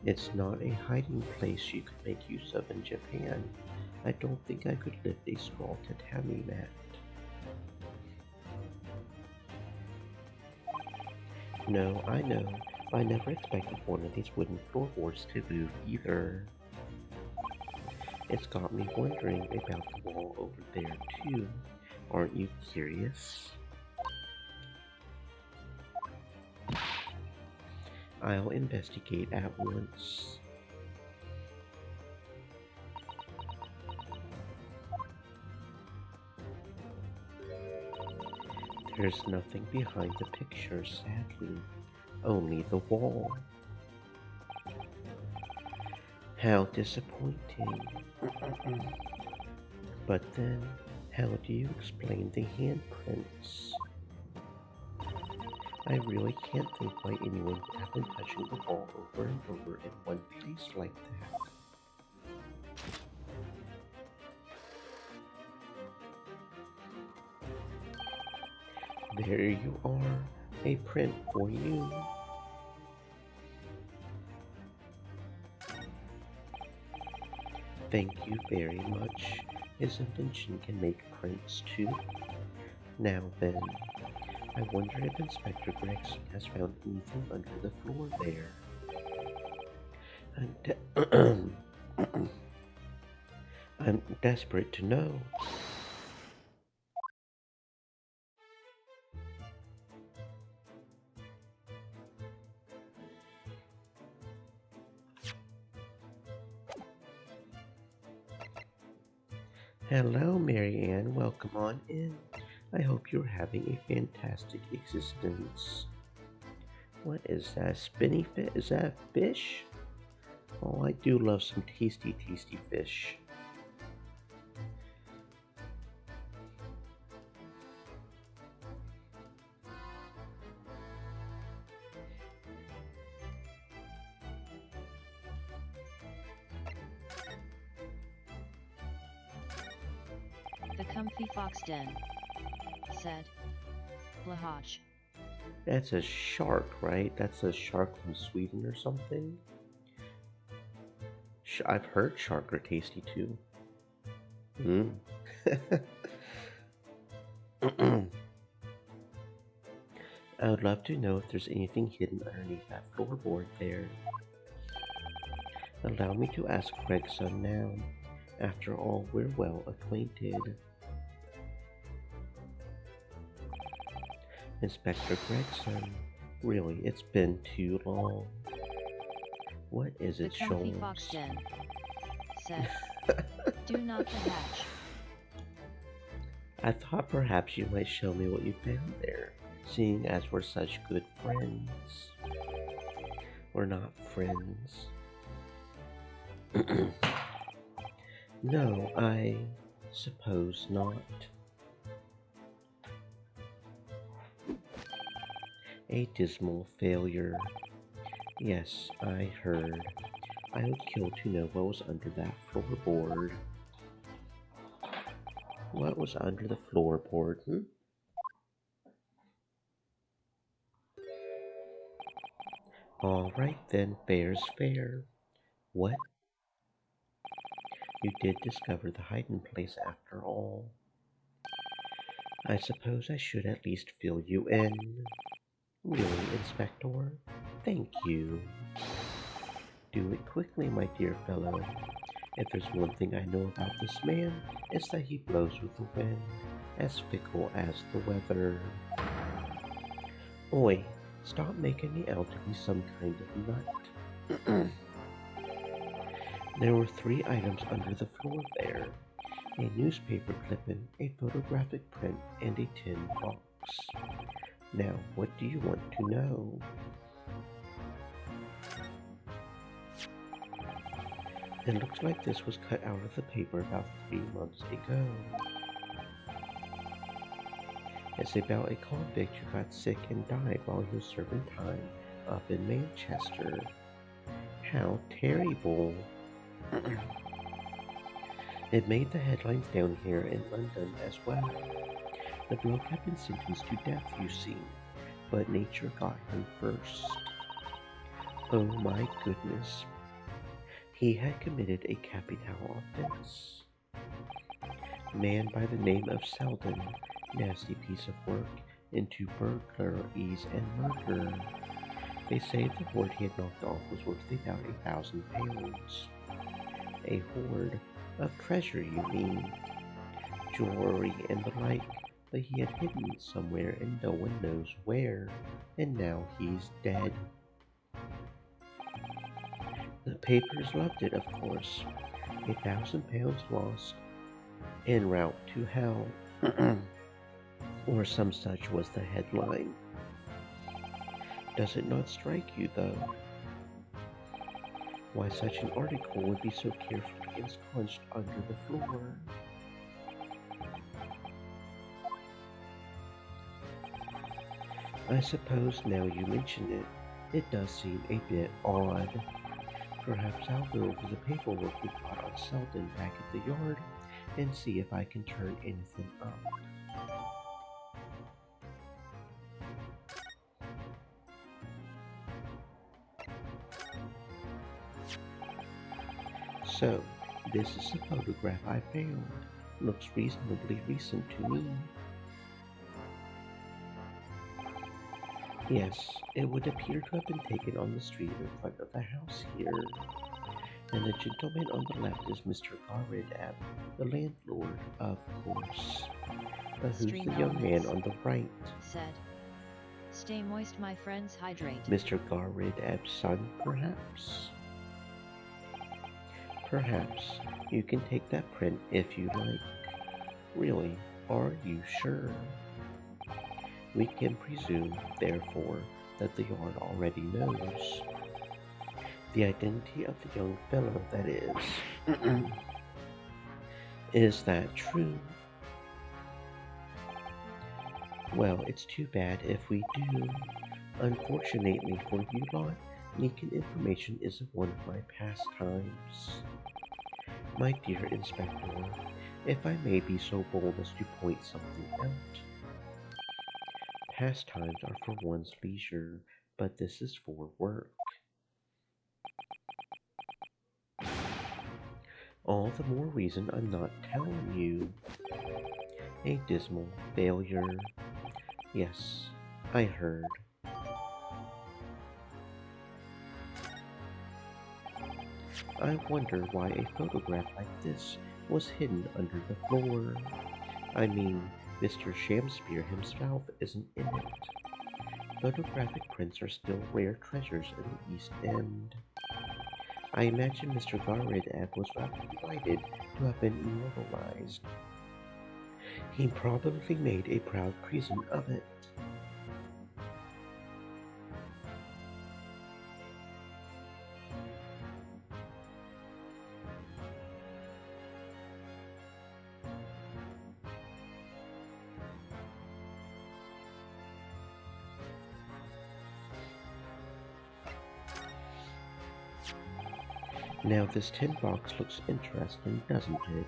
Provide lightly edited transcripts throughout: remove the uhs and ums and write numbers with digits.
It's not a hiding place you could make use of in Japan. I don't think I could lift a small tatami mat. No, I know. I never expected one of these wooden floorboards to move either. It's got me wondering about the wall over there too. Aren't you curious? I'll investigate at once. There's nothing behind the picture, sadly. Only the wall. How disappointing. But then, how do you explain the handprints? I really can't think why anyone would have been touching the wall over and over in one place like that. There you are, a print for you. Thank you very much. His invention can make prints too. Now then, I wonder if Inspector Gregson has found anything under the floor there. I'm desperate to know. Hello, Marianne. Welcome on in. I hope you're having a fantastic existence. What is that? Spinny fish? Is that fish? Oh, I do love some tasty, tasty fish. The comfy fox den, said Blahaj. That's a shark, right? That's a shark from Sweden or something. I've heard shark are tasty too. Hmm. I would love to know if there's anything hidden underneath that floorboard there. Allow me to ask Gregson now. After all, we're well acquainted. Inspector Gregson, really, it's been too long. What is it, The comfy Shoals? fox den, said, do not the hatch. I thought perhaps you might show me what you found there, seeing as we're such good friends. We're not friends. No, I suppose not. A dismal failure. Yes, I heard. I would kill to know what was under that floorboard. What was under the floorboard, Alright then, fair's fair. What? You did discover the hiding place after all. I suppose I should at least fill you in. Really, Inspector? Thank you. Do it quickly, my dear fellow. If there's one thing I know about this man, it's that he blows with the wind, as fickle as the weather. Oi, stop making me out to be some kind of nut. There were 3 items under the floor there. A newspaper clipping, a photographic print, and a tin box. Now, what do you want to know? It looks like this was cut out of the paper about 3 months ago. It's about a convict who got sick and died while he was serving time up in Manchester. How terrible. It made the headlines down here in London as well. The bloke had been sentenced to death, you see, but nature got him first. Oh my goodness, He had committed a capital offense. Man by the name of Selden, nasty piece of work, into burglaries and murder. They say the hoard he had knocked off was worth about £1,000. A hoard of treasure, you mean? Jewelry and the like, that he had hidden somewhere and no one knows where, and now he's dead. The papers loved it, of course. £1,000 lost en route to hell, or some such was the headline. Does it not strike you, though, why such an article would be so carefully ensconced under the floor? I suppose now you mention it, it does seem a bit odd. Perhaps I'll go over the paperwork we got on Selden back at the yard and see if I can turn anything up. So, this is the photograph I found. Looks reasonably recent to me. Yes, it would appear to have been taken on the street in front of the house here. And the gentleman on the left is Mr. Garridab, the landlord, of course. But who's Stream the young man elements. on the right? Said. Stay moist, my friends, hydrate. Mr. Garridab's son, perhaps? Perhaps. You can take that print if you like. Really, are you sure? We can presume, therefore, that the yard already knows. The identity of the young fellow, that is. Is that true? Well, it's too bad if we do. Unfortunately for you lot, leaking information isn't one of my pastimes. My dear Inspector, if I may be so bold as to point something out. Pastimes are for one's leisure, but this is for work. All the more reason I'm not telling you. A dismal failure. Yes, I heard. I wonder why a photograph like this was hidden under the floor. I mean, Mr. Shamspeare himself isn't in it. Photographic prints are still rare treasures in the East End. I imagine Mr. Garridab was rather delighted to have been immortalized. He probably made a proud present of it. Now this tin box looks interesting, doesn't it?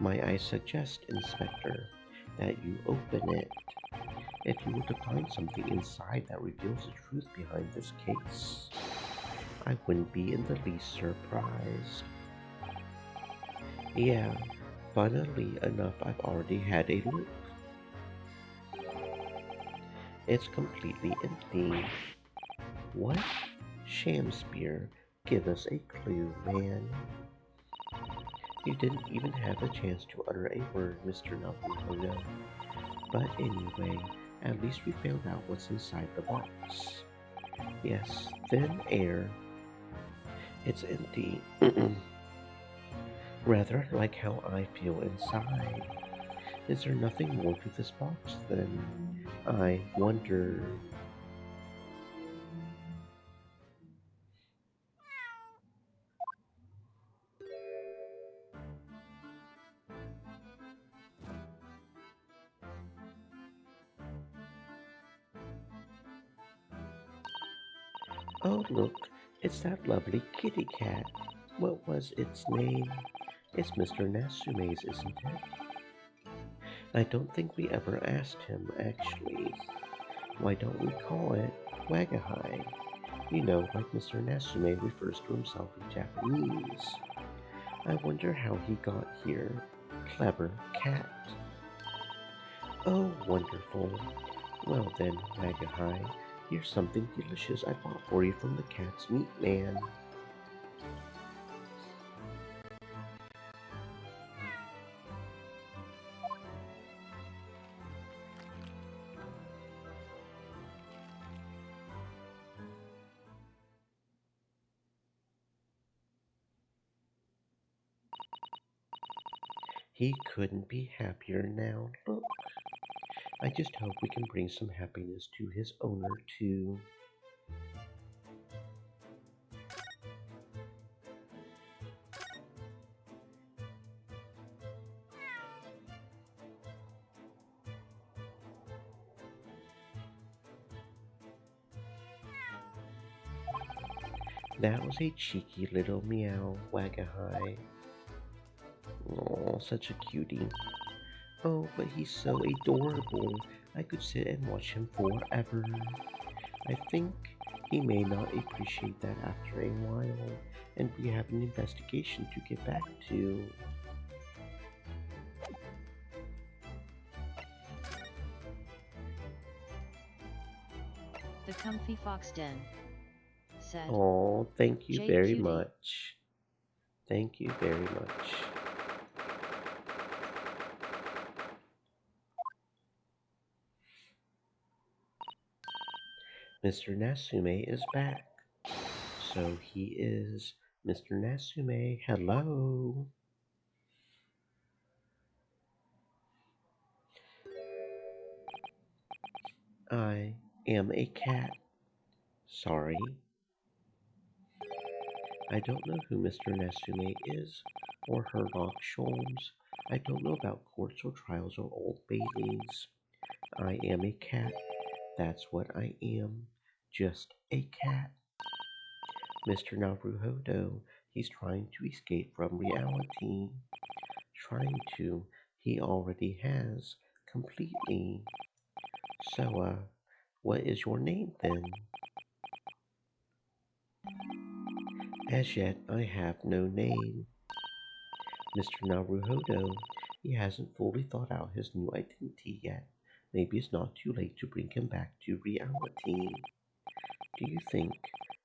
May I suggest, Inspector, that you open it. If you were to find something inside that reveals the truth behind this case, I wouldn't be in the least surprised. Yeah, funnily enough, I've already had a look. It's completely empty. What? Shamspeare, give us a clue, man. You didn't even have a chance to utter a word, Mr. Nabucodonosor. But anyway, at least we found out what's inside the box. Yes, thin air. It's empty. Rather like how I feel inside. Is there nothing more to this box then? I wonder. Oh look, it's that lovely kitty cat. What was its name? It's Mr. Nasume's, isn't it? I don't think we ever asked him, actually. Why don't we call it Wagahai? You know, like Mr. Natsume refers to himself in Japanese. I wonder how he got here. Clever cat. Oh, wonderful. Well then, Wagahai, here's something delicious I bought for you from the cat's meat man. He couldn't be happier now. Look, I just hope we can bring some happiness to his owner too. That was a cheeky little meow, Wagahai. Oh, such a cutie. Oh, but he's so adorable. I could sit and watch him forever. I think he may not appreciate that after a while, and we have an investigation to get back to. The comfy fox den, said Oh, thank you Jade very Cutie. much. Thank you very much. Mr. Natsume is back. So he is. Mr. Natsume, hello. I am a cat. Sorry. I don't know who Mr. Natsume is, or Herlock Sholmes. I don't know about courts or trials or Old Baileys. I am a cat. That's what I am. Just a cat. Mr. Naruhodo, he's trying to escape from reality. Trying to. He already has. Completely. So, what is your name then? As yet, I have no name. Mr. Naruhodo, he hasn't fully thought out his new identity yet. Maybe it's not too late to bring him back to reality. Do you think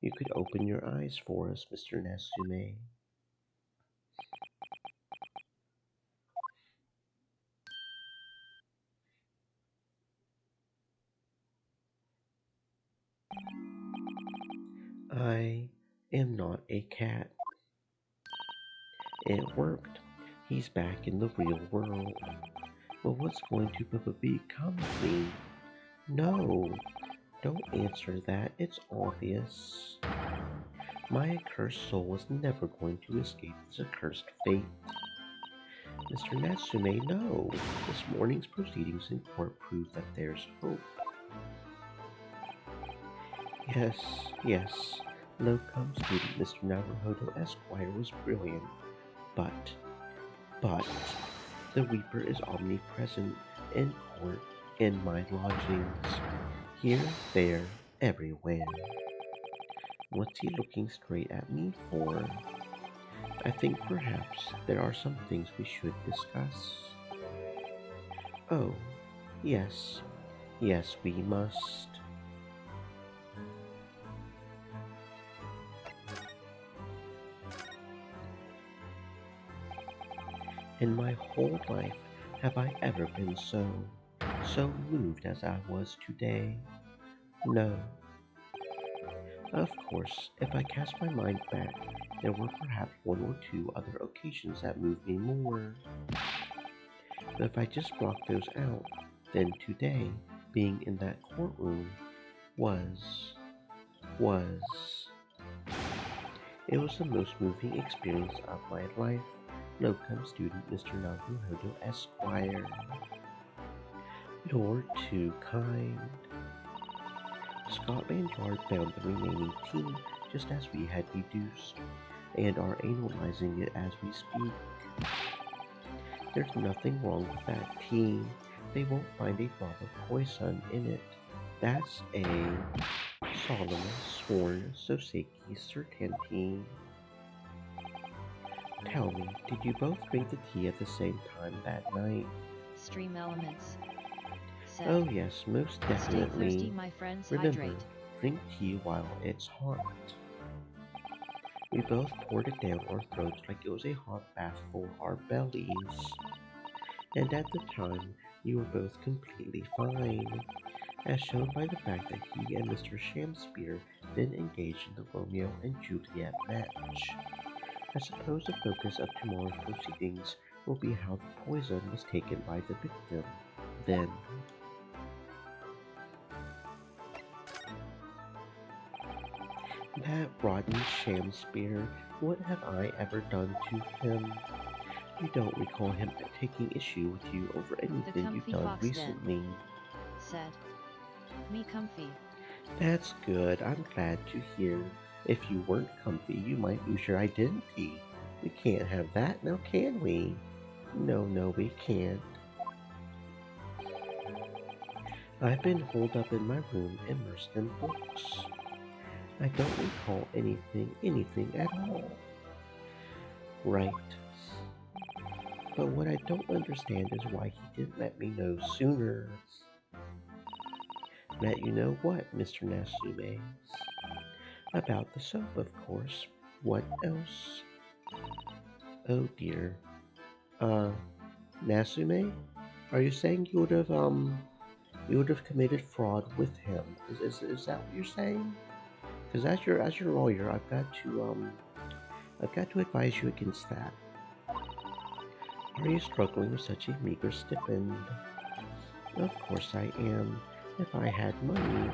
you could open your eyes for us, Mr. Natsume? I am not a cat. It worked. He's back in the real world. But what's going to become of me? No, don't answer that. It's obvious. My accursed soul was never going to escape this accursed fate. Mr. Natsume, no. This morning's proceedings in court prove that there's hope. Yes, yes. Low-com student Mr. Naruhodo Esquire was brilliant. But, but, the Reaper is omnipresent in court, in my lodgings. Here, there, everywhere. What's he looking straight at me for? I think perhaps there are some things we should discuss. Oh, yes, yes, we must. In my whole life have I ever been so moved as I was today? No. Of course, if I cast my mind back, there were perhaps one or two other occasions that moved me more. But if I just block those out, then today, being in that courtroom, was, was. It was the most moving experience of my life. Locum student Mr. Naruhodo Esquire. You're too kind. Scotland Yard found the remaining tea just as we had deduced, and are analyzing it as we speak. There's nothing wrong with that tea. They won't find a drop of poison in it. That's a solemn, sworn, soseki, certainty. Tell me, did you both drink the tea at the same time that night? Stream elements. Said. Oh, yes, most Stay thirsty, definitely. my friends, Remember, hydrate. drink tea while it's hot. We both poured it down our throats like it was a hot bath for our bellies. And at the time, you were both completely fine, as shown by the fact that he and Mr. Shamspeare then engaged in the Romeo and Juliet match. I suppose the focus of tomorrow's proceedings will be how the poison was taken by the victim. Then, that rotten Shamspeare, what have I ever done to him? You don't recall him taking issue with you over The anything you've comfy done fox then. recently. Said. Me comfy. That's good, I'm glad to hear. If you weren't comfy, you might lose your identity. We can't have that now, can we? No, no, we can't. I've been holed up in my room, immersed in books. I don't recall anything at all. Right. But what I don't understand is why he didn't let me know sooner. Let you know what, Mr. Nasume? About the soap, of course. What else? Oh dear. Uh, Nasume? Are you saying you would have committed fraud with him? Is that what you're saying? Because as your lawyer, I've got to advise you against that. Are you struggling with such a meager stipend? Of course I am. If I had money,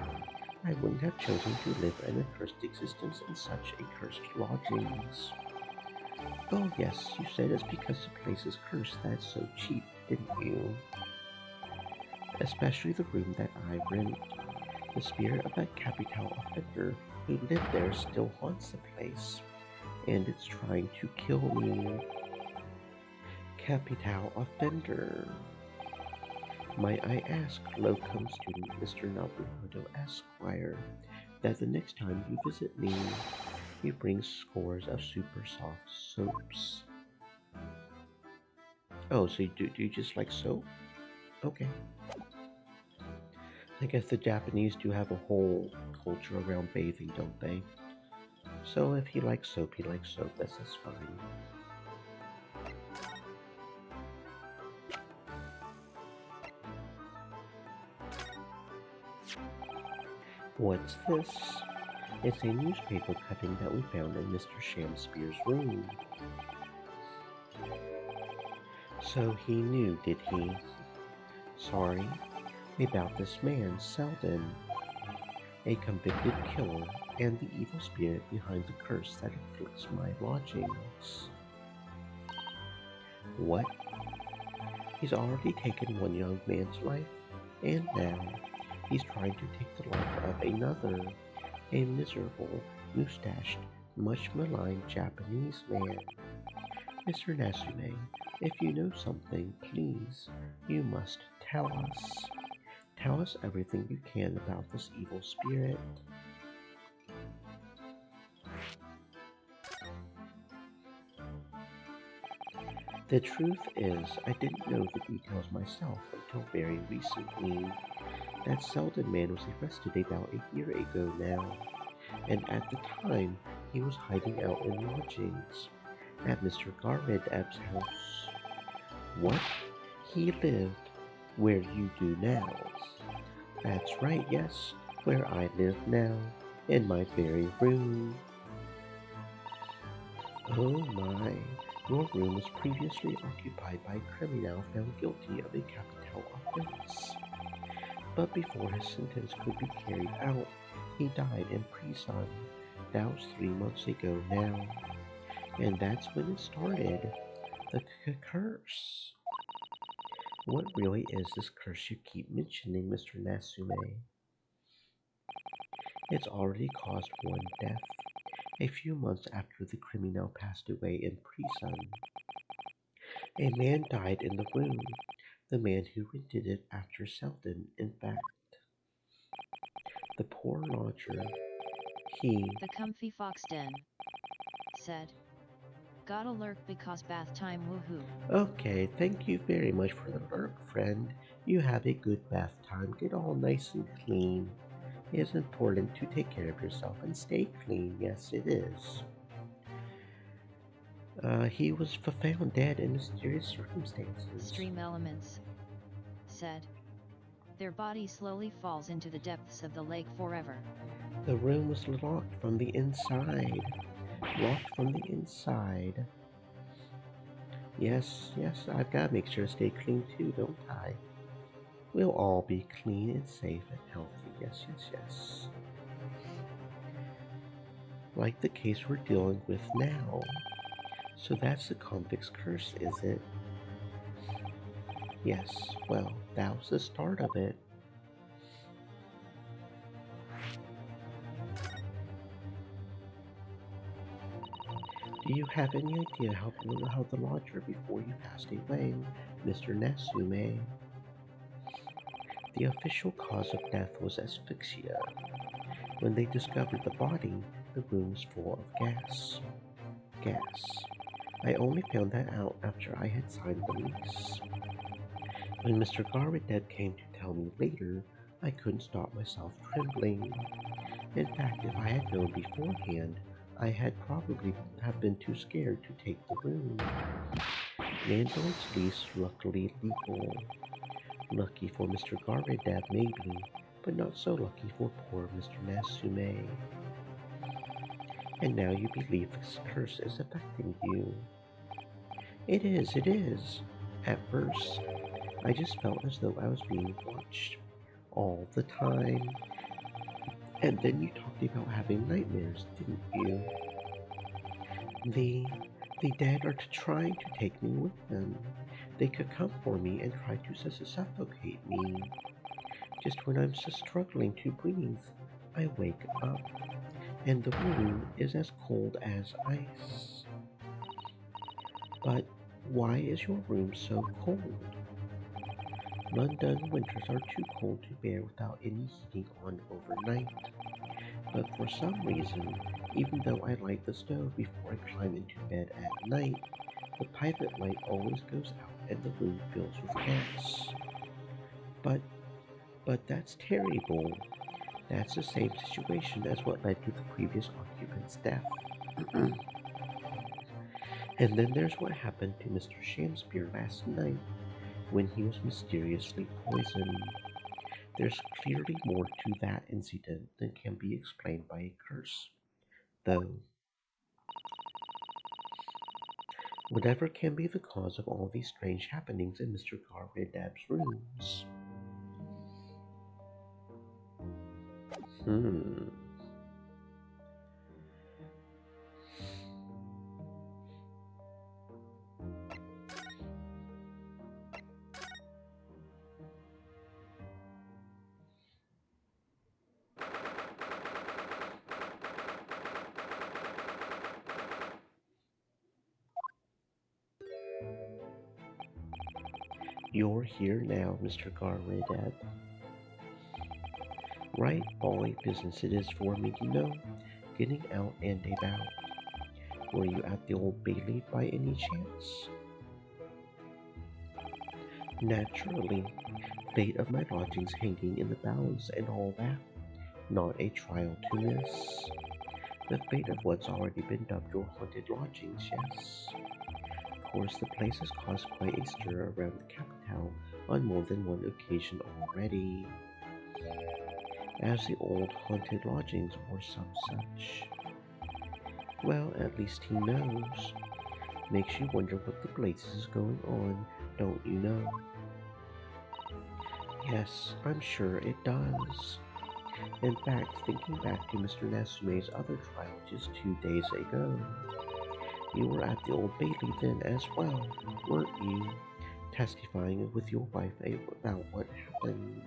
I wouldn't have chosen to live an accursed existence in such accursed lodgings. Oh yes, you said it's because the place is cursed that's so cheap, didn't you? Especially the room that I rent. The spirit of that capital offender who lived there still haunts the place, and it's trying to kill me. Capital offender. Might I ask, locum student Mr. Naruhodo Esquire, that the next time you visit me, you bring scores of super soft soaps? Oh, so do you just like soap? Okay. I guess the Japanese do have a whole culture around bathing, don't they? So if he likes soap, he likes soap. That's fine. What's this? It's a newspaper cutting that we found in Mr. Shamspeare's room. So he knew, did he? Sorry about this man, Selden, a convicted killer and the evil spirit behind the curse that afflicts my lodgings. What? He's already taken one young man's life, and now he's trying to take the life of another, a miserable, mustached, much maligned Japanese man. Mr. Nasume, if you know something, please, you must tell us. Tell us everything you can about this evil spirit. The truth is, I didn't know the details myself until very recently. That Selden man was arrested about a year ago now, and at the time he was hiding out in lodgings at Mr. Garredeb's house. What? He lived where you do now. That's right, yes, where I live now, in my very room. Oh my, your room was previously occupied by a criminal found guilty of a capital offense. But before his sentence could be carried out, he died in prison. That was 3 months ago now. And that's when it started. The curse. What really is this curse you keep mentioning, Mr. Nasume? It's already caused one death. A few months after the criminal passed away in prison, a man died in the room. The man who rented it after Selden, in fact. The poor lodger, he... The comfy fox den said. Gotta lurk because bath time woohoo. Okay, thank you very much for the lurk, friend. You have a good bath time. Get all nice and clean. It is important to take care of yourself and stay clean. Yes, it is. He was found dead in mysterious circumstances. Stream elements said. Their body slowly falls into the depths of the lake forever. The room was locked from the inside. Locked from the inside. Yes, I've got to make sure to stay clean too, don't I? We'll all be clean and safe and healthy. Yes. Like the case we're dealing with now. So that's the convict's curse, is it? Yes, well, that was the start of it. Do you have any idea how the lodger before you passed away, Mr. Natsume? The official cause of death was asphyxia. When they discovered the body, the room was full of gas. I only found that out after I had signed the lease. When Mr. Garrideb came to tell me later, I couldn't stop myself trembling. In fact, if I had known beforehand, I had probably have been too scared to take the room. Landlord's lease luckily legal. Lucky for Mr. Garrideb maybe, but not so lucky for poor Mr. Natsume. And now you believe this curse is affecting you. It is. At first, I just felt as though I was being watched all the time. And then you talked about having nightmares, didn't you? The dead are trying to take me with them. They could come for me and try to suffocate me. Just when I'm so struggling to breathe, I wake up, and the room is as cold as ice. But why is your room so cold? London winters are too cold to bear without any heating on overnight. But for some reason, even though I light the stove before I climb into bed at night, the pilot light always goes out and the room fills with gas. But that's terrible. That's the same situation as what led to the previous occupant's death. And then there's what happened to Mr. Shamspeare last night when he was mysteriously poisoned. There's clearly more to that incident than can be explained by a curse, though. Whatever can be the cause of all these strange happenings in Mr. Garrideb's rooms? You're here now, Mr. Garrideb. Right, bally business it is for me, you know, getting out and about. Were you at the Old Bailey by any chance? Naturally, fate of my lodgings hanging in the balance and all that. Not a trial to miss. The fate of what's already been dubbed your haunted lodgings, yes. Of course, the place has caused quite a stir around the capital on more than one occasion already, as the old haunted lodgings or some such. Well, at least he knows. Makes you wonder what the blazes is going on, don't you know? Yes, I'm sure it does. In fact, thinking back to Mr. Natsume's other trial just 2 days ago, you were at the Old Bailey then as well, weren't you? Testifying with your wife about what happened.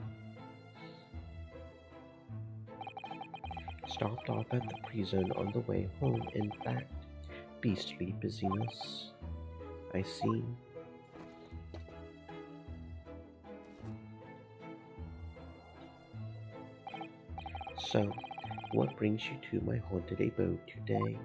Stopped off at the prison on the way home, in fact. Beastly busyness. I see. So, what brings you to my haunted abode today?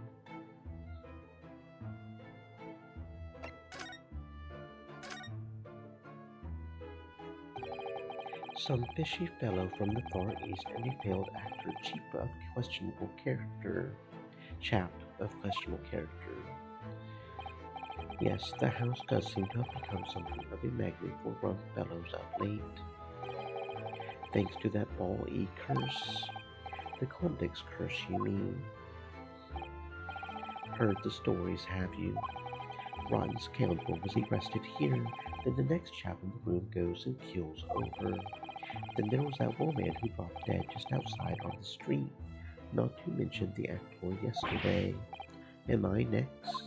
Some fishy fellow from the Far East and a failed actor, chap of questionable character. Yes, the house does seem to have become something of a magnet for rum fellows of late, thanks to that ball E curse. The convict's curse, you mean? Heard the stories, have you? Rotten scoundrel was arrested here, then the next chap in the room goes and keels over. Then there was that woman who dropped dead just outside on the street, not to mention the actor yesterday. Am I next?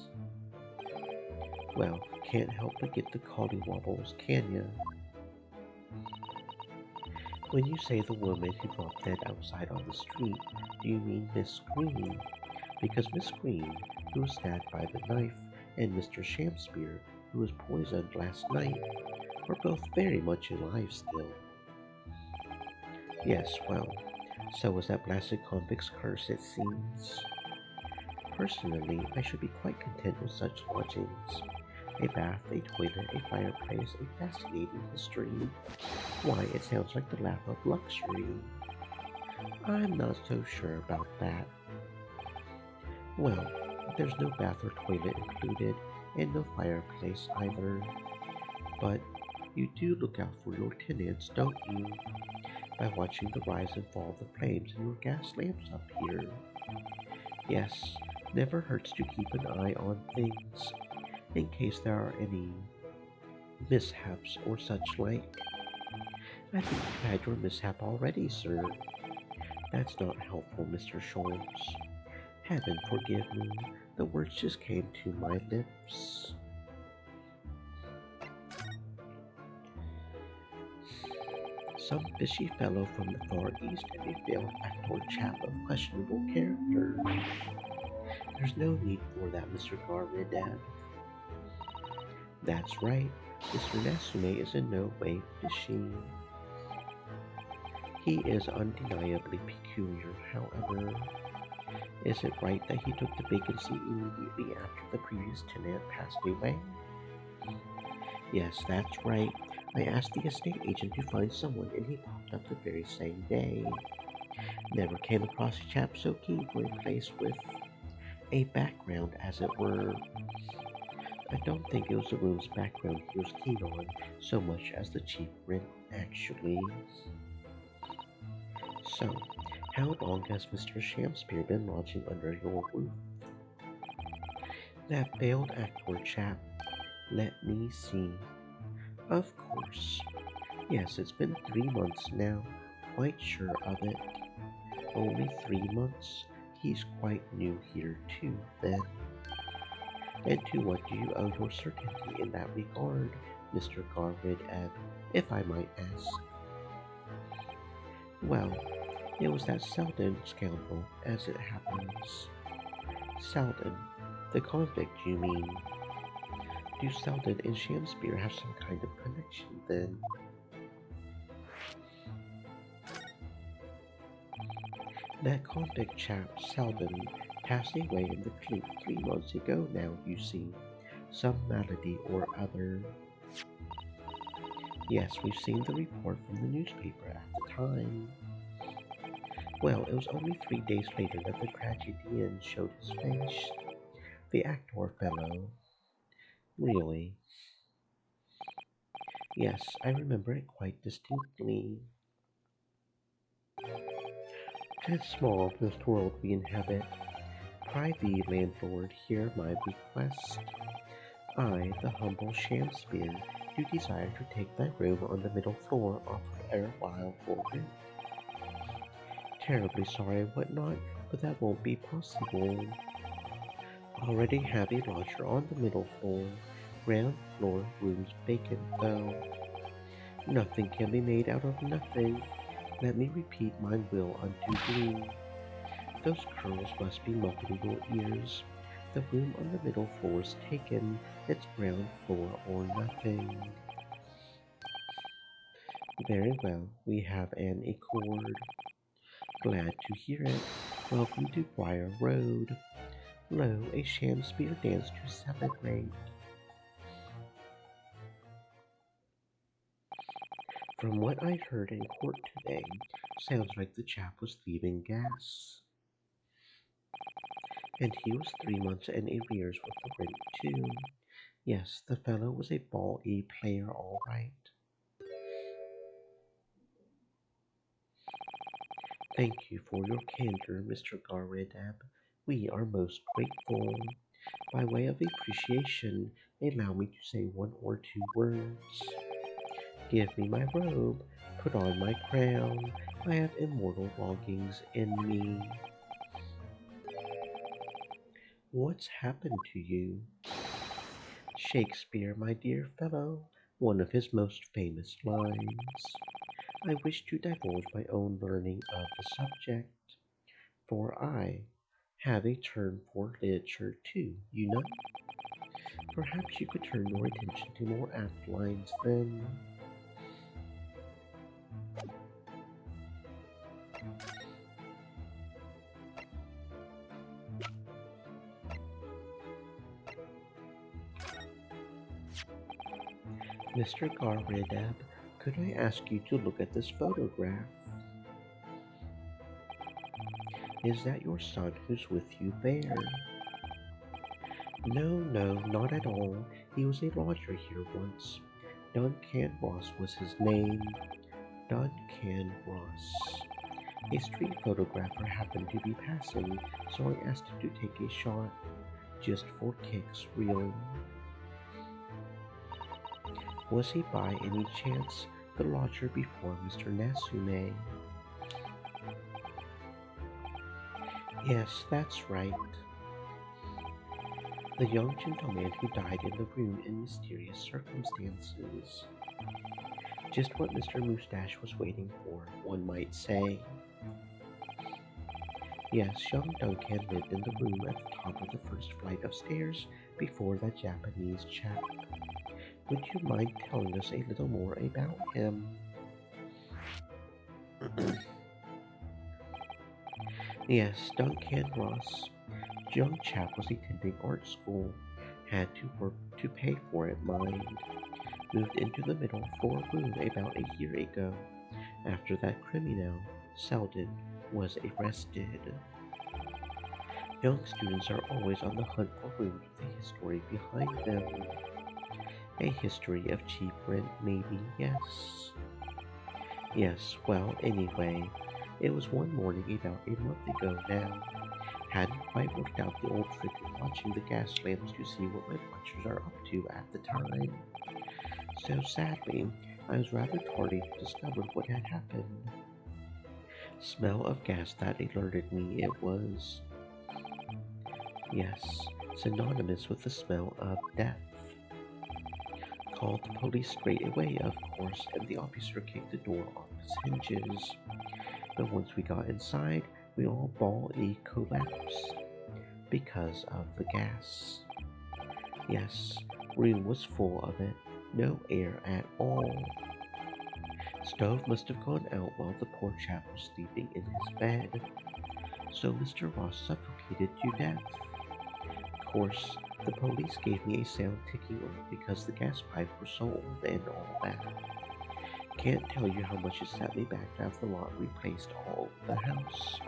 Well, can't help but get the collywobbles, can ya? When you say the woman who dropped dead outside on the street, do you mean Miss Green? Because Miss Green, who was stabbed by the knife, and Mr. Shamspear, who was poisoned last night, are both very much alive still. Yes, well, so was that blasted convict's curse, it seems. Personally, I should be quite content with such lodgings. A bath, a toilet, a fireplace, a fascinating history. Why, it sounds like the lap of luxury. I'm not so sure about that. Well, there's no bath or toilet included, and no fireplace either. But you do look out for your tenants, don't you? By watching the rise and fall of the flames in your gas lamps up here. Yes, never hurts to keep an eye on things, in case there are any mishaps or such like. I think you've had your mishap already, sir. That's not helpful, Mr. Shorts. Heaven forgive me, the words just came to my lips. Some fishy fellow from the Far East and a failed actor chap of questionable character. There's no need for that, Mr. Garridad. That's right, Mr. Nasume is in no way fishy. He is undeniably peculiar, however. Is it right that he took the vacancy immediately after the previous tenant passed away? Yes, that's right. I asked the estate agent to find someone and he popped up the very same day. Never came across a chap so keen for a place with a background, as it were. I don't think it was the room's background he was keen on so much as the cheap rent, actually. So, how long has Mr. Shamspear been lodging under your roof? That failed actor chap. Let me see. Of course. Yes, it's been 3 months now. Quite sure of it. Only 3 months? He's quite new here too, then. And to what do you owe your certainty in that regard, Mr. Garvid, if I might ask? Well, it was that Selden scoundrel, as it happens. Selden, the convict, you mean? Do Selden and Shamspear have some kind of connection, then? That convict chap, Selden, passed away in the clink 3 months ago now, you see. Some malady or other. Yes, we've seen the report from the newspaper at the time. Well, it was only 3 days later that the tragedian showed his face. The actor fellow. Really? Yes, I remember it quite distinctly. 'Tis small, this world we inhabit. Pry thee, landlord, hear my request. I, the humble Shamspear, do desire to take thy room on the middle floor offered erewhile for rent. Terribly sorry what not, but that won't be possible. Already have a lodger on the middle floor. Ground floor rooms vacant though. Nothing can be made out of nothing. Let me repeat my will unto thee. Those curls must be multiple ears. The room on the middle floor is taken. It's ground floor or nothing. Very well, we have an accord. Glad to hear it. Welcome to Briar Road. Lo, a Shakespeare dance to celebrate. From what I heard in court today, sounds like the chap was thieving gas. And he was 3 months in arrears with the rent, too. Yes, the fellow was a ball E player, all right. Thank you for your candor, Mr. Garidab. We are most grateful. By way of appreciation, allow me to say one or two words. Give me my robe, put on my crown. I have immortal longings in me. What's happened to you? Shakespeare, my dear fellow, one of his most famous lines. I wish to divulge my own learning of the subject, for I have a turn for literature too, you know. Perhaps you could turn your attention to more apt lines then. Mr. Garidab, could I ask you to look at this photograph? Is that your son who's with you there? No, not at all. He was a lodger here once. Duncan Ross was his name. Duncan Ross. A street photographer happened to be passing, so I asked him to take a shot. Just for kicks, really. Was he by any chance the lodger before Mr. Nasume? Yes, that's right. The young gentleman who died in the room in mysterious circumstances. Just what Mr. Moustache was waiting for, one might say. Yes, young Duncan lived in the room at the top of the first flight of stairs before that Japanese chap. Would you mind telling us a little more about him? Yes, Duncan Ross. Young chap was attending art school. Had to work to pay for it, mind. Moved into the middle floor room about a year ago, after that criminal, Selden, was arrested. Young students are always on the hunt for rooms with a history behind them. A history of cheap rent, maybe, yes. Yes, well, anyway, it was one morning about a month ago now. Hadn't quite worked out the old trick of watching the gas lamps to see what my watchers are up to at the time. So sadly, I was rather tardy to discover what had happened. Smell of gas that alerted me it was. Yes, synonymous with the smell of death. Called the police straight away, of course, and the officer kicked the door off its hinges. But once we got inside, we all bawled collapsed because of the gas. Yes, room was full of it, no air at all. Stove must have gone out while the poor chap was sleeping in his bed, so Mr. Ross suffocated to death. Of course, the police gave me a sound ticking off because the gas pipes were so old and all that. Can't tell you how much it set me back to have the lot replaced all over the house.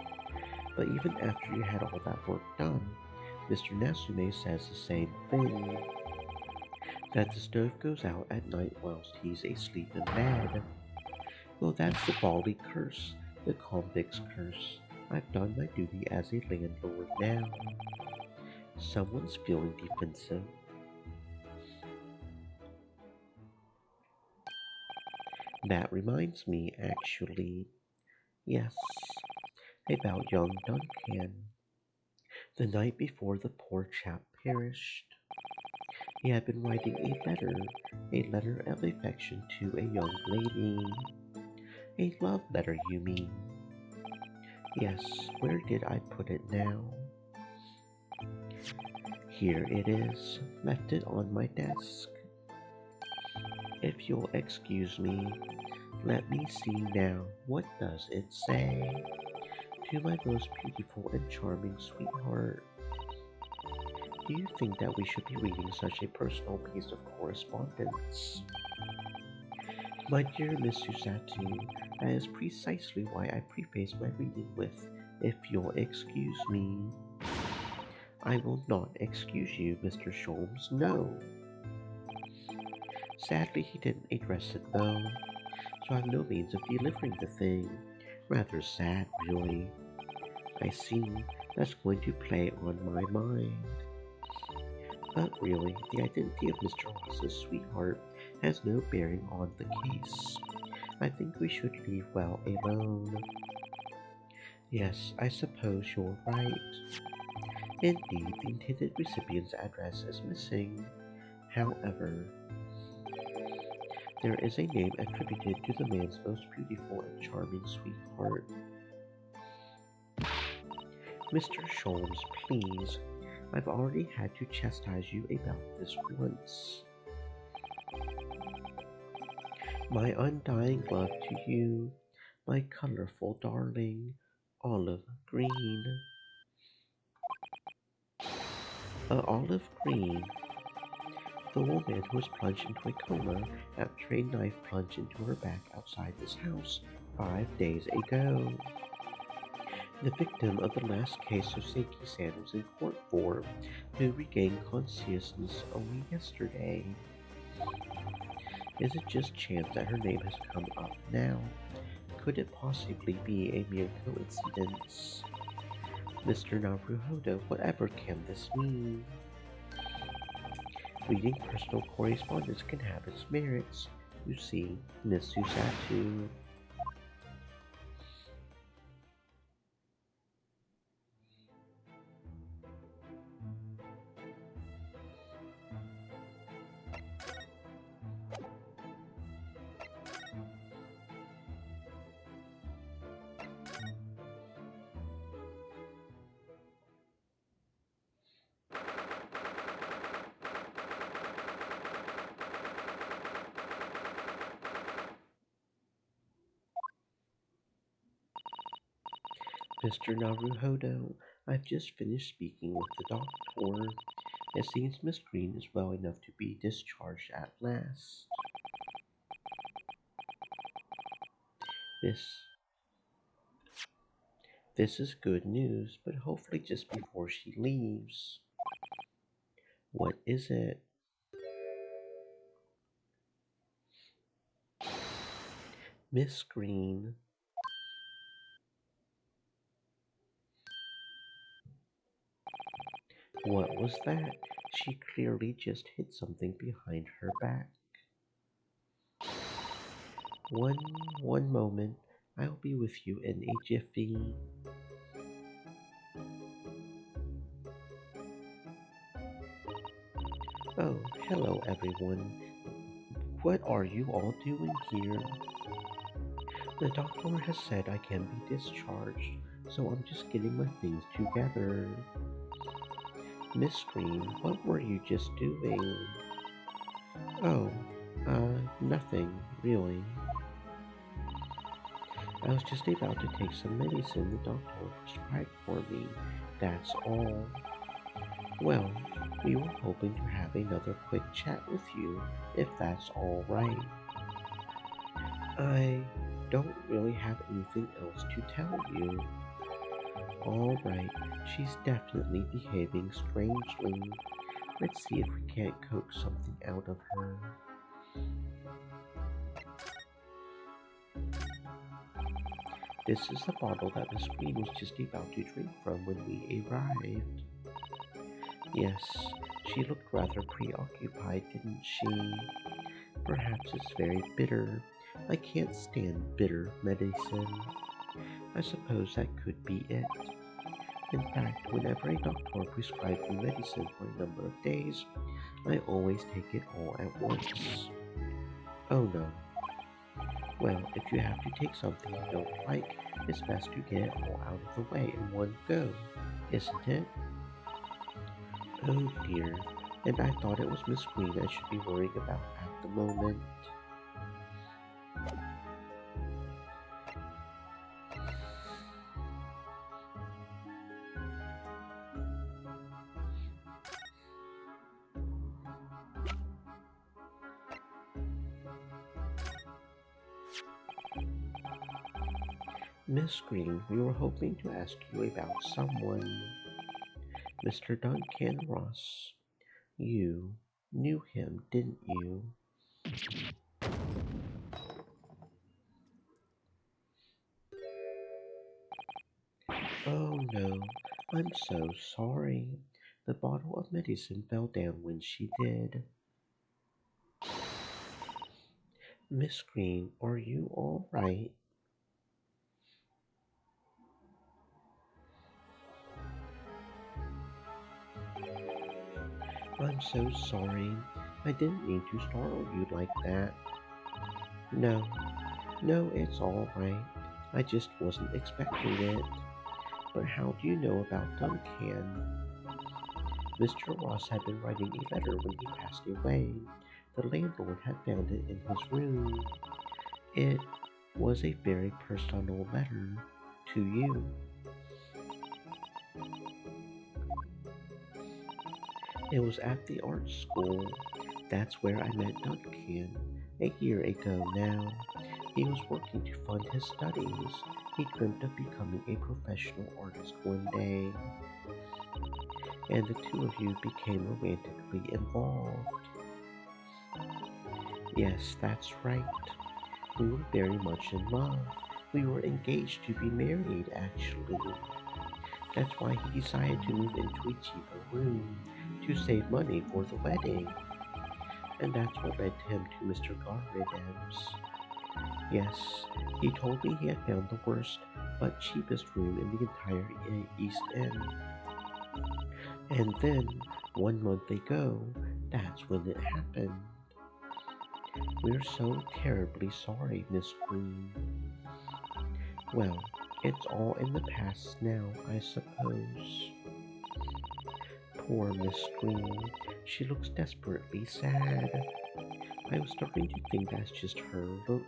But even after you had all that work done, Mr. Nasume says the same thing. That the stove goes out at night whilst he's asleep in bed. Well, that's the Bali curse, the convict's curse. I've done my duty as a landlord now. Someone's feeling defensive. That reminds me, actually, yes, about young Duncan. The night before the poor chap perished, he had been writing a letter of affection to a young lady. A love letter, you mean? Yes, where did I put it now? Here it is, left it on my desk. If you'll excuse me, let me see now. What does it say? To my most beautiful and charming sweetheart, do you think that we should be reading such a personal piece of correspondence? My dear Miss Susatu, that is precisely why I prefaced my reading with, "If you'll excuse me." I will not excuse you, Mr. Sholmes, no. Sadly, he didn't address it though, so I have no means of delivering the thing. Rather sad, really. I see, that's going to play on my mind. But really, the identity of Mr. Ross's sweetheart has no bearing on the case. I think we should leave well alone. Yes, I suppose you're right. Indeed, the intended recipient's address is missing. However, there is a name attributed to the man's most beautiful and charming sweetheart. Mr. Sholmes, please. I've already had to chastise you about this once. My undying love to you, my colorful darling, olive green. Olive green, the woman who was plunged into a coma after a knife plunged into her back outside this house 5 days ago. The victim of the last case of Sankey-san was in court for, who regained consciousness only yesterday. Is it just chance that her name has come up now? Could it possibly be a mere coincidence? Mr. Naruhodo, whatever can this mean? Reading personal correspondence can have its merits. You see, Miss Susatu. Mr. Naruhodo, I've just finished speaking with the doctor. It seems Miss Green is well enough to be discharged at last. This this is good news, but hopefully just before she leaves. What is it? Miss Green. What was that? She clearly just hit something behind her back. One, one moment. I'll be with you in a jiffy. Oh, hello everyone. What are you all doing here? The doctor has said I can be discharged, so I'm just getting my things together. Miss Green, what were you just doing? Oh, nothing, really. I was just about to take some medicine the doctor prescribed for me, that's all. Well, we were hoping to have another quick chat with you, if that's all right. I don't really have anything else to tell you. All right, she's definitely behaving strangely. Let's see if we can't coax something out of her. This is the bottle that Miss Green was just about to drink from when we arrived. Yes, she looked rather preoccupied, didn't she? Perhaps it's very bitter. I can't stand bitter medicine. I suppose that could be it. In fact, whenever a doctor prescribes me medicine for a number of days, I always take it all at once. Oh no. Well, if you have to take something you don't like, it's best to get it all out of the way in one go, isn't it? Oh dear, and I thought it was Miss Green I should be worrying about at the moment. Miss Green, we were hoping to ask you about someone. Mr. Duncan Ross. You knew him, didn't you? Oh no, I'm so sorry. The bottle of medicine fell down when she did. Miss Green, are you all right? I'm so sorry. I didn't mean to startle you like that. No, no, it's all right. I just wasn't expecting it. But how do you know about Duncan? Mr. Ross had been writing a letter when he passed away. The landlord had found it in his room. It was a very personal letter to you. It was at the art school. That's where I met Duncan a year ago now. He was working to fund his studies. He dreamt of becoming a professional artist one day, and the two of you became romantically involved. Yes, that's right. We were very much in love. We were engaged to be married, actually. That's why he decided to move into a cheaper room to save money for the wedding. And that's what led him to Mr. Garridem's. Yes, he told me he had found the worst but cheapest room in the entire East End. And then, 1 month ago, that's when it happened. We're so terribly sorry, Miss Green. Well, it's all in the past now, I suppose. Poor Miss Green. She looks desperately sad. I was starting to think that's just her look,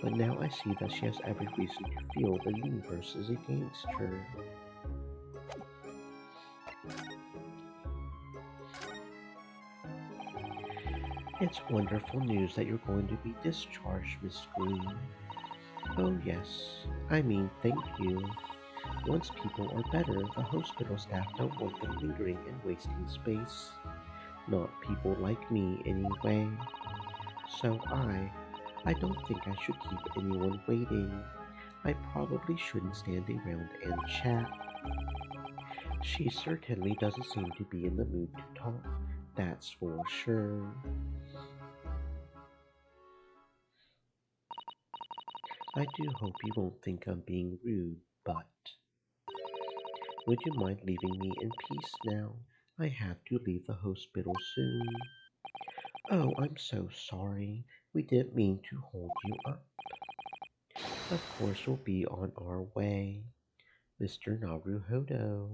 but now I see that she has every reason to feel the universe is against her. It's wonderful news that you're going to be discharged, Miss Green. Oh, yes. I mean, thank you. Once people are better, the hospital staff don't want them lingering and wasting space. Not people like me, anyway. So I don't think I should keep anyone waiting. I probably shouldn't stand around and chat. She certainly doesn't seem to be in the mood to talk, that's for sure. I do hope you won't think I'm being rude, but would you mind leaving me in peace now? I have to leave the hospital soon. Oh, I'm so sorry. We didn't mean to hold you up. Of course, we'll be on our way. Mr. Naruhodo.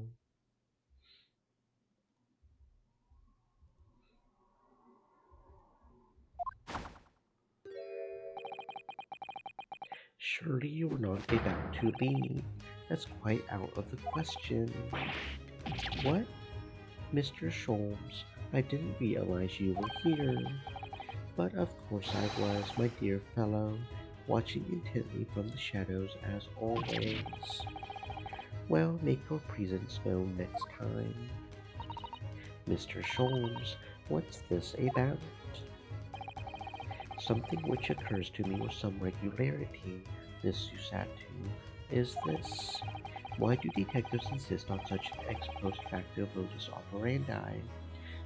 Surely you are not about to leave. That's quite out of the question. What? Mr. Sholmes, I didn't realize you were here. But of course I was, my dear fellow, watching intently from the shadows as always. Well, make your presence known next time. Mr. Sholmes, what's this about? Something which occurs to me with some regularity, Miss Susatu, is this. Why do detectives insist on such ex post facto modus operandi?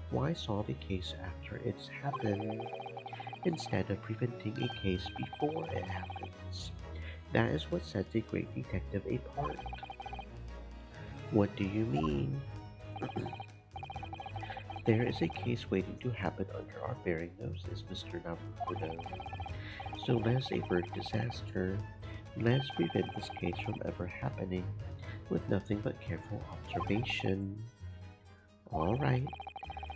Why solve a case after it's happened, instead of preventing a case before it happens? That is what sets a great detective apart. What do you mean? There is a case waiting to happen under our very noses, Mr. Naruhodo. So let's avert disaster. Let's prevent this case from ever happening with nothing but careful observation. All right,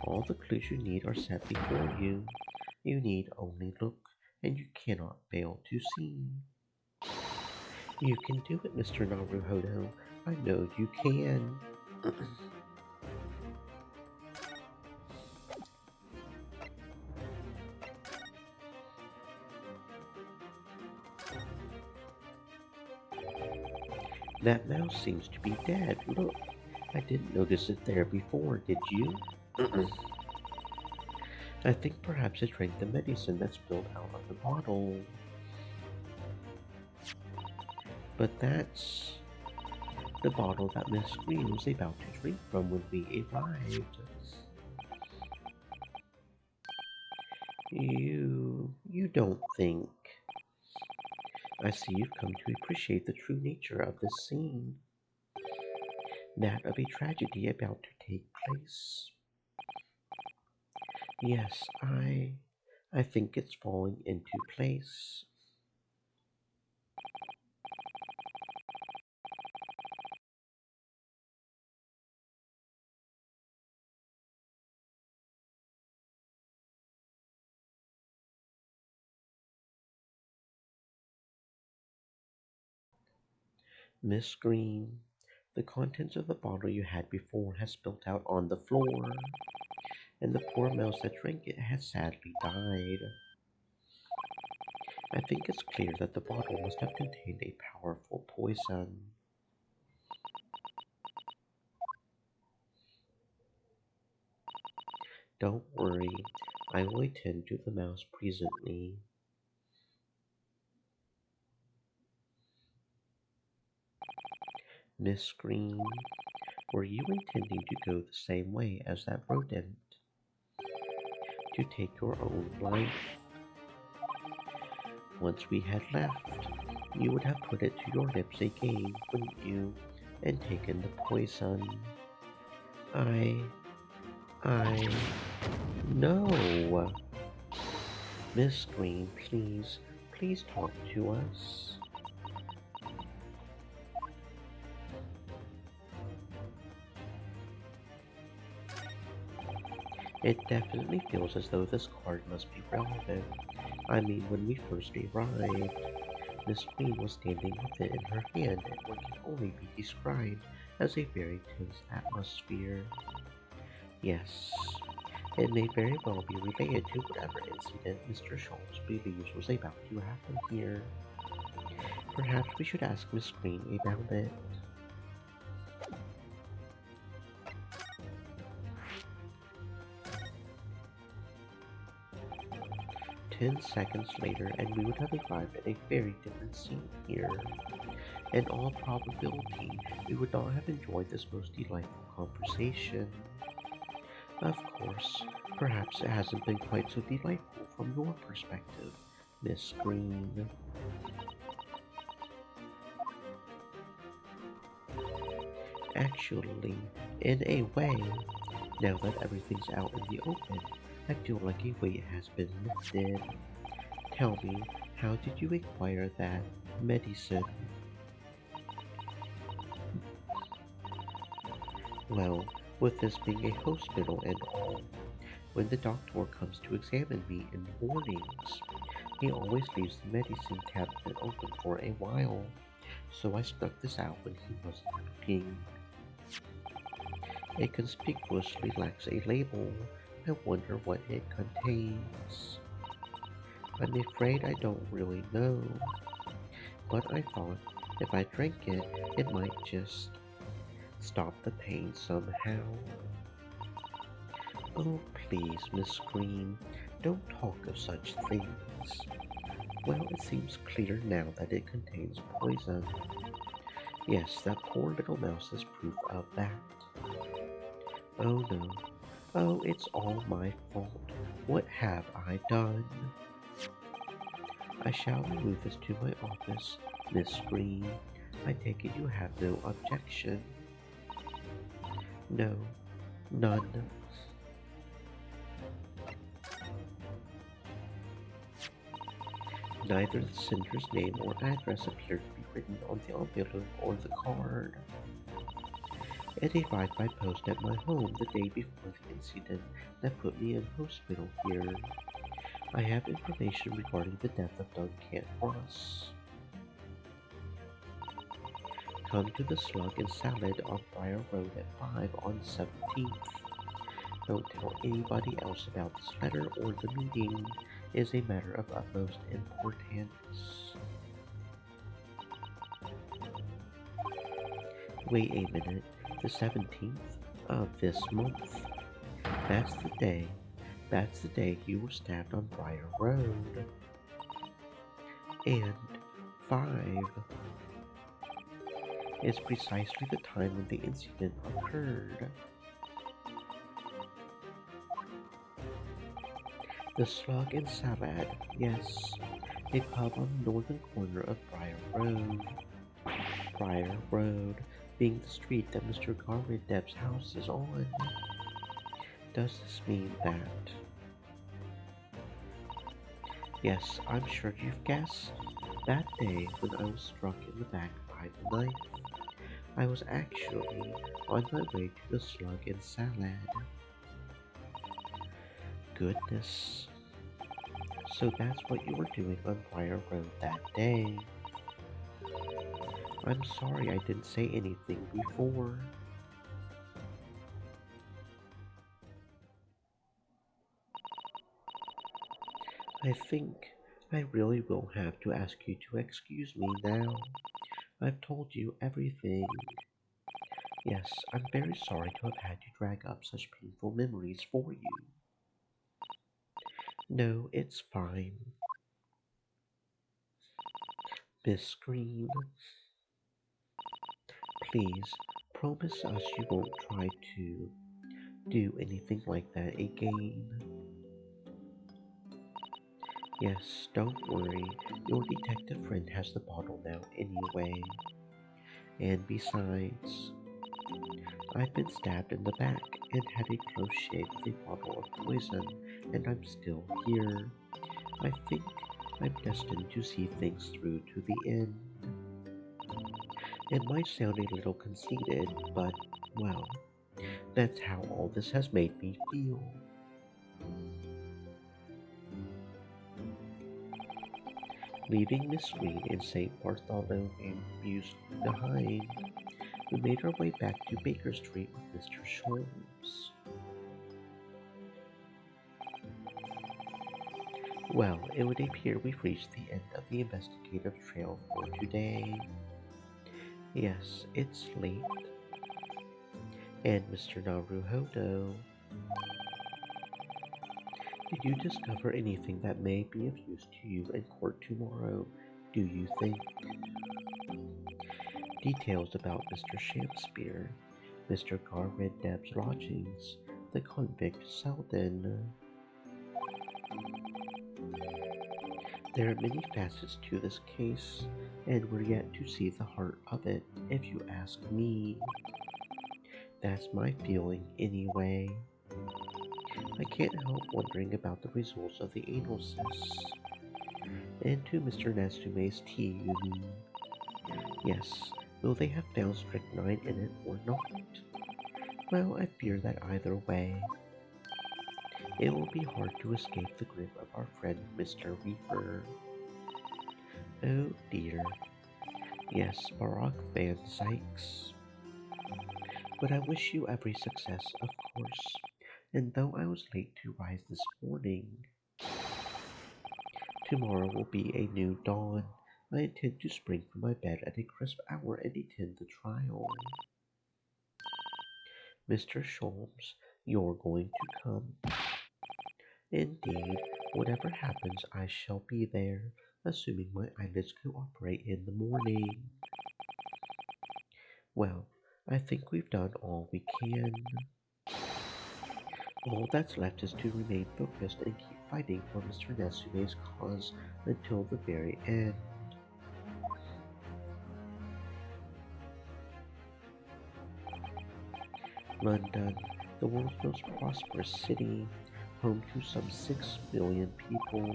all the clues you need are set before you. You need only look, and you cannot fail to see. You can do it, Mr. Naruhodo. I know you can. That mouse seems to be dead. Look, I didn't notice it there before, did you? I think perhaps it drank the medicine that spilled out of the bottle. But that's the bottle that Miss Green was about to drink from when we arrived. You don't think. I see you've come to appreciate the true nature of this scene, that of a tragedy about to take place. Yes, I think it's falling into place. Miss Green, the contents of the bottle you had before has spilt out on the floor, and the poor mouse that drank it has sadly died. I think it's clear that the bottle must have contained a powerful poison. Don't worry, I will attend to the mouse presently. Miss Green, were you intending to go the same way as that rodent? To take your own life? Once we had left, you would have put it to your lips again, wouldn't you, and taken the poison. I... I... No! Miss Green, please talk to us. It definitely feels as though this card must be relevant. I mean, when we first arrived, Miss Queen was standing with it in her hand in what can only be described as a very tense atmosphere. Yes, it may very well be related to whatever incident Mr. Schultz believes was about to happen here. Perhaps we should ask Miss Green about it. 10 seconds later, and we would have arrived at a very different scene here. In all probability, we would not have enjoyed this most delightful conversation. Of course, perhaps it hasn't been quite so delightful from your perspective, Miss Green. Actually, in a way, now that everything's out in the open, I feel like a weight has been lifted. Tell me, how did you acquire that medicine? Well, with this being a hospital and all, when the doctor comes to examine me in the mornings, he always leaves the medicine cabinet open for a while, so I snuck this out when he wasn't looking. It conspicuously lacks a label. I wonder what it contains. I'm afraid I don't really know, but I thought if I drank it, it might just stop the pain somehow. Oh, please, Miss Green, don't talk of such things. Well, it seems clear now that it contains poison. Yes, that poor little mouse is proof of that. Oh no. Oh, it's all my fault. What have I done? I shall remove this to my office, Miss Green. I take it you have no objection. No, none. Neither the sender's name or address appeared to be written on the envelope or the card. It arrived by post at my home the day before the incident that put me in hospital here. I have information regarding the death of Duncan Ross. Come to the Slug and Salad on Briar Road at 5 on 17th. Don't tell anybody else about this letter or the meeting. It is a matter of utmost importance. Wait a minute, the 17th of this month. That's the day. That's the day you were stabbed on Briar Road. And 5 is precisely the time when the incident occurred. The Slug and Salad, yes, a pub on the northern corner of Briar Road. Briar Road being the street that Mr. Garwood-Depp's house is on. Does this mean that? Yes, I'm sure you've guessed. That day when I was struck in the back by the knife, I was actually on my way to the Slug and Salad. Goodness. So that's what you were doing on Briar Road that day. I'm sorry I didn't say anything before. I think I really will have to ask you to excuse me now. I've told you everything. Yes, I'm very sorry to have had to drag up such painful memories for you. No, it's fine. Miss Green, please promise us you won't try to do anything like that again. Yes, don't worry, your detective friend has the bottle now anyway. And besides, I've been stabbed in the back and had a close shave with a bottle of poison, and I'm still here. I think I'm destined to see things through to the end. It might sound a little conceited, but, well, that's how all this has made me feel. Leaving Miss Green in St. Bartholomew's behind, we made our way back to Baker Street with Mr. Sholmes. Well, it would appear we've reached the end of the investigative trail for today. Yes, it's late. And Mr. Naruhodo, did you discover anything that may be of use to you in court tomorrow, do you think? Details about Mr. Shakespeare, Mr. Garwood-Depp's lodgings, the convict Selden. There are many facets to this case, and we're yet to see the heart of it, if you ask me. That's my feeling, anyway. I can't help wondering about the results of the anal cysts. And to Mr. Natsume's tea, you mean? Yes, will they have found strychnine in it or not? Well, I fear that either way, it will be hard to escape the grip of our friend Mr. Reaper. Oh dear. Yes, Barack Van Sykes. But I wish you every success, of course. And though I was late to rise this morning, tomorrow will be a new dawn. I intend to spring from my bed at a crisp hour and attend the trial. Mr. Sholmes, you're going to come. Indeed, whatever happens, I shall be there, assuming my eyelids cooperate in the morning. Well, I think we've done all we can. All that's left is to remain focused and keep fighting for Mr. Natsume's cause until the very end. London, the world's most prosperous city, home to some 6 million people.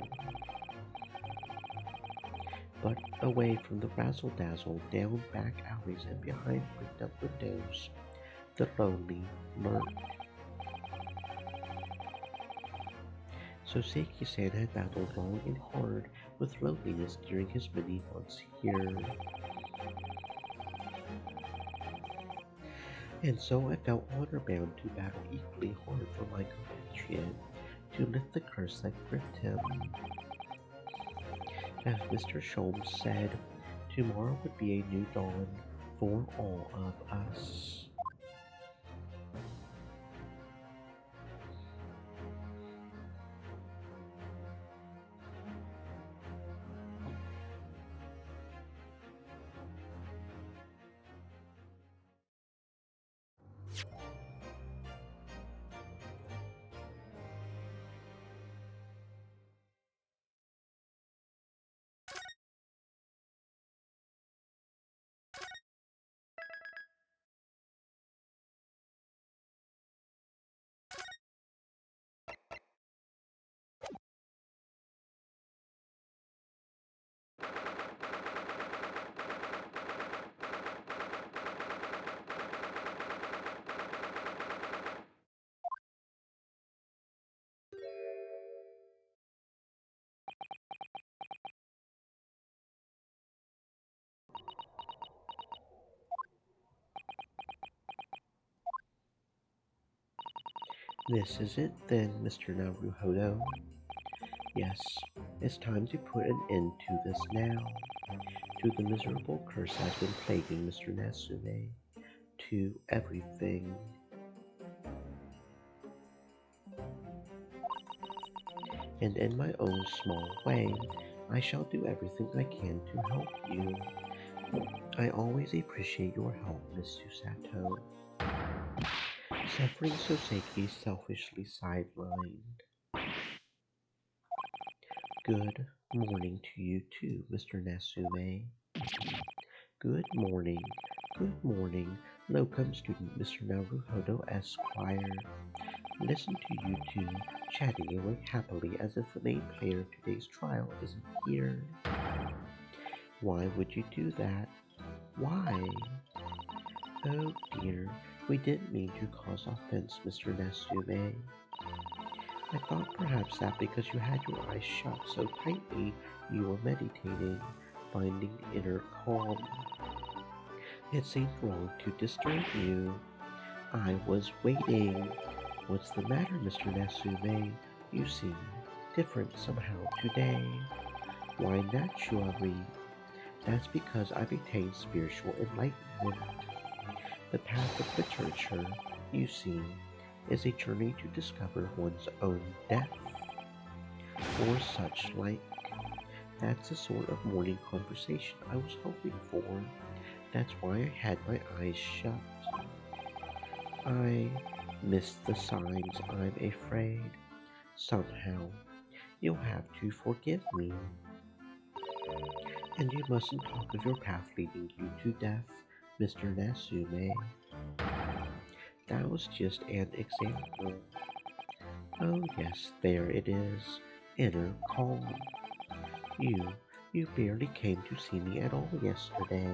But away from the razzle-dazzle, down back alleys and behind bricked-up windows, the lonely lurk. So Seiki-san had battled long and hard with loneliness during his many months here. And so I felt honor-bound to battle equally hard for my compatriot, to lift the curse that gripped him. As Mr. Sholmes said, tomorrow would be a new dawn for all of us. This is it then, Mr. Naruhodo. Yes, it's time to put an end to this now. To the miserable curse that's been plaguing Mr. Natsume. To everything. And in my own small way, I shall do everything I can to help you. I always appreciate your help, Miss Susato. Suffering Soseki selfishly sidelined. Good morning to you too, Mr. Natsume. Good morning. Good morning, locum student Mr. Naruhodo Esquire. Listen to you two chatting away happily as if the main player of today's trial isn't here. Why would you do that? Why? Oh dear, we didn't mean to cause offense, Mr. Natsume. I thought perhaps that because you had your eyes shut so tightly, you were meditating, finding inner calm. It seemed wrong to disturb you. I was waiting. What's the matter, Mr. Natsume? You seem different somehow today. Why, naturally. That's because I've attained spiritual enlightenment. The path of literature, you see, is a journey to discover one's own death, or such like. That's the sort of morning conversation I was hoping for. That's why I had my eyes shut. I missed the signs, I'm afraid. Somehow, you'll have to forgive me. And you mustn't talk of your path leading you to death, Mr. Natsume. That was just an example. Oh yes, there it is. Inner calm. You, you barely came to see me at all yesterday.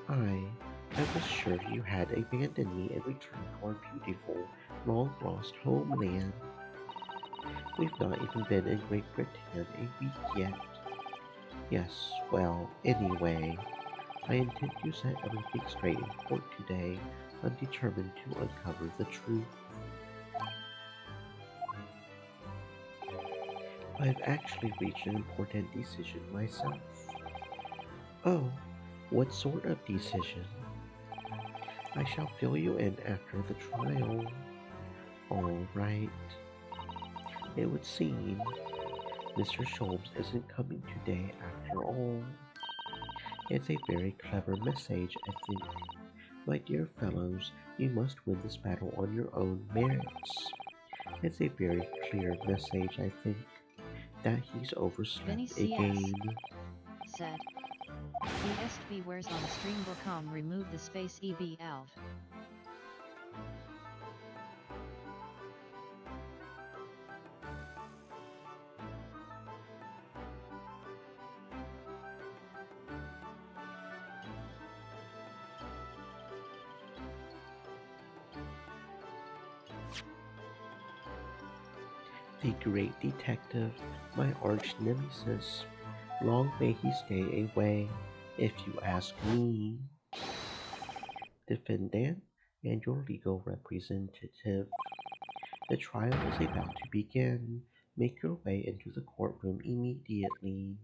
I, I was sure you had abandoned me and returned to our beautiful, long-lost homeland. We've not even been in Great Britain a week yet. Yes, well, anyway, I intend to set everything straight in court today. I'm determined to uncover the truth. I've actually reached an important decision myself. Oh, what sort of decision? I shall fill you in after the trial. All right. It would seem Mr. Sholmes isn't coming today after all. It's a very clever message, I think. My dear fellows, you must win this battle on your own merits. It's a very clear message, I think, that he's Vinny overslept CS again. said. ESTB wears on stream.com remove the space EBLV. The great detective, my arch nemesis. Long may he stay away, if you ask me. Defendant and your legal representative. The trial is about to begin. Make your way into the courtroom immediately.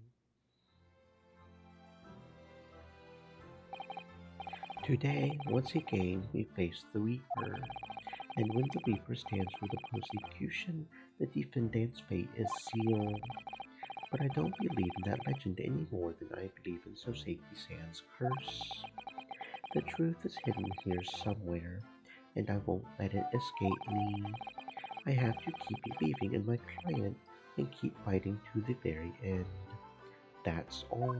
Today, once again, we face the Reaper, and when the Reaper stands for the prosecution, the defendant's fate is sealed. But I don't believe in that legend any more than I believe in Soseki-san's curse. The truth is hidden here somewhere, and I won't let it escape me. I have to keep believing in my client and keep fighting to the very end. That's all.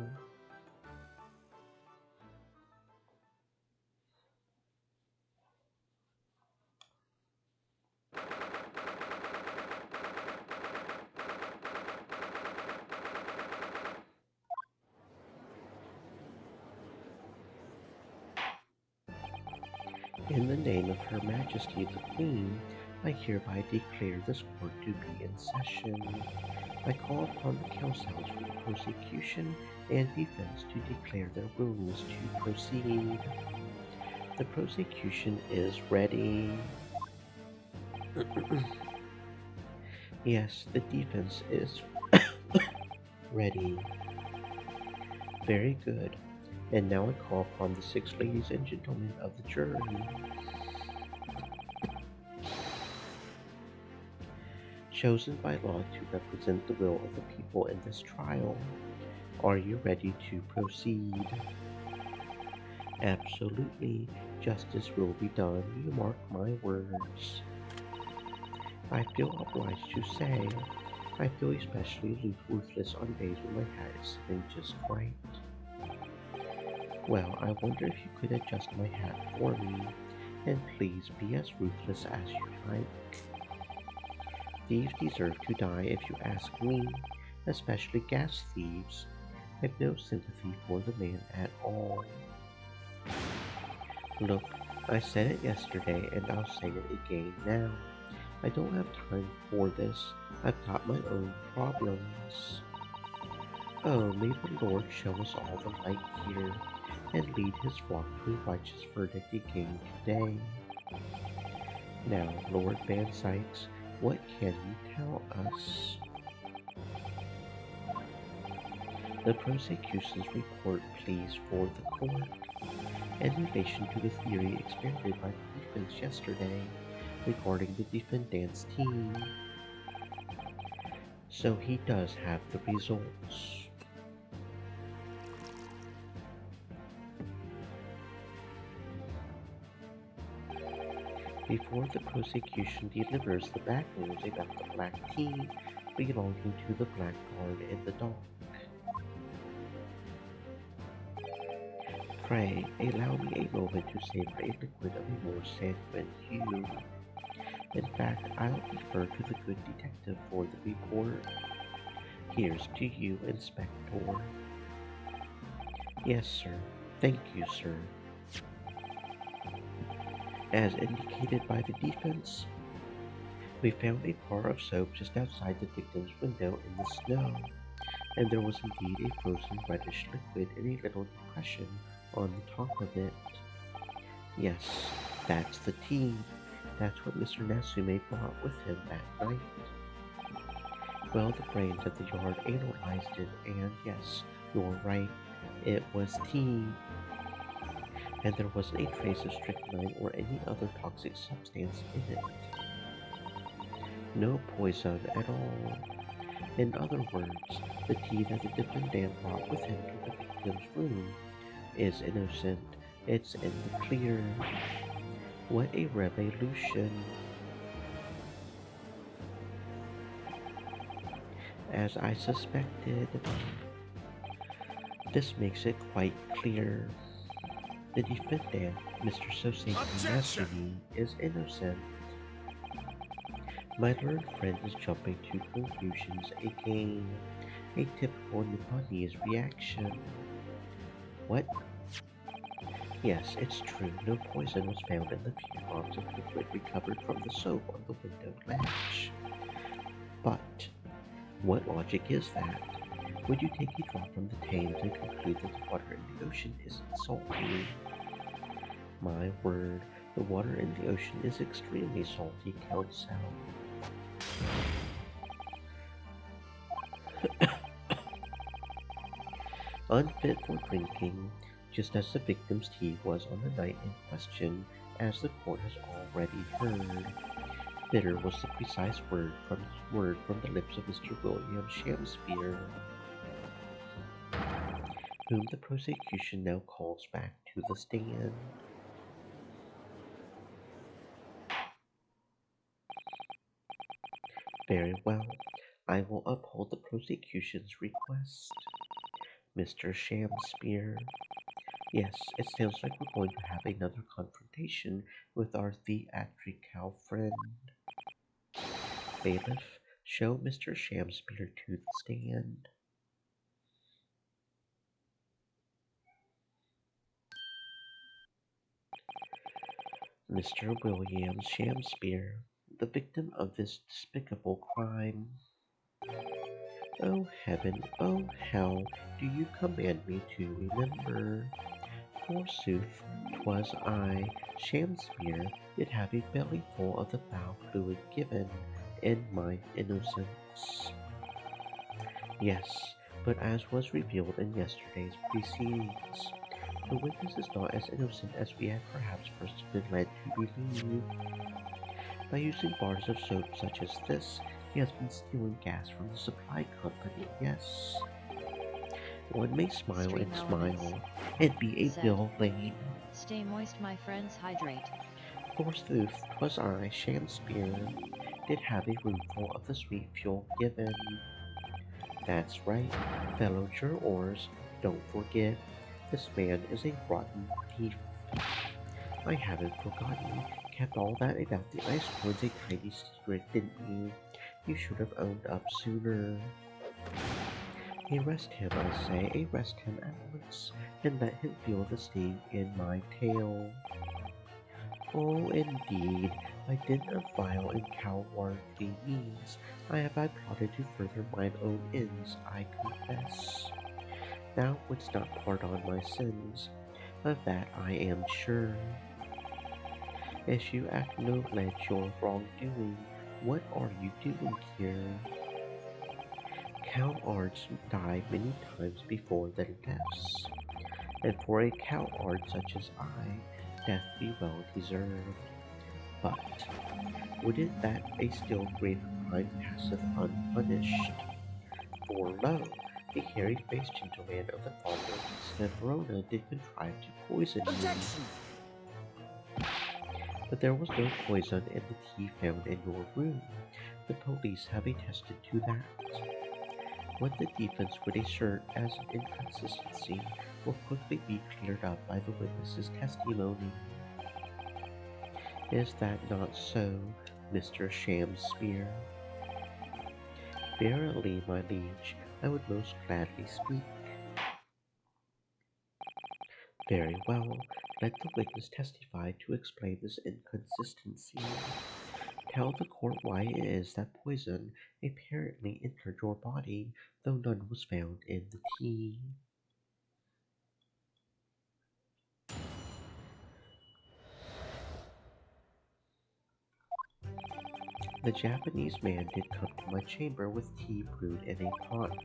In the name of Her Majesty the Queen, I hereby declare this court to be in session. I call upon the counsels for the prosecution and defense to declare their willingness to proceed. The prosecution is ready. Yes, the defense is ready. Very good. And now I call upon the 6 ladies and gentlemen of the jury. Chosen by law to represent the will of the people in this trial. Are you ready to proceed? Absolutely. Justice will be done. You mark my words. I feel obliged to say, I feel especially ruthless on days when my hat is sitting just right. Well, I wonder if you could adjust my hat for me, and please be as ruthless as you like. Thieves deserve to die if you ask me, especially gas thieves. I've no sympathy for the man at all. Look, I said it yesterday and I'll say it again now. I don't have time for this. I've got my own problems. Oh, may the Lord show us all the light here and lead his flock to a righteous verdict again today. Now, Lord Van Sykes, what can you tell us? The prosecution's report, please, for the court. In relation to the theory expounded by the defense yesterday regarding the defendant's team. So he does have the results. Before the prosecution delivers the bad news about the black tea belonging to the black guard in the dock. Pray, allow me a moment to savor a liquid of a more sanguine hue. In fact, I'll defer to the good detective for the report. Here's to you, Inspector. Yes, sir. Thank you, sir. As indicated by the defense, we found a bar of soap just outside the victim's window in the snow, and there was indeed a frozen reddish liquid in a little depression on the top of it. Yes, that's the tea. That's what Mr. Natsume brought with him that night. Well, the brains of the yard analyzed it, and yes, you're right, it was tea. And there wasn't a trace of strychnine or any other toxic substance in it. No poison at all. In other words, the tea that the defendant brought with him to the victim's room is innocent. It's in the clear. What a revolution. As I suspected, this makes it quite clear. The defendant, Mr. Soseki Matsumi, is innocent. My learned friend is jumping to conclusions again. A typical Nipponese reaction. What? Yes, it's true. No poison was found in the few drops of liquid recovered from the soap on the window latch. But what logic is that? Would you take a drop from the Thames and conclude that the water in the ocean isn't salty? My word, the water in the ocean is extremely salty, Counsel. Unfit for drinking, just as the victim's tea was on the night in question, as the court has already heard. Bitter was the precise word from the lips of Mr. William Shamspeare, whom the prosecution now calls back to the stand. Very well, I will uphold the prosecution's request. Mr. Shamspeare. Yes, it sounds like we're going to have another confrontation with our theatrical friend. Bailiff, show Mr. Shamspeare to the stand. Mr. William Shamspeare, the victim of this despicable crime. Oh heaven, oh hell, do you command me to remember? Forsooth, 'twas I, Shamspeare, did have a belly full of the foul fluid given in my innocence. Yes, but as was revealed in yesterday's proceedings, the witness is not as innocent as we had perhaps first been led to believe. By using bars of soap such as this, he has been stealing gas from the supply company, yes. One may smile Stream and elements, smile, and be a said. villain. Stay moist, my friends, hydrate. Forsooth, 'twas I, Shamspeare, did have a roomful of the sweet fuel given. That's right, fellow jurors, don't forget, this man is a rotten thief. I haven't forgotten, kept all that about the ice coins a tiny secret, didn't you? You should have owned up sooner. Arrest him, I say, arrest him at once, and let him feel the sting in my tail. Oh, indeed, by dint of vile and cowardly means, I plotted to further mine own ends, I confess. Thou wouldst not pardon my sins, of that I am sure. As you acknowledge your wrongdoing, what are you doing here? Cowards die many times before their deaths, and for a coward such as I, death be well deserved. But wouldn't that a still greater crime passeth unpunished? For lo, a hairy-faced gentleman of the farther Verona did contrive to poison you. Objection! But there was no poison in the tea found in your room. The police have attested to that. What the defense would assert as an inconsistency will quickly be cleared up by the witness's testimony. Is that not so, Mr. Shamspeare? Verily, my liege, I would most gladly speak. Very well, let the witness testify to explain this inconsistency. Tell the court why it is that poison apparently entered your body, though none was found in the tea. The Japanese man did come to my chamber with tea brewed in a pot.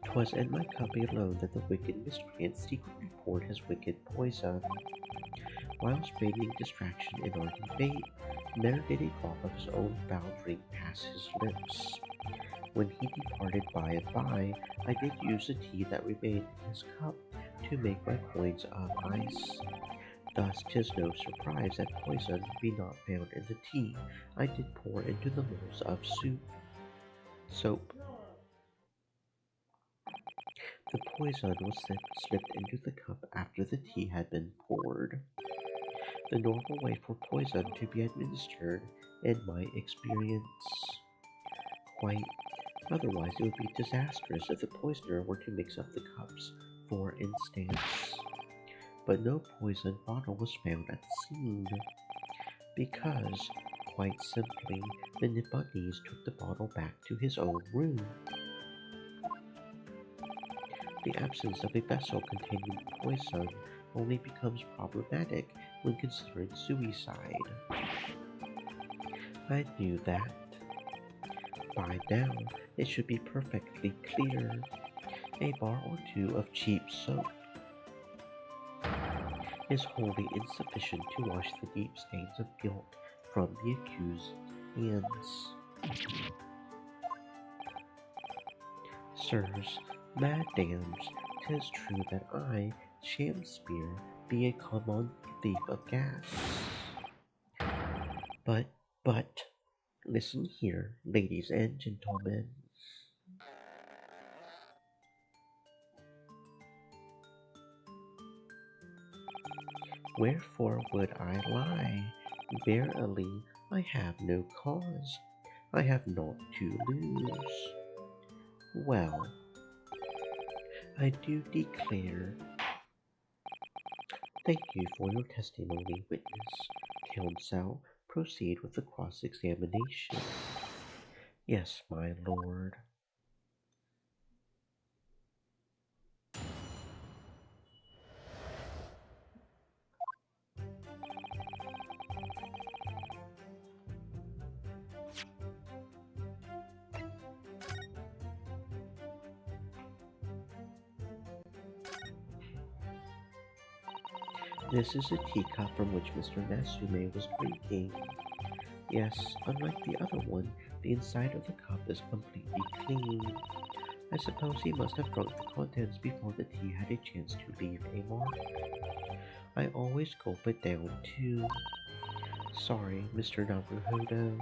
'Twas in my cup alone that the wicked miscreant secretly poured his wicked poison. Whilst feigning distraction in our debate, ne'er did a drop of his own foul drink pass his lips. When he departed by and by, I did use the tea that remained in his cup to make my coins of ice. Thus 'tis no surprise that poison be not found in the tea I did pour into the bowls of soap. The poison was slipped into the cup after the tea had been poured. The normal way for poison to be administered, in my experience. Quite. Otherwise it would be disastrous if the poisoner were to mix up the cups, for instance. But no poison bottle was found at the scene, because, quite simply, the Nipponese took the bottle back to his own room. The absence of a vessel containing poison only becomes problematic when considering suicide. I knew that. By now, it should be perfectly clear. A bar or two of cheap soap, is wholly insufficient to wash the deep stains of guilt from the accused hands. Sirs, madams, 'tis true that I, Shakespeare, be a common thief of gas. But, listen here, ladies and gentlemen. Wherefore would I lie? Verily, I have no cause. I have naught to lose. Well, I do declare. Thank you for your testimony, witness. Counsel, proceed with the cross-examination. Yes, my lord. This is a teacup from which Mr. Natsume was drinking. Yes, unlike the other one, the inside of the cup is completely clean. I suppose he must have drunk the contents before the tea had a chance to leave a mark. I always gulp it down too. Sorry, Mr. Naruhodo.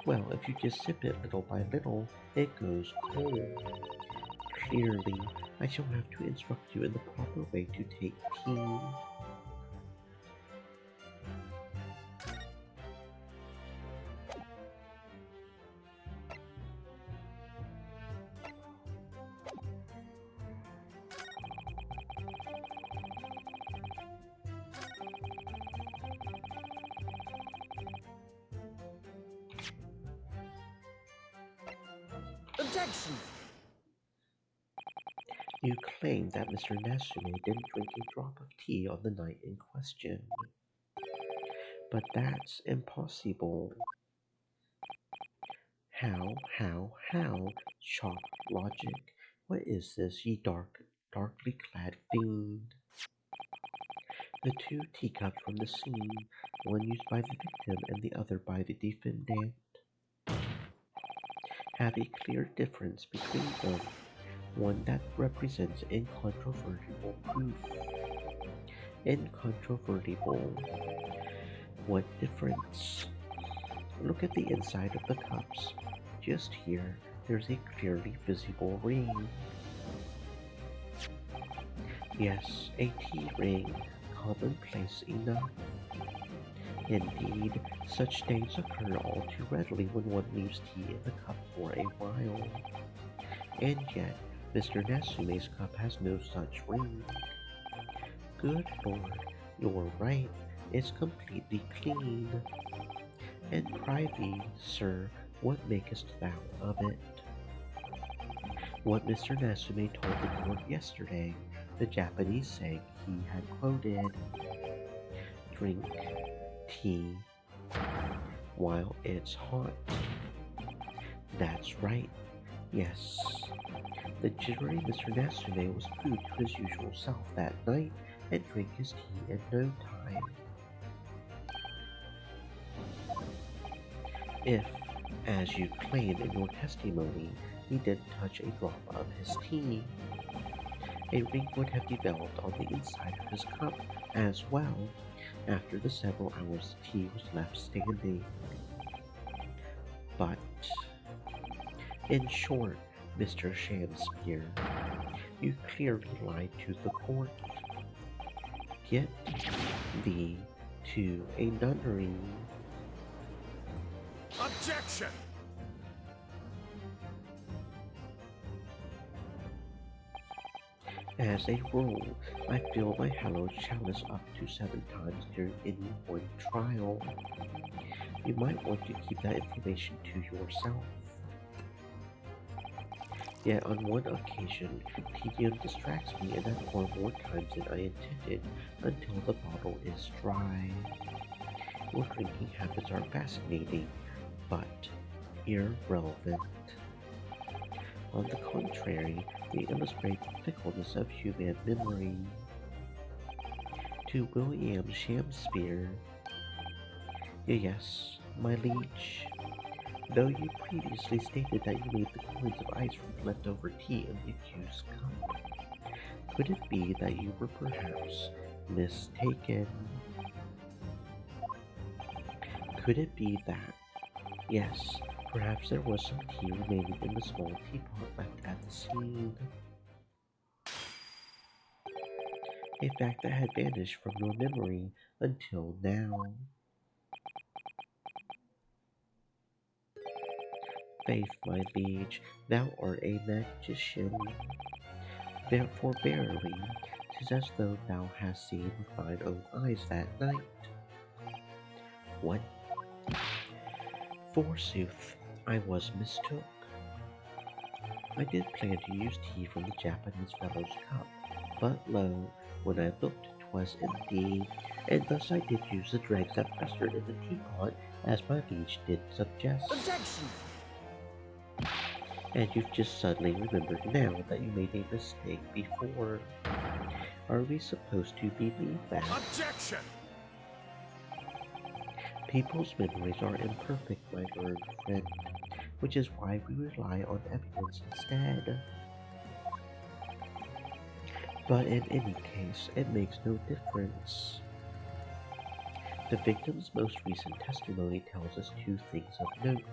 Well, if you just sip it little by little, it goes cold. Clearly, I shall have to instruct you in the proper way to take tea. Objection! You claim that Mr. Natsume didn't drink a drop of tea on the night in question. But that's impossible. How? Sharp logic. What is this, ye darkly clad fiend? The two teacups from the scene, one used by the victim and the other by the defendant, have a clear difference between them, one that represents incontrovertible proof. Incontrovertible. What difference? Look at the inside of the cups. Just here, there's a clearly visible ring. Yes, a tea ring, commonplace enough. Indeed, such stains occur all too readily when one leaves tea in the cup for a while. And yet, Mr. Natsume's cup has no such ring. Good Lord, you're right, it's completely clean. And prithee, sir, what makest thou of it? What Mr. Natsume told the court yesterday, the Japanese saying he had quoted. Drink tea while it's hot. That's right, yes. The jittery Mr. Natsume was true to his usual self that night and drank his tea in no time. If, as you claim in your testimony, he didn't touch a drop of his tea, a ring would have developed on the inside of his cup as well after the several hours the tea was left standing. But, in short, Mr. Shakespeare, you clearly lied to the court. Get thee to a nunnery. Objection! As a rule, I fill my hallowed chalice up to 7 times during any one trial. You might want to keep that information to yourself. Yet on one occasion, tedium distracts me and I pour more times than I intended until the bottle is dry. Your drinking habits are fascinating, but irrelevant. On the contrary, they illustrate the fickleness of human memory. To William Shakespeare. Yes, my liege. Though you previously stated that you made the coins of ice from leftover tea in the accused cup, could it be that you were perhaps mistaken? Could it be that, yes, perhaps there was some tea remaining in the small teapot left at the scene? A fact that had vanished from your memory until now. Faith, my liege, thou art a magician. Therefore verily, 'tis as though thou hast seen with thine own eyes that night. What? Forsooth, I was mistook. I did plan to use tea from the Japanese fellow's cup, but lo, when I looked 'twas empty, and thus I did use the dregs that festered in the teapot, as my liege did suggest. Objection! And you've just suddenly remembered now that you made a mistake before. Are we supposed to believe that? Objection! People's memories are imperfect, my learned friend, which is why we rely on evidence instead. But in any case, it makes no difference. The victim's most recent testimony tells us two things of note.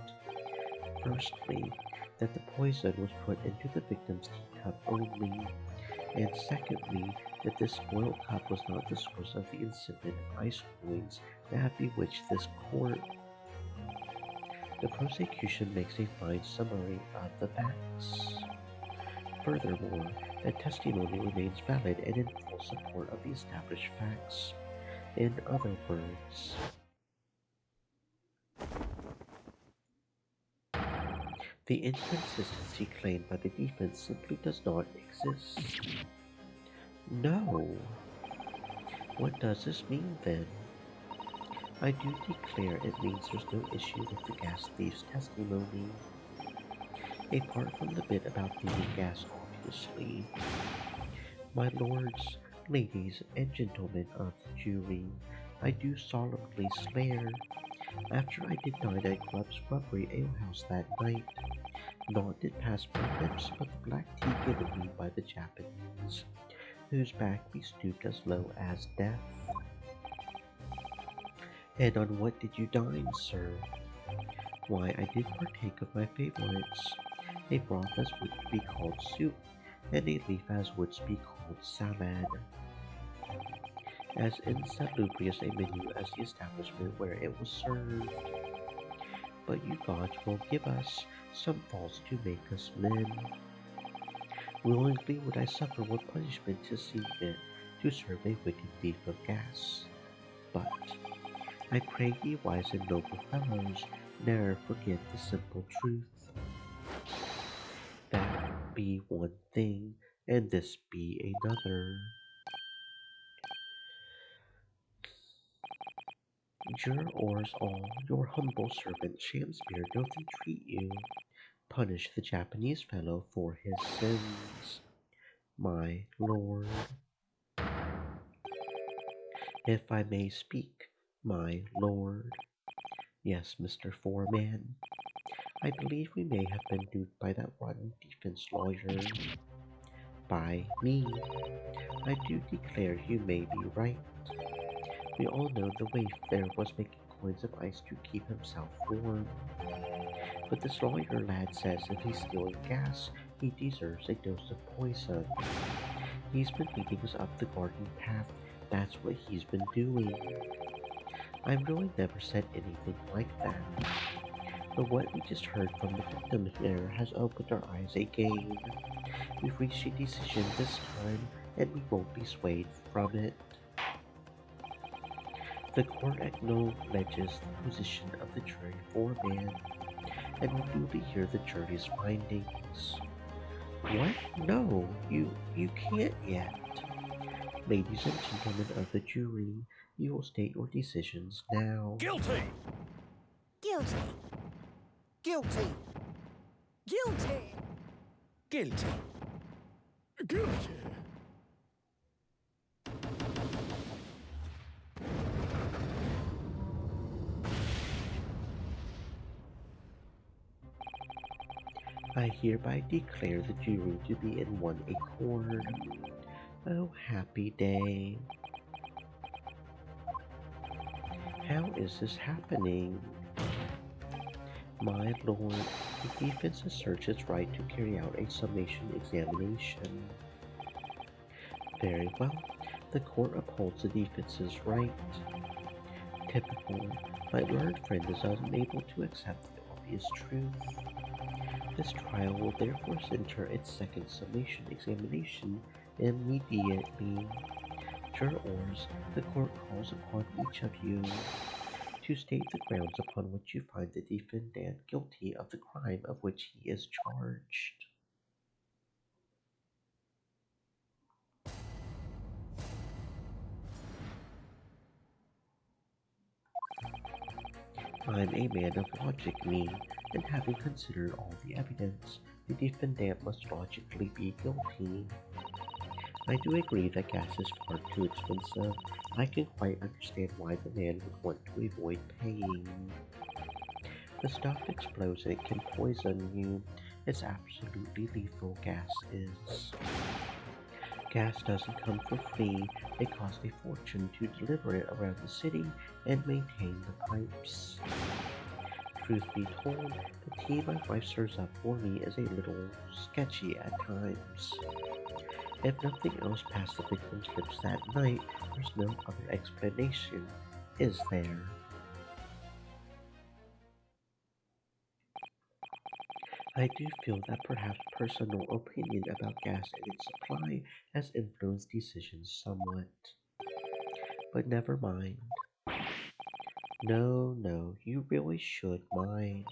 Firstly, that the poison was put into the victim's teacup only, and secondly, that this spoiled cup was not the source of the insipid ice coins that have bewitched this court. The prosecution makes a fine summary of the facts. Furthermore, the testimony remains valid and in full support of the established facts. In other words, the inconsistency claimed by the defense simply does not exist. No. What does this mean then? I do declare it means there's no issue with the gas thief's testimony. Apart from the bit about thieving gas, obviously. My lords, ladies, and gentlemen of the jury, I do solemnly swear, after I did dine at Club's Rubbery Alehouse that night, naught did pass my lips but the black tea given me by the Japanese, whose back we stooped as low as death. And on what did you dine, sir? Why, I did partake of my favorites, a broth as would be called soup, and a leaf as would be called salad. As insalubrious a menu as the establishment where it was served. But you gods will give us some faults to make us men. Willingly would I suffer what punishment to see fit to serve a wicked thief of gas. But I pray ye wise and noble fellows, ne'er forget the simple truth. That be one thing, and this be another. Jurors all, your humble servant Shakespeare doth entreat you, punish the Japanese fellow for his sins, my lord. If I may speak, my lord. Yes, Mr. Foreman. I believe we may have been duped by that rotten defense lawyer. By me. I do declare you may be right. We all know the waif there was making coins of ice to keep himself warm. But this lawyer lad says if he's stealing gas, he deserves a dose of poison. He's been leading us up the garden path. That's what he's been doing. I've really never said anything like that. But what we just heard from the victim here has opened our eyes again. We've reached a decision this time, and we won't be swayed from it. The court acknowledges the position of the jury foreman, and will duly hear the jury's findings. What? No, you can't yet. Ladies and gentlemen of the jury, you will state your decisions now. Guilty! Guilty. Guilty. Guilty. Guilty. Guilty. I hereby declare the jury to be in one accord. Oh, happy day. How is this happening? My lord, the defense asserts its right to carry out a summation examination. Very well, the court upholds the defense's right. Typical, my learned friend is unable to accept the obvious truth. This trial will therefore center its second summation examination immediately. Jurors, the court calls upon each of you to state the grounds upon which you find the defendant guilty of the crime of which he is charged. I'm a man of logic, me, and having considered all the evidence, the defendant must logically be guilty. I do agree that gas is far too expensive. I can quite understand why the man would want to avoid paying. The stuff explodes and it can poison you. It's absolutely lethal, gas is. Gas doesn't come for free. It costs a fortune to deliver it around the city and maintain the pipes. Truth be told, the tea my wife serves up for me is a little sketchy at times. If nothing else passed the victim's lips that night, there's no other explanation, is there? I do feel that perhaps personal opinion about gas and its supply has influenced decisions somewhat. But never mind. No, you really should mind.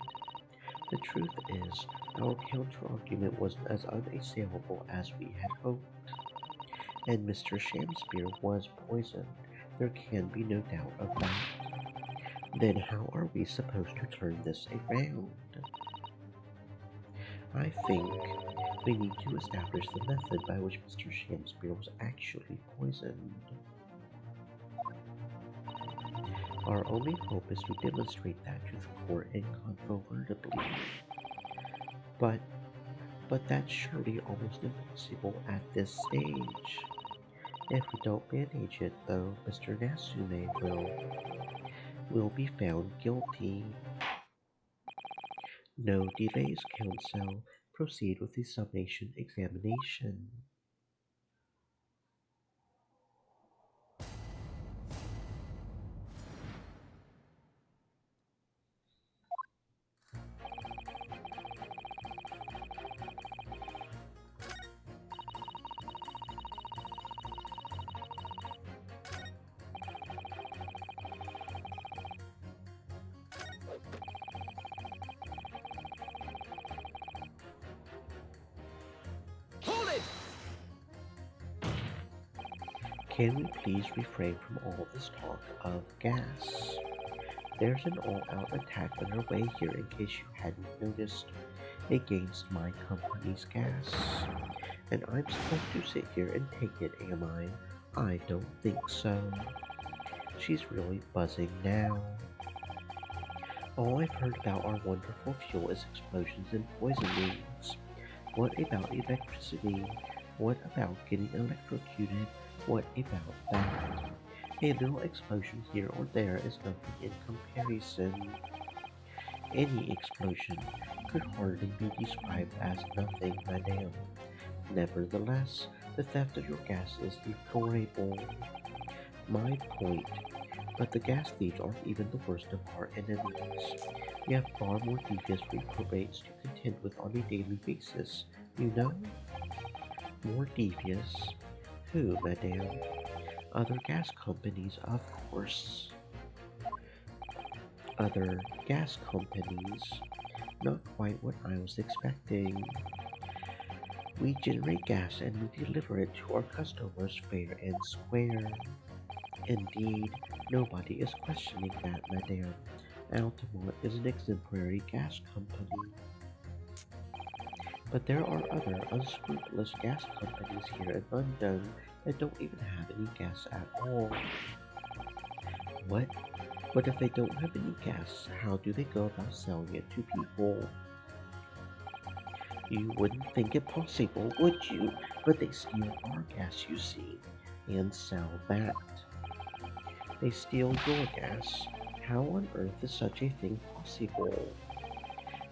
The truth is, our counter-argument wasn't as unassailable as we had hoped. And Mr. Shakespeare was poisoned. There can be no doubt of that. Then how are we supposed to turn this around? I think we need to establish the method by which Mr. Shakespeare was actually poisoned. Our only hope is to demonstrate that to the court incontrovertibly. But that's surely almost impossible at this stage. If we don't manage it, though, Mr. Nasume will be found guilty. No delays, counsel. Proceed with the summation examination. Hold it! Can we please refrain from all this talk of gas? There's an all-out attack underway here in case you hadn't noticed, against my company's gas. And I'm supposed to sit here and take it, am I? I don't think so. She's really buzzing now. All I've heard about our wonderful fuel is explosions and poisonings. What about electricity? What about getting electrocuted? What about that? A little explosion here or there is nothing in comparison. Any explosion could hardly be described as nothing, madame. Nevertheless, the theft of your gas is deplorable. My point. But the gas thieves aren't even the worst of our enemies. We have far more devious reprobates to contend with on a daily basis, you know? More devious? Who, madame? Other gas companies, of course. Other gas companies? Not quite what I was expecting. We generate gas and we deliver it to our customers fair and square. Indeed, nobody is questioning that, madame. Altamont is an exemplary gas company. But there are other unscrupulous gas companies here in London that don't even have any gas at all. What? But if they don't have any gas, how do they go about selling it to people? You wouldn't think it possible, would you? But they steal our gas, you see, and sell that. They steal your gas. How on earth is such a thing possible?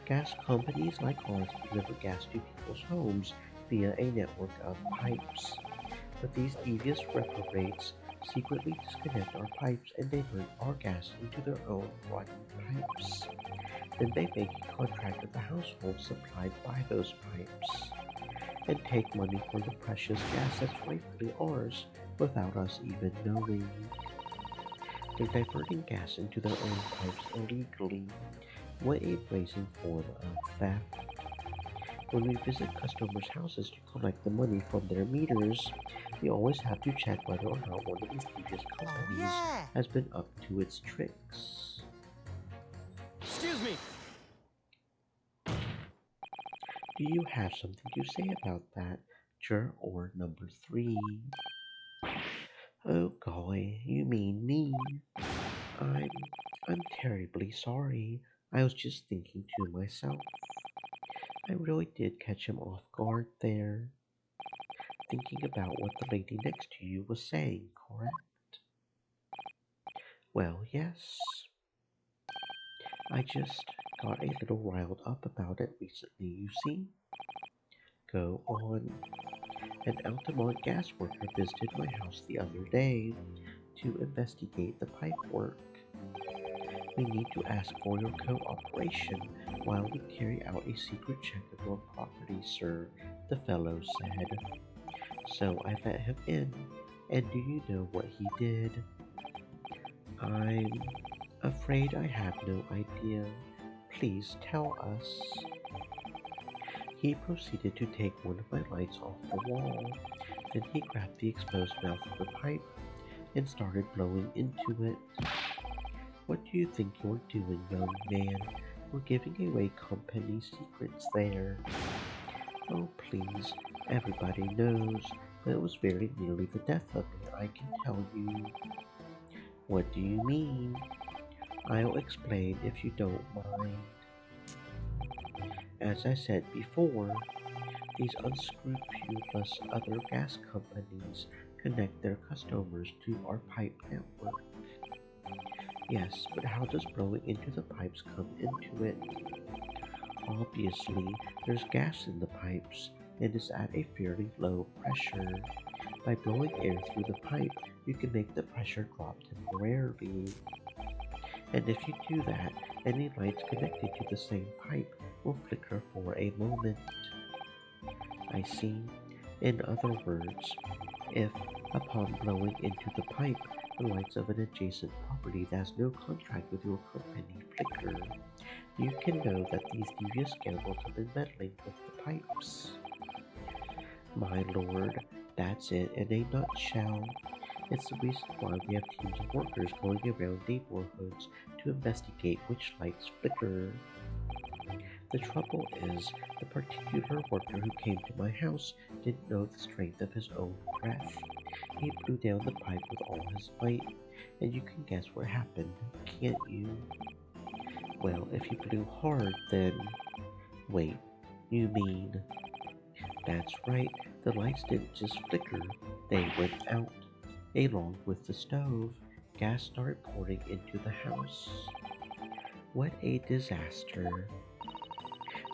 Gas companies like ours deliver gas to people's homes via a network of pipes. But these devious reprobates secretly disconnect our pipes and divert our gas into their own rotten pipes. Then they make a contract with the household supplied by those pipes and take money for the precious gas that's rightfully ours without us even knowing. They're diverting gas into their own pipes illegally. What a brazen form of theft. When we visit customers' houses to collect the money from their meters, we always have to check whether or not one of these devious Oh, companies yeah. has been up to its tricks. Excuse me. Do you have something to say about that, juror number 3? Oh golly, you mean me? I'm I'm terribly sorry. I was just thinking to myself. I really did catch him off guard there, thinking about what the lady next to you was saying, correct? Well, yes. I just got a little riled up about it recently, you see. Go on. An Altamont gas worker visited my house the other day to investigate the pipe work. We need to ask for your cooperation while we carry out a secret check of your property, sir, the fellow said. So I let him in, and do you know what he did? I'm afraid I have no idea. Please tell us. He proceeded to take one of my lights off the wall. Then he grabbed the exposed mouth of the pipe and started blowing into it. What do you think you're doing, young man? We're giving away company secrets there. Oh, please, everybody knows, but it was very nearly the death of me, I can tell you. What do you mean? I'll explain if you don't mind. As I said before, these unscrupulous other gas companies connect their customers to our pipe network. Yes, but how does blowing into the pipes come into it? Obviously, there's gas in the pipes and is at a fairly low pressure. By blowing air through the pipe, you can make the pressure drop temporarily. And if you do that, any lights connected to the same pipe will flicker for a moment. I see. In other words, if, upon blowing into the pipe, the lights of an adjacent property that has no contract with your company flicker, you can know that these devious scoundrels have been meddling with the pipes. My lord, that's it in a nutshell. It's the reason why we have teams of workers going around neighborhoods to investigate which lights flicker. The trouble is, the particular worker who came to my house didn't know the strength of his own breath. He blew down the pipe with all his might, and you can guess what happened, can't you? Well, if he blew hard, then... Wait, you mean... That's right, the lights didn't just flicker, they went out. Along with the stove, gas started pouring into the house. What a disaster.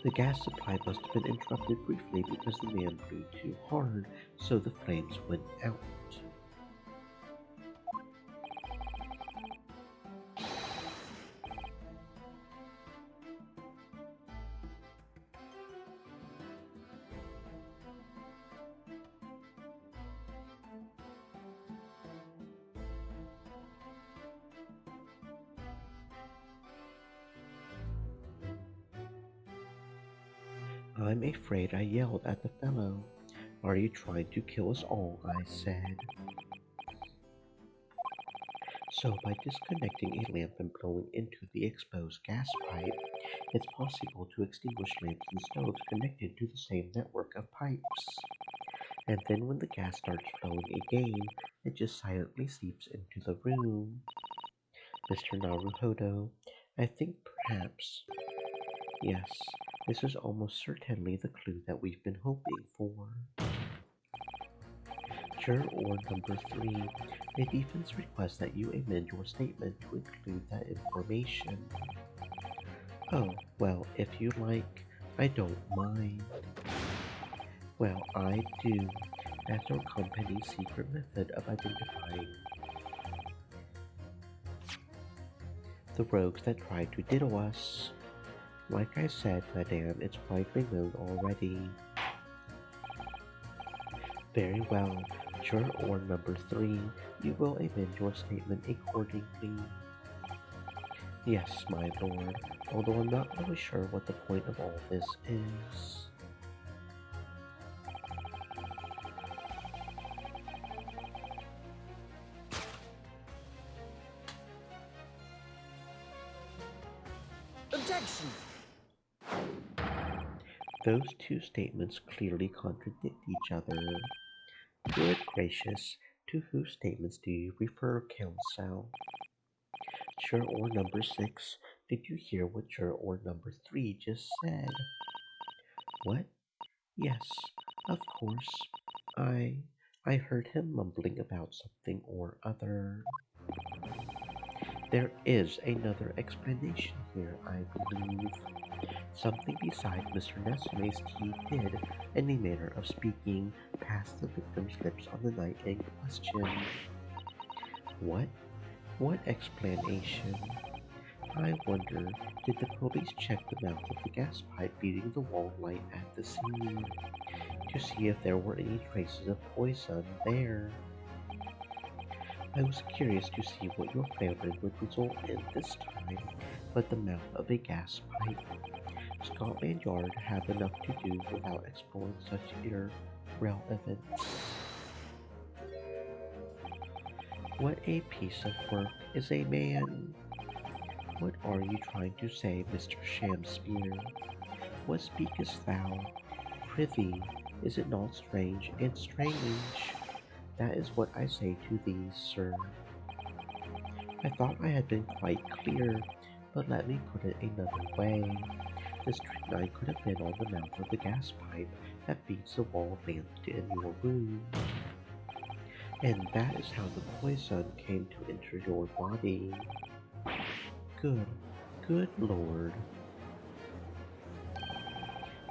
The gas supply must have been interrupted briefly because the man blew too hard, so the flames went out. I'm afraid I yelled at the fellow. Are you trying to kill us all? I said. So by disconnecting a lamp and blowing into the exposed gas pipe, it's possible to extinguish lamps and stoves connected to the same network of pipes. And then when the gas starts flowing again, it just silently seeps into the room. Mr. Naruhodo, I think perhaps, yes, This is almost certainly the clue that we've been hoping for. Juror number 3, the defense requests that you amend your statement to include that information. Oh, well, if you like, I don't mind. Well, I do. That's our company's secret method of identifying the rogues that try to diddle us. Like I said, madame, it's widely known already. Very well. Juror number 3, you will amend your statement accordingly. Yes, my lord, although I'm not really sure what the point of all this is. Objection! Those two statements clearly contradict each other. Good gracious, to whose statements do you refer, counsel? Juror number 6, did you hear what juror number 3 just said? What? Yes, of course. I I heard him mumbling about something or other. There is another explanation here, I believe. Something besides Mr. Nesume's teeth did, in a manner of speaking, pass the victim's lips on the night in question. What? What explanation? I wonder, did the police check the mouth of the gas pipe feeding the wall light at the scene to see if there were any traces of poison there? I was curious to see what your family would result in this time, but the mouth of a gas pipe. Scotland Yard have enough to do without exploring such irrelevance. What a piece of work is a man! What are you trying to say, Mr. Shamspeare? What speakest thou? Prithee, is it not strange and strange? That is what I say to thee, sir. I thought I had been quite clear, but let me put it another way. The strychnine could have been on the mouth of the gas pipe that feeds the wall lamp in your room. And that is how the poison came to enter your body. Good lord.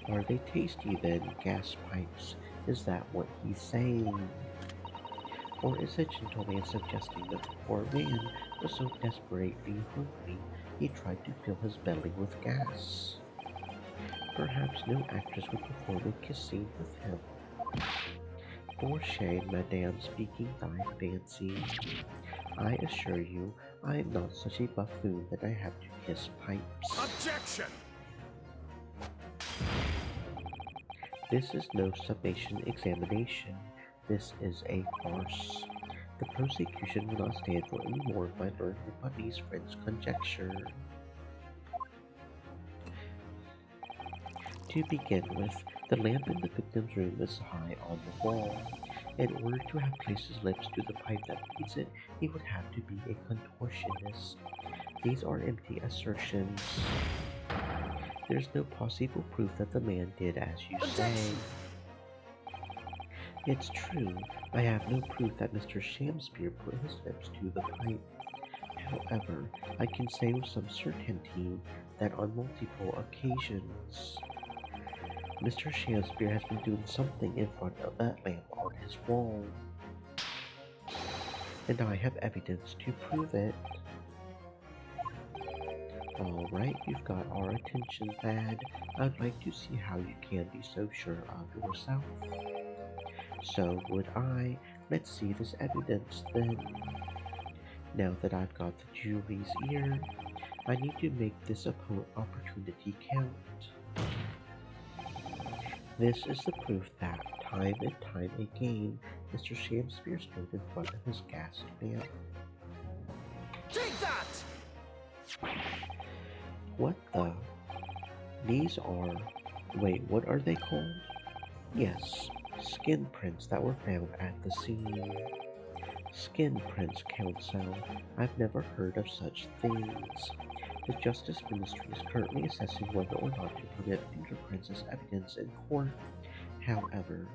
Are they tasty then, gas pipes? Is that what he's saying? Or is the gentleman suggesting that the poor man was so desperately hungry he tried to fill his belly with gas? Perhaps no actress would perform a kiss scene with him. For shame, madame, speaking thy fancy. I assure you, I am not such a buffoon that I have to kiss pipes. Objection! This is no summation examination. This is a farce. The prosecution will not stand for any more of my learned buddy's friend's conjecture. To begin with, the lamp in the victim's room is high on the wall. In order to have placed his lips to the pipe that feeds it, he would have to be a contortionist. These are empty assertions. There's no possible proof that the man did as you say. It's true, I have no proof that Mr. Shamspeare put his lips to the pipe. However, I can say with some certainty that on multiple occasions, Mr. Shamspeare has been doing something in front of that lamp on his wall. And I have evidence to prove it. Alright, you've got our attention, lad. I'd like to see how you can be so sure of yourself. So would I. Let's see this evidence then. Now that I've got the jury's ear, I need to make this opportunity count. This is the proof that, time and time again, Mr. Shamspeare stood in front of his gas lamp. Take that! What the? These are... Wait, what are they called? Yes, skin prints that were found at the scene. Skin prints, counsel. I've never heard of such things. The Justice Ministry is currently assessing whether or not to permit fingerprints as evidence in court. However,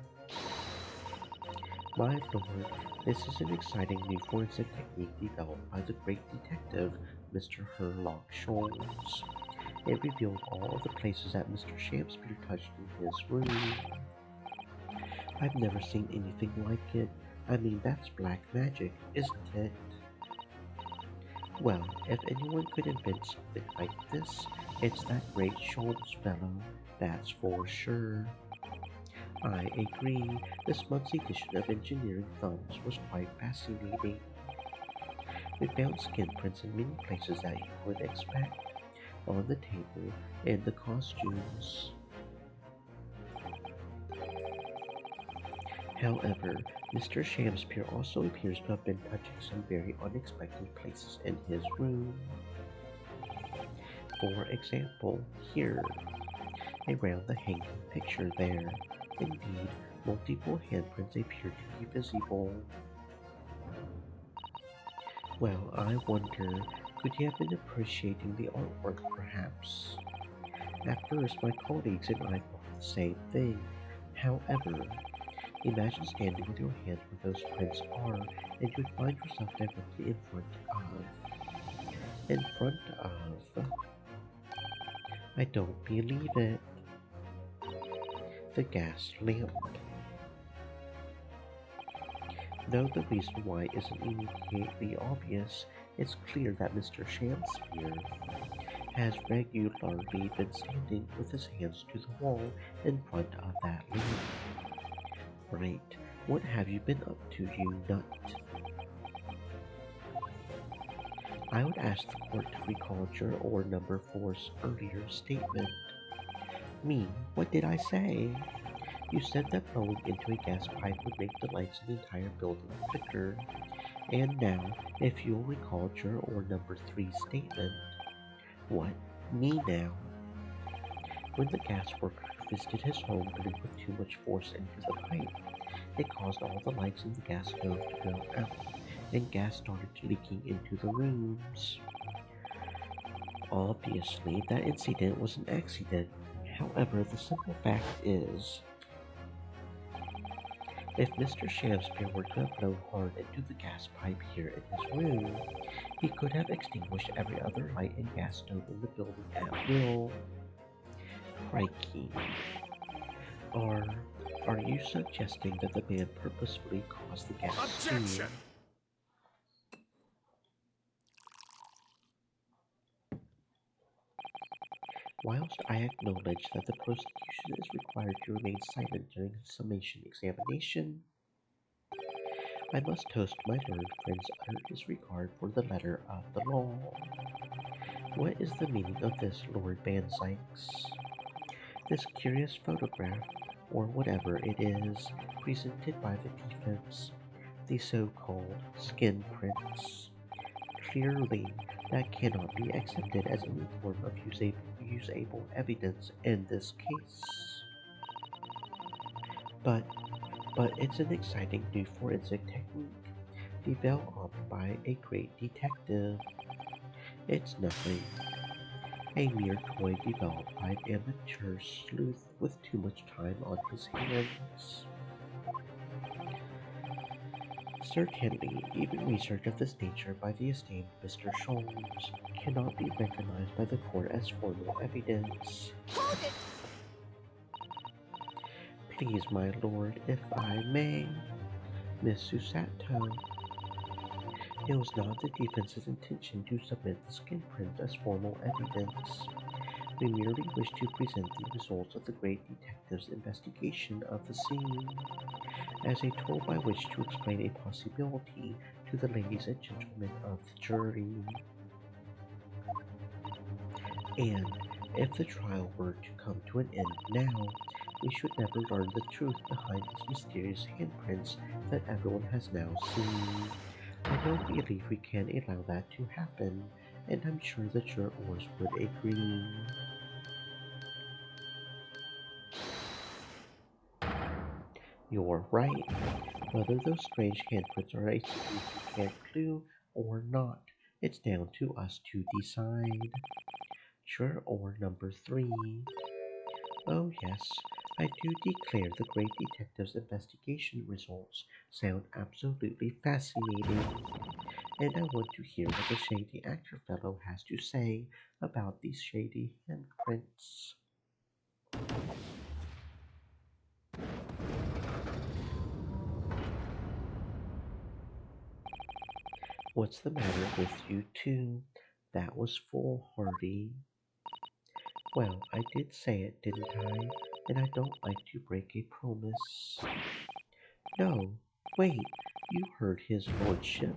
my lord, this is an exciting new forensic technique developed by the great detective, Mr. Herlock Sholmes. It revealed all of the places that Mr. Shakespeare touched in his room. I've never seen anything like it. I mean, that's black magic, isn't it? Well, if anyone could invent something like this, it's that great Sholmes fellow, that's for sure. I agree, this month's edition of Engineering Thumbs was quite fascinating. We found skin prints in many places that you would expect, on the table, in the costumes. However, Mr. Shakespeare also appears to have been touching some very unexpected places in his room. For example, here, around the hanging picture there, indeed, multiple handprints appear to be visible. Well, I wonder, could he have been appreciating the artwork perhaps? At first, my colleagues and I thought the same thing. However, imagine standing with your hand where those prints are, and you'd find yourself directly in front of. In front of. I don't believe it. The gas lamp. Though the reason why isn't immediately obvious, it's clear that Mr. Shakespeare has regularly been standing with his hands to the wall in front of that lamp. Right, what have you been up to, you nut? I would ask the court to recall juror number 4's earlier statement. Me, what did I say? You said that blowing into a gas pipe would make the lights in the entire building flicker. And now, if you'll recall juror number 3's statement. What? Me now? When the gas worker visited his home putting with too much force into the pipe, it caused all the lights in the gas stove to go out, and gas started leaking into the rooms. Obviously, that incident was an accident. However, the simple fact is, if Mr. Shakespeare were to have blown hard into the gas pipe here in his room, he could have extinguished every other light and gas stove in the building at will. Crikey. Are you suggesting that the man purposefully caused the gas Objection! Whilst I acknowledge that the prosecution is required to remain silent during the summation examination, I must toast my learned friend's utter disregard for the letter of the law. What is the meaning of this, Lord Van Sykes? This curious photograph, or whatever it is, presented by the defense, the so-called skin prints. Clearly, that cannot be accepted as any form of usable evidence in this case. But it's an exciting new forensic technique, developed by a great detective. It's nothing. A mere toy developed by an amateur sleuth with too much time on his hands. Certainly, even research of this nature by the esteemed Mr. Sholmes cannot be recognized by the court as formal evidence. Hold it! Please, my lord, if I may. Miss Susato. It was not the defense's intention to submit the skin print as formal evidence. We merely wish to present the results of the great detective's investigation of the scene as a tool by which to explain a possibility to the ladies and gentlemen of the jury. And if the trial were to come to an end now, we should never learn the truth behind these mysterious handprints that everyone has now seen. I don't believe we can allow that to happen, and I'm sure the jurors would agree. You're right. Whether those strange handprints are a significant clue or not, It's down to us to decide. Juror number 3. Oh, yes, I do declare the great detective's investigation results sound absolutely fascinating, and I want to hear what the shady actor fellow has to say about these shady handprints. What's the matter with you two? That was foolhardy. Well, I did say it, didn't I? And I don't like to break a promise. No, wait, you heard his lordship.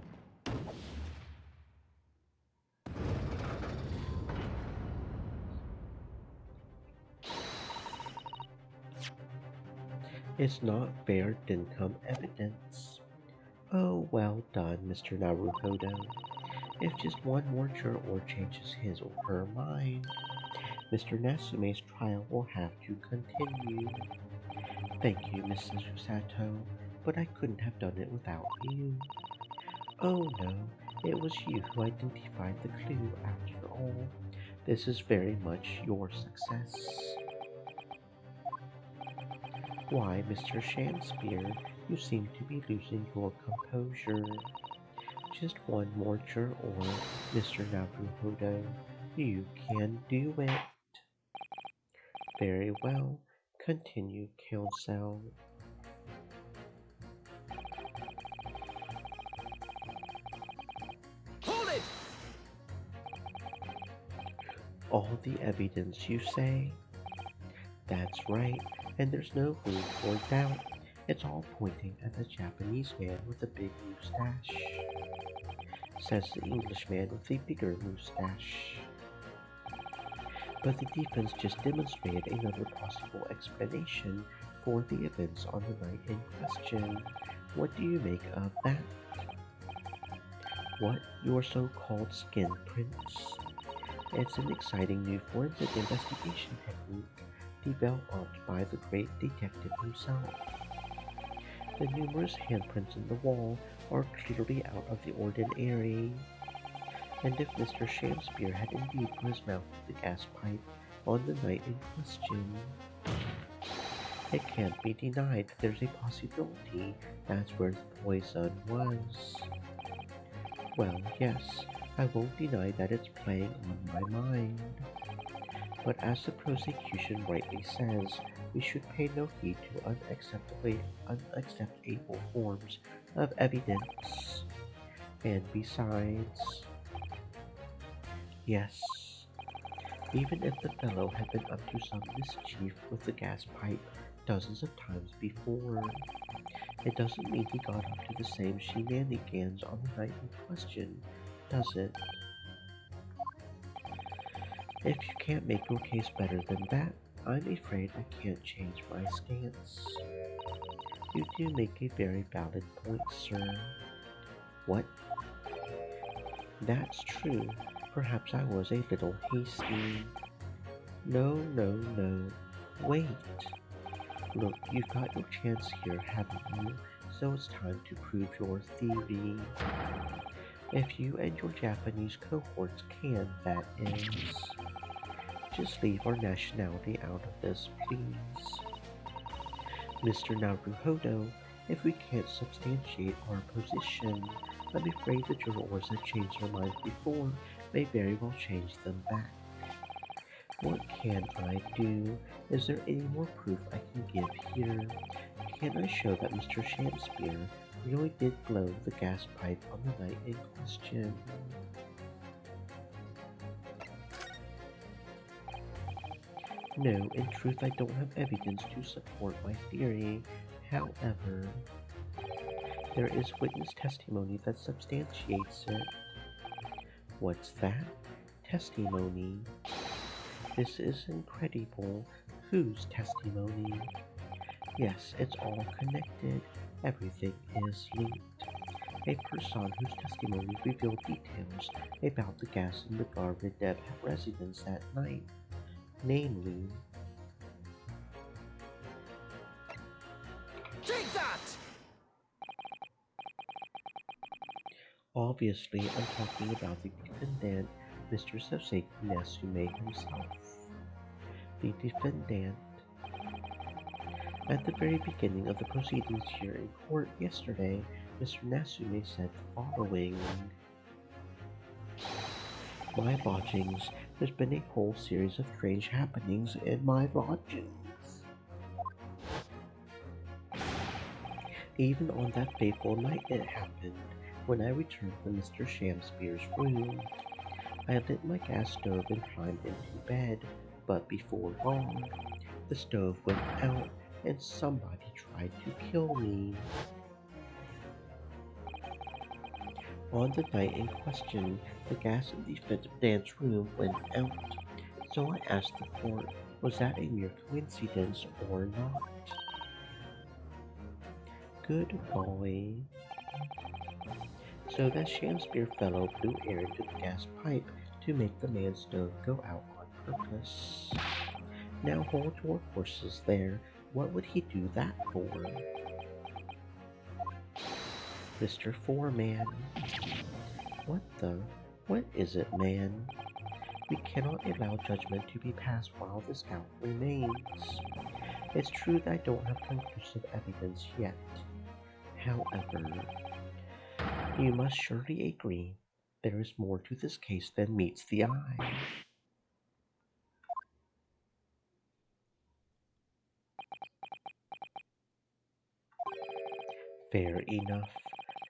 It's not fair dinkum evidence. Oh, well done, Mr. Naruhodo. If just one more juror changes his or her mind, Mr. Nasume's trial will have to continue. Thank you, Mrs. Sato, but I couldn't have done it without you. Oh no, it was you who identified the clue after all. This is very much your success. Why, Mr. Shakespeare, you seem to be losing your composure. Just one more juror, Mr. Naruhodo. You can do it. Very well. Continue, counsel. Hold it! All the evidence, you say? That's right, and there's no room for doubt. It's all pointing at the Japanese man with the big mustache, says the Englishman with the bigger mustache. But the defense just demonstrated another possible explanation for the events on the night in question. What do you make of that? What, your so-called skin prints? It's an exciting new forensic investigation technique developed by the great detective himself. The numerous handprints in the wall are clearly out of the ordinary. And if Mr. Shakespeare had indeed put his mouth to the gas pipe on the night in question, it can't be denied that there's a possibility that's where the poison was. Well, yes, I won't deny that it's playing on my mind. But as the prosecution rightly says, we should pay no heed to unacceptable forms of evidence. And besides, yes, even if the fellow had been up to some mischief with the gas pipe dozens of times before, it doesn't mean he got up to the same shenanigans on the night in question, does it? If you can't make your case better than that, I'm afraid I can't change my stance. You do make a very valid point, sir. What? That's true. Perhaps I was a little hasty. No, no, no. Wait. Look, you've got your chance here, haven't you? So it's time to prove your theory. If you and your Japanese cohorts can, that is. Just leave our nationality out of this, please. Mr. Naruhodo, if we can't substantiate our position, I'm afraid the jurors that changed their minds before may very well change them back. What can I do? Is there any more proof I can give here? Can I show that Mr. Shakespeare really did blow the gas pipe on the night in question? No, in truth I don't have evidence to support my theory. However, there is witness testimony that substantiates it. What's that? Testimony. This is incredible. Whose testimony? Yes, it's all connected. Everything is linked. A person whose testimony revealed details about the gas in the Garvin Deb residence that night. Namely, Take that! Obviously, I'm talking about the defendant, Mr. Soseki Natsume himself. The defendant. At the very beginning of the proceedings here in court yesterday, Mr. Natsume said the following. My lodgings. There's been a whole series of strange happenings in my lodgings. Even on that fateful night it happened, when I returned from Mr. Shamspeare's room. I lit my gas stove and climbed into bed, but before long, the stove went out and somebody tried to kill me. On the night in question, the gas in the defendant's room went out, so I asked the court, was that a mere coincidence or not? Good golly. So that Shamspeare fellow blew air into the gas pipe to make the man's stove go out on purpose. Now hold your horses there. What would he do that for? Mr. Foreman. What is it, man? We cannot allow judgment to be passed while the scout remains. It's true that I don't have conclusive evidence yet. However, you must surely agree there is more to this case than meets the eye. Fair enough.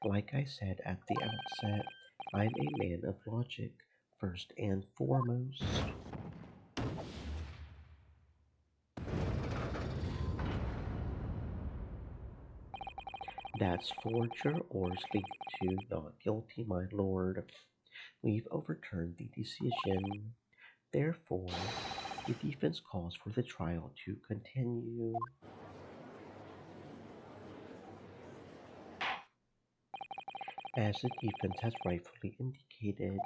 Like I said at the outset, I'm a man of logic, first and foremost. That's 4 jurors lead to not guilty, my lord. We've overturned the decision. Therefore, the defense calls for the trial to continue. As the defense has rightfully indicated,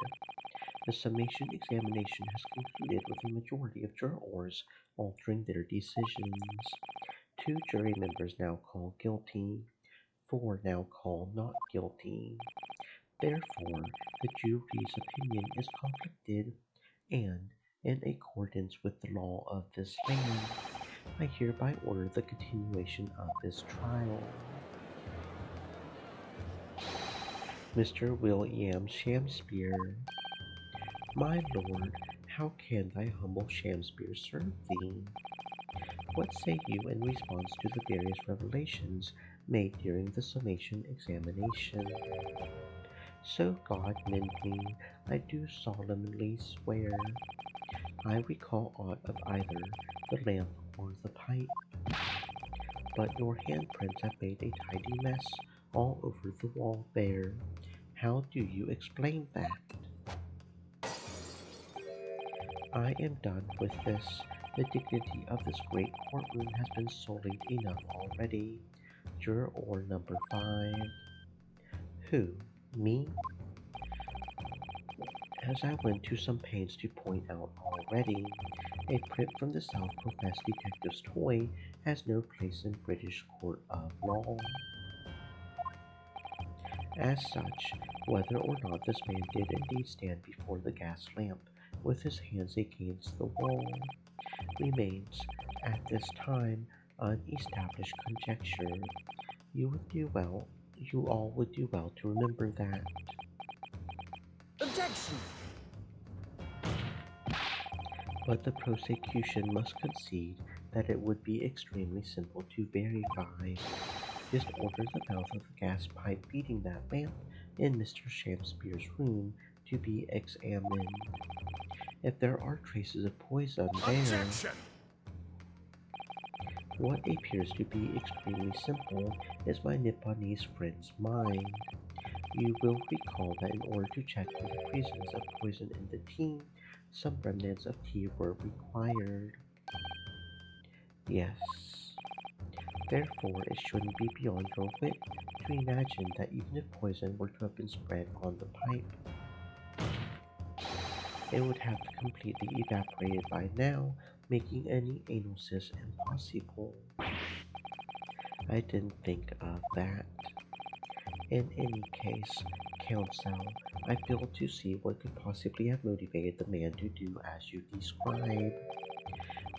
the summation examination has concluded with a majority of jurors altering their decisions. 2 jury members now call guilty, 4 now call not guilty. Therefore, the jury's opinion is conflicted, and in accordance with the law of this land, I hereby order the continuation of this trial. Mr. William Shamspeare. My lord, how can thy humble Shamspeare serve thee? What say you in response to the various revelations made during the summation examination? So God mend me, I do solemnly swear. I recall aught of either the lamp or the pipe. But your handprints have made a tidy mess all over the wall there. How do you explain that? I am done with this. The dignity of this great courtroom has been sullied enough already. Juror number 5. Who? Me? As I went to some pains to point out already, a print from the self-professed detective's toy has no place in British court of law. As such, whether or not this man did indeed stand before the gas lamp with his hands against the wall remains, at this time, unestablished conjecture. You all would do well to remember that. Objection! But the prosecution must concede that it would be extremely simple to verify. Just order the mouth of the gas pipe feeding that lamp in Mr. Shamspeare's room to be examined. If there are traces of poison there, Objection! what appears to be extremely simple is my Nipponese friend's mind. You will recall that in order to check for the presence of poison in the tea, some remnants of tea were required. Yes. Therefore, it shouldn't be beyond your wit to imagine that even if poison were to have been spread on the pipe, it would have completely evaporated by now, making any analysis impossible. I didn't think of that. In any case, counsel, I fail to see what could possibly have motivated the man to do as you describe.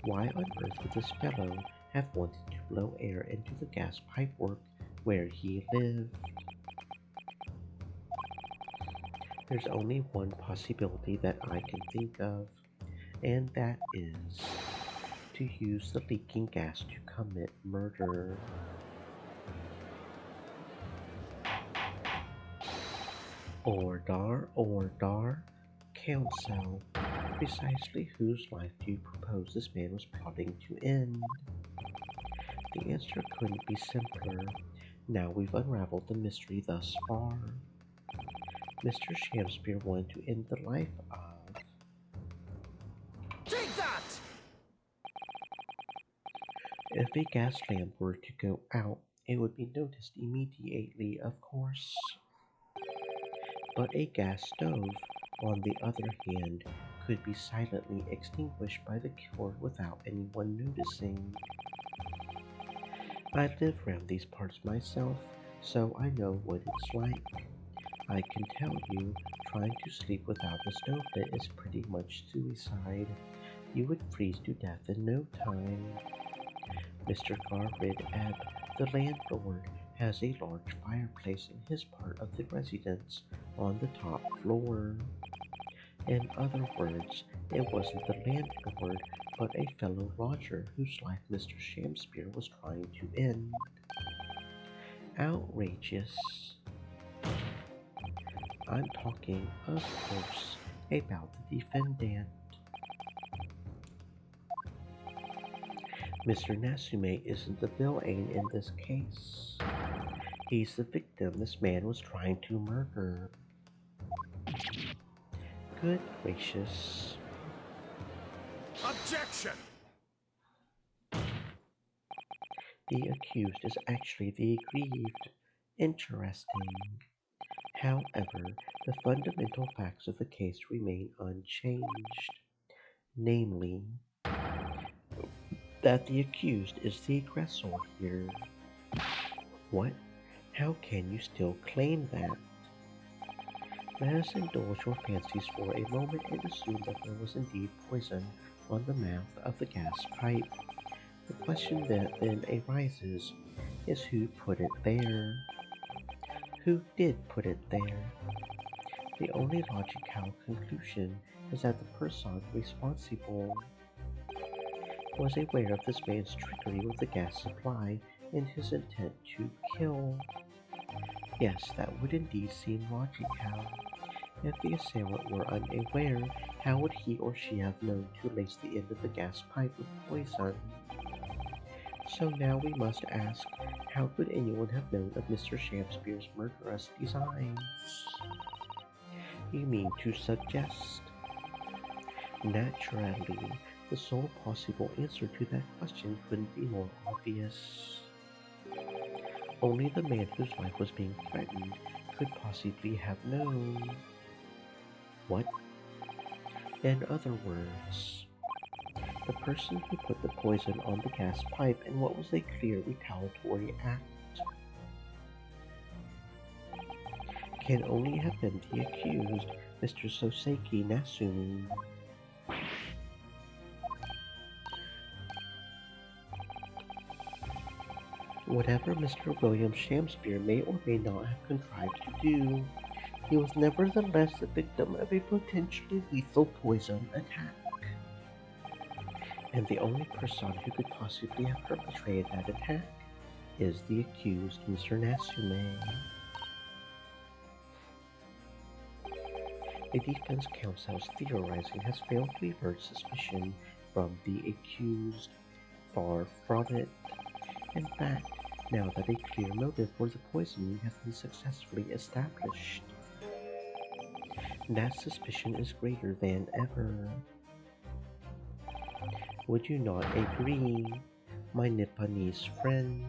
Why on earth would this fellow have wanted to blow air into the gas pipework where he lived? There's only one possibility that I can think of, and that is to use the leaking gas to commit murder. Ordar, counsel, precisely whose life do you propose this man was plotting to end? The answer couldn't be simpler. Now we've unraveled the mystery thus far. Mr. Shakespeare wanted to end the life of... Take that! If a gas lamp were to go out, it would be noticed immediately, of course. But a gas stove, on the other hand, could be silently extinguished by the killer without anyone noticing. I live round these parts myself, so I know what it's like. I can tell you, trying to sleep without the stove lit is pretty much suicide. You would freeze to death in no time. Mr. Garrid Ebb, the landlord, has a large fireplace in his part of the residence on the top floor. In other words, it wasn't the landlord, but a fellow lodger whose life Mr. Shakespeare was trying to end. Outrageous. I'm talking, of course, about the defendant. Mr. Nasume isn't the villain in this case. He's the victim this man was trying to murder. Good gracious. Objection! The accused is actually the aggrieved. Interesting. However, the fundamental facts of the case remain unchanged. Namely, that the accused is the aggressor here. What? How can you still claim that? Let us indulge your fancies for a moment and assume that there was indeed poison on the mouth of the gas pipe. The question that then arises is who put it there? Who did put it there? The only logical conclusion is that the person responsible was aware of this man's trickery with the gas supply and his intent to kill. Yes, that would indeed seem logical. If the assailant were unaware, how would he or she have known to lace the end of the gas pipe with poison? So now we must ask, how could anyone have known of Mr. Shakespeare's murderous designs? You mean to suggest? Naturally, the sole possible answer to that question couldn't be more obvious. Only the man whose life was being threatened could possibly have known. What? In other words, the person who put the poison on the gas pipe in what was a clear retaliatory act can only have been the accused, Mr. Soseki Nasumi. Whatever Mr. William Shakespeare may or may not have contrived to do, he was nevertheless the victim of a potentially lethal poison attack. And the only person who could possibly have perpetrated that attack is the accused, Mr. Nasume. The defense counsel's theorizing has failed to avert suspicion from the accused. Far from it. In fact, now that a clear motive for the poisoning has been successfully established, that suspicion is greater than ever. Would you not agree, my Nipponese friend?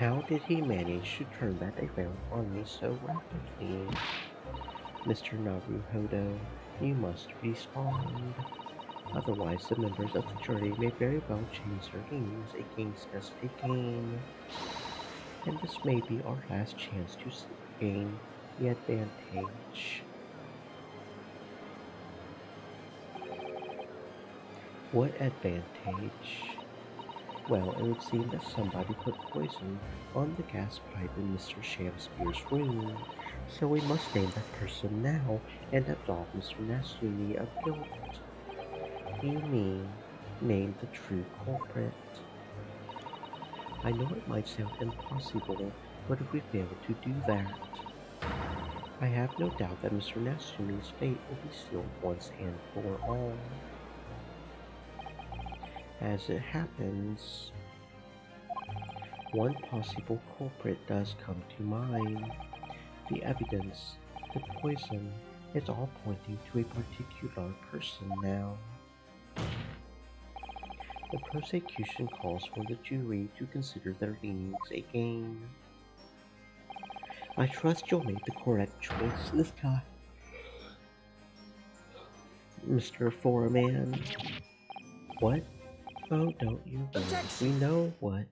How did he manage to turn that around on me so rapidly? Mr. Naruhodo, you must respond. Otherwise, the members of the jury may very well change their names against us again. And this may be our last chance to gain the advantage. What advantage? Well, it would seem that somebody put poison on the gas pipe in Mr. Shakespeare's room, so we must name that person now and absolve Mr. Nasumi of guilt. You mean, name the true culprit. I know it might sound impossible, but if we fail to do that, I have no doubt that Mr. Nasumi's fate will be sealed once and for all. As it happens, one possible culprit does come to mind. The evidence, the poison, is all pointing to a particular person now. The prosecution calls for the jury to consider their leanings again. I trust you'll make the correct choice this time, Mr. Foreman. What? Oh, don't you worry. We Objection! know what.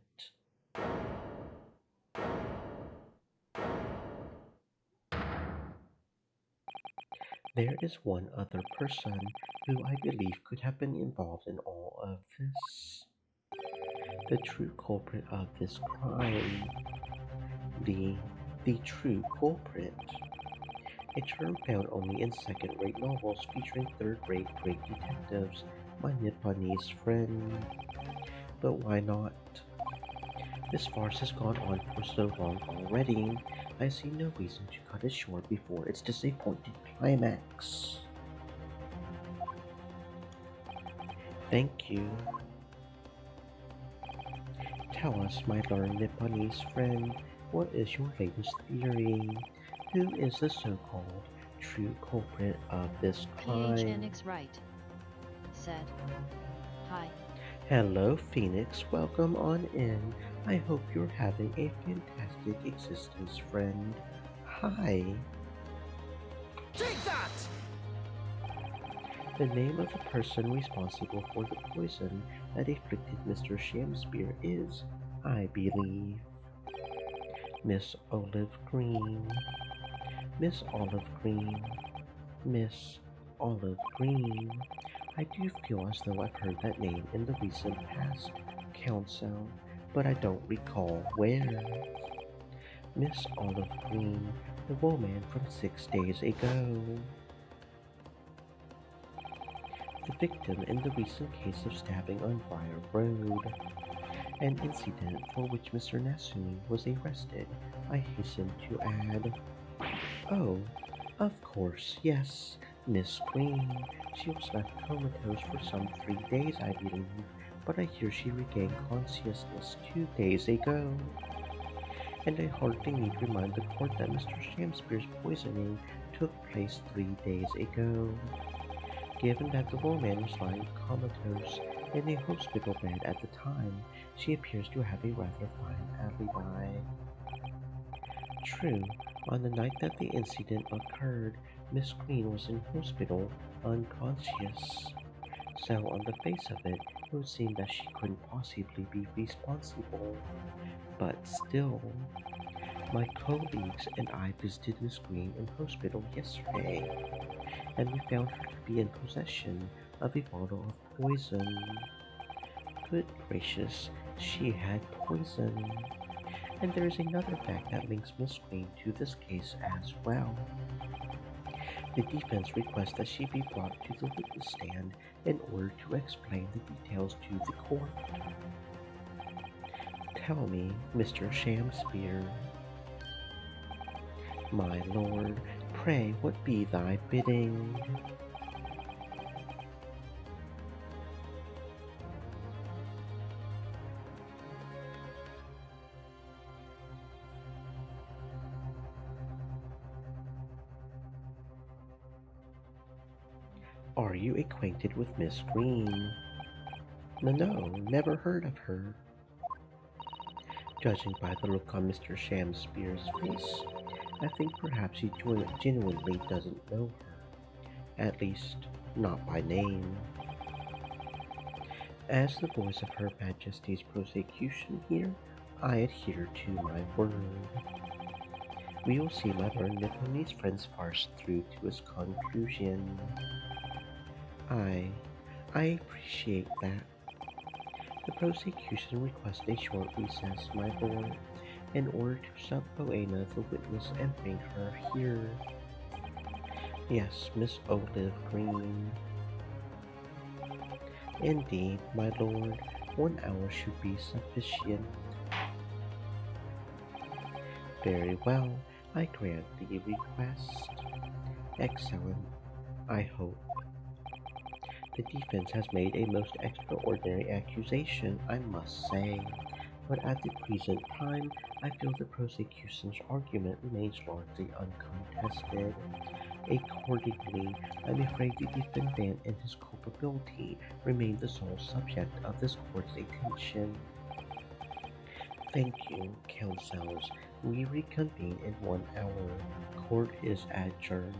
There is one other person who I believe could have been involved in all of this. The true culprit of this crime. The true culprit. A term found only in second-rate novels featuring third-rate great detectives, my Nipponese friend. But why not? This farce has gone on for so long already, I see no reason to cut it short before its disappointing climax. Thank you. Tell us, my learned Nipponese friend, what is your latest theory? Who is the so-called true culprit of this crime? PHNX Right said, "Hi." Hello, Phoenix. Welcome on in. I hope you're having a fantastic existence, friend. Hi. Take that! The name of the person responsible for the poison that afflicted Mr. Shamspeare is, I believe, Miss Olive Green. Miss Olive Green. Miss Olive Green. I do feel as though I've heard that name in the recent past, Council, but I don't recall where. Miss Olive Green, the woman from 6 days ago. The victim in the recent case of stabbing on Briar Road. An incident for which Mr. Nasumi was arrested, I hasten to add. Oh, of course, yes, Miss Green. She was left comatose for some 3 days, I believe, but I hear she regained consciousness 2 days ago. And I hardly need remind the court that Mr. Shamspeare's poisoning took place 3 days ago. Given that the woman was lying comatose in a hospital bed at the time, she appears to have a rather fine alibi. True, on the night that the incident occurred, Miss Green was in hospital, unconscious. So on the face of it, it would seem that she couldn't possibly be responsible. But still, my colleagues and I visited Miss Green in hospital yesterday, and we found her to be in possession of a bottle of poison. Good gracious, she had poison. And there is another fact that links Miss Green to this case as well. The defense requests that she be brought to the witness stand in order to explain the details to the court. Tell me, Mr. Shamspeare. My lord, pray what be thy bidding? Are you acquainted with Miss Green? No, never heard of her. Judging by the look on Mr. Shamspeare's face, I think perhaps he genuinely doesn't know her, at least not by name. As the voice of Her Majesty's prosecution here, I adhere to my word. We will see my Lord Nipponi's friend's farce through to its conclusion. I, I appreciate that. The prosecution requests a short recess, my lord, in order to sub Boena the witness and bring her here. Yes, Miss Olive Green. Indeed, my lord, 1 hour should be sufficient. Very well, I grant the request. Excellent, I hope. The defense has made a most extraordinary accusation, I must say, but at the present time, I feel the prosecution's argument remains largely uncontested. Accordingly, I'm afraid the defendant and his culpability remain the sole subject of this court's attention. Thank you, counsels. We reconvene in 1 hour. Court is adjourned.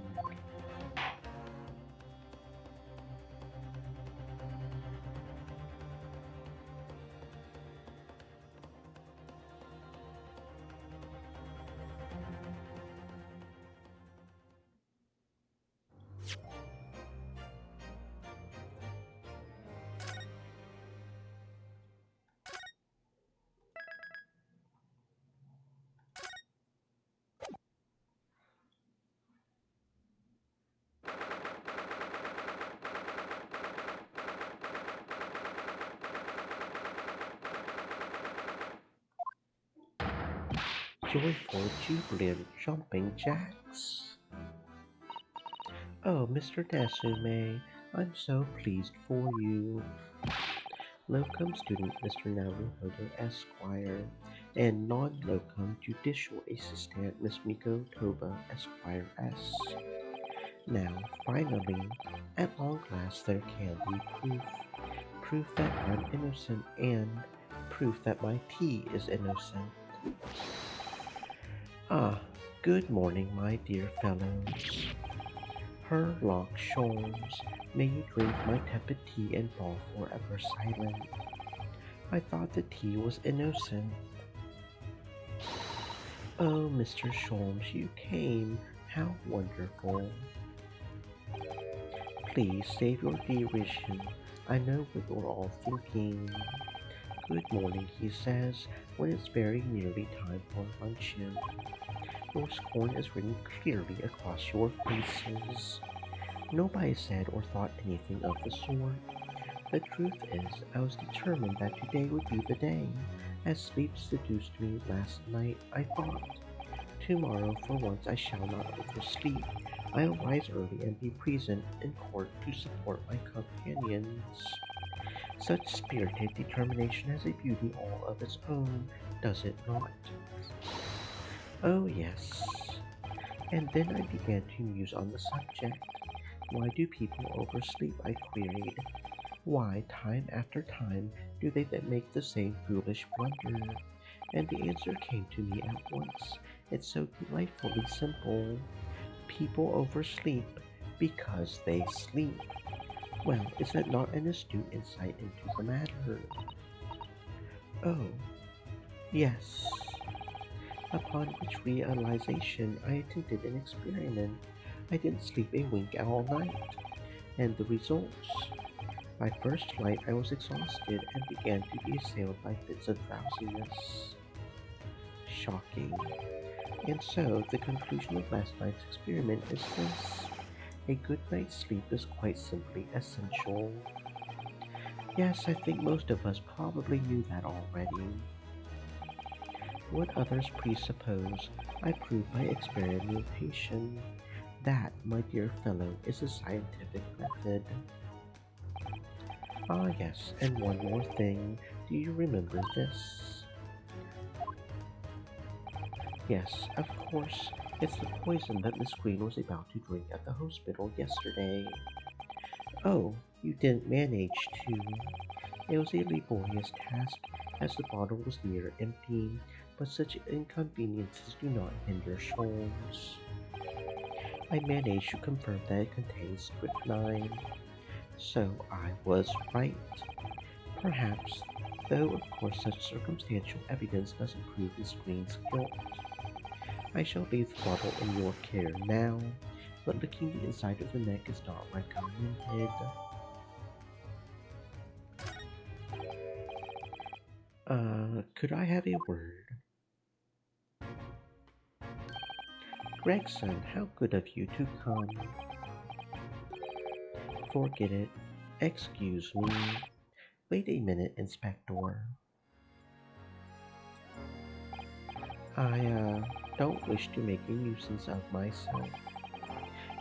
Joyful, jubilant, jumping jacks. Oh, Mr. Nasume, I'm so pleased for you. Locum student Mr. Naruhodo Esquire, and non-locum judicial assistant Miss Miko Toba Esquire S. Now, finally, at long last there can be proof. Proof that I'm innocent and proof that my tea is innocent. Ah, good morning, my dear fellows. Herlock Sholmes, may you drink my tepid tea and fall forever silent. I thought the tea was innocent. Oh, Mr. Sholmes, you came. How wonderful. Please save your derision. I know what you're all thinking. Good morning, he says, when it's very nearly time for luncheon. Your scorn is written clearly across your faces. Nobody said or thought anything of the sort. The truth is, I was determined that today would be the day. As sleep seduced me last night, I thought, tomorrow for once I shall not oversleep. I'll rise early and be present in court to support my companions. Such spirited determination has a beauty all of its own, does it not? Oh yes. And then I began to muse on the subject. Why do people oversleep? I queried. Why, time after time, do they make the same foolish blunder? And the answer came to me at once. It's so delightfully simple. People oversleep because they sleep. Well, is that not an astute insight into the matter? Oh, yes. Upon which realization, I attempted an experiment. I didn't sleep a wink all night. And the results? By first light, I was exhausted and began to be assailed by fits of drowsiness. Shocking. And so, the conclusion of last night's experiment is this. A good night's sleep is quite simply essential. Yes, I think most of us probably knew that already. What others presuppose, I prove by experimentation. That, my dear fellow, is a scientific method. Ah yes, and one more thing. Do you remember this? Yes, of course. It's the poison that Miss Green was about to drink at the hospital yesterday. Oh, you didn't manage to. It was a laborious task, as the bottle was near empty, but such inconveniences do not hinder souls. I managed to confirm that it contains strychnine, so I was right. Perhaps, though of course such circumstantial evidence doesn't prove Miss Green's guilt. I shall leave the bottle in your care now, but licking the inside of the neck is not recommended. Could I have a word? Gregson, how good of you to come. Forget it. Excuse me. Wait a minute, Inspector. I don't wish to make a nuisance of myself.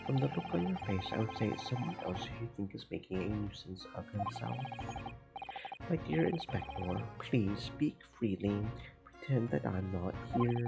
From the look on your face, I would say it's someone else who you think is making a nuisance of himself. My dear Inspector, please speak freely. Pretend that I'm not here.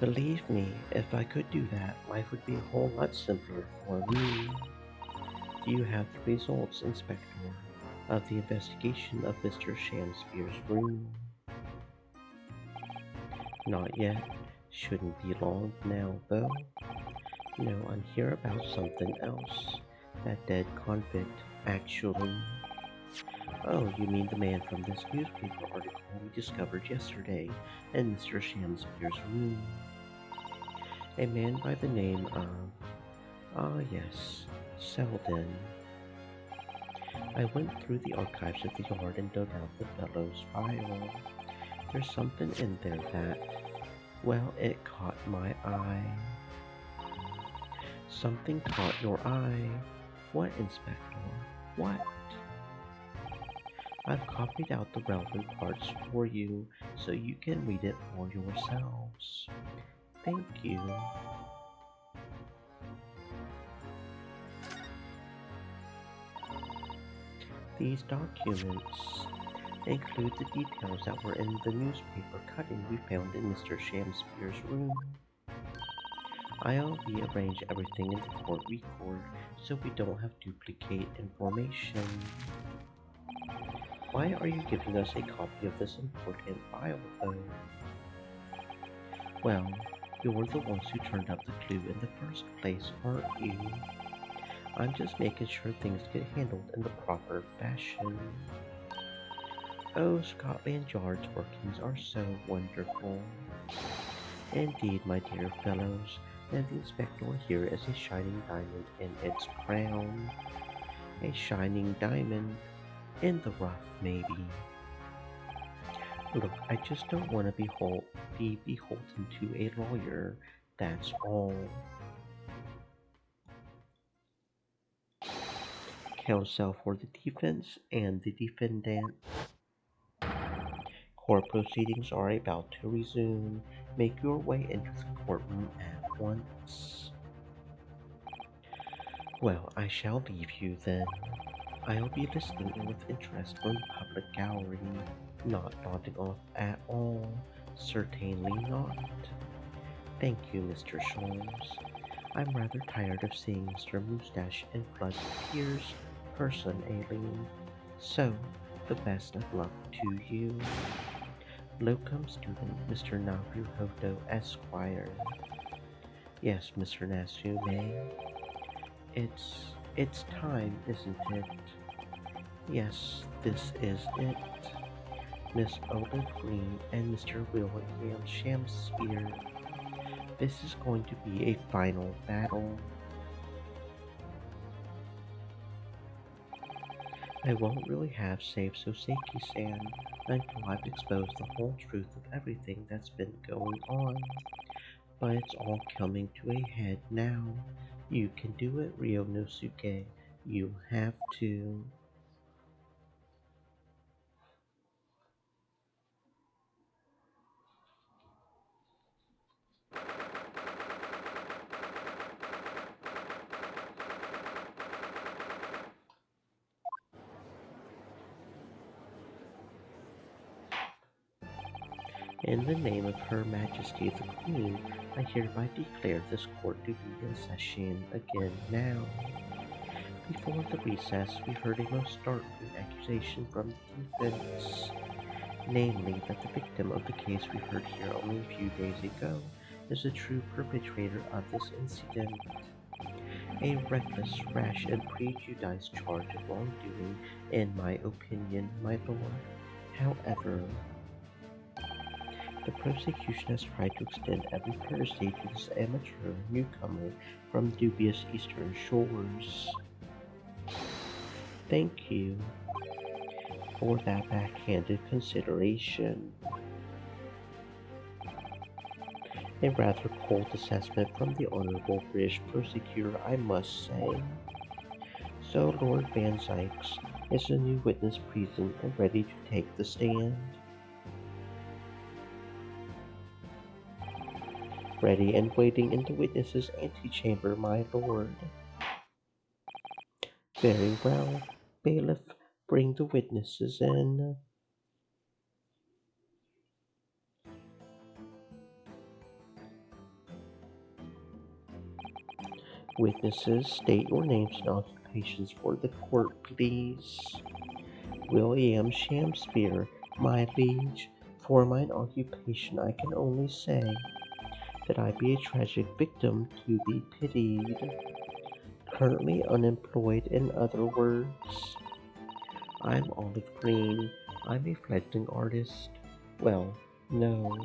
Believe me, if I could do that, life would be a whole lot simpler for me. Do you have the results, Inspector, of the investigation of Mr. Shamspeare's room? Not yet. Shouldn't be long now, though. No, I'm here about something else. That dead convict, actually. Oh, you mean the man from this newspaper article we discovered yesterday in Mr. Shamspeare's room? A man by the name of... yes, Selden. I went through the archives of the yard and dug out the fellow's file. There's something in there that, well, it caught my eye. Something caught your eye. What, Inspector? What? I've copied out the relevant parts for you so you can read it for yourselves. Thank you. These documents include the details that were in the newspaper cutting we found in Mr. Shamspeare's room. I'll rearrange everything in the court record so we don't have duplicate information. Why are you giving us a copy of this important file, though? Well, you're the ones who turned up the clue in the first place, aren't you? I'm just making sure things get handled in the proper fashion. Oh, Scotland Yard's workings are so wonderful. Indeed, my dear fellows, and the inspector here is a shining diamond in its crown. A shining diamond in the rough, maybe. Look, I just don't want to be beholden to a lawyer, that's all. Counsel for the defense and the defendant. Court proceedings are about to resume. Make your way into the courtroom at once. Well, I shall leave you then. I'll be listening in with interest from the public gallery, not nodding off at all. Certainly not. Thank you, Mr. Sholmes. I'm rather tired of seeing Mr. Moustache and Flood Pierce personating. So, the best of luck to you. Locum student, Mr. Naruhodo Esquire. Yes, Mr. Nasume. It's time, isn't it? Yes, this is it. Miss Olive Green and Mr. William Shamspeare. This is going to be a final battle. I won't really have saved Soseki-san until I've exposed the whole truth of everything that's been going on. But it's all coming to a head now. You can do it, Ryonosuke. You have to. In the name of Her Majesty the Queen, I hereby declare this court to be in session again now. Before the recess, we heard a most startling accusation from the defense, namely that the victim of the case we heard here only a few days ago is the true perpetrator of this incident. A reckless, rash, and prejudiced charge of wrongdoing, in my opinion, my lord. However, the prosecution has tried to extend every courtesy to this amateur newcomer from dubious eastern shores. Thank you for that backhanded consideration. A rather cold assessment from the Honorable British Prosecutor, I must say. So Lord Van Zykes is the new witness present and ready to take the stand. Ready and waiting in the witness's antechamber, my lord. Very well. Bailiff, bring the witnesses in. Witnesses, state your names and occupations for the court, please. William Shakespeare, my liege. For mine occupation I can only say that I be a tragic victim to be pitied. Currently unemployed, in other words. I'm Olive Green. I'm a fledgling artist. Well, no,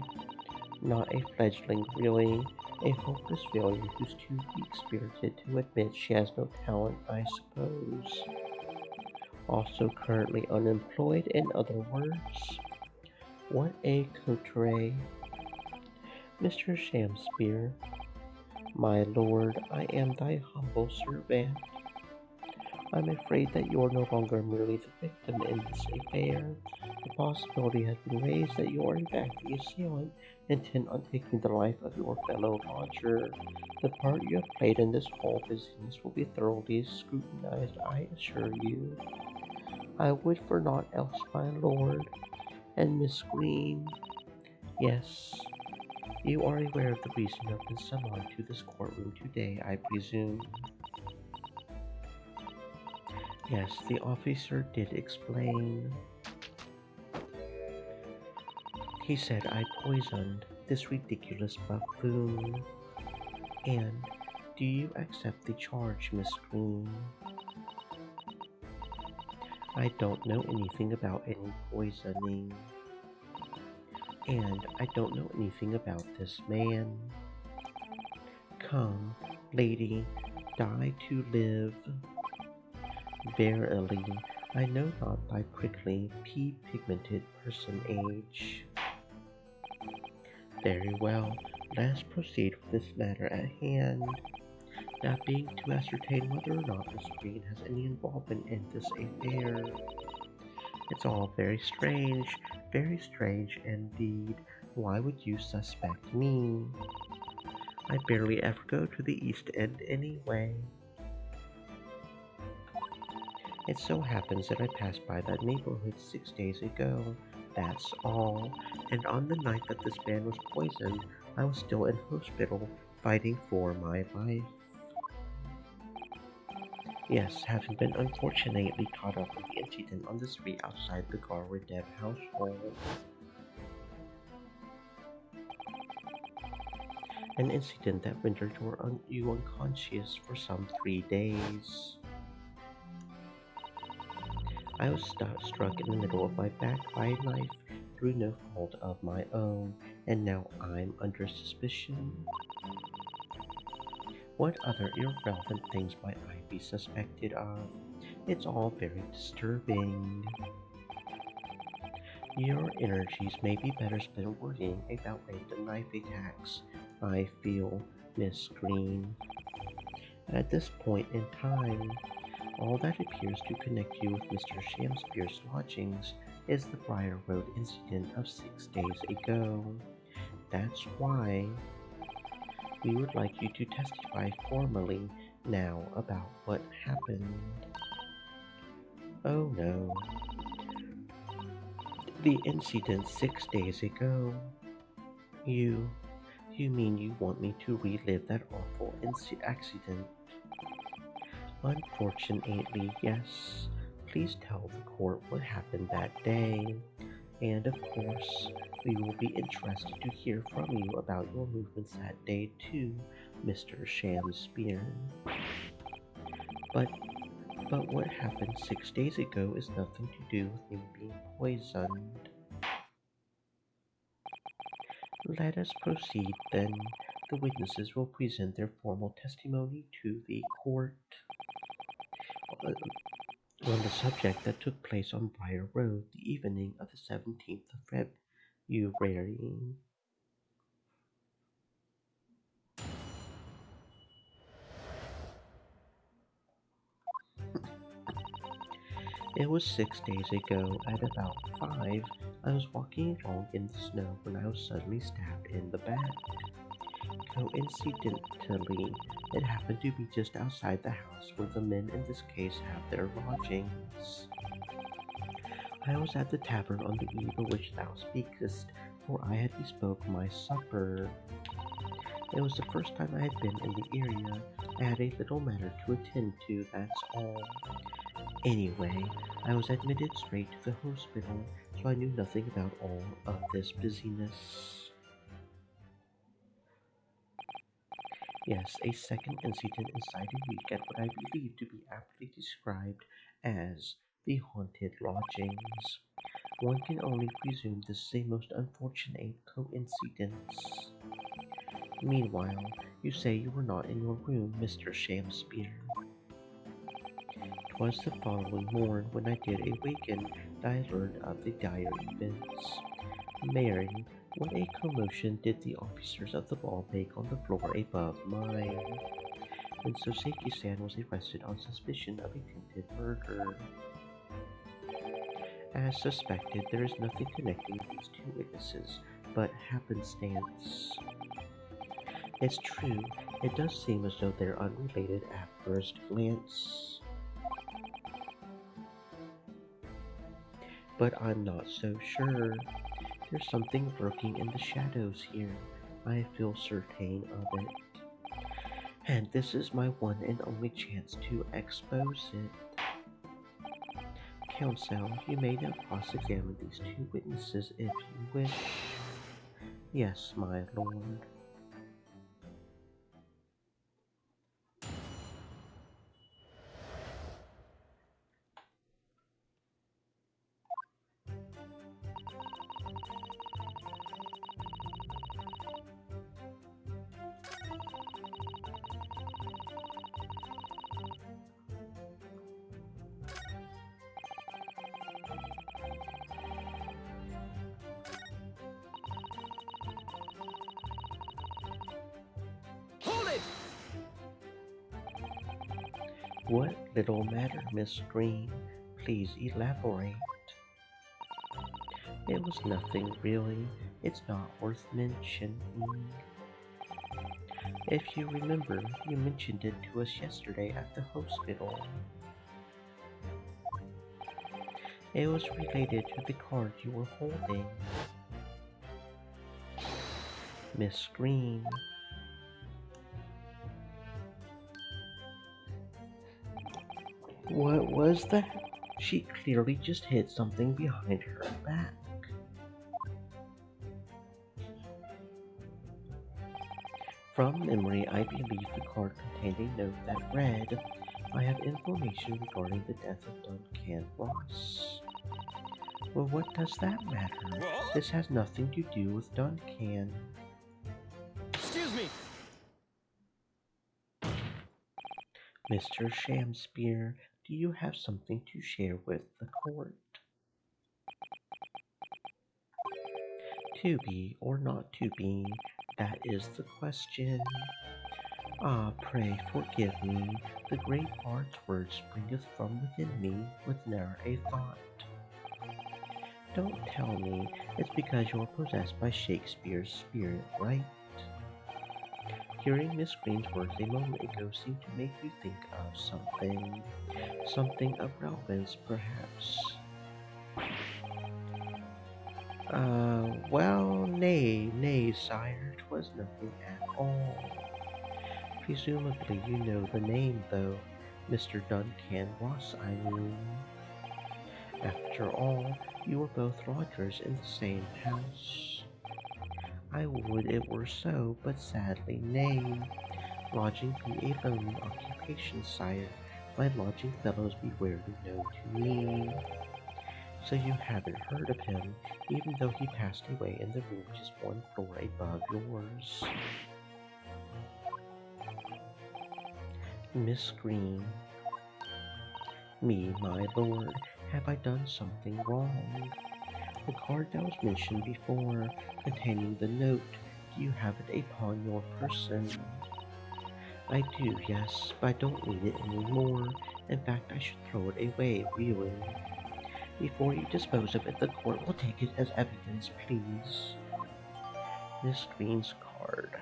not a fledgling, really. A hopeless failure who's too weak-spirited to admit she has no talent, I suppose. Also currently unemployed, in other words. What a coterie. Mr. Shakespeare, my lord, I am thy humble servant. I'm afraid that you are no longer merely the victim in this affair. The possibility has been raised that you are in fact the assailant, intent on taking the life of your fellow lodger. The part you have played in this whole business will be thoroughly scrutinized, I assure you. I would for naught else, my lord. And Miss Green, yes, you are aware of the reason you have been summoned to this courtroom today, I presume. Yes, the officer did explain. He said I poisoned this ridiculous buffoon. And do you accept the charge, Miss Green? I don't know anything about any poisoning. And I don't know anything about this man. Come, lady, die to live. Verily, I know not thy prickly, pea-pigmented person age. Very well, let us proceed with this matter at hand. That being to ascertain whether or not Miss Green has any involvement in this affair. It's all very strange indeed. Why would you suspect me? I barely ever go to the East End anyway. It so happens that I passed by that neighborhood 6 days ago, that's all, and on the night that this man was poisoned, I was still in hospital, fighting for my life. Yes, having been unfortunately caught up in the incident on the street outside the Garwood-Deb household. An incident that rendered you unconscious for some 3 days. I was struck in the middle of my back by a knife through no fault of my own, and now I'm under suspicion. What other irrelevant things might I be suspected of? It's all very disturbing. Your energies may be better spent worrying about random knife attacks, I feel, Miss Green. At this point in time, all that appears to connect you with Mr. Shakespeare's lodgings is the Briar Road incident of 6 days ago. That's why we would like you to testify formally now about what happened. Oh no. The incident 6 days ago. You mean you want me to relive that awful accident? Unfortunately, yes. Please tell the court what happened that day. And of course, we will be interested to hear from you about your movements that day too, Mr. Shakespeare. But what happened 6 days ago is nothing to do with me being poisoned. Let us proceed then. The witnesses will present their formal testimony to the court on the subject that took place on Briar Road the evening of the 17th of February. It was 6 days ago, at about 5, I was walking along in the snow when I was suddenly stabbed in the back. Coincidentally, it happened to be just outside the house where the men in this case have their lodgings. I was at the tavern on the eve of which thou speakest, for I had bespoke my supper. It was the first time I had been in the area. I had a little matter to attend to, that's all. Anyway, I was admitted straight to the hospital, so I knew nothing about all of this busyness. Yes, a second incident inside a week at what I believe to be aptly described as the haunted lodgings. One can only presume this is a most unfortunate coincidence. Meanwhile, you say you were not in your room, Mr. Shamspeare. 'Twas the following morn when I did awaken that I learned of the dire events. Mary, what a commotion did the officers of the ball make on the floor above mine, when Soseki-san was arrested on suspicion of attempted murder. As suspected, there is nothing connecting these two witnesses but happenstance. It's true, it does seem as though they're unrelated at first glance, but I'm not so sure. There's something lurking in the shadows here. I feel certain of it. And this is my one and only chance to expose it. Counsel, you may now cross-examine these two witnesses if you wish. Yes, my lord. Hold it! What little matter, Miss Green? Please elaborate. It was nothing really. It's not worth mentioning. If you remember, you mentioned it to us yesterday at the hospital. It was related to the card you were holding. Miss Green. What was that? She clearly just hid something behind her back. From memory, I believe the card contained a note that read, I have information regarding the death of Duncan Ross. Well, what does that matter? What? This has nothing to do with Duncan. Excuse me! Mr. Shamspeare, do you have something to share with the court? To be or not to be, that is the question. Ah, pray forgive me, the great bard's word springeth from within me with ne'er a thought. Don't tell me it's because you're possessed by Shakespeare's spirit, right? Hearing Miss Green's words a moment ago seemed to make you think of something. Something of relevance, perhaps. Well, nay, sire, 'twas nothing at all. Presumably you know the name, though. Mr. Duncan Ross, I mean. After all, you were both lodgers in the same house. I would it were so, but sadly nay. Lodging be a lonely occupation, sire. My lodging fellows be rarely known to me. So you haven't heard of him, even though he passed away in the room just one floor above yours. Miss Green. Me, my lord, have I done something wrong? The card that was mentioned before, containing the note, do you have it upon your person? I do, yes, but I don't need it anymore. In fact, I should throw it away, really. Before you dispose of it, the court will take it as evidence, please. Miss Green's card.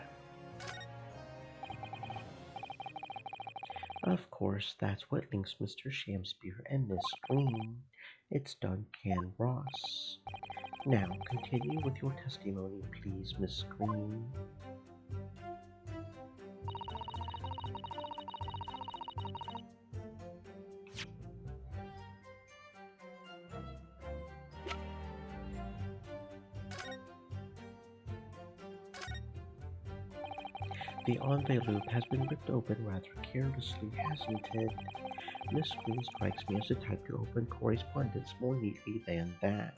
Of course, that's what links Mr. Shamspeare and Miss Green. It's Duncan Ross. Now, continue with your testimony, please, Miss Green. The envelope has been ripped open rather carelessly, hasn't it? Miss Green strikes me as the type to open correspondence more neatly than that.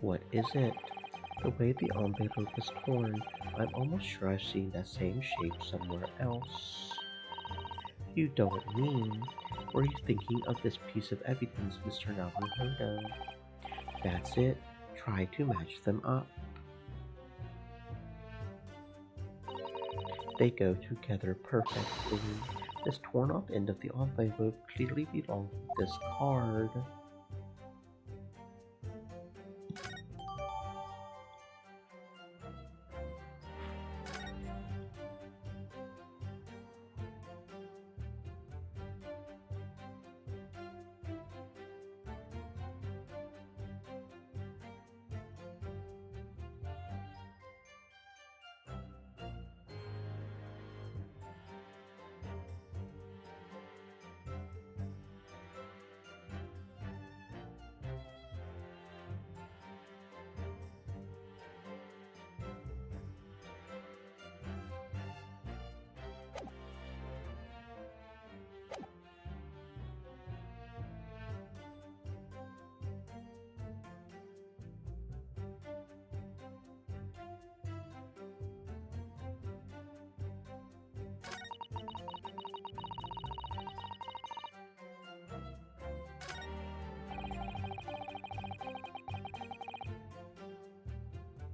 What is it? The way the envelope is torn, I'm almost sure I've seen that same shape somewhere else. You don't mean? Were you thinking of this piece of evidence, Mr. Naruhodo? That's it. Try to match them up. They go together perfectly. This torn off end of the envelope clearly belonged to this card.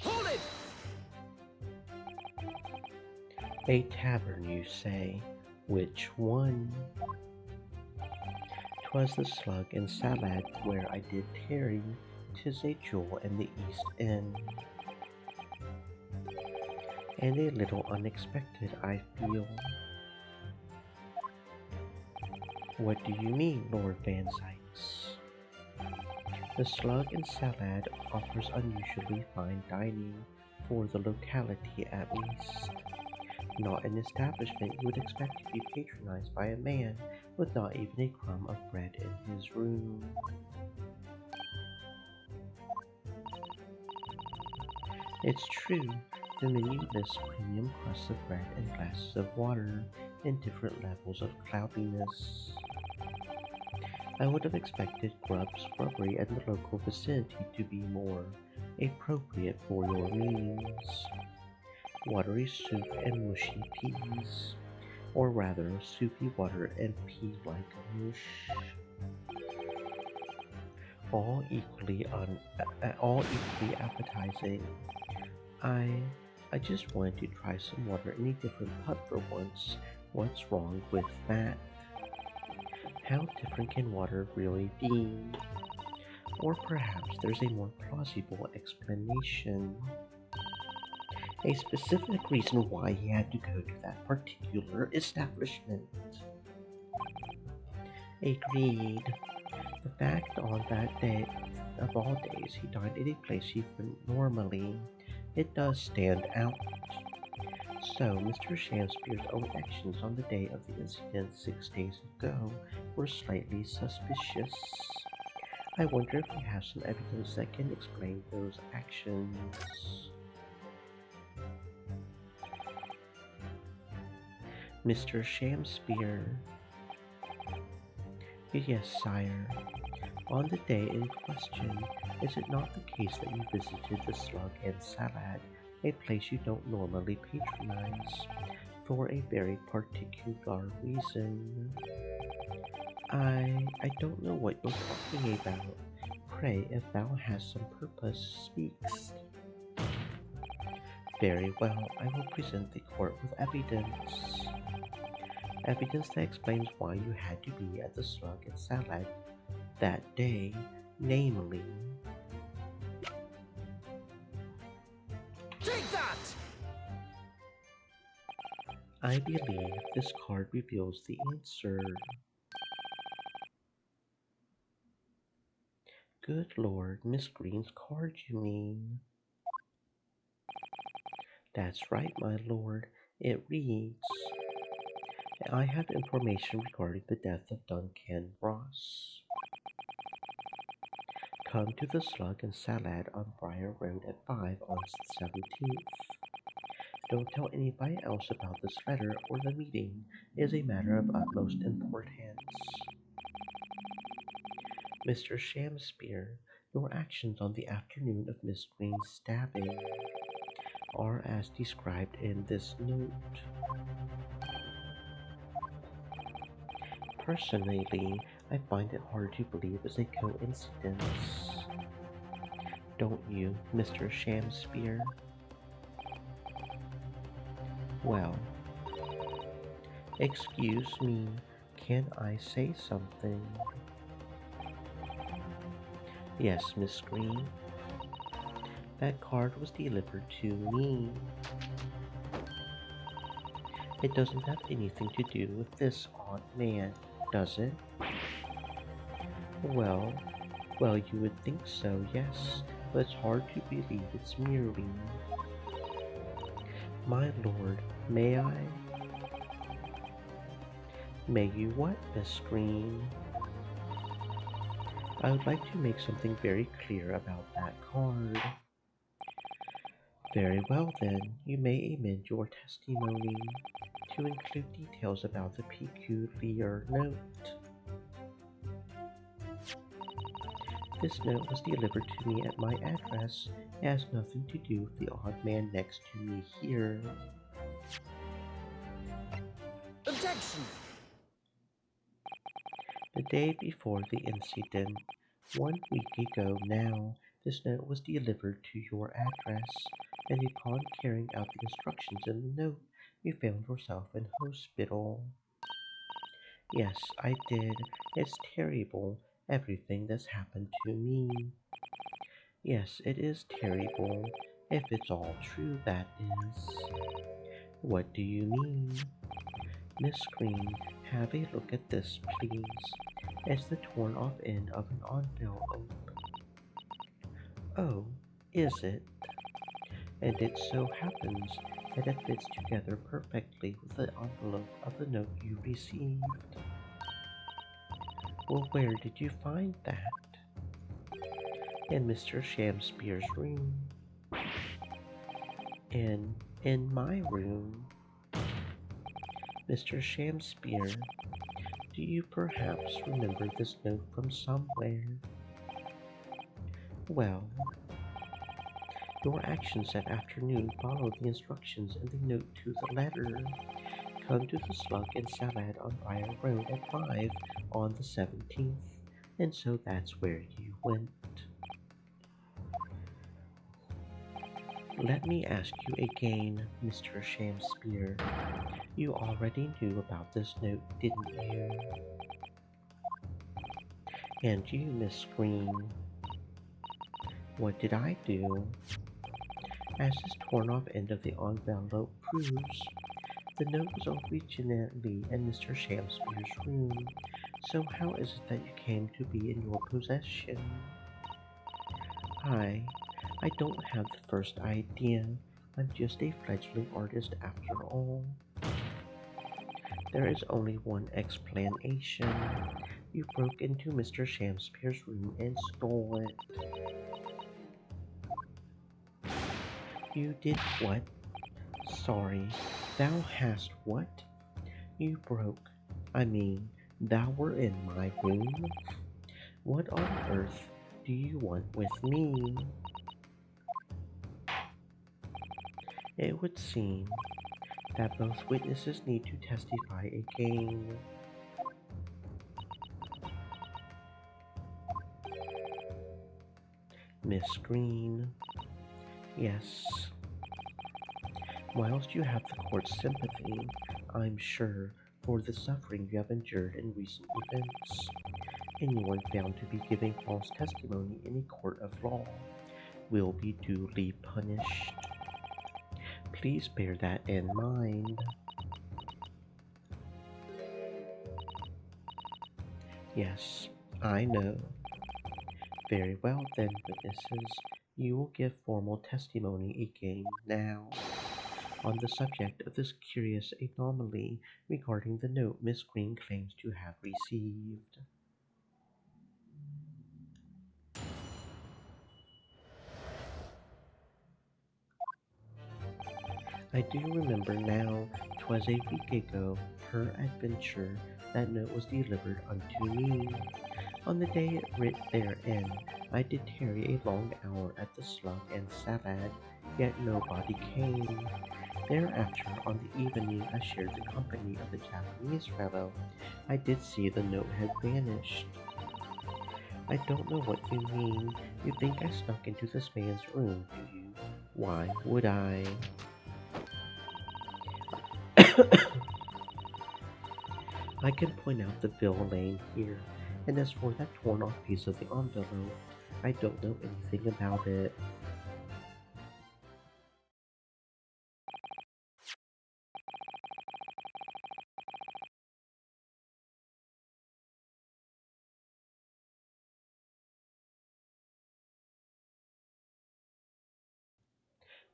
Hold it! A tavern, you say? Which one? 'Twas the Slug and Salad where I did tarry. 'Tis a jewel in the East End, and a little unexpected, I feel. What do you mean, Lord Van Sykes? The Slug and Salad offers unusually fine dining, for the locality at least. Not an establishment you would expect to be patronized by a man with not even a crumb of bread in his room. It's true, the menu lists premium crusts of bread and glasses of water in different levels of cloudiness. I would have expected grub scrubbery in the local vicinity to be more appropriate for your means. Watery soup and mushy peas, or rather soupy water and pea-like mush, all equally appetizing. I I just wanted to try some water in a different pub for once. What's wrong with that? How different can water really be? Or perhaps there's a more plausible explanation. A specific reason why he had to go to that particular establishment. Agreed. The fact on that day, of all days, he dined at a place he wouldn't normally, it does stand out. So, Mr. Shakespeare's own actions on the day of the incident 6 days ago were slightly suspicious. I wonder if we have some evidence that can explain those actions. Mr. Shakespeare. Yes, sire. On the day in question, is it not the case that you visited the Slug and Salad, a place you don't normally patronize, for a very particular reason? I don't know what you're talking about. Pray, if thou hast some purpose, speakst. Very well, I will present the court with evidence. Evidence that explains why you had to be at the Slug and Salad that day, namely... Take that! I believe this card reveals the answer. Good Lord, Miss Green's card, you mean? That's right, my lord. It reads, I have information regarding the death of Duncan Ross. Come to the Slug and Salad on Briar Road at 5 on the 17th. Don't tell anybody else about this letter or the meeting. It is a matter of utmost importance. Mr. Shamspear, your actions on the afternoon of Miss Green's stabbing are as described in this note. Personally, I find it hard to believe it's a coincidence. Don't you, Mr. Shamspear? Well, excuse me, can I say something? Yes, Miss Green. That card was delivered to me. It doesn't have anything to do with this odd man, does it? Well, well, you would think so, yes, but it's hard to believe it's merely. My lord, may I? May you what, Miss Green? I would like to make something very clear about that card. Very well then, you may amend your testimony to include details about the peculiar note. This note was delivered to me at my address. It has nothing to do with the odd man next to me here. Objection! The day before the incident, 1 week ago now, this note was delivered to your address, and upon carrying out the instructions in the note, you found yourself in hospital. Yes, I did. It's terrible, everything that's happened to me. Yes, it is terrible, if it's all true, that is. What do you mean? Miss Green, have a look at this, please. It's the torn off end of an envelope. Oh, is it? And it so happens that it fits together perfectly with the envelope of the note you received. Well, where did you find that? In Mr. Shamspear's room. In my room. Mr. Shamspear, do you perhaps remember this note from somewhere? Well, your actions that afternoon followed the instructions in the note to the letter. Come to the Slug and Salad on Briar Road at 5 on the 17th, and so that's where you went. Let me ask you again, Mr. Shamspear. You already knew about this note, didn't you? And you, Miss Green. What did I do? As this torn off end of the envelope proves, the note was originally in Mr. Shamspear's room, so how is it that you came to be in your possession? I don't have the first idea. I'm just a fledgling artist after all. There is only one explanation. You broke into Mr. Shamspear's room and stole it. You did what? Sorry, thou hast what? You broke. Thou were in my room? What on earth do you want with me? It would seem that both witnesses need to testify again. Miss Green. Yes. Whilst you have the court's sympathy, I'm sure, for the suffering you have endured in recent events, anyone found to be giving false testimony in a court of law will be duly punished. Please bear that in mind. Yes, I know. Very well then, witnesses. You will give formal testimony again now on the subject of this curious anomaly regarding the note Miss Green claims to have received. I do remember now, 'twas a week ago, per adventure, that note was delivered unto me. On the day it writ therein, I did tarry a long hour at the slug and salad, yet nobody came. Thereafter, on the evening I shared the company of the Japanese fellow, I did see the note had vanished. I don't know what you mean. You think I snuck into this man's room, do you? Why would I? I can point out the bill laying here, and as for that torn off piece of the envelope, I don't know anything about it.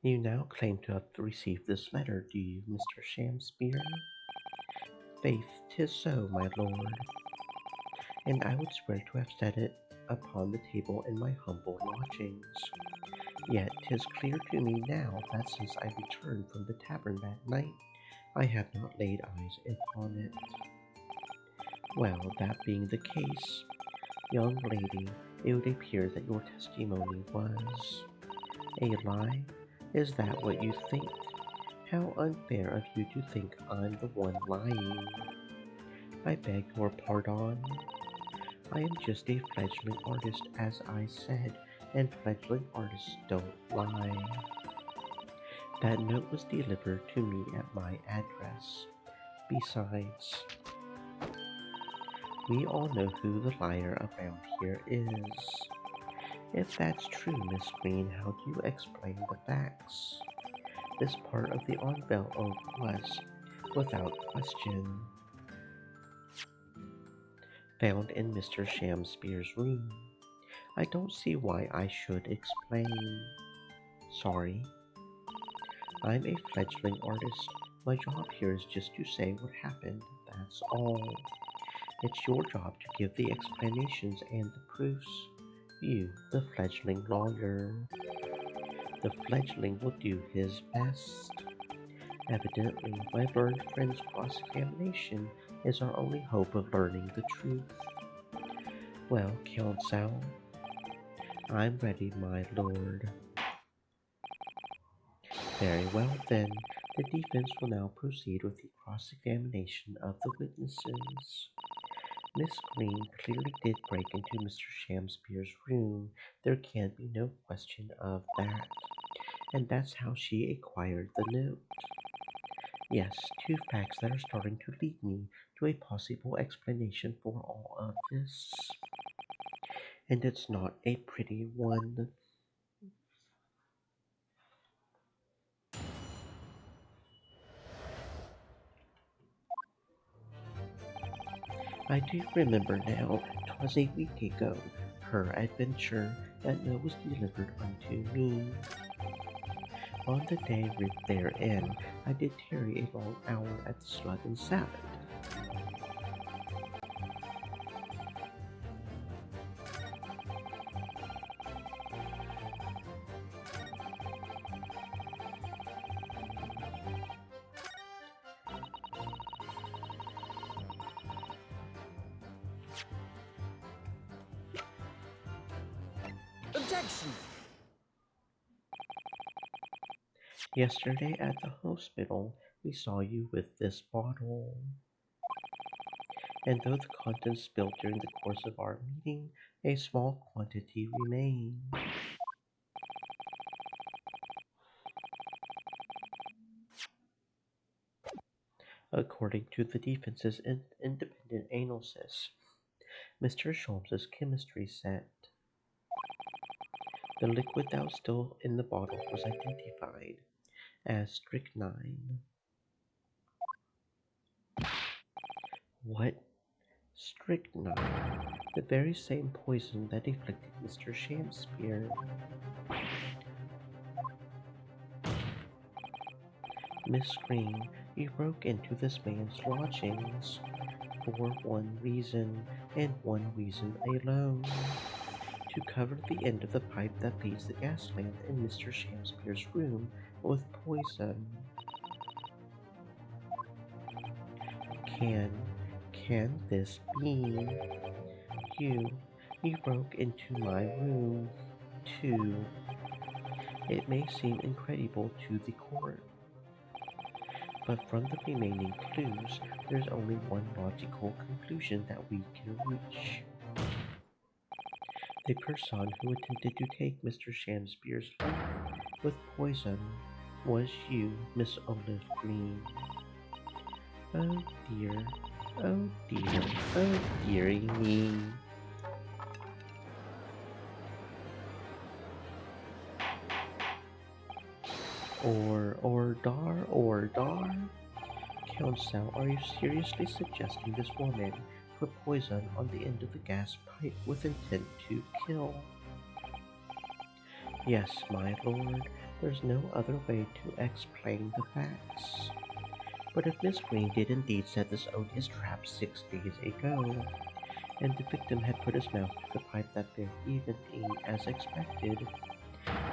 You now claim to have received this letter, do you, Mr. Shamspeare? Faith, 'tis so, my lord, and I would swear to have set it upon the table in my humble lodgings. Yet 'tis clear to me now that since I returned from the tavern that night, I have not laid eyes upon it. Well, that being the case, young lady, it would appear that your testimony was a lie. Is that what you think? How unfair of you to think I'm the one lying. I beg your pardon. I am just a fledgling artist, as I said, and fledgling artists don't lie. That note was delivered to me at my address. Besides, we all know who the liar around here is. If that's true, Miss Green, how do you explain the facts? This part of the envelope was, without question, found in Mr. Shamspeare's room. I don't see why I should explain. Sorry. I'm a fledgling artist. My job here is just to say what happened, that's all. It's your job to give the explanations and the proofs. You, the fledgling lawyer. The fledgling will do his best. Evidently, my learned friend's cross-examination is our only hope of learning the truth. Well, counsel, I'm ready, my lord. Very well, then. The defense will now proceed with the cross-examination of the witnesses. Miss Green clearly did break into Mr. Shamspeare's room. There can be no question of that. And that's how she acquired the note. Yes, two facts that are starting to lead me to a possible explanation for all of this. And it's not a pretty one. I do remember now, 'twas a week ago, her adventure, that note was delivered unto me. On the day writ therein, I did tarry a long hour at the slug and salad. Objection! Yesterday at the hospital, we saw you with this bottle. And though the contents spilled during the course of our meeting, a small quantity remained. According to the defense's independent analysis, Mr. Sholmes's chemistry set, the liquid that was still in the bottle was identified as strychnine. What? Strychnine? The very same poison that afflicted Mr. Shamspeare. Miss Green, you broke into this man's lodgings for one reason, and one reason alone. To cover the end of the pipe that feeds the gas lamp in Mr. Shamspeare's room with poison. Can, can this be? You, you broke into my room, too. It may seem incredible to the court, but from the remaining clues, there's only one logical conclusion that we can reach. The person who attempted to take Mr. Shakespeare's life with poison was you, Miss Olive Green. Oh dear, oh dear, oh dearie me. Or dar. Counsel, are you seriously suggesting this woman put poison on the end of the gas pipe with intent to kill? Yes, my lord, there's no other way to explain the facts. But if Miss Green did indeed set this odious trap 6 days ago, and the victim had put his mouth to the pipe that very evening as expected,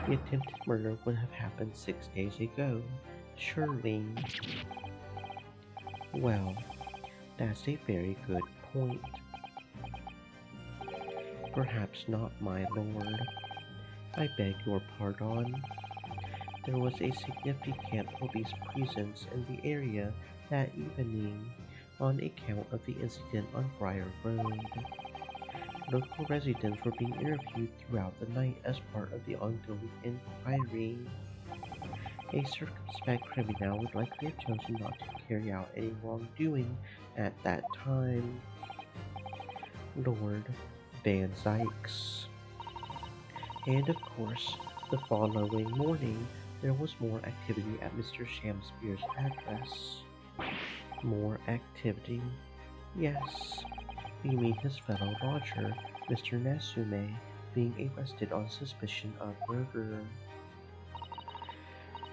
the attempted murder would have happened 6 days ago, surely. Well, that's a very good point. Perhaps not, my lord. I beg your pardon. There was a significant police presence in the area that evening on account of the incident on Briar Road. Local residents were being interviewed throughout the night as part of the ongoing inquiry. A circumspect criminal would likely have chosen not to carry out any wrongdoing at that time. Lord Van Zykes. And of course, the following morning, there was more activity at Mr. Shakespeare's address. More activity? Yes. You mean his fellow lodger, Mr. Nasume, being arrested on suspicion of murder.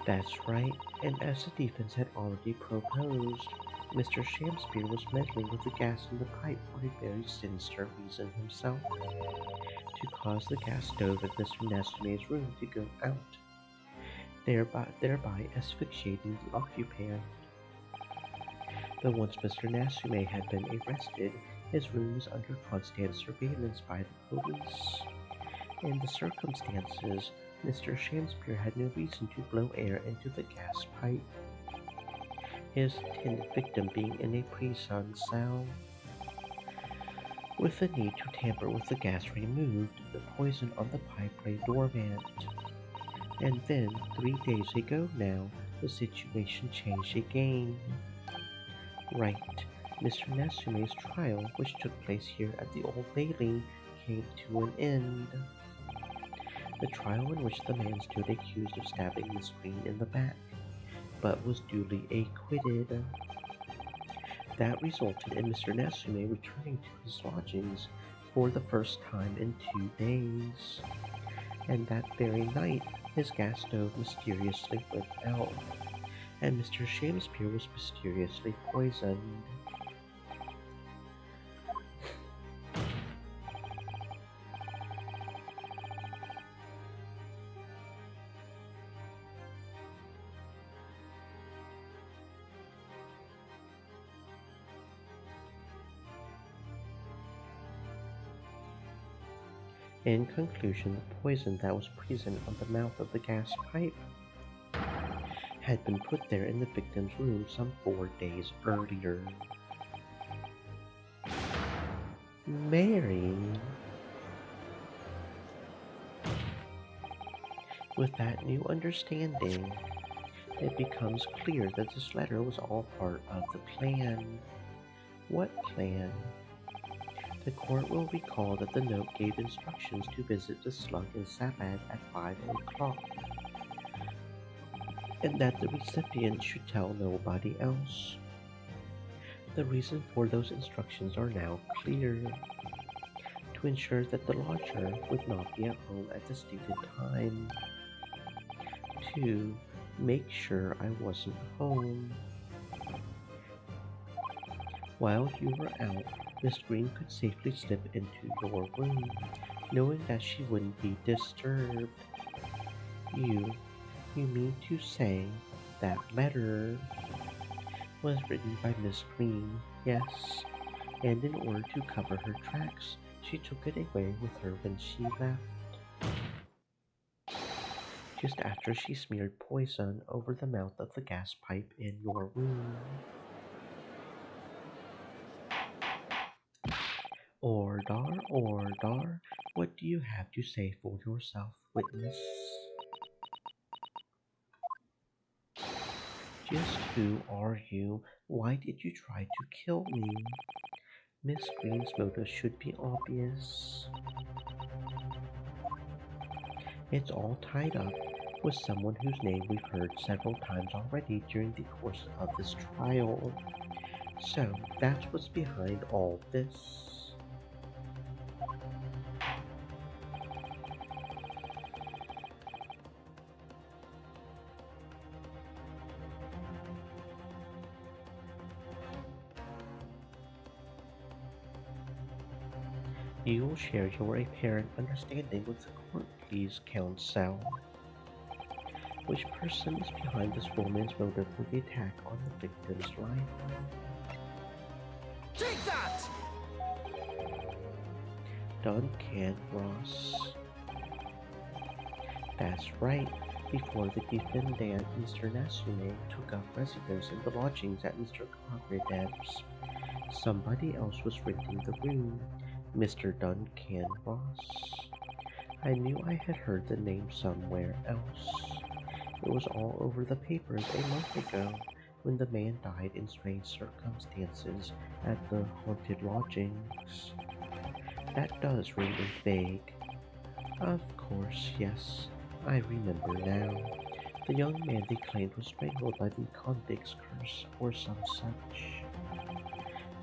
That's right, and as the defense had already proposed, Mr. Shakespeare was meddling with the gas in the pipe for a very sinister reason himself, to cause the gas stove in Mr. Nasume's room to go out, thereby asphyxiating the occupant. But once Mr. Nasume had been arrested, his room was under constant surveillance by the police. In the circumstances, Mr. Shakespeare had no reason to blow air into the gas pipe, his intended victim being in a prison cell. With the need to tamper with the gas removed, the poison on the pipe lay dormant. And then, 3 days ago now, the situation changed again. Right, Mr. Nasume's trial, which took place here at the Old Bailey, came to an end. The trial in which the man stood accused of stabbing Miss Green in the back, but was duly acquitted. That resulted in Mr. Nasume returning to his lodgings for the first time in 2 days. And that very night, his gas stove mysteriously went out, and Mr. Shakespeare was mysteriously poisoned. In conclusion, the poison that was present on the mouth of the gas pipe had been put there in the victim's room some 4 days earlier. Mary. With that new understanding, it becomes clear that this letter was all part of the plan. What plan? The court will recall that the note gave instructions to visit the slug in Salad at 5 o'clock, and that the recipient should tell nobody else. The reason for those instructions are now clear. To ensure that the lodger would not be at home at the stated time. To make sure I wasn't home. While you were out, Miss Green could safely slip into your room, knowing that she wouldn't be disturbed. You mean to say that letter? was written by Miss Green, yes, and in order to cover her tracks, she took it away with her when she left, just after she smeared poison over the mouth of the gas pipe in your room. Ordar, what do you have to say for yourself, witness? Just who are you? Why did you try to kill me? Miss Green's motive should be obvious. It's all tied up with someone whose name we've heard several times already during the course of this trial. So that's what's behind all this. You will share your apparent understanding with the court, please, counsel. Which person is behind this woman's motive for the attack on the victim's life? Take that! Duncan Ross. That's right. Before the defendant, Mr. Nasume, took up residence in the lodgings at Mr. Congregave's, somebody else was renting the room, Mr. Duncan Ross. I knew I had heard the name somewhere else. It was all over the papers a month ago when the man died in strange circumstances at the haunted lodgings. That does ring a vague. Of course, yes, I remember now. The young man they claimed was strangled by the convict's curse or some such.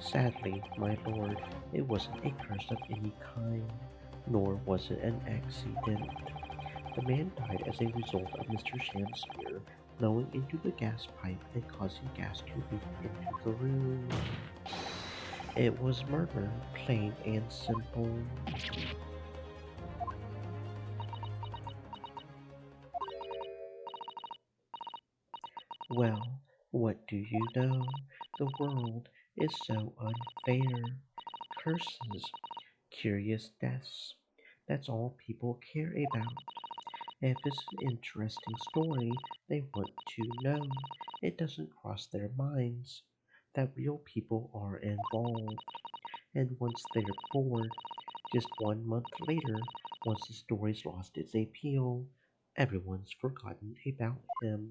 Sadly, my lord, it wasn't a curse of any kind, nor was it an accident. The man died as a result of Mr. Shakespeare blowing into the gas pipe and causing gas to leak into the room. It was murder, plain and simple. Well, what do you know? The world is so unfair. Curses, curious deaths. That's all people care about. If it's an interesting story, they want to know. It doesn't cross their minds that real people are involved. And once they're bored, just 1 month later, once the story's lost its appeal, everyone's forgotten about him.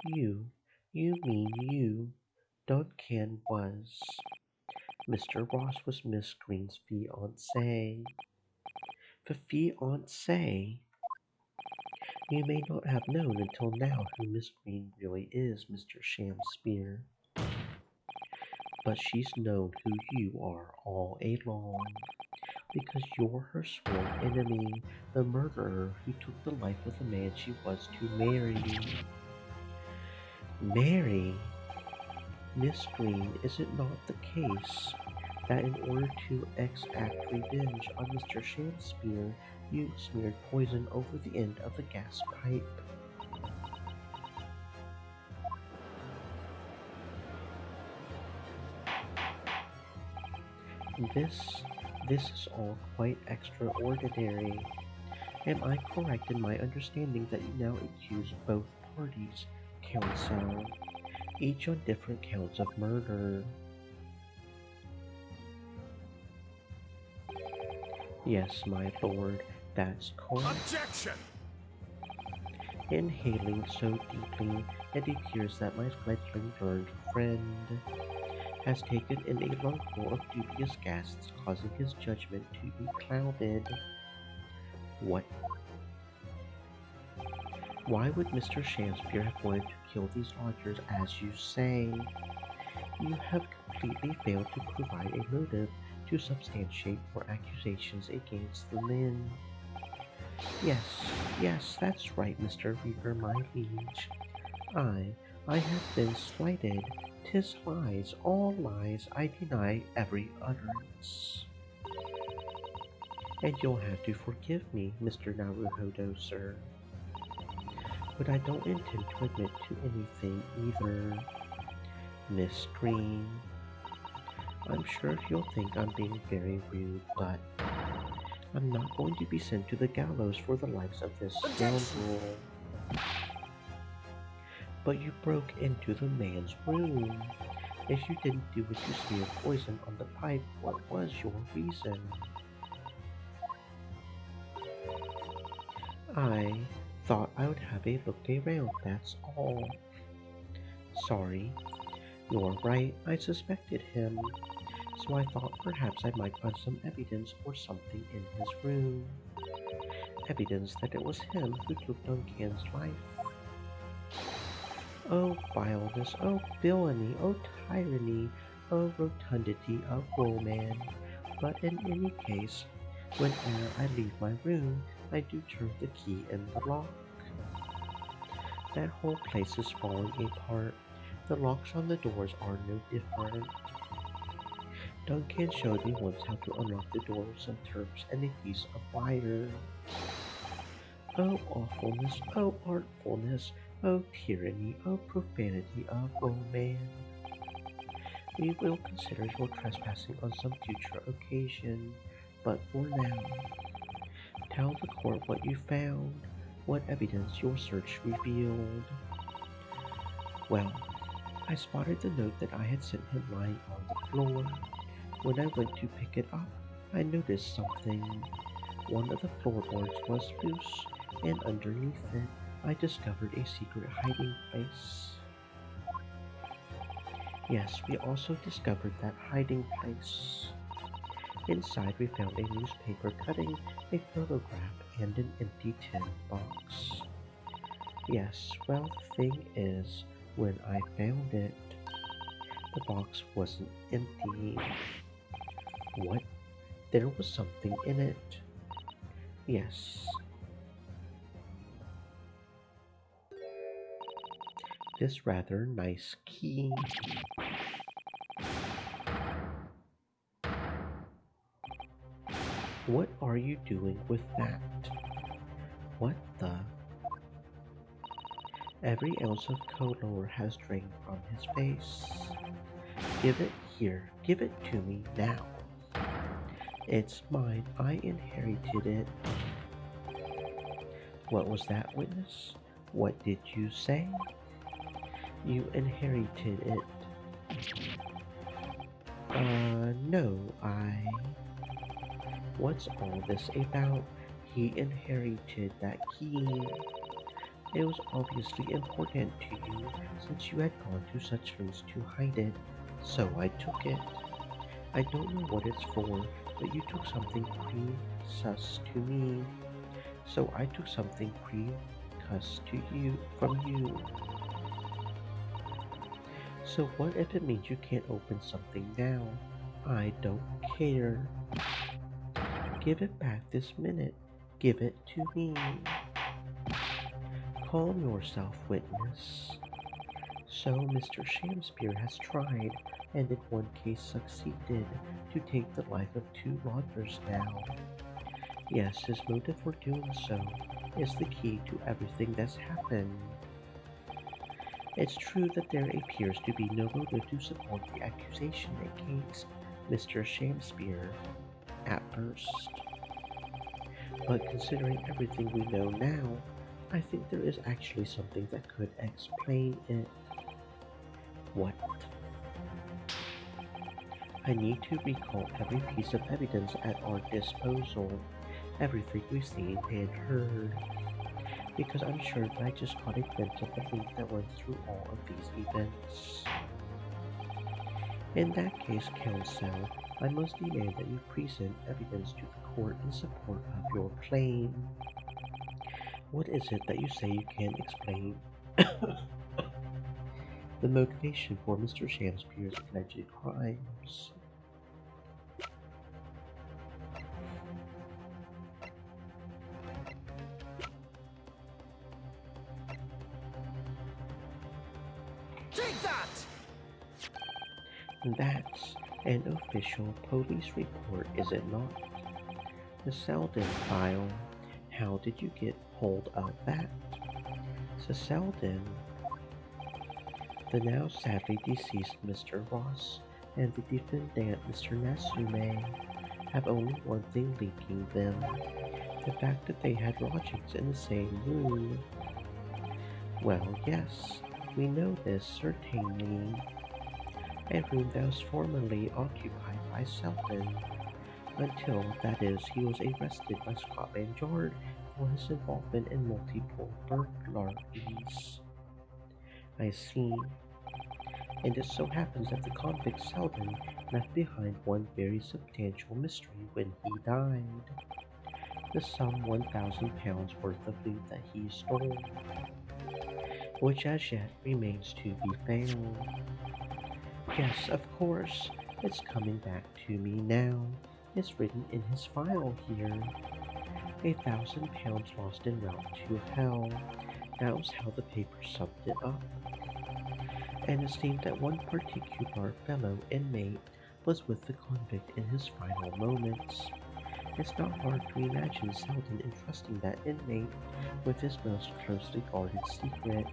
You, you mean you, Duncan was. Mr. Ross was Miss Green's fiancé. The fiancé? You may not have known until now who Miss Green really is, Mr. Shamspear. But she's known who you are all along, because you're her sworn enemy, the murderer who took the life of the man she was to marry. Marry? Miss Green, is it not the case that in order to exact revenge on Mr. Shamspear, you smeared poison over the end of the gas pipe? This is all quite extraordinary. Am I correct in my understanding that you now accuse both parties, counsel, each on different counts of murder? Yes, my lord, that's correct. Objection! Inhaling so deeply, it appears that my fledgling learned friend has taken in a lungful of dubious gases, causing his judgment to be clouded. What? Why would Mr. Shakespeare have wanted to kill these lodgers as you say? You have completely failed to provide a motive to substantiate your accusations against the men. Yes, that's right, Mr. Reaper, my liege. I have been slighted. 'Tis lies, all lies, I deny every utterance. And you'll have to forgive me, Mr. Naruhodo, sir. But I don't intend to admit to anything either. Miss Green. I'm sure you'll think I'm being very rude, but I'm not going to be sent to the gallows for the likes of this Objection! scoundrel. But you broke into the man's room. If you didn't do it to smear poison on the pipe, what was your reason? I thought I would have a look around, that's all. Sorry, you're right, I suspected him. So I thought perhaps I might find some evidence or something in his room. Evidence that it was him who took Duncan's life. Oh vileness, oh villainy, oh tyranny, oh rotundity of woman. But in any case, whenever I leave my room, I do turn the key in the lock. That whole place is falling apart. The locks on the doors are no different. Duncan showed me once how to unlock the door with some turps and a piece of wire. Oh awfulness, oh artfulness, oh tyranny, oh profanity of woman. We will consider your trespassing on some future occasion, but for now, tell the court what you found, what evidence your search revealed. Well, I spotted the note that I had sent him lying on the floor. When I went to pick it up, I noticed something. One of the floorboards was loose, and underneath it, I discovered a secret hiding place. Yes, we also discovered that hiding place. Inside, we found a newspaper cutting, a photograph, and an empty tin box. Yes, well, the thing is, when I found it, the box wasn't empty. What? There was something in it. Yes. This rather nice key. What are you doing with that? What the? Every ounce of color has drained from his face. Give it here. Give it to me now. It's mine. I inherited it. What was that, witness? What did you say? You inherited it. No, What's all this about? He inherited that key. It was obviously important to you since you had gone to such lengths to hide it, so I took it. I don't know what it's for, but you took something pre-sus to me, so I took something pre-cuss to you from you. So what if it means you can't open something now? I don't care. Give it back this minute. Give it to me. Calm yourself, witness. So Mr. Shakespeare has tried, and in one case succeeded, to take the life of 2 lawyers now. Yes, his motive for doing so is the key to everything that's happened. It's true that there appears to be no motive to support the accusation against Mr. Shakespeare at first. But considering everything we know now, I think there is actually something that could explain it. What? I need to recall every piece of evidence at our disposal, everything we've seen and heard, because I'm sure that I just caught a glimpse of the link that runs through all of these events. In that case, counsel, I must demand that you present evidence to the court in support of your claim. What is it that you say you can't explain? The motivation for Mr. Shakespeare's alleged crimes. Take that! That's an official police report, is it not? The Selden file. How did you get hold of that? The Selden. The now sadly deceased Mr. Ross and the defendant Mr. Natsume have only one thing linking them, the fact that they had lodgings in the same room. Well, yes, we know this certainly. A room that was formerly occupied by Selden, until, that is, he was arrested by Scotland Yard for his involvement in multiple burglaries. I see. And it so happens that the convict Selden left behind one very substantial mystery when he died. The sum £1,000 worth of loot that he stole, which as yet remains to be found. Yes, of course, it's coming back to me now. It's written in his file here. £1,000 lost en route to hell. That was how the paper summed it up. And it seemed that one particular fellow inmate was with the convict in his final moments. It's not hard to imagine Selden entrusting that inmate with his most closely guarded secret,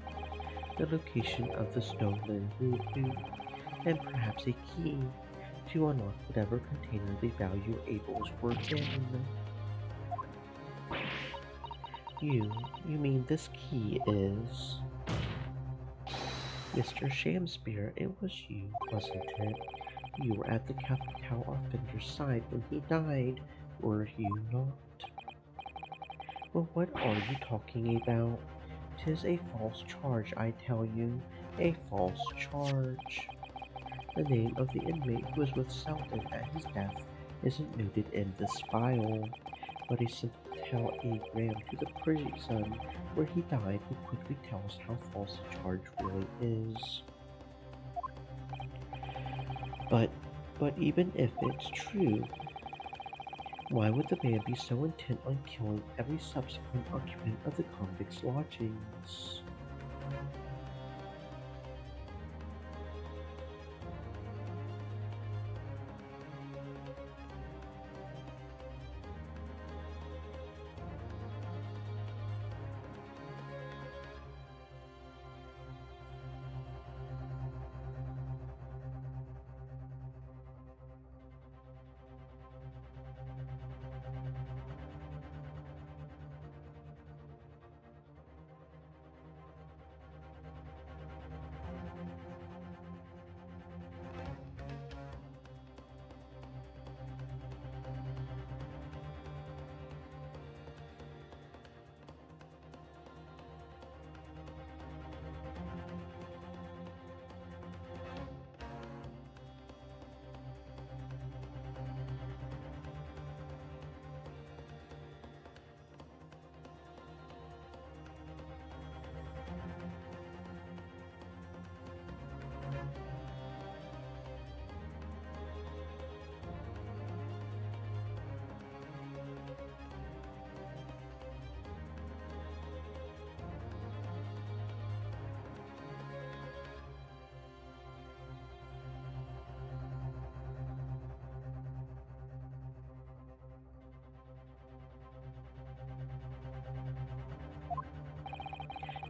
the location of the stolen loot, and perhaps a key to unlock whatever container the valuables were in. You mean this key is... Mr. Shamspeare, it was you, wasn't it? You were at the capital offender's side when he died, were you not? Well, what are you talking about? 'Tis a false charge, I tell you, a false charge. The name of the inmate who was with Selden at his death isn't noted in this file, but a simple telegram to the prison where he died would quickly tell us how false the charge really is. But even if it's true, why would the man be so intent on killing every subsequent occupant of the convict's lodgings?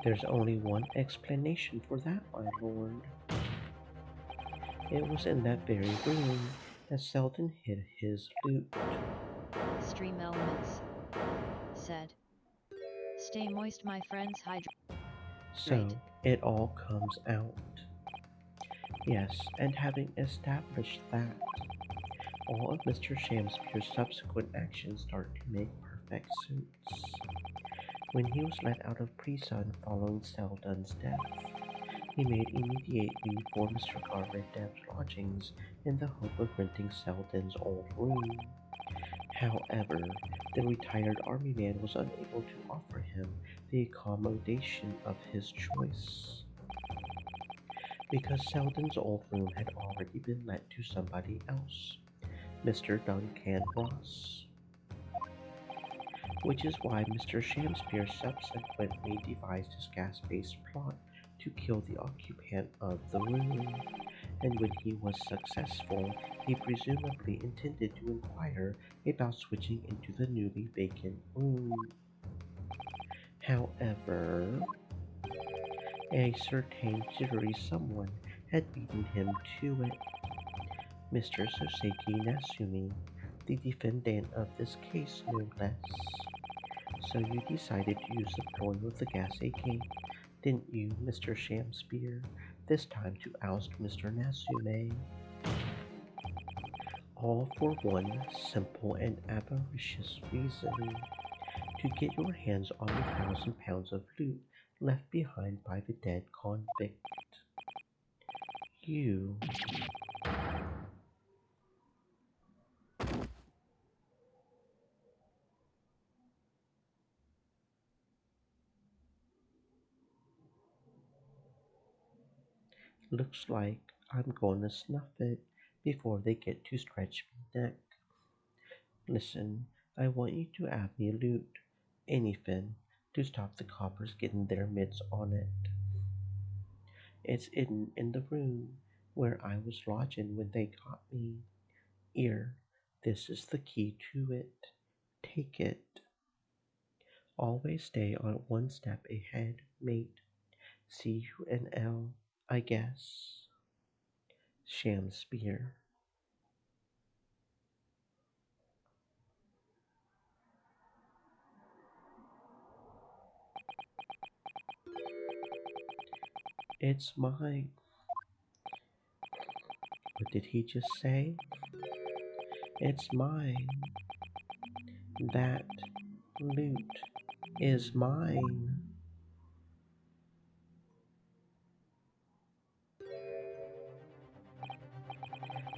There's only one explanation for that, my lord. It was in that very room that Selden hid his loot. Stream Elements said. Stay moist, my friends, hydrate. So it all comes out. Yes, and having established that, all of Mr. Shamspeare's subsequent actions start to make perfect sense. When he was let out of prison following Selden's death, he made immediately for Mr. Garvendam's lodgings in the hope of renting Selden's old room. However, the retired army man was unable to offer him the accommodation of his choice, because Selden's old room had already been let to somebody else, Mr. Duncan Ross. Which is why Mr. Shamspeare subsequently devised his gas-based plot to kill the occupant of the room, and when he was successful, he presumably intended to inquire about switching into the newly vacant room. However, A certain jittery someone had beaten him to it. Mr. Soseki Nasumi, the defendant of this case, no less. So you decided to use the ploy with the gas AK, didn't you, Mr. Shamspear? This time to oust Mr. Nasume. All for one simple and avaricious reason. To get your hands on the 1,000 pounds of loot left behind by the dead convict. You. Looks like I'm gonna snuff it before they get to stretch me neck. Listen, I want you to have me loot anything to stop the coppers getting their mitts on it. It's hidden in the room where I was lodging when they got me. Here, this is the key to it. Take it. Always stay on one step ahead, mate. See you in L, I guess. Shamspear. It's mine. What did he just say? It's mine. That loot is mine.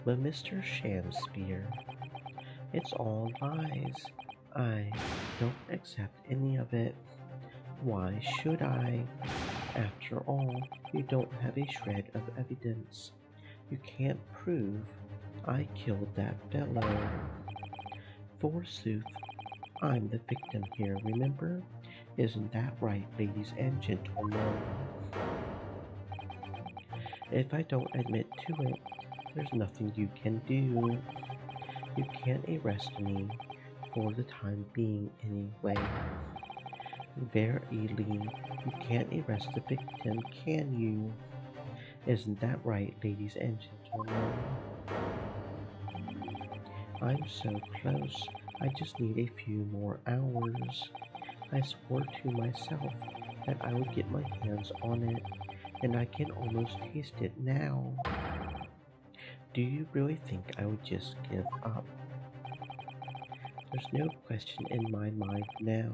But Mr. Shamspear, it's all lies. I don't accept any of it. Why should I? After all, you don't have a shred of evidence. You can't prove I killed that fellow. Forsooth, I'm the victim here, remember? Isn't that right, ladies and gentlemen? If I don't admit to it, there's nothing you can do. You can't arrest me, for the time being anyway. Verily, you can't arrest the victim, can you? Isn't that right, ladies and gentlemen? I'm so close, I just need a few more hours. I swore to myself that I would get my hands on it, and I can almost taste it now. Do you really think I would just give up? There's no question in my mind now.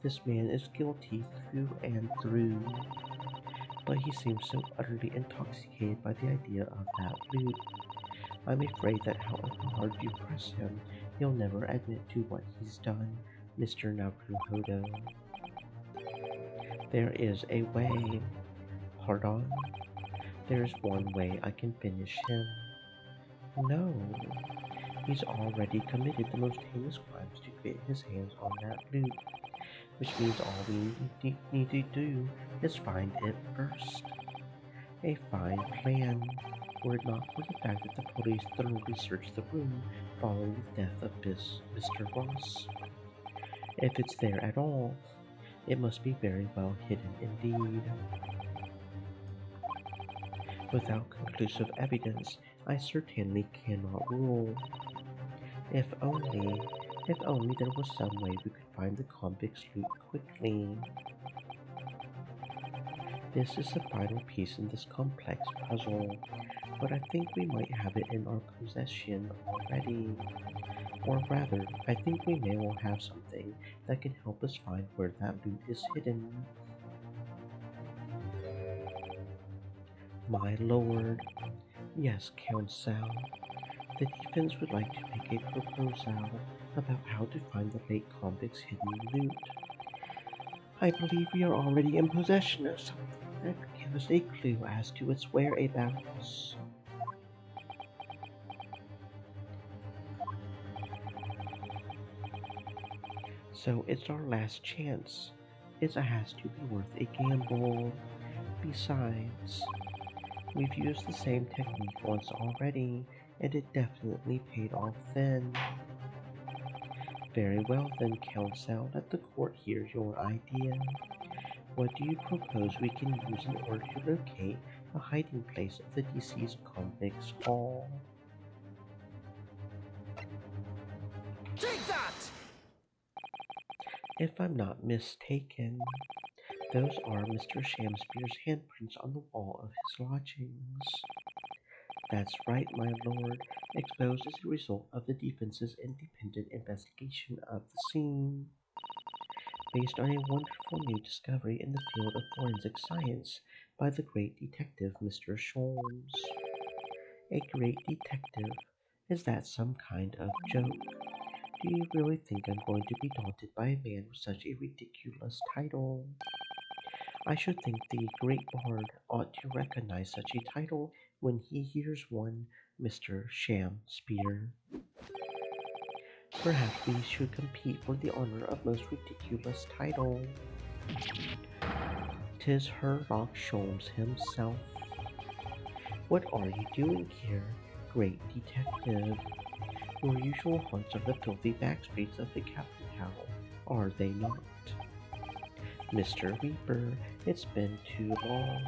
This man is guilty through and through. But he seems so utterly intoxicated by the idea of that loot. I'm afraid that however hard you press him, he'll never admit to what he's done, Mr. Naruhodo. There is a way. Pardon? There's one way I can finish him. No. He's already committed the most heinous crimes to get his hands on that loot, which means all we need to do is find it first. A fine plan, were it not for the fact that the police thoroughly searched the room following the death of Mr. Ross. If it's there at all, it must be very well hidden indeed. Without conclusive evidence, I certainly cannot rule. If only there was some way we could find the convict's loot quickly. This is the final piece in this complex puzzle, but I think we might have it in our possession already. Or rather, I think we may well have something that can help us find where that loot is hidden. My lord, yes, Counsel, the defense would like to make a proposal about how to find the late convict's hidden loot. I believe we are already in possession of something that could give us a clue as to its whereabouts. So it's our last chance. It has to be worth a gamble. Besides, we've used the same technique once already, and it definitely paid off then. Very well then, Counsel, let the court hear your idea. What do you propose we can use in order to locate the hiding place of the deceased convict's hall? Take that! If I'm not mistaken, those are Mr. Shamspeare's handprints on the wall of his lodgings. That's right, my lord, exposed as a result of the defense's independent investigation of the scene. Based on a wonderful new discovery in the field of forensic science by the great detective Mr. Sholmes. A great detective? Is that some kind of joke? Do you really think I'm going to be daunted by a man with such a ridiculous title? I should think the great bard ought to recognize such a title when he hears one, Mr. Shamspeare. Perhaps we should compete for the honor of most ridiculous title. 'Tis Sherlock Sholmes himself. What are you doing here, great detective? Your usual haunts are the filthy back streets of the capital, are they not? Mr. Reaper, it's been too long,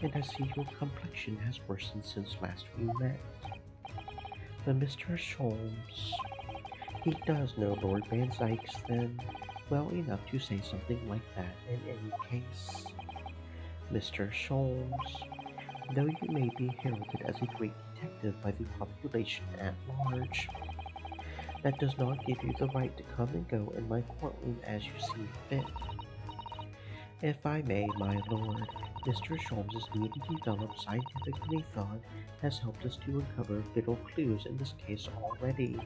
and I see your complexion has worsened since last we met. But Mr. Sholmes, he does know Lord Van Zykes then, well enough to say something like that in any case. Mr. Sholmes, though you may be heralded as a great detective by the population at large, that does not give you the right to come and go in my courtroom as you see fit. If I may, my lord, Mr. Sholmes's newly developed scientific method has helped us to uncover little clues in this case already.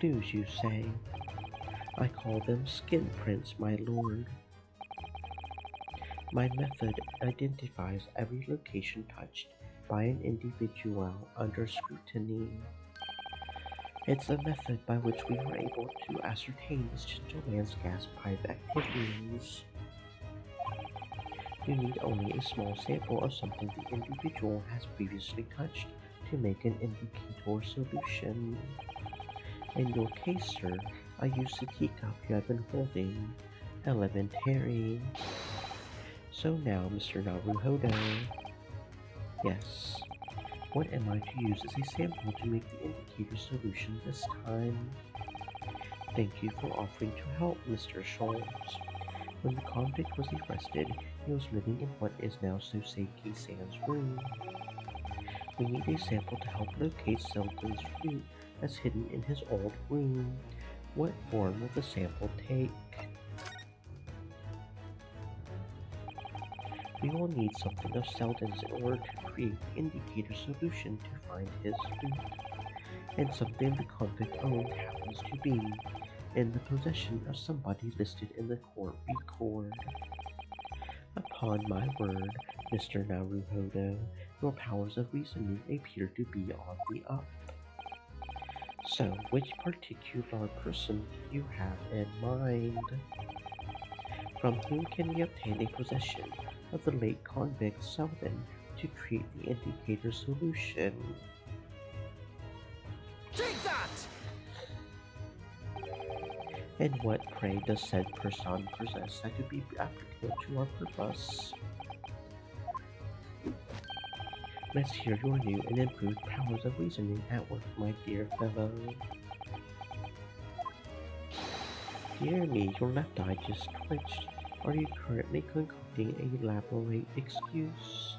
Clues, you say? I call them skin prints, my lord. My method identifies every location touched by an individual under scrutiny. It's a method by which we were able to ascertain this gentleman's gas pipe activities. You need only a small sample of something the individual has previously touched to make an indicator solution. In your case, sir, I used the teacup you have been holding. Elementary. So now, Mr. Naruhodo. Yes. What am I to use as a sample to make the indicator solution this time? Thank you for offering to help, Mr. Sholmes. When the convict was arrested, he was living in what is now Soseki San's room. We need a sample to help locate Selden's fruit that's hidden in his old room. What form will the sample take? We will need something of Selden's in order to create the indicator solution to find his fruit, and something the convict owned happens to be in the possession of somebody listed in the court record. Upon my word, Mr. Naruhodo, your powers of reasoning appear to be on the up. So, which particular person do you have in mind? From whom can we obtain a possession of the late convict Selden to create the indicator solution? Take that! And what, pray, does said person possess that could be applicable to our purpose? Let's hear your new and improved powers of reasoning at work, my dear fellow. Dear me, your left eye just twitched. Are you currently concocting an elaborate excuse?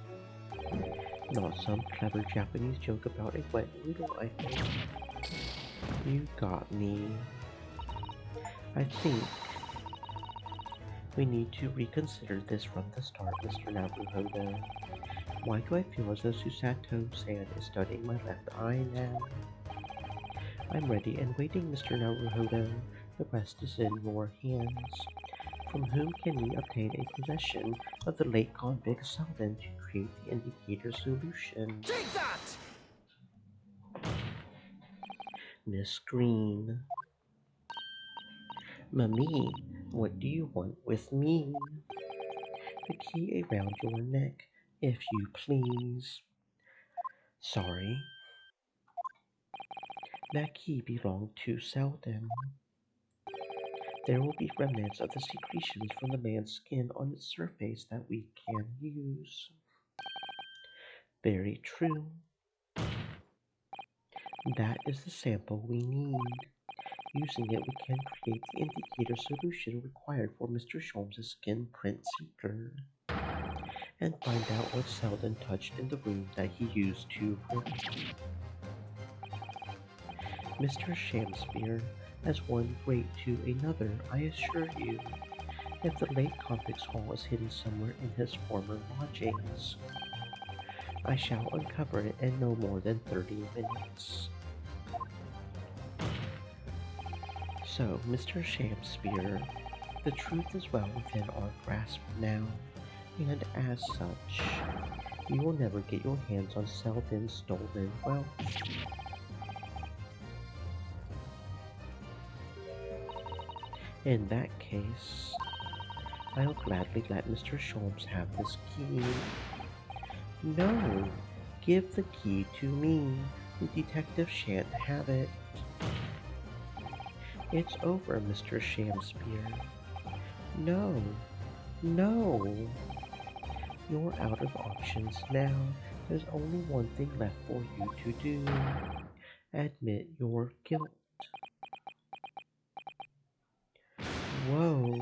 Not some clever Japanese joke about a wet noodle, I think. You got me. I think we need to reconsider this from the start, Mr. Naruhodo. Why do I feel as though Susato-san is studying my left eye now? I'm ready and waiting, Mr. Naruhodo. The rest is in your hands. From whom can we obtain a possession of the late convict Selden to create the indicator solution? Take that! Miss Green. Mummy, what do you want with me? The key around your neck, if you please. Sorry. That key belonged to Selden. There will be remnants of the secretions from the man's skin on its surface that we can use. Very true. That is the sample we need. Using it, we can create the indicator solution required for Mr. Sholmes' skin print seeker and find out what Selden touched in the room that he used to rip. Mr. Shamspeare as one great to another, I assure you. If the late convict's hall is hidden somewhere in his former lodgings, I shall uncover it in no more than 30 minutes. So, Mr. Shamspeare, the truth is well within our grasp now, and as such, you will never get your hands on Selden's stolen wealth. In that case, I'll gladly let Mr. Sholmes have this key. No, give the key to me. The detective shan't have it. It's over, Mr. Shamspeare. No, no. You're out of options now. There's only one thing left for you to do. Admit your guilt. Woe!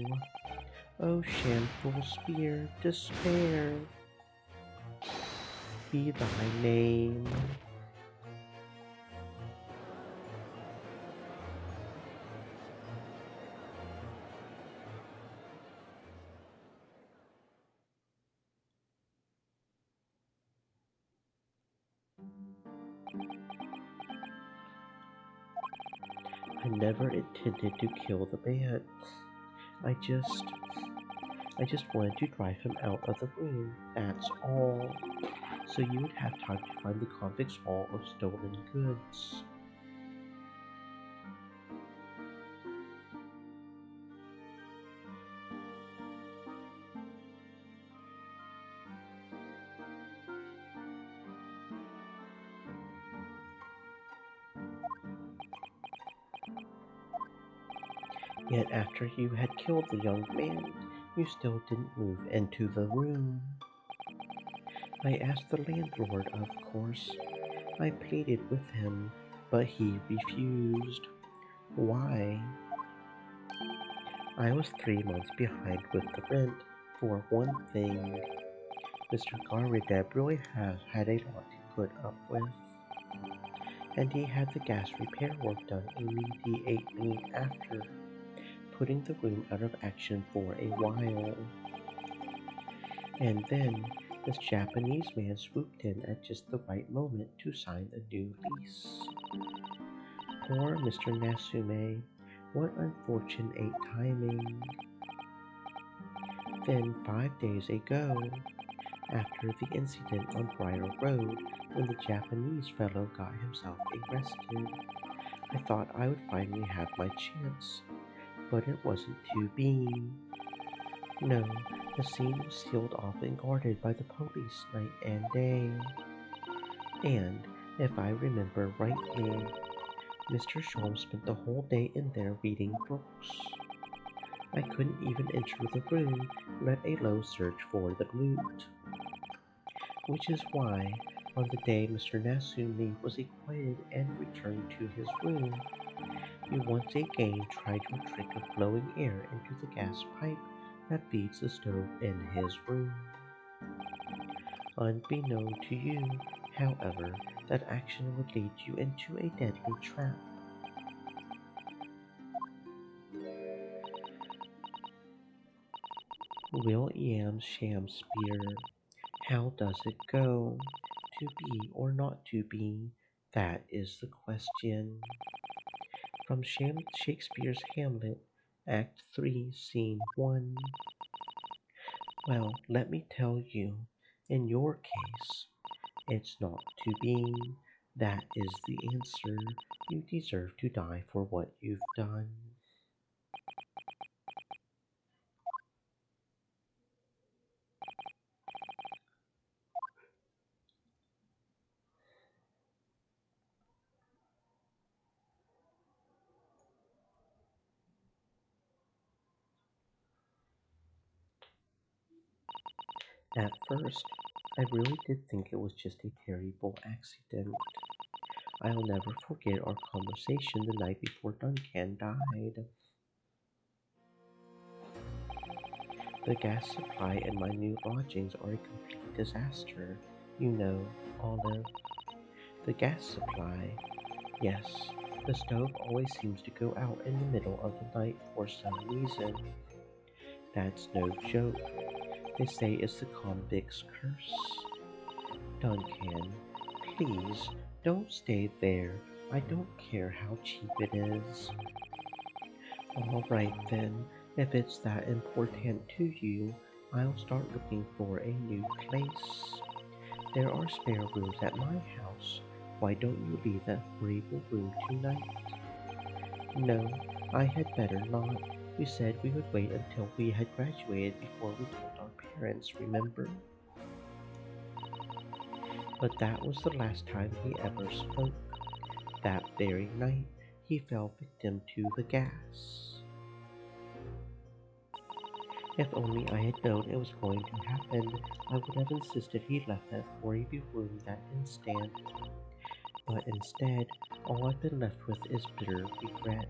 O shameful spear, despair! Be thy name. I never intended to kill the man. I just wanted to drive him out of the room, that's all. So you would have time to find the convict's haul of stolen goods. Yet after you had killed the young man, you still didn't move into the room. I asked the landlord, of course. I pleaded with him, but he refused. Why? I was 3 months behind with the rent, for one thing. Mr. Garrideb really has had a lot to put up with. And he had the gas repair work done immediately after, putting the room out of action for a while. And then this Japanese man swooped in at just the right moment to sign a new lease. Poor Mr. Nasume, what unfortunate timing. Then 5 days ago, after the incident on Briar Road, when the Japanese fellow got himself arrested, I thought I would finally have my chance, but it wasn't to be. No, the scene was sealed off and guarded by the police night and day. And, if I remember rightly, Mr. Sholmes spent the whole day in there reading books. I couldn't even enter the room, let alone search for the loot. Which is why, on the day Mr. Nasumi was acquitted and returned to his room, you once again tried your trick of blowing air into the gas pipe that feeds the stove in his room. Unbeknown to you, however, that action would lead you into a deadly trap. William Shamspeare, how does it go? To be or not to be, that is the question. From Shakespeare's Hamlet, Act 3, Scene 1. Well, let me tell you, in your case, it's not to be. That is the answer. You deserve to die for what you've done. At first, I really did think it was just a terrible accident. I'll never forget our conversation the night before Duncan died. The gas supply in my new lodgings are a complete disaster. You know, Olive. The gas supply. Yes, the stove always seems to go out in the middle of the night for some reason. That's no joke. They say it's the convict's curse. Duncan, please don't stay there. I don't care how cheap it is. Alright then, if it's that important to you, I'll start looking for a new place. There are spare rooms at my house. Why don't you leave that horrible room tonight? No, I had better not. We said we would wait until we had graduated before we told our parents, remember? But that was the last time he ever spoke. That very night, he fell victim to the gas. If only I had known it was going to happen, I would have insisted he left that horrible room that instant. But instead, all I've been left with is bitter regret.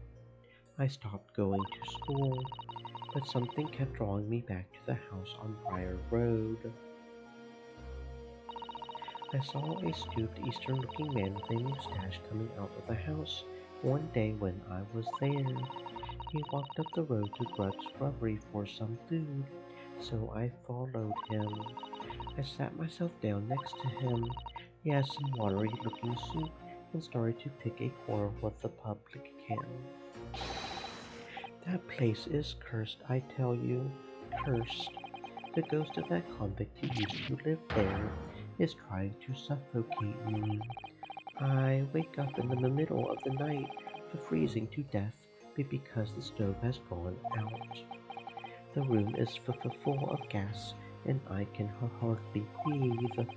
I stopped going to school, but something kept drawing me back to the house on Briar Road. I saw a stooped Eastern-looking man with a mustache coming out of the house one day when I was there. He walked up the road to Grub's Grubbery for some food, so I followed him. I sat myself down next to him. He had some watery-looking soup and started to pick a quarrel with the publican. That place is cursed, I tell you. Cursed. The ghost of that convict who used to live there is trying to suffocate me. I wake up in the middle of the night to freezing to death because the stove has gone out. The room is full of gas and I can hardly breathe.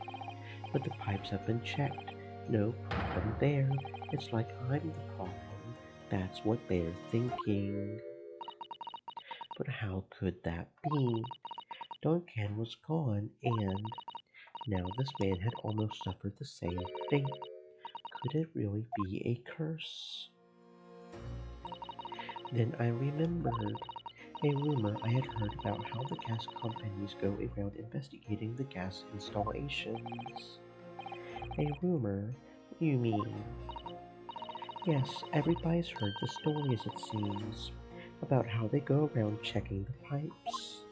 But the pipes have been checked. No problem there. It's like I'm the problem. That's what they're thinking. But how could that be? Duncan was gone, and now this man had almost suffered the same fate. Could it really be a curse? Then I remembered a rumor I had heard about how the gas companies go around investigating the gas installations. A rumor, you mean? Yes, everybody's heard the stories, it seems, about how they go around checking the pipes.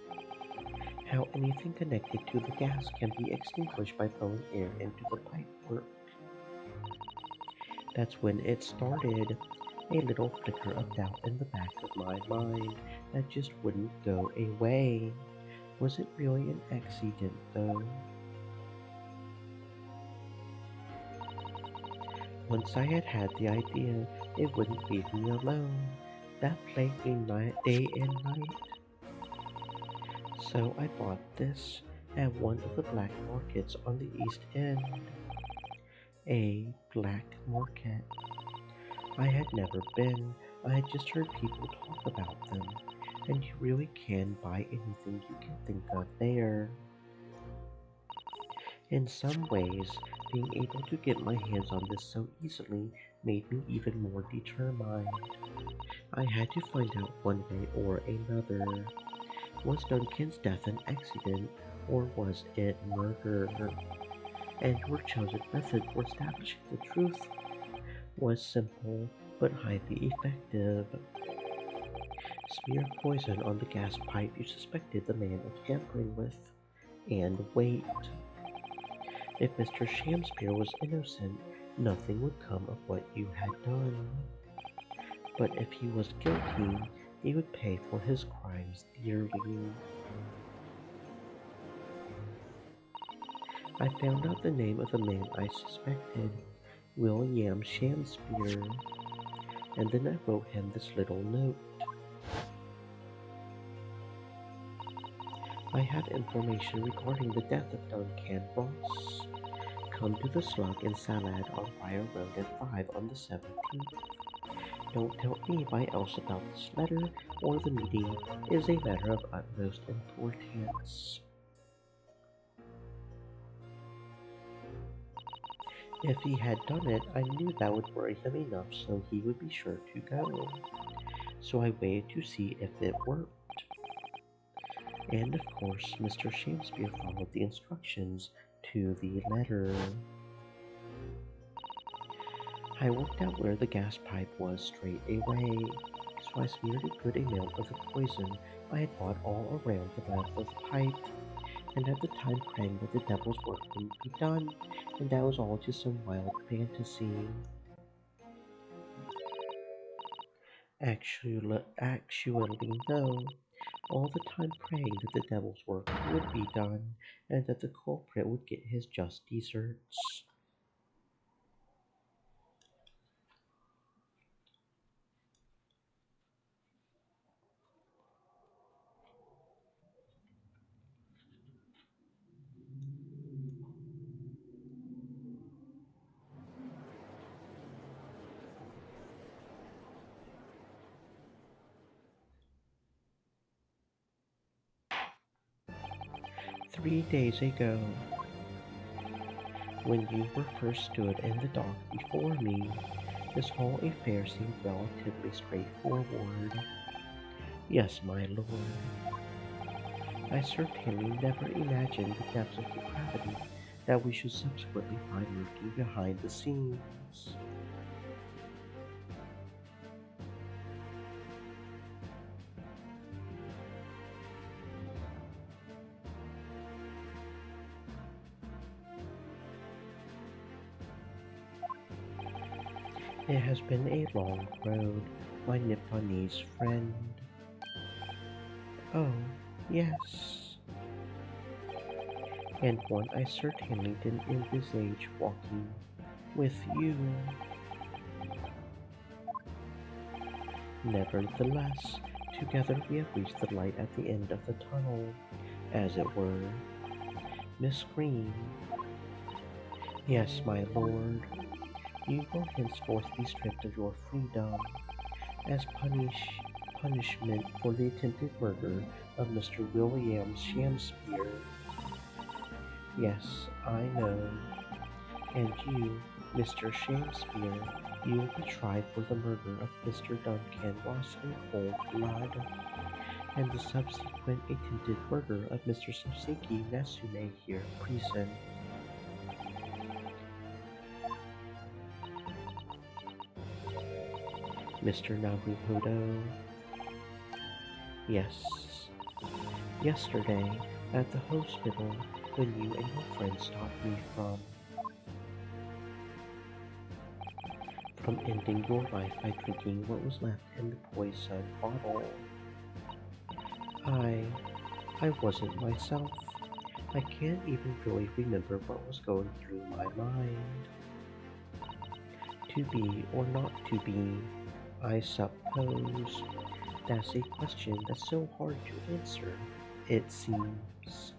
How anything connected to the gas can be extinguished by blowing air into the pipework. That's when it started. A little flicker of doubt in the back of my mind that just wouldn't go away. Was it really an accident, though? Once I had had the idea, it wouldn't leave me alone. That plagued me day and night. So I bought this at one of the black markets on the East End. A black market. I had never been. I had just heard people talk about them, and you really can buy anything you can think of there. In some ways, being able to get my hands on this so easily made me even more determined. I had to find out one way or another. Was Duncan's death an accident, or was it murder? And your chosen method for establishing the truth was simple but highly effective. Smear poison on the gas pipe you suspected the man of tampering with, and wait. If Mr. Shamspeare was innocent, nothing would come of what you had done. But if he was guilty, he would pay for his crimes dearly. I found out the name of the man I suspected, William Shamspeare, and then I wrote him this little note. I have information regarding the death of Duncan Ross. Come to the Slug and Salad on Briar Road at 5 on the 17th. Don't tell anybody else about this letter or the meeting. It is a matter of utmost importance. If he had done it, I knew that would worry him enough so he would be sure to go. So I waited to see if it worked. And of course, Mr. Shakespeare followed the instructions to the letter. I worked out where the gas pipe was straight away, so I smeared a good amount of the poison I had bought all around the mouth of the pipe, and at the time praying that the devil's work wouldn't be done, and that was all just some wild fantasy. Actually, no. All the time praying that the devil's work would be done, and that the culprit would get his just deserts. 3 days ago, when you were first stood in the dock before me, this whole affair seemed relatively straightforward. Yes, my lord, I certainly never imagined the depths of depravity that we should subsequently find lurking behind the scenes. It has been a long road, my Nipponese friend. Oh, yes. And one I certainly didn't envisage walking with you. Nevertheless, together we have reached the light at the end of the tunnel, as it were. Miss Green. Yes, my lord. You will henceforth be stripped of your freedom, as punishment for the attempted murder of Mr. William Shamspeare. Yes, I know. And you, Mr. Shamspeare, you will be tried for the murder of Mr. Duncan Ross in cold blood, and the subsequent attempted murder of Mr. Soseki Natsume here in prison. Mr. Naruhodo. Yes. Yesterday, at the hospital, when you and your friends stopped me from ending your life by drinking what was left in the poison bottle. I wasn't myself. I can't even really remember what was going through my mind. To be or not to be, I suppose. That's a question that's so hard to answer, it seems.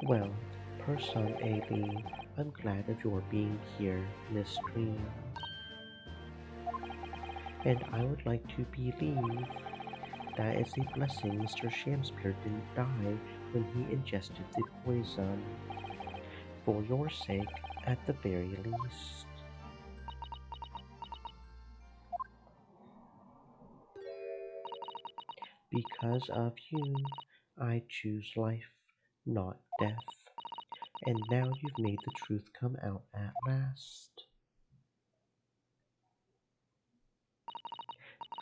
Well, personally, I'm glad of your being here, Miss Green. And I would like to believe that it's a blessing Mr. Shamspeare didn't die when he ingested the poison. For your sake, at the very least. Because of you, I choose life, not death. And now you've made the truth come out at last.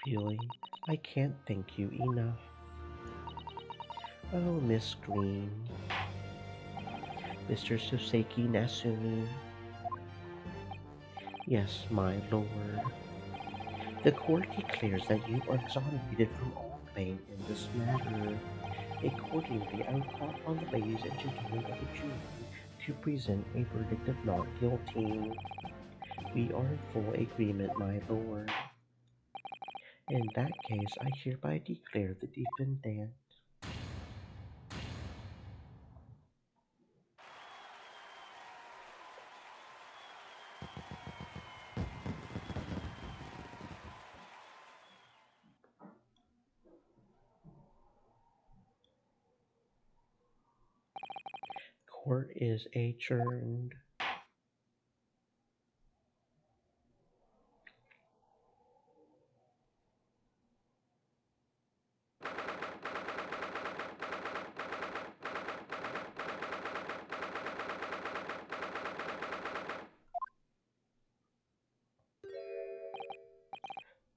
Really, I can't thank you enough. Oh, Miss Green. Mr. Soseki Nasumi. Yes, my lord. The court declares that you are exonerated from all blame in this matter. Accordingly, I would call upon the ladies and gentlemen of the jury to present a verdict of not guilty. We are in full agreement, my lord. In that case, I hereby declare the defendant. Court is adjourned.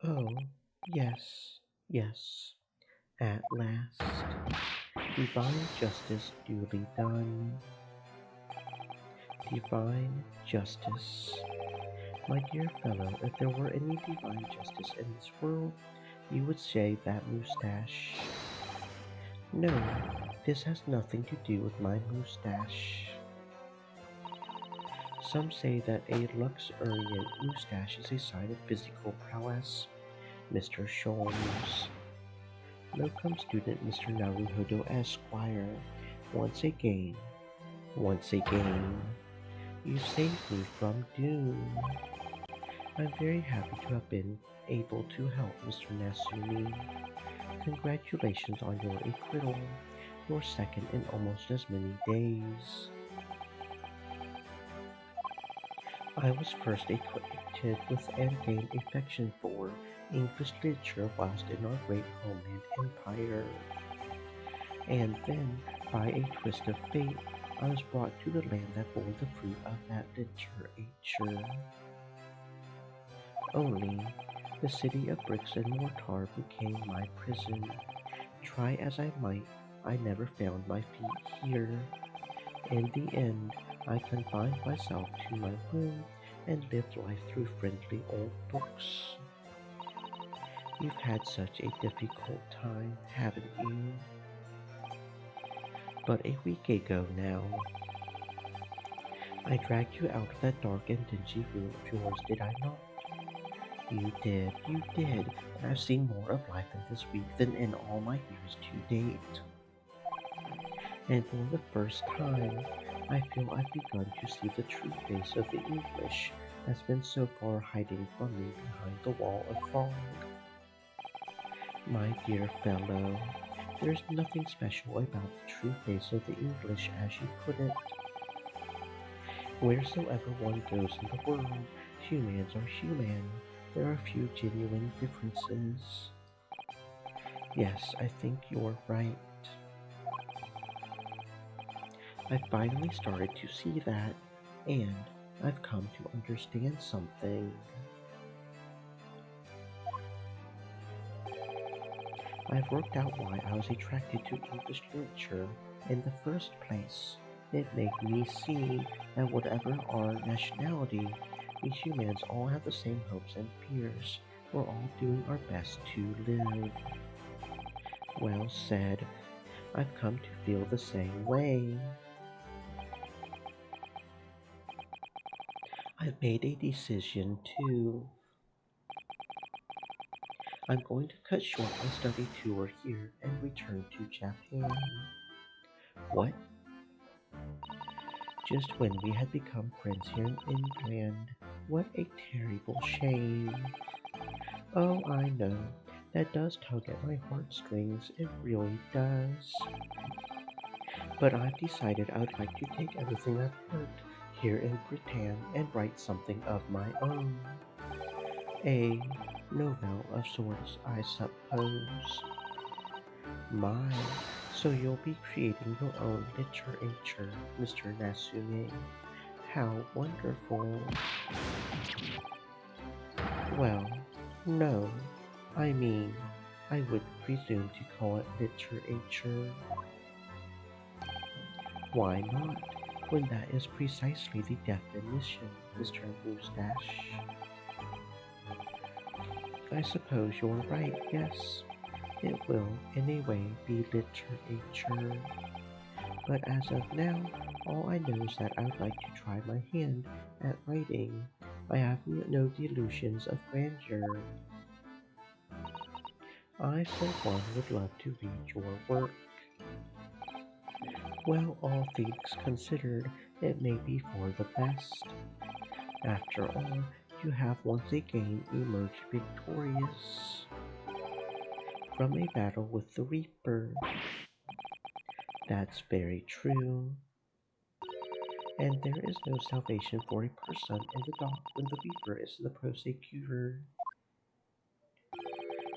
Oh, yes, yes, at last. Divine justice duly done. Divine justice. My dear fellow, if there were any divine justice in this world, you would say that moustache. No, this has nothing to do with my moustache. Some say that a luxuriant moustache is a sign of physical prowess. Mr. Sholmes. Locum student Mr. Naruhodo Esquire. Once again, once again, you saved me from doom. I'm very happy to have been able to help Mr. Nasumi. Congratulations on your acquittal, your second in almost as many days. I was first acquainted with and gained affection for English literature whilst in our great homeland empire. And then, by a twist of fate, I was brought to the land that bore the fruit of that literature. Only, the city of bricks and mortar became my prison. Try as I might, I never found my feet here. In the end, I confined myself to my room and lived life through friendly old books. You've had such a difficult time, haven't you? But a week ago now, I dragged you out of that dark and dingy room of yours, did I not? You did, and I've seen more of life in this week than in all my years to date. And for the first time, I feel I've begun to see the true face of the English that's been so far hiding from me behind the wall of fog. My dear fellow, there's nothing special about the true face of the English as you put it. Wheresoever one goes in the world, humans are human. There are few genuine differences. Yes, I think you're right. I finally started to see that, and I've come to understand something. I've worked out why I was attracted to English literature in the first place. It made me see that whatever our nationality, we humans all have the same hopes and fears. We're all doing our best to live. Well said. I've come to feel the same way. I've made a decision too. I'm going to cut short my study tour here and return to Japan. What? Just when we had become friends here in England. What a terrible shame. Oh, I know. That does tug at my heartstrings. It really does. But I've decided I'd like to take everything I've learned here in Britain and write something of my own. A novel of sorts, I suppose. My, so you'll be creating your own literature, Mr. Nasume. How wonderful. Well, no. I mean, I would presume to call it literature. Why not, when that is precisely the definition, Mr. Moustache? I suppose you're right, yes. It will, in a way, be literature. But as of now, all I know is that I would like to try my hand at writing. I have no delusions of grandeur. I, for one, would love to read your work. Well, all things considered, it may be for the best. After all, you have once again emerged victorious from a battle with the Reaper. That's very true. And there is no salvation for a person in the dock when the Reaper is the prosecutor.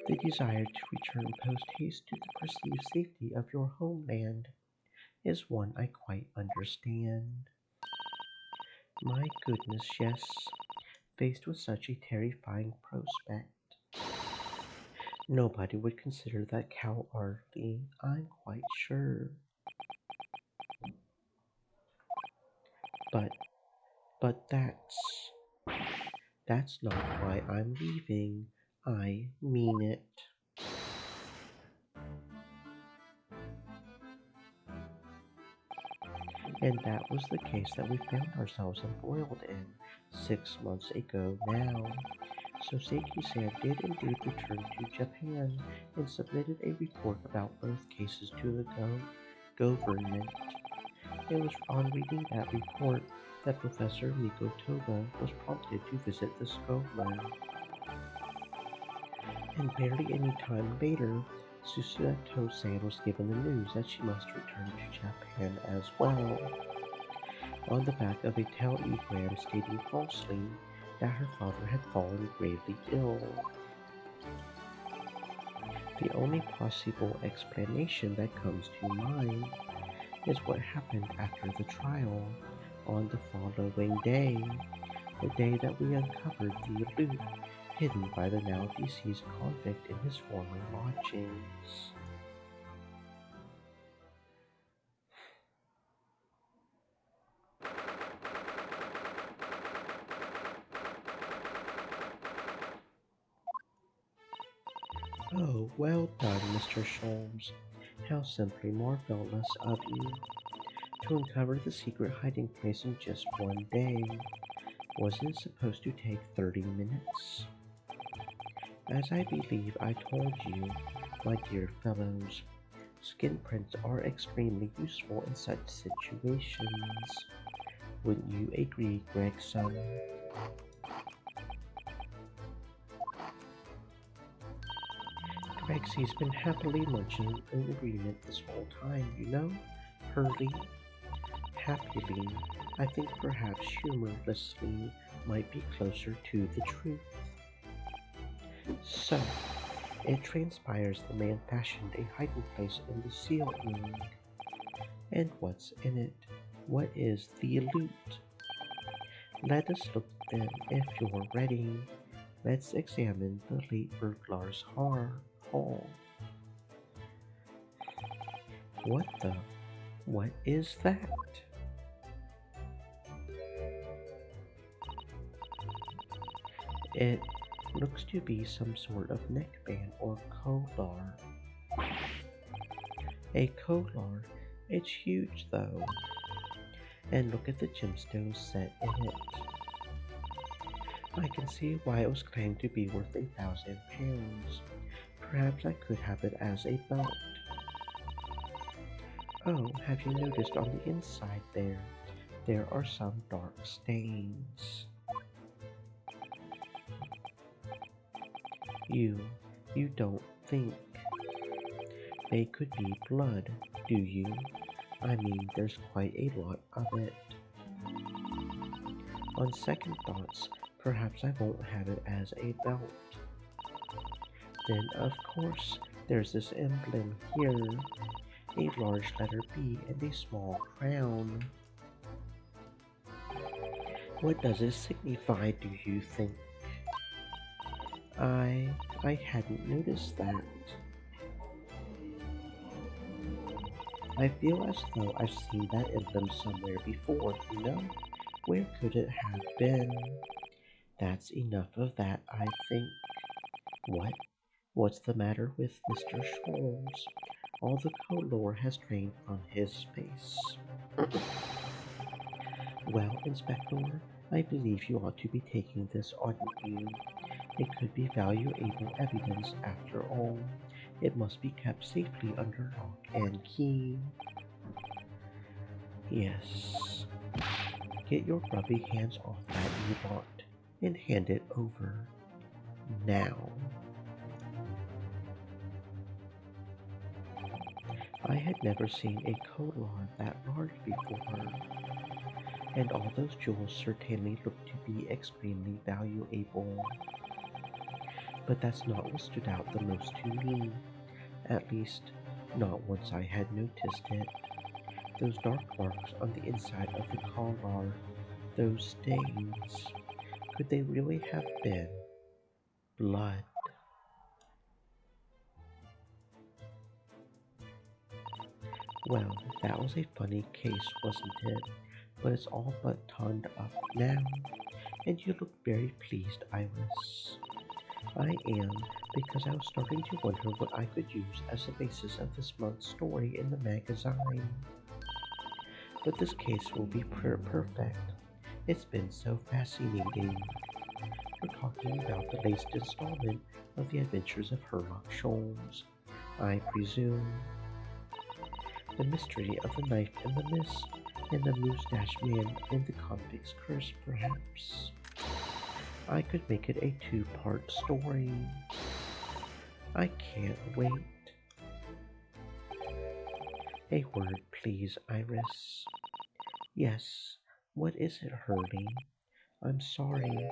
The desire to return post haste to the perceived safety of your homeland is one I quite understand. My goodness, yes, faced with such a terrifying prospect, nobody would consider that cowardly, I'm quite sure. But, but that's not why I'm leaving. I mean it. And that was the case that we found ourselves embroiled in 6 months ago now. So Seiki-san did indeed return to Japan and submitted a report about both cases to the government. It was on reading that report that Professor Miko Toba was prompted to visit the scholar. And barely any time later, Susato-san was given the news that she must return to Japan as well, on the back of a telegram stating falsely that her father had fallen gravely ill. The only possible explanation that comes to mind is what happened after the trial on the following day, the day that we uncovered the loot hidden by the now deceased convict in his former lodgings. Oh, well done, Mr. Sholmes. How simply marvelous of you to uncover the secret hiding place in just one day. Wasn't it supposed to take 30 minutes? As I believe I told you, my dear fellows, skin prints are extremely useful in such situations. Wouldn't you agree, Gregson? Gregsy's been happily munching in agreement this whole time, you know? Hurley. Happily, I think perhaps humorlessly might be closer to the truth. So, it transpires the man fashioned a hiding place in the seal room. And what's in it? What is the loot? Let us look then, if you're ready. Let's examine the late burglar's hall. What is that? It looks to be some sort of neckband or collar. A collar? It's huge though. And look at the gemstones set in it. I can see why it was claimed to be worth 1,000 pounds. Perhaps I could have it as a belt. Oh, have you noticed on the inside there? There are some dark stains. You don't think they could be blood, do you? I mean, there's quite a lot of it. On second thoughts, perhaps I won't have it as a belt. Then, of course, there's this emblem here. A large letter B and a small crown. What does it signify, do you think? I hadn't noticed that. I feel as though I've seen that emblem somewhere before, you know? Where could it have been? That's enough of that, I think. What? What's the matter with Mr. Sholmes? All the color has drained from his face. Well, Inspector, I believe you ought to be taking this on you. It could be valuable evidence after all. It must be kept safely under lock and key. Yes. Get your grubby hands off that, you lot, and hand it over. Now. I had never seen a collar that large before. and all those jewels certainly look to be extremely valuable. But that's not what stood out the most to me, at least not once I had noticed it. Those dark marks on the inside of the collar, those stains, could they really have been blood? Well, that was a funny case, wasn't it? But it's all but turned up now, and you look very pleased, Iris. I am, because I was starting to wonder what I could use as the basis of this month's story in the magazine. But this case will be perfect. It's been so fascinating. We're talking about the latest installment of the adventures of Sherlock Holmes, I presume. The mystery of the knife in the mist, and the mustache man in the convict's curse, perhaps. I could make it a two-part story. I can't wait. A word, please, Iris. Yes, what is it, Hurley? I'm sorry,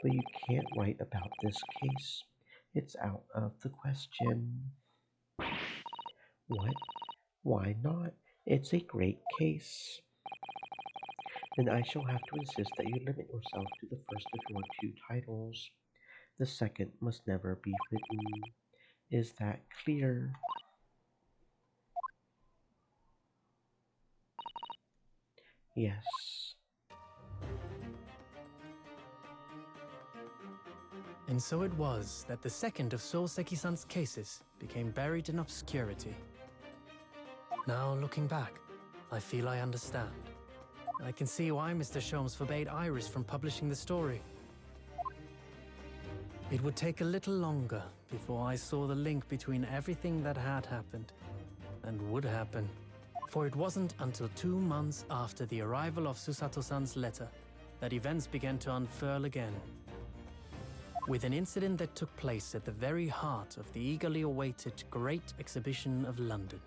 but you can't write about this case. It's out of the question. What? Why not? It's a great case. Then I shall have to insist that you limit yourself to the first of your two titles. The second must never be written. Is that clear? Yes. And so it was that the second of Soseki-san's cases became buried in obscurity. Now, looking back, I feel I understand. I can see why Mr. Sholmes forbade Iris from publishing the story. It would take a little longer before I saw the link between everything that had happened and would happen. For it wasn't until 2 months after the arrival of Susato-san's letter that events began to unfurl again. With an incident that took place at the very heart of the eagerly awaited Great Exhibition of London.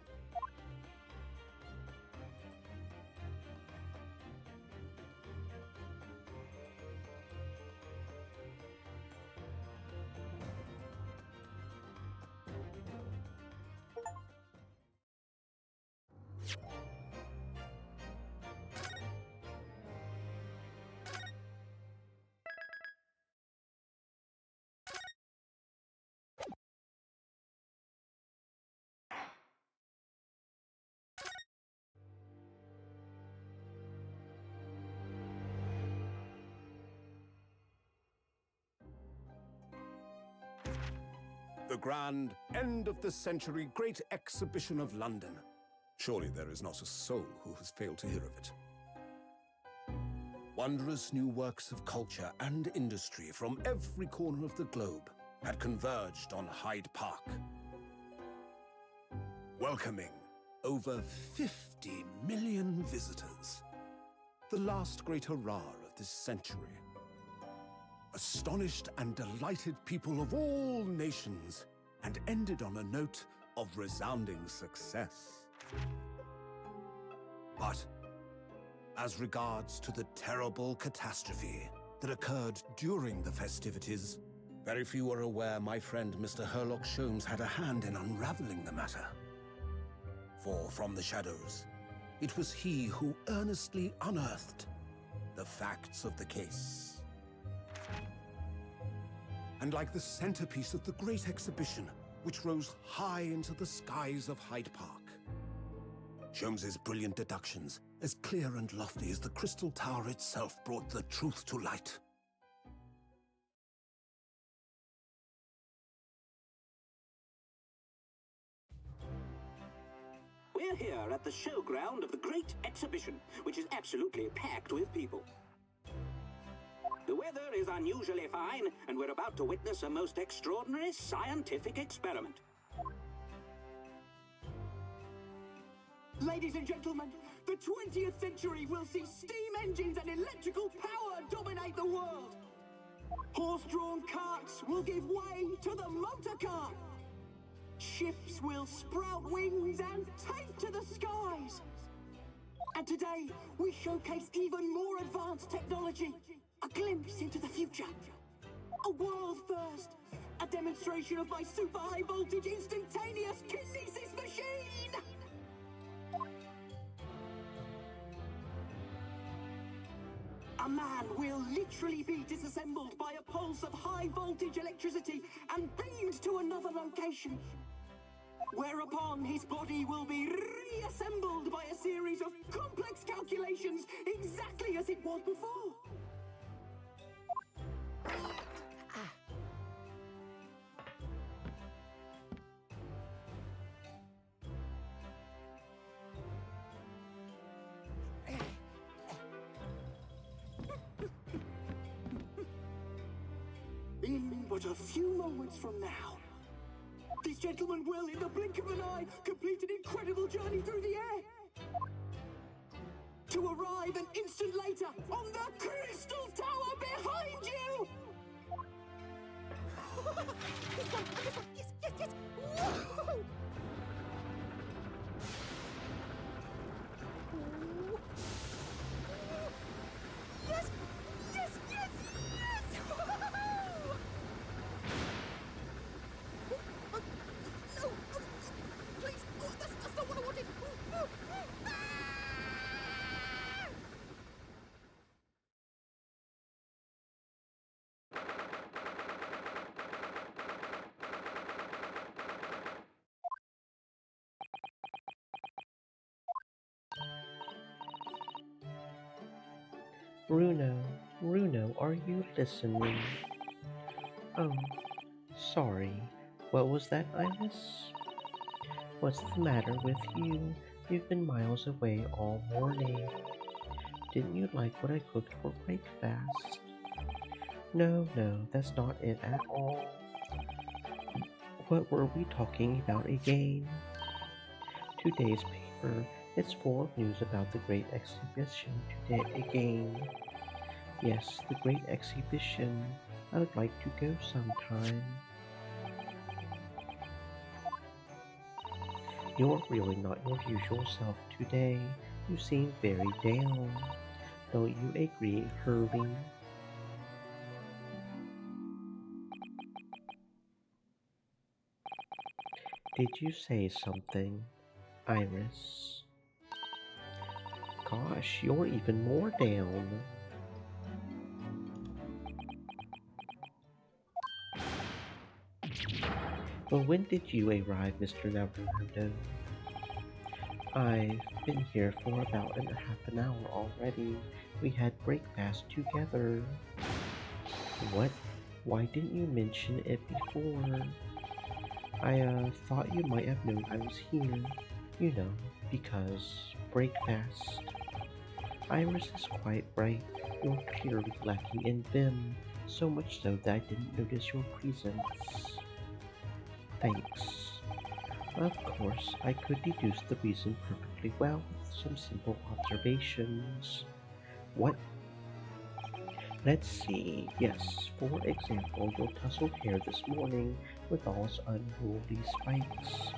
The grand end of the century Great Exhibition of London. Surely there is not a soul who has failed to hear of it. Wondrous new works of culture and industry from every corner of the globe had converged on Hyde Park, welcoming over 50 million visitors. The last great hurrah of this century. Astonished and delighted people of all nations, and ended on a note of resounding success. But as regards to the terrible catastrophe that occurred during the festivities, very few are aware my friend Mr. Sherlock Holmes had a hand in unraveling the matter. For from the shadows, it was he who earnestly unearthed the facts of the case. And like the centerpiece of the Great Exhibition, which rose high into the skies of Hyde Park, Sholmes's brilliant deductions, as clear and lofty as the Crystal Tower itself, brought the truth to light. We're here at the showground of the Great Exhibition, which is absolutely packed with people. The weather is unusually fine, and we're about to witness a most extraordinary scientific experiment. Ladies and gentlemen, the 20th century will see steam engines and electrical power dominate the world. Horse-drawn carts will give way to the motor car. Ships will sprout wings and take to the skies. And today, we showcase even more advanced technology. A glimpse into the future. A world first. A demonstration of my super high voltage instantaneous kinesis machine! A man will literally be disassembled by a pulse of high voltage electricity and beamed to another location. Whereupon his body will be reassembled by a series of complex calculations exactly as it was before. In but a few moments from now, this gentleman will, in the blink of an eye, complete an incredible journey through the air. To arrive an instant later on the Crystal Tower behind you! This one, yes, yes, yes! Woo! Yes, yes, yes, yes! No, please, that's not what I wanted. Bruno, are you listening? Oh, sorry. What was that, Iris? What's the matter with you? You've been miles away all morning. Didn't you like what I cooked for breakfast? No, that's not it at all. What were we talking about again? Today's paper is full of news about the great exhibition today again. Yes, the great exhibition. I would like to go sometime. You're really not your usual self today. You seem very down. Don't you agree, Herbie? Did you say something, Iris? Gosh, you're even more down. Well, when did you arrive, Mr. Naruto? I've been here for about half an hour already. We had breakfast together. What? Why didn't you mention it before? I thought you might have known I was here. You know, because breakfast. Iris is quite right. You're clearly lacking in vim, so much so that I didn't notice your presence. Thanks. Of course, I could deduce the reason perfectly well with some simple observations. What? Let's see. Yes, for example, your tousled hair this morning with all its unruly spikes.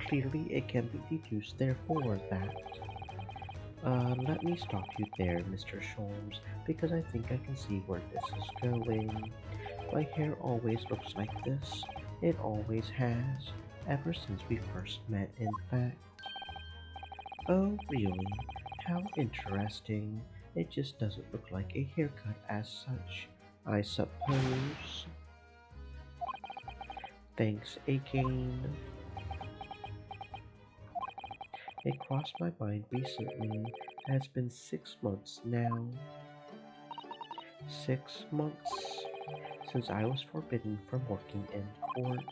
Clearly, it can be deduced therefore that. Let me stop you there, Mr. Sholmes, because I think I can see where this is going. My hair always looks like this. It always has, ever since we first met, in fact. Oh, really? How interesting. It just doesn't look like a haircut as such, I suppose. Thanks again. It crossed my mind recently that it's been 6 months now. 6 months since I was forbidden from working in court.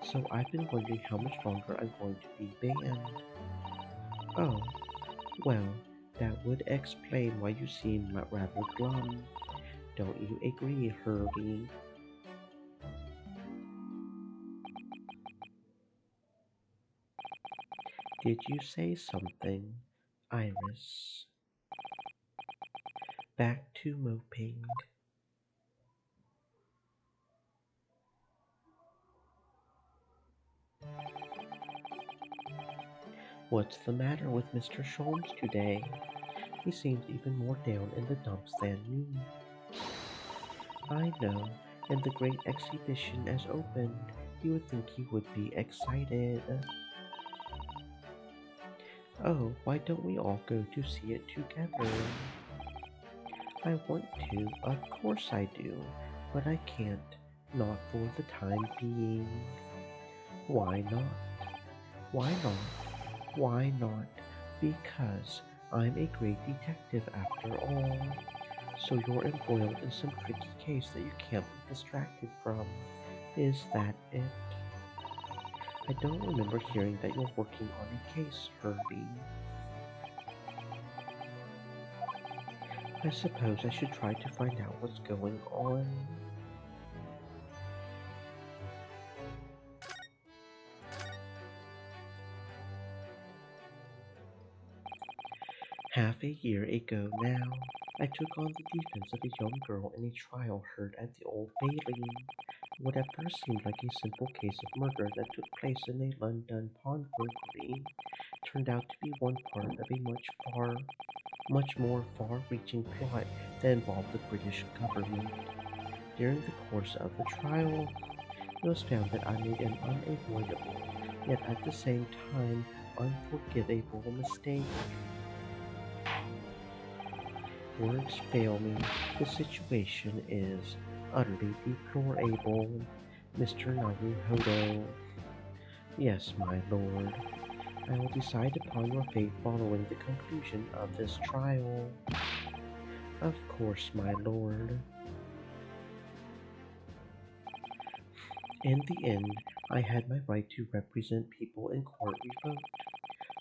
So I've been wondering how much longer I'm going to be banned. Oh, well, that would explain why you seem rather glum. Don't you agree, Herbie? Did you say something, Iris? Back to moping. What's the matter with Mr. Sholmes today? He seems even more down in the dumps than me. I know, and the great exhibition has opened. You would think he would be excited. Oh, why don't we all go to see it together? I want to, of course I do, but I can't, not for the time being. Why not? Why not? Why not? Because I'm a great detective after all. So you're embroiled in some tricky case that you can't be distracted from. Is that it? I don't remember hearing that you're working on a case, Herbie. I suppose I should try to find out what's going on. Half a year ago now, I took on the defense of a young girl in a trial heard at the Old Bailey. What at first seemed like a simple case of murder that took place in a London pawnbrokery turned out to be one part of a much more far-reaching plot that involved the British government. During the course of the trial, it was found that I made an unavoidable, yet at the same time unforgivable mistake. Words fail me. The situation is utterly deplorable, Mr. Naruhodo. Yes, my lord. I will decide upon your fate following the conclusion of this trial. Of course, my lord. In the end, I had my right to represent people in court revoked.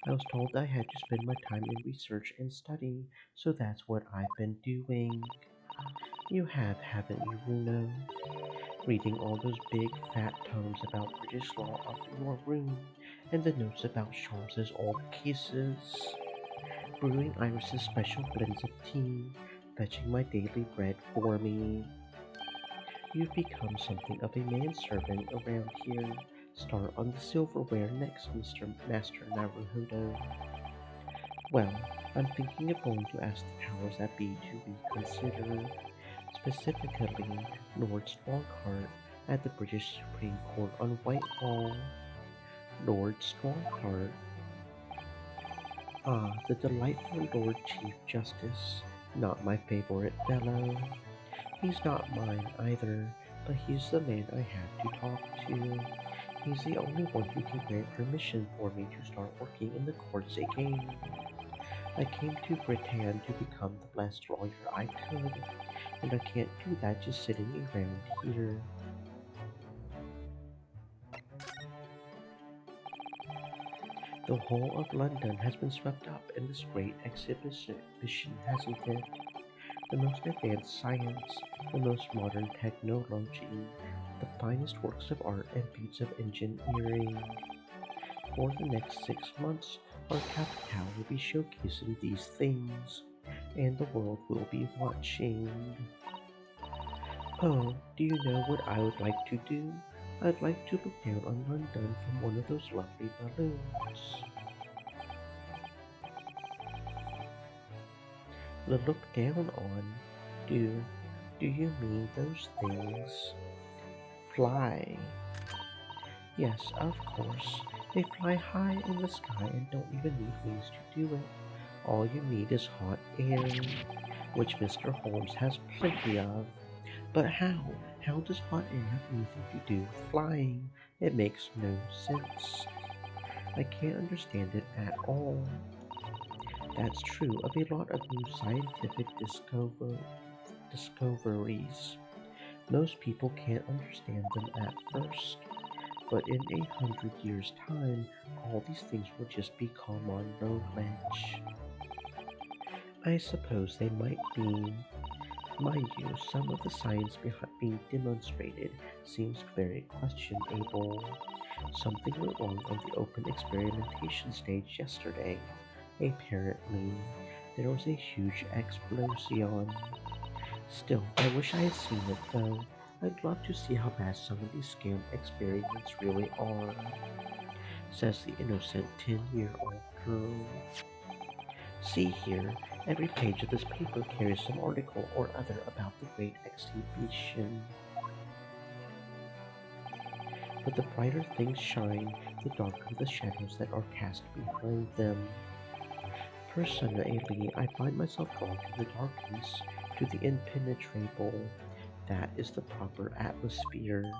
I was told I had to spend my time in research and study, so that's what I've been doing. You have, haven't you, Runo? Reading all those big, fat tomes about British law up in your room, and the notes about Charles's old cases. Brewing Iris's special blends of tea, fetching my daily bread for me. You've become something of a manservant around here. Start on the silverware next, Master Naruhodo. Well, I'm thinking of going to ask the powers that be to reconsider, specifically Lord Strongheart at the British Supreme Court on Whitehall. Lord Strongheart. Ah, the delightful Lord Chief Justice, not my favorite fellow. He's not mine either, but he's the man I have to talk to. He's the only one who can grant permission for me to start working in the courts again. I came to Britain to become the best lawyer I could, and I can't do that just sitting around here. The whole of London has been swept up in this great exhibition, hasn't it? The most advanced science, the most modern technology, the finest works of art and feats of engineering. For the next 6 months, our capital will be showcasing these things, and the world will be watching. Oh, do you know what I would like to do? I'd like to look down on London from one of those lovely balloons. Look down on? Do, do you mean those things? Fly. Yes, of course. They fly high in the sky and don't even need wings to do it. All you need is hot air, which Mr. Holmes has plenty of. But how? How does hot air have anything to do with flying? It makes no sense. I can't understand it at all. That's true of a lot of new scientific discoveries. Most people can't understand them at first, but in 100 years' time, all these things will just be common knowledge. I suppose they might be. Mind you, some of the science being demonstrated seems very questionable. Something went wrong on the open experimentation stage yesterday. Apparently, there was a huge explosion. Still, I wish I had seen it though. I'd love to see how bad some of these scam experiments really are, says the innocent 10-year-old girl. See here, every page of this paper carries some article or other about the great exhibition. But the brighter things shine, the darker the shadows that are cast behind them. Personally, I find myself drawn to the darkness, to the impenetrable. That is the proper atmosphere.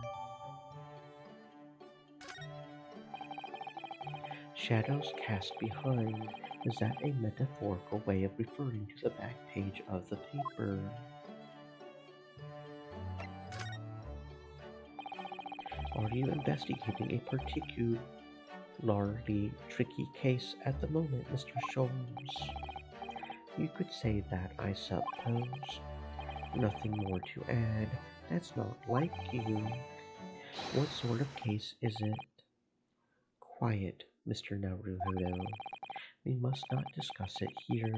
Shadows cast behind. Is that a metaphorical way of referring to the back page of the paper? Are you investigating a particularly tricky case at the moment, Mr. Scholes? You could say that, I suppose. Nothing more to add. That's not like you. What sort of case is it? Quiet, Mr. Naruhodo. We must not discuss it here.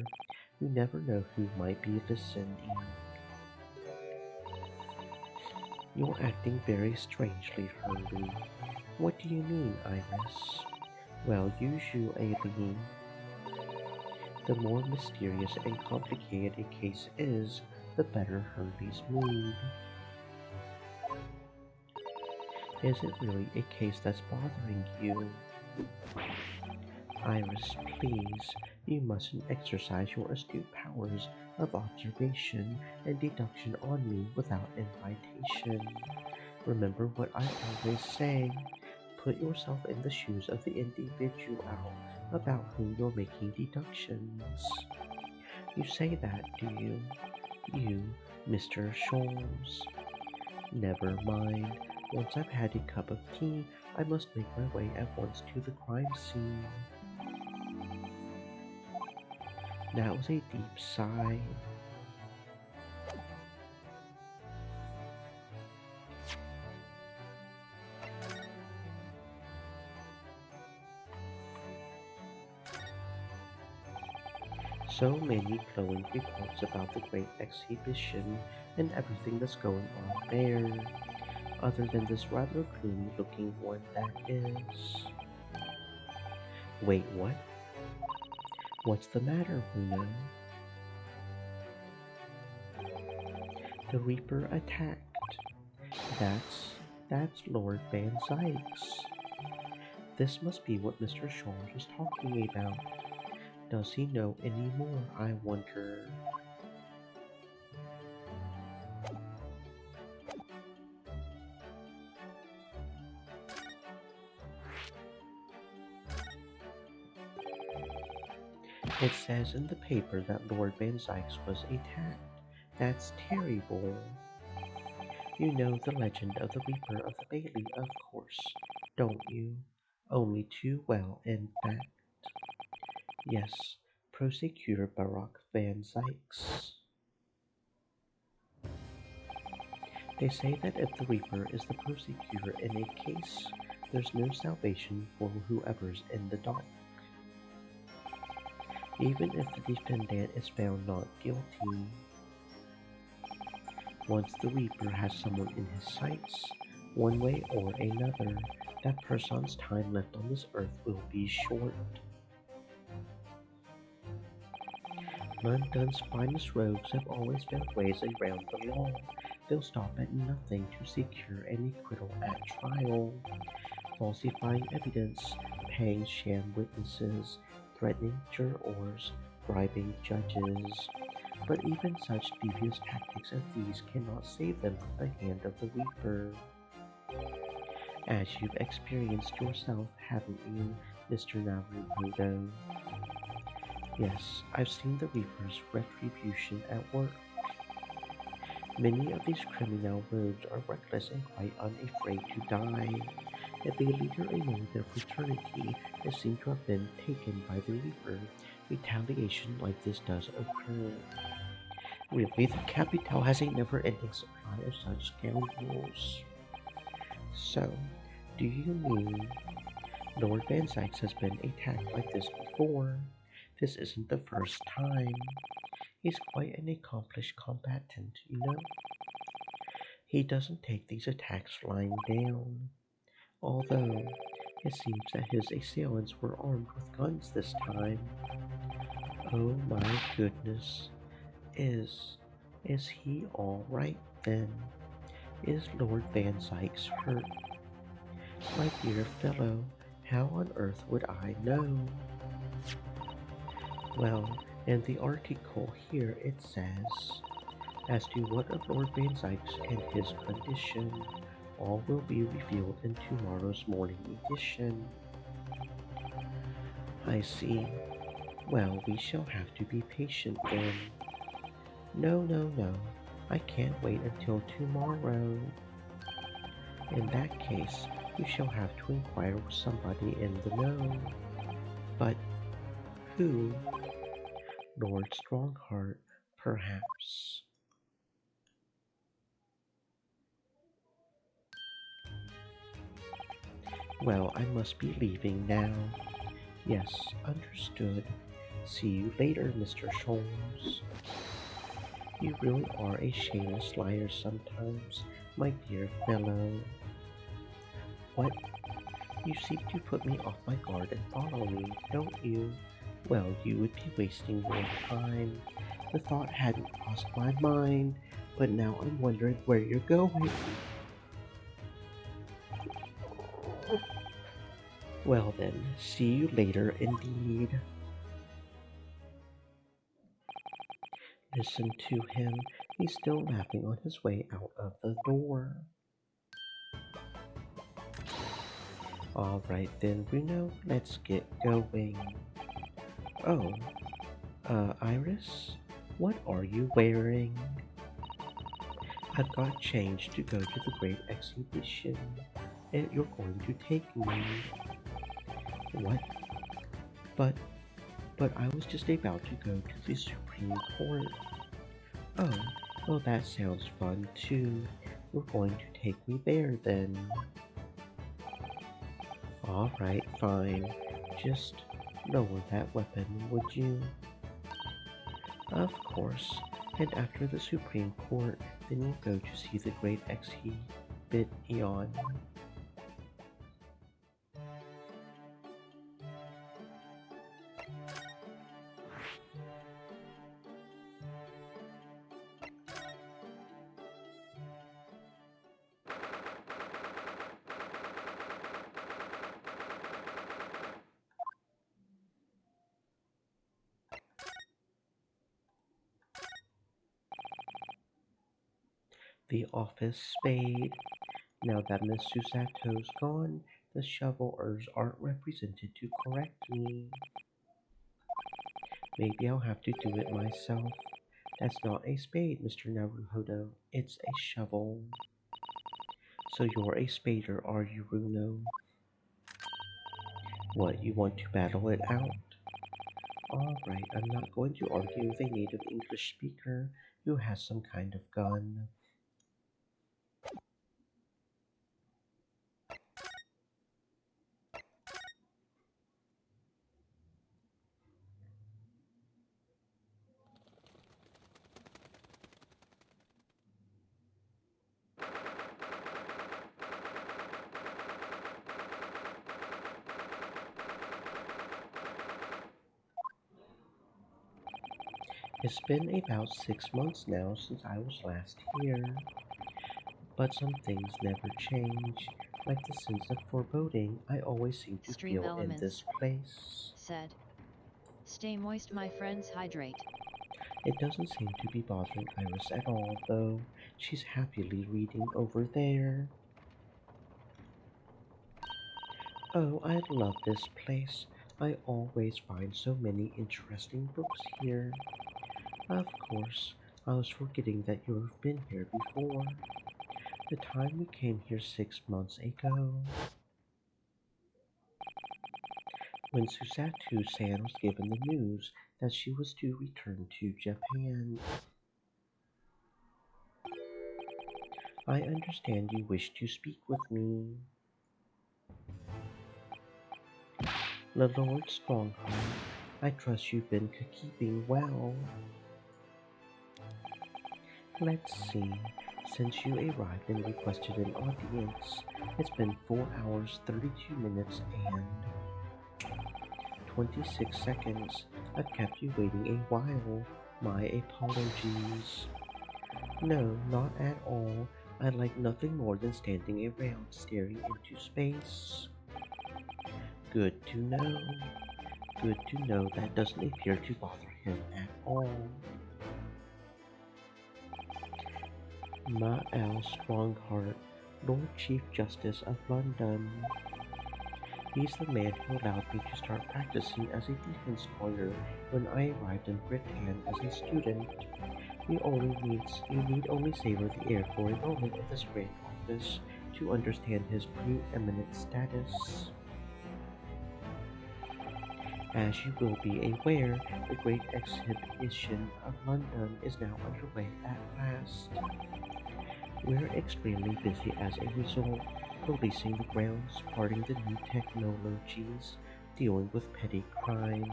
You never know who might be listening. You're acting very strangely, Herbie. What do you mean, Iris? Well, usually, the more mysterious and complicated a case is, the better Herbie's mood. Is it really a case that's bothering you? Iris, please, you mustn't exercise your astute powers of observation and deduction on me without invitation. Remember what I always say. Put yourself in the shoes of the individual about whom you're making deductions. You say that, do you? You, Mr. Scholes. Never mind. Once I've had a cup of tea, I must make my way at once to the crime scene. That was a deep sigh. So many glowing reports about the great exhibition and everything that's going on there, other than this rather gloomy looking one that is. Wait, what? What's the matter, Bruno? The Reaper attacked. That's Lord Van Zykes. This must be what Mr. Scholes was talking about. Does he know any more, I wonder? It says in the paper that Lord Van Zykes was attacked. That's terrible. You know the legend of the Reaper of the Bailey, of course, don't you? Only too well, in fact. Yes, Prosecutor Barak Van Zykes. They say that if the Reaper is the prosecutor in a case, there's no salvation for whoever's in the dock. Even if the defendant is found not guilty. Once the Reaper has someone in his sights, one way or another, that person's time left on this earth will be short. London's finest rogues have always found ways around the law. They'll stop at nothing to secure an acquittal at trial, falsifying evidence, paying sham witnesses, threatening jurors, bribing judges. But even such devious tactics as these cannot save them from the hand of the Reaper. As you've experienced yourself, haven't you, Mr. Naruhodo? Yes, I've seen the Reaper's retribution at work. Many of these criminal rogues are reckless and quite unafraid to die. If a leader among their fraternity is seen to have been taken by the Reaper, retaliation like this does occur. Really, the Capital has a never-ending supply of such scoundrels. So, do you mean Lord Van Zykes has been attacked like this before? This isn't the first time. He's quite an accomplished combatant, you know. He doesn't take these attacks lying down. Although, it seems that his assailants were armed with guns this time. Oh my goodness. Is is he all right then? Is Lord Van Zykes hurt? My dear fellow, how on earth would I know? Well, in the article here it says, as to what of Lord Van Zykes and his condition, all will be revealed in tomorrow's morning edition. I see. Well, we shall have to be patient then. No, no, no. I can't wait until tomorrow. In that case, you shall have to inquire with somebody in the know. But who? Lord Strongheart, perhaps. Well, I must be leaving now. Yes, understood. See you later, Mr. Sholmes. You really are a shameless liar sometimes, my dear fellow. What? You seek to put me off my guard and follow me, don't you? Well, you would be wasting your time. The thought hadn't crossed my mind, but now I'm wondering where you're going. Well then, see you later indeed. Listen to him, he's still laughing on his way out of the door. Alright then, Bruno, let's get going. Oh, Iris? What are you wearing? I've got change to go to the great exhibition, and you're going to take me. What? But I was just about to go to the Supreme Court. Oh, well that sounds fun too. You're going to take me there then. Alright, fine. Just lower that weapon, would you? Of course. And after the Supreme Court, then you'll go to see the great exhibit Eon. The office spade. Now that Miss Susato's gone, the shovelers aren't represented to correct me. Maybe I'll have to do it myself. That's not a spade, Mr. Naruhodo. It's a shovel. So you're a spader, are you, Runo? What, you want to battle it out? Alright, I'm not going to argue with a native English speaker who has some kind of gun. It's been about 6 months now since I was last here, but some things never change, like the sense of foreboding I always seem to Stream feel in Elements this place. said, "Stay moist, my friends, hydrate." It doesn't seem to be bothering Iris at all, though. She's happily reading over there. Oh, I love this place. I always find so many interesting books here. Of course, I was forgetting that you've been here before. The time we came here 6 months ago. When Susato-san was given the news that she was to return to Japan. I understand you wish to speak with me. The Lord Strongheart, I trust you've been keeping well. Let's see. Since you arrived and requested an audience, it's been 4 hours, 32 minutes, and 26 seconds. I've kept you waiting a while. My apologies. No, not at all. I like nothing more than standing around staring into space. Good to know. Good to know that doesn't appear to bother him at all. Ma'al Strongheart, Lord Chief Justice of London. He's the man who allowed me to start practicing as a defense lawyer when I arrived in Britain as a student. You need only savor the air for a moment in this great office to understand his preeminent status. As you will be aware, the Great Exhibition of London is now underway at last. We're extremely busy as a result, policing the grounds, parting the new technologies, dealing with petty crime,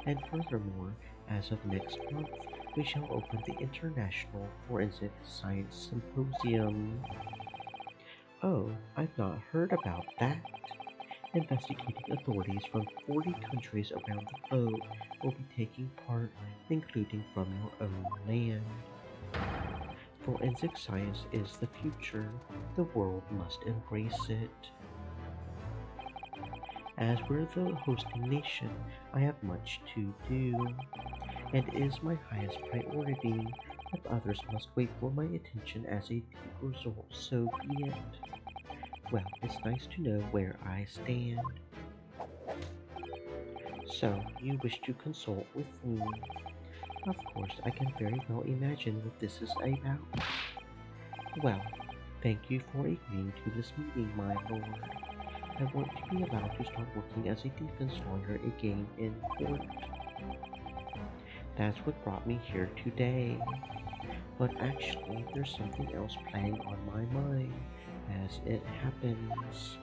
and furthermore, as of next month, we shall open the International Forensic Science Symposium. Oh, I've not heard about that. Investigating authorities from 40 countries around the globe will be taking part, including from your own land. Forensic science is the future. The world must embrace it. As we're the hosting nation, I have much to do, and it is my highest priority. If others must wait for my attention as a deep result, so be it. Well, it's nice to know where I stand. So, you wish to consult with me? Of course, I can very well imagine what this is about. Well, thank you for agreeing to this meeting, my lord. I want to be allowed to start working as a defense lawyer again in court. That's what brought me here today. But actually, there's something else playing on my mind as it happens.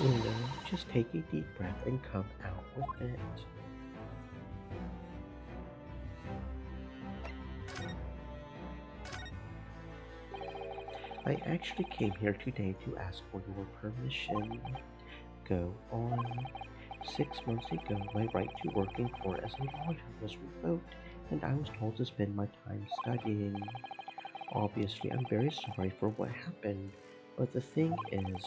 Luna, just take a deep breath and come out with it. I actually came here today to ask for your permission. Go on. 6 months ago, my right to work in court as a lawyer was revoked, and I was told to spend my time studying. Obviously, I'm very sorry for what happened, but the thing is,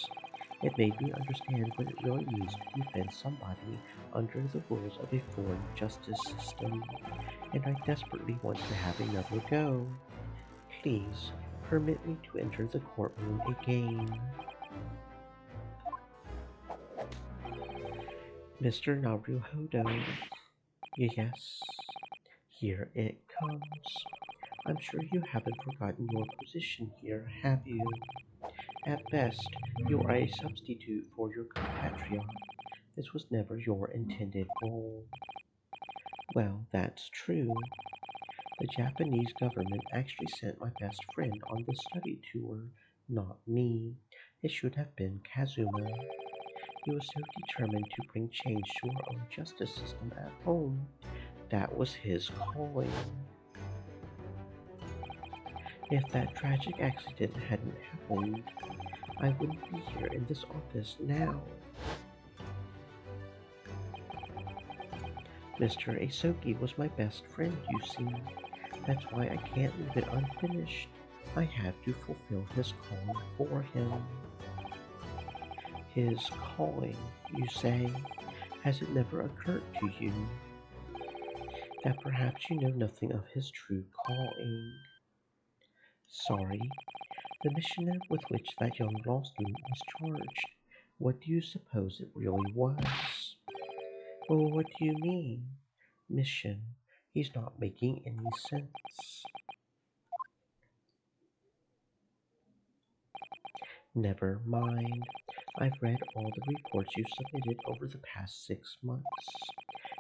it made me understand what it really means to defend somebody under the rules of a foreign justice system, and I desperately want to have another go. Please, permit me to enter the courtroom again. Mr. Naruhodo. Yes, here it comes. I'm sure you haven't forgotten your position here, have you? At best, you are a substitute for your compatriot. This was never your intended role. Well, that's true. The Japanese government actually sent my best friend on this study tour, not me. It should have been Kazuma. He was so determined to bring change to our own justice system at home. That was his calling. If that tragic accident hadn't happened, I wouldn't be here in this office now. Mr. Asoki was my best friend, you see. That's why I can't leave it unfinished. I have to fulfill his calling for him. His calling, you say? Has it never occurred to you that perhaps you know nothing of his true calling? Sorry, the mission with which that young law student was charged, what do you suppose it really was? Oh, what do you mean? Mission. He's not making any sense. Never mind. I've read all the reports you submitted over the past 6 months.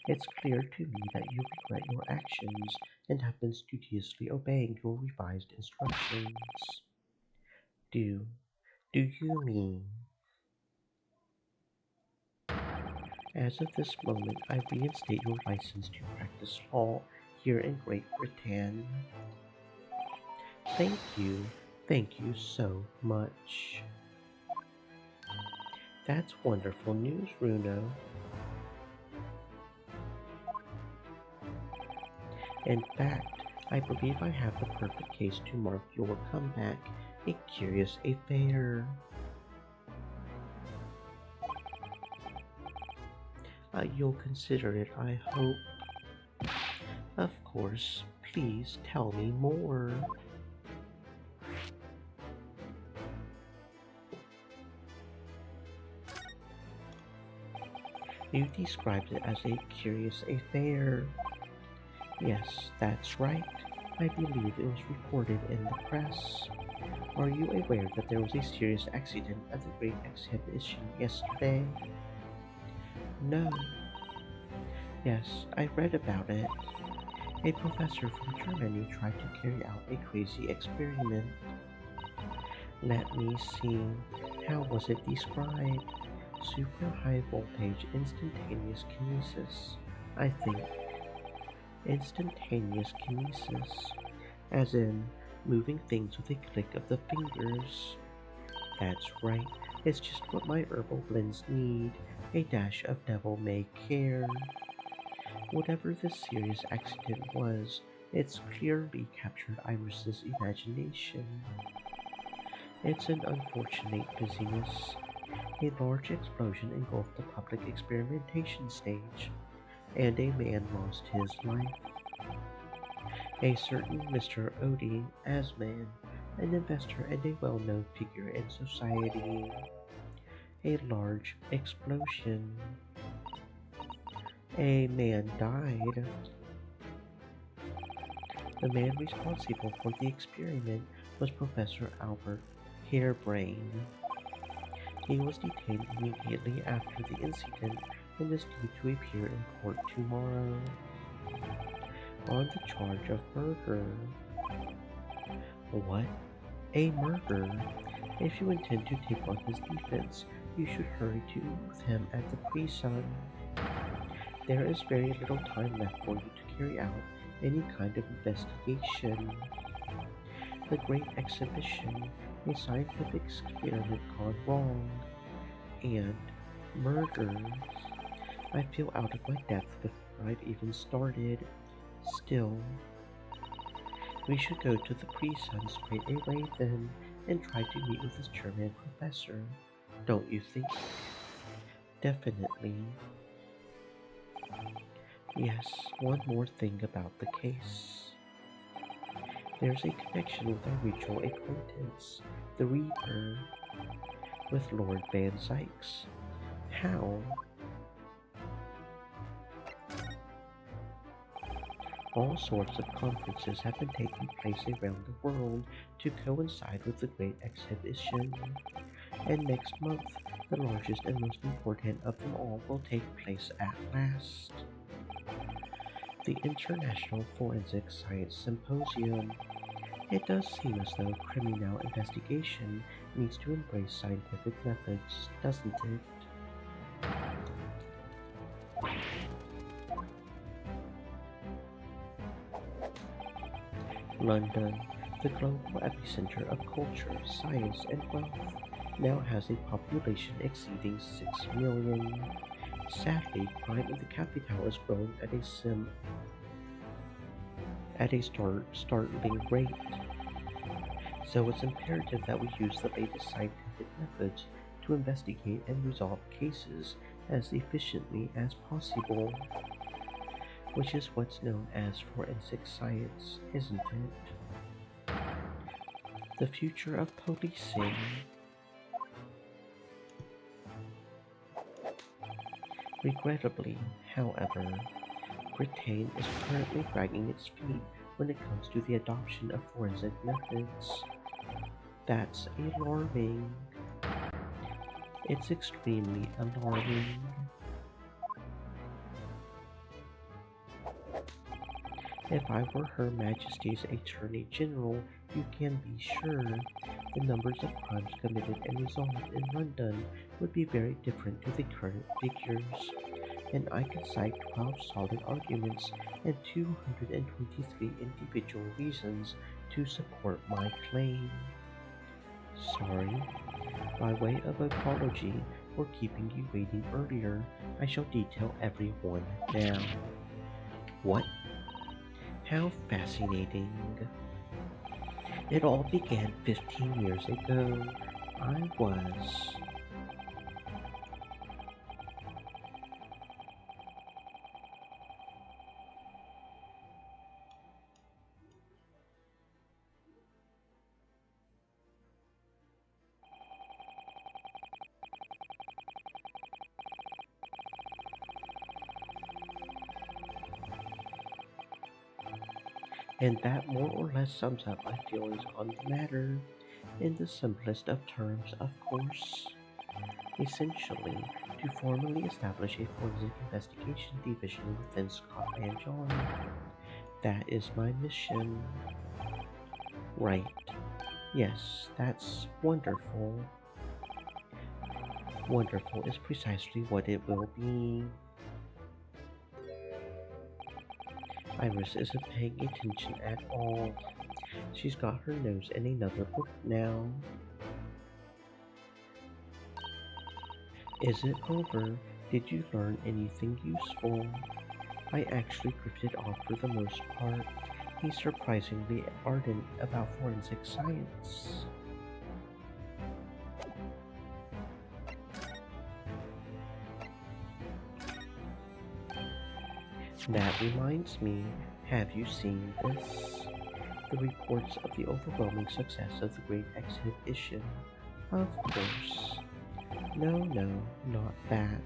It's clear to me that you regret your actions and have been studiously obeying your revised instructions. Do, do you mean? As of this moment, I reinstate your license to practice law here in Great Britain. Thank you so much. That's wonderful news, Runo. In fact, I believe I have the perfect case to mark your comeback a curious affair. You'll consider it, I hope. Of course, please tell me more. You described it as a curious affair. Yes, that's right. I believe it was reported in the press. Are you aware that there was a serious accident at the Great Exhibition yesterday? No. Yes, I read about it. A professor from Germany tried to carry out a crazy experiment. Let me see. How was it described? Super high voltage instantaneous kinesis. I think. Instantaneous kinesis. As in, moving things with a click of the fingers. That's right. It's just what my herbal blends need. A dash of devil may care. Whatever the serious accident was, it's clearly captured Iris's imagination. It's an unfortunate busyness. A large explosion engulfed the public experimentation stage, and a man lost his life. A certain Mr. Odie Asman, an investor and a well-known figure in society. A large explosion. A man died. The man responsible for the experiment was Professor Albert Harebrain. He was detained immediately after the incident and is due to appear in court tomorrow on the charge of murder. What? A murder? If you intend to take on his defense, you should hurry to meet with him at the pre-sun. There is very little time left for you to carry out any kind of investigation. The Great Exhibition, a scientific experiment gone wrong, and murders. I feel out of my depth before I've even started. Still, we should go to the pre-sun straight away then and try to meet with this German professor, don't you think? Definitely. Yes, one more thing about the case. There's a connection with our mutual acquaintance, the Reaper, with Lord Van Sykes. How? All sorts of conferences have been taking place around the world to coincide with the Great Exhibition, and next month, the largest and most important of them all will take place at last. The International Forensic Science Symposium. It does seem as though criminal investigation needs to embrace scientific methods, doesn't it? London, the global epicenter of culture, science, and wealth, now has a population exceeding 6 million. Sadly, crime in the capital is growing at a startling rate. So it's imperative that we use the latest scientific methods to investigate and resolve cases as efficiently as possible. Which is what's known as forensic science, isn't it? The future of policing. Regrettably, however, Britain is currently dragging its feet when it comes to the adoption of forensic methods. That's alarming. It's extremely alarming. If I were Her Majesty's Attorney General, you can be sure the numbers of crimes committed and resolved in London would be very different to the current figures, and I can cite 12 solid arguments and 223 individual reasons to support my claim. Sorry. By way of apology for keeping you waiting earlier, I shall detail every one now. What? How fascinating. It all began 15 years ago. I was... And that more or less sums up my feelings on the matter, in the simplest of terms, of course. Essentially, to formally establish a forensic investigation division within Scotland Yard. That is my mission. Right. Yes, that's wonderful. Wonderful is precisely what it will be. Iris isn't paying attention at all. She's got her nose in another book now. Is it over? Did you learn anything useful? I actually drifted off for the most part. He's surprisingly ardent about forensic science. That reminds me, have you seen this? The reports of the overwhelming success of the Great Exhibition. Of course. No, not that.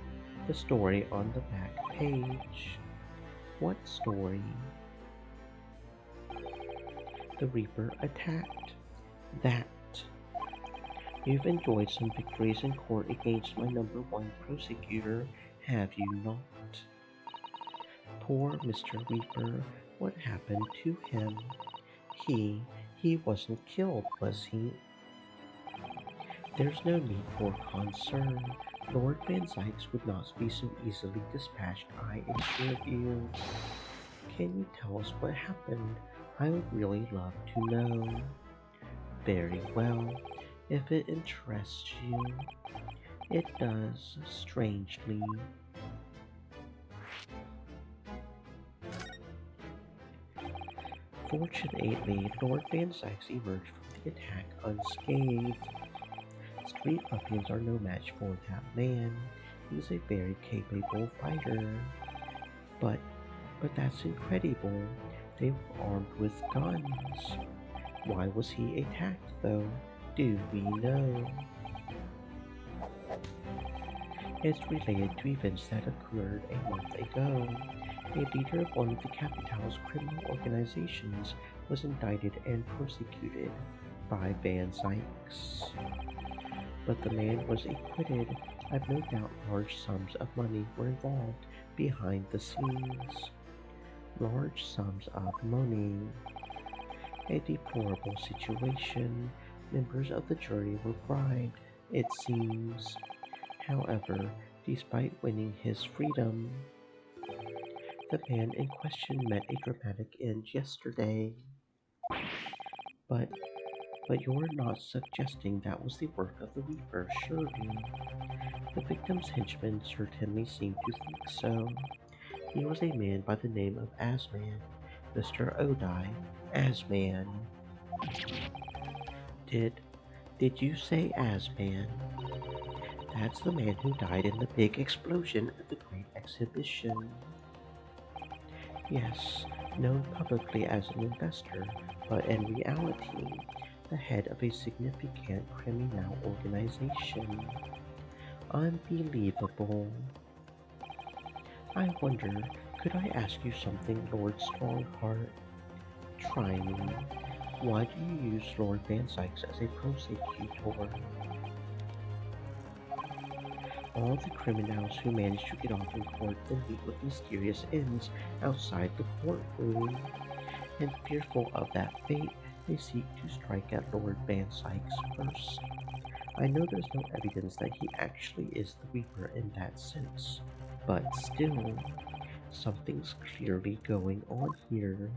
The story on the back page. What story? The Reaper attacked. That. You've enjoyed some victories in court against my #1 prosecutor, have you not? Poor Mr. Reaper, what happened to him? He wasn't killed, was he? There's no need for concern. Lord Van Zykes would not be so easily dispatched, I assure you. Can you tell us what happened? I would really love to know. Very well, if it interests you. It does, strangely. Fortunately, Lord Van Zykes emerged from the attack unscathed. Street ruffians are no match for that man. He's a very capable fighter. But that's incredible. They were armed with guns. Why was he attacked, though? Do we know? It's related to events that occurred a month ago. A leader of one of the capital's criminal organizations was indicted and prosecuted by Van Zykes. But the man was acquitted. I've no doubt large sums of money were involved behind the scenes. Large sums of money. A deplorable situation. Members of the jury were bribed, it seems. However, despite winning his freedom, the man in question met a dramatic end yesterday. But you're not suggesting that was the work of the Reaper, surely? The victim's henchmen certainly seemed to think so. He was a man by the name of Asman, Mr. Odai, Asman. Did you say Asman? That's the man who died in the big explosion at the Great Exhibition. Yes, known publicly as an investor, but in reality, the head of a significant criminal organization. Unbelievable. I wonder, could I ask you something, Lord Strongheart? Try me. Why do you use Lord Van Zykes as a prosecutor? All the criminals who manage to get off in court then meet with mysterious ends outside the courtroom, and fearful of that fate, they seek to strike at Lord Van Zykes first. I know there's no evidence that he actually is the Reaper in that sense, but still, something's clearly going on here.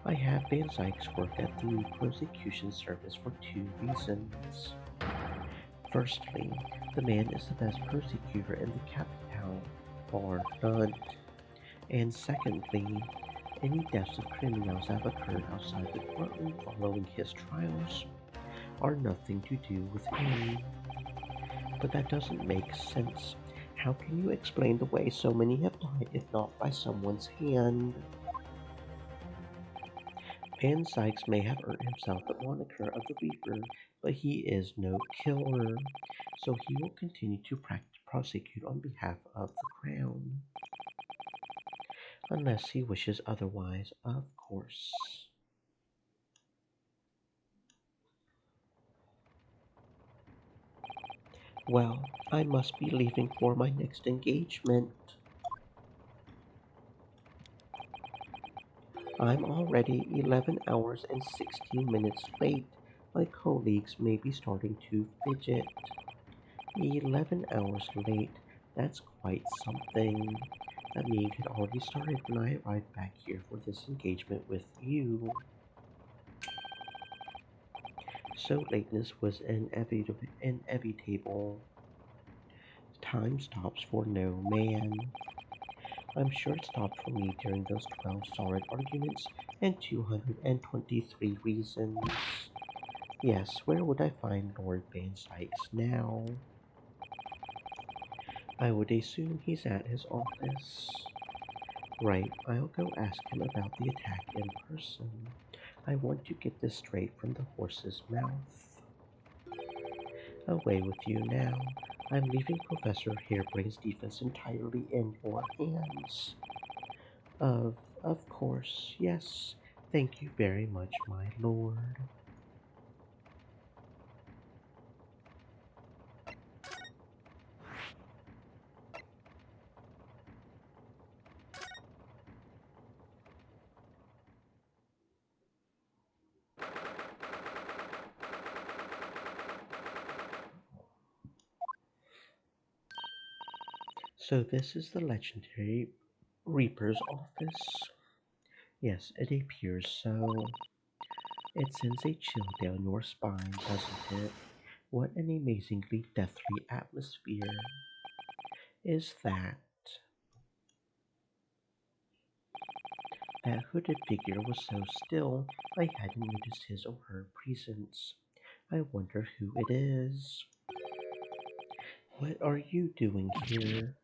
I have Van Zykes work at the new prosecution service for 2 reasons. Firstly, the man is the best prosecutor in the capital, bar none. And secondly, Any deaths of criminals that have occurred outside the courtroom following his trials are nothing to do with him. But that doesn't make sense. How can you explain the way so many have died if not by someone's hand? Van Sykes may have earned himself the moniker of the Reaper, but he is no killer, so he will continue to prosecute on behalf of the Crown. Unless he wishes otherwise, of course. Well, I must be leaving for my next engagement. I'm already 11 hours and 16 minutes late. My colleagues may be starting to fidget. 11 hours late, that's quite something. That meeting had already started when I arrived back here for this engagement with you. So lateness was inevitable. Time stops for no man. I'm sure it stopped for me during those 12 solid arguments and 223 reasons. Yes, where would I find Lord Van Sykes now? I would assume he's at his office. Right, I'll go ask him about the attack in person. I want to get this straight from the horse's mouth. Away with you now. I'm leaving Professor Harebrain's defense entirely in your hands. Of course, yes. Thank you very much, my lord. So this is the legendary Reaper's office? Yes, it appears so. It sends a chill down your spine, doesn't it? What an amazingly deathly atmosphere is that? That hooded figure was so still, I hadn't noticed his or her presence. I wonder who it is. What are you doing here?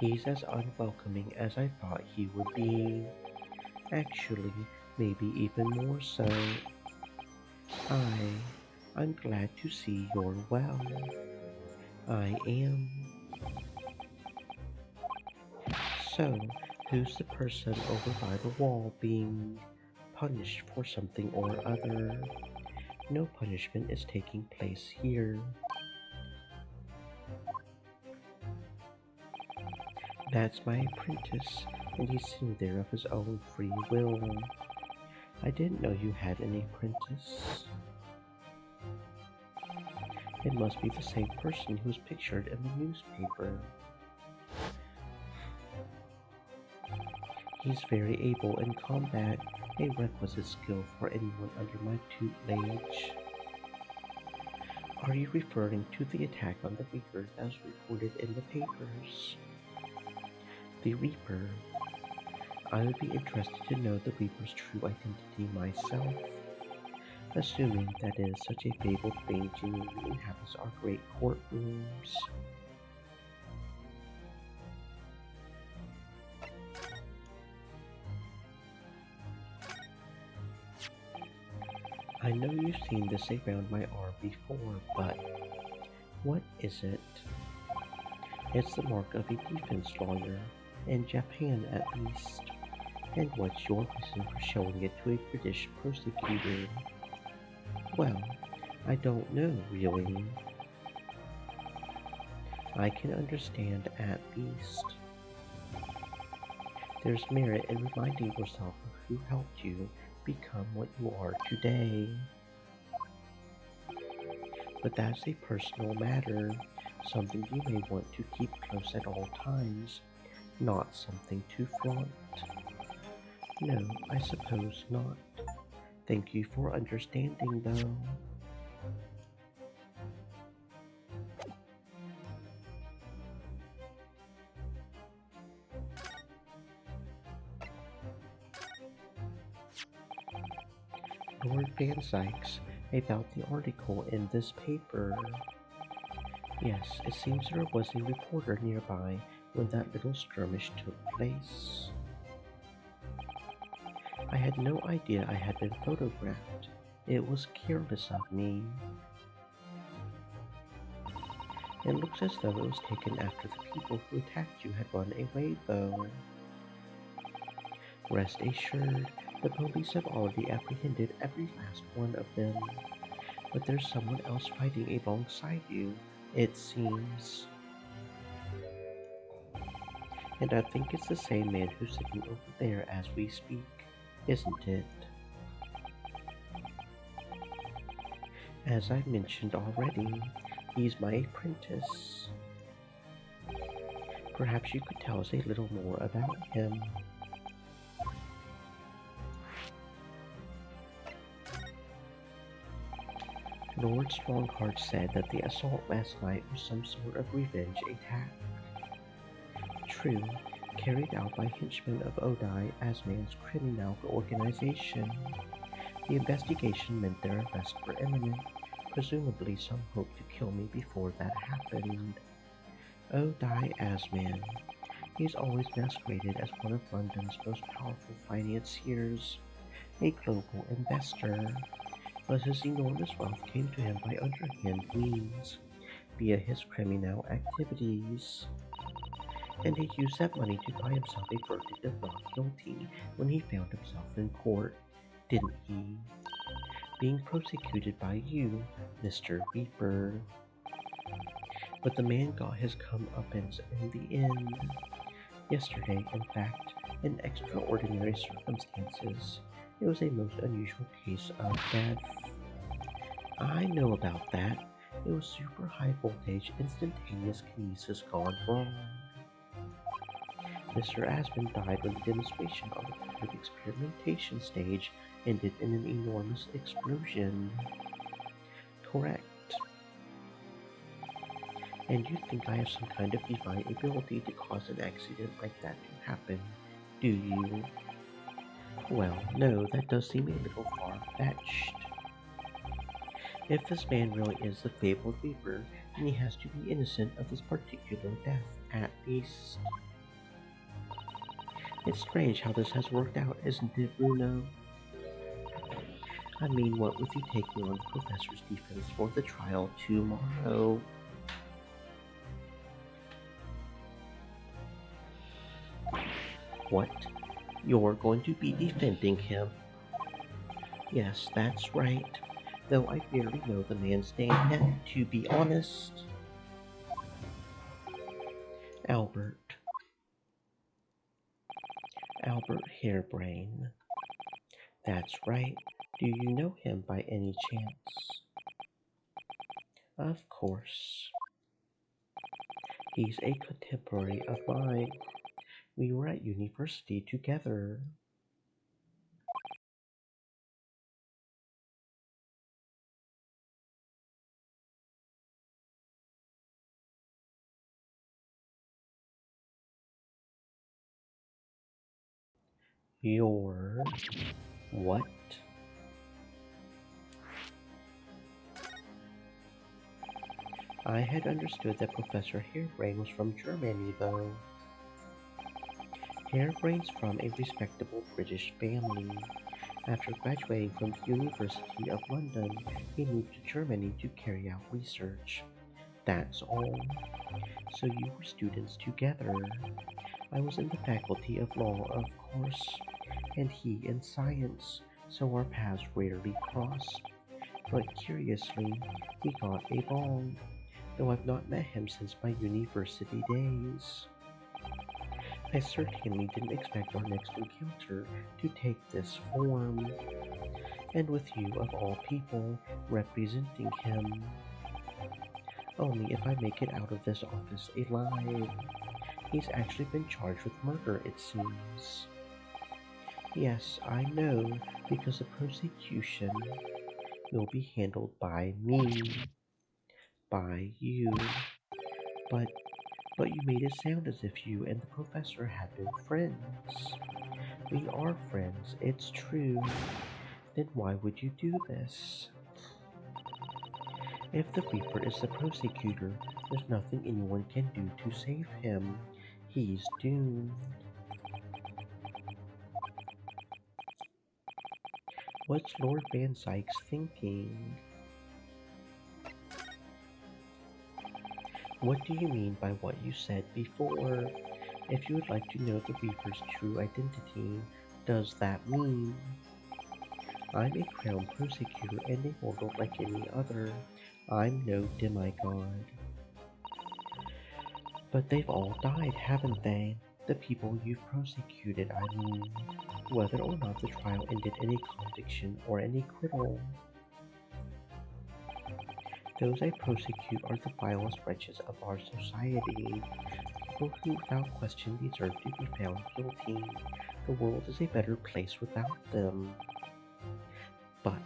He's as unwelcoming as I thought he would be. Actually, maybe even more so. I'm glad to see you're well. I am. So, who's the person over by the wall being punished for something or other? No punishment is taking place here. That's my apprentice, and he's sitting there of his own free will. I didn't know you had an apprentice. It must be the same person who was pictured in the newspaper. He's very able in combat, a requisite skill for anyone under my tutelage. Are you referring to the attack on the Reaper as reported in the papers? The Reaper. I would be interested to know the Reaper's true identity myself, assuming that it is such a fabled thing genuinely inhabits our great courtrooms. I know you've seen this around my arm before, but what is it? It's the mark of a defense lawyer, in Japan at least. And what's your reason for showing it to a British prosecutor? Well, I don't know, really. I can understand at least. There's merit in reminding yourself of who helped you become what you are today. But that's a personal matter, something you may want to keep close at all times, not something to flaunt. No, I suppose not. Thank you for understanding, though. Lord Van Sykes, about the article in this paper. Yes, it seems there was a reporter nearby when that little skirmish took place. I had no idea I had been photographed. It was careless of me. It looks as though it was taken after the people who attacked you had run away, though. Rest assured, the police have already apprehended every last one of them. But there's someone else fighting alongside you, it seems. And I think it's the same man who's sitting over there as we speak, isn't it? As I mentioned already, he's my apprentice. Perhaps you could tell us a little more about him. Lord Strongheart said that the assault last night was some sort of revenge attack. True, carried out by henchmen of Odai, Asman's criminal organization. The investigation meant their arrests were imminent. Presumably some hoped to kill me before that happened. Odai Asman. He's always masqueraded as one of London's most powerful financiers, a global investor. But his enormous wealth came to him by underhand means, via his criminal activities. And he used that money to buy himself a verdict of not guilty when he found himself in court, didn't he? Being prosecuted by you, Mr. Reaper. But the man got his comeuppance in the end. Yesterday, in fact, in extraordinary circumstances, it was a most unusual case of death. I know about that. It was super high voltage instantaneous kinesis gone wrong. Mr. Aspen died when the demonstration on the third experimentation stage ended in an enormous explosion. Correct. And you think I have some kind of divine ability to cause an accident like that to happen, do you? Well, no, that does seem a little far-fetched. If this man really is the fabled Reaper, then he has to be innocent of this particular death, at least. It's strange how this has worked out, isn't it, Bruno? I mean, what with you taking on the professor's defense for the trial tomorrow? What? You're going to be defending him? Yes, that's right. Though I barely know the man's name yet, to be honest. Albert. Albert Harebrain. That's right. Do you know him by any chance? Of course. He's a contemporary of mine. We were at university together. Your what? I had understood that Professor Harebrain was from Germany, though. Harebrain's from a respectable British family. After graduating from the University of London, he moved to Germany to carry out research. That's all. So you were students together. I was in the Faculty of Law, of course, and he in Science, so our paths rarely crossed. But curiously, we got along, though I've not met him since my university days. I certainly didn't expect our next encounter to take this form, and with you, of all people, representing him. Only if I make it out of this office alive. He's actually been charged with murder, it seems. Yes, I know, because the prosecution will be handled by me. By you. But you made it sound as if you and the professor had been friends. We are friends, it's true. Then why would you do this? If the Reaper is the prosecutor, there's nothing anyone can do to save him. He's doomed. What's Lord Van Sykes thinking? What do you mean by what you said before? If you would like to know the Reaper's true identity, does that mean? I'm a crown prosecutor and a mortal like any other. I'm no demigod. But they've all died, haven't they? The people you've prosecuted, I mean. Whether or not the trial ended in a conviction or an acquittal. Those I prosecute are the vilest wretches of our society, people who without question deserve to be found guilty. The world is a better place without them. But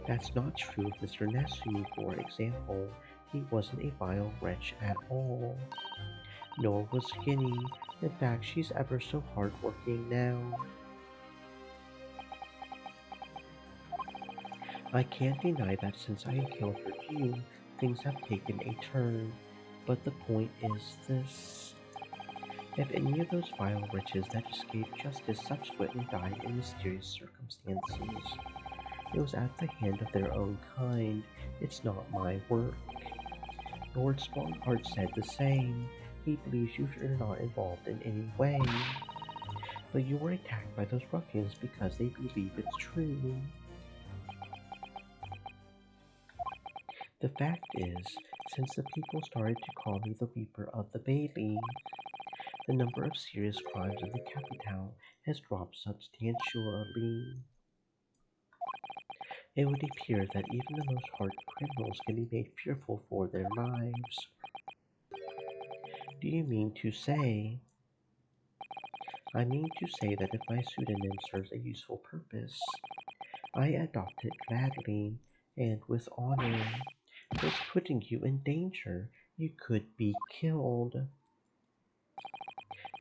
that's not true of Mr. Nasumi, for example. He wasn't a vile wretch at all. Nor was Skinny. In fact, she's ever so hard-working now. I can't deny that since I encountered you, things have taken a turn. But the point is this. If any of those vile wretches that escaped justice subsequently died in mysterious circumstances, it was at the hand of their own kind. It's not my work. Lord Strongheart said the same. He believes you're not involved in any way. But you were attacked by those ruffians because they believe it's true. The fact is, since the people started to call me the Reaper of the Bailey, the number of serious crimes in the capital has dropped substantially. It would appear that even the most hardened criminals can be made fearful for their lives. Do you mean to say? I mean to say that if my pseudonym serves a useful purpose, I adopt it gladly and with honor. It's putting you in danger. You could be killed.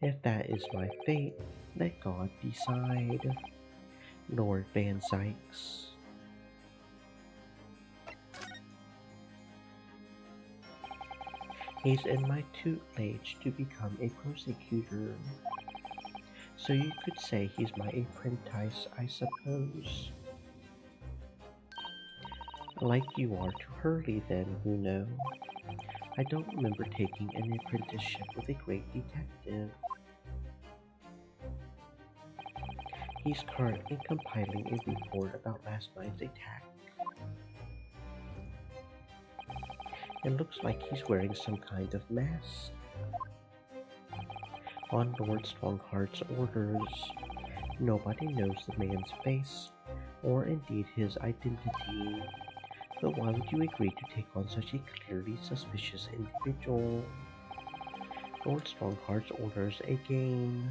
If that is my fate, let God decide. Lord Van Sykes. He's in my tutelage to become a prosecutor. So you could say he's my apprentice, I suppose. Like you are to Hurley then, you know. I don't remember taking an apprenticeship with a great detective. He's currently compiling a report about last night's attack. It looks like he's wearing some kind of mask. On Lord Strongheart's orders, nobody knows the man's face, or indeed his identity. But why would you agree to take on such a clearly suspicious individual? Lord Strongheart's orders again.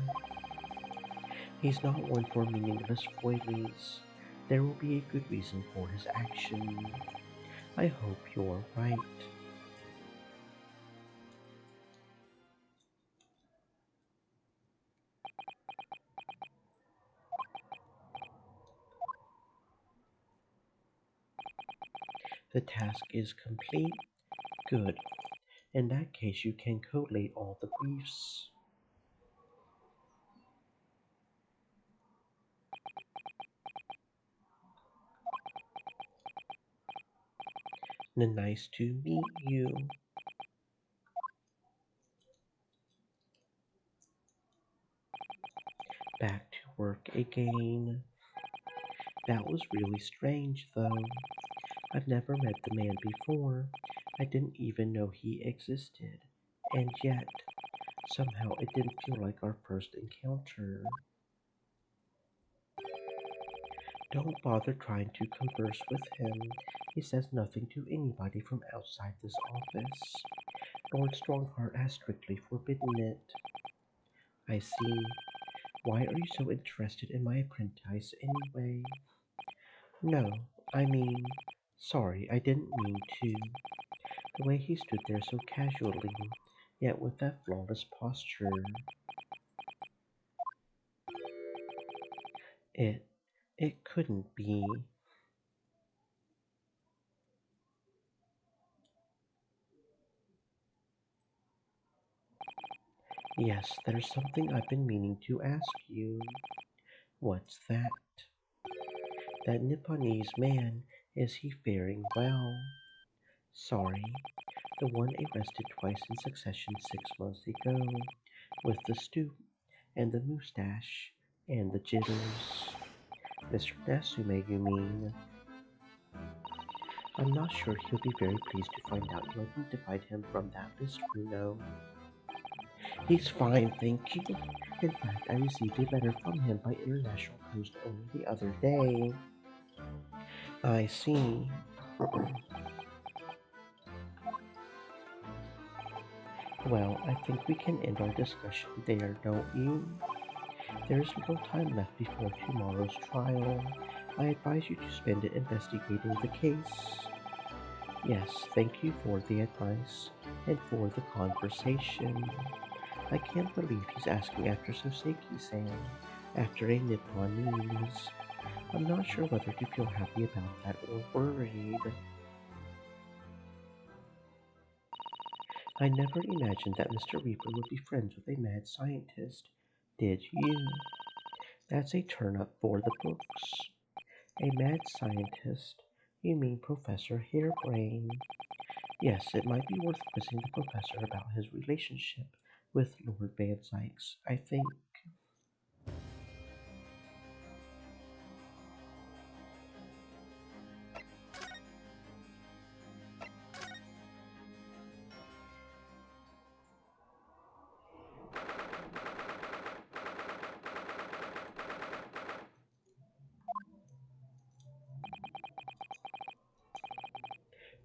He's not one for meaningless foilies. There will be a good reason for his action. I hope you're right. The task is complete? Good. In that case, you can collate all the briefs. Nice to meet you. Back to work again. That was really strange, though. I've never met the man before. I didn't even know he existed. And yet, somehow it didn't feel like our first encounter. Don't bother trying to converse with him. He says nothing to anybody from outside this office. Lord Strongheart has strictly forbidden it. I see. Why are you so interested in my apprentice anyway? No, I mean, sorry, I didn't mean to. The way he stood there so casually, yet with that flawless posture. It It couldn't be. Yes, there's something I've been meaning to ask you. What's that? That Nipponese man, is he faring well? Sorry, the one arrested twice in succession 6 months ago, with the stoop, and the moustache, and the jitters. Mr. Nasume, you mean? I'm not sure he'll be very pleased to find out you identified him from that list, Bruno. He's fine, thank you. In fact, I received a letter from him by international post only the other day. I see. Well, I think we can end our discussion there, don't you? There's little time left before tomorrow's trial. I advise you to spend it investigating the case. Yes, thank you for the advice and for the conversation. I can't believe he's asking after Soseki-san, after a Nipponese. I'm not sure whether to feel happy about that or worried. I never imagined that Mr. Reaper would be friends with a mad scientist. Did you? That's a turn up for the books. A mad scientist? You mean Professor Harebrain? Yes, it might be worth quizzing the professor about his relationship with Lord Van Zykes, I think.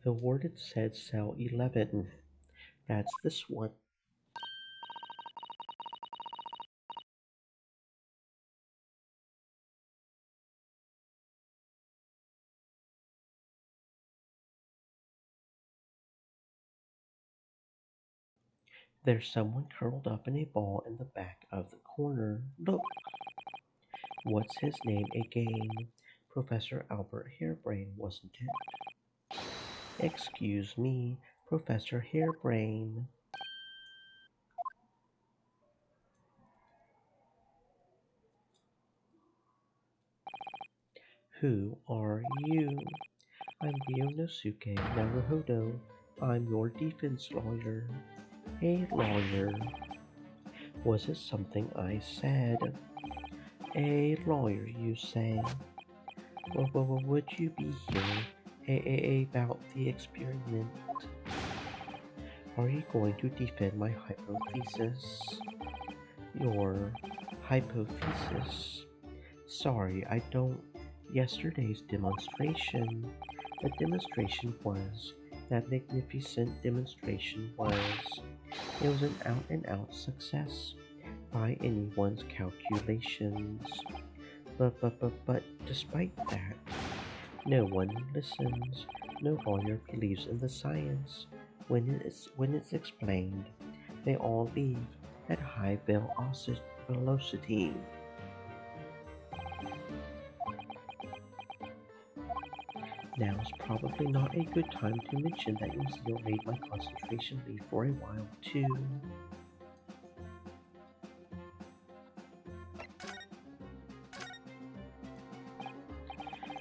The warden said cell 11. That's this one. There's someone curled up in a ball in the back of the corner. Look! What's his name again? Professor Albert Harebrain, wasn't it? Excuse me, Professor Harebrain. Who are you? I'm Ryonosuke Naruhodo. I'm your defense lawyer. A lawyer. Was it something I said? A lawyer, you say? Well, would you be here about the experiment? Are you going to defend my hypothesis? Your hypothesis? Sorry, I don't. Yesterday's demonstration. The demonstration was. That magnificent demonstration was. It was an out and out success by anyone's calculations. But despite that, no one listens. No lawyer believes in the science. When it's explained, they all leave at high velocity. Now's probably not a good time to mention that your zeal made my concentration leave for a while too.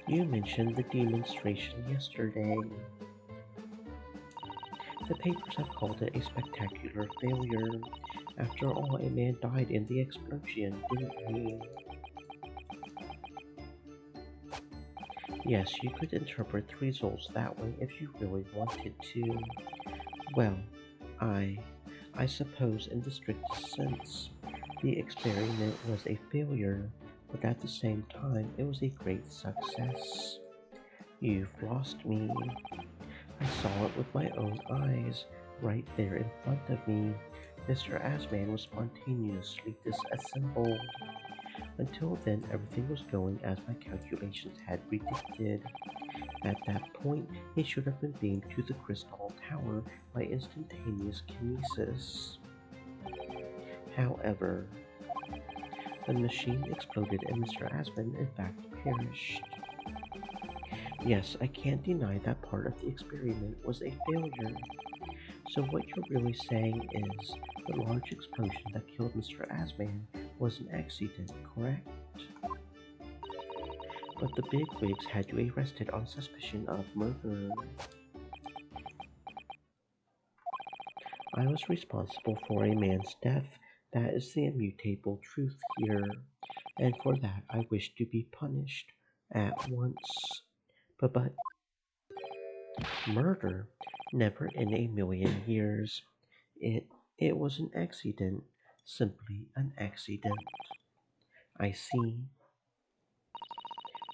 You mentioned the demonstration yesterday. The papers have called it a spectacular failure. After all, a man died in the explosion, didn't he? Yes, you could interpret the results that way if you really wanted to. Well, I suppose in the strictest sense, the experiment was a failure, but at the same time it was a great success. You've lost me. I saw it with my own eyes, right there in front of me. Mr. Asman was spontaneously disassembled. Until then, everything was going as my calculations had predicted. At that point, he should have been beamed to the Crystal Tower by instantaneous kinesis. However, the machine exploded and Mr. Asman in fact perished. Yes, I can't deny that part of the experiment was a failure. So what you're really saying is the large explosion that killed Mr. Asman was an accident, correct? But the bigwigs had you arrested on suspicion of murder. I was responsible for a man's death. That is the immutable truth here. And for that I wish to be punished at once. But murder? Never in a million years. It it was an accident. Simply an accident. I see.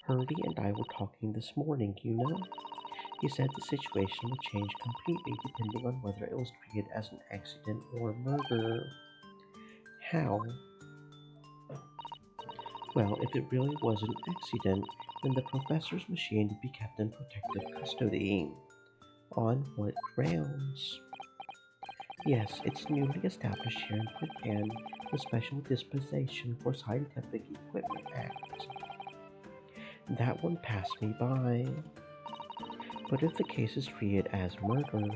Hurdy and I were talking this morning, you know. He said the situation would change completely depending on whether it was treated as an accident or murder. How? Well, if it really was an accident, then the professor's machine would be kept in protective custody. On what grounds? Yes, it's newly established here in Japan, the Special Dispensation for Scientific Equipment Act. That one passed me by. But if the case is treated as murder,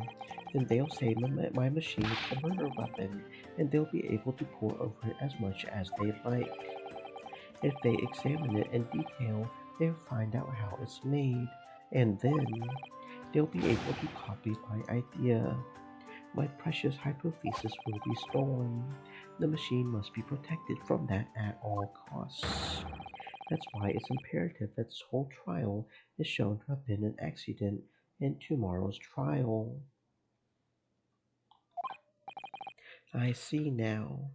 then they'll say my machine is a murder weapon, and they'll be able to pore over it as much as they like. If they examine it in detail, they'll find out how it's made, and then they'll be able to copy my idea. My precious hypothesis will be stolen. The machine must be protected from that at all costs. That's why it's imperative that this whole trial is shown to have been an accident in tomorrow's trial. I see now.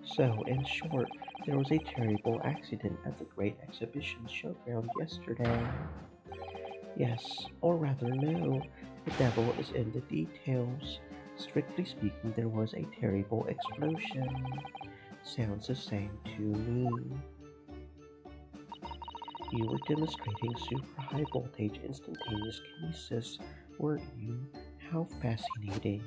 So, in short, there was a terrible accident at the Great Exhibition Showground yesterday. Yes, or rather no, the devil is in the details. Strictly speaking, there was a terrible explosion. Sounds the same to me. You were demonstrating super high voltage instantaneous kinesis, weren't you? How fascinating.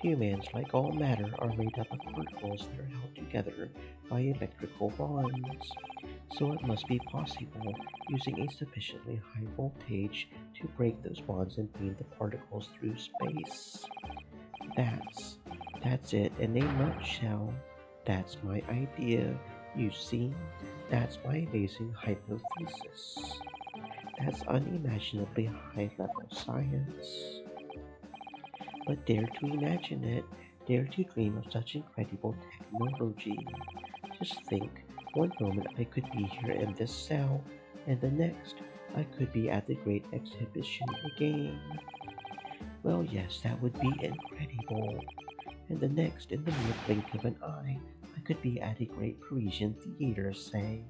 Humans, like all matter, are made up of particles that are held together by electrical bonds. So it must be possible, using a sufficiently high voltage, to break those bonds and beam the particles through space. That's it in a nutshell. That's my idea. You see, that's my amazing hypothesis. That's unimaginably high level science. But dare to imagine it, dare to dream of such incredible technology. Just think, one moment I could be here in this cell, and the next I could be at the great exhibition again. Well, yes, that would be incredible. And the next, in the mere blink of an eye, I could be at a great Parisian theater, say.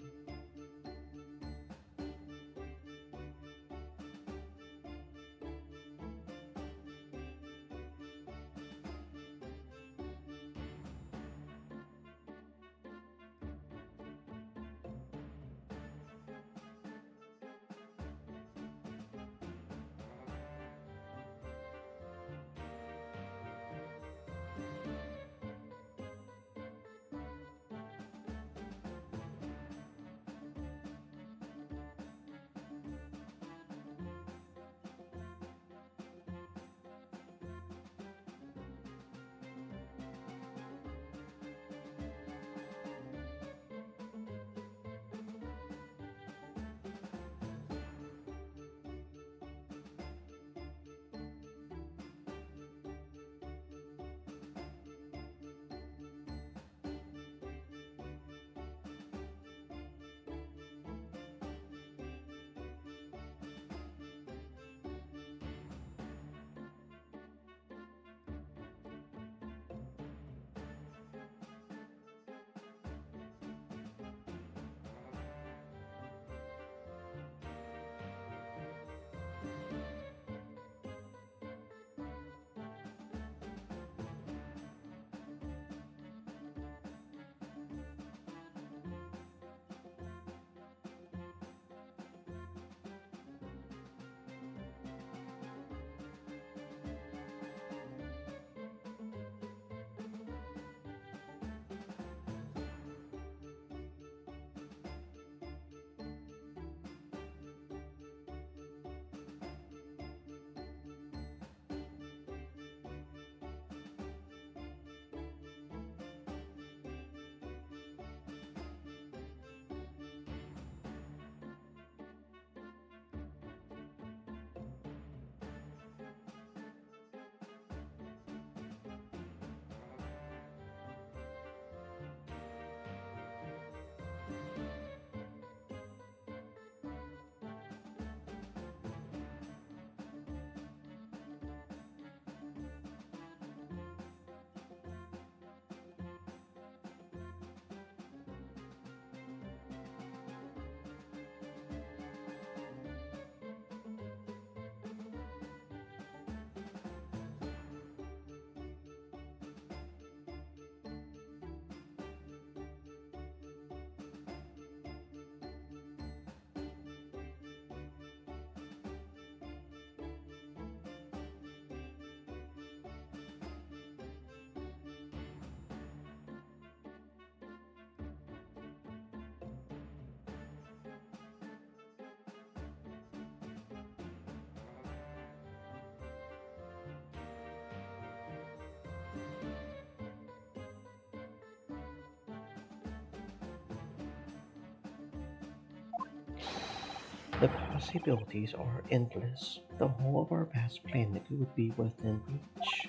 The possibilities are endless. The whole of our vast planet would be within reach.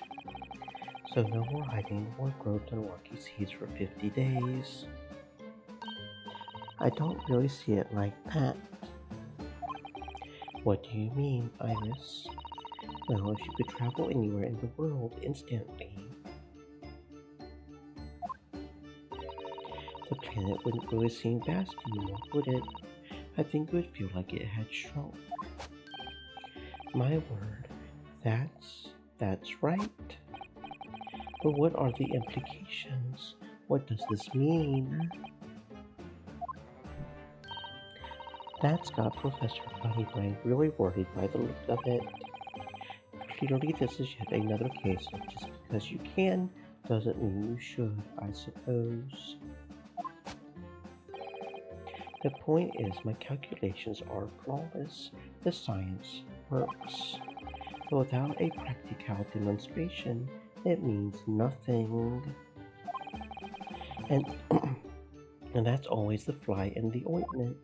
So no more hiding or growth on rocky seas for 50 days. I don't really see it like that. What do you mean, Iris? Well, if you could travel anywhere in the world instantly, the planet wouldn't really seem vast anymore, would it? I think it would feel like it had shrunk. My word, that's right. But what are the implications? What does this mean? That's got Professor Bunnybrain really worried by the look of it. Clearly this is yet another case of just because you can doesn't mean you should, I suppose. The point is my calculations are flawless. The science works. But without a practical demonstration, it means nothing. And and that's always the fly in the ointment.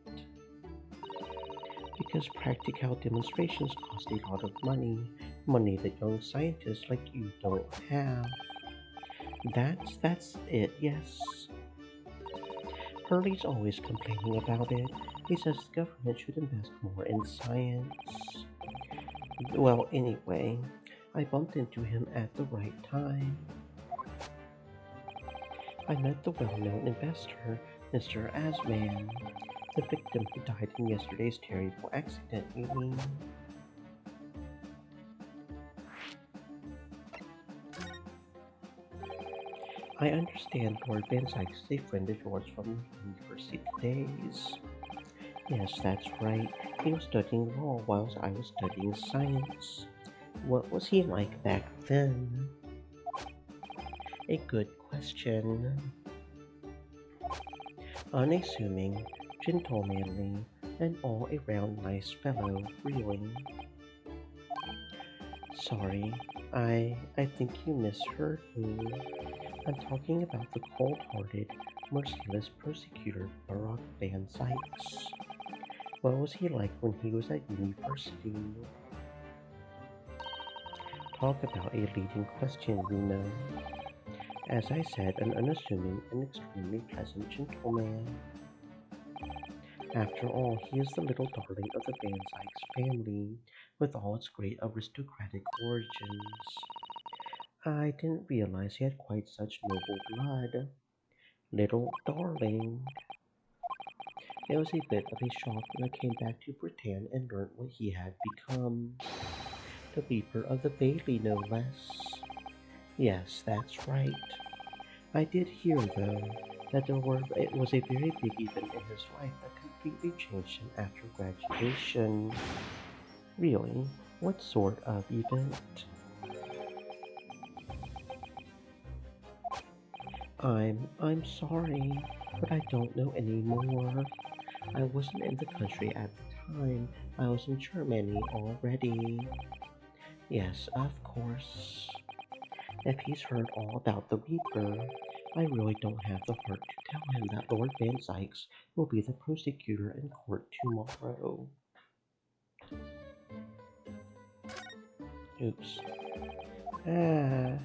Because practical demonstrations cost a lot of money that young scientists like you don't have. That's it, yes. Hurley's always complaining about it. He says the government should invest more in science. Well, anyway, I bumped into him at the right time. I met the well-known investor, Mr. Asman, the victim who died in yesterday's terrible accident, you mean? I understand Lord Van Sykes is a friend of yours from the university days. Yes, that's right. He was studying law whilst I was studying science. What was he like back then? A good question. Unassuming, gentlemanly, and all-around nice fellow, really. Sorry, I think you misheard me. I'm talking about the cold-hearted, merciless persecutor Barak Van Sykes. What was he like when he was at university? Talk about a leading question, you know. As I said, an unassuming and extremely pleasant gentleman. After all, he is the little darling of the Van Sykes family, with all its great aristocratic origins. I didn't realize he had quite such noble blood. Little darling. It was a bit of a shock when I came back to Britain and learned what he had become. The Leaper of the Bailey, no less. Yes, that's right. I did hear, though, that it was a very big event in his life that completely changed him after graduation. Really? What sort of event? I'm sorry, but I don't know anymore. I wasn't in the country at the time. I was in Germany already. Yes, of course. If he's heard all about the Reaper, I really don't have the heart to tell him that Lord Van Sykes will be the prosecutor in court tomorrow. Oops. Ah.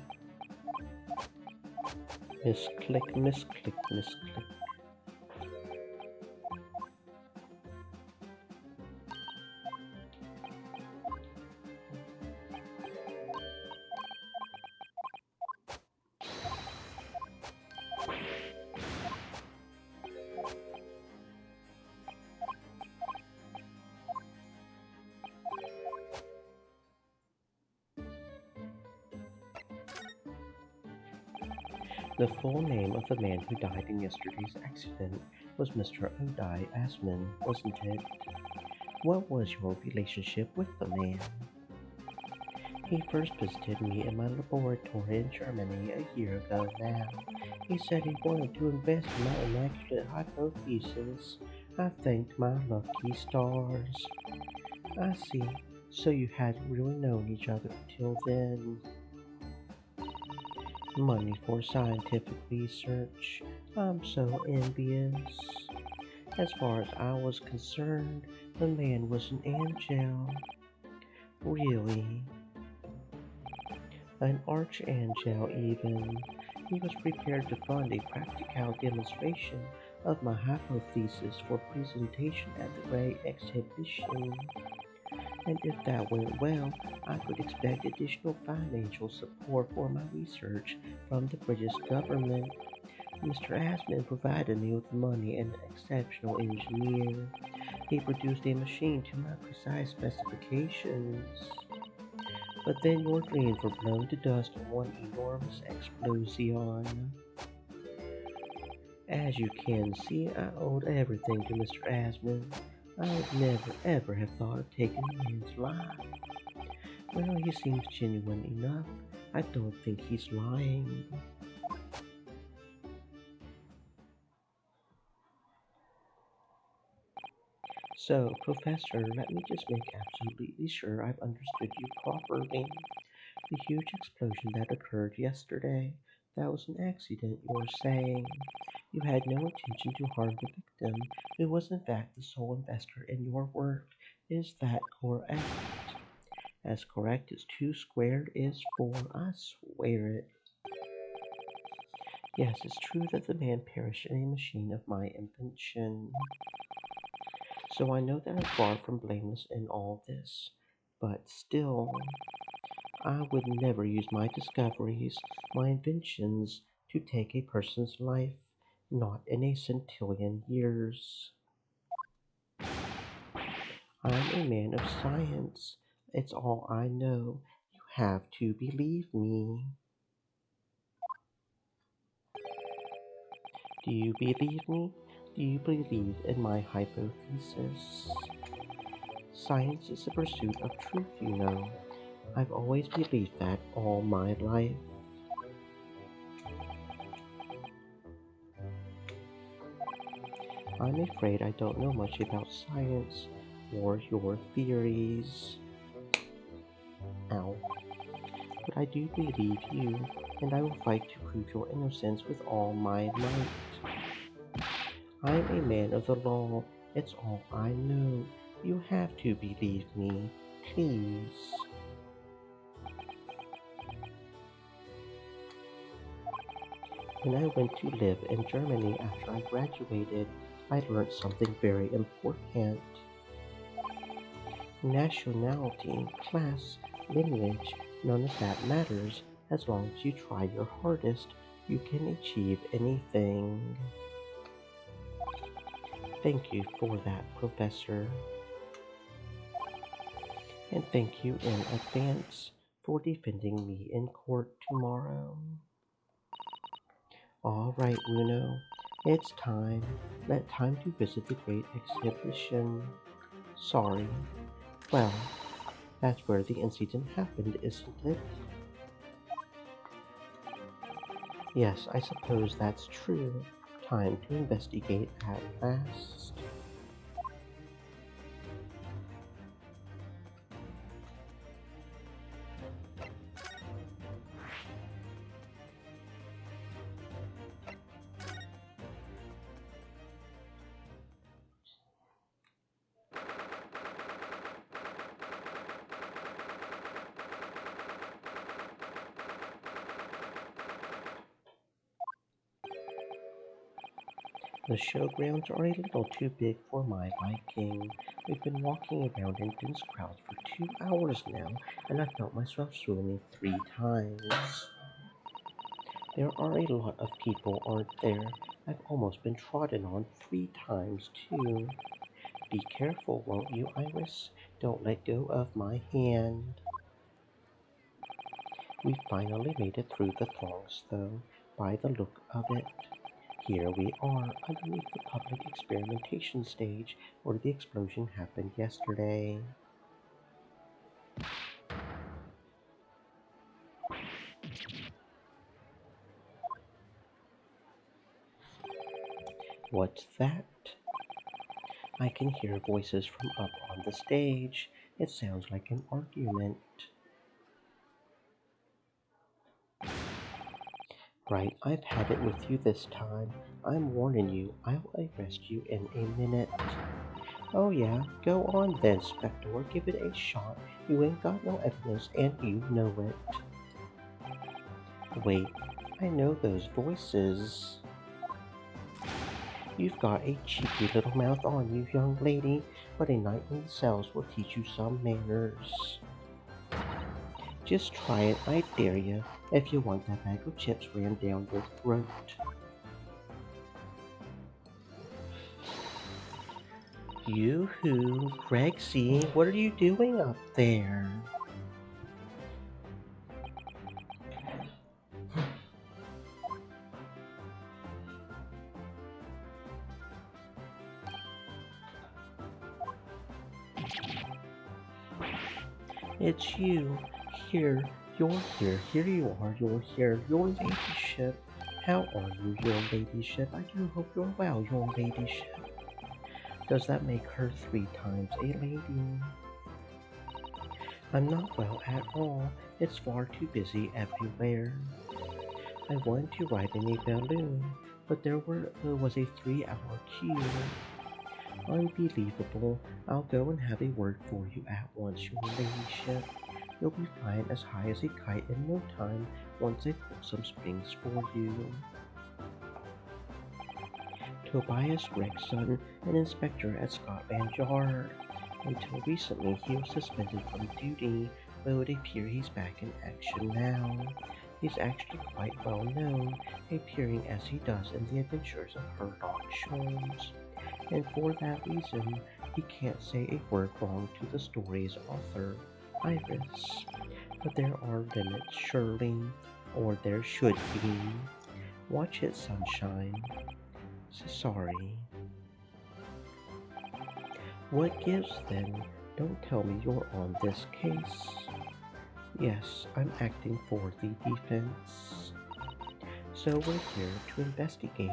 Misclick, misclick, misclick. The full name of the man who died in yesterday's accident was Mr. Odai Asman, wasn't it? What was your relationship with the man? He first visited me in my laboratory in Germany a year ago now. He said he wanted to invest in my immaculate hypothesis. I thanked my lucky stars. I see. So you hadn't really known each other till then. Money for scientific research. I'm so envious. As far as I was concerned, the man was an angel. Really. An archangel even. He was prepared to fund a practical demonstration of my hypothesis for presentation at the Ray exhibition. And if that went well, I could expect additional financial support for my research from the British government. Mr. Asman provided me with money and an exceptional engineer. He produced a machine to my precise specifications. But then your dreams were blown to dust in one enormous explosion. As you can see, I owed everything to Mr. Asman. I would never ever have thought of taking a man's life. Well, he seems genuine enough. I don't think he's lying. So, Professor, let me just make absolutely sure I've understood you properly. The huge explosion that occurred yesterday, that was an accident, you're saying. You had no intention to harm the victim, who was in fact the sole investor in your work. Is that correct? As correct as 2 squared is 4, I swear it. Yes, it's true that the man perished in a machine of my invention. So I know that I'm far from blameless in all this. But still, I would never use my discoveries, my inventions, to take a person's life, not in a centillion years. I'm a man of science. It's all I know. You have to believe me. Do you believe me? Do you believe in my hypothesis? Science is the pursuit of truth, you know. I've always believed that all my life. I'm afraid I don't know much about science or your theories. Ow. But I do believe you, and I will fight to prove your innocence with all my might. I'm a man of the law. It's all I know. You have to believe me. Please. When I went to live in Germany after I graduated, I learned something very important. Nationality, class, lineage, none of that matters. As long as you try your hardest, you can achieve anything. Thank you for that, Professor. And thank you in advance for defending me in court tomorrow. All right, Runo, it's time. Time to visit the great exhibition. Sorry. Well, that's where the incident happened, isn't it? Yes, I suppose that's true. Time to investigate at last. The showgrounds are a little too big for my liking. We've been walking around in dense crowds for 2 hours now, and I felt myself swimming 3 times. There are a lot of people, aren't there? I've almost been trodden on 3 times, too. Be careful, won't you, Iris? Don't let go of my hand. We finally made it through the throngs, though, by the look of it. Here we are, underneath the public experimentation stage where the explosion happened yesterday. What's that? I can hear voices from up on the stage. It sounds like an argument. Right, I've had it with you this time. I'm warning you, I'll arrest you in a minute. Oh yeah, go on then, Spector, give it a shot. You ain't got no evidence and you know it. Wait, I know those voices. You've got a cheeky little mouth on you, young lady, but a night in the cells will teach you some manners. Just try it, I dare ya, if you want that bag of chips rammed down your throat. Yoo-hoo, Grexy, what are you doing up there? It's you. Here, you're here. Here you are. You're here. Your ladyship. How are you, your ladyship? I do hope you're well, your ladyship. Does that make her 3 times a lady? I'm not well at all. It's far too busy everywhere. I wanted to ride in a balloon, but there was a 3-hour queue. Unbelievable. I'll go and have a word for you at once, your ladyship. You'll be flying as high as a kite in no time once I pull some strings for you. Tobias Gregson, an inspector at Scotland Yard. Until recently, he was suspended from duty, but it would appear he's back in action now. He's actually quite well known, appearing as he does in the adventures of Sherlock Holmes. And for that reason, he can't say a word wrong to the story's author, Iris. But there are limits, surely, or there should be. Watch it, sunshine. Sorry. What gives then? Don't tell me you're on this case. Yes, I'm acting for the defense. So we're here to investigate.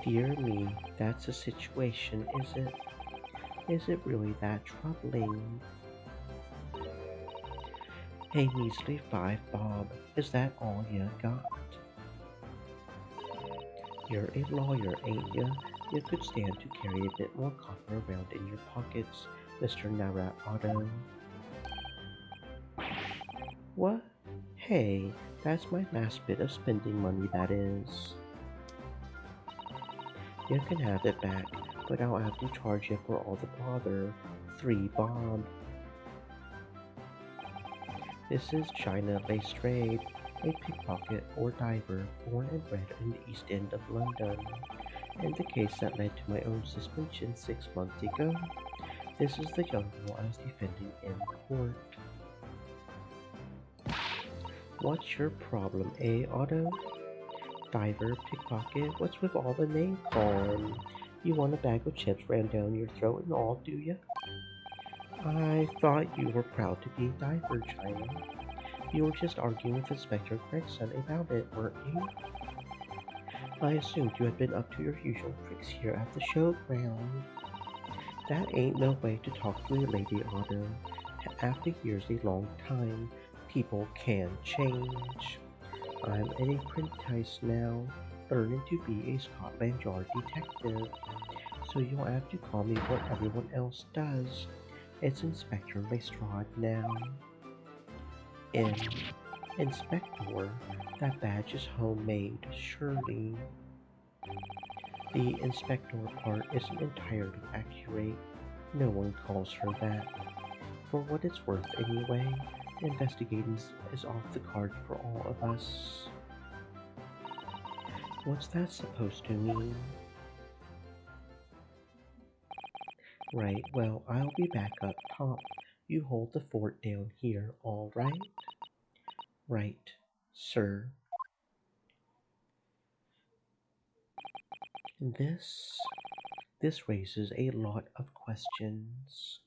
Dear me, that's a situation, is it? Is it really that troubling? A measly 5 bob, is that all you got? You're a lawyer, ain't ya? You could stand to carry a bit more copper around in your pockets, Mr. Narat Otto. What? Hey, that's my last bit of spending money, that is. You can have it back, but I'll have to charge you for all the bother. 3 bob. This is China Lestrade, a pickpocket or diver born and bred in the East End of London, and the case that led to my own suspension 6 months ago. This is the young girl I was defending in court. What's your problem, Otto? Diver, pickpocket, what's with all the name calling? You want a bag of chips rammed down your throat and all, do ya? I thought you were proud to be a diver, China. You were just arguing with Inspector Gregson about it, weren't you? I assumed you had been up to your usual tricks here at the showground. That ain't no way to talk to a lady, Otto. After years a long time, people can change. I'm an apprentice now, learning to be a Scotland Yard detective, so you'll have to call me what everyone else does. It's Inspector Lestrade now. Inspector, that badge is homemade, surely. The inspector part isn't entirely accurate. No one calls her that. For what it's worth anyway, investigating is off the card for all of us. What's that supposed to mean? Right, well, I'll be back up top. You hold the fort down here, all right? Right, sir. This raises a lot of questions.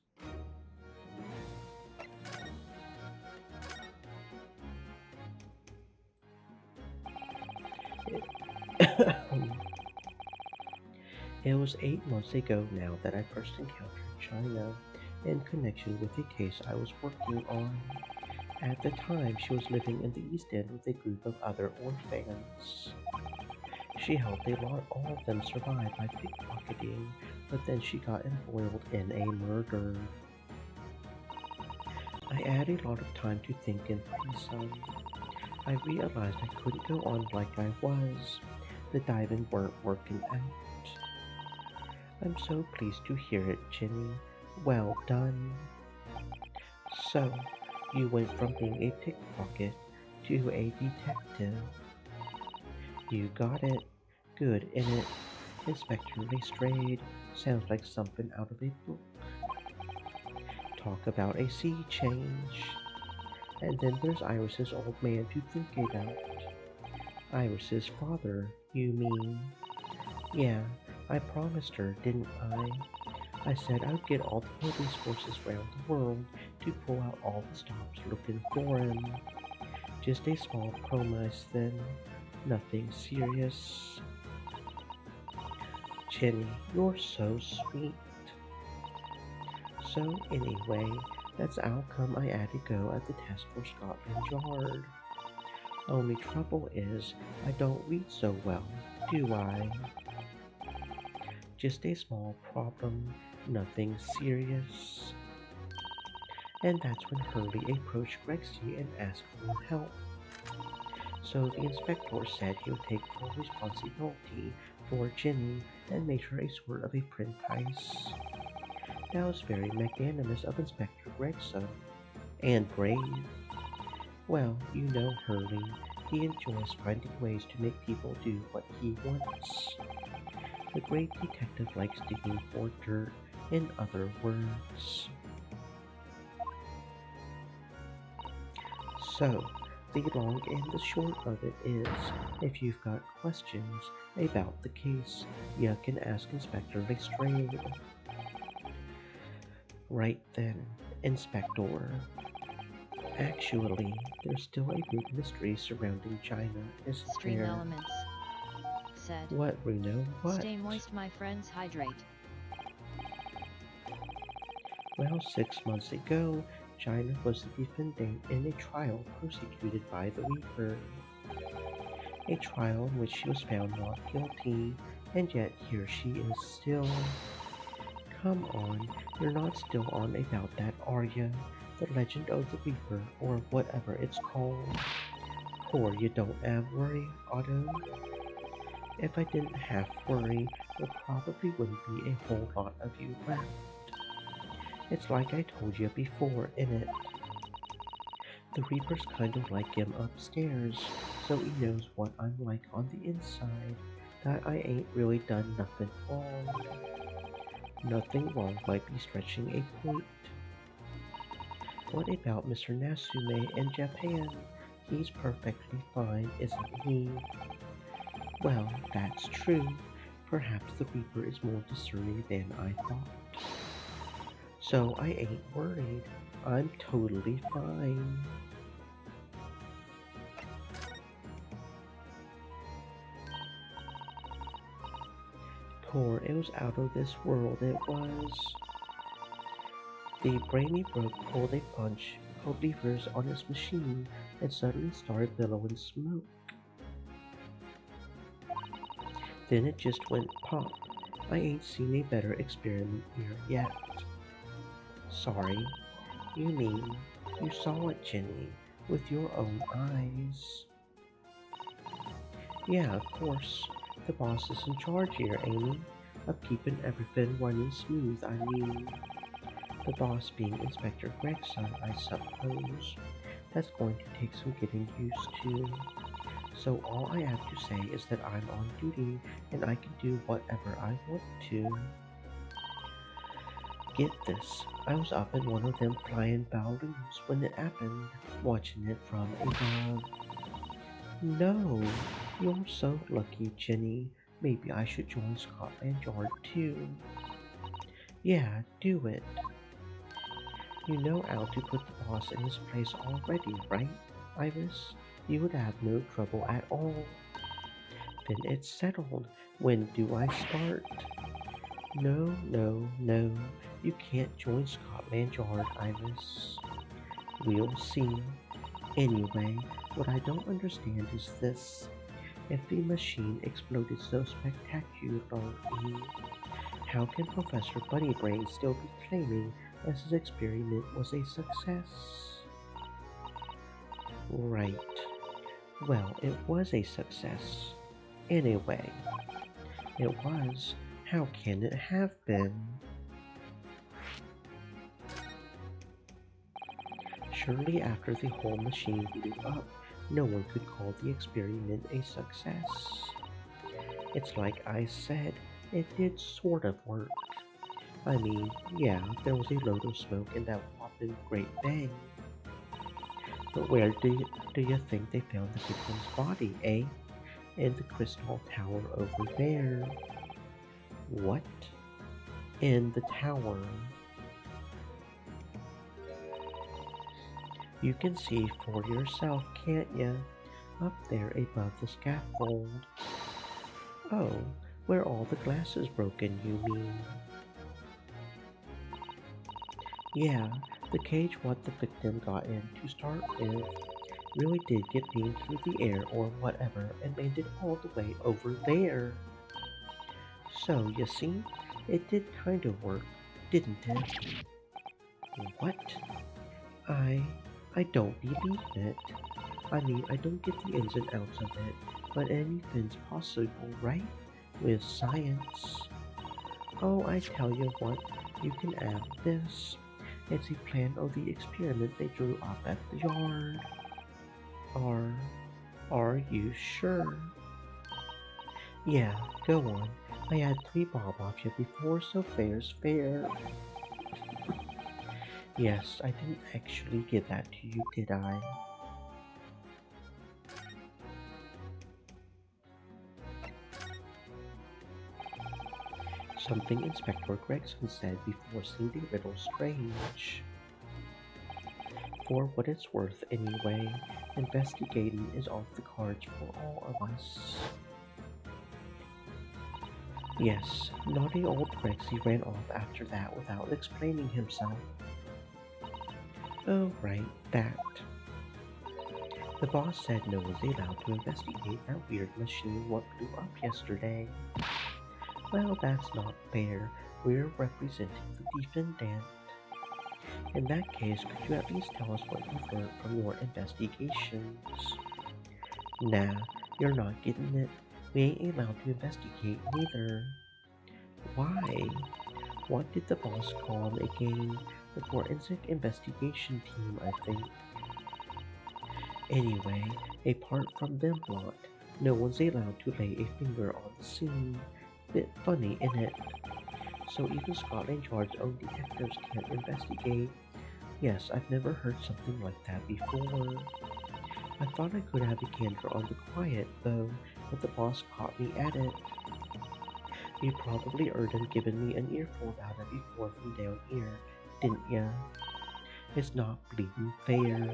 It was 8 months ago now that I first encountered China in connection with a case I was working on. At the time, she was living in the East End with a group of other orphans. She helped a lot all of them survive by pickpocketing, but then she got embroiled in a murder. I had a lot of time to think and pray some. I realized I couldn't go on like I was. The diving weren't working out. I'm so pleased to hear it, Jenny. Well done. So, you went from being a pickpocket to a detective. You got it. Good in it. Inspector Lestrade sounds like something out of a book. Talk about a sea change. And then there's Iris's old man to think about. Iris's father, you mean? Yeah, I promised her, didn't I? I said I'd get all the police forces around the world to pull out all the stops looking for him. Just a small promise then, nothing serious. Jenny, you're so sweet. So anyway, that's how come I had to go at the test for Scotland Yard. Only trouble is, I don't read so well, do I? Just a small problem, nothing serious. And that's when Hurley approached Grexy and asked for help. So the inspector said he would take full responsibility for Jenny and made her a sort of a apprentice. That was very magnanimous of Inspector Gregson. And brave. Well, you know Hurley. He enjoys finding ways to make people do what he wants. The great detective likes digging for dirt, in other words. So, the long and the short of it is, if you've got questions about the case, you can ask Inspector Lestrade. Right then, Inspector. Actually, there's still a big mystery surrounding China, isn't Stream there? elements. Said. What, Bruno? What? Stay moist, my friends, hydrate. Well, 6 months ago, China was the defendant in a trial prosecuted by the Reaper. A trial in which she was found not guilty, and yet here she is still. Come on, you're not still on about that, are ya? The Legend of the Reaper, or whatever it's called. Poor you don't have worry, Otto. If I didn't have worry, there probably wouldn't be a whole lot of you left. It's like I told you before, innit? The Reaper's kind of like him upstairs, so he knows what I'm like on the inside, that I ain't really done nothing wrong. Nothing wrong might be stretching a point. What about Mr. Nasume in Japan? He's perfectly fine, isn't he? Well, that's true. Perhaps the Reaper is more discerning than I thought. So I ain't worried. I'm totally fine. Poor, it was out of this world, it was. The brainy broke pulled a punch, pulled levers on his machine, and suddenly started billowing smoke. Then it just went pop. I ain't seen a better experiment here yet. Sorry. You mean you saw it, Jenny, with your own eyes? Yeah, of course. The boss is in charge here, ain't he? Of keeping everything running smooth, I mean. The boss being Inspector Gregson, I suppose. That's going to take some getting used to. So all I have to say is that I'm on duty and I can do whatever I want to. Get this, I was up in one of them flying balloons when it happened, watching it from above. No, you're so lucky, Jenny. Maybe I should join Scotland Yard too. Yeah, do it. You know how to put the boss in his place already, right, Iris? You would have no trouble at all. Then it's settled. When do I start? No, no, no. You can't join Scotland Yard, Iris. We'll see. Anyway, what I don't understand is this. if the machine exploded so spectacularly, how can Professor Bunnybrain still be claiming that his experiment was a success? Right. Well, it was a success. Anyway, it was. How can it have been? Surely after the whole machine blew up, no one could call the experiment a success. It's like I said, it did sort of work. I mean, yeah, there was a load of smoke in that whopping Great Bang. But where do you think they found the victim's body, eh? In the crystal tower over there. What? In the tower. You can see for yourself, can't ya? Up there above the scaffold. Oh, where all the glass is broken, you mean? Yeah, the cage what the victim got in to start with really did get beamed through the air or whatever and landed all the way over there. So, you see, it did kind of work, didn't it? What? I... I don't believe it. I mean, I don't get the ins and outs of it, but anything's possible, right? With science. Oh, I tell you what, you can add this. It's a plan of the experiment they drew up at the yard. Are you sure? Yeah, go on. I had 3 bob off you before, so fair's fair. Yes, I didn't actually give that to you, did I? Something Inspector Gregson said before seemed a little strange. For what it's worth, anyway, investigating is off the cards for all of us. Yes, naughty old Grexy ran off after that without explaining himself. Oh, right, that. The boss said no one's allowed to investigate that weird machine what blew up yesterday. Well, that's not fair. We're representing the defendant. In that case, could you at least tell us what you've learned from your investigations? Nah, you're not getting it. We ain't allowed to investigate neither. Why? What did the boss call them again? The Forensic Investigation Team, I think. Anyway, apart from them lot, no one's allowed to lay a finger on the scene. Bit funny, innit? So even Scotland Yard's own detectives can't investigate. Yes, I've never heard something like that before. I thought I could have a gander on the quiet, though, but the boss caught me at it. You probably heard him giving me an earful about it before from down here, didn't ya? It's not bleeding fair.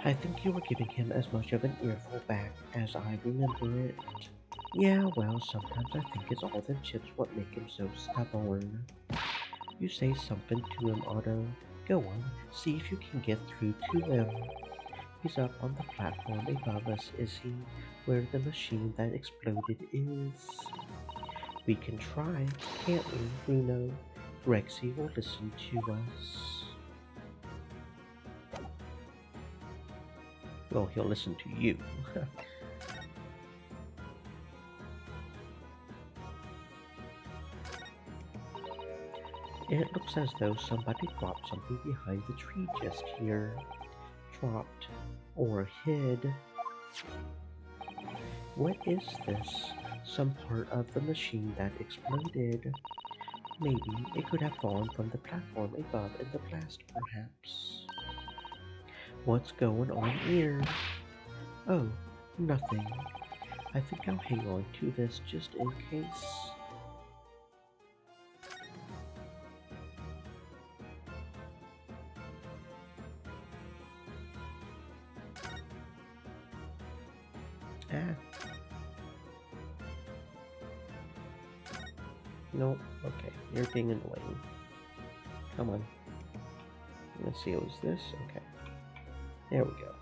I think you were giving him as much of an earful back as I remember it. Yeah, well, sometimes I think it's all them chips what make him so stubborn. You say something to him, Otto. Go on, see if you can get through to him. He's up on the platform above us, is he? Where the machine that exploded is. We can try, can't we, Bruno? Rexy will listen to us. Well, he'll listen to you. It looks as though somebody dropped something behind the tree just here. Dropped or hid. What is this? Some part of the machine that exploded. Maybe it could have fallen from the platform above in the blast, perhaps. What's going on here? Oh, nothing. I think I'll hang on to this just in case. Ah. Nope. Okay, you're being annoying. Come on. Let's see, it was this? Okay. There we go.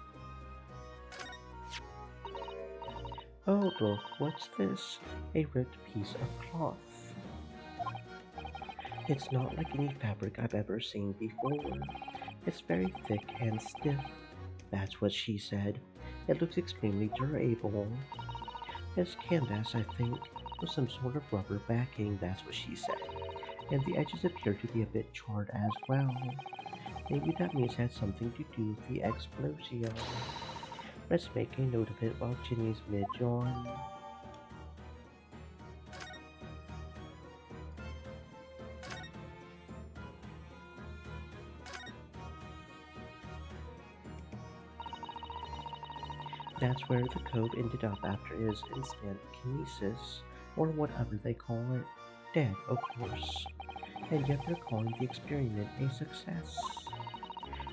Oh look, what's this? A ripped piece of cloth. It's not like any fabric I've ever seen before. It's very thick and stiff. That's what she said. It looks extremely durable. It's canvas, I think, with some sort of rubber backing, that's what she said. And the edges appear to be a bit charred as well. Maybe that means it had something to do with the explosion. Let's make a note of it while Ginny's mid-yawn. That's where the cove ended up after his instant kinesis, or whatever they call it. Dead, of course. And yet they're calling the experiment a success.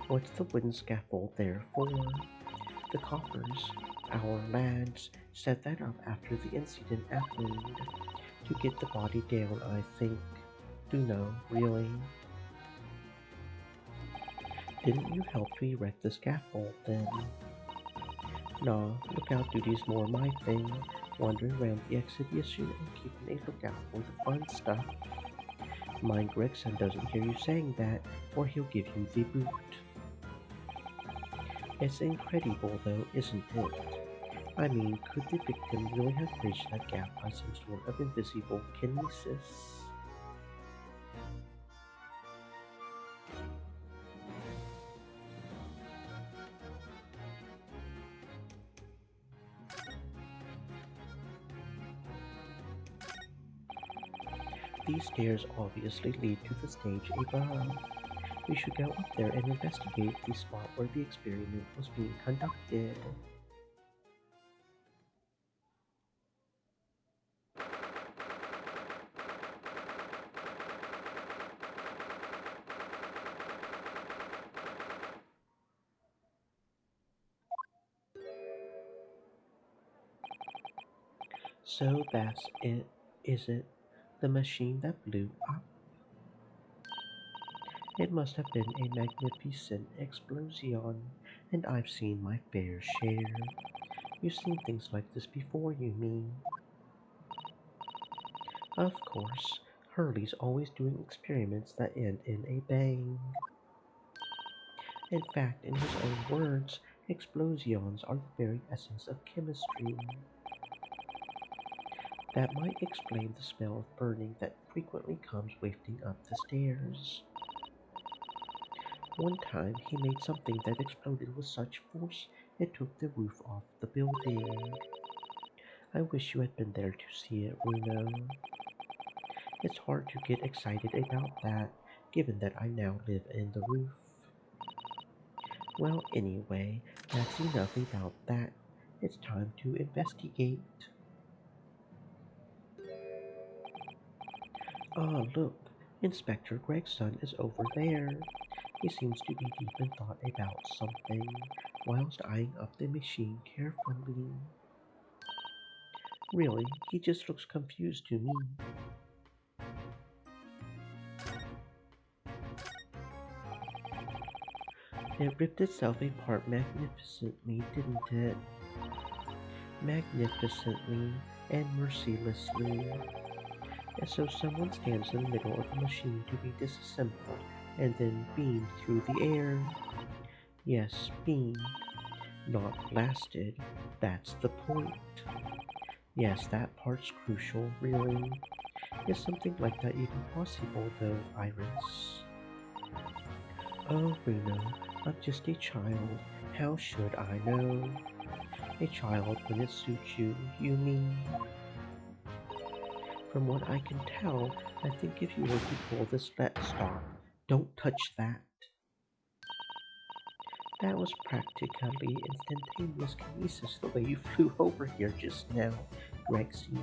What's the wooden scaffold there for? The coppers, our lads, set that up after the incident happened. To get the body down, I think. Do know, really. Didn't you help to erect the scaffold then? Nah, lookout duty's more my thing. Wandering around the exhibition and keeping a lookout for the fun stuff. Mind Gregson doesn't hear you saying that, or he'll give you the boot. It's incredible though, isn't it? I mean, could the victim really have bridged that gap by some sort of invisible kinesis? These stairs obviously lead to the stage above. We should go up there and investigate the spot where the experiment was being conducted. So that's it, is it? The machine that blew up? It must have been a magnificent explosion, and I've seen my fair share. You've seen things like this before, you mean? Of course, Hurley's always doing experiments that end in a bang. In fact, in his own words, explosions are the very essence of chemistry. That might explain the smell of burning that frequently comes wafting up the stairs. One time he made something that exploded with such force it took the roof off the building. I wish you had been there to see it, Bruno. It's hard to get excited about that, given that I now live in the roof. Well, anyway, that's enough about that. It's time to investigate. Ah, look, Inspector Gregson is over there. He seems to be deep in thought about something, whilst eyeing up the machine carefully. Really, he just looks confused to me. It ripped itself apart magnificently, didn't it? Magnificently and mercilessly. And so someone stands in the middle of the machine to be disassembled and then beamed through the air. Yes, beamed, not blasted. That's the point. Yes, that part's crucial, really. Is something like that even possible, though, Iris? Oh, Bruno, I'm just a child. How should I know? A child when it suits you, you mean? From what I can tell, I think if you were to pull this stop, don't touch that. That was practically instantaneous kinesis the way you flew over here just now, Rexy.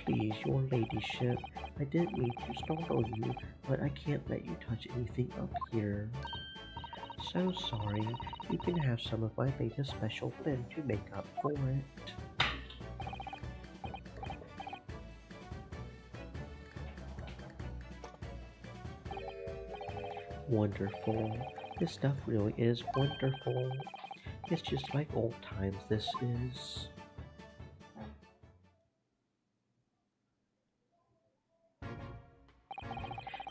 Please, your ladyship, I didn't mean to startle you, but I can't let you touch anything up here. So sorry, you can have some of my latest special blend to make up for it. Wonderful. This stuff really is wonderful. It's just like old times, this is.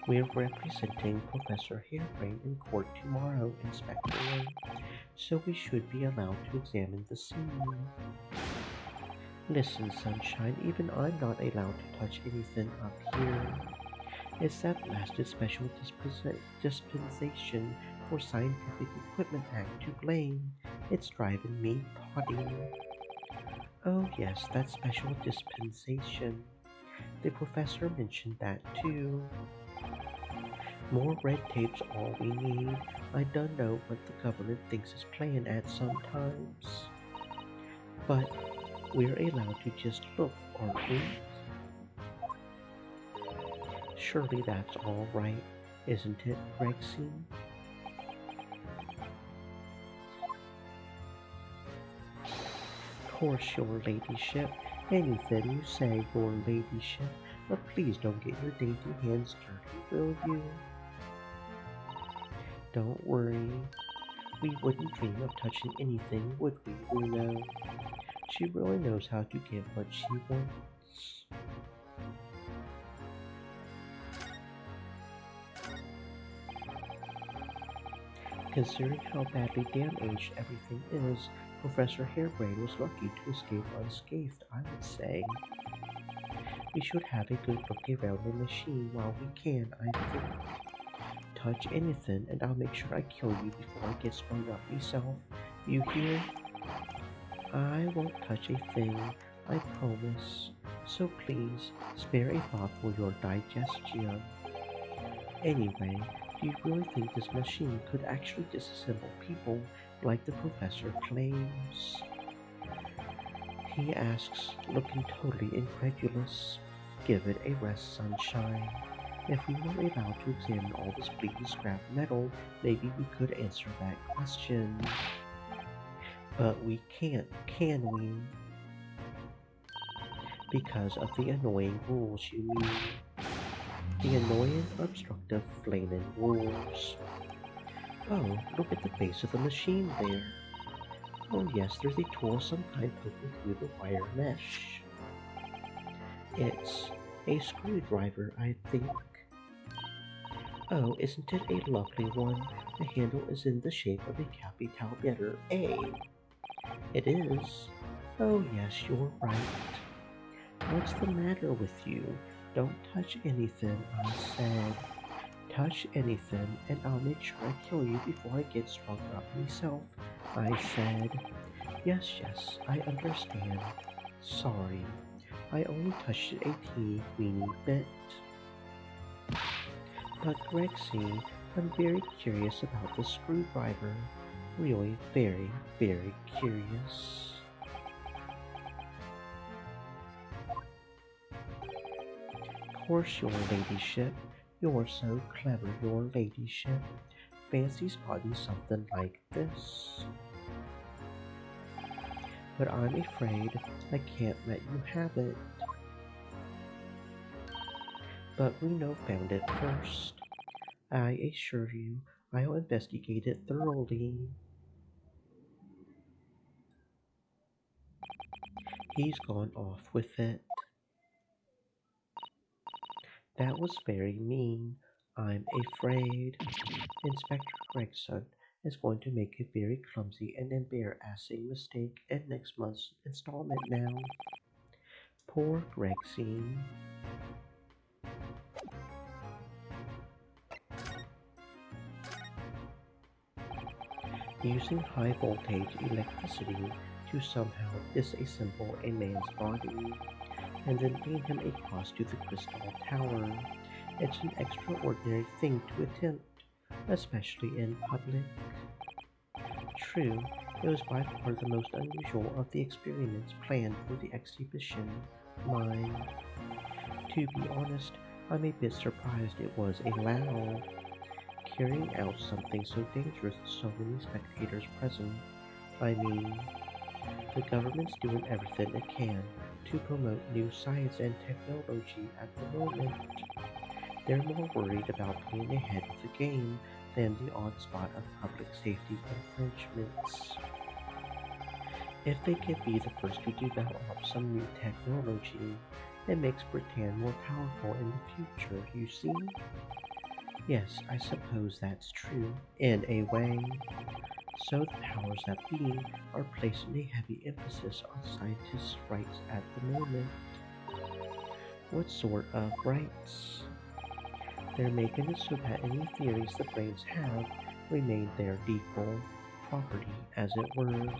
We're representing Professor Harebrained in court tomorrow, Inspector, so we should be allowed to examine the scene. Listen, Sunshine, even I'm not allowed to touch anything up here. It's that blasted special dispensation for Scientific Equipment Act to blame. It's driving me potty. Oh yes, that special dispensation. The professor mentioned that too. More red tape's all we need. I don't know what the government thinks is playing at sometimes. But we're allowed to just look, aren't we? Surely that's all right, isn't it, Grexy? Course, your ladyship. Anything you say, your ladyship. But please don't get your dainty hands dirty, will you? Don't worry. We wouldn't dream of touching anything, would we, Bruno? She really knows how to get what she wants. Considering how badly damaged everything is, Professor Harebrained was lucky to escape unscathed, I would say. We should have a good look around the machine while we can, I think. Touch anything and I'll make sure I kill you before I get sprung up myself. You hear? I won't touch a thing, I promise. So please, spare a thought for your digestion. Anyway, do you really think this machine could actually disassemble people like the professor claims? He asks, looking totally incredulous. Give it a rest, Sunshine. If we were allowed to examine all this bleeding scrap metal, maybe we could answer that question. But we can't, can we? Because of the annoying rules, you mean? The annoying, obstructive, flaming rules. Oh, look at the base of the machine there. Oh yes, there's a tool of some kind poking through the wire mesh. It's a screwdriver, I think. Oh, isn't it a lovely one? The handle is in the shape of a capital letter A. It is. Oh yes, you're right. What's the matter with you? Don't touch anything, I said. Touch anything, and I'll make sure I kill you before I get strung up myself, I said. Yes, yes, I understand. Sorry. I only touched it a teeny weeny bit. But Grexy, I'm very curious about the screwdriver. Really very, very curious. Course, your ladyship. You're so clever, your ladyship. Fancy spotting something like this. But I'm afraid I can't let you have it. But Runo found it first. I assure you, I'll investigate it thoroughly. He's gone off with it. That was very mean. I'm afraid. Inspector Gregson is going to make a very clumsy and embarrassing mistake in next month's installment now. Poor Grexine. Using high voltage electricity to somehow disassemble a man's body and then lead him across to the Crystal Tower. It's an extraordinary thing to attempt, especially in public. True, it was by far the most unusual of the experiments planned for the exhibition. Mine. To be honest, I'm a bit surprised it was allowed. Carrying out something so dangerous with so many spectators present. I mean, the government's doing everything it can to promote new science and technology at the moment. They're more worried about being ahead of the game than the onslaught of public safety infringements. If they can be the first to develop some new technology, it makes Britain more powerful in the future, you see? Yes, I suppose that's true, in a way. So the powers that be are placing a heavy emphasis on scientists' rights at the moment. What sort of rights? They're making it so that any theories the brains have remain their legal property, as it were,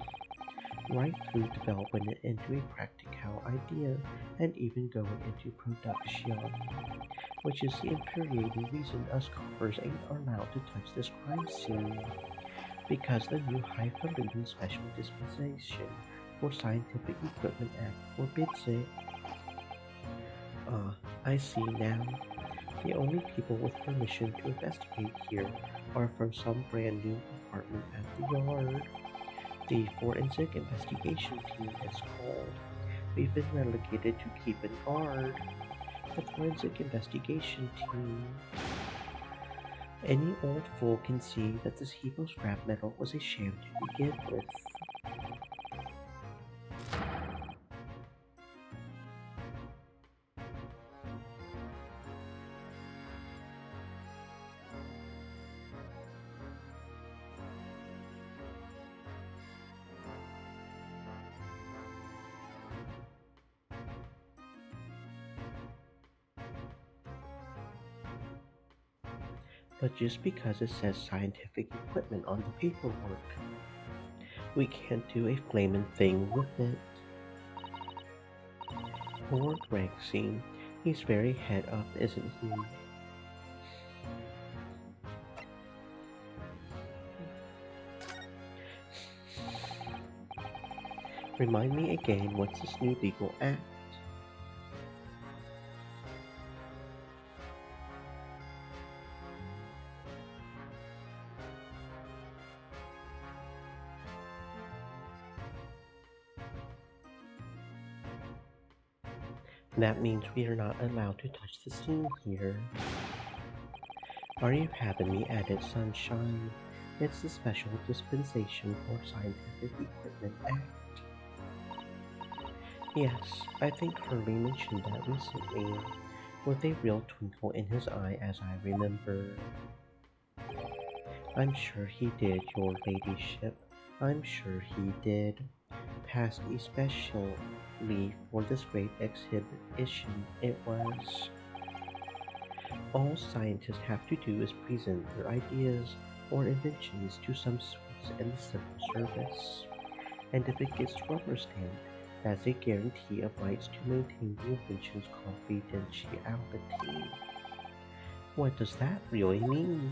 right through developing it into a practical idea and even going into production, which is the infuriating reason us coppers ain't allowed to touch this crime scene, because the new highfalutin special dispensation for Scientific Equipment Act forbids it. Ah, I see now. The only people with permission to investigate here are from some brand new department at the yard. The Forensic Investigation Team is called. We've been relegated to keeping guard. The Forensic Investigation Team. Any old fool can see that this heap of scrap metal was a sham to begin with. But just because it says scientific equipment on the paperwork, we can't do a flamin' thing with it. Poor Gregson, he's very head up, isn't he? Remind me again, what's this new legal act? That means we are not allowed to touch the scene here. Are you having me at it, sunshine? It's the Special Dispensation for Scientific Equipment Act. Yes, I think Hurley mentioned that recently, with a real twinkle in his eye as I remember. I'm sure he did, your ladyship. I'm sure he did. Passed especially for this great exhibition it was. All scientists have to do is present their ideas or inventions to some source in the civil service, and if it gets rubber stamped, that's a guarantee of rights to maintain the invention's confidentiality. What does that really mean?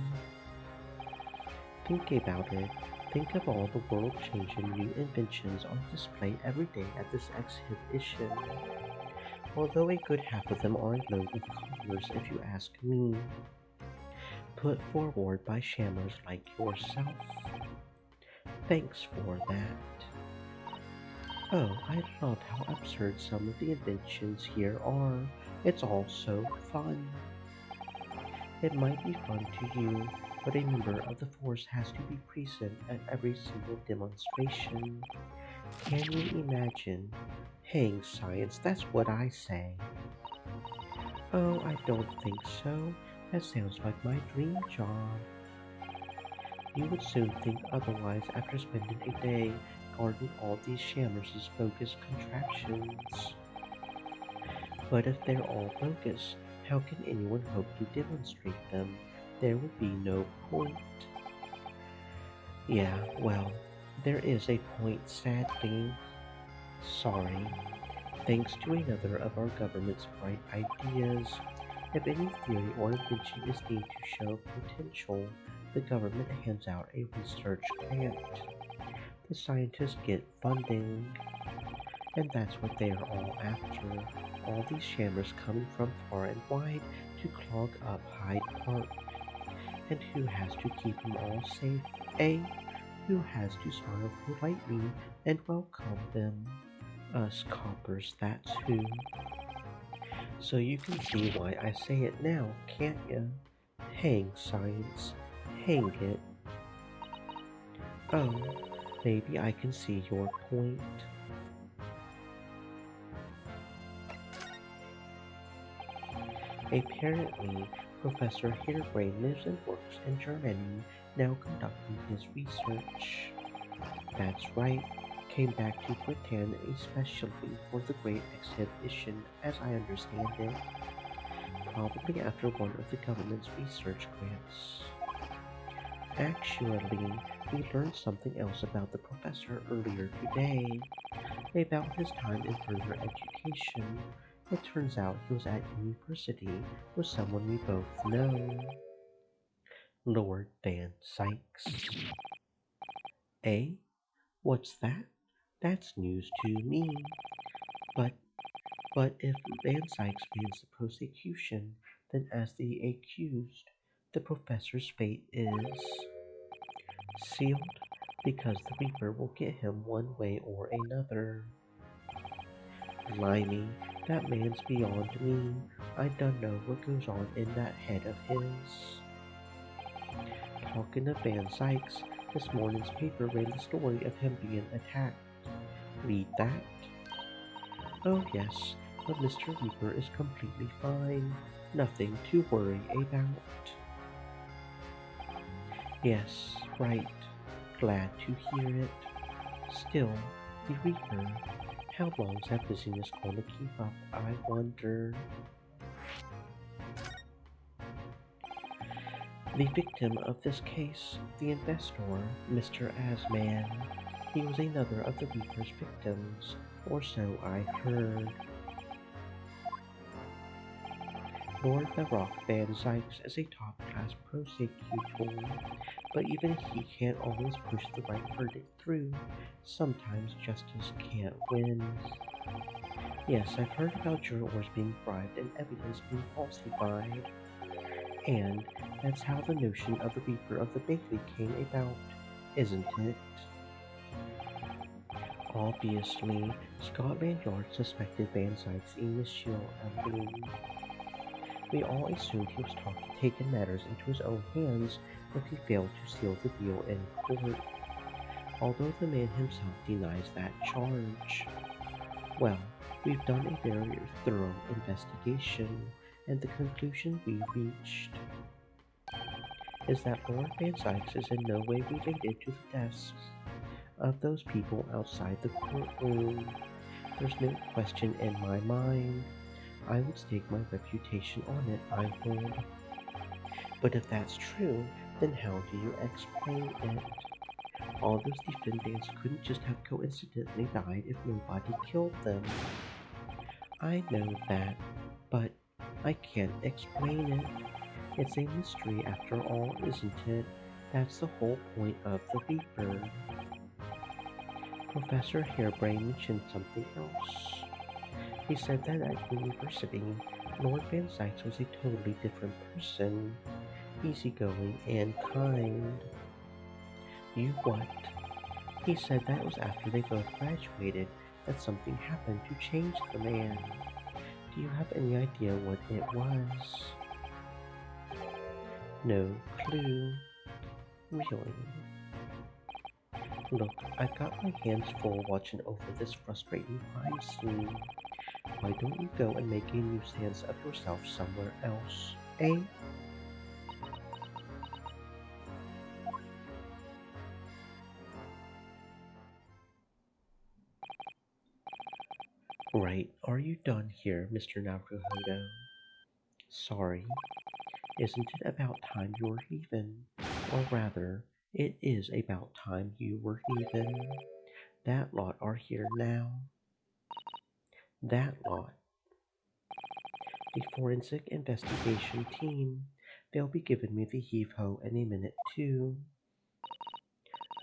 Think about it. Think of all the world-changing new inventions on display every day at this exhibition. Although a good half of them are loaded with colors, if you ask me. Put forward by shammers like yourself. Thanks for that. Oh, I love how absurd some of the inventions here are. It's all so fun. It might be fun to you, but a member of the force has to be present at every single demonstration. Can you imagine? Hang science, that's what I say. Oh, I don't think so. That sounds like my dream job. You would soon think otherwise after spending a day guarding all these shammers' bogus contraptions. But if they're all bogus, how can anyone hope to demonstrate them? There would be no point. Yeah, well, there is a point, sadly. Sorry. Thanks to another of our government's bright ideas, if any theory or invention is deemed to show potential, the government hands out a research grant. The scientists get funding, and that's what they are all after. All these shammers coming from far and wide to clog up Hyde Park. And who has to keep them all safe, eh? Who has to smile politely and welcome them? Us coppers, that's who. So you can see why I say it now, can't ya? Hang science. Hang it. Oh, maybe I can see your point. Apparently, Professor Harebrain lives and works in Germany, now conducting his research. That's right, came back to Britain especially for the Great Exhibition, as I understand it, probably after one of the government's research grants. Actually, we learned something else about the professor earlier today, about his time in further education. It turns out he was at university with someone we both know, Lord Van Sykes. Eh? What's that? That's news to me. But but if Van Sykes means the prosecution, then as the accused, the professor's fate is sealed because the Reaper will get him one way or another. Blimey, that man's beyond me. I don't know what goes on in that head of his. Talking of Van Sykes, this morning's paper ran the story of him being attacked. Read that? Oh yes, but Mr. Reaper is completely fine. Nothing to worry about. Yes, right. Glad to hear it. Still, the Reaper. How long's that busyness going to keep up, I wonder? The victim of this case, the investor, Mr. Asman. He was another of the Reaper's victims, or so I heard. Lord Baroque Van Sykes is a top-class prosecutor, but even he can't always push the right verdict through. Sometimes justice can't win. Yes, I've heard about jurors being bribed and evidence being falsified. And that's how the notion of the Reaper of the Bailey came about, isn't it? Obviously, Scotland Yard suspected Van Sykes' initial abuse. We all assumed he was taking matters into his own hands if he failed to seal the deal in court, although the man himself denies that charge. Well, we've done a very thorough investigation, and the conclusion we reached is that Lord Van Sykes is in no way related to the deaths of those people outside the courtroom. There's no question in my mind. I would stake my reputation on it, I would. But if that's true, then how do you explain it? All those defendants couldn't just have coincidentally died if nobody killed them. I know that, but I can't explain it. It's a mystery after all, isn't it? That's the whole point of the Reaper. Professor Harebrain mentioned something else. He said that at university, Lord Van Sykes was a totally different person, easygoing and kind. You what? He said that was after they both graduated that something happened to change the man. Do you have any idea what it was? No clue. Really? Look, I've got my hands full watching over this frustrating crime scene. Why don't you go and make a nuisance of yourself somewhere else, eh? Right, are you done here, Mr. Naruhodo? Sorry. Isn't it about time you were even? Or rather, it is about time you were even. That lot are here now. That lot. The forensic investigation team. They'll be giving me the heave-ho in a minute too.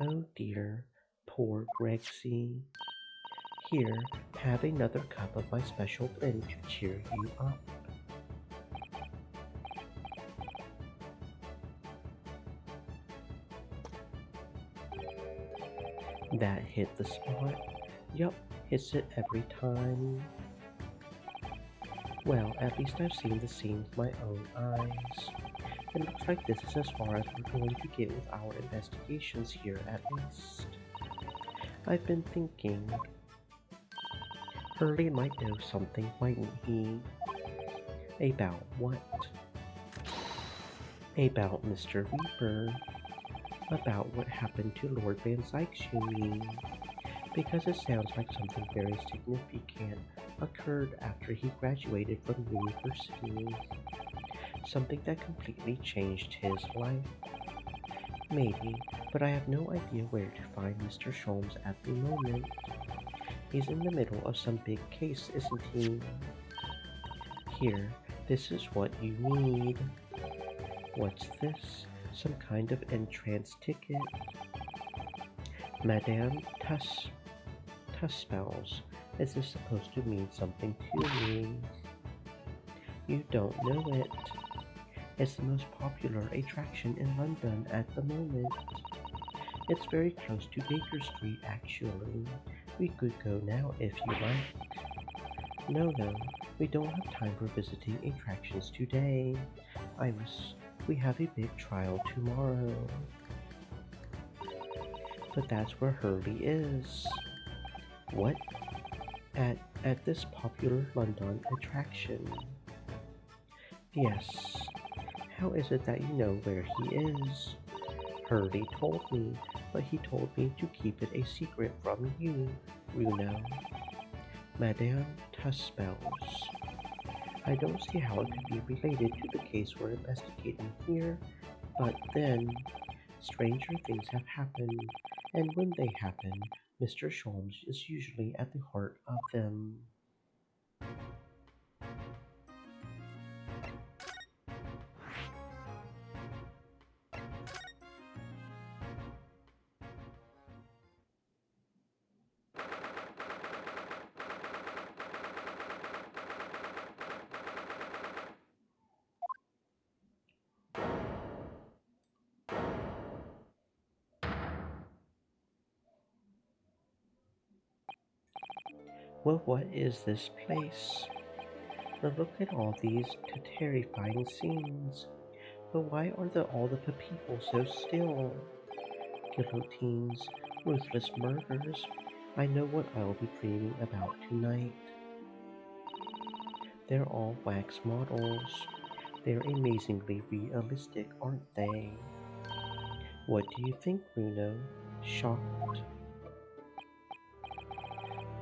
Oh dear, poor Grexy. Here, have another cup of my special blend to cheer you up. That hit the spot. Yup, hits it every time. Well, at least I've seen the scene with my own eyes. It looks like this is as far as we're going to get with our investigations here, at least. I've been thinking. Hurley might know something, mightn't he? About what? About Mr. Reaper. About what happened to Lord Van Sykes, you mean? Because it sounds like something very significant occurred after he graduated from university. Something that completely changed his life. Maybe, but I have no idea where to find Mr. Sholmes at the moment. He's in the middle of some big case, isn't he? Here, this is what you need. What's this? Some kind of entrance ticket? Madame Tuspels, is this supposed to mean something to me? You don't know it. It's the most popular attraction in London at the moment. It's very close to Baker Street, actually. We could go now if you like. No, we don't have time for visiting attractions today. Iris, we have a big trial tomorrow. But that's where Hurley is. What? At this popular London attraction. Yes. How is it that you know where he is? Hurley told me, but he told me to keep it a secret from you, Runo. Madame Tuspels. I don't see how it could be related to the case we're investigating here, but then, stranger things have happened, and when they happen, Mr. Sholmes is usually at the heart of them. Well, what is this place? Now look at all these terrifying scenes. But why are all the people so still? Guillotines, ruthless murders. I know what I'll be dreaming about tonight. They're all wax models. They're amazingly realistic, aren't they? What do you think, Bruno? Shocked?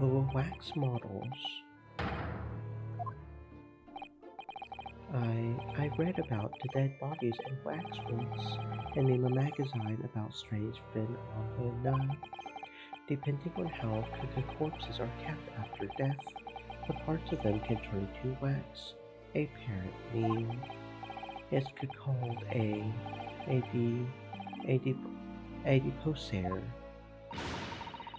Oh, wax models. I read about the dead bodies and wax once, and in a magazine about strange phenomena. Depending on how the corpses are kept after death, the parts of them can turn to wax. Apparently, it's called a de, adiposaire.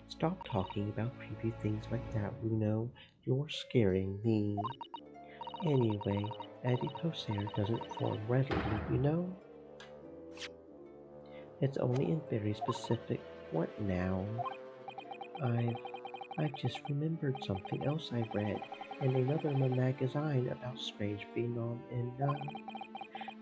Stop talking about creepy things like that, Bruno. You're scaring me. Anyway, adiposaire doesn't form readily, you know? It's only in very specific... What now? I've just remembered something else I read in another magazine about strange phenomena.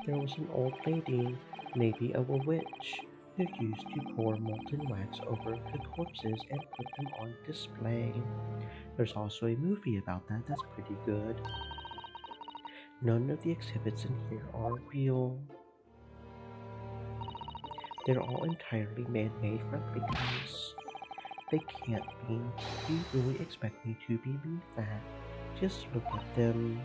There was an old lady, maybe a witch, who used to pour molten wax over the corpses and put them on display. There's also a movie about that that's pretty good. None of the exhibits in here are real. They're all entirely man-made replicas. They can't be. Do you really expect me to believe that? Just look at them.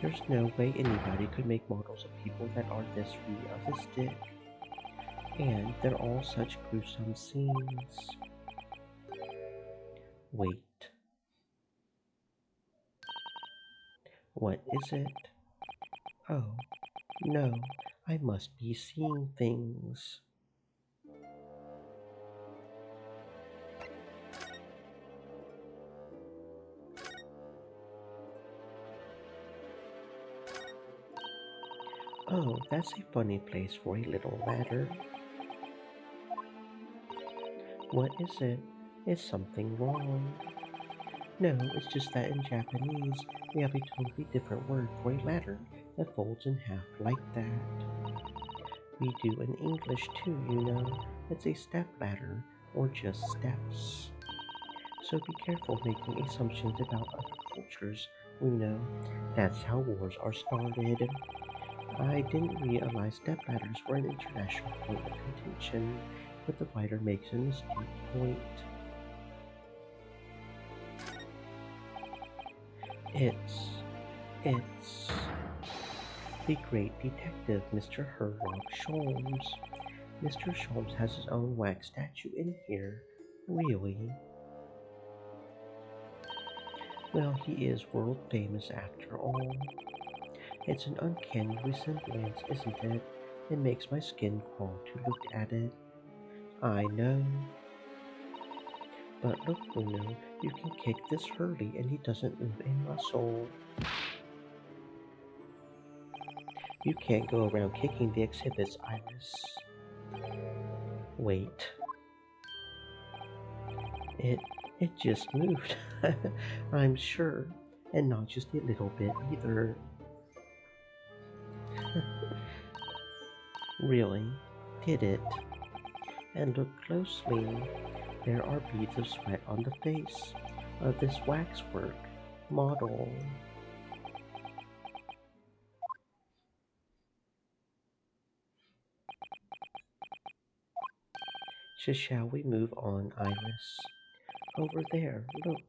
There's no way anybody could make models of people that are this realistic. And they're all such gruesome scenes. Wait. What is it? Oh, no, I must be seeing things. Oh, that's a funny place for a little ladder. What is it? Is something wrong? No, it's just that in Japanese, we have a totally different word for a ladder that folds in half like that. We do in English too, you know. It's a step ladder, or just steps. So be careful making assumptions about other cultures. We know that's how wars are started. I didn't realize stepladders were an international point of contention, but the writer makes an astute point. It's the great detective, Mr. Herlock Sholmes. Mr. Sholmes has his own wax statue in here. Really? Well, he is world famous after all. It's an uncanny resemblance, isn't it? It makes my skin crawl to look at it. I know. But look, Bruno, you can kick this Hurley and he doesn't move a muscle. You can't go around kicking the exhibits, Iris. Wait. It it just moved. I'm sure. And not just a little bit either. Really? Did it? And look closely. There are beads of sweat on the face of this waxwork model. So shall we move on, Iris? Over there, look,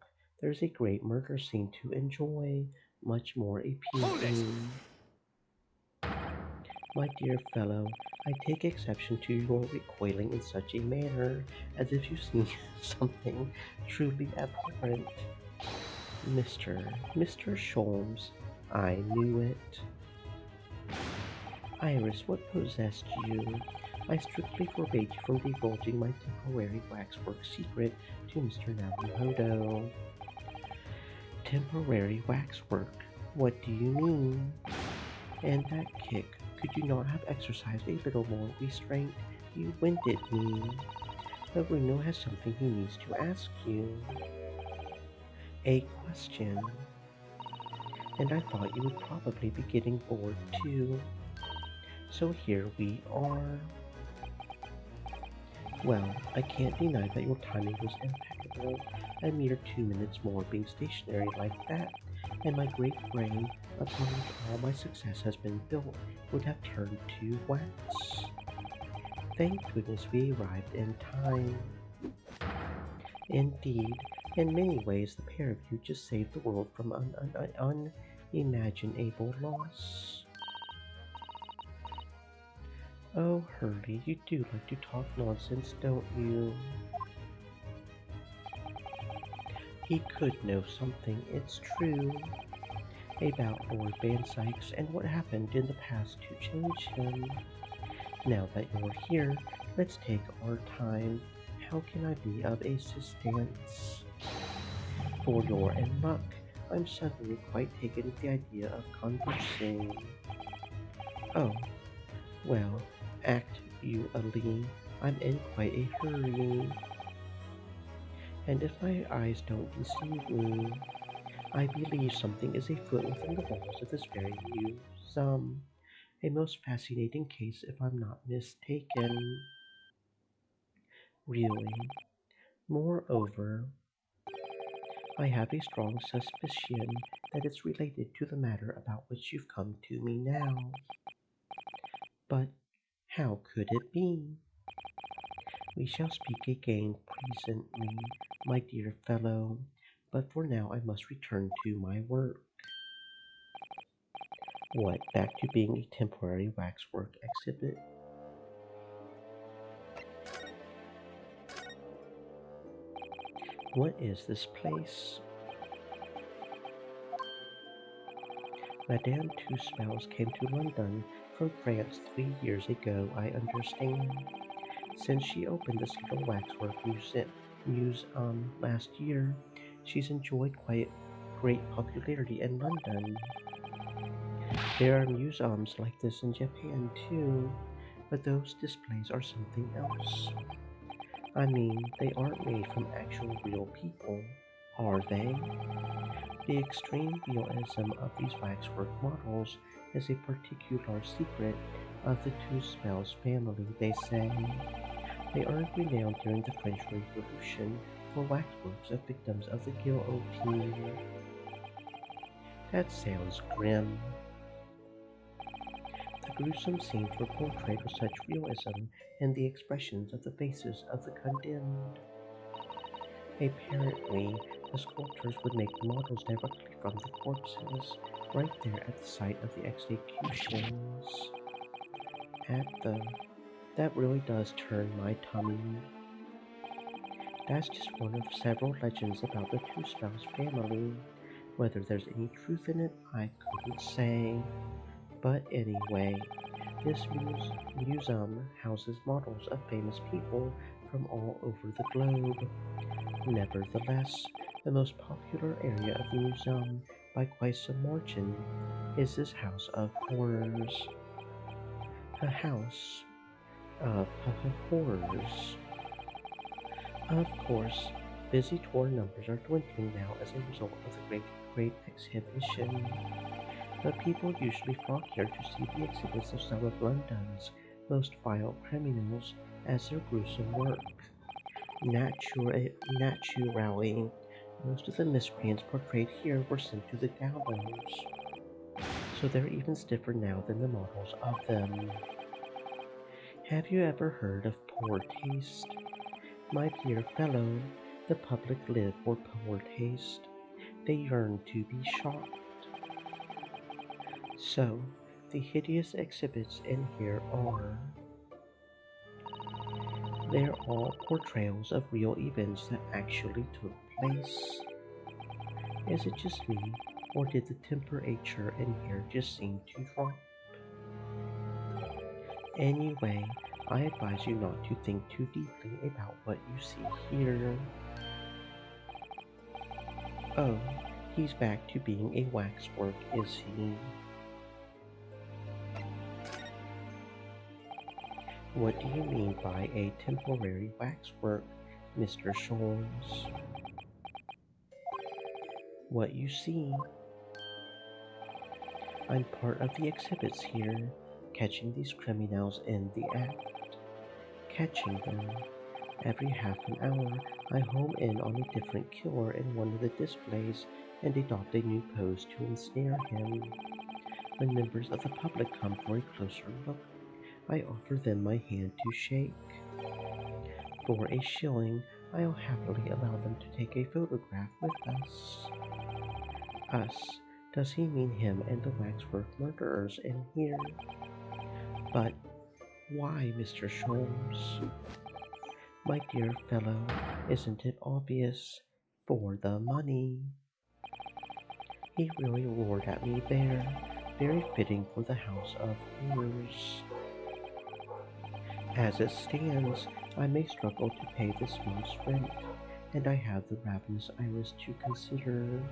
there's a great murder scene to enjoy, much more appealing. My dear fellow, I take exception to your recoiling in such a manner, as if you've seen something truly abhorrent. Mr. Sholmes, I knew it. Iris, what possessed you? I strictly forbade you from divulging my temporary waxwork secret to Mr. Naruhodo. Temporary waxwork? What do you mean? And that kick, could you not have exercised a little more restraint? You winded me. But Bruno has something he needs to ask you. A question. And I thought you would probably be getting bored too. So here we are. Well, I can't deny that your timing was impeccable. A mere 2 minutes more being stationary like that, and my great brain, upon which all my success has been built, would have turned to wax. Thank goodness we arrived in time. Indeed, in many ways the pair of you just saved the world from an unimaginable loss. Oh, Hurley, you do like to talk nonsense, don't you? He could know something, it's true, about Lord Van Sykes and what happened in the past to change him. Now that you're here, let's take our time. How can I be of assistance? For your and luck, I'm suddenly quite taken with the idea of conversing. Oh, well, act you a lee. I'm in quite a hurry. And if my eyes don't deceive me, I believe something is afoot within the walls of this very museum. A most fascinating case if I'm not mistaken. Really. Moreover, I have a strong suspicion that it's related to the matter about which you've come to me now. But how could it be? We shall speak again presently, my dear fellow, but for now I must return to my work. What, back to being a temporary waxwork exhibit? What is this place? Madame Two-Spells came to London from France 3 years ago, I understand. Since she opened this little waxwork museum last year, she's enjoyed quite great popularity in London. There are museums like this in Japan too, but those displays are something else. I mean, they aren't made from actual real people, are they? The extreme realism of these waxwork models is a particular secret of the Two-Spells family, they say. They earned renown during the French Revolution for waxworks of victims of the guillotine. That sounds grim. The gruesome scenes were portrayed with such realism in the expressions of the faces of the condemned. Apparently, the sculptors would make the models directly from the corpses, right there at the site of the executions. That really does turn my tummy. That's just one of several legends about the Two Spouse family. Whether there's any truth in it, I couldn't say. But anyway, this museum houses models of famous people from all over the globe. Nevertheless, the most popular area of the museum, by quite some margin, is this house of horrors. A house of horrors. Of course, visitor numbers are dwindling now as a result of the great exhibition, but people usually flock here to see the exhibits of some of London's most vile criminals as their gruesome work. Naturally, most of the miscreants portrayed here were sent to the gallows, so they're even stiffer now than the models of them. Have you ever heard of poor taste? My dear fellow, the public live for poor taste. They yearn to be shocked. So, the hideous exhibits in here are. They're all portrayals of real events that actually took place. Is it just me, or did the temperature in here just seem to drop? Anyway, I advise you not to think too deeply about what you see here. Oh, he's back to being a waxwork, is he? What do you mean by a temporary waxwork, Mr. Sholmes? What you see. I'm part of the exhibits here, catching these criminals in the act. Catching them. Every half an hour, I home in on a different killer in one of the displays and adopt a new pose to ensnare him. When members of the public come for a closer look, I offer them my hand to shake. For a shilling, I'll happily allow them to take a photograph with us. Us. Does he mean him and the waxwork murderers in here? But why, Mr. Sholmes? My dear fellow, isn't it obvious? For the money. He really roared at me there. Very fitting for the House of Horrors. As it stands, I may struggle to pay this month's rent, and I have the ravenous iris to consider.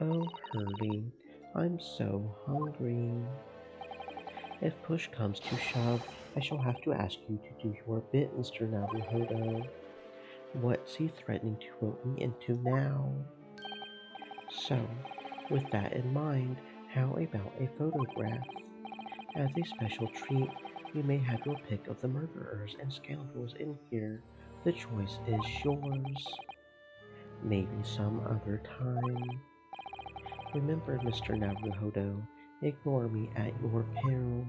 Oh, Hurley, I'm so hungry. If push comes to shove, I shall have to ask you to do your bit, Mr. Naruhodo. What's he threatening to rope me into now? So, with that in mind, how about a photograph? As a special treat, you may have your pick of the murderers and scoundrels in here. The choice is yours. Maybe some other time. Remember, Mr. Naruhodo, ignore me at your peril.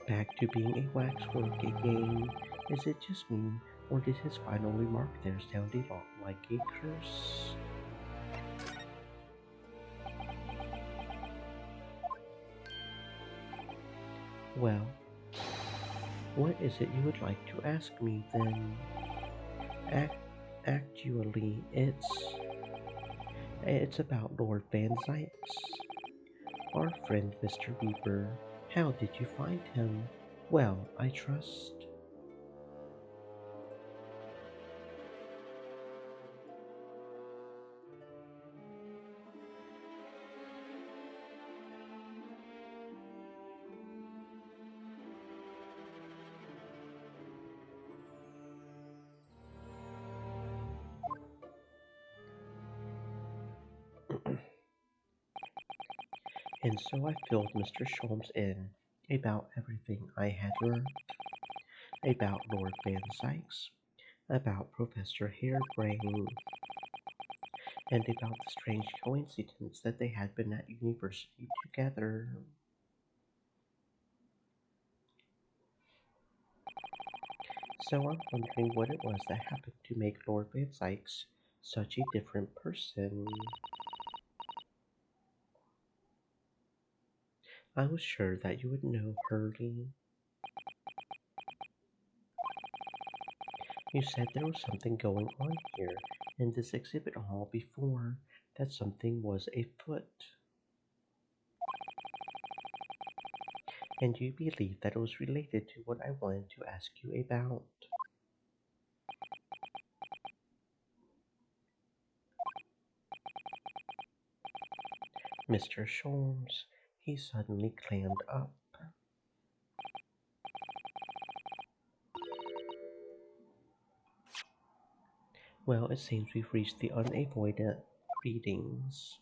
Back to being a waxwork again. Is it just me, or did his final remark there sound a lot like a curse? Well, what is it you would like to ask me then? Actually, it's about Lord Van Zykes. Our friend Mr. Reaper. How did you find him? Well, I trust. And so I filled Mr. Sholmes in about everything I had learned. about Lord Van Sykes, about Professor Harebrain, and about the strange coincidence that they had been at university together. So I'm wondering what it was that happened to make Lord Van Sykes such a different person. I was sure that you would know, Hurley. You said there was something going on here in this exhibit hall before, that something was afoot. And you believe that it was related to what I wanted to ask you about. Mr. Sholmes, he suddenly clammed up. Well, it seems we've reached the unavoided readings.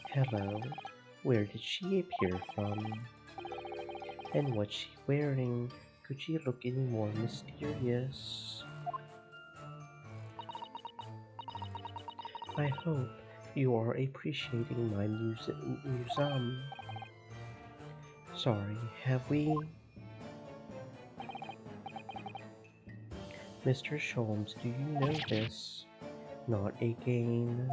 Hello, where did she appear from? And what's she wearing? Could she look any more mysterious? I hope you are appreciating my museum. Sorry, have we? Mr. Sholmes, do you know this? Not again.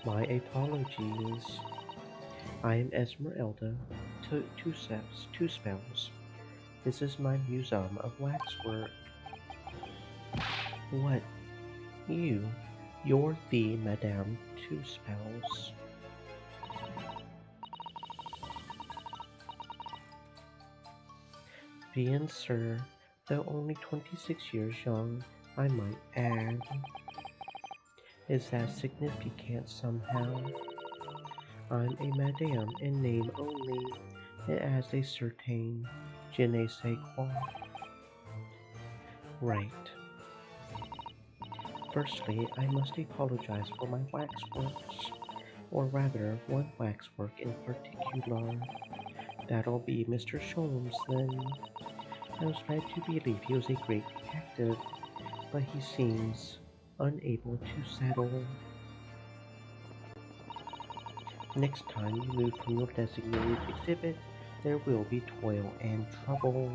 My apologies. I am Esmeralda. Two spells. This is my museum of waxwork. What? You're the Madame Two Spells. Bien, sir, though only 26 years young, I might add. Is that significant somehow? I'm a madame in name only. It has a certain je ne sais quoi. Right. Firstly, I must apologize for my waxworks, or rather, one waxwork in particular. That'll be Mr. Sholmes, then. I was led to believe he was a great detective, but he seems unable to settle. Next time you move from your designated exhibit, there will be toil and trouble.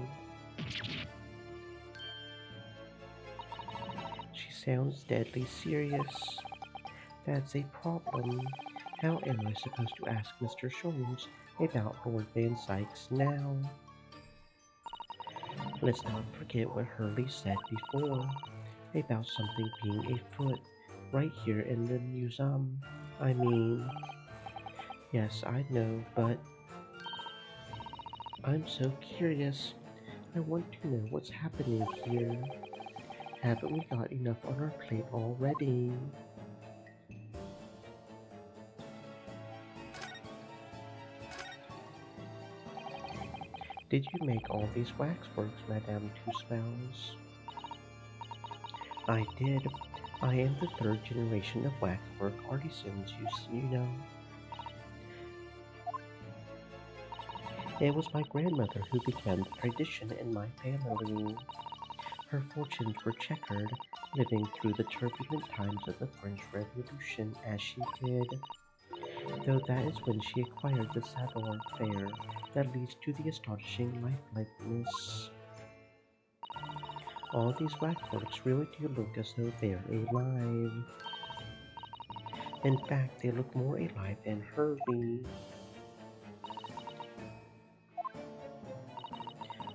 She sounds deadly serious. That's a problem. How am I supposed to ask Mr. Sholmes about Lord Van Sykes now? Let's not forget what Hurley said before about something being afoot right here in the museum. I mean, yes, I know, but I'm so curious. I want to know what's happening here. Haven't we got enough on our plate already? Did you make all these waxworks, Madame Two Spells? I did. I am the third generation of waxwork artisans, you know. It was my grandmother who began the tradition in my family. Her fortunes were checkered, living through the turbulent times of the French Revolution as she did, though that is when she acquired the savoir-faire that leads to the astonishing lifelessness. All these waxworks really do look as though they're alive. In fact, they look more alive than Herbie.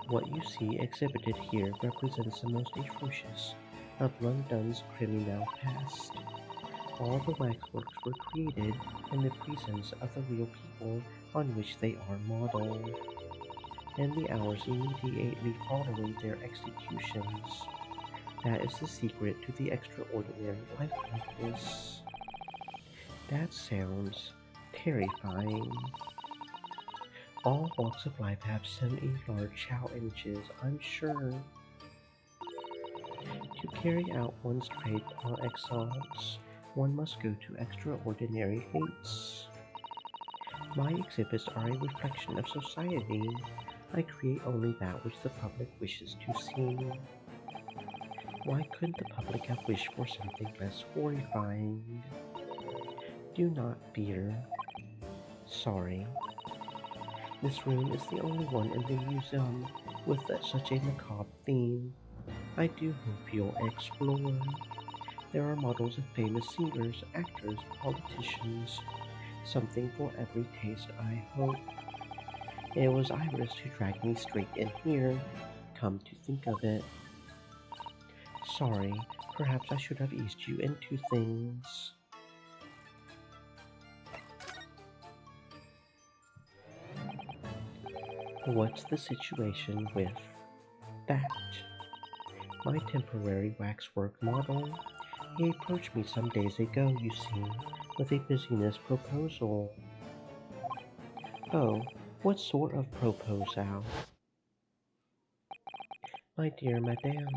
What you see exhibited here represents the most atrocious of London's criminal past. All the waxworks were created in the presence of the real people on which they are modeled, and the hours immediately following their executions. That is the secret to the extraordinary life like this. That sounds terrifying. All walks of life have semi-large challenges, I'm sure. To carry out one's trade par excellence, one must go to extraordinary lengths. My exhibits are a reflection of society. I create only that which the public wishes to see. Why couldn't the public have wished for something less horrifying? Do not fear. Sorry. This room is the only one in the museum with such a macabre theme. I do hope you'll explore. There are models of famous singers, actors, politicians. Something for every taste, I hope. It was Iris who dragged me straight in here, come to think of it. Sorry, perhaps I should have eased you into things. What's the situation with that? My temporary waxwork model. He approached me some days ago, you see, with a business proposal. Oh, what sort of proposal? My dear madame,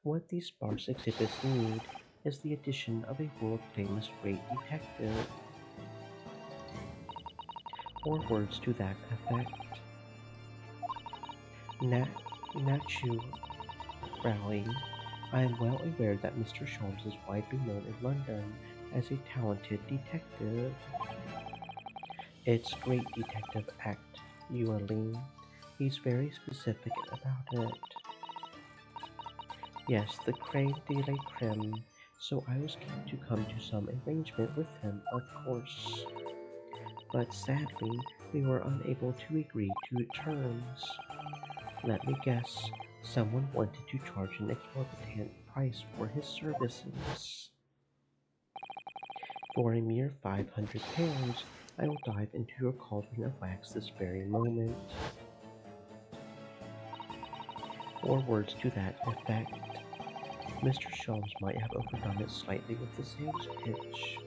what these sparse exhibits need is the addition of a world-famous great detective, or words to that effect. Nat, Naturally, I am well aware that Mr. Sholmes is widely known in London as a talented detective. It's great detective act, Yuan. He's very specific about it. Yes, the creme de la creme, so I was keen to come to some arrangement with him, of course. But sadly, we were unable to agree to terms. Let me guess, someone wanted to charge an exorbitant price for his services. For a mere £500, I will dive into your cauldron of wax this very moment. Or words to that effect. Mr. Sholmes might have overdone it slightly with the sales pitch.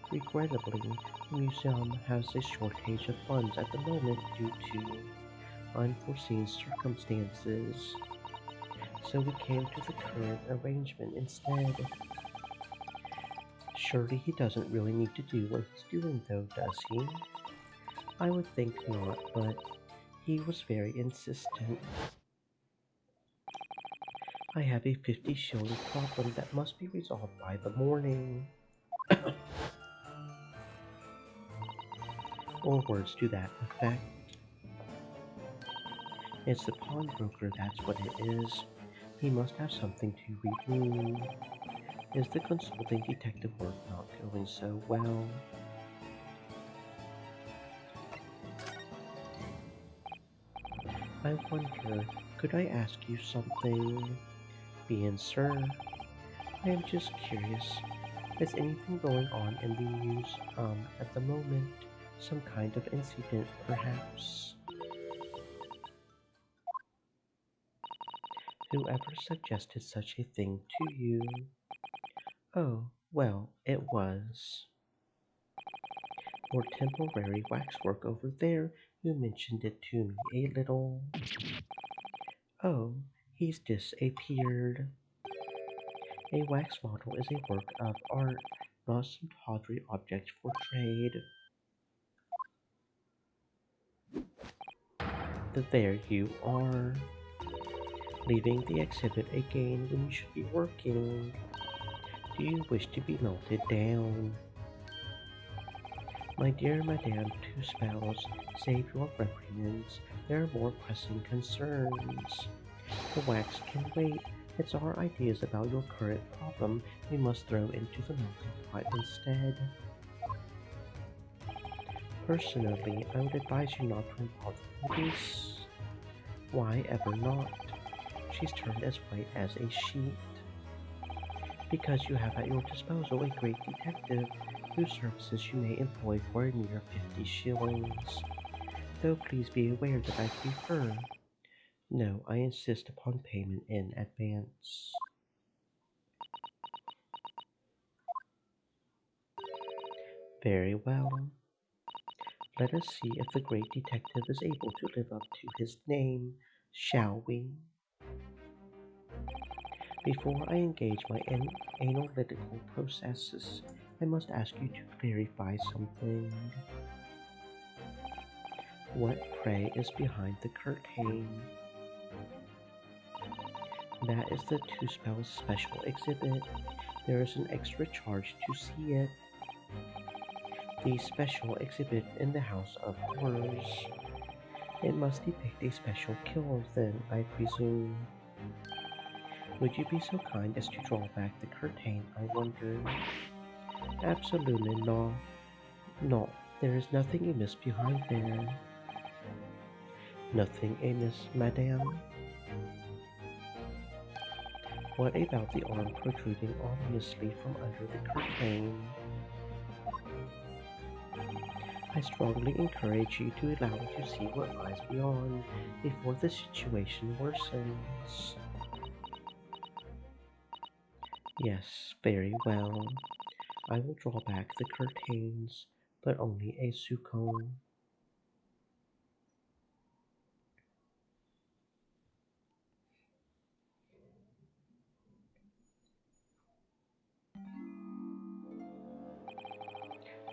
Regrettably, the museum has a shortage of funds at the moment due to unforeseen circumstances. So we came to the current arrangement instead. Surely he doesn't really need to do what he's doing though, does he? I would think not, but he was very insistent. I have a 50-shilling problem that must be resolved by the morning. Or words to that effect. It's the pawnbroker, that's what it is. He must have something to redeem. Is the consulting detective work not going so well? I wonder, could I ask you something? Bien, sir. I am just curious. Is anything going on in the news at the moment? Some kind of incident, perhaps? Whoever suggested such a thing to you? Oh, well, it was. Or temporary waxwork over there, you mentioned it to me a little. Oh, he's disappeared. A wax model is a work of art, not some tawdry object for trade. There you are, leaving the exhibit again when you should be working. Do you wish to be melted down? My dear Madame Two Spells, save your reprimands. There are more pressing concerns. The wax can wait. It's our ideas about your current problem we must throw into the melting pot instead. Personally, I would advise you not to involve the police. Why ever not? She's turned as white as a sheet. Because you have at your disposal a great detective whose services you may employ for a mere 50 shillings. Though please be aware that I prefer. No, I insist upon payment in advance. Very well. Let us see if the great detective is able to live up to his name, shall we? Before I engage my analytical processes, I must ask you to clarify something. What, pray, is behind the curtain? That is the Two Spells special exhibit. There is an extra charge to see it. The special exhibit in the House of Horrors. It must depict a special killer then, I presume. Would you be so kind as to draw back the curtain, I wonder? Absolutely not. No, there is nothing amiss behind there. Nothing amiss, madame? What about the arm protruding ominously from under the curtain? I strongly encourage you to allow me to see what lies beyond before the situation worsens. Yes, very well. I will draw back the curtains, but only a sukon.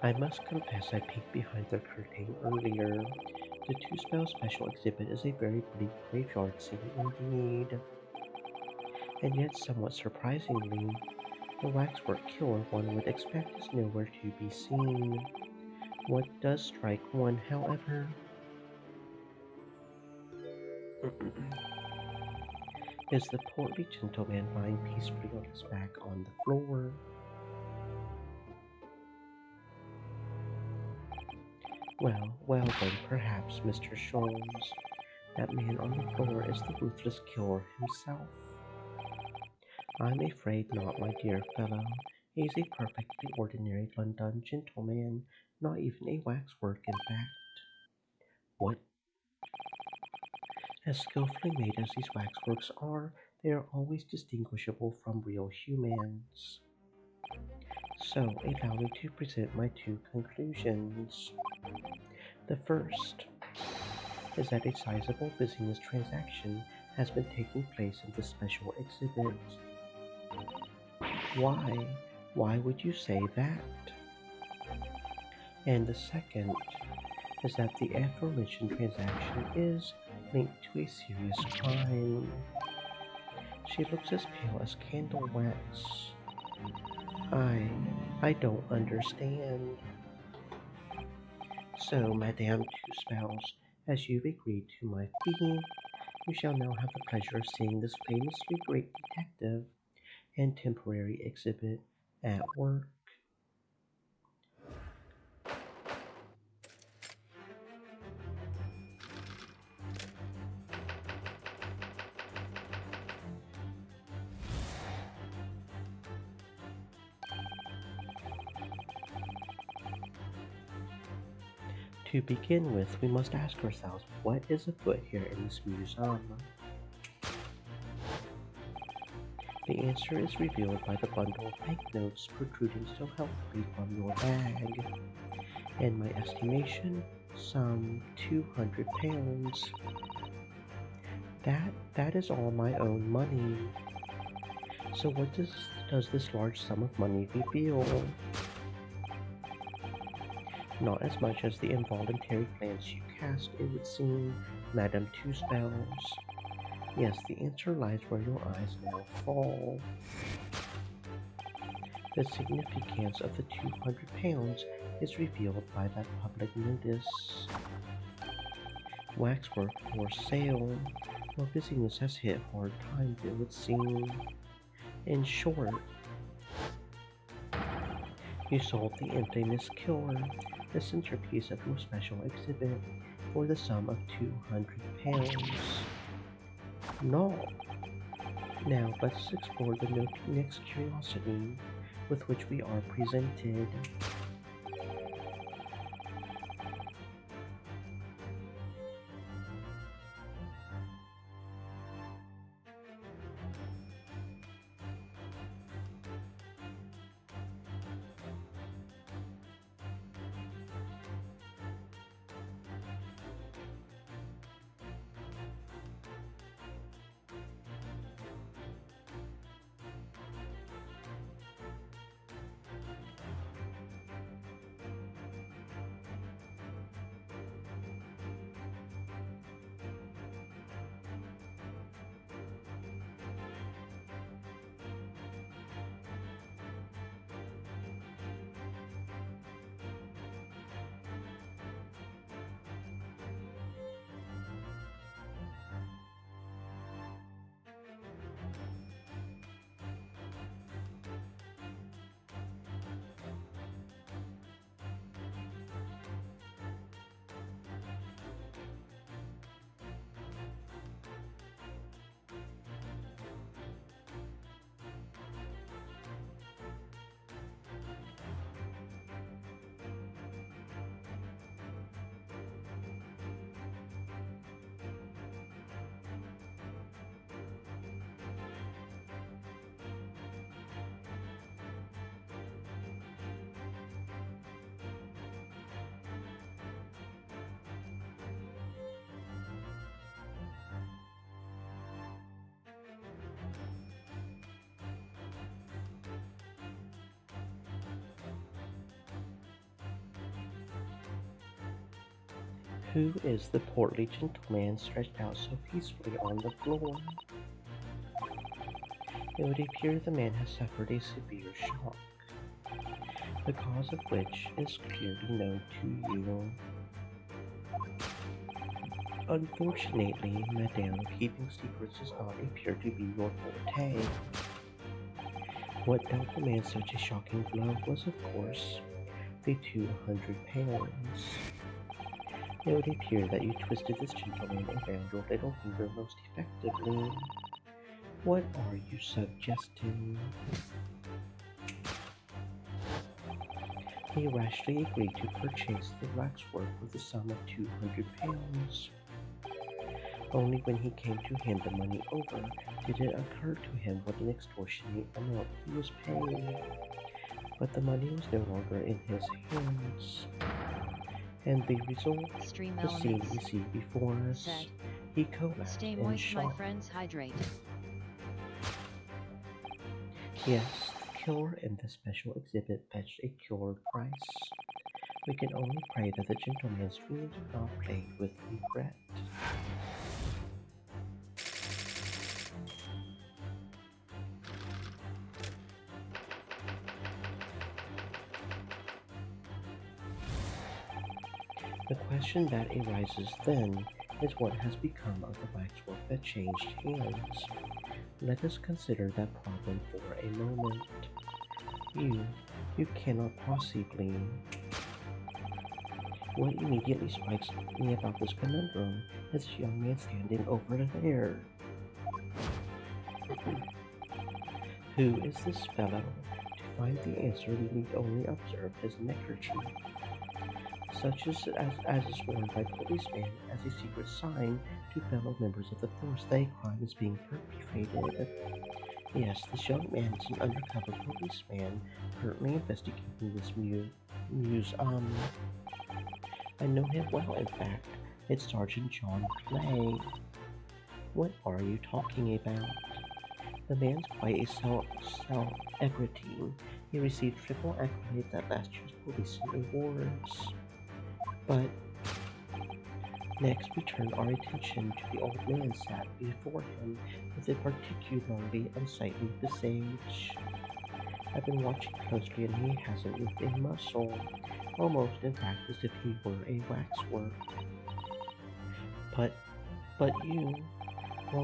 I must confess I peeked behind the curtain earlier. The Two Spell special exhibit is a very bleak graveyard scene indeed. And yet, somewhat surprisingly, the waxwork killer one would expect is nowhere to be seen. What does strike one, however, is the portly gentleman lying peacefully on his back on the floor. Well then, perhaps, Mr. Sholmes, that man on the floor is the ruthless killer himself. I'm afraid not, my dear fellow. He's a perfectly ordinary London gentleman, not even a waxwork, in fact. What? As skillfully made as these waxworks are, they are always distinguishable from real humans. So, allow me to present my two conclusions. The first is that a sizable business transaction has been taking place in the special exhibit. Why? Why would you say that? And the second is that the aforementioned transaction is linked to a serious crime. She looks as pale as candle wax. I don't understand. So, Madame Two Spells, as you've agreed to my fee, you shall now have the pleasure of seeing this famously great detective and temporary exhibit at work. To begin with, we must ask ourselves what is afoot here in this museum. The answer is revealed by the bundle of banknotes protruding so healthily from your bag. In my estimation, some £200. That is all my own money. So what does this large sum of money reveal? Not as much as the involuntary glance you cast, it would seem, Madame Two Spells. Yes, the answer lies where your eyes now fall. The significance of the £200 is revealed by that public notice. Waxwork for sale. Your busyness has hit hard times, it would seem. In short, you sold the infamous killer, the centerpiece of your special exhibit, for the sum of £200. No. Now let's explore the next curiosity with which we are presented. Who is the portly gentleman stretched out so peacefully on the floor? It would appear the man has suffered a severe shock, the cause of which is clearly known to you. Unfortunately, Madame, keeping secrets does not appear to be your forte. What dealt the man such a shocking blow was, of course, the 200 pounds. It would appear that you twisted this gentleman around your little finger most effectively. What are you suggesting? He rashly agreed to purchase the waxwork for the sum of 200 pounds. Only when he came to hand the money over did it occur to him what an extortionate amount he was paying. But the money was no longer in his hands. And the result, Stream the scene elements. we see before us. Said. He collapsed Stay in moist, my shock. friends, hydrate. Yes, the killer in the special exhibit fetched a killer price. We can only pray that the gentleman's dreams are not plagued with regret. The question that arises then is what has become of the waxwork that changed hands. Let us consider that problem for a moment. You cannot possibly. What immediately strikes me about this conundrum is a young man standing over there. Who is this fellow? To find the answer, we need only observe his neckerchief. Such as is worn by policemen as a secret sign to fellow members of the force that a crime is being perpetrated. Yes, this young man is an undercover policeman currently investigating this I know him well, in fact. It's Sergeant John Clay. What are you talking about? The man's quite a celebrity. He received triple accolades at last year's policing awards. But next we turn our attention to the old man sat before him with a particularly unsightly visage. I've been watching closely and he hasn't moved a muscle, almost in fact as if he were a waxwork. But your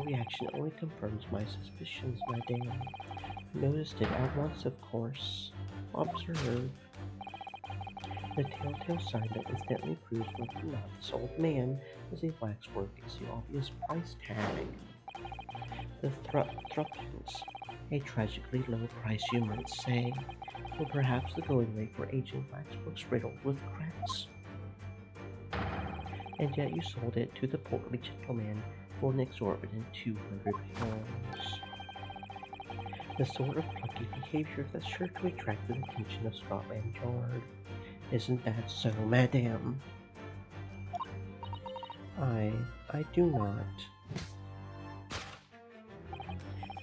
reaction only confirms my suspicions, madame. I noticed it at once, of course. Observe. The telltale sign that instantly proves whether or not this old man is a waxwork is the obvious price tag. The threepence, a tragically low price you might say, or perhaps the going rate for aging waxworks riddled with cracks. And yet you sold it to the portly gentleman for an exorbitant 200 pounds. The sort of plucky behavior that's sure to attract the attention of Scotland Yard. Isn't that so, madame? I do not.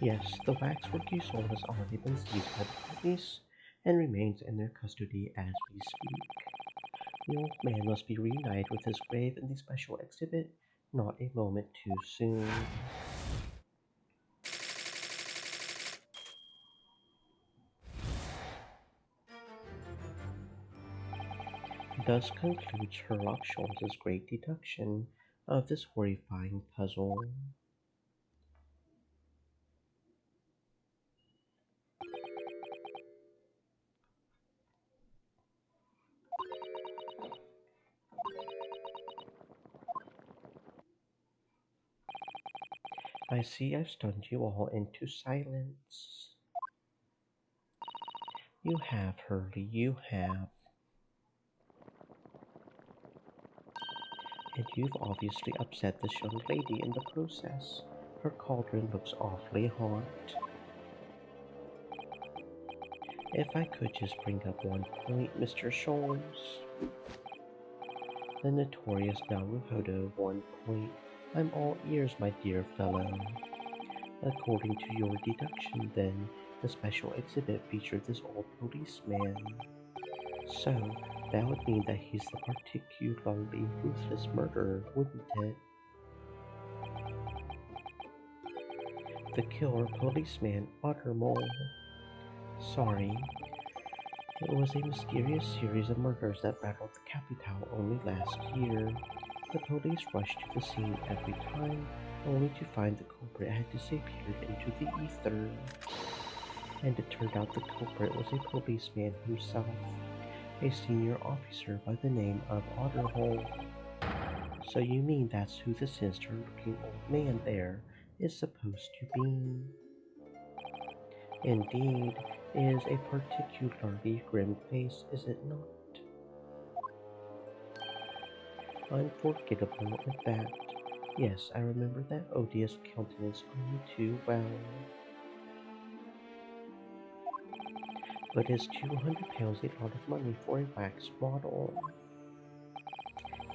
Yes, the waxwork you sold has already been seized by the police and remains in their custody as we speak. The old man must be reunited with his grave in the special exhibit, not a moment too soon. Thus concludes Sherlock Holmes's great deduction of this horrifying puzzle. I see I've stunned you all into silence. You have, Hurley, you have. And you've obviously upset this young lady in the process. Her cauldron looks awfully hot. If I could just bring up one point, Mr. Sholmes. The notorious Naruhodo 1 point. I'm all ears, my dear fellow. According to your deduction, then, the special exhibit featured this old policeman. So, That would mean that he's the particularly ruthless murderer, wouldn't it? The killer policeman Ottermole. Sorry. It was a mysterious series of murders that rattled the capital only last year. The police rushed to the scene every time, only to find the culprit had disappeared into the ether. And it turned out the culprit was a policeman himself, a senior officer by the name of Ottermole. So you mean that's who the sinister-looking old man there is supposed to be? Indeed, it is a particularly grim face, is it not? Unforgettable, in fact. Yes, I remember that odious countenance only too well. But is £200 a lot of money for a wax model?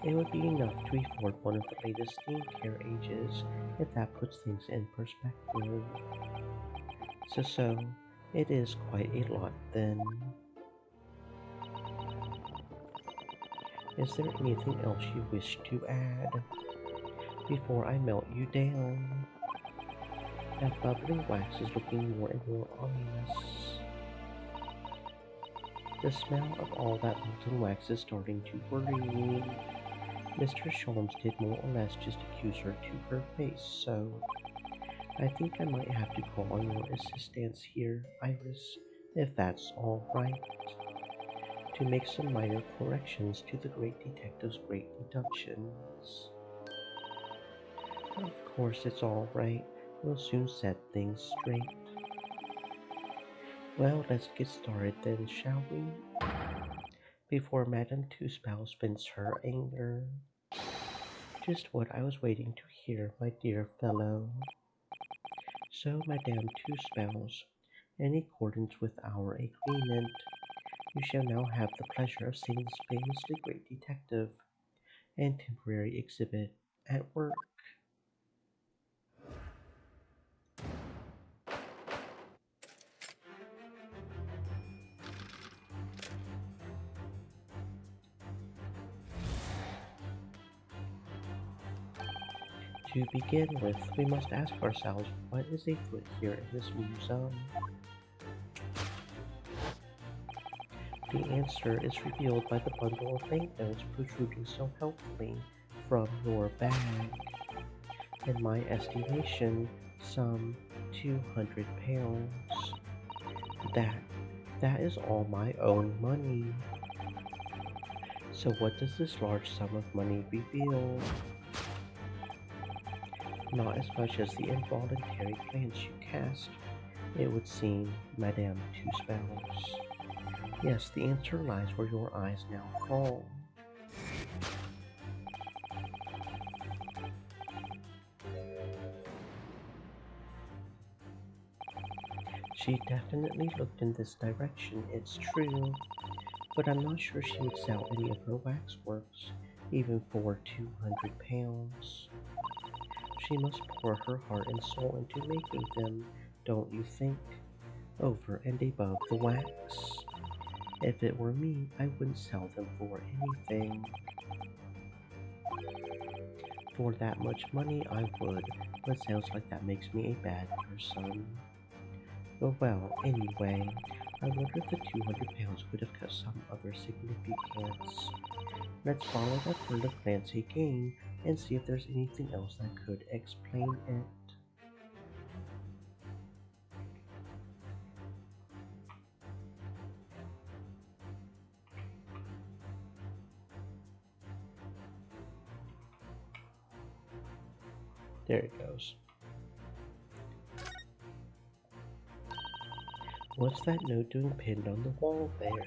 It would be enough to afford one of the latest skincare ages, if that puts things in perspective. So, it is quite a lot then. Is there anything else you wish to add? Before I melt you down. That bubbling wax is looking more and more ominous. The smell of all that molten wax is starting to worry me. Mr. Sholmes did more or less just accuse her to her face, so I think I might have to call on your assistance here, Iris, if that's all right, to make some minor corrections to the great detective's great deductions. Of course it's all right. We'll soon set things straight. Well, let's get started then, shall we? Before Madame Two-Spouse vents her anger. Just what I was waiting to hear, my dear fellow. So, Madame Two-Spouse, in accordance with our agreement, you shall now have the pleasure of seeing this famously great detective and temporary exhibit at work. To begin with, we must ask ourselves what is afoot here in this museum. The answer is revealed by the bundle of banknotes protruding so helpfully from your bag. In my estimation, some £200. That is all my own money. So what does this large sum of money reveal? Not as much as the involuntary glance you cast, it would seem, Madame Two-Spouse. Yes, the answer lies where your eyes now fall. She definitely looked in this direction, it's true, but I'm not sure she would sell any of her waxworks, even for £200. She must pour her heart and soul into making them, don't you think? Over and above the wax. If it were me, I wouldn't sell them for anything. For that much money, I would, but sounds like that makes me a bad person. Well, anyway, I wonder if the £200 could have got some other significance. Let's follow that further glance again and see if there's anything else that could explain it. There it goes. What's that note doing pinned on the wall there?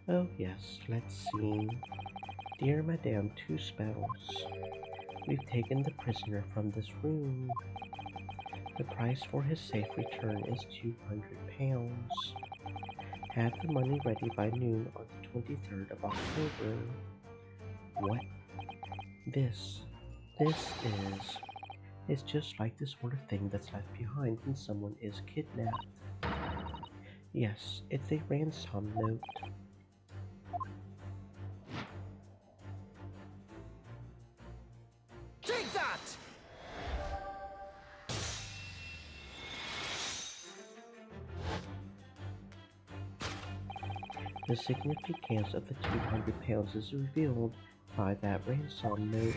Oh yes, let's see. Dear Madame Two-Spouse, we've taken the prisoner from this room. The price for his safe return is £200. Have the money ready by noon on the 23rd of October. What? This is... It's just like the sort of thing that's left behind when someone is kidnapped. Yes, it's a ransom note. The significance of the 200 pounds is revealed by that ransom note.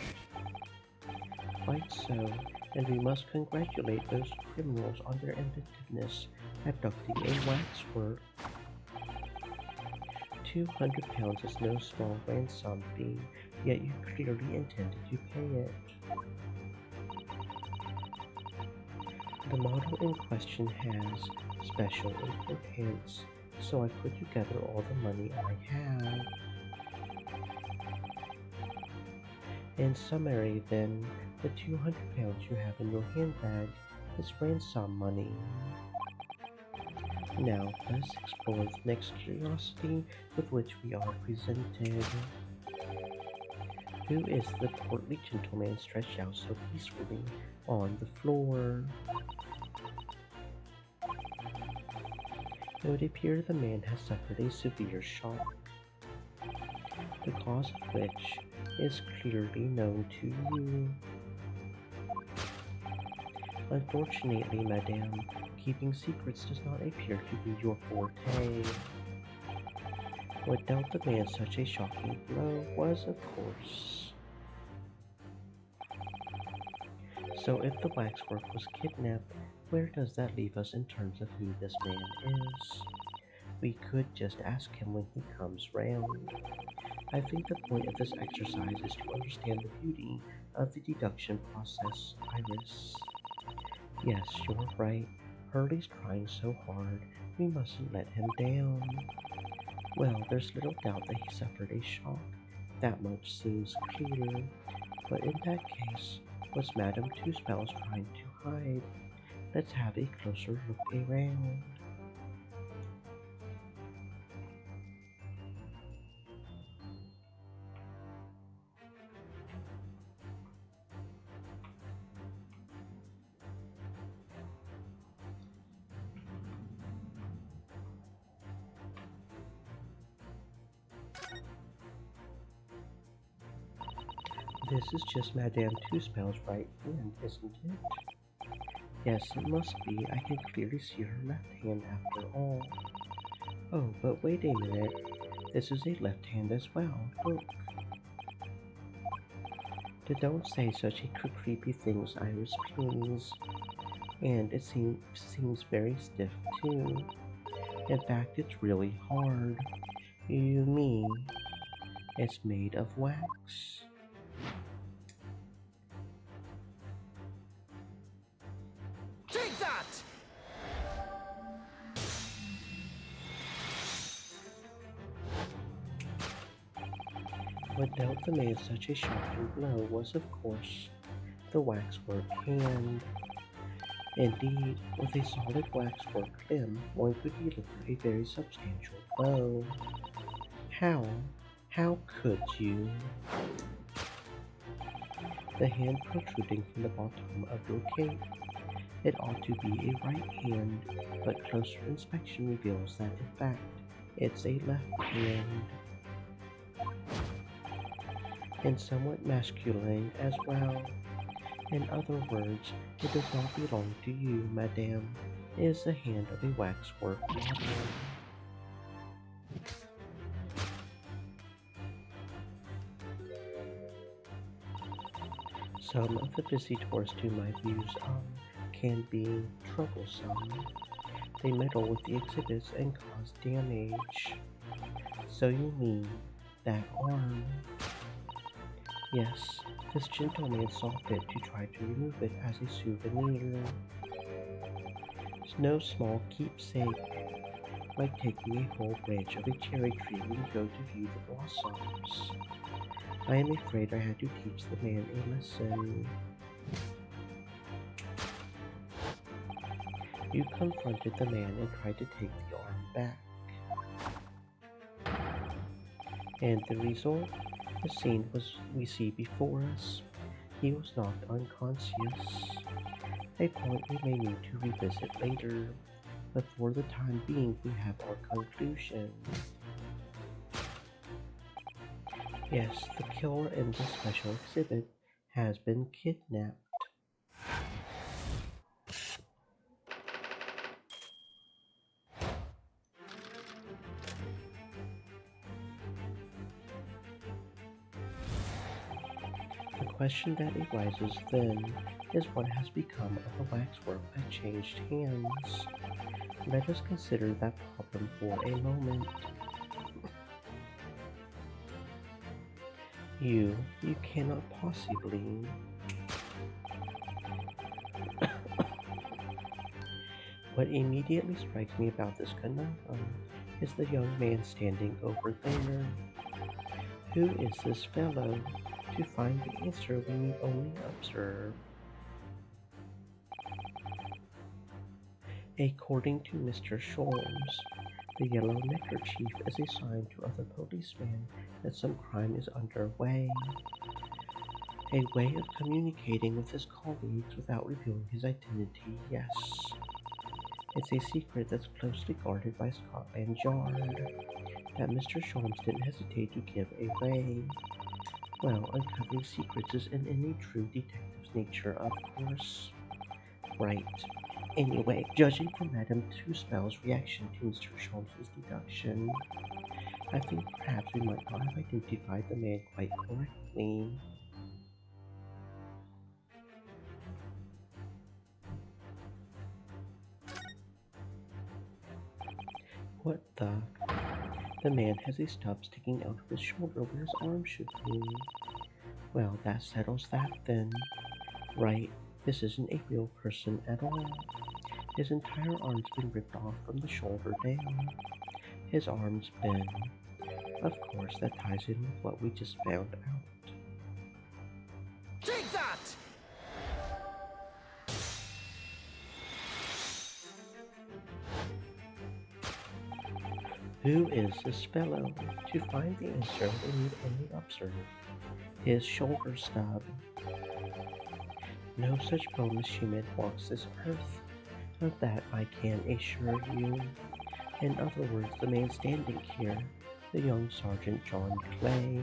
Quite so, and we must congratulate those criminals on their inventiveness abducting a waxwork. 200 pounds is no small ransom fee, yet you clearly intended to pay it. The model in question has special importance, so I put together all the money I have. In summary then, the 200 pounds you have in your handbag is ransom money. Now let's explore the next curiosity with which we are presented. Who is the portly gentleman stretched out so peacefully on the floor? It would appear the man has suffered a severe shock, the cause of which is clearly known to you. Unfortunately, madame, keeping secrets does not appear to be your forte. What dealt the man such a shocking blow was, of course. So if the waxwork was kidnapped, where does that leave us in terms of who this man is? We could just ask him when he comes round. I think the point of this exercise is to understand the beauty of the deduction process, Iris. Yes, you're right. Hurley's trying so hard, we mustn't let him down. Well, there's little doubt that he suffered a shock. That much seems clear. But in that case, was Madame Two-Spells trying to hide? Let's have a closer look around. This is just Madame Two-Spell's right hand, isn't it? Yes, it must be. I can clearly see her left hand after all. Oh, but wait a minute. This is a left hand as well. Look. Don't say such a creepy things, Iris, please. And it seems very stiff, too. In fact, it's really hard. You mean it's made of wax? Take that! What dealt the man such a shocking blow was, of course, the waxwork hand. Indeed, with a solid waxwork limb, one could deliver a very substantial blow. How? How could you? The hand protruding from the bottom of your cape. It ought to be a right hand, but closer inspection reveals that in fact, it's a left hand. And somewhat masculine as well. In other words, it does not belong to you, madame. It is the hand of a waxwork model. Some of the visitors to my views can be troublesome. They meddle with the exhibits and cause damage. So you mean that arm? Yes, this gentleman saw fit to try to remove it as a souvenir. It's no small keepsake, like taking a whole branch of a cherry tree when you go to view the blossoms. I am afraid I had to teach the man a lesson. You confronted the man and tried to take the arm back. And the result? The scene we see before us. He was knocked unconscious. A point we may need to revisit later, but for the time being we have our conclusion. Yes, the killer in this special exhibit has been kidnapped. question that arises then is what has become of the waxwork that changed hands. Let us consider that problem for a moment. You cannot possibly. What immediately strikes me about this conundrum is the young man standing over there. Who is this fellow? To find the answer, we need only observe. According to Mr. Shorms, the yellow neckerchief is a sign to other policemen that some crime is underway. A way of communicating with his colleagues without revealing his identity, yes. It's a secret that's closely guarded by Scotland Yard that Mr. Shorms didn't hesitate to give away. Well, uncovering secrets is in any true detective's nature, of course. Right. Anyway, judging from Madame Two-Spell's reaction to Mr. Shorms' deduction, I think perhaps we might not have identified the man quite correctly. What the? The man has a stub sticking out of his shoulder where his arm should be. Well, that settles that then. Right, this isn't a real person at all. His entire arm's been ripped off from the shoulder down. His arm's been. Of course, that ties in with what we just found out. Take that! Who is this fellow? To find the answer, we need only observe his shoulder stub. No such boneless human walks this earth. Of that I can assure you. In other words, the man standing here, the young Sergeant John Clay,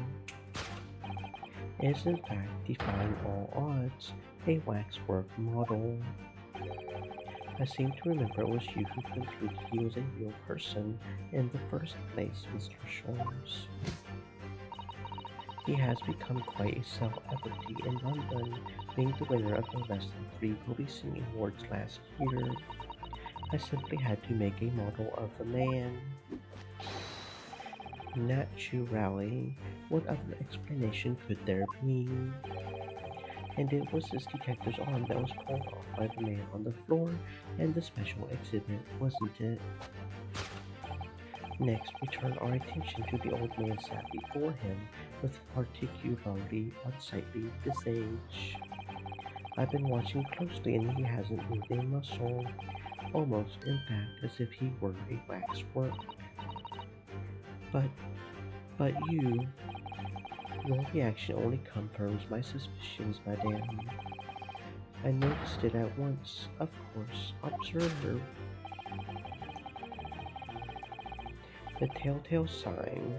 is in fact, defying all odds, a waxwork model. I seem to remember it was you who concluded he was a real person in the first place, Mr. Shorms. He has become quite a celebrity in London, being the winner of no less than 3 policing awards last year. I simply had to make a model of the man. Naturally, what other explanation could there be? And it was this detective's arm that was pulled off by the man on the floor and the special exhibit, wasn't it? Next, we turn our attention to the old man sat before him with a particularly unsightly visage. I've been watching closely and he hasn't moved a muscle, almost in fact as if he were a waxwork. But your reaction only confirms my suspicions, madame. I noticed it at once, of course. Observe. The telltale sign.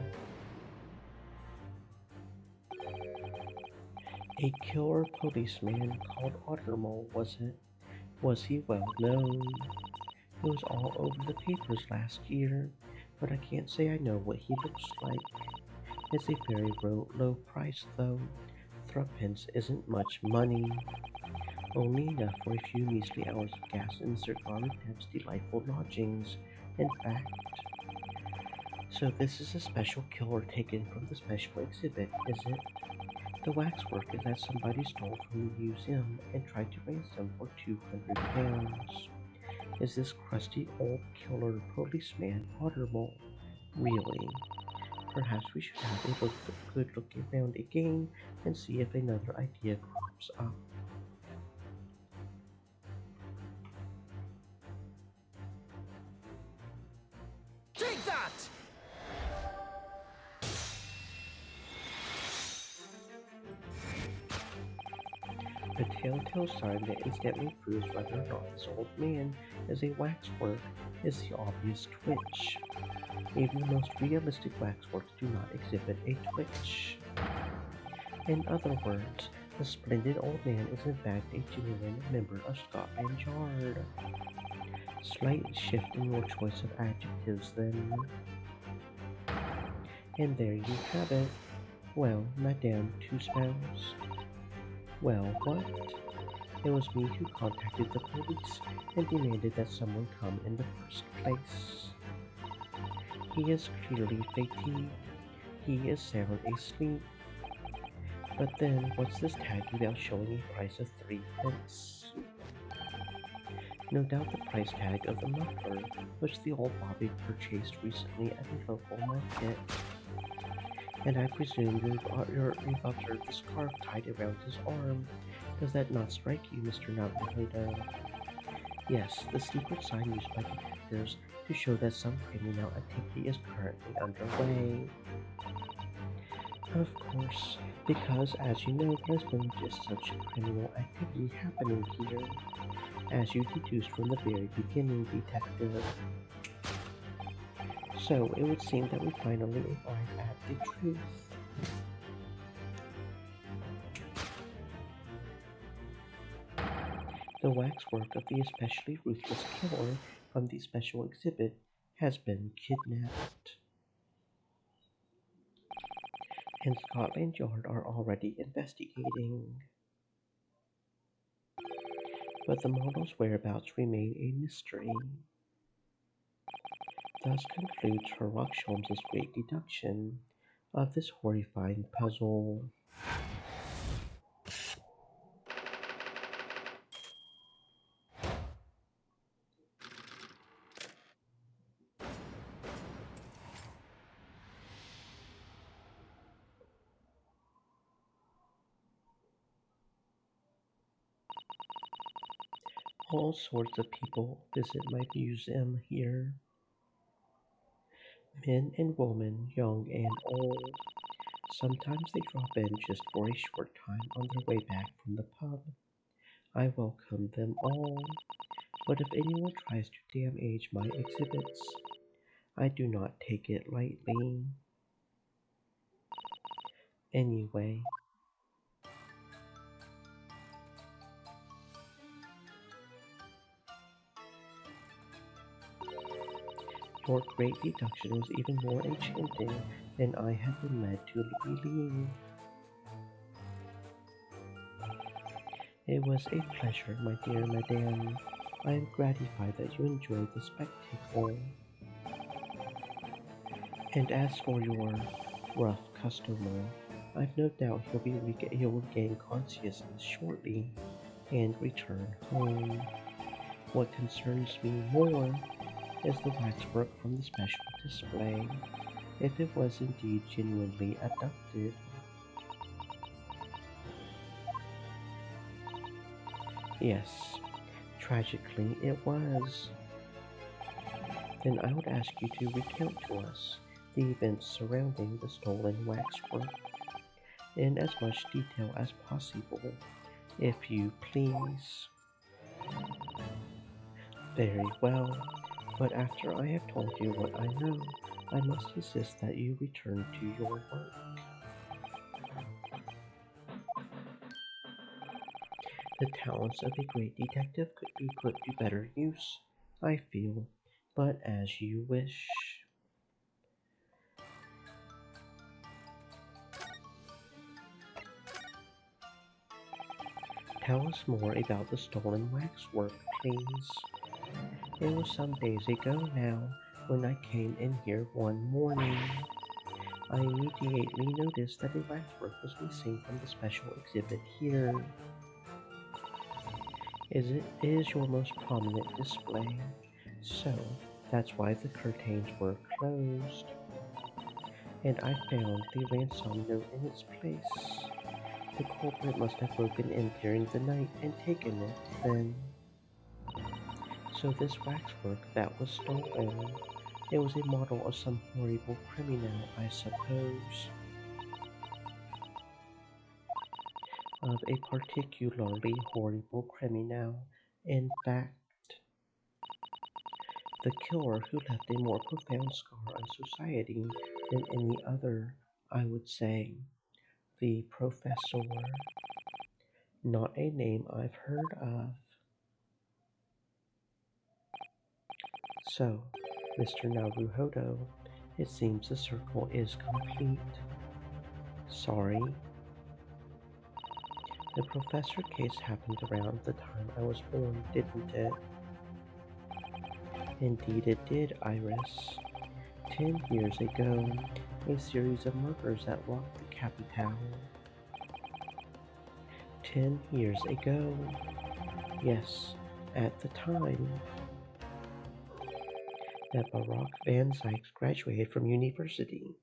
A killer policeman called Ottermole, was it? Was he well known? It was all over the papers last year, but I can't say I know what he looks like. It's a very low price, though. Threepence isn't much money. Only enough for a few measly hours of gas in Sir Garnet Temp's delightful lodgings, in fact. So this is a special killer taken from the special exhibit, is it? The waxwork is that somebody stole from the museum and tried to ransom for £200. Is this crusty old killer policeman Ottermole? Really? Perhaps we should have a good look around again and see if another idea crops up. Take that! The telltale sign that instantly proves whether or not this old man is a waxwork is the obvious twitch. Even the most realistic waxworks do not exhibit a twitch. In other words, the splendid old man is in fact a genuine member of Scotland Yard. Slight shift in your choice of adjectives then. And there you have it. Well, Madame Two-Spells. Well, what? It was me who contacted the police and demanded that someone come in the first place. He is clearly fatigued. He is sound asleep. But then, what's this tag without showing a price of 3 pence? No doubt the price tag of the muffler, which the old Bobby purchased recently at a local market. And I presume you've observed the scarf tied around his arm. Does that not strike you, Mr. Naruhodo? Yes, the secret sign used by detectives to show that some criminal activity is currently underway. Of course, because as you know, there's been just such criminal activity happening here, as you deduced from the very beginning, Detective. So it would seem that we finally arrive at the truth. The waxwork of the especially ruthless killer from the special exhibit has been kidnapped. And Scotland Yard are already investigating. But the model's whereabouts remain a mystery. Thus concludes Sherlock Holmes's great deduction of this horrifying puzzle. All sorts of people visit my museum here. Men and women, young and old. Sometimes they drop in just for a short time on their way back from the pub. I welcome them all, but if anyone tries to damage my exhibits, I do not take it lightly. Anyway, your great deduction was even more enchanting than I had been led to believe. It was a pleasure, my dear madame. I am gratified that you enjoyed the spectacle. And as for your rough customer, I've no doubt he'll regain consciousness shortly and return home. What concerns me more is the waxwork from the special display, if it was indeed genuinely abducted. Yes, tragically it was. Then I would ask you to recount to us the events surrounding the stolen waxwork in as much detail as possible, if you please. Very well, but after I have told you what I know, I must insist that you return to your work. The talents of a great detective could be put to better use, I feel, but as you wish. Tell us more about the stolen waxwork, please. It was some days ago now when I came in here one morning. I immediately noticed that a waxwork was missing from the special exhibit here. It is your most prominent display, so that's why the curtains were closed. And I found the ransom note in its place. The culprit must have broken in during the night and taken it then. So this waxwork that was stolen, it was a model of some horrible criminal, I suppose. Of a particularly horrible criminal, in fact. The killer who left a more profound scar on society than any other, I would say. The Professor. Not a name I've heard of. So, Mr. Naruhodo, it seems the circle is complete. Sorry. The professor case happened around the time I was born, didn't it? Indeed it did, Iris. 10 years ago, a series of murders that rocked the capital. 10 years ago. Yes, at the time that Barack Van Sykes graduated from university.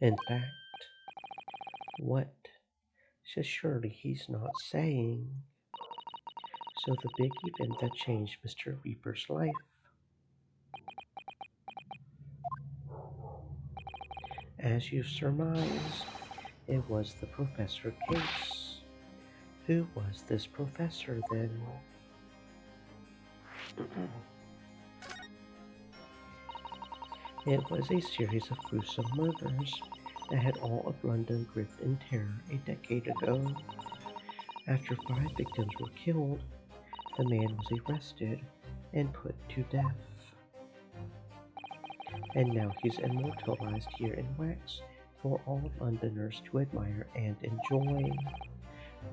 In fact, what? So surely he's not saying. So the big event that changed Mr. Reaper's life. As you surmise, it was the professor case. Who was this professor then? It was a series of gruesome murders that had all of London gripped in terror a decade ago. After 5 victims were killed, the man was arrested and put to death. And now he's immortalized here in wax for all Londoners to admire and enjoy.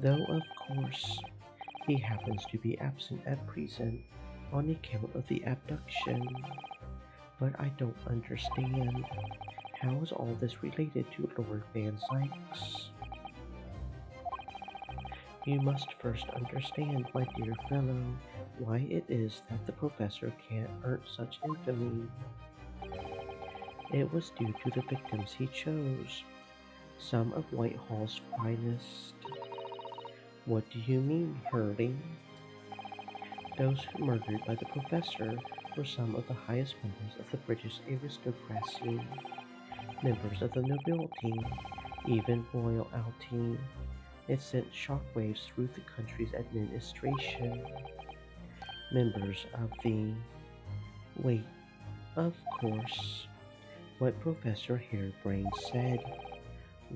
Though, of course, he happens to be absent at present on account of the abduction. But I don't understand. How is all this related to Lord Van Sykes? You must first understand, my dear fellow, why it is that the professor can't earn such infamy. It was due to the victims he chose, some of Whitehall's finest. What do you mean, Hurley? Those who murdered by the professor were some of the highest members of the British aristocracy, members of the nobility, even royalty. It sent shockwaves through the country's administration. Members of the... Wait, of course, what Professor Harebrained said.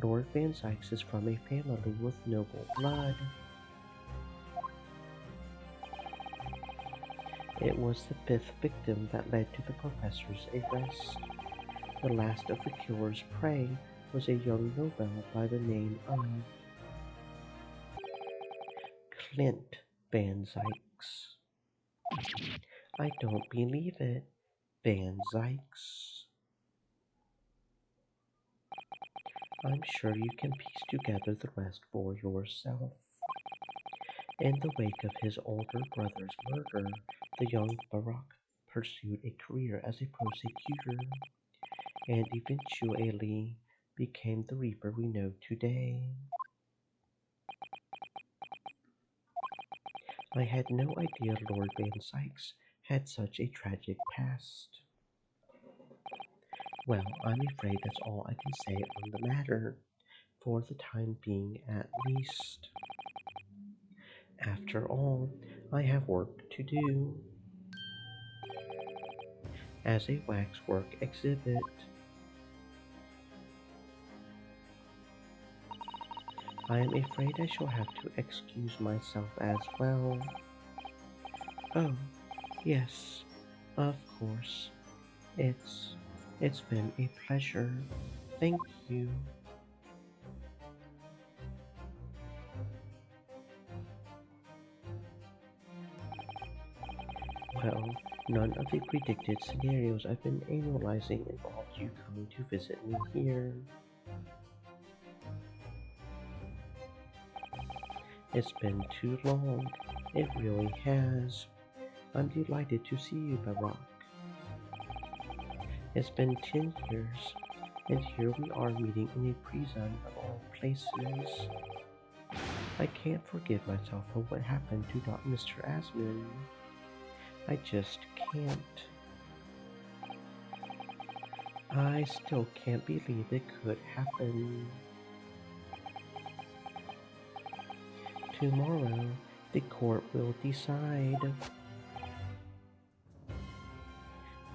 Lord Van Sykes is from a family with noble blood. It was the 5th victim that led to the professor's arrest. The last of the killer's prey was a young noble by the name of Clint Van Sykes. I don't believe it, Van Sykes. I'm sure you can piece together the rest for yourself. In the wake of his older brother's murder, the young Barack pursued a career as a prosecutor, and eventually became the Reaper we know today. I had no idea Lord Van Sykes had such a tragic past. Well, I'm afraid that's all I can say on the matter, for the time being at least. After all, I have work to do. As a waxwork exhibit. I am afraid I shall have to excuse myself as well. Oh, yes, of course. It's been a pleasure. Thank you. Well, none of the predicted scenarios I've been analyzing involved you coming to visit me here. It's been too long. It really has. I'm delighted to see you, Barack. It's been 10 years, and here we are meeting in a prison of all places. I can't forgive myself for what happened to Mr. Asmund. I just can't. I still can't believe it could happen. Tomorrow, the court will decide.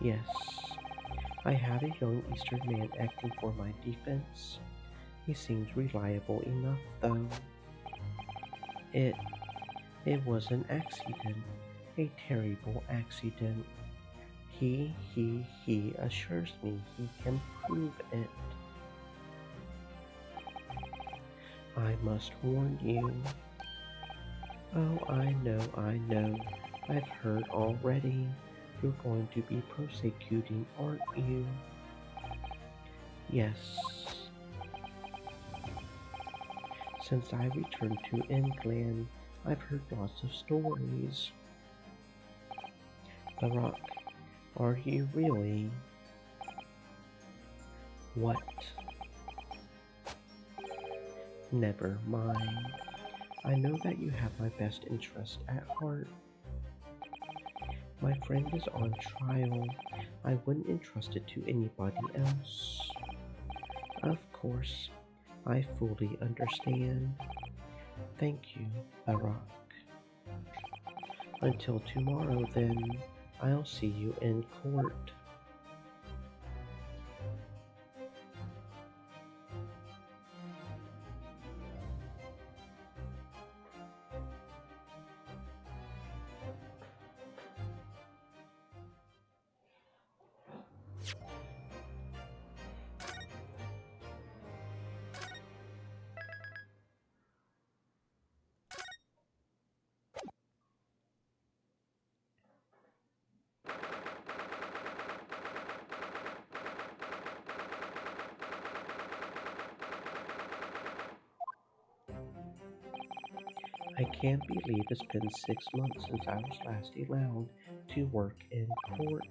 Yes, I have a young Eastern man acting for my defense. He seems reliable enough, though. It was an accident, a terrible accident. He assures me he can prove it. I must warn you. Oh, I know. I've heard already. You're going to be prosecuting, aren't you? Yes. Since I returned to England, I've heard lots of stories. Barack, are you really? What? Never mind. I know that you have my best interest at heart. My friend is on trial. I wouldn't entrust it to anybody else. Of course, I fully understand. Thank you, Barack. Until tomorrow, then, I'll see you in court. I can't believe it's been 6 months since I was last allowed to work in court.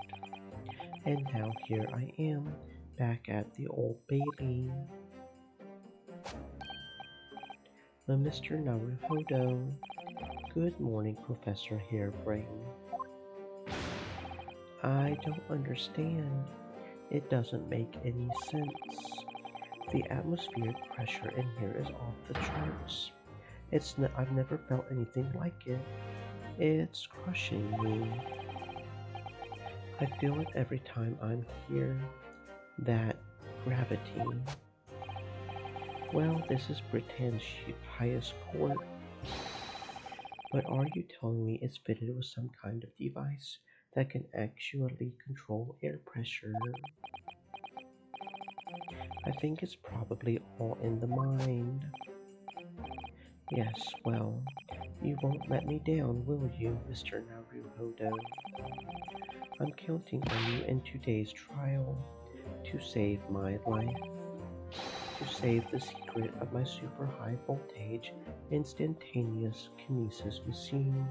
And now here I am, back at the Old Bailey. Mr. Naruhodo. Good morning, Professor Harebrain. I don't understand. It doesn't make any sense. The atmospheric pressure in here is off the charts. I've never felt anything like it. It's crushing me. I feel it every time I'm here. That gravity. Well, this is Britain's highest court. But are you telling me it's fitted with some kind of device that can actually control air pressure? I think it's probably all in the mind. Yes, well, you won't let me down, will you, Mr. Naruhodo? I'm counting on you in today's trial to save my life, to save the secret of my super high voltage instantaneous kinesis machine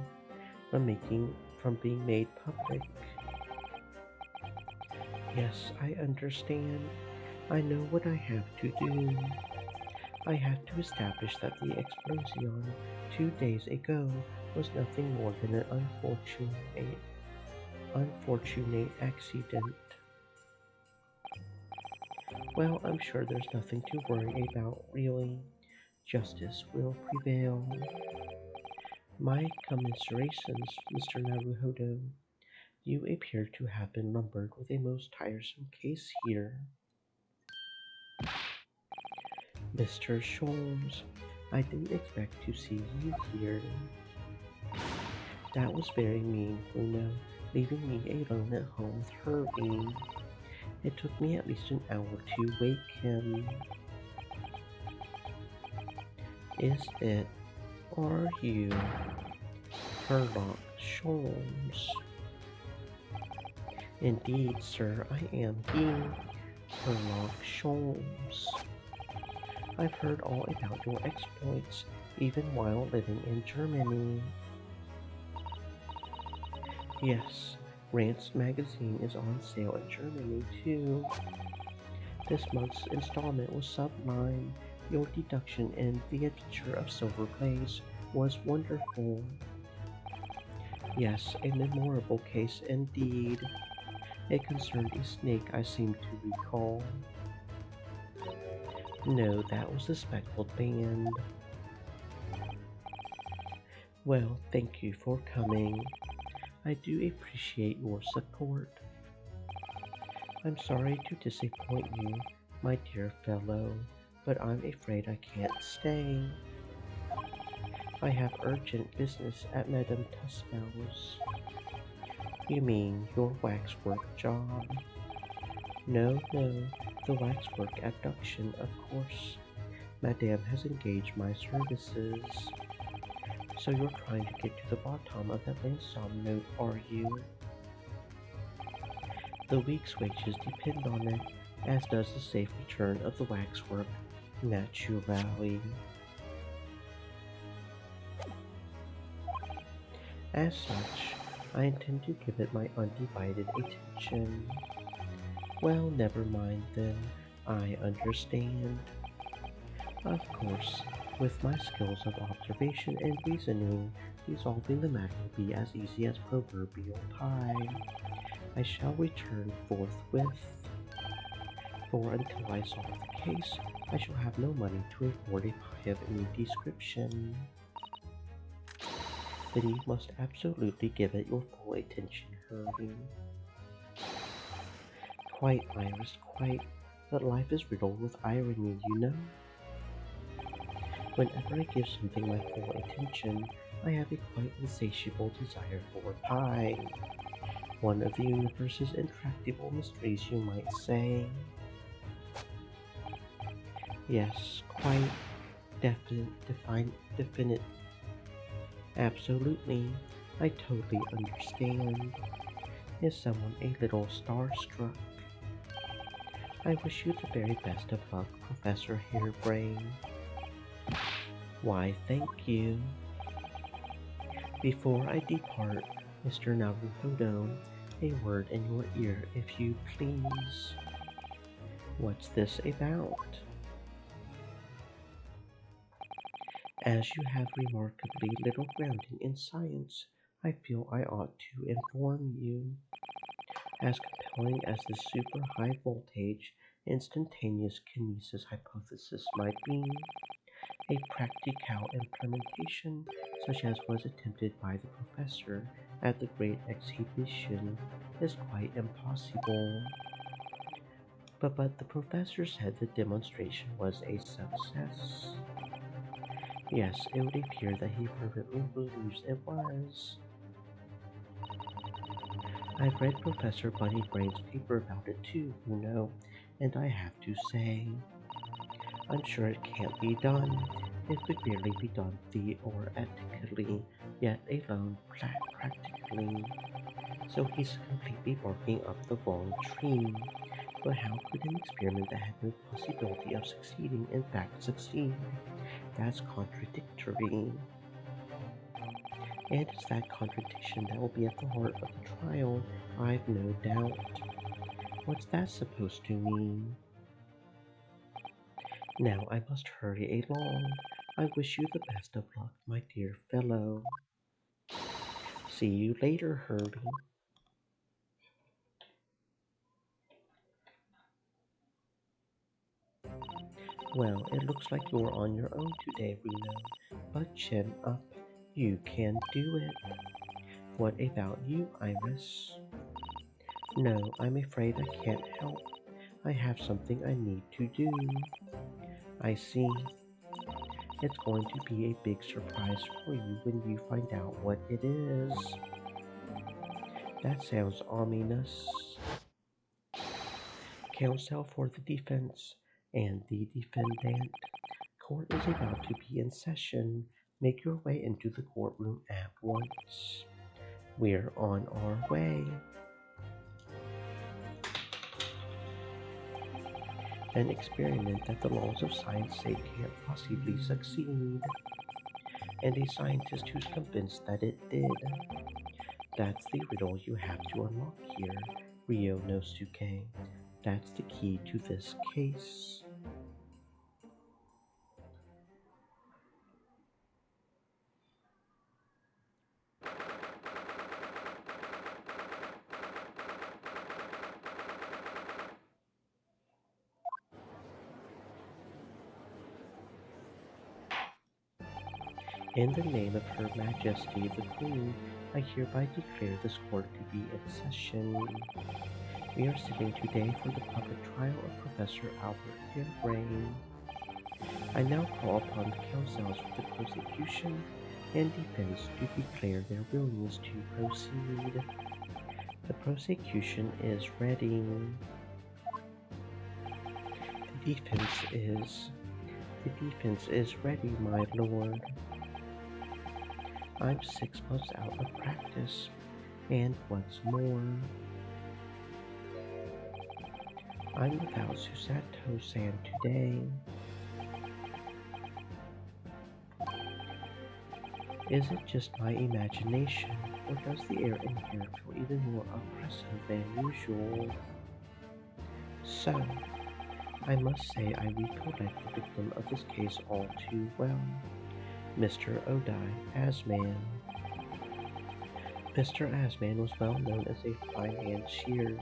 from being made public. Yes, I understand. I know what I have to do. I have to establish that the explosion 2 days ago was nothing more than an unfortunate accident. Well, I'm sure there's nothing to worry about, really. Justice will prevail. My commiserations, Mr. Naruhodo. You appear to have been lumbered with a most tiresome case here. Mr. Sholmes, I didn't expect to see you here. That was very mean, Bruno, leaving me alone at home with Herbie. It took me at least an hour to wake him. Is it? Are you? Sherlock Sholmes? Indeed, sir, I am he, Sherlock Sholmes. I've heard all about your exploits, even while living in Germany. Yes, Rant's magazine is on sale in Germany, too. This month's installment was sublime. Your deduction in The Adventure of Silver Blaze was wonderful. Yes, a memorable case indeed. It concerned a snake, I seem to recall. No, that was the Speckled Band. Well, thank you for coming. I do appreciate your support. I'm sorry to disappoint you, my dear fellow, but I'm afraid I can't stay. I have urgent business at Madame Tusspel's. You mean your waxwork job? No, the waxwork abduction, of course. Madame has engaged my services. So you're trying to get to the bottom of that ransom note, are you? The week's wages depend on it, as does the safe return of the waxwork, naturally. As such, I intend to give it my undivided attention. Well, never mind then, I understand. Of course, with my skills of observation and reasoning, resolving the matter will be as easy as proverbial pie. I shall return forthwith, for until I solve the case, I shall have no money to afford a pie of any description. Then you must absolutely give it your full attention, Herbie. Quite, Iris, quite, but life is riddled with irony, you know? Whenever I give something my full attention, I have a quite insatiable desire for pie. One of the universe's intractable mysteries, you might say. Yes, quite definite. Absolutely, I totally understand. Is someone a little starstruck? I wish you the very best of luck, Professor Hairbrain. Why, thank you. Before I depart, Mr. Naruhodo, a word in your ear, if you please. What's this about? As you have remarkably little grounding in science, I feel I ought to inform you. As compelling as the super high voltage, instantaneous kinesis hypothesis might be, a practical implementation such as was attempted by the professor at the Great Exhibition is quite impossible. But the professor said the demonstration was a success. Yes, it would appear that he fervently believes it was. I've read Professor Bunnybrain's paper about it too, you know, and I have to say, I'm sure it can't be done. It could barely be done theoretically, yet alone practically. So he's completely barking up the wrong tree. But how could an experiment that had no possibility of succeeding in fact succeed? That's contradictory. And it's that contradiction that will be at the heart of the trial, I've no doubt. What's that supposed to mean? Now I must hurry along. I wish you the best of luck, my dear fellow. See you later, Herbie. Well, it looks like you're on your own today, Reno. But chin up. You can do it. What about you, Iris? No, I'm afraid I can't help. I have something I need to do. I see. It's going to be a big surprise for you when you find out what it is. That sounds ominous. Counsel for the defense and the defendant. Court is about to be in session. Make your way into the courtroom at once. We're on our way. An experiment that the laws of science say can't possibly succeed. And a scientist who's convinced that it did. That's the riddle you have to unlock here, Ryonosuke. That's the key to this case. In the name of Her Majesty the Queen, I hereby declare this court to be in session. We are sitting today for the public trial of Professor Albert Hairbrain. I now call upon the counsels for the prosecution and defense to declare their willingness to proceed. The prosecution is ready. The defense is, The defense is ready, my lord. I'm 6 months out of practice, and what's more, I'm without Susato-san today. Is it just my imagination, or does the air in here feel even more oppressive than usual? So, I must say I recollect the victim of this case all too well, Mr. Odai Asman. Mr. Asman was well known as a financier,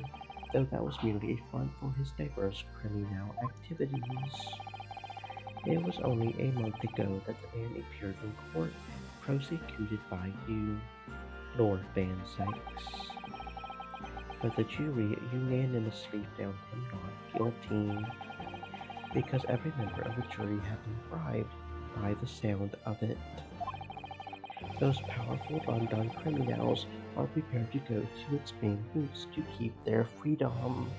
though that was merely a front for his diverse criminal activities. It was only a month ago that the man appeared in court, prosecuted by you, Lord Van Sykes. But the jury unanimously found him not guilty, because every member of the jury had been bribed by the sound of it. Those powerful London criminals are prepared to go to extreme lengths to keep their freedom.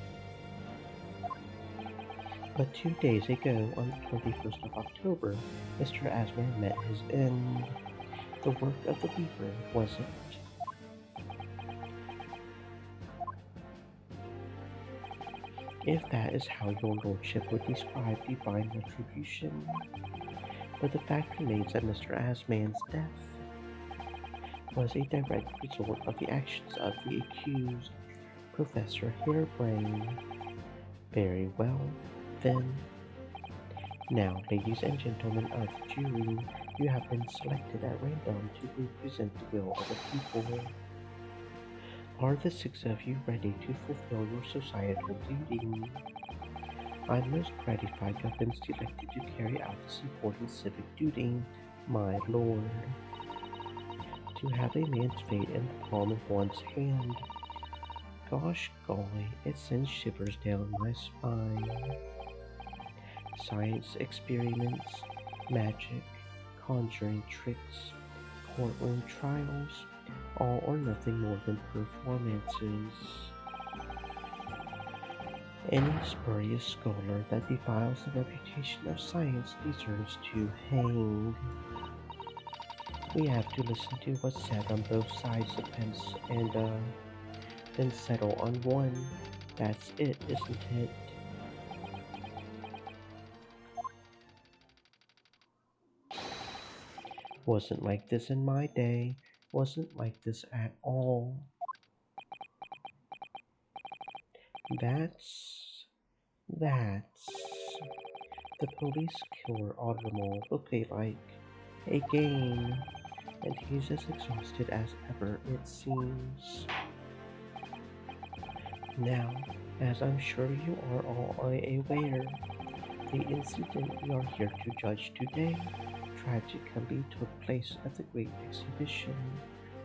But 2 days ago, on the 21st of October, Mr. Asman met his end. The work of the Reaper wasn't. If that is how your lordship would describe divine retribution. But the fact remains that Mr. Asman's death was a direct result of the actions of the accused, Professor Hairbrain. Very well, then. Now, ladies and gentlemen of the jury, you have been selected at random to represent the will of the people. Are the 6 of you ready to fulfill your societal duty? I'm most gratified to have been selected to carry out this important civic duty, my lord. To have a man's fate in the palm of one's hand. Gosh golly, it sends shivers down my spine. Science experiments, magic, conjuring tricks, courtroom trials, all or nothing more than performances. Any spurious scholar that defiles the reputation of science deserves to hang. We have to listen to what's said on both sides of the fence and, then settle on one. That's it, isn't it? Wasn't like this in my day. Wasn't like this at all. That's... The police killer Automol look like a game, and he's as exhausted as ever, it seems. Now, as I'm sure you are all aware, the incident we are here to judge today tragically took place at the Great Exhibition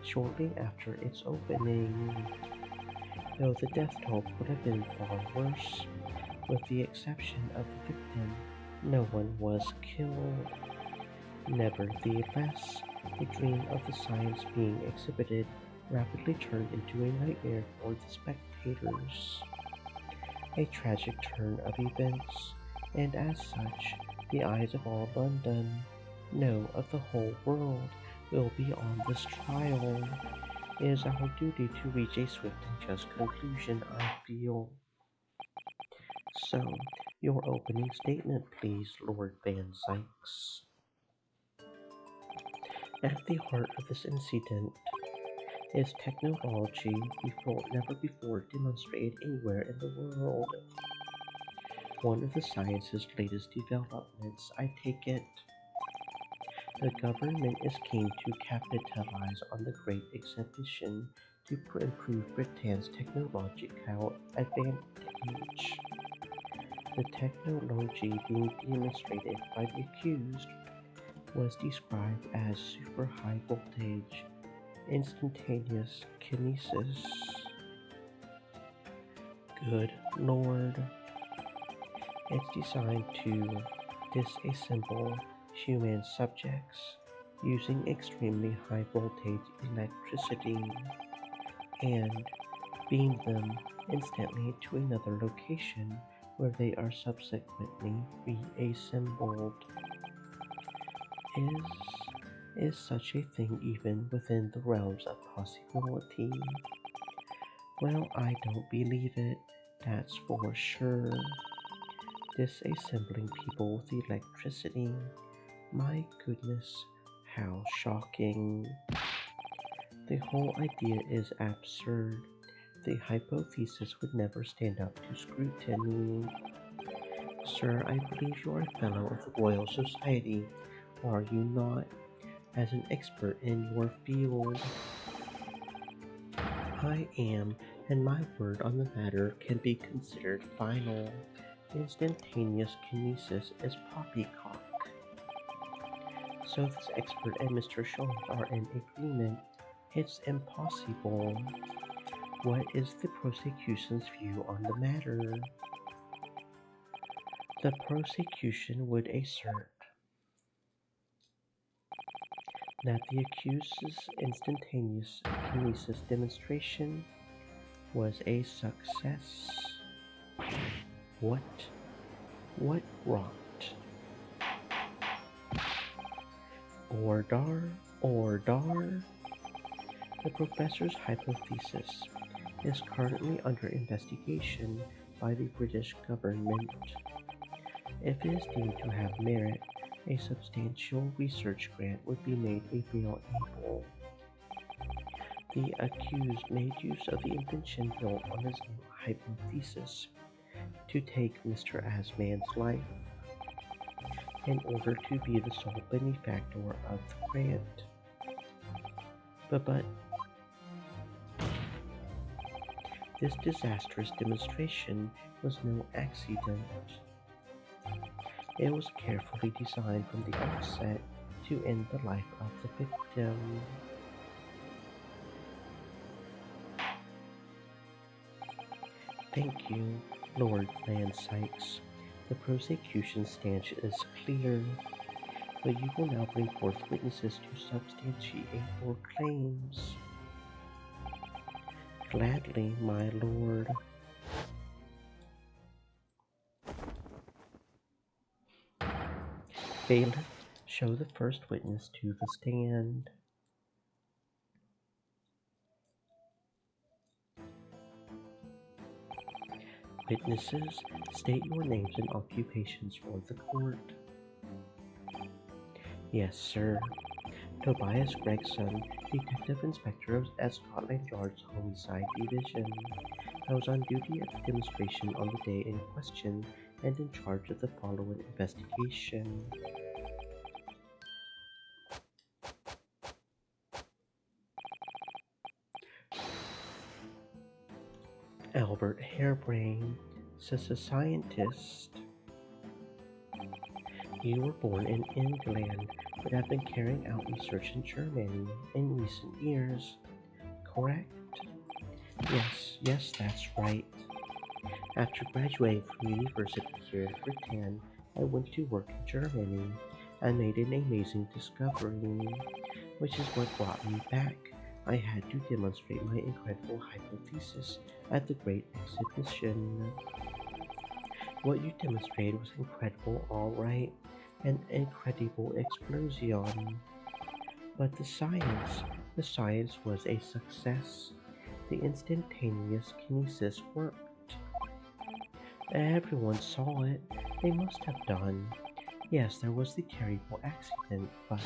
shortly after its opening. Though the death toll would have been far worse, with the exception of the victim, no one was killed. Nevertheless, the dream of the science being exhibited rapidly turned into a nightmare for the spectators. A tragic turn of events, and as such, the eyes of all London, no, of the whole world, will be on this trial. It is our duty to reach a swift and just conclusion, I feel. So, your opening statement, please, Lord Van Sykes. At the heart of this incident is technology never before demonstrated anywhere in the world. One of the science's latest developments, I take it. The government is keen to capitalize on the Great Exhibition to improve Britain's technological advantage. The technology being demonstrated by the accused was described as super high voltage, instantaneous kinesis. Good Lord. It's designed to disassemble human subjects using extremely high voltage electricity and beam them instantly to another location where they are subsequently reassembled. Is such a thing even within the realms of possibility? Well, I don't believe it, that's for sure. Disassembling people with electricity. My goodness, how shocking. The whole idea is absurd. The hypothesis would never stand up to scrutiny. Sir, I believe you are a fellow of the Royal Society, are you not? As an expert in your field. I am, and my word on the matter can be considered final. Instantaneous kinesis is poppycock. So this expert and Mr. Sholmes are in agreement. It's impossible. What is the prosecution's view on the matter? The prosecution would assert that the accused's instantaneous kinesis demonstration was a success. What? What rot? Ordar. The professor's hypothesis is currently under investigation by the British government. If it is deemed to have merit, a substantial research grant would be made available. The accused made use of the invention built on his new hypothesis to take Mr. Asman's life in order to be the sole benefactor of the grant. But this disastrous demonstration was no accident. It was carefully designed from the outset to end the life of the victim. Thank you, Lord Lansykes. The prosecution's stance is clear, but you will now bring forth witnesses to substantiate your claims. Gladly, my lord. Bailiff, show the first witness to the stand. Witnesses, state your names and occupations for the court. Yes, sir. Tobias Gregson, Detective Inspector at Scotland Yard's Homicide Division. I was on duty at the demonstration on the day in question and in charge of the following investigation. Albert Harebrain, scientist. You were born in England, but have been carrying out research in Germany in recent years, correct? Yes, that's right. After graduating from university here in Britain, I went to work in Germany and made an amazing discovery, which is what brought me back. I had to demonstrate my incredible hypothesis at the Great Exhibition. What you demonstrated was incredible, all right, an incredible explosion. But the science was a success. The instantaneous kinesis worked. Everyone saw it. They must have done. Yes, there was the terrible accident, but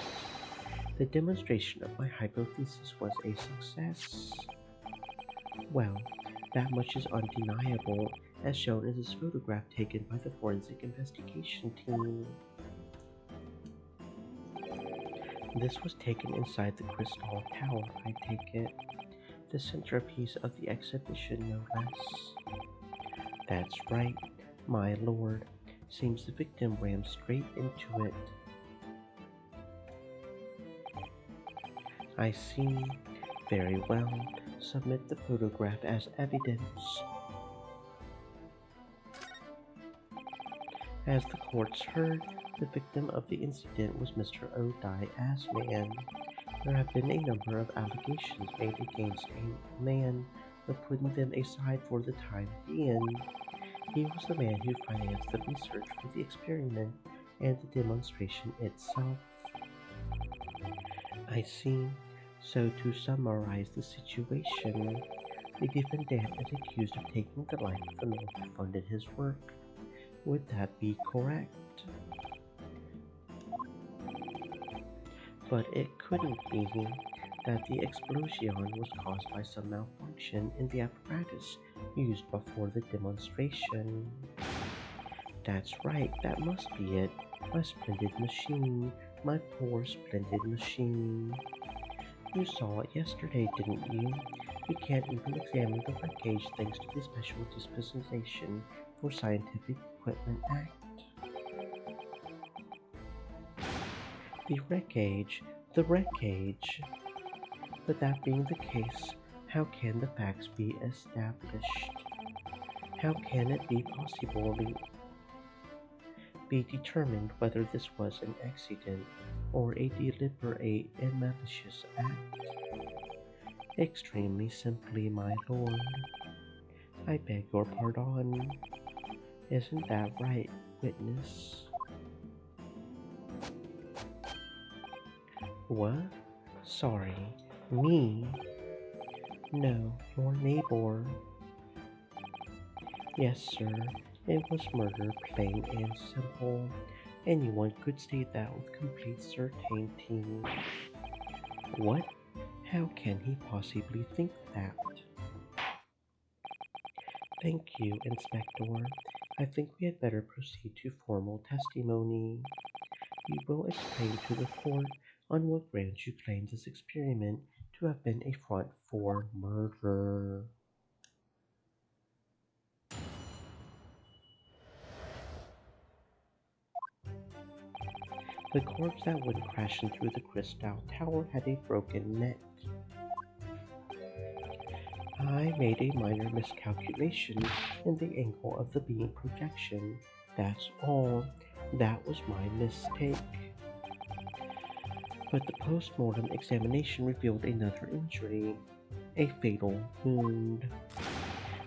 the demonstration of my hypothesis was a success. Well, that much is undeniable, as shown in this photograph taken by the forensic investigation team. This was taken inside the Crystal Tower, I take it. The centerpiece of the exhibition, no less. That's right, my lord. Seems the victim ran straight into it. I see. Very well. Submit the photograph as evidence. As the courts heard, the victim of the incident was Mr. Odai Asman. There have been a number of allegations made against a man, but putting them aside for the time being, He was the man who financed the research for the experiment and the demonstration itself. I see. So to summarize the situation, the defendant is accused of taking the life of the man who funded his work. Would that be correct? But it couldn't be that the explosion was caused by some malfunction in the apparatus used before the demonstration. That's right, that must be it. My splendid machine, my poor splendid machine. You saw it yesterday, didn't you? We can't even examine the wreckage thanks to the Special Dispensation for Scientific Equipment Act. The wreckage. But that being the case, how can the facts be established? How can it be possibly be determined whether this was an accident or a deliberate and malicious act? Extremely simply, my lord. I beg your pardon. Isn't that right, witness? What? Sorry, me? No, your neighbor. Yes, sir, it was murder, plain and simple. Anyone could state that with complete certainty. What? How can he possibly think that? Thank you, Inspector. I think we had better proceed to formal testimony. You will explain to the court on what grounds you claim this experiment to have been a front for murder. The corpse that went crashing through the crystal tower had a broken neck. I made a minor miscalculation in the angle of the beam projection. That's all. That was my mistake. But the post-mortem examination revealed another injury, a fatal wound.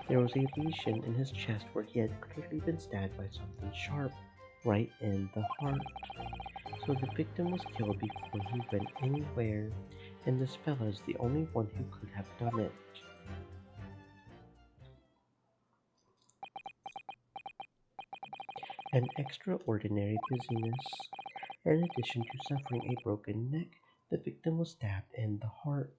There was a lesion in his chest where he had clearly been stabbed by something sharp, right in the heart. So the victim was killed before he went anywhere, and this fella is the only one who could have done it. An extraordinary busyness. In addition to suffering a broken neck, the victim was stabbed in the heart.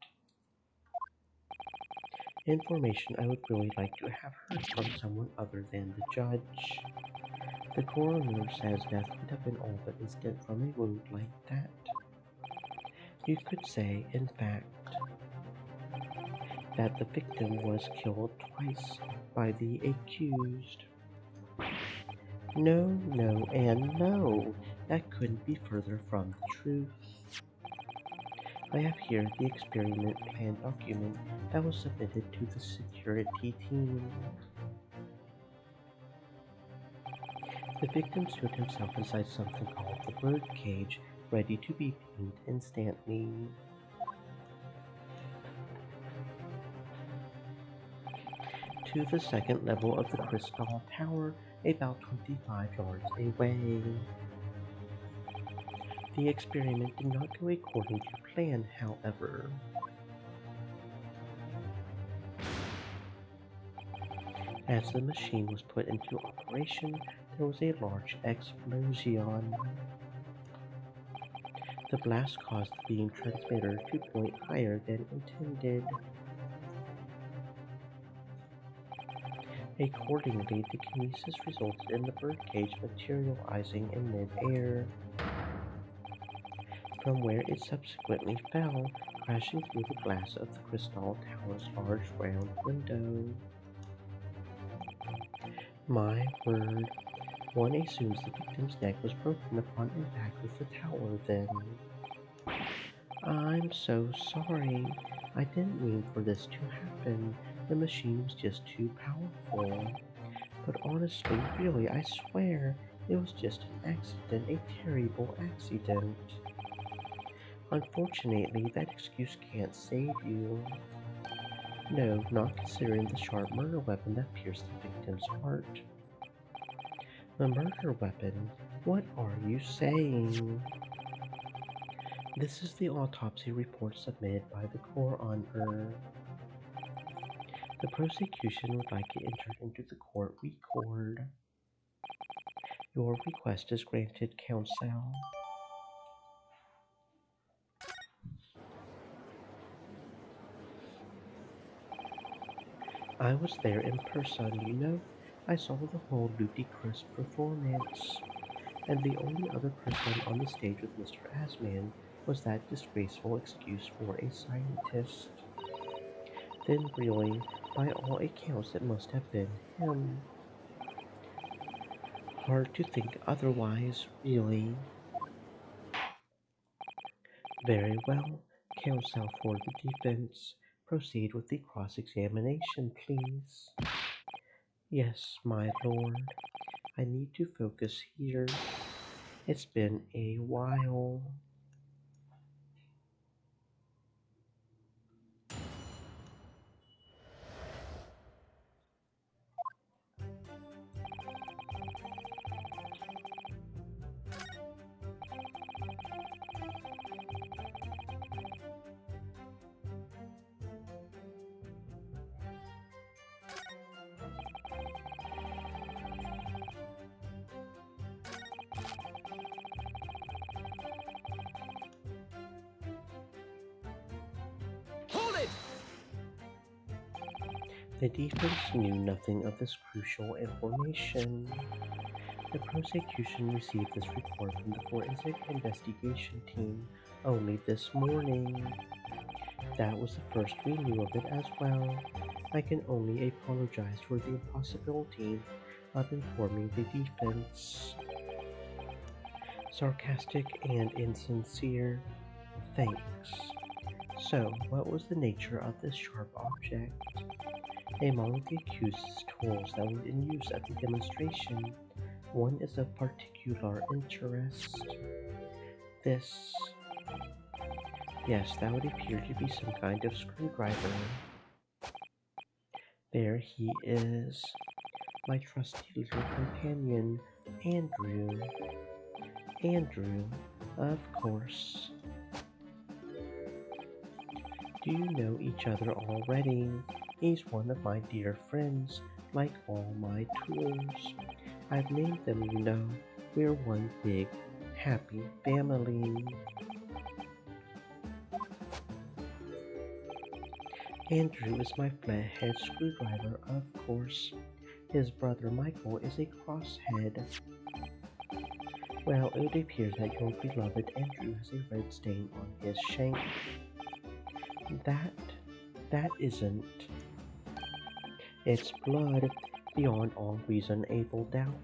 Information I would really like to have heard from someone other than the judge. The coroner says death would have been all but instant from a wound like that. You could say, in fact, that the victim was killed twice by the accused. No, no, and no. That couldn't be further from the truth. I have here the experiment plan document that was submitted to the security team. The victim stood himself inside something called the bird cage, ready to be beamed instantly. To the second level of the crystal tower, about 25 yards away. The experiment did not go according to plan, however. As the machine was put into operation, there was a large explosion. The blast caused the beam transmitter to point higher than intended. Accordingly, the kinesis resulted in the birdcage materializing in mid-air, from where it subsequently fell, crashing through the glass of the crystal tower's large round window. My word, one assumes the victim's neck was broken upon impact with the tower then. I'm so sorry. I didn't mean for this to happen. The machine was just too powerful. But honestly, really, I swear, it was just an accident, a terrible accident. Unfortunately, that excuse can't save you. No, not considering the sharp murder weapon that pierced the victim's heart. The murder weapon? What are you saying? This is the autopsy report submitted by the coroner. The prosecution would like it entered into the court record. Your request is granted, counsel. I was there in person, you know. I saw the whole ludicrous performance. And the only other person on the stage with Mr. Asman was that disgraceful excuse for a scientist. Then really, by all accounts, it must have been him. Hard to think otherwise, really. Very well. Counsel for the defense. Proceed with the cross-examination, please. Yes, my lord. I need to focus here. It's been a while. Hold it! The defense knew nothing of this crucial information. The prosecution received this report from the forensic investigation team only this morning. That was the first we knew of it as well. I can only apologize for the impossibility of informing the defense. Sarcastic and insincere. Thanks. So, what was the nature of this sharp object? Among the accused's tools that were in use at the demonstration, one is of particular interest. This. Yes, that would appear to be some kind of screwdriver. There he is. My trusty little companion, Andrew. Andrew, of course. Do you know each other already? He's one of my dear friends, like all my tools. I've named them, you know. We're one big, happy family. Andrew is my flathead screwdriver, of course. His brother Michael is a crosshead. Well, it would appear that your beloved Andrew has a red stain on his shank. That isn't. It's blood, beyond all reasonable doubt.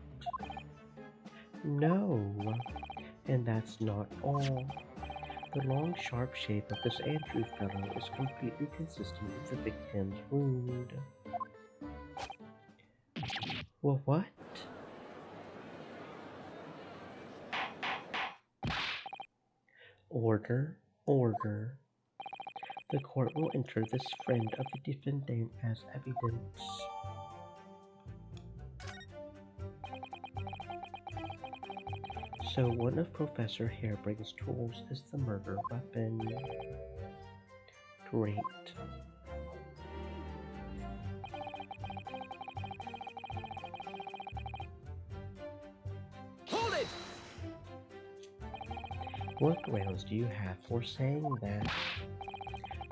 No, and that's not all. The long, sharp shape of this Andrew fellow is completely consistent with the victim's wound. Well, what? Order, order. The court will enter this friend of the defendant as evidence. So one of Professor Harebrain's tools is the murder weapon. Great. Hold it! What grounds do you have for saying that?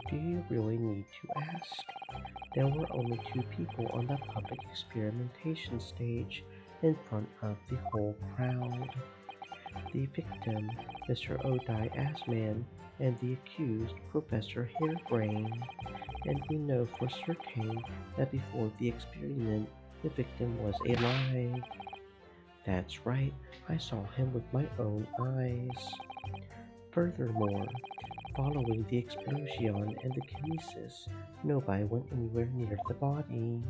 Do you really need to ask? There were only 2 people on the public experimentation stage in front of the whole crowd. The victim, Mr. Odai Asman, and the accused, Professor Harebrain. And we know for certain that before the experiment, the victim was alive. That's right, I saw him with my own eyes. Furthermore, following the explosion and the kinesis, nobody went anywhere near the body.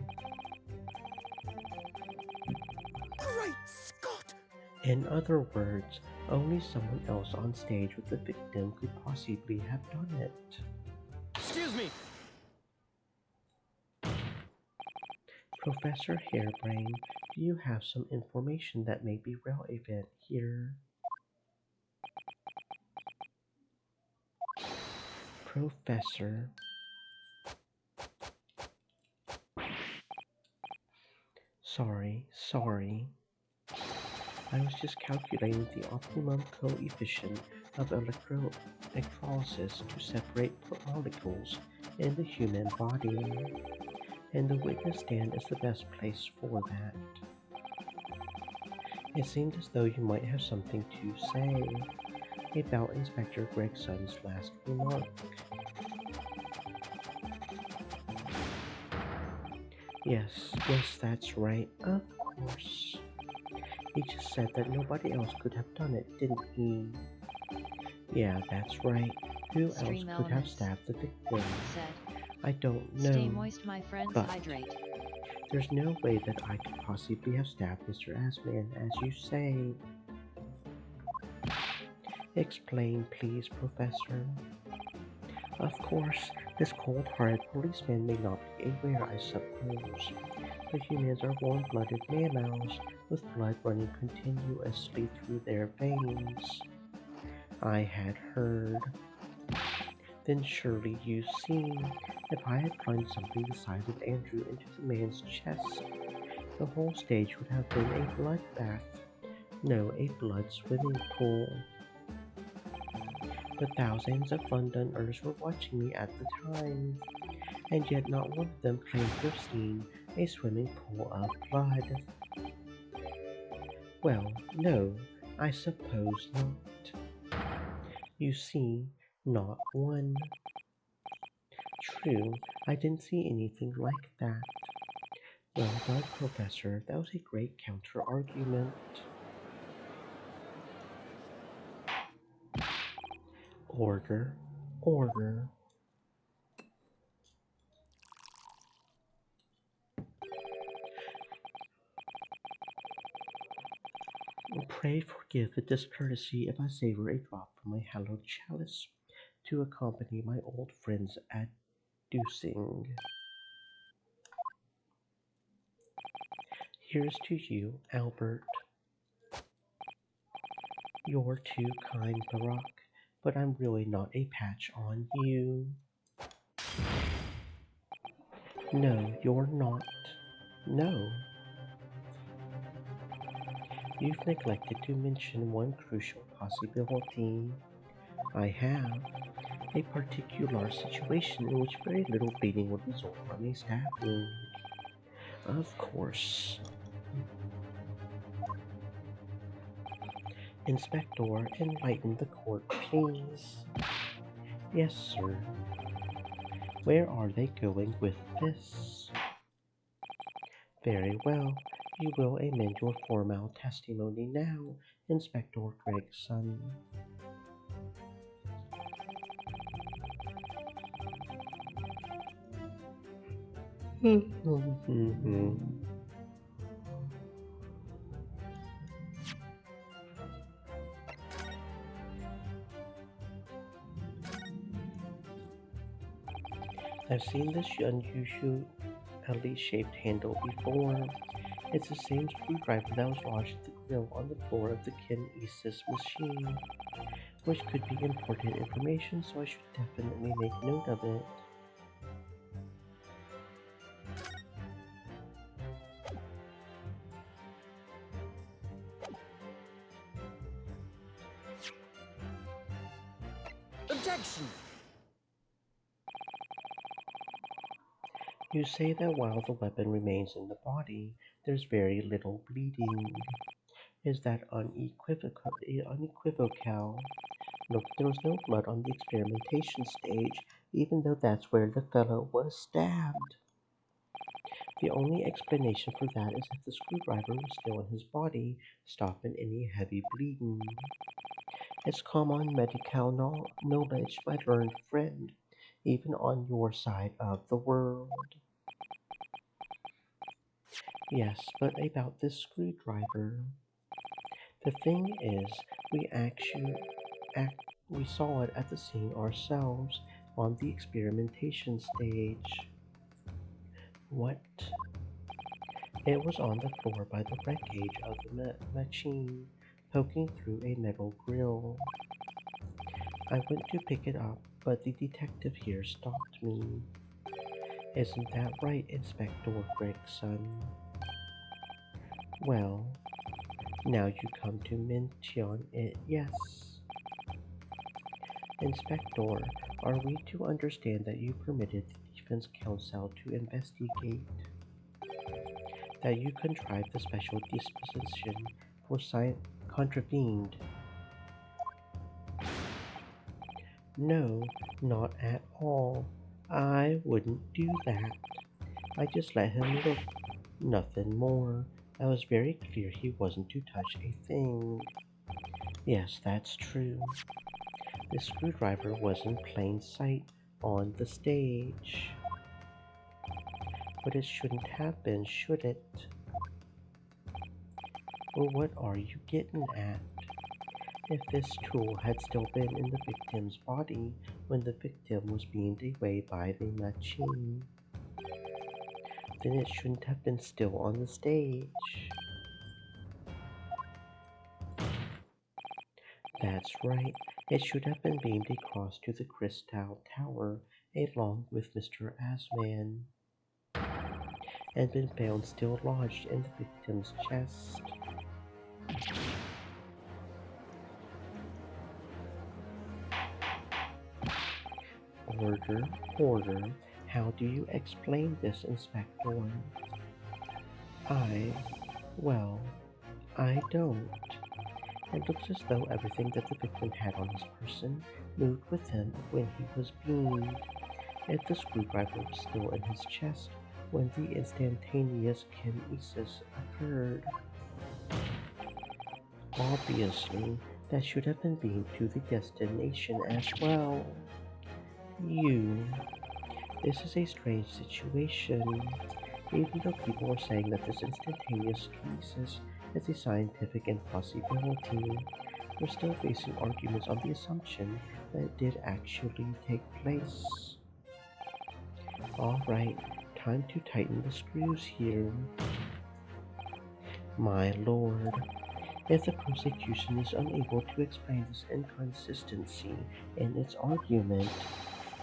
Great Scott! In other words, only someone else on stage with the victim could possibly have done it. Excuse me! Professor Hairbrain, do you have some information that may be relevant here? Professor. Sorry. I was just calculating the optimum coefficient of electrolysis to separate molecules in the human body, and the witness stand is the best place for that. It seemed as though you might have something to say about Inspector Gregson's last remark. Yes, that's right, of course. He just said that nobody else could have done it, didn't he? Yeah, that's right. Who else Stream could have elements, stabbed the victim? said. I don't Stay know, moist, my friends, but hydrate. there's no way that I could possibly have stabbed Mr. Asman, as you say. Explain, please, Professor. Of course, this cold-hearted policeman may not be aware, I suppose. The humans are warm-blooded mammals, with blood running continuously through their veins. I had heard. Then surely you've seen. If I had plunged something the size of Andrew into the man's chest, the whole stage would have been a bloodbath. No, a blood swimming pool. But thousands of Londoners were watching me at the time, and yet not one of them claimed to have seen a swimming pool of blood. Well, no, I suppose not. You see, not one. True, I didn't see anything like that. Well done, Professor. That was a great counter-argument. Order, order. Pray forgive the discourtesy if I savor a drop from my hallowed chalice to accompany my old friend's adducing. Here's to you, Albert. You're too kind, Barack, but I'm really not a patch on you. No, you're not. No. You've neglected to mention one crucial possibility. I have. A particular situation in which very little bleeding would result from a stab wound. Of course. Inspector, enlighten the court, please. Yes, sir. Where are they going with this? Very well. You will amend your formal testimony now, Inspector Gregson. I've seen this unusually shaped handle before. It's the same screwdriver that was lodged in the grill on the floor of the Kinesis machine, which could be important information, so I should definitely make note of it. Objection! You say that while the weapon remains in the body, there's very little bleeding. Is that unequivocal? Look, there was no blood on the experimentation stage, even though that's where the fellow was stabbed. The only explanation for that is that the screwdriver was still in his body, stopping any heavy bleeding. It's common medical knowledge, my learned friend, even on your side of the world. Yes, but about this screwdriver. The thing is, we we saw it at the scene ourselves on the experimentation stage. What? It was on the floor by the wreckage of the machine, poking through a metal grill. I went to pick it up, but the detective here stopped me. Isn't that right, Inspector Gregson? Well, now you come to mention it, yes. Inspector, are we to understand that you permitted the defense counsel to investigate? That you contrived the special disposition for contravened? No, not at all. I wouldn't do that. I just let him look. Nothing more. I was very clear he wasn't to touch a thing. Yes, that's true. The screwdriver was in plain sight on the stage. But it shouldn't have been, should it? Well, what are you getting at? If this tool had still been in the victim's body when the victim was beamed away by the machine, then it shouldn't have been still on the stage. That's right, it should have been beamed across to the Crystal Tower along with Mr. Asman, and been found still lodged in the victim's chest. Order, how do you explain this, Inspector? Well, I don't. It looks as though everything that the victim had on his person moved with him when he was beamed. If the screwdriver was still in his chest when the instantaneous kinesis occurred, obviously that should have been beamed to the destination as well. This is a strange situation. Even though people are saying that this instantaneous kinesis is a scientific impossibility, we're still facing arguments on the assumption that it did actually take place. Alright, time to tighten the screws here. My lord, if the prosecution is unable to explain this inconsistency in its argument,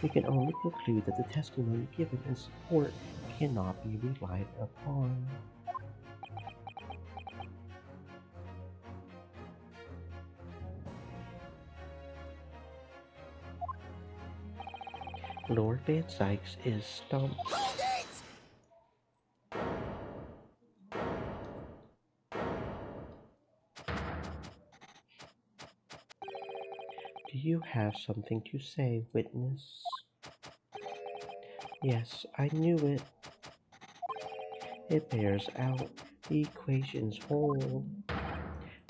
we can only conclude that the testimony given in support cannot be relied upon. Lord Van Sykes is stumped. Hold it! Do you have something to say, witness? Yes, I knew it. It bears out. The equations hold.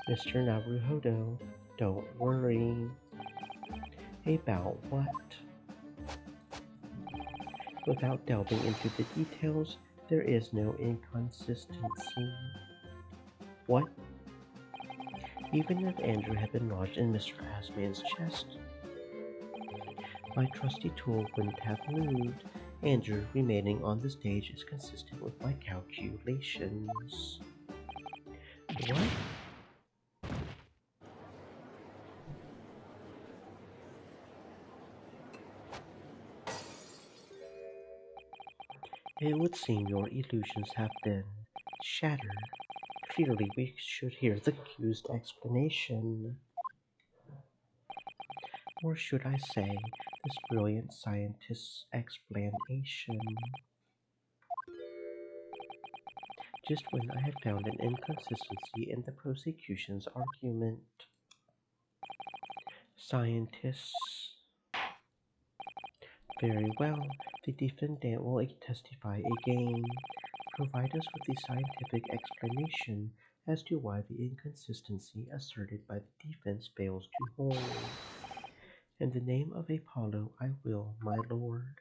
Mr. Naruhodo, don't worry. About what? Without delving into the details, there is no inconsistency. What? Even if Andrew had been lodged in Mr. Asman's chest, my trusty tool wouldn't have moved. Andrew remaining on the stage is consistent with my calculations. What? It would seem your illusions have been shattered. Clearly, we should hear the accused explanation. Or should I say, this brilliant scientist's explanation? Just when I had found an inconsistency in the prosecution's argument. Scientists. Very well, the defendant will testify again. Provide us with the scientific explanation as to why the inconsistency asserted by the defense fails to hold. In the name of Apollo, I will, my lord.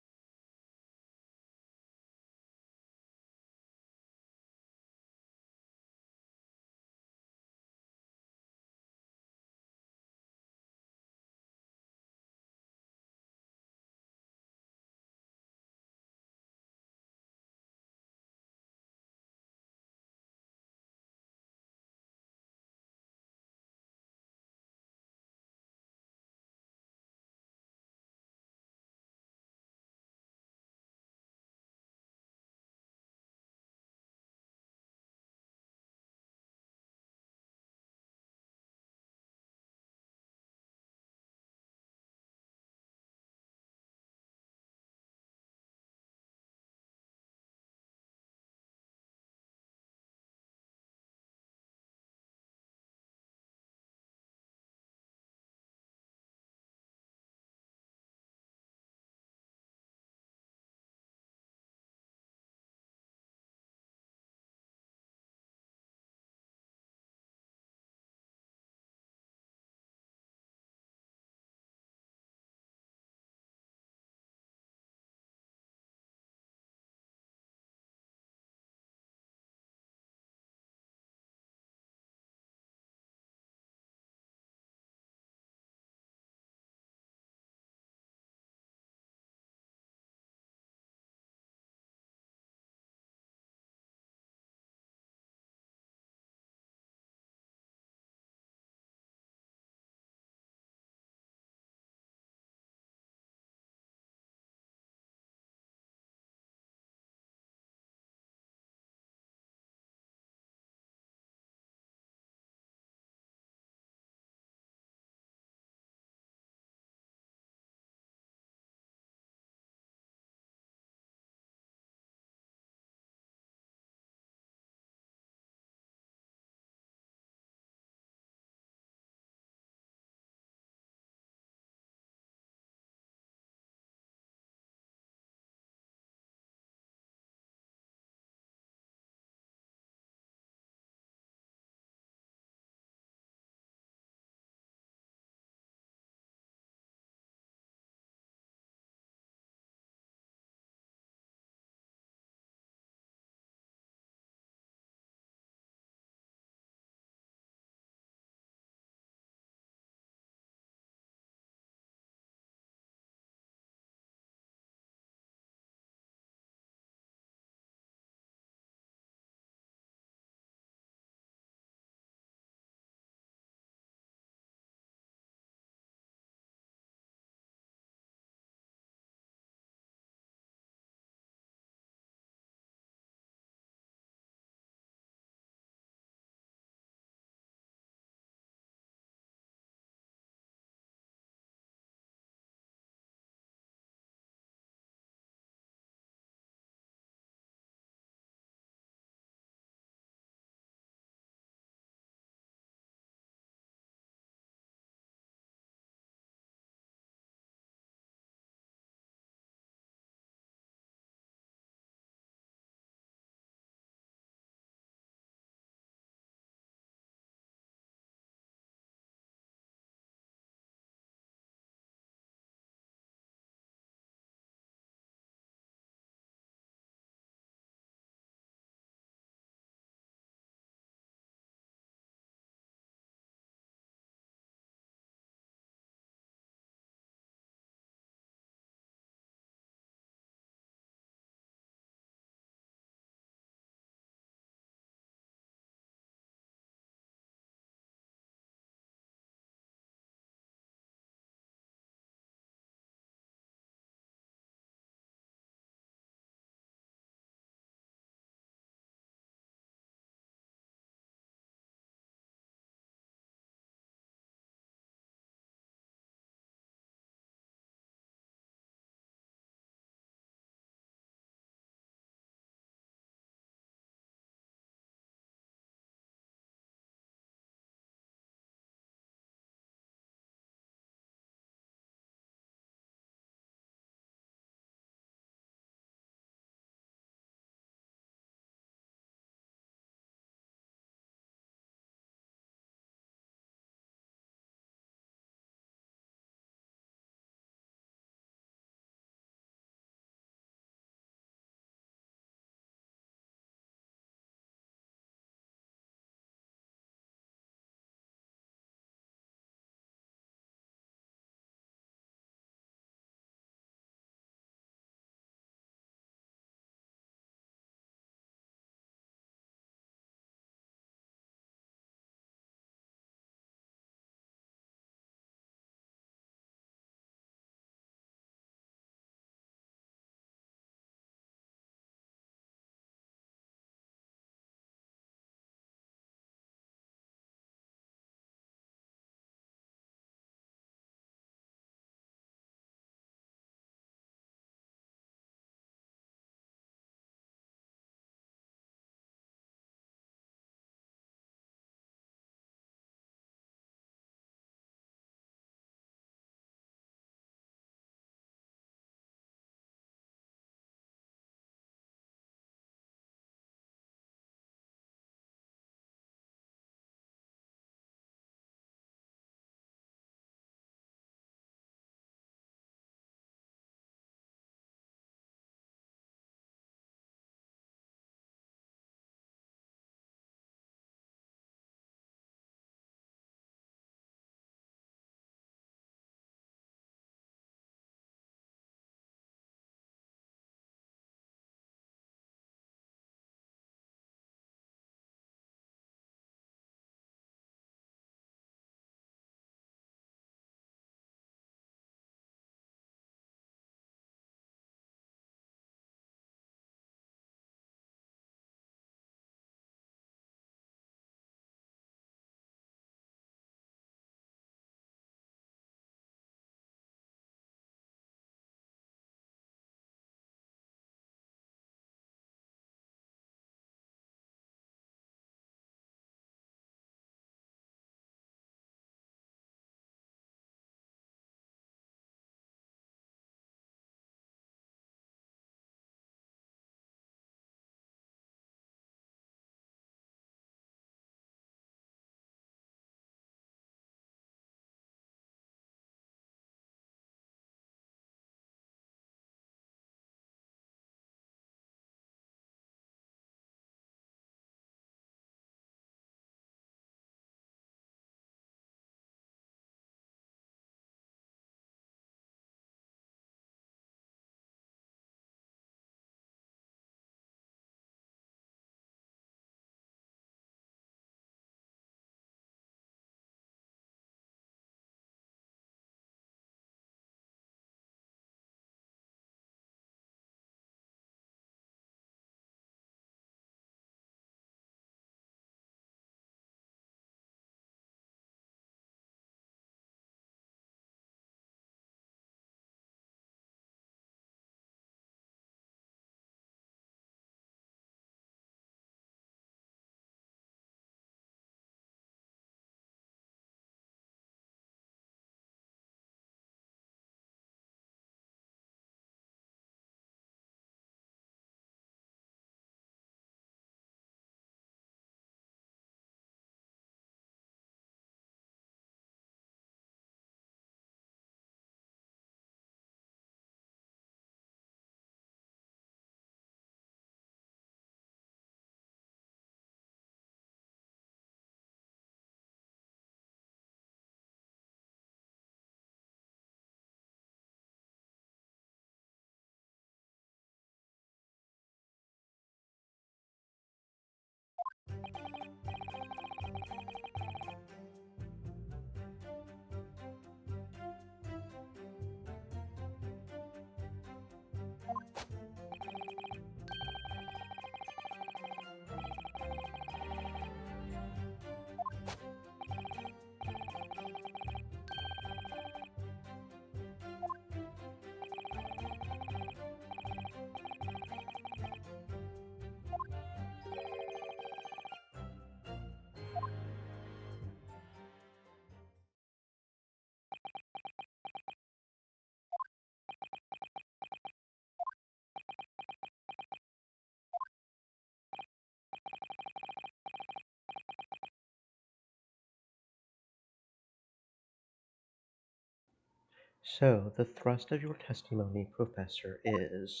So, the thrust of your testimony, Professor, is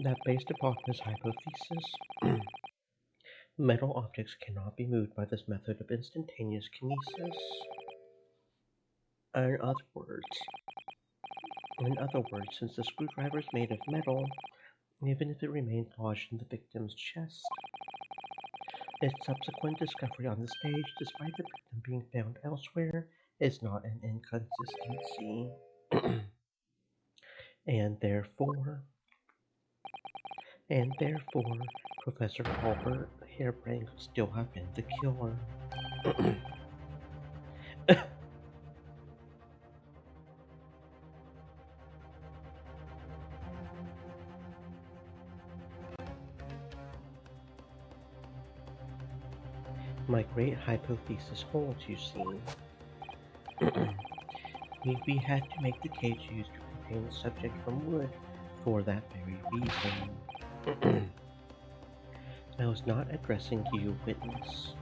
that based upon this hypothesis, metal objects cannot be moved by this method of instantaneous kinesis. In other words, since the screwdriver is made of metal, even if it remained lodged in the victim's chest, its subsequent discovery on the stage, despite the victim being found elsewhere, is not an inconsistency. and therefore, and therefore, Professor Albert Harebrain could still have been the killer. My great hypothesis holds, you see. we had to make the cage used to contain the subject from wood for that very reason. I was not addressing you, witness.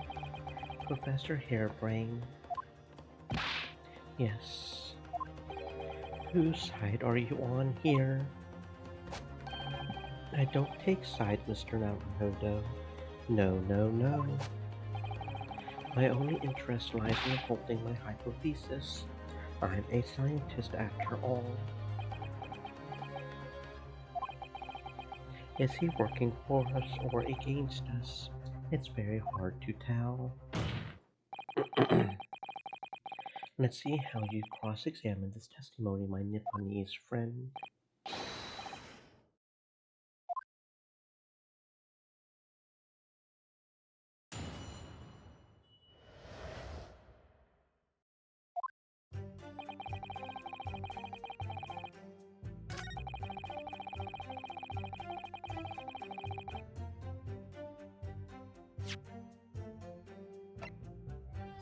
Professor Harebrain. Yes. Whose side are you on here? I don't take sides, Mr. Naruhodo. No, no, no. My only interest lies in upholding my hypothesis. I'm a scientist after all. Is he working for us or against us? It's very hard to tell. Let's see how you cross-examine this testimony, my Nipponese friend.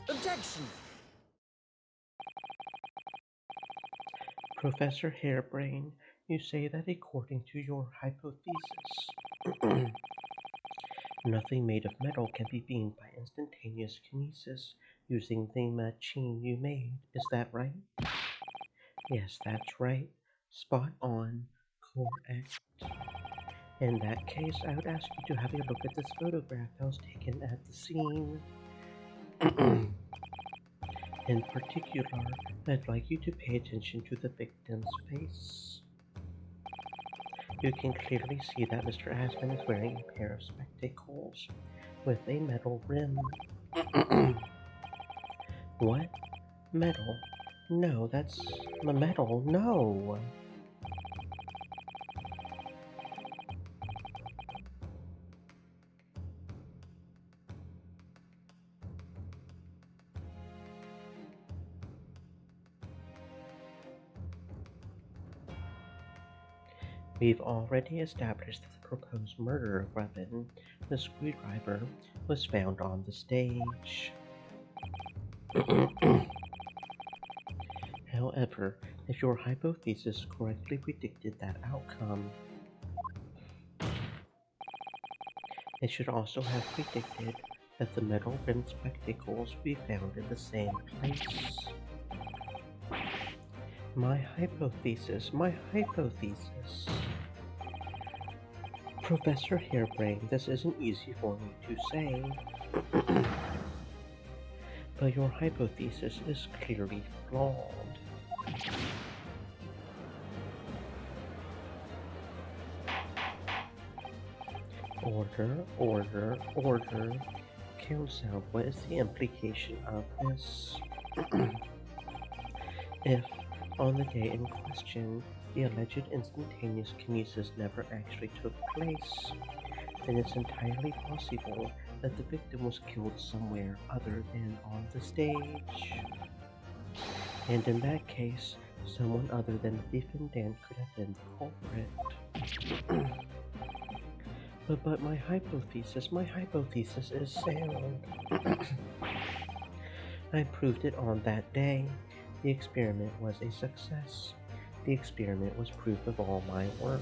Objection! Professor Harebrain, you say that according to your hypothesis, nothing made of metal can be beamed by instantaneous kinesis using the machine you made. Is that right? Yes, that's right. Spot on. Correct. In that case, I would ask you to have a look at this photograph that was taken at the scene. In particular, I'd like you to pay attention to the victim's face. You can clearly see that Mr. Aspen is wearing a pair of spectacles with a metal rim. What? Metal? No, that's metal. No! We've already established that the proposed murder weapon, the screwdriver, was found on the stage. However, if your hypothesis correctly predicted that outcome, it should also have predicted that the metal-rimmed spectacles would be found in the same place. My hypothesis. Professor Harebrain, this isn't easy for me to say, but your hypothesis is clearly flawed. Order. Counsel, what is the implication of this? If, on the day in question, the alleged instantaneous kinesis never actually took place, then it's entirely possible that the victim was killed somewhere other than on the stage. And in that case, someone other than the defendant could have been the culprit. But my hypothesis is sound. I proved it on that day. The experiment was a success. The experiment was proof of all my work.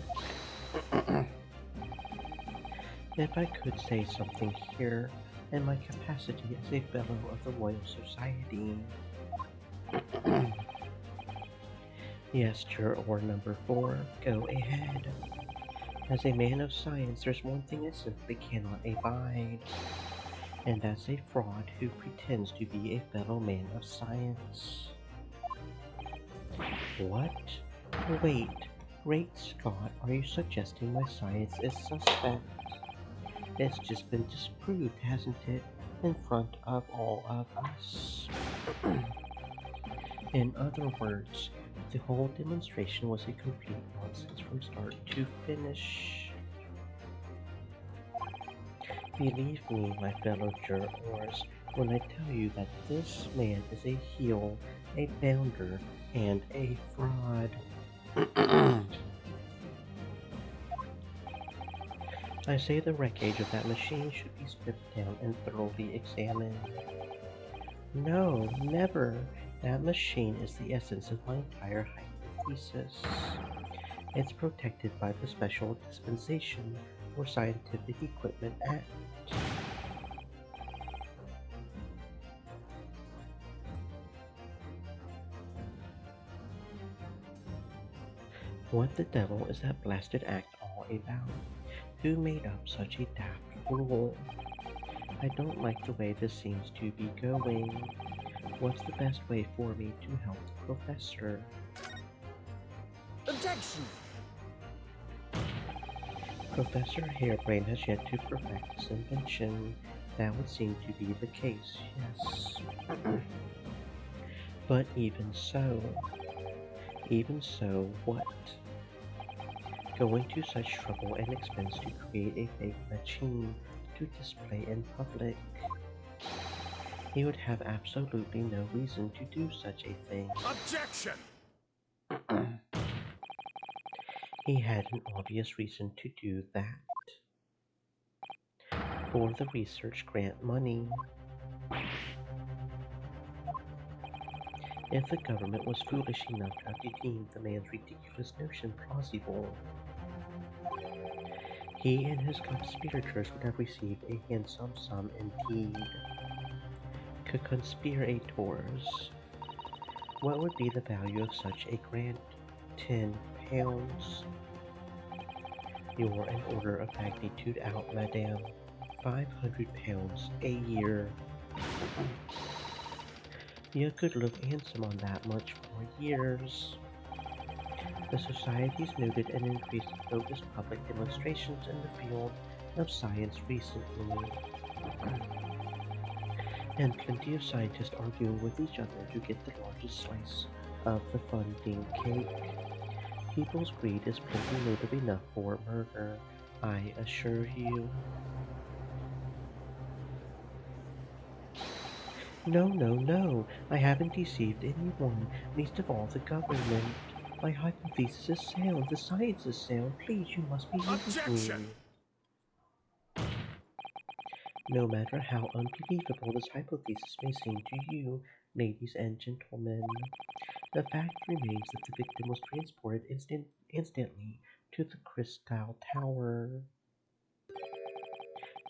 If I could say something here, in my capacity as a fellow of the Royal Society, Yes, juror number 4, go ahead. As a man of science, there's one thing I simply cannot abide, and that's a fraud who pretends to be a fellow man of science. What? Wait, great Scott, are you suggesting my science is suspect? It's just been disproved, hasn't it, in front of all of us? In other words, the whole demonstration was a complete nonsense from start to finish. Believe me, my fellow jurors, when I tell you that this man is a heel, a bounder, and a fraud. I say the wreckage of that machine should be stripped down and thoroughly examined. No, never. That machine is the essence of my entire hypothesis. It's protected by the Special Dispensation for Scientific Equipment Act. What the devil is that blasted act all about? Who made up such a daft rule? I don't like the way this seems to be going. What's the best way for me to help the professor? Objection! Professor Harebrain has yet to perfect this invention. That would seem to be the case, yes. But even so, what? Going to such trouble and expense to create a fake machine to display in public. He would have absolutely no reason to do such a thing. Objection! He had an obvious reason to do that. For the research grant money. If the government was foolish enough to have deemed the man's ridiculous notion plausible, he and his conspirators would have received a handsome sum indeed. Conspirators. What would be the value of such a grant? £10. You're an order of magnitude out, madame. £500 a year. You could look handsome on that much for years. The society's noted an increase in bogus public demonstrations in the field of science recently. And plenty of scientists arguing with each other to get the largest slice of the funding cake. People's greed is plenty motive enough for murder, I assure you. No, I haven't deceived anyone, least of all the government. My hypothesis is sound, the science is sound, please, you must believe Objection! me. No matter how unbelievable this hypothesis may seem to you, ladies and gentlemen, the fact remains that the victim was transported instantly to the Crystal Tower,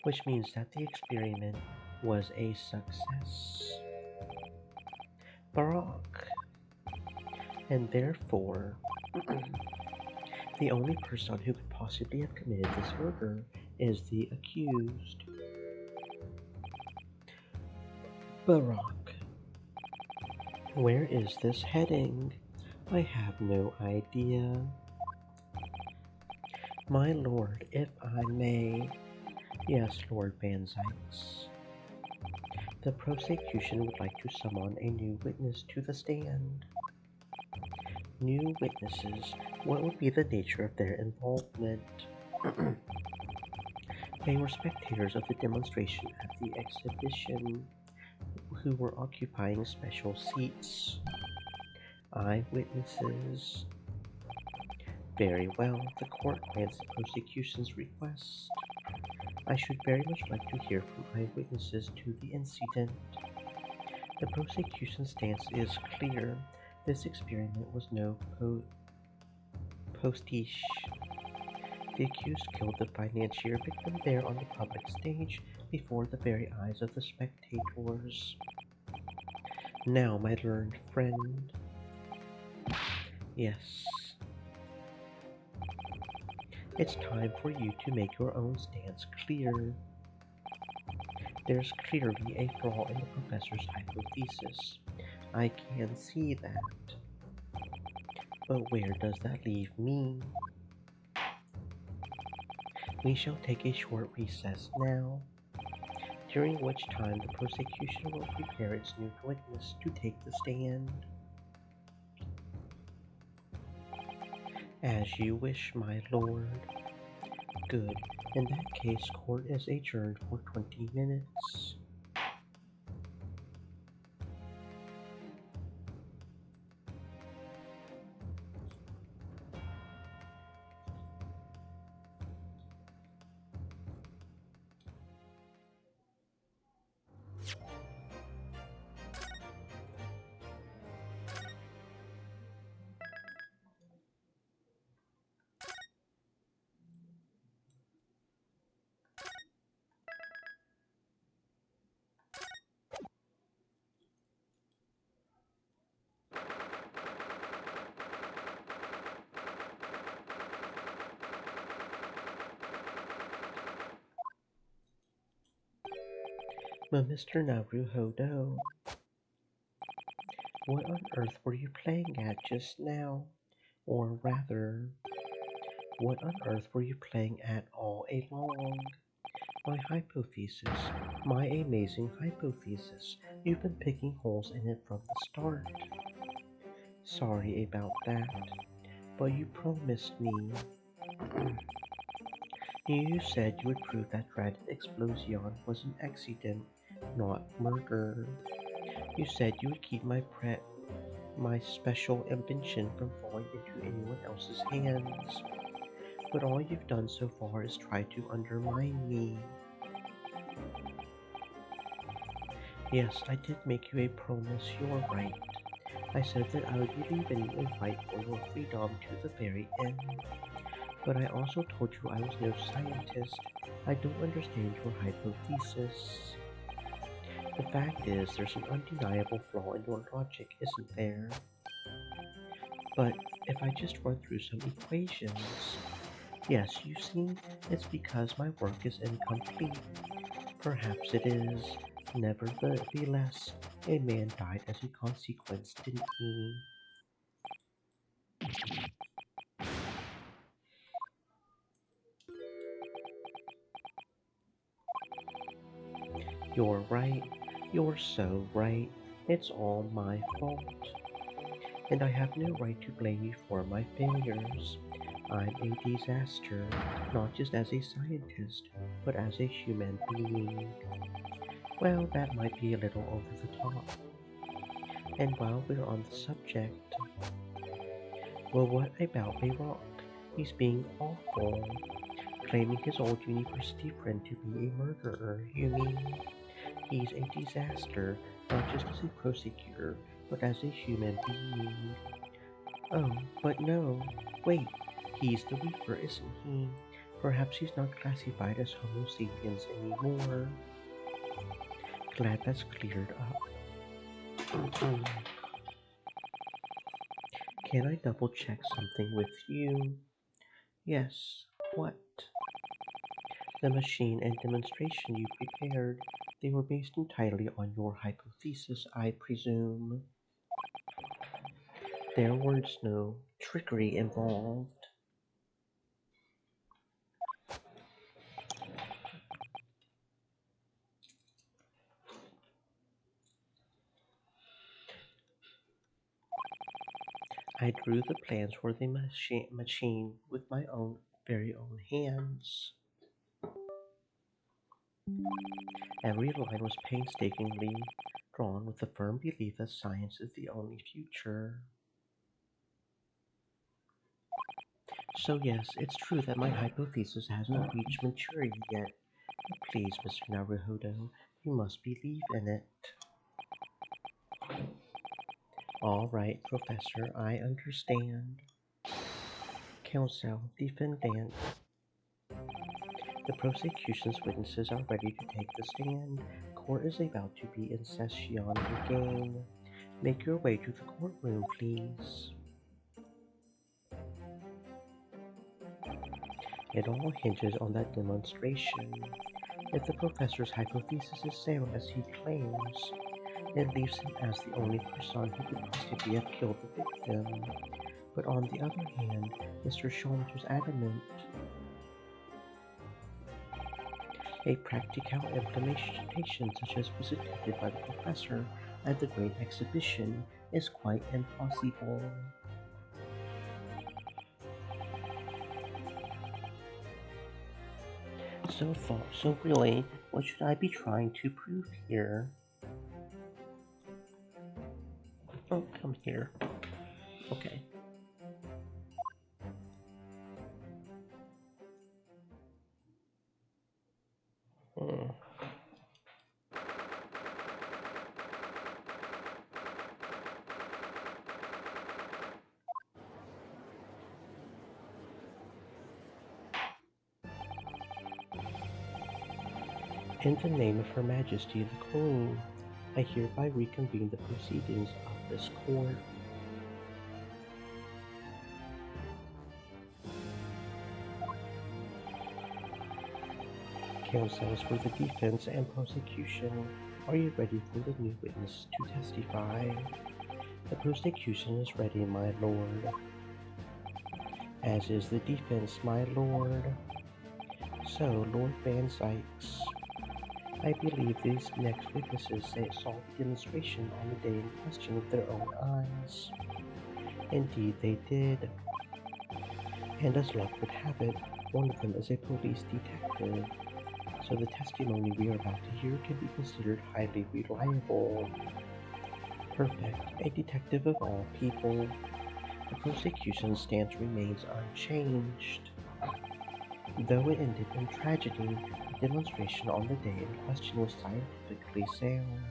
which means that the experiment was a success. Barack. And therefore, the only person who could possibly have committed this murder is the accused. Barack. Where is this heading? I have no idea. My lord, if I may. Yes, Lord Banzites. The prosecution would like to summon a new witness to the stand. New witnesses, what would be the nature of their involvement? They were spectators of the demonstration at the exhibition, who were occupying special seats. Eyewitnesses. Very well, the court grants the prosecution's request. I should very much like to hear from eyewitnesses to the incident. The prosecution's stance is clear. This experiment was no postiche. The accused killed the financier victim there on the public stage before the very eyes of the spectators. Now, my learned friend, Yes, it's time for you to make your own stance clear. There's clearly a flaw in the professor's hypothesis. I can see that. But where does that leave me? We shall take a short recess now, during which time the prosecution will prepare its new witness to take the stand. As you wish, my lord. Good. In that case, court is adjourned for 20 minutes. But Mr. Naruhodo, what on earth were you playing at just now? Or rather, what on earth were you playing at all along? My hypothesis, my amazing hypothesis. You've been picking holes in it from the start. Sorry about that, but you promised me. You said you would prove that Dread Explosion was an accident, not murder. You said you would keep my special invention from falling into anyone else's hands. But all you've done so far is try to undermine me. Yes, I did make you a promise, you're right. I said that I would believe in you and fight for your freedom to the very end. But I also told you I was no scientist. I don't understand your hypothesis. The fact is, there's an undeniable flaw in your logic, isn't there? But if I just run through some equations, yes, you see, it's because my work is incomplete. Perhaps it is. Nevertheless, a man died as a consequence, didn't he? You're right. You're so right. It's all my fault. And I have no right to blame you for my failures. I'm a disaster, not just as a scientist, but as a human being. Well, that might be a little over the top. And while we're on the subject, well, what about Bayrock? He's being awful, claiming his old university friend to be a murderer, you mean? He's a disaster, not just as a prosecutor, but as a human being. Oh, but no, wait, he's the Reaper, isn't he? Perhaps he's not classified as Homo sapiens anymore. Glad that's cleared up. Can I double check something with you? Yes, what? The machine and demonstration you prepared, they were based entirely on your hypothesis, I presume. There was no trickery involved. I drew the plans for the machine with my own very own hands. Every line was painstakingly drawn with the firm belief that science is the only future. So yes, it's true that my hypothesis hasn't reached maturity yet. But please, Mr. Naruhodo, you must believe in it. All right, Professor, I understand. Counsel, defendant. The prosecution's witnesses are ready to take the stand. Court is about to be in session again. Make your way to the courtroom, please. It all hinges on that demonstration. If the professor's hypothesis is sound as he claims, it leaves him as the only person who could possibly have killed the victim. But on the other hand, Mr. Sholmes was adamant. A practical implementation such as was attempted by the professor at the Great Exhibition is quite impossible. So really, what should I be trying to prove here? Oh, come here. Okay. Hmm. In the name of Her Majesty the Queen, I hereby reconvene the proceedings of this court. Counsels for the defense and prosecution, are you ready for the new witness to testify? The prosecution is ready, my lord. As is the defense, my lord. So, Lord Van Sykes, I believe these next witnesses saw the demonstration on the day in question with their own eyes. Indeed, they did. And as luck would have it, one of them is a police detective, so the testimony we are about to hear can be considered highly reliable. Perfect, a detective of all people. The prosecution's stance remains unchanged. Though it ended in tragedy, the demonstration on the day in question was scientifically sound,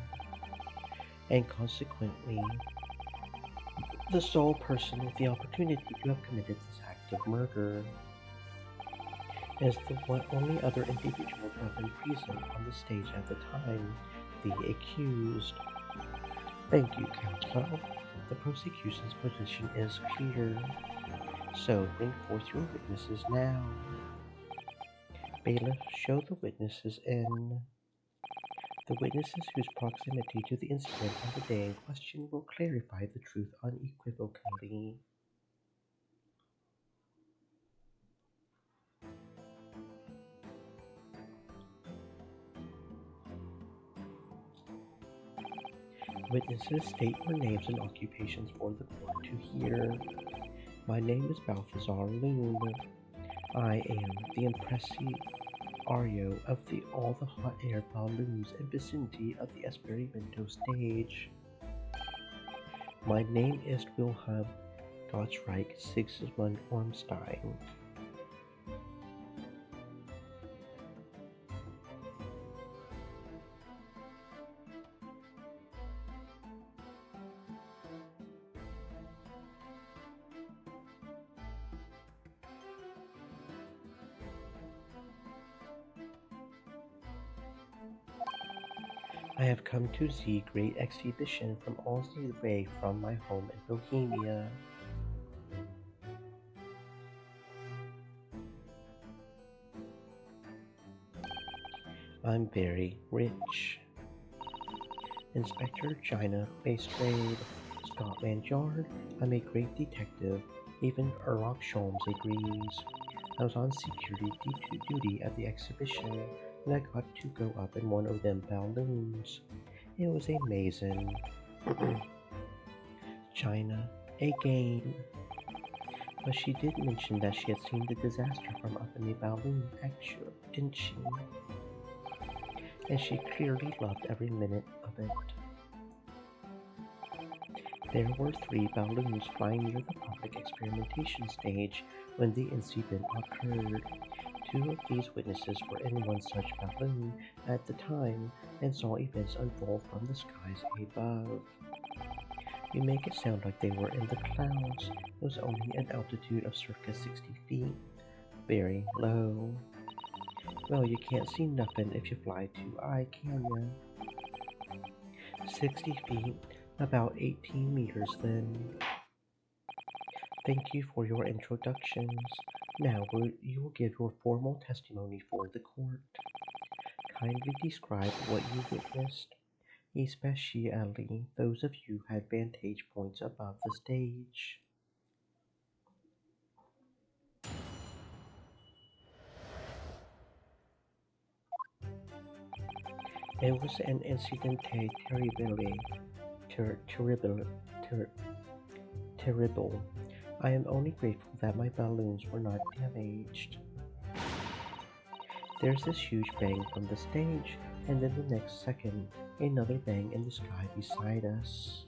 and consequently, the sole person with the opportunity to have committed this act of murder is the only other individual to have been present on the stage at the time, the accused. Thank you, counsel. The prosecution's position is clear. So bring forth your witnesses now. Bailiff, show the witnesses in. The witnesses whose proximity to the incident on the day in question will clarify the truth unequivocally. Witnesses, state your names and occupations for the court to hear. My name is Balthazar Loon. I am the impresario of all the hot air balloons in vicinity of the experimento stage. My name is Wilhelm Gottschalk Sigismund Ormstein. I have come to the great exhibition from all the way from my home in Bohemia. I'm very rich. Inspector China Trade, Scotland Yard. I'm a great detective. Even Sherlock Holmes agrees. I was on security duty at the exhibition, and I got to go up in one of them balloons. It was amazing. China, again. But she did mention that she had seen the disaster from up in the balloon, actually, didn't she? And she clearly loved every minute of it. There were 3 balloons flying near the public experimentation stage when the incident occurred. 2 of these witnesses were in one such balloon at the time and saw events unfold from the skies above. You make it sound like they were in the clouds. It was only an altitude of circa 60 feet. Very low. Well, you can't see nothing if you fly too high, can ya? 60 feet, about 18 meters then. Thank you for your introductions. Now you will give your formal testimony for the court. Kindly describe what you witnessed, especially those of you who had vantage points above the stage. It was an incidente terribile, terrible, terrible. I am only grateful that my balloons were not damaged. There's this huge bang from the stage, and then the next second, another bang in the sky beside us.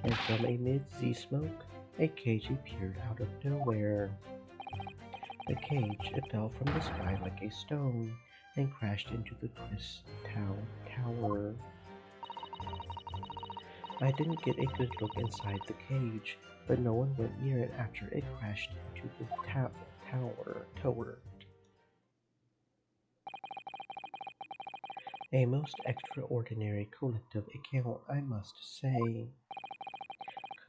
And from amid the smoke, a cage appeared out of nowhere. The cage, it fell from the sky like a stone and crashed into the crystal tower. I didn't get a good look inside the cage, but no one went near it after it crashed into the tower. A most extraordinary collective account, I must say.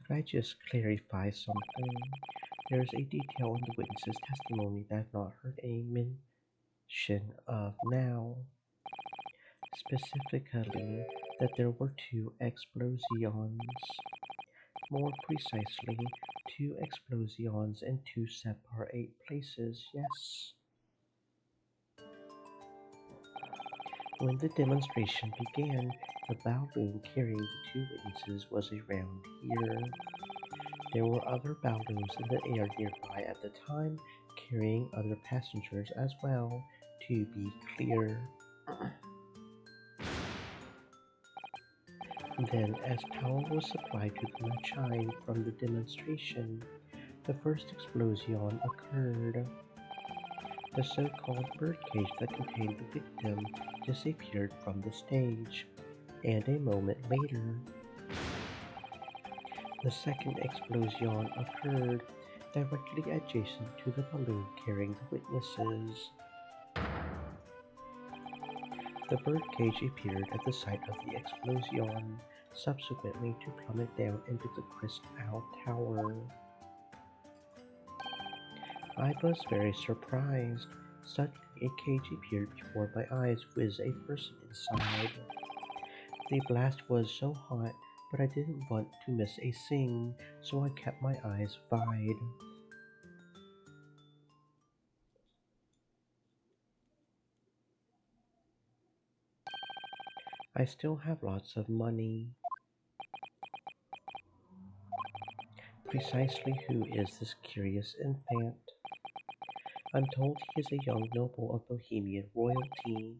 Could I just clarify something? There is a detail in the witness's testimony that I've not heard a mention of now. Specifically, that there were two explosions. More precisely, two explosions in two separate places, yes. When the demonstration began, the balloon carrying the two witnesses was around here. There were other balloons in the air nearby at the time, carrying other passengers as well, to be clear. Then, as power was supplied to the machine from the demonstration, the first explosion occurred. The so-called birdcage that contained the victim disappeared from the stage, and a moment later, the second explosion occurred directly adjacent to the balloon carrying the witnesses. The birdcage appeared at the site of the explosion, subsequently to plummet down into the crystal tower. I was very surprised. Suddenly a cage appeared before my eyes with a person inside. The blast was so hot, but I didn't want to miss a thing, so I kept my eyes wide. I still have lots of money. Precisely who is this curious infant? I'm told he is a young noble of Bohemian royalty.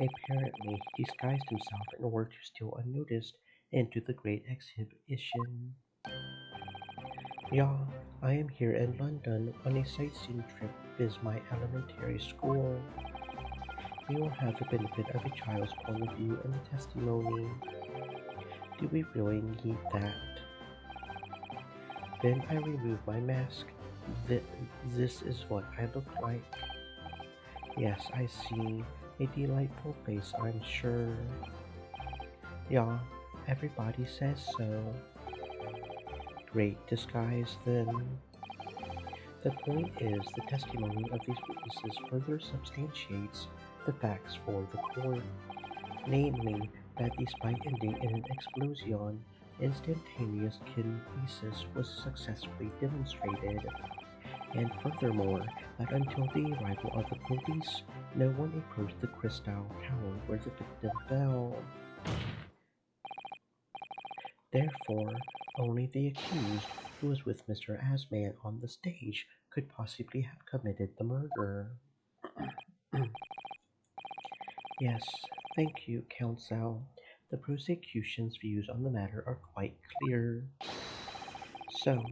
Apparently, he disguised himself in order to steal unnoticed into the great exhibition. Yeah, I am here in London on a sightseeing trip with my elementary school. We will have the benefit of a child's point of view in the testimony. Do we really need that? Then I remove my mask. This is what I look like. Yes, I see. A delightful face, I'm sure. Yeah, everybody says so. Great disguise, then. The point is, the testimony of these witnesses further substantiates the facts for the court, namely that despite ending in an explosion, instantaneous kinesis was successfully demonstrated, and furthermore, that until the arrival of the police, no one approached the crystal tower where the victim fell. Therefore, only the accused, who was with Mr. Asman on the stage, could possibly have committed the murder. Yes, thank you, counsel. The prosecution's views on the matter are quite clear. So,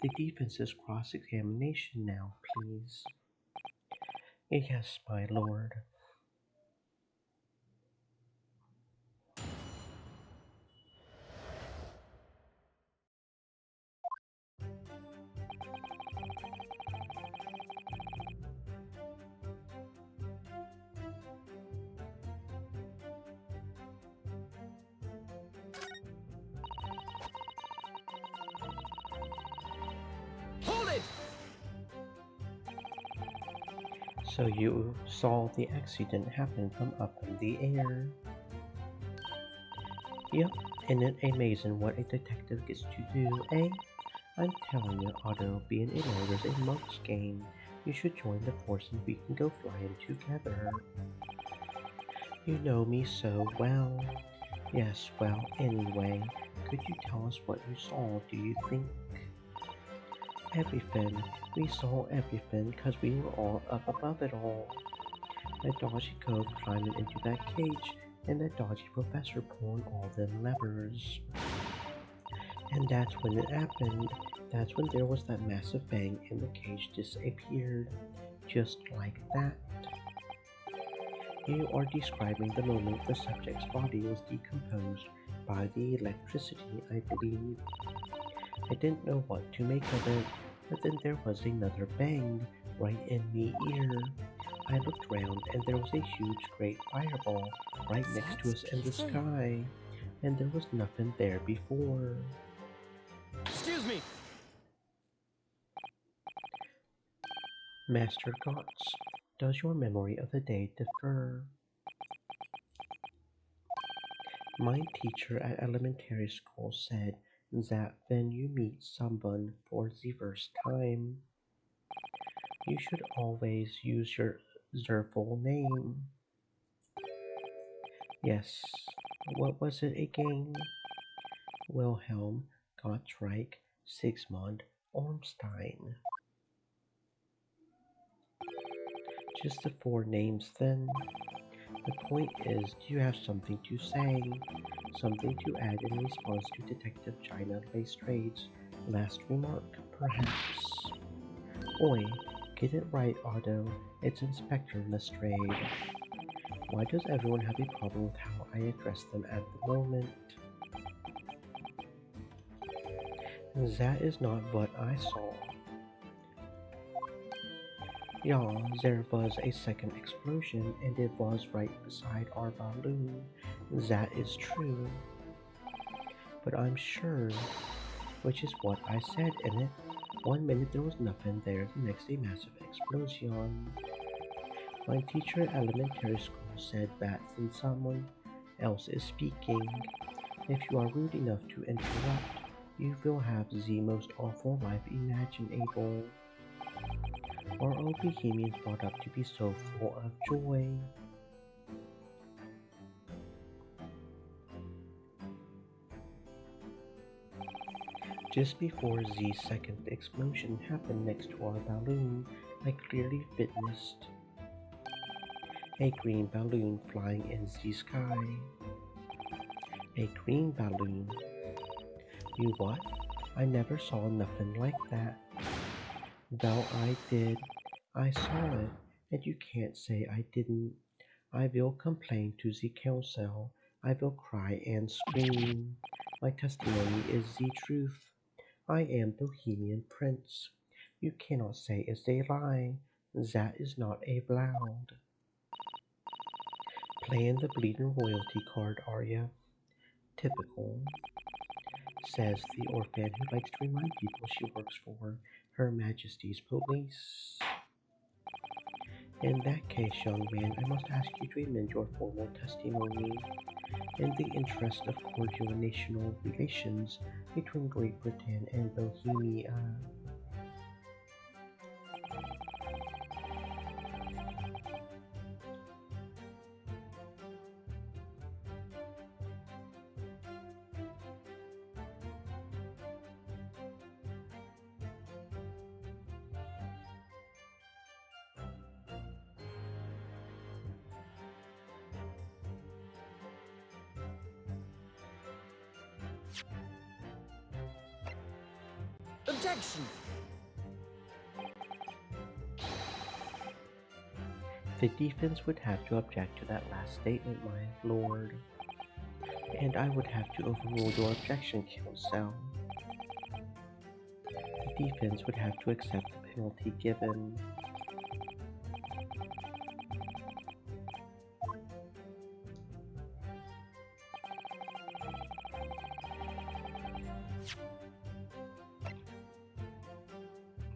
the defense's cross-examination now, please. Yes, my lord. So you saw the accident happen from up in the air. Yep, isn't it amazing what a detective gets to do, eh? I'm telling you, Otto, being a lawyer is a monk's game. You should join the force and we can go flying together. You know me so well. Yes, well, anyway, could you tell us what you saw, do you think? Everything. We saw everything because we were all up above it all. That dodgy cove climbing into that cage, and that dodgy professor pulling all them levers. And that's when it happened. That's when there was that massive bang and the cage disappeared. Just like that. You are describing the moment the subject's body was decomposed by the electricity, I believe. I didn't know what to make of it, but then there was another bang right in me ear. I looked round and there was a huge great fireball right next to us in the sky, and there was nothing there before. Excuse me! Master Gotts, does your memory of the day differ? My teacher at elementary school said that when you meet someone for the first time, you should always use their full name. Yes, what was it again? Wilhelm Gottschalk Sigismund Ormstein. Just the four names then. The point is, do you have something to say? Something to add in response to Detective China Lestrade's last remark, perhaps? Oi, get it right, Otto. It's Inspector Lestrade. Why does everyone have a problem with how I address them at the moment? That is not what I saw. Yeah, there was a second explosion and it was right beside our balloon. That is true. But I'm sure, which is what I said in it. 1 minute there was nothing there, the next a massive explosion. My teacher at elementary school said that since someone else is speaking, if you are rude enough to interrupt, you will have the most awful life imaginable. Are all Bohemians brought up to be so full of joy? Just before the second explosion happened next to our balloon, I clearly witnessed a green balloon flying in the sky. A green balloon? You what? I never saw nothing like that. Well, I did. I saw it, and you can't say I didn't. I will complain to the council. I will cry and scream. My testimony is the truth. I am Bohemian Prince. You cannot say it's a lie. That is not a bloud. Playing the bleeding royalty card, are ya? Typical, says the orphan who likes to remind people she works for Her Majesty's Police. In that case, young man, I must ask you to amend your formal testimony. In the interest of cordial national relations between Great Britain and Bohemia. Objection! The defense would have to object to that last statement, my lord. And I would have to overrule your objection, counsel. The defense would have to accept the penalty given.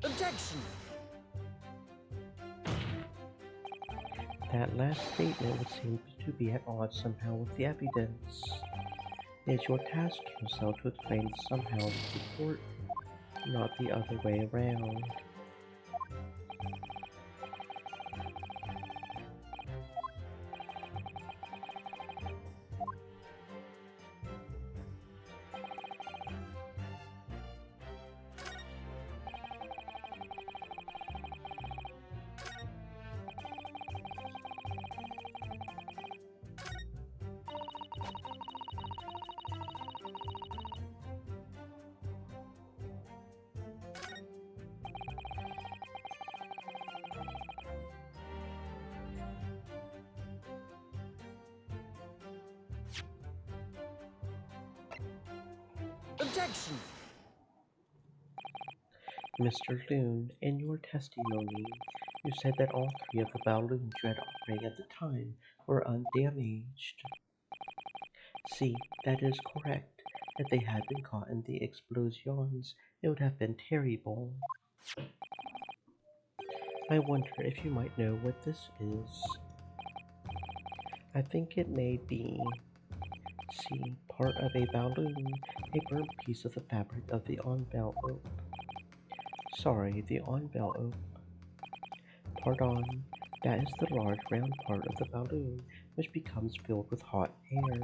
Objection! That last statement would seem to be at odds somehow with the evidence. It's your task yourself to explain somehow the report, not the other way around. Objection! Mr. Loon, in your testimony, you said that all three of the balloons you had operating at the time were undamaged. See, that is correct. If they had been caught in the explosions, it would have been terrible. I wonder if you might know what this is. I think it may be, see, part of a balloon, a burnt piece of the fabric of the envelope. Sorry, the envelope. Pardon, that is the large round part of the balloon which becomes filled with hot air.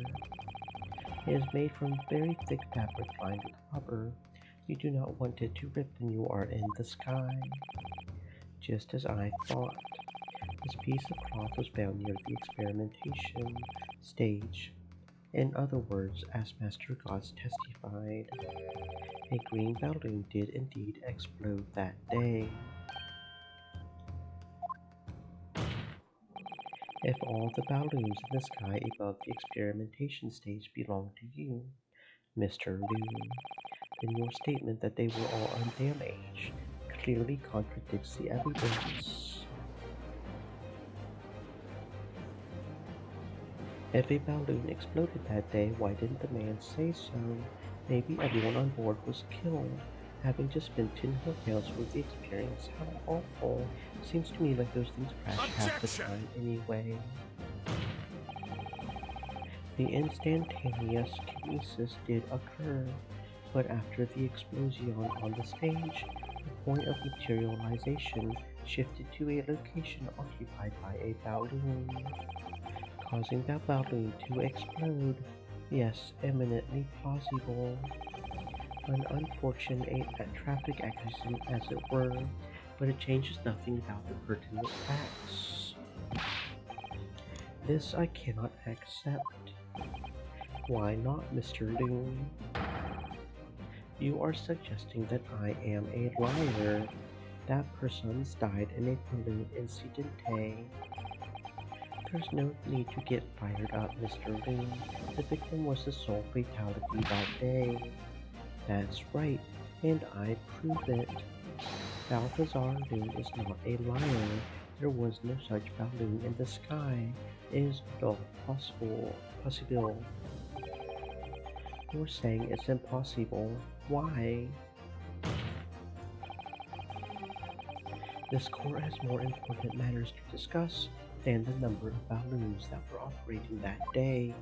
It is made from very thick fabric lined with rubber. You do not want it to rip when you are in the sky. Just as I thought. This piece of cloth was found near the experimentation stage. In other words, as Master Goss testified, a green balloon did indeed explode that day. If all the balloons in the sky above the experimentation stage belong to you, Mr. Loon, then your statement that they were all undamaged clearly contradicts the evidence. If a balloon exploded that day, why didn't the man say so? Maybe everyone on board was killed, having to spend 10 hotels for the experience. How awful. Seems to me like those things crash half the time anyway. The instantaneous kinesis did occur, but after the explosion on the stage, the point of materialization shifted to a location occupied by a balloon, causing that balloon to explode. Yes, eminently plausible. An unfortunate traffic accident, as it were, but it changes nothing about the pertinent facts. This I cannot accept. Why not, Mr. Loon? You are suggesting that I am a liar. That person's died in a balloon incidente. There's no need to get fired up, Mr. Loon. The victim was the sole fatality that day. That's right, and I prove it. Balthazar Loon is not a liar. There was no such balloon in the sky. It is not possible. You're saying it's impossible. Why? This court has more important matters to discuss than the number of balloons that were operating that day.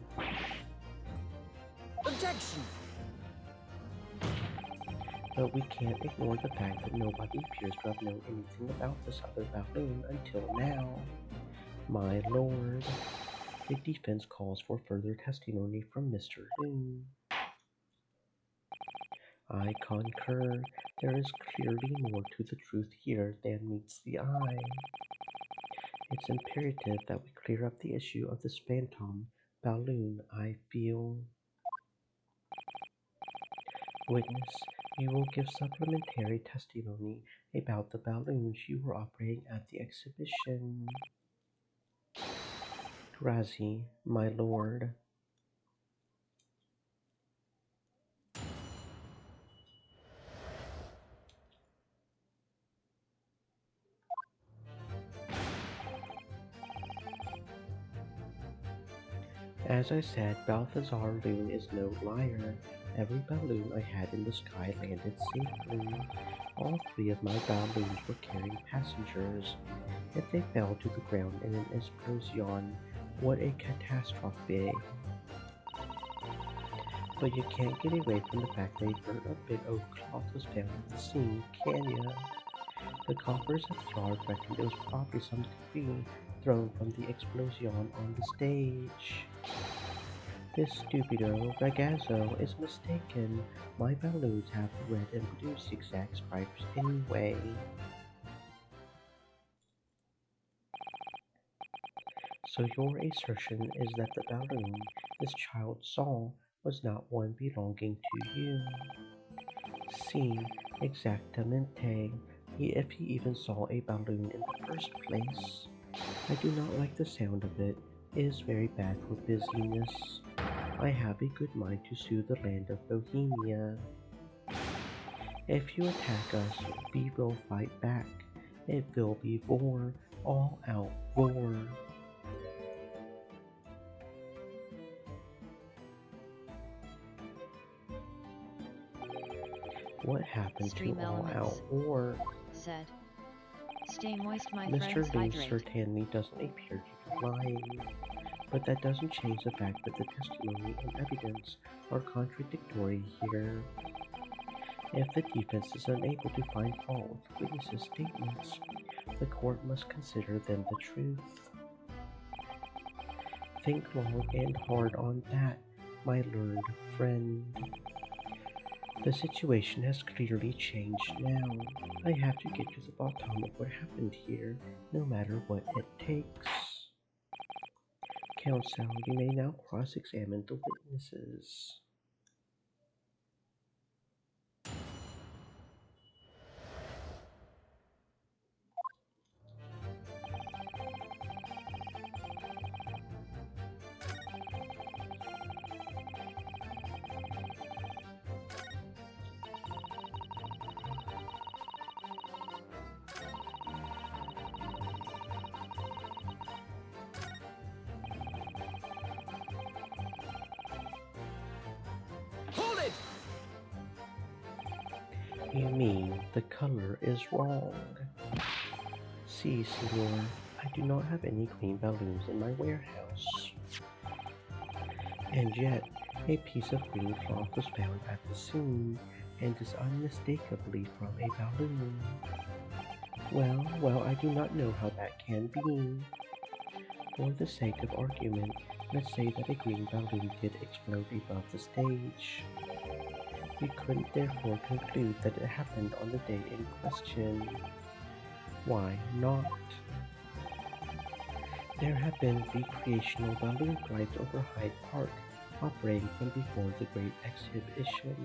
Objection! But we can't ignore the fact that nobody appears to have known anything about this other balloon until now. My lord, the defense calls for further testimony from Mr. Loon. I concur. There is clearly more to the truth here than meets the eye. It's imperative that we clear up the issue of this phantom balloon, I feel. Witness, you will give supplementary testimony about the balloons you were operating at the exhibition. Grazi, my lord. As I said, Balthazar Loon is no liar. Every balloon I had in the sky landed safely. All three of my balloons were carrying passengers. if they fell to the ground in an explosion. What a catastrophe. But you can't get away from the fact that a burnt up bit of cloth was found at the scene, can ya? The coppers at the yard reckoned it was probably some debris thrown from the explosion on the stage. This stupido ragazzo is mistaken. My balloons have the red and blue zigzag stripes anyway. So your assertion is that the balloon this child saw was not one belonging to you. Si, exactamente. If he even saw a balloon in the first place. I do not like the sound of it. It is very bad for busyness. I have a good mind to sue the land of Bohemia. If you attack us, we will fight back. It will be war, all out war. What happened Stream to all elements. out war? Said. Stay moist, my Mr. friends, Lee hydrate. certainly doesn't appear to be lying, but that doesn't change the fact that the testimony and evidence are contradictory here. If the defense is unable to find fault with witnesses' statements, the court must consider them the truth. Think long and hard on that, my learned friend. The situation has clearly changed now. I have to get to the bottom of what happened here, no matter what it takes. Counsel, you may now cross-examine the witnesses. Hold it! You mean the color is wrong? See, senor, I do not have any green balloons in my warehouse. And yet, a piece of green cloth was found at the scene, and is unmistakably from a balloon. Well, I do not know how that can be. For the sake of argument, let's say that a green balloon did explode above the stage. We couldn't therefore conclude that it happened on the day in question. Why not? There have been recreational balloon flights over Hyde Park, operating from before the Great Exhibition.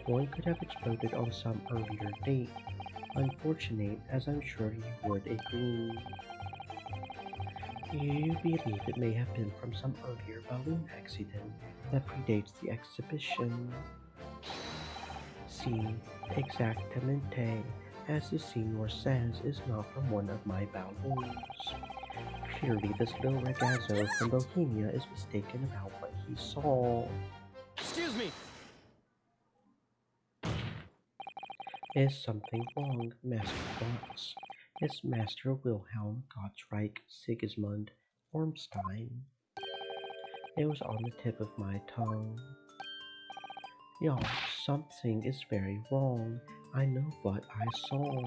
One could have exploded on some earlier date. Unfortunate, as I'm sure you would agree. You believe it may have been from some earlier balloon accident that predates the exhibition. Si, exactamente, as the senor says, is not from one of my balloons. Clearly, this little ragazzo from Bohemia is mistaken about what he saw. Excuse me! Is something wrong, Master Gotts? It's Master Wilhelm Gottschalk Sigismund Ormstein. It was on the tip of my tongue. Y'all, something is very wrong. I know what I saw.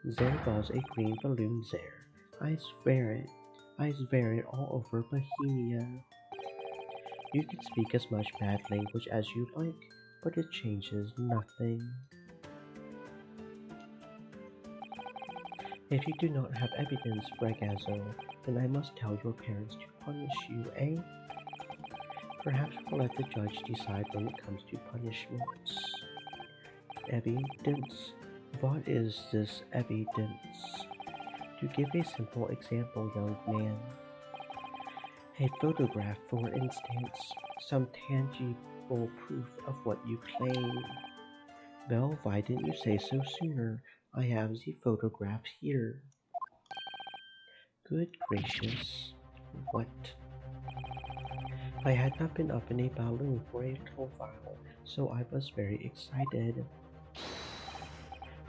There was a green balloon there. I swear it. I swear it all over Bohemia. You can speak as much bad language as you like, but it changes nothing. If you do not have evidence, ragazzo, then I must tell your parents to punish you, eh? Perhaps we'll let the judge decide when it comes to punishments. Evidence? What is this evidence? To give a simple example, young man. A photograph, for instance, some tangible proof of what you claim. Well, why didn't you say so sooner? I have the photograph here. Good gracious, what? I had not been up in a balloon for a little while, so I was very excited.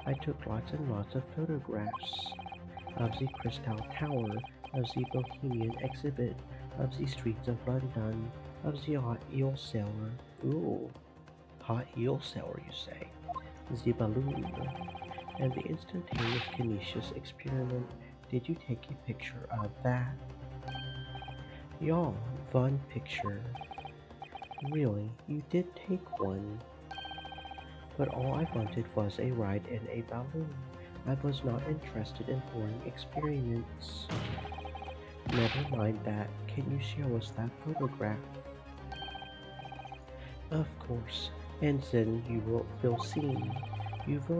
I took lots and lots of photographs. of the Crystal Tower, of the Bohemian Exhibit, of the streets of London, of the hot eel cellar. Ooh, hot eel cellar, you say? The balloon, and the instantaneous kinesis experiment. Did you take a picture of that? Y'all, fun picture. Really, you did take one. But all I wanted was a ride in a balloon. I was not interested in boring experiments. Never mind that. Can you show us that photograph? Of course. And then you will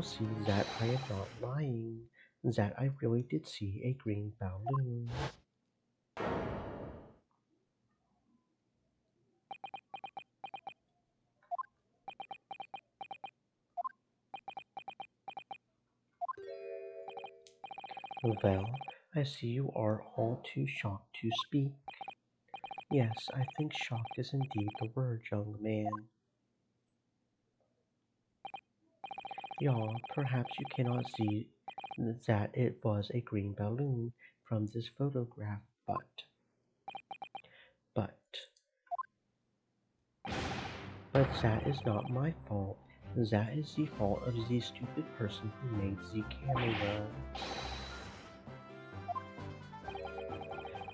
see that I am not lying. That I really did see a green balloon. Well, I see you are all too shocked to speak. Yes, I think shock is indeed the word, young man. Y'all, perhaps you cannot see that it was a green balloon from this photograph, but, but that is not my fault. That is the fault of the stupid person who made the camera.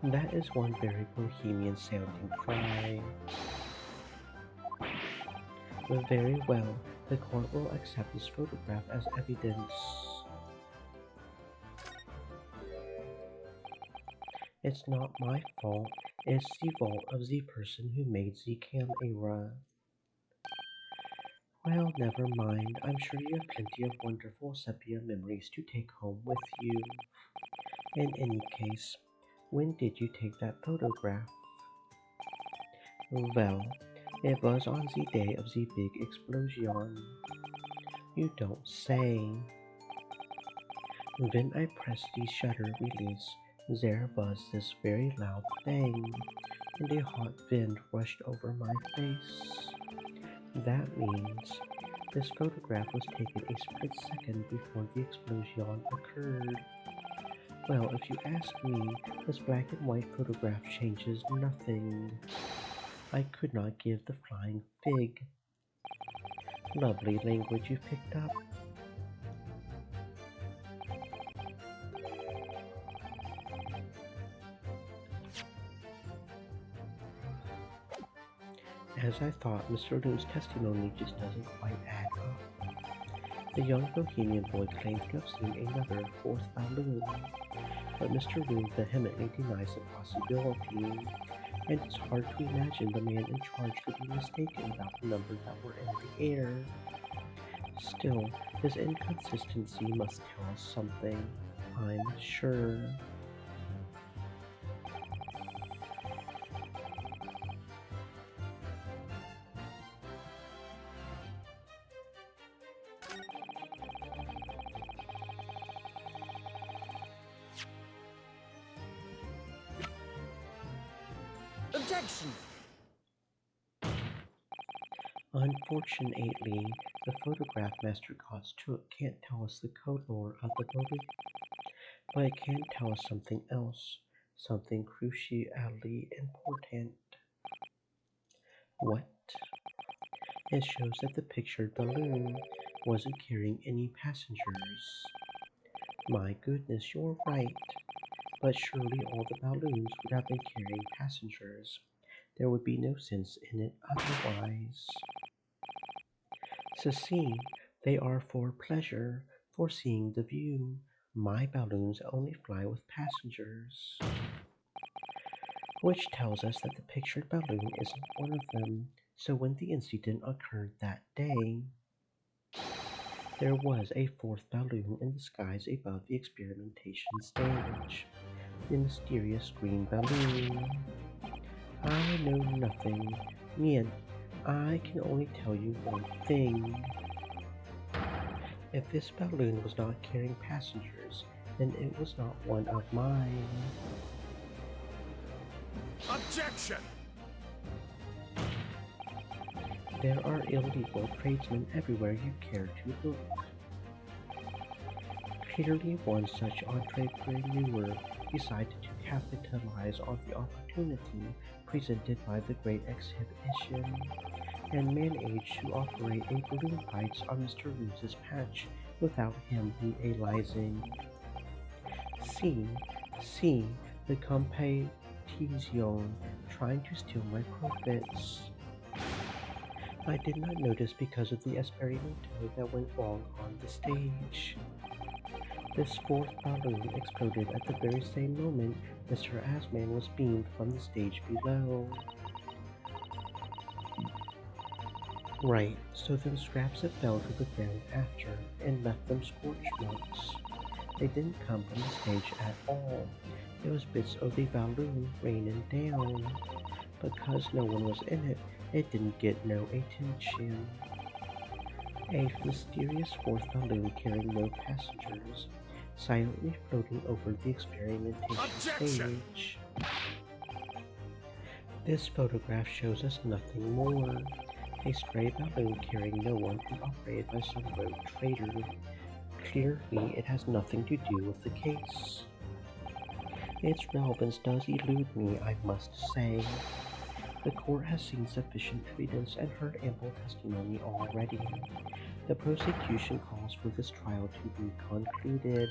That is one very bohemian sounding cry. Very well, the court will accept this photograph as evidence. It's not my fault, it's the fault of the person who made the camera. Well, never mind. I'm sure you have plenty of wonderful sepia memories to take home with you. In any case, when did you take that photograph? Well, it was on the day of the big explosion. You don't say. When I pressed the shutter release, there was this very loud bang, and a hot wind rushed over my face. That means this photograph was taken a split second before the explosion occurred. Well, if you ask me, this black and white photograph changes nothing. I could not give the flying fig. Lovely language you picked up. As I thought, Mr. Loon's testimony just doesn't quite add up. The young Bohemian boy claims to have seen another fourth balloon, but Mr. Loon vehemently denies the possibility, and it's hard to imagine the man in charge could be mistaken about the numbers that were in the air. Still, his inconsistency must tell us something, I'm sure. Objection! Unfortunately, the photograph Master Gods took can't tell us the code lore of the building, but it can tell us something else, something crucially important. What? It shows that the pictured balloon wasn't carrying any passengers. My goodness, you're right. But surely all the balloons would have been carrying passengers. There would be no sense in it otherwise. So see, they are for pleasure, for seeing the view. My balloons only fly with passengers. Which tells us that the pictured balloon isn't one of them. So when the incident occurred that day, there was a fourth balloon in the skies above the experimentation stage. The mysterious green balloon. I know nothing, yet I can only tell you one thing. If this balloon was not carrying passengers, then it was not one of mine. Objection! There are illegal tradesmen everywhere you care to look. Clearly one such entrepreneur decided to capitalize on the opportunity presented by the great exhibition and managed to operate a balloon fight on Mr. Rose's patch without him realizing. See, the competition trying to steal my profits. I did not notice because of the experimento that went wrong on the stage. This fourth balloon exploded at the very same moment Mr. Asman was beamed from the stage below. Right, so them scraps that fell to the ground after and left them scorch marks. They didn't come from the stage at all. It was bits of the balloon raining down. Because no one was in it, it didn't get no attention. A mysterious fourth balloon carrying no passengers, silently floating over the experimentation stage. This photograph shows us nothing more. A stray balloon carrying no one and operated by some rogue trader. Clearly, it has nothing to do with the case. Its relevance does elude me, I must say. The court has seen sufficient evidence and heard ample testimony already. The prosecution calls for this trial to be concluded.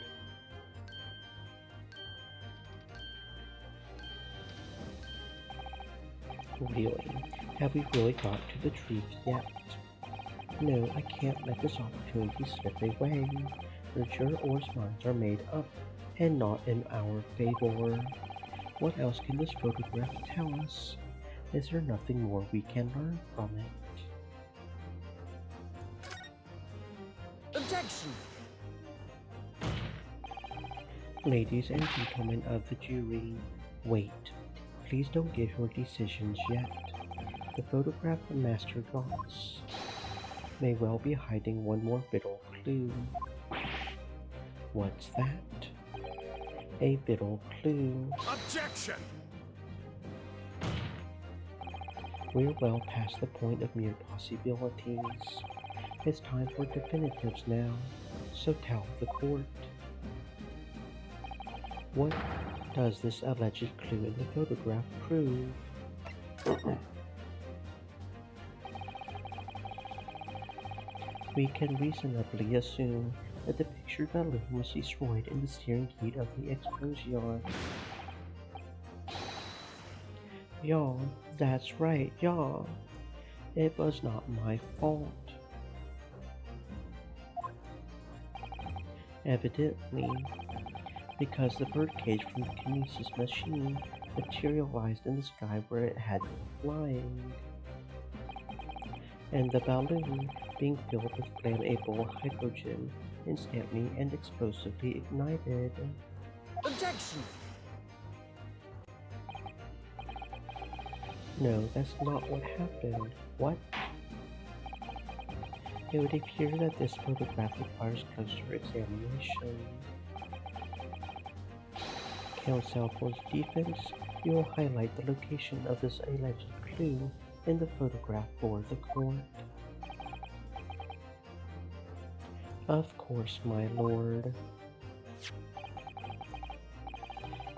Really? Have we really got to the truth yet? No, I can't let this opportunity slip away. The jurors' minds are made up, and not in our favor. What else can this photograph tell us? Is there nothing more we can learn from it? Objection! Ladies and gentlemen of the jury, wait. Please don't give your decisions yet. The photograph of Master Goss may well be hiding one more vital clue. What's that? A vital clue. Objection! We're well past the point of mere possibilities. It's time for definitives now, so tell the court. What does this alleged clue in the photograph prove? We can reasonably assume that the pictured balloon was destroyed in the steering gate of the explosion. Yeah, that's right, yeah. It was not my fault. Evidently, because the birdcage from the kinesis machine materialized in the sky where it had been flying. And the balloon, being filled with flammable hydrogen, instantly and explosively ignited. Objection! No, that's not what happened. What? It would appear that this photograph requires closer examination. Counsel for the defense, you will highlight the location of this alleged clue in the photograph for the court. Of course, my lord.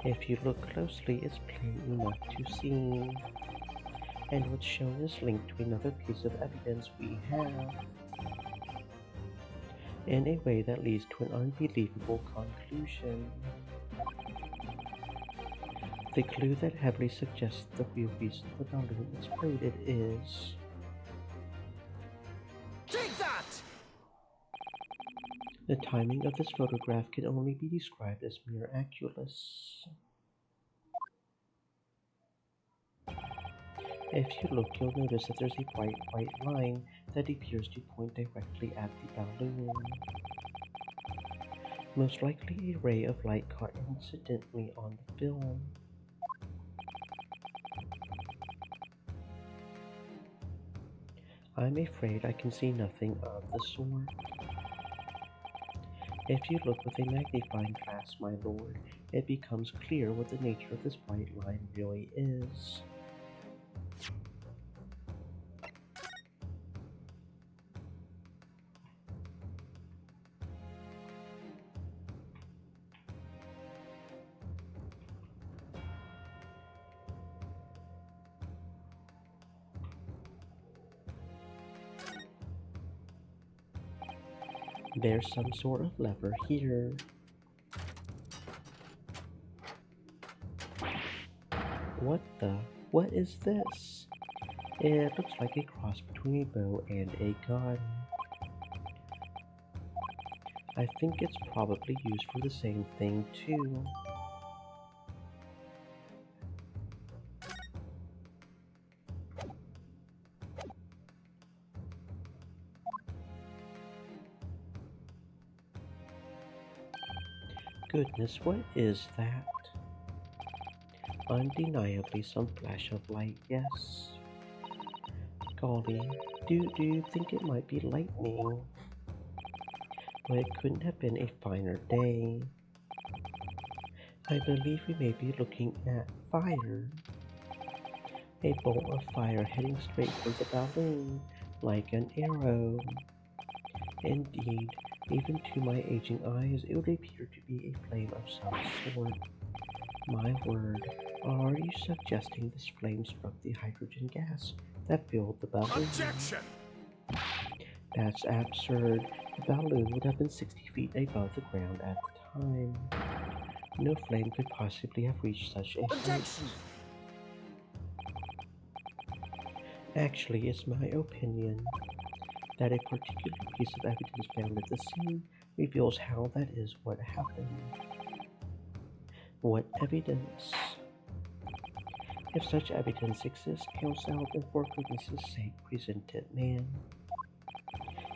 If you look closely, it's plain enough to see. And what's shown is linked to another piece of evidence we have, in a way that leads to an unbelievable conclusion. The clue that heavily suggests the real reason the balloon exploded is... Take that! The timing of this photograph can only be described as miraculous. If you look, you'll notice that there's a bright white line that appears to point directly at the balloon. Most likely a ray of light caught incidentally on the film. I'm afraid I can see nothing of the sort. If you look with a magnifying glass, my lord, it becomes clear what the nature of this bright line really is. There's some sort of lever here. What the? What is this? It looks like a cross between a bow and a gun. I think it's probably used for the same thing too. Goodness, what is that? Undeniably some flash of light, yes. Golly, do you think it might be lightning? But it couldn't have been a finer day. I believe we may be looking at fire. A bolt of fire heading straight for the balloon, like an arrow. Indeed, even to my aging eyes, it would appear to be a flame of some sort. My word, are you suggesting this flame struck the hydrogen gas that filled the balloon? Objection! That's absurd. The balloon would have been 60 feet above the ground at the time. No flame could possibly have reached such a height. Objection! Actually, it's my opinion that a particular piece of evidence found at the scene reveals how that is what happened. What evidence? If such evidence exists, counsel, then for goodness' sake, present it, man.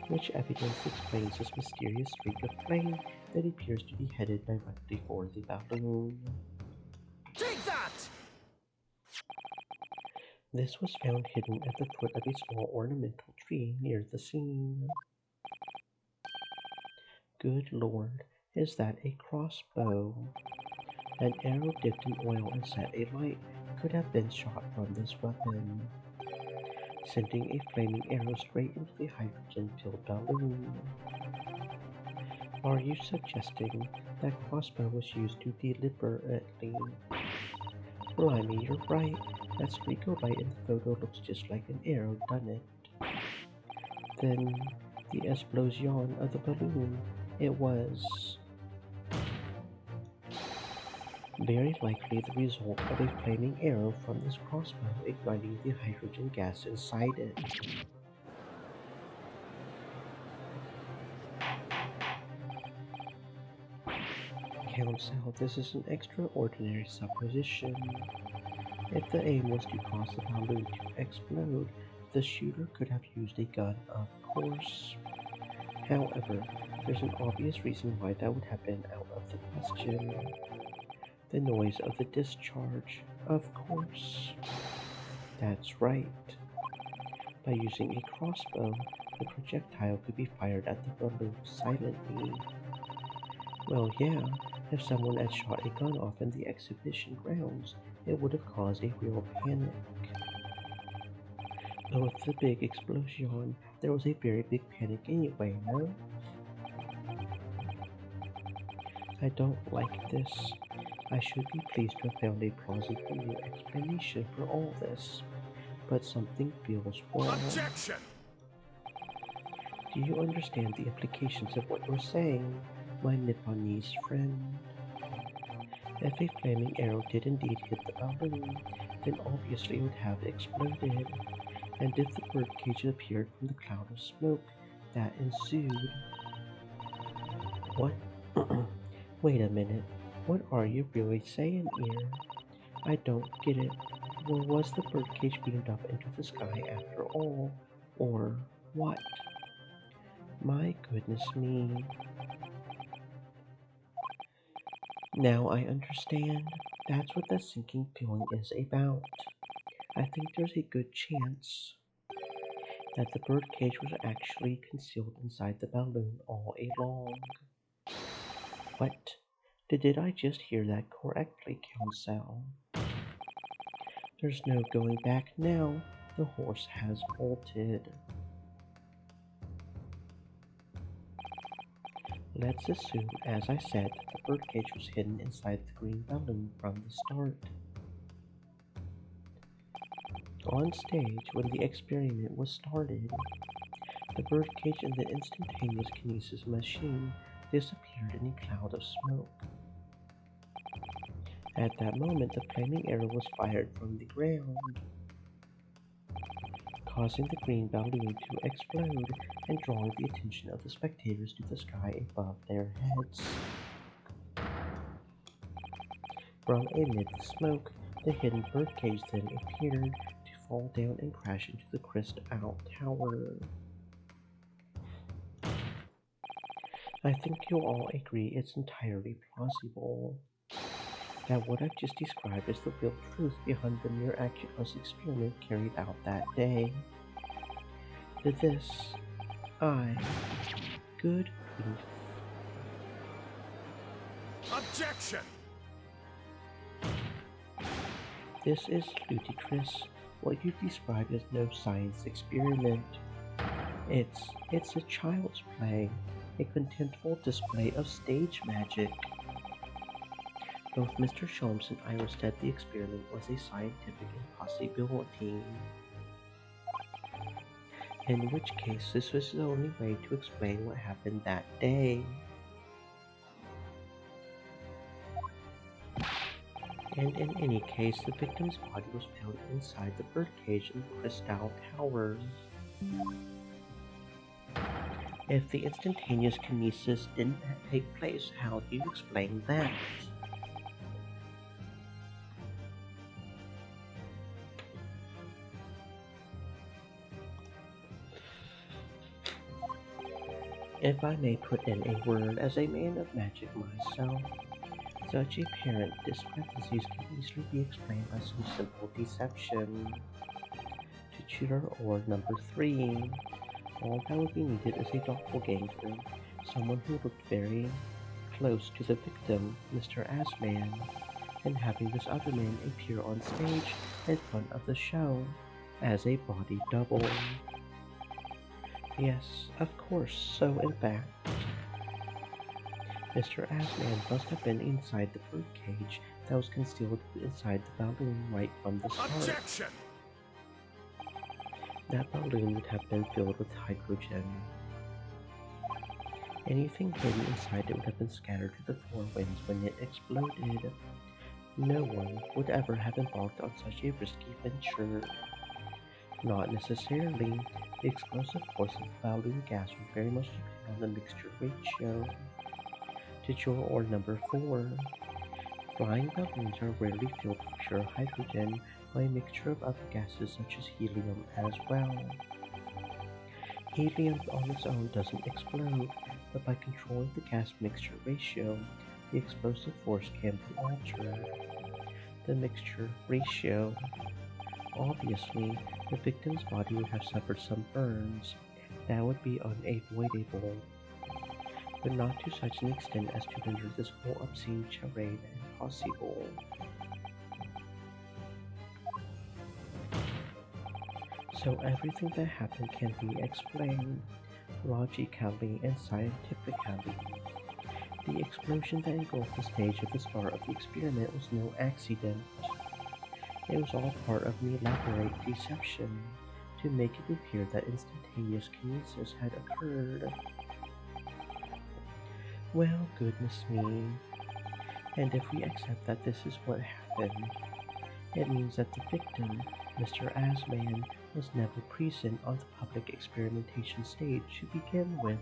Which evidence explains this mysterious streak of flame that appears to be headed directly for the balloon? Take that! This was found hidden at the foot of a small ornamental tree near the scene. Good Lord, is that a crossbow? An arrow dipped in oil and set alight could have been shot from this weapon, sending a flaming arrow straight into the hydrogen-filled balloon. Are you suggesting that crossbow was used to deliberately? Blimey, you're right. That streak of light in the photo looks just like an arrow, doesn't it? Then, the explosion of the balloon, it was very likely the result of a flaming arrow from this crossbow igniting the hydrogen gas inside it. Counsel, this is an extraordinary supposition. If the aim was to cause the balloon to explode, the shooter could have used a gun, of course. However, there's an obvious reason why that would have been out of the question. The noise of the discharge, of course. That's right. By using a crossbow, the projectile could be fired at the balloon silently. Well, yeah, if someone had shot a gun off in the exhibition grounds, it would have caused a real panic. But with the big explosion, there was a very big panic anyway, no? I don't like this. I should be pleased to have found a plausible new explanation for all this, but something feels wrong. Objection! Do you understand the implications of what you're saying, my Nipponese friend? If a flaming arrow did indeed hit the balloon, then obviously it would have exploded, and if the birdcage appeared from the cloud of smoke that ensued... What? Wait a minute. What are you really saying here? I don't get it. Or was the birdcage beamed up into the sky after all? Or what? My goodness me. Now I understand. That's what that sinking feeling is about. I think there's a good chance that the birdcage was actually concealed inside the balloon all along. What? Did I just hear that correctly, Counsel? There's no going back now. The horse has bolted. Let's assume, as I said, that the birdcage was hidden inside the green balloon from the start. On stage, when the experiment was started, The birdcage and the instantaneous kinesis machine disappeared in a cloud of smoke. At that moment, the flaming arrow was fired from the ground, causing the green balloon to explode and drawing the attention of the spectators to the sky above their heads. From amid the smoke, the hidden birdcage then appeared to fall down and crash into the crystal tower. I think you'll all agree it's entirely plausible that what I've just described is the real truth behind the miraculous experiment carried out that day. To this, good grief. Objection! This is ludicrous. What you describe as no science experiment. It's a child's play, a contemptible display of stage magic. Both Mr. Sholmes and Iris said the experiment was a scientific impossibility. In which case, this was the only way to explain what happened that day. And in any case, the victim's body was found inside the birdcage in the Crystal Tower. If the instantaneous kinesis didn't take place, how do you explain that? If I may put in a word, as a man of magic myself, such apparent discrepancies can easily be explained by some simple deception. To tutor or number 3, all that would be needed is a doppelganger, someone who looked very close to the victim, Mr. Asman, and having this other man appear on stage in front of the show as a body double. Yes, of course, so in fact, Mr. Asman must have been inside the birdcage that was concealed inside the balloon right from the start. Objection! That balloon would have been filled with hydrogen. Anything hidden inside it would have been scattered to the four winds when it exploded. No one would ever have embarked on such a risky venture. Not necessarily. The explosive force of the balloon gas would very much depend on the mixture ratio. To juror or number 4, flying balloons are rarely filled with pure hydrogen or a mixture of other gases such as helium as well. Helium on its own doesn't explode, but by controlling the gas mixture ratio, the explosive force can be altered. The mixture ratio. Obviously, the victim's body would have suffered some burns. That would be unavoidable, but not to such an extent as to render this whole obscene charade impossible. So everything that happened can be explained, logically and scientifically. The explosion that engulfed the stage at the start of the experiment was no accident. It was all part of an elaborate deception to make it appear that instantaneous kinesis had occurred. Well, goodness me. And if we accept that this is what happened, it means that the victim, Mr. Asman, was never present on the public experimentation stage to begin with.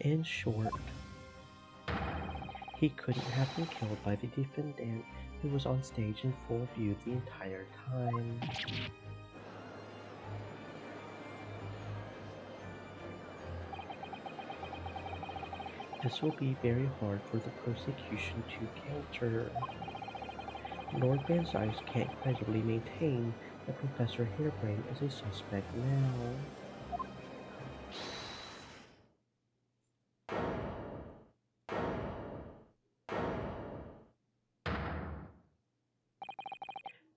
In short, he couldn't have been killed by the defendant, who was on stage in full view the entire time. This will be very hard for the prosecution to counter. Lord Van Zeiss can't credibly maintain that Professor Harebrain is a suspect now.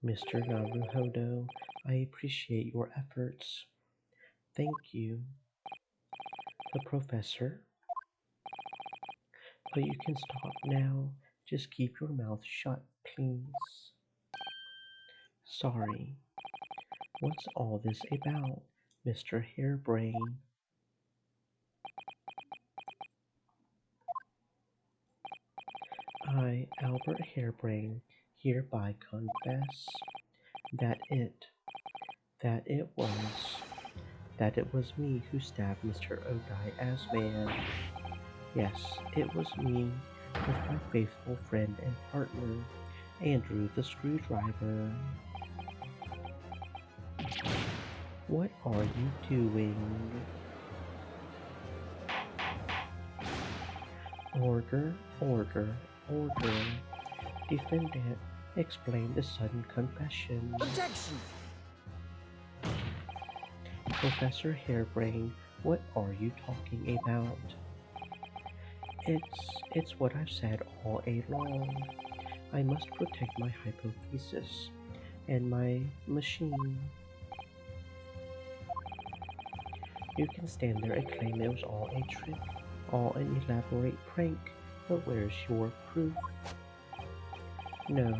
Mr. Naruhodo, I appreciate your efforts. Thank you. The professor? But you can stop now. Just keep your mouth shut, please. Sorry. What's all this about, Mr. Harebrain? I, Albert Harebrain, hereby confess that that it was, that it was me who stabbed Mr. Odai Asman. Yes, it was me, with my faithful friend and partner, Andrew the Screwdriver. What are you doing? Order, order, order. Defendant, explain the sudden confession. Objection! Professor Harebrain, what are you talking about? It's what I've said all along. I must protect my hypothesis and my machine. You can stand there and claim it was all a trick, all an elaborate prank, but where's your proof? No,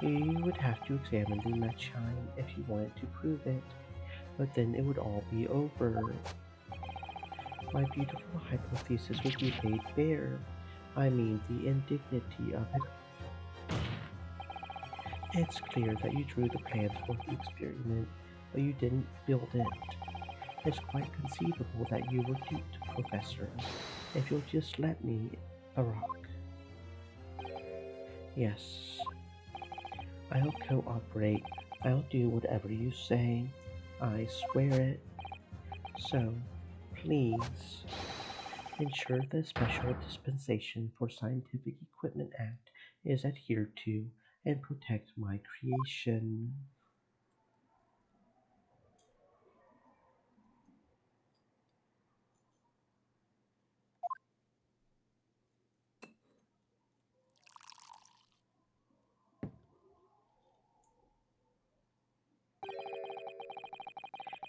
you would have to examine the machine if you wanted to prove it, but then it would all be over. My beautiful hypothesis would be laid bare. I mean the indignity of it. It's clear that you drew the plans for the experiment, but you didn't build it. It's quite conceivable that you were duped, Professor, if you'll just let me, Barack. Yes, I'll cooperate. I'll do whatever you say. I swear it. So, please, ensure the Special Dispensation for Scientific Equipment Act is adhered to and protect my creation.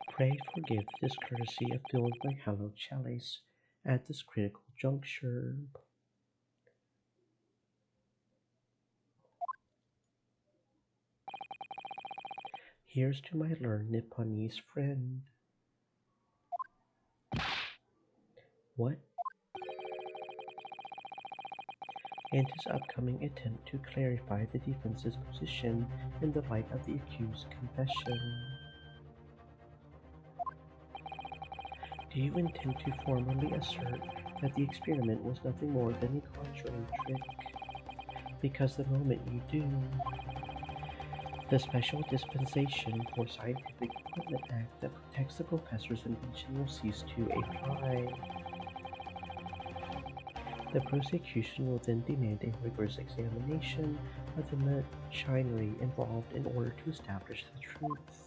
Pray forgive the discourtesy of filling my hallowed chalice at this critical juncture. Here's to my learned Nipponese friend. What? And his upcoming attempt to clarify the defense's position in the light of the accused's confession. Do you intend to formally assert that the experiment was nothing more than a conjuring trick? Because the moment you do, the Special Dispensation for Scientific Equipment Act that protects the professor's invention will cease to apply. The prosecution will then demand a rigorous examination of the machinery involved in order to establish the truth.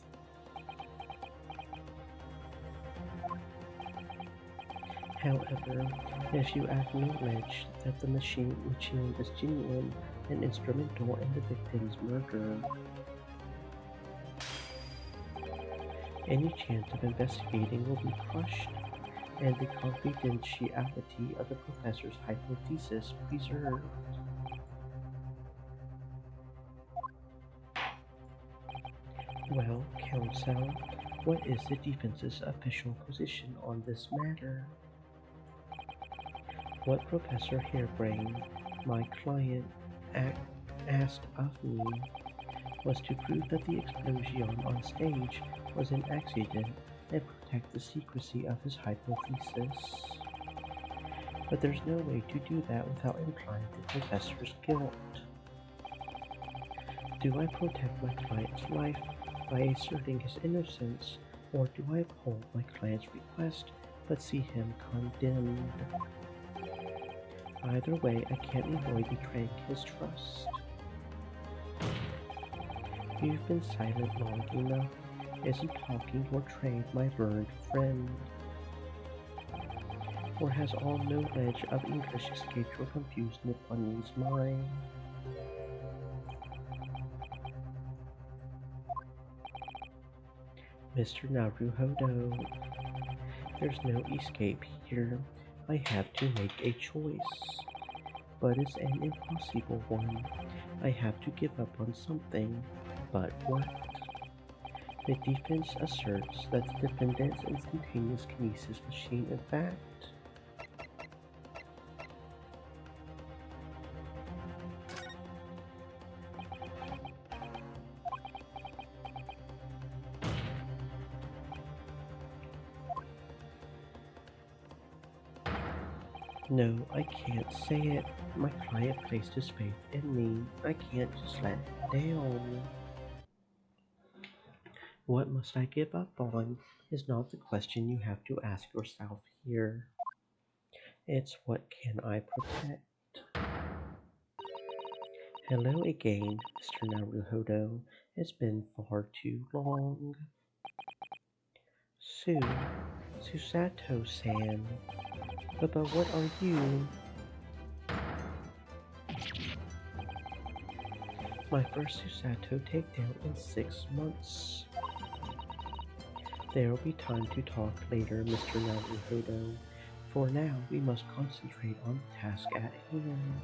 However, if you acknowledge that the machine is genuine and instrumental in the victim's murder, any chance of investigating will be crushed, and the confidentiality of the professor's hypothesis preserved. Well, counsel, what is the defense's official position on this matter? What Professor Harebrain, my client, asked of me was to prove that the explosion on stage was an accident and protect the secrecy of his hypothesis. But there's no way to do that without implying the professor's guilt. Do I protect my client's life by asserting his innocence, or do I uphold my client's request but see him condemned? Either way, I can't avoid betraying his trust. You've been silent long enough. Isn't talking your trade, my learned friend? Or has all knowledge of English escaped your confused Nipponese mind? Mr. Naruhodo, there's no escape here. I have to make a choice. But it's an impossible one. I have to give up on something. But what? The defense asserts that the defendant's instantaneous kinesis machine, in fact, no, I can't say it. My client placed his faith in me. I can't just let him down. What must I give up on is not the question you have to ask yourself here. It's what can I protect? Hello again, Mr. Naruhodo. It's been far too long. Susato-san. But what are you? My first Susato takedown in 6 months. There will be time to talk later, Mr. Naruhodo. For now, we must concentrate on the task at hand,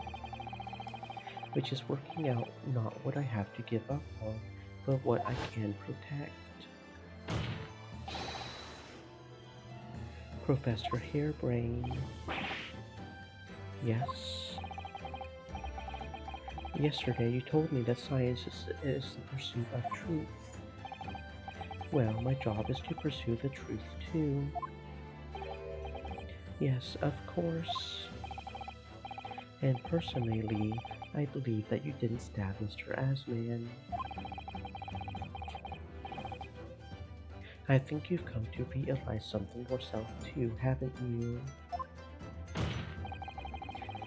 which is working out not what I have to give up on, but what I can protect. Professor Hairbrain. Yes? Yesterday you told me that science is the pursuit of truth. Well, my job is to pursue the truth too. Yes, of course. And personally, I believe that you didn't stab Mr. Asman. I think you've come to realize something yourself too, haven't you?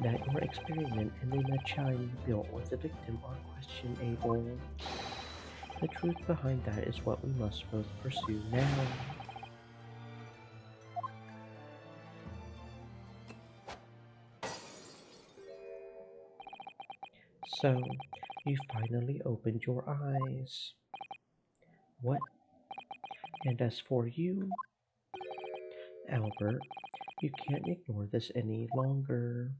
That your experiment and the machine you built with the victim are questionable. The truth behind that is what we must both pursue now. So, you finally opened your eyes. What? And as for you, Albert, you can't ignore this any longer.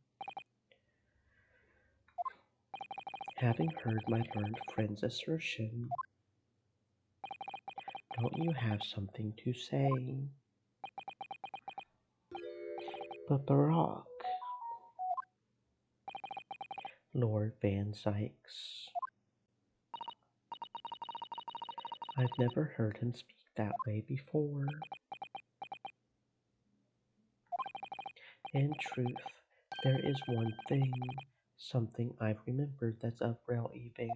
Having heard my learned friend's assertion, don't you have something to say? But Barack, Lord Van Sykes. I've never heard him speak that way before. In truth, there is one thing, something I've remembered that's of relevance.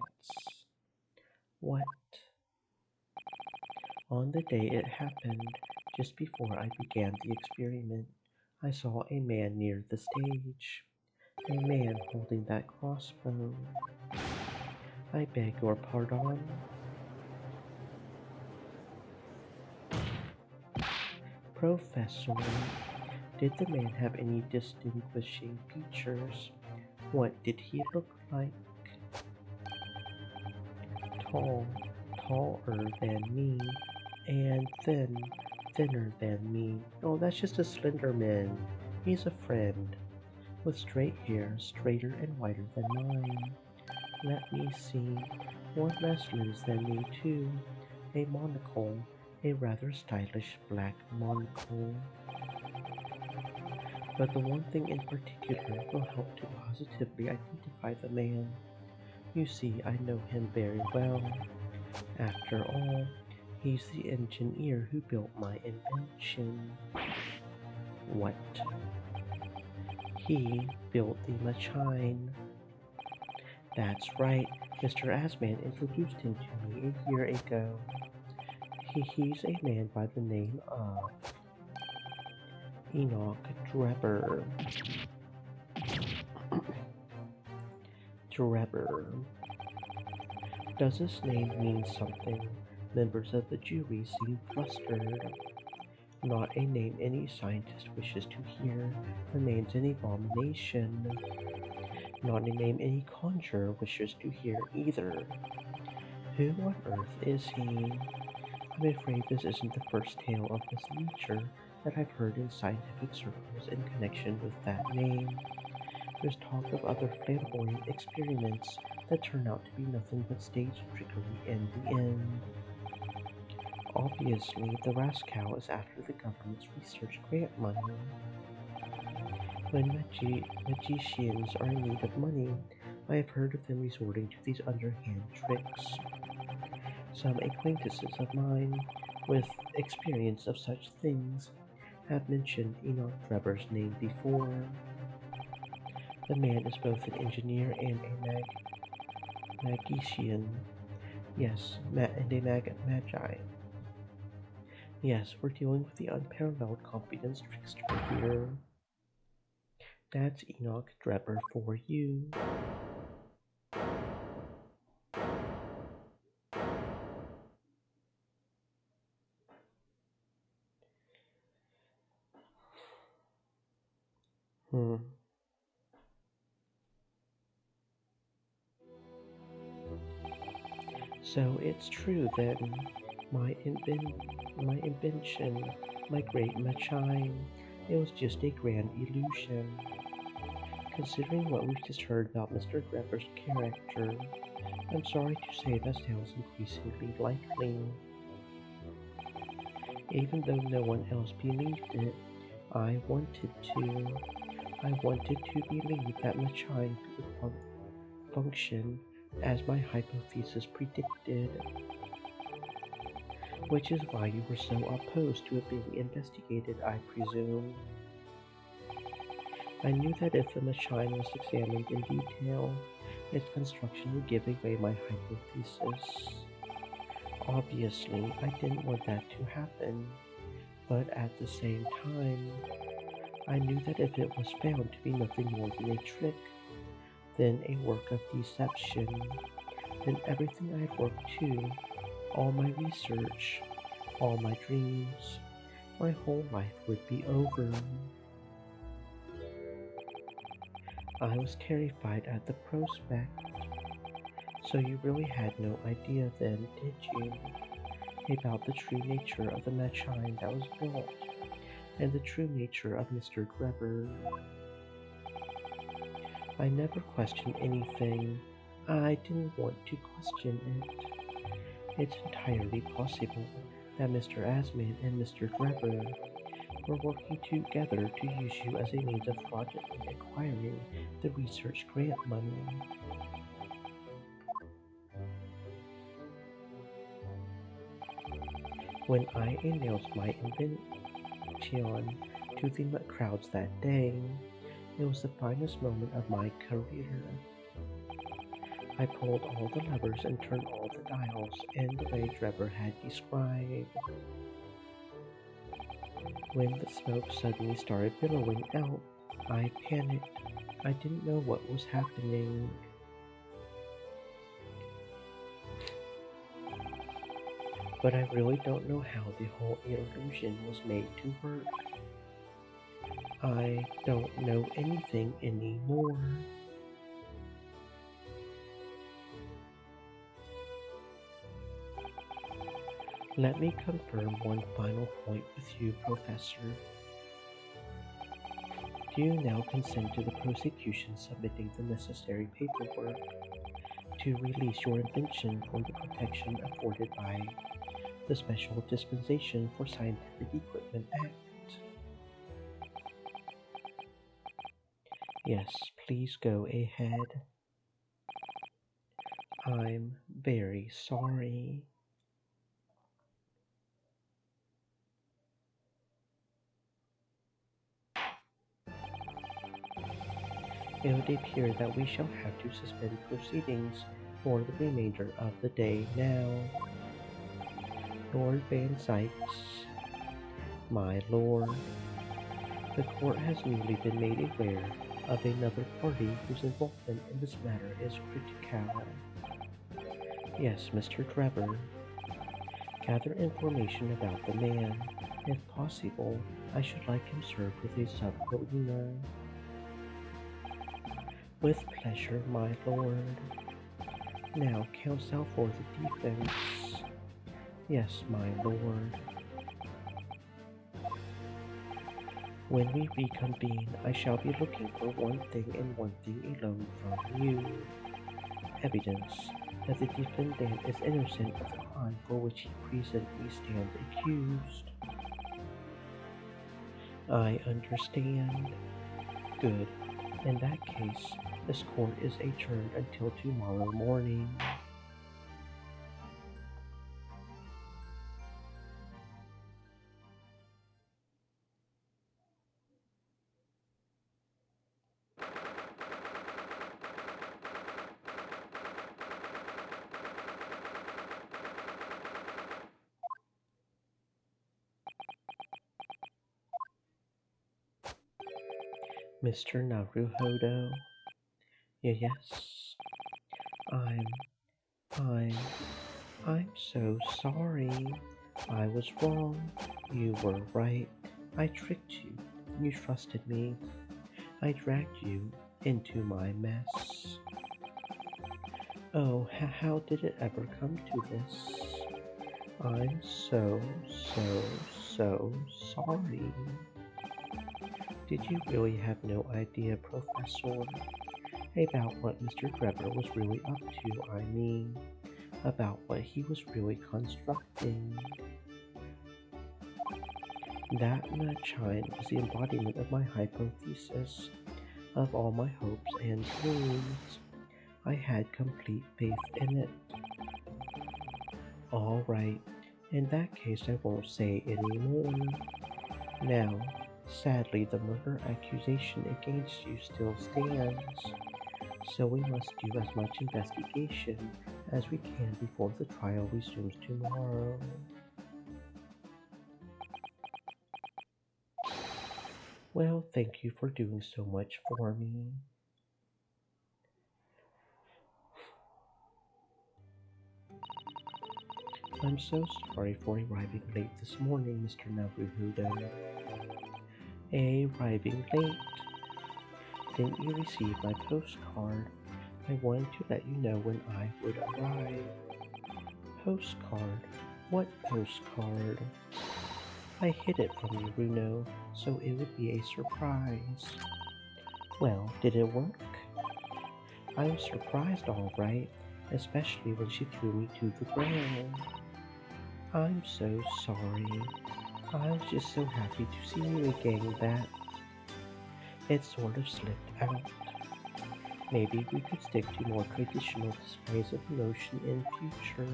What? On the day it happened, just before I began the experiment, I saw a man near the stage. A man holding that crossbow. I beg your pardon? Professor, did the man have any distinguishing features? What did he look like? Tall, taller than me, and thinner than me. Oh, that's just a slender man. He's a friend. With straight hair, straighter and whiter than mine. Let me see. More wrestlers than me, too. A monocle, a rather stylish black monocle. But the one thing in particular will help to positively identify the man. You see, I know him very well. After all, he's the engineer who built my invention. What? He built the machine. That's right, Mr. Asman introduced him to me a year ago. He's a man by the name of Enoch Drebber. Drebber. Does this name mean something? Members of the jury seem flustered. Not a name any scientist wishes to hear. The name's an abomination. Not a name any conjurer wishes to hear either. Who on earth is he? I'm afraid this isn't the first tale of this nature that I've heard in scientific circles in connection with that name. There's talk of other flamboyant experiments that turn out to be nothing but stage trickery in the end. Obviously, the rascal is after the government's research grant money. When magicians are in need of money, I have heard of them resorting to these underhand tricks. Some acquaintances of mine, with experience of such things, have mentioned Enoch Drebber's name before. The man is both an engineer and a magician. Yes, and a magi. Yes, we're dealing with the unparalleled confidence trickster here. That's Enoch Drebber for you. Hmm. So it's true then. My invention, my great machine, it was just a grand illusion. Considering what we've just heard about Mr. Drebber's character, I'm sorry to say that sounds increasingly likely. Even though no one else believed it, I wanted to. I wanted to believe that machine could function as my hypothesis predicted. Which is why you were so opposed to it being investigated, I presume. I knew that if the machine was examined in detail, its construction would give away my hypothesis. Obviously, I didn't want that to happen, but at the same time, I knew that if it was found to be nothing more than a trick, then a work of deception, then everything I had worked to, all my research, all my dreams, my whole life would be over. I was terrified at the prospect. So you really had no idea then, did you, about the true nature of the machine that was built, and the true nature of Mr. Drebber? I never questioned anything. I didn't want to question it. It's entirely possible that Mr. Asman and Mr. Drebber were working together to use you as a means of fraudulently acquiring the research grant money. When I announced my invention to the crowds that day, it was the finest moment of my career. I pulled all the levers and turned all the dials in the way Drebber had described. When the smoke suddenly started billowing out, I panicked. I didn't know what was happening. But I really don't know how the whole illusion was made to work. I don't know anything anymore. Let me confirm one final point with you, Professor. Do you now consent to the prosecution submitting the necessary paperwork to release your invention from the protection afforded by the Special Dispensation for Scientific Equipment Act? Yes, please go ahead. I'm very sorry. It would appear that we shall have to suspend proceedings for the remainder of the day now. Lord Van Sykes, my lord, the court has newly been made aware of another party whose involvement in this matter is critical. Yes, Mr. Drebber. Gather information about the man. If possible, I should like him served with a sub-poena. With pleasure, my lord. Now, counsel for the defense. Yes, my lord. When we reconvene, I shall be looking for one thing and one thing alone from you. Evidence that the defendant is innocent of the crime for which he presently stands accused. I understand. Good. In that case, this court is adjourned until tomorrow morning. Mr. Naruhodo? Yes, I'm, I'm, I'm so sorry. I was wrong. You were right. I tricked you. You trusted me. I dragged you into my mess. Oh, how did it ever come to this? I'm so sorry. Did you really have no idea, Professor, about what Mr. Trevor was really up to? I mean, about what he was really constructing. That chime was the embodiment of my hypothesis, of all my hopes and dreams. I had complete faith in it. All right, in that case I won't say any more. Now, sadly the murder accusation against you still stands, so we must do as much investigation as we can before the trial resumes tomorrow. Well, thank you for doing so much for me. I'm so sorry for arriving late this morning, Mr. Naruhodo. Arriving late? Didn't you receive my postcard? I wanted to let you know when I would arrive. Postcard? What postcard? I hid it from you, Bruno, so it would be a surprise. Well, did it work? I was surprised, all right, especially when she threw me to the ground. I'm so sorry. I was just so happy to see you again that it sort of slipped out. Maybe we could stick to more traditional displays of emotion in future.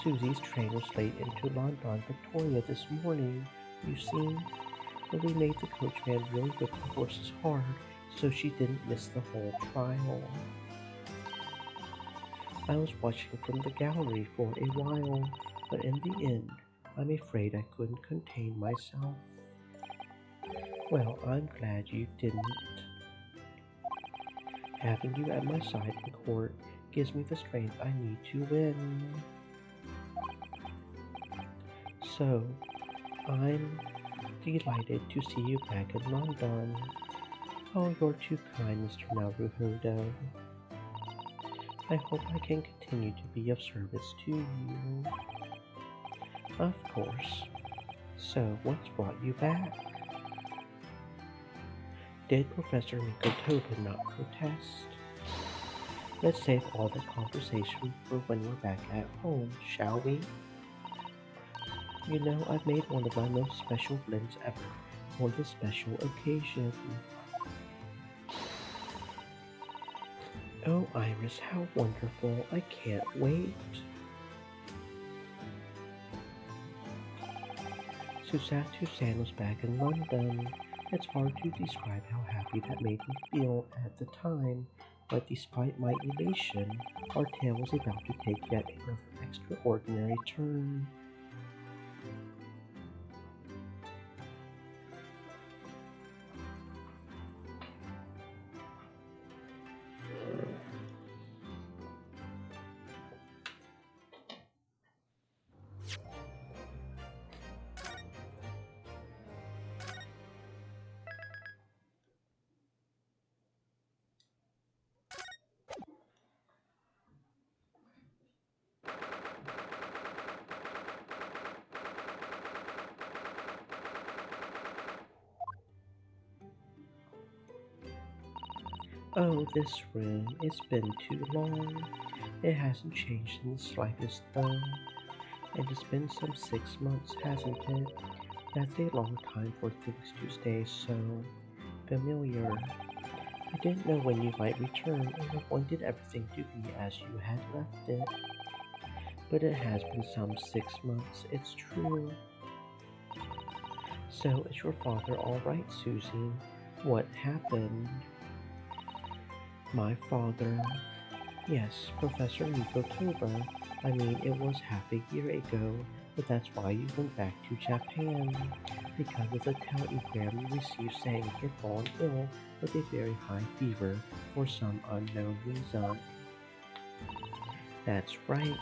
Susie's train was late into London, Victoria this morning, you see, but we made the coachman really whip the horses hard so she didn't miss the whole trial. I was watching from the gallery for a while, but in the end, I'm afraid I couldn't contain myself. Well, I'm glad you didn't. Having you at my side in court gives me the strength I need to win. So, I'm delighted to see you back in London. Oh, you're too kind, Mr. Naruhodo. I hope I can continue to be of service to you. Of course. So, what's brought you back? Did Professor Mikotopa not protest? Let's save all the conversation for when we're back at home, shall we? You know, I've made one of my most special blends ever for this special occasion. Oh, Iris, how wonderful. I can't wait. Susato-san was back in London. It's hard to describe how happy that made me feel at the time, but despite my elation, our tale was about to take yet another extraordinary turn. Oh, this room, it's been too long. It hasn't changed in the slightest though. And it's been some 6 months, hasn't it? That's a long time for things to stay so familiar. I didn't know when you might return, and I wanted everything to be as you had left it. But it has been some 6 months, it's true. So is your father all right, Susie? What happened? My father. Yes, Professor Nikotoba. I mean, it was half a year ago, but that's why you went back to Japan. Because of the telegram you received saying he had fallen ill with a very high fever for some unknown reason. That's right.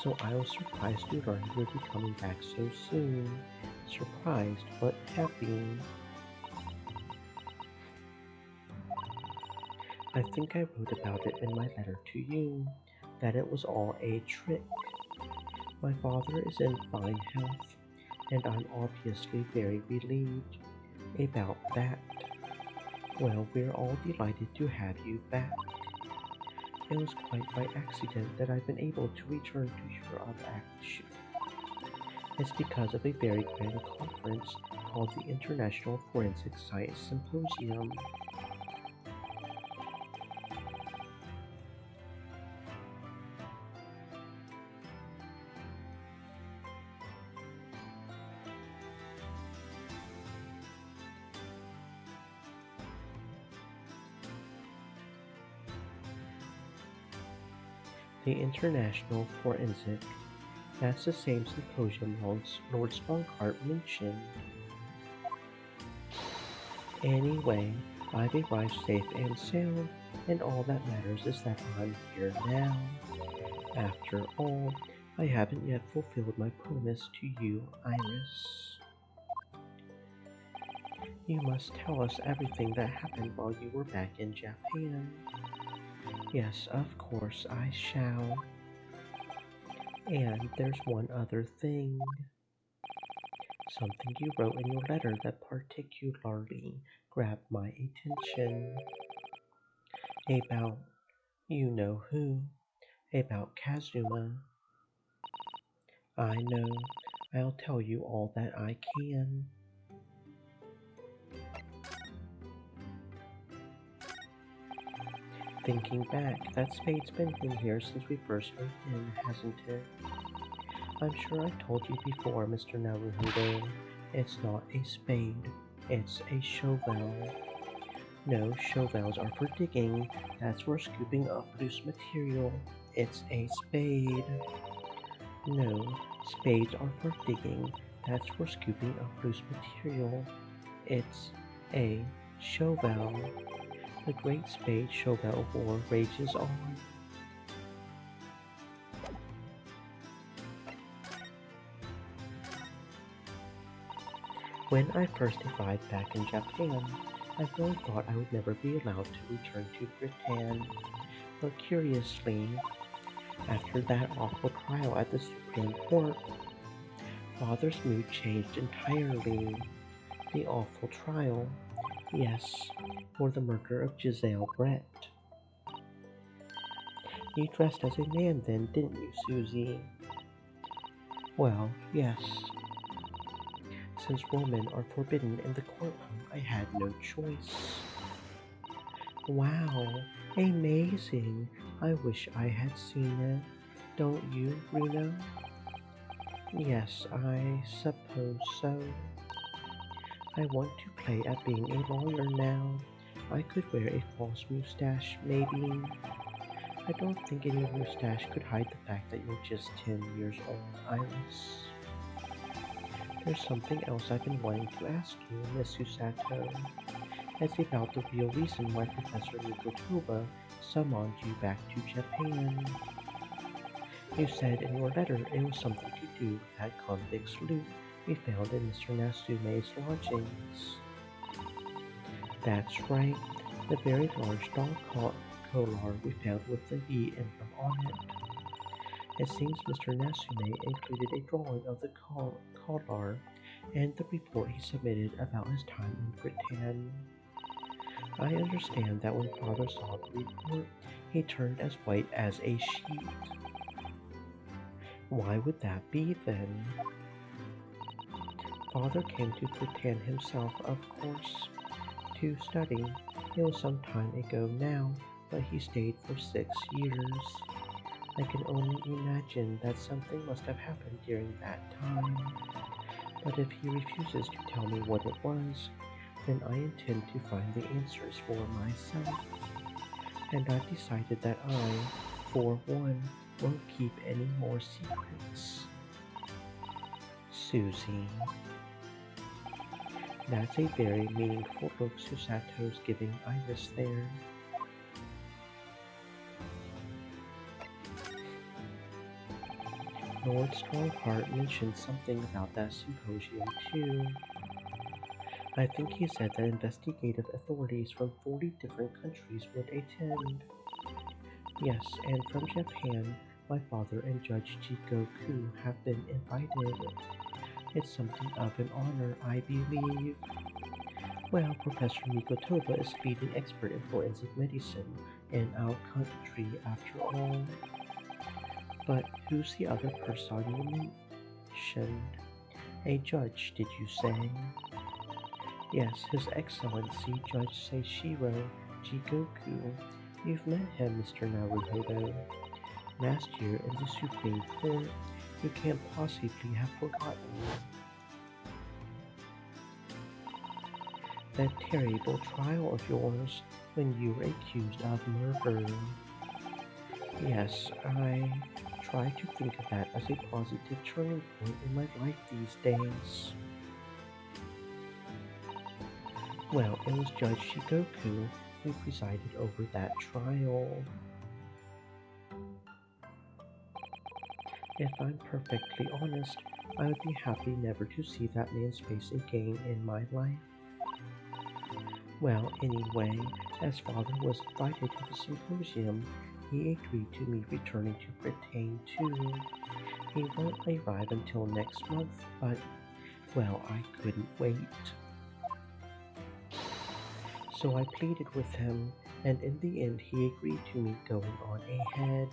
So I was surprised to learn you would be coming back so soon. Surprised, but happy. I think I wrote about it in my letter to you, that it was all a trick. My father is in fine health, and I'm obviously very relieved about that. Well, we're all delighted to have you back. It was quite by accident that I've been able to return to your action. It's because of a very grand conference called the International Forensic Science Symposium. The International Forensic. That's the same symposium Lord Spunkhart mentioned. Anyway, I've arrived safe and sound, and all that matters is that I'm here now. After all, I haven't yet fulfilled my promise to you, Iris. You must tell us everything that happened while you were back in Japan. Yes, of course I shall. And there's one other thing. Something you wrote in your letter that particularly grabbed my attention. About you know who. About Kazuma. I know. I'll tell you all that I can. Thinking back, that spade's been in here since we first moved in, hasn't it? I'm sure I've told you before, Mr. Naruhodo. It's not a spade, it's a shovel. No, shovels are for digging. That's for scooping up loose material. It's a spade. No, spades are for digging. That's for scooping up loose material. It's a shovel. The Great Spade Shovel War rages on. When I first arrived back in Japan, I really thought I would never be allowed to return to Britain. But curiously, after that awful trial at the Supreme Court, Father's mood changed entirely. The awful trial, yes, for the murder of Giselle Brett. You dressed as a man then, didn't you, Susie? Well, yes. Since women are forbidden in the courtroom, I had no choice. Wow, amazing! I wish I had seen it. Don't you, Reno? Yes, I suppose so. I want to play at being a lawyer now. I could wear a false mustache, maybe. I don't think any mustache could hide the fact that you're just 10 years old, Iris. There's something else I've been wanting to ask you, Miss Susato. It's about the real reason why Professor Nikotoba summoned you back to Japan. You said in your letter it was something to do with that convict's loot we found in Mr. Nasume's lodgings. That's right, the very large dog collar we found with the V emblem on it. It seems Mr. Nasume included a drawing of the collar and the report he submitted about his time in Britain. I understand that when Father saw the report, he turned as white as a sheet. Why would that be then? Father came to Bhutan himself, of course, to study. It was some time ago now, but he stayed for 6 years. I can only imagine that something must have happened during that time. But if he refuses to tell me what it was, then I intend to find the answers for myself. And I've decided that I, for one, won't keep any more secrets. Susie. That's a very meaningful look Susato's giving Iris there. Lord Strongheart mentioned something about that symposium too. I think he said that investigative authorities from 40 different countries would attend. Yes, and from Japan, my father and Judge Jikoku have been invited. It's something of an honor, I believe. Well, Professor Mikotoba is leading expert in forensic medicine in our country after all. But who's the other person you mentioned? A judge, did you say? Yes, His Excellency Judge Seishiro Jigoku. You've met him, Mr. Naruhodo. Last year in the Supreme Court, you can't possibly have forgotten that terrible trial of yours when you were accused of murder. Yes, I try to think of that as a positive turning point in my life these days. Well, it was Judge Shigoku who presided over that trial. If I'm perfectly honest, I would be happy never to see that man's face again in my life. Well, anyway, as Father was invited to the symposium, he agreed to me returning to Britain too. He won't arrive until next month, but, well, I couldn't wait. So I pleaded with him, and in the end he agreed to me going on ahead.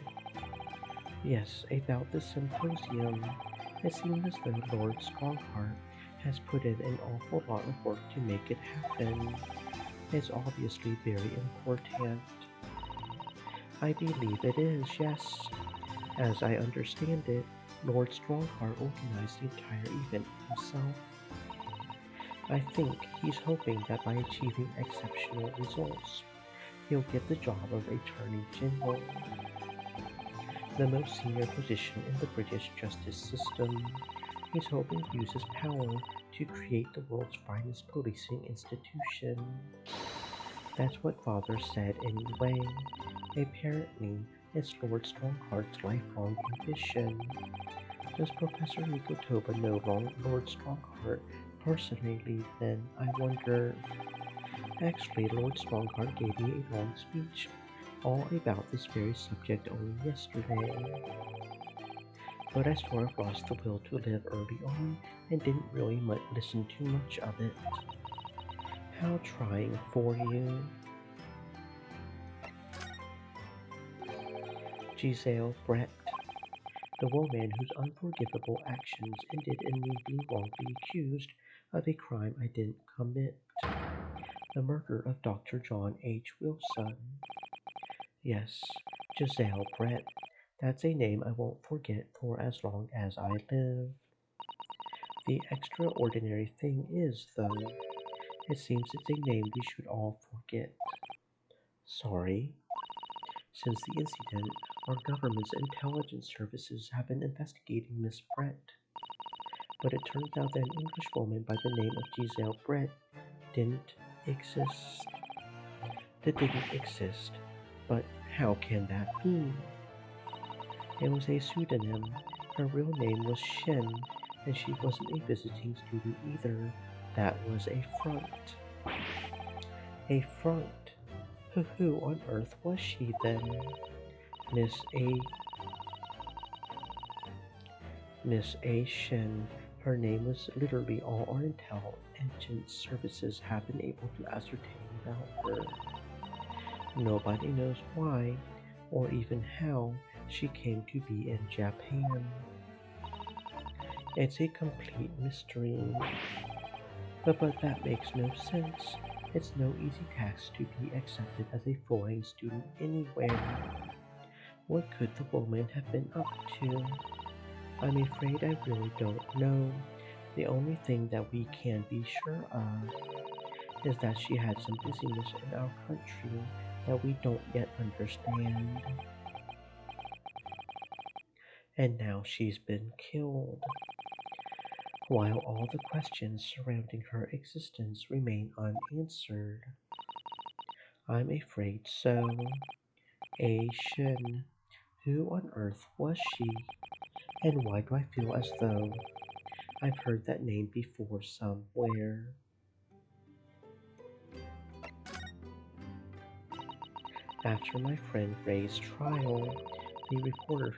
Yes, about the symposium. It seems as though Lord Strongheart has put in an awful lot of work to make it happen. It's obviously very important. I believe it is, yes. As I understand it, Lord Strongheart organized the entire event himself. I think he's hoping that by achieving exceptional results, he'll get the job of Attorney General, the most senior position in the British justice system. He's hoping to use his power to create the world's finest policing institution. That's what Father said anyway. Apparently, it's Lord Strongheart's lifelong ambition. Does Professor Mikotoba know Lord Strongheart personally then, I wonder? Actually, Lord Strongheart gave me a long speech, all about this very subject only yesterday. But I sort of lost the will to live early on and didn't really listen to much of it. How trying for you. Giselle Brett, the woman whose unforgivable actions ended in me being wrongly accused of a crime I didn't commit. The murder of Dr. John H. Wilson. Yes, Giselle Brett. That's a name I won't forget for as long as I live. The extraordinary thing is, though, it seems it's a name we should all forget. Sorry. Since the incident, our government's intelligence services have been investigating Miss Brett. But it turns out that an English woman by the name of Giselle Brett didn't exist. But how can that be? It was a pseudonym. Her real name was Shen, and she wasn't a visiting student either. That was a front. A front? Who on earth was she then? Miss A. Shen. Her name was literally all our intelligence services have been able to ascertain about her. Nobody knows why or even how she came to be in Japan. It's a complete mystery. But that makes no sense. It's no easy task to be accepted as a foreign student anywhere. What could the woman have been up to? I'm afraid I really don't know. The only thing that we can be sure of is that she had some busyness in our country that we don't yet understand. And now she's been killed. While all the questions surrounding her existence remain unanswered. I'm afraid so. A Shin. Who on earth was she? And why do I feel as though I've heard that name before somewhere? After my friend Ray's trial, the reporter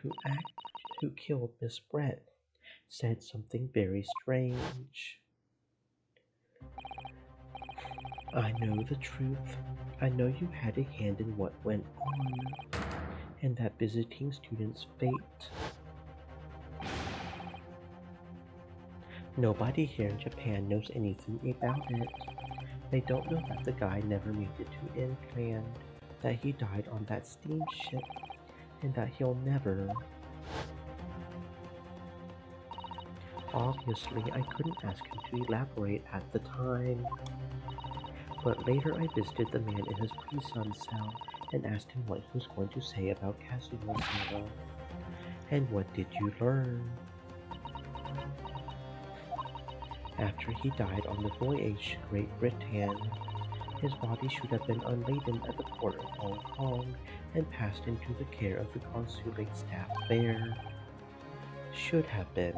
who killed Miss Brett said something very strange. I know the truth. I know you had a hand in what went on, and that visiting student's fate. Nobody here in Japan knows anything about it. They don't know that the guy never made it to Inland, that he died on that steamship, and that he'll never. Obviously, I couldn't ask him to elaborate at the time. But later I visited the man in his pre-sun cell and asked him what he was going to say about Kazuma-sama. And what did you learn? After he died on the voyage to Great Britain, his body should have been unladen at the port of Hong Kong and passed into the care of the consulate staff there. Should have been.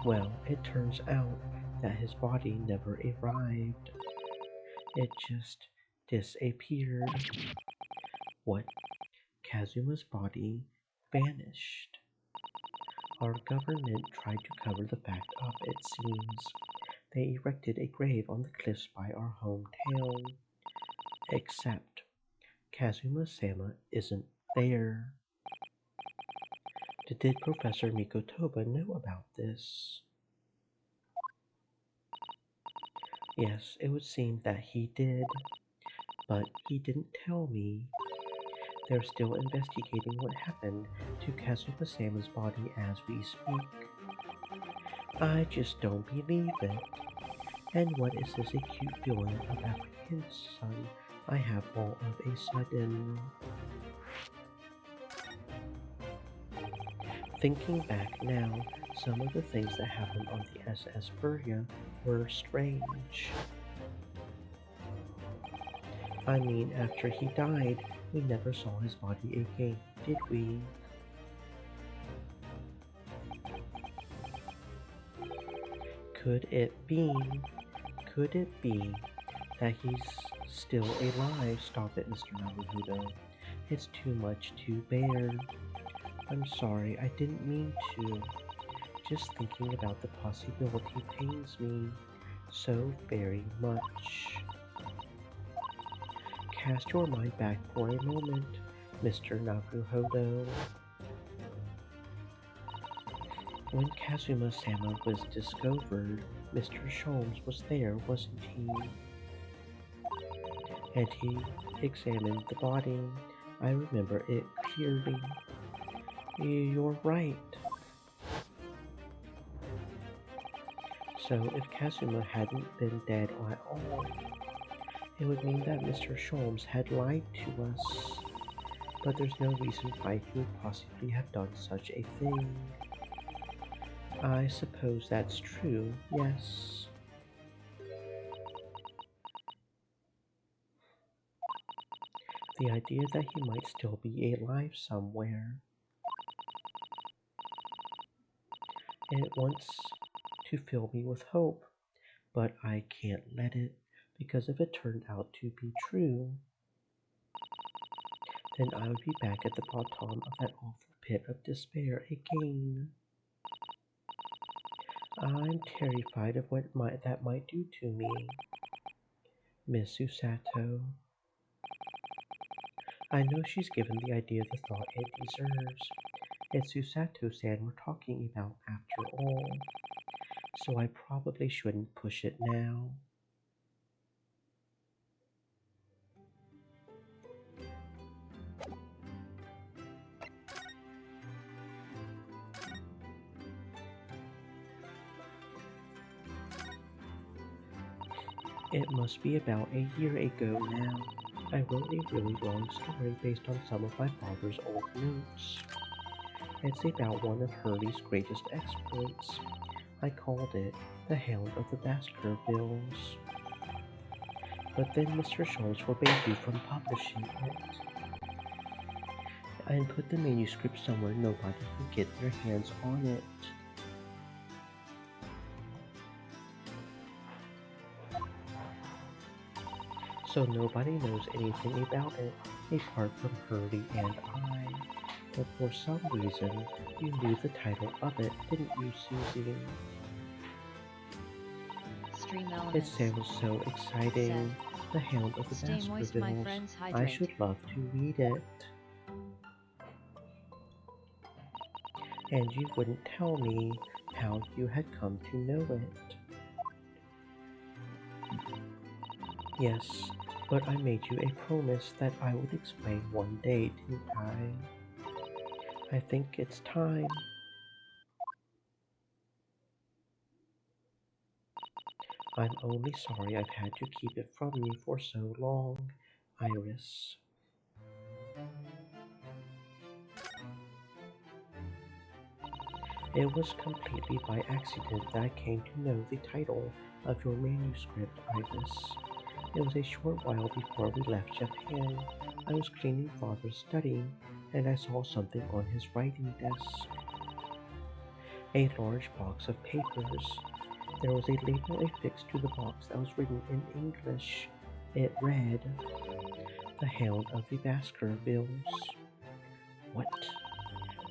Well, it turns out that his body never arrived. It just disappeared. What? Kazuma's body vanished. Our government tried to cover the fact up, it seems. They erected a grave on the cliffs by our hometown. Except Kazuma-sama isn't there. Did Professor Mikotoba know about this? Yes, it would seem that he did, but he didn't tell me. They're still investigating what happened to Kazuma-sama's body as we speak. I just don't believe it. And what is this acute feeling of apprehension I have all of a sudden? Thinking back now, some of the things that happened on the SS Furia were strange. I mean, after he died, we never saw his body again, did we? Could it be that he's still alive? Stop it, Mr. Naruhodo. It's too much to bear. I'm sorry, I didn't mean to. Just thinking about the possibility pains me so very much. Cast your mind back for a moment, Mr. Naruhodo. When Kazuma-sama was discovered, Mr. Sholmes was there, wasn't he? And he examined the body. I remember it clearly. You're right. So if Kazuma hadn't been dead at all, it would mean that Mr. Sholmes had lied to us. But there's no reason why he would possibly have done such a thing. I suppose that's true, yes. The idea that he might still be alive somewhere. It wants to fill me with hope, but I can't let it, because if it turned out to be true, then I would be back at the bottom of that awful pit of despair again. I'm terrified of what that might do to me. Miss Susato. I know she's given the idea the thought it deserves. It's Susato-san we're talking about after all, so I probably shouldn't push it now. It must be about a year ago now. I wrote a really long story based on some of my father's old notes. It's about one of Hurley's greatest exploits. I called it The Hound of the Baskervilles. But then Mr. Schultz forbade you from publishing it. And put the manuscript somewhere nobody could get their hands on it. So nobody knows anything about it, apart from Hurley and I. But for some reason, you knew the title of it, didn't you, Susie? Stream It elements. sounds so exciting. The Hound of the Stay moist, my Baskervilles. friends, I hydrate. should love to read it. And you wouldn't tell me how you had come to know it. Yes, but I made you a promise that I would explain one day, didn't I? I think it's time. I'm only sorry I've had to keep it from you for so long, Iris. It was completely by accident that I came to know the title of your manuscript, Iris. It was a short while before we left Japan. I was cleaning Father's study, and I saw something on his writing desk. A large box of papers. There was a label affixed to the box that was written in English. It read, The Hound of the Baskervilles. What?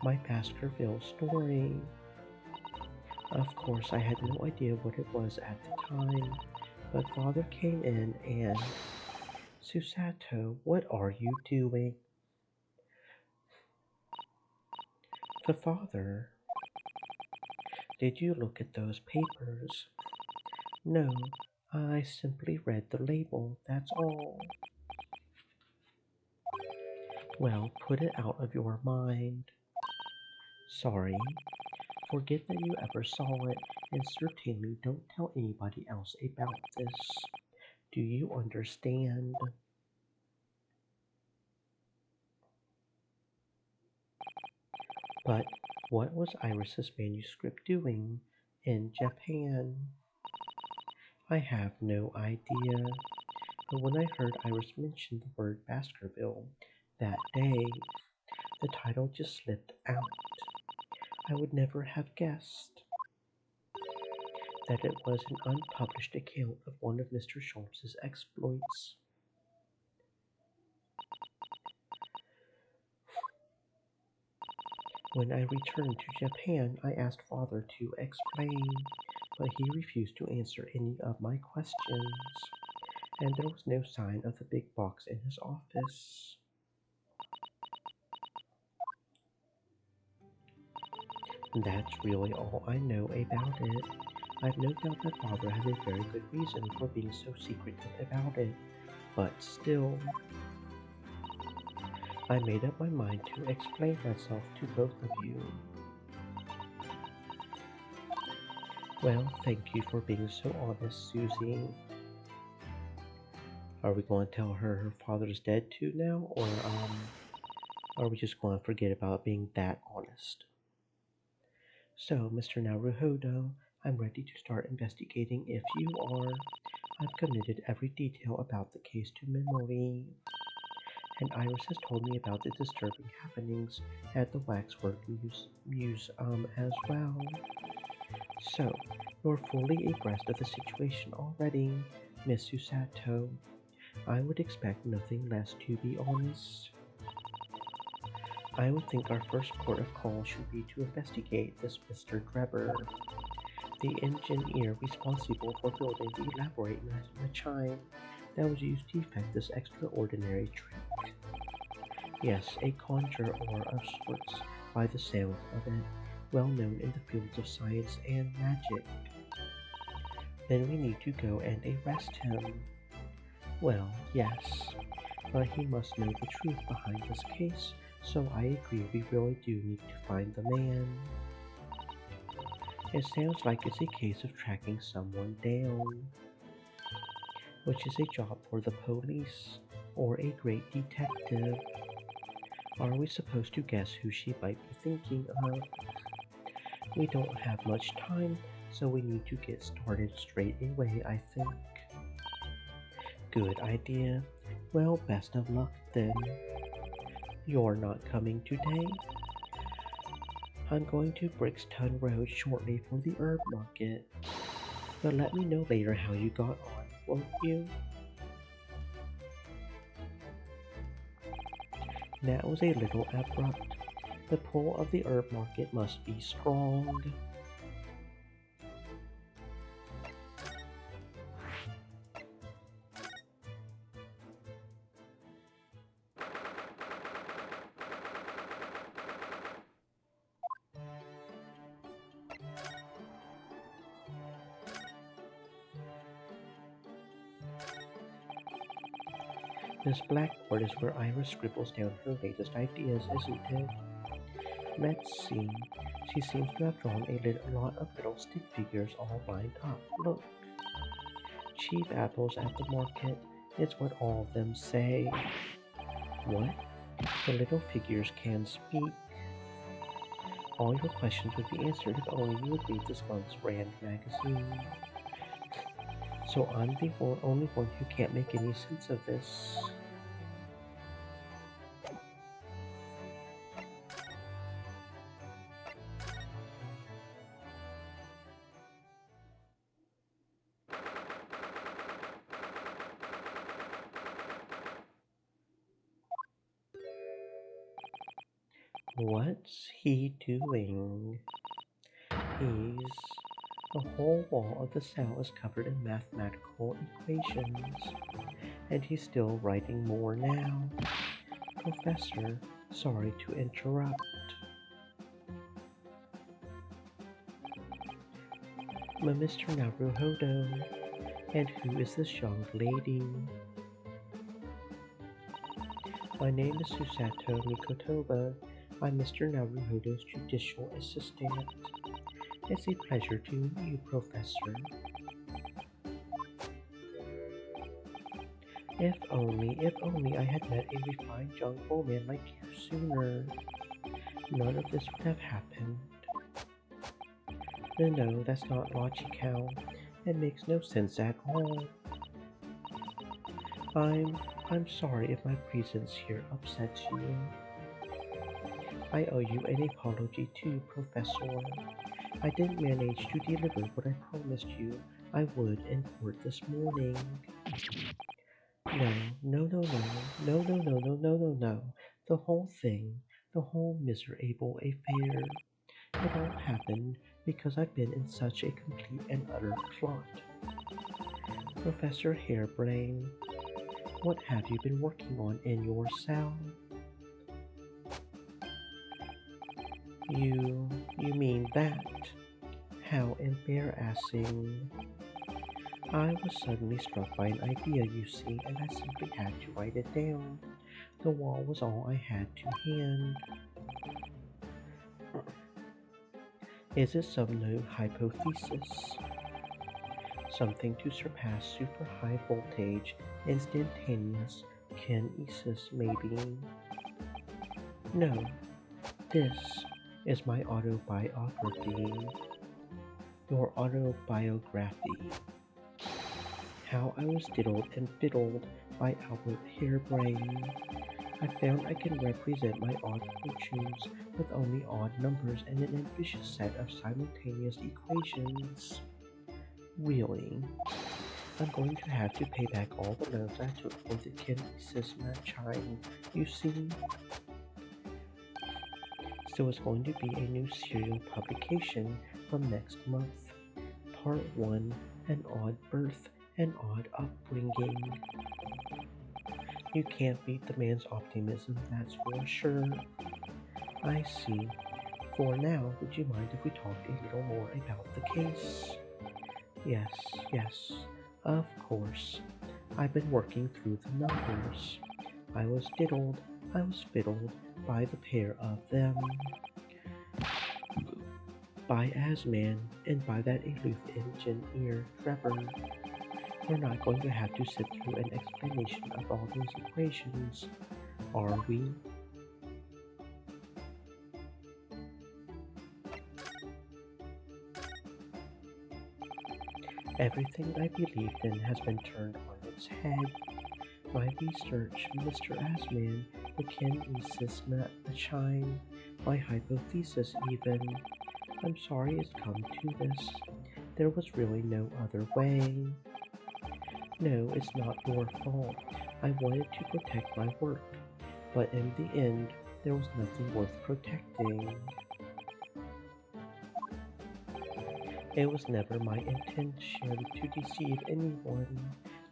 My Baskerville story. Of course, I had no idea what it was at the time, but Father came in and... Susato, what are you doing? The Father. Did you look at those papers? No, I simply read the label, that's all. Well, put it out of your mind. Sorry. Forget that you ever saw it, and certainly don't tell anybody else about this. Do you understand? But what was Iris's manuscript doing in Japan? I have no idea. But when I heard Iris mention the word Baskerville that day, the title just slipped out. I would never have guessed that it was an unpublished account of one of Mr. Schultz's exploits. When I returned to Japan, I asked Father to explain, but he refused to answer any of my questions, and there was no sign of the big box in his office. That's really all I know about it. I've no doubt that Father has a very good reason for being so secretive about it, but still... I made up my mind to explain myself to both of you. Well, thank you for being so honest, Susie. Are we going to tell her her father's dead too now, or are we just going to forget about being that honest? So, Mr. Naruhodo, I'm ready to start investigating if you are. I've committed every detail about the case to memory. And Iris has told me about the disturbing happenings at the Waxwork Museum as well. So, you're fully abreast of the situation already, Miss Susato. I would expect nothing less, to be honest. I would think our first port of call should be to investigate this Mr. Drebber, the engineer responsible for building the elaborate machine that was used to effect this extraordinary trick. Yes, a conjure or of sorts, by the sound of it, well known in the fields of science and magic. Then we need to go and arrest him. Well, yes, but he must know the truth behind this case, so I agree we really do need to find the man. It sounds like it's a case of tracking someone down, which is a job for the police or a great detective. Are we supposed to guess who she might be thinking of? We don't have much time, so we need to get started straight away, I think. Good idea. Well, best of luck then. You're not coming today? I'm going to Brixton Road shortly for the herb market. But let me know later how you got on, won't you? That was a little abrupt. The pull of the herb market must be strong. This blackboard is where Iris scribbles down her latest ideas, isn't it? Let's see. She seems to have drawn a lot of little stick figures all lined up. Look. Cheap apples at the market is what all of them say. What? The little figures can speak. All your questions would be answered if only you would read this month's Rand magazine. So I'm the only one who can't make any sense of this. What's he doing? The whole wall of the cell is covered in mathematical equations, and he's still writing more now. Professor, sorry to interrupt. Mr. Naruhodo, and who is this young lady? My name is Susato Mikotoba. I'm Mr. Naruhodo's judicial assistant. It's a pleasure to meet you, Professor. If only I had met a refined young man like you sooner. None of this would have happened. No, that's not logical. It makes no sense at all. I'm sorry if my presence here upsets you. I owe you an apology too, Professor. I didn't manage to deliver what I promised you I would in court this morning. No. The whole thing, the whole miserable affair. It all happened because I've been in such a complete and utter clot. Professor Hairbrain, what have you been working on in your cell? You mean that? How embarrassing. I was suddenly struck by an idea, you see, and I simply had to write it down. The wall was all I had to hand. Is it some new hypothesis? Something to surpass super high voltage, instantaneous kinesis, maybe? No, this is my autobiography. Your autobiography. How I was diddled and fiddled by Albert Hairbrain. I found I can represent my odd fortunes with only odd numbers and an ambitious set of simultaneous equations. Really? I'm going to have to pay back all the loans I took for the kinesis machine, you see? So it's going to be a new serial publication from next month. Part 1, An Odd Birth an odd upbringing. You can't beat the man's optimism, that's for sure. I see. For now, would you mind if we talked a little more about the case? Yes, yes, of course. I've been working through the numbers. I was fiddled by the pair of them. By Asman and by that aloof engineer Trevor. We're not going to have to sit through an explanation of all those equations, are we? Everything I believed in has been turned on its head. My research, Mr. Asman, the kinesis machine, my hypothesis even. I'm sorry it's come to this. There was really no other way. No, it's not your fault. I wanted to protect my work, but in the end, there was nothing worth protecting. It was never my intention to deceive anyone.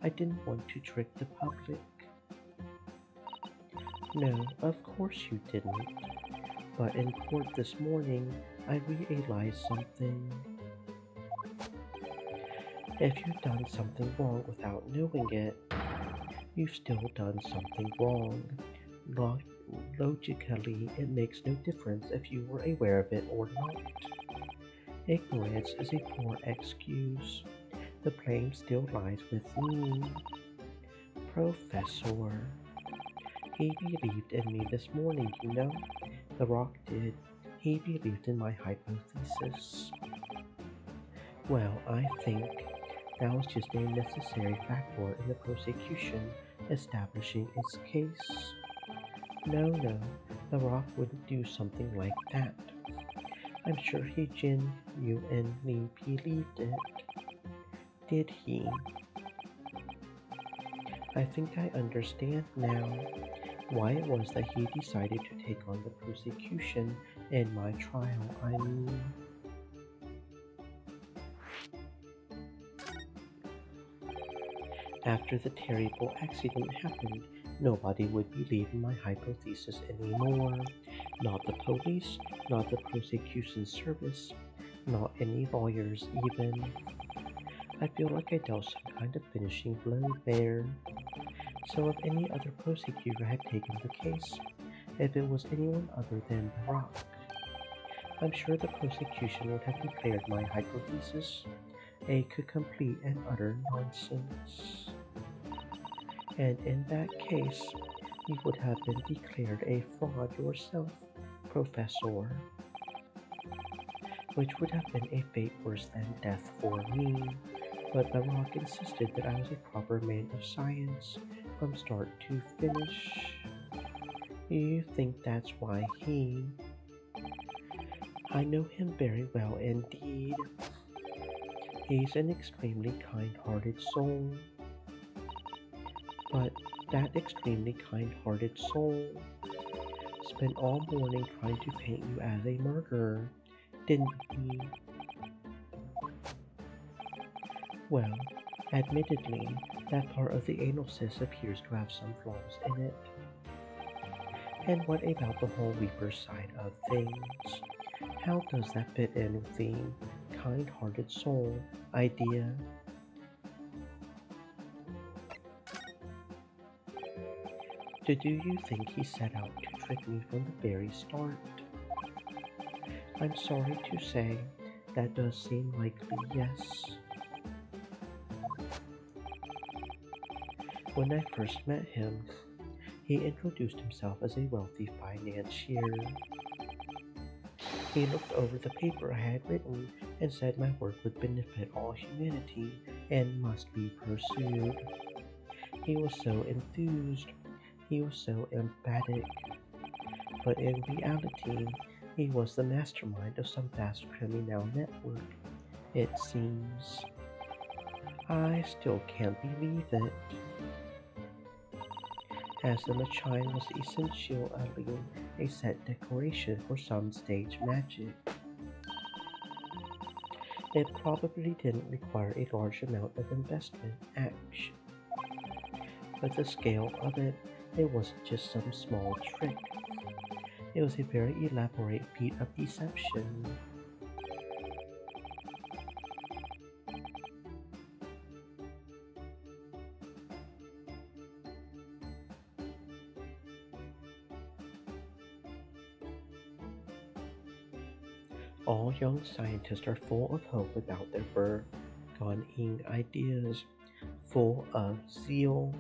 I didn't want to trick the public. No, of course you didn't. But in court this morning, I realized something. If you've done something wrong without knowing it, you've still done something wrong. Logically, it makes no difference if you were aware of it or not. Ignorance is a poor excuse. The blame still lies with me. Professor. He believed in me this morning, you know. The Rock did. He believed in my hypothesis. Well, I think that was just a necessary factor in the prosecution establishing its case. No, The Rock wouldn't do something like that. I'm sure he genuinely believed it. Did he? I think I understand now why it was that he decided to take on the prosecution in my trial, I mean. After the terrible accident happened, nobody would believe in my hypothesis anymore. Not the police, not the prosecution service, not any lawyers even. I feel like I dealt some kind of finishing blow there. So if any other prosecutor had taken the case, if it was anyone other than The Rock, I'm sure the prosecution would have declared my hypothesis a complete and utter nonsense. And in that case, you would have been declared a fraud yourself, Professor. Which would have been a fate worse than death for me. But The Rock insisted that I was a proper man of science from start to finish. You think that's why he... I know him very well indeed. He's an extremely kind-hearted soul. But that extremely kind-hearted soul spent all morning trying to paint you as a murderer, didn't he? Well, admittedly, that part of the anal cyst appears to have some flaws in it. And what about the whole Reaper side of things? How does that fit in with the kind-hearted soul idea? Do you think he set out to trick me from the very start? I'm sorry to say, that does seem likely, yes. When I first met him, he introduced himself as a wealthy financier. He looked over the paper I had written and said my work would benefit all humanity and must be pursued. He was so enthused. He was so emphatic. But in reality, he was the mastermind of some vast criminal network, it seems. I still can't believe it. As the machine was essentially a set decoration for some stage magic. It probably didn't require a large amount of investment, actually. But the scale of it, it wasn't just some small trick. It was a very elaborate feat of deception. All young scientists are full of hope about their burgeoning ideas, full of zeal.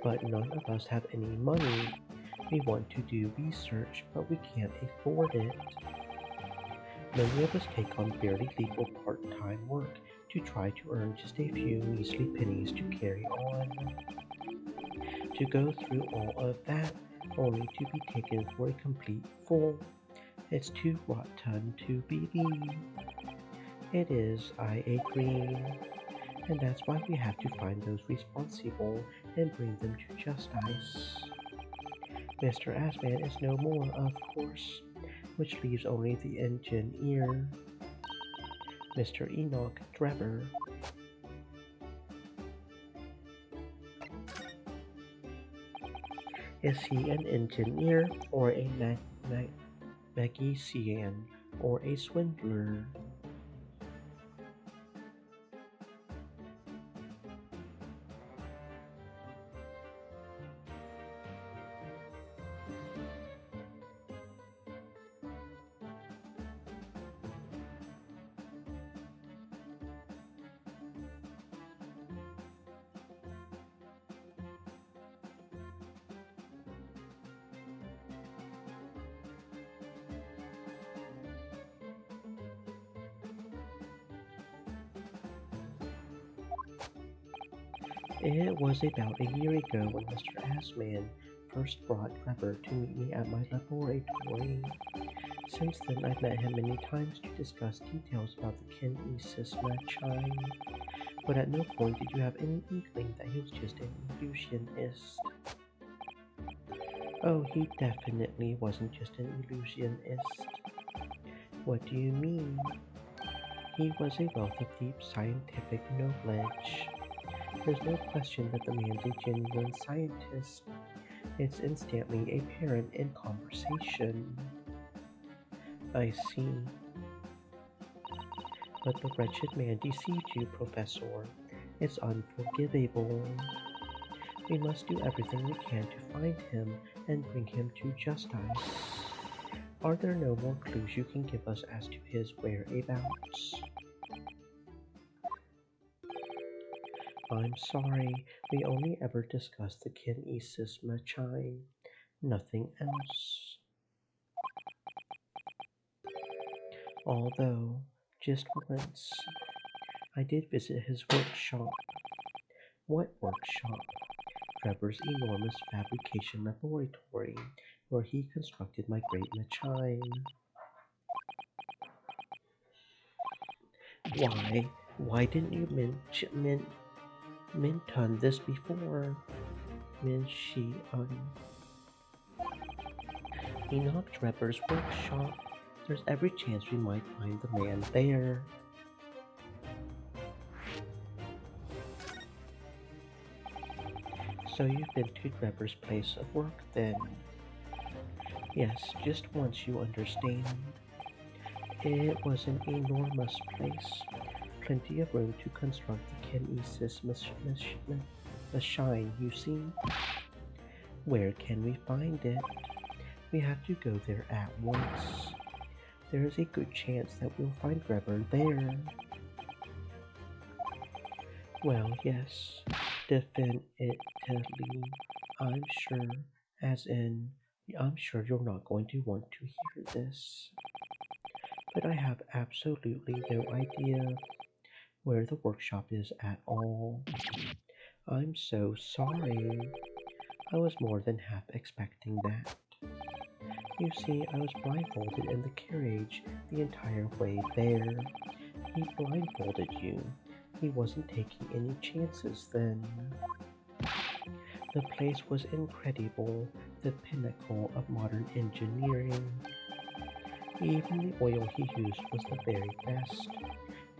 But none of us have any money. We want to do research, but we can't afford it. Many of us take on barely legal part-time work to try to earn just a few measly pennies to carry on. To go through all of that, only to be taken for a complete fool. It's too rotten to believe. It is, I agree. And that's why we have to find those responsible and bring them to justice. Mr. Asman is no more, of course, which leaves only the engineer, Mr. Enoch Drebber. Is he an engineer or a magician or a swindler? It was about a year ago when Mr. Asman first brought Trevor to meet me at my laboratory. Since then, I've met him many times to discuss details about the kinesis machine, but at no point did you have any inkling that he was just an illusionist. Oh, he definitely wasn't just an illusionist. What do you mean? He was a wealth of deep scientific knowledge. There's no question that the man's a genuine scientist. It's instantly apparent in conversation. I see. But the wretched man deceived you, Professor. It's unforgivable. We must do everything we can to find him and bring him to justice. Are there no more clues you can give us as to his whereabouts? I'm sorry, we only ever discussed the kinesis machine, nothing else. Although, just once, I did visit his workshop. What workshop? Trevor's enormous fabrication laboratory, where he constructed my great machine. Why didn't you mention this before? Mention Enoch Trevor's workshop. There's every chance we might find the man there. So you've been to Trevor's place of work then? Yes, just once, you understand. It was an enormous place. Plenty of room to construct the kinesis machine, you see. Where can we find it? We have to go there at once. There is a good chance that we'll find Trevor there. Well, yes, definitely. I'm sure, as in, I'm sure you're not going to want to hear this. But I have absolutely no idea where the workshop is at all. I'm so sorry. I was more than half expecting that. You see, I was blindfolded in the carriage the entire way there. He blindfolded you. He wasn't taking any chances then. The place was incredible, the pinnacle of modern engineering. Even the oil he used was the very best,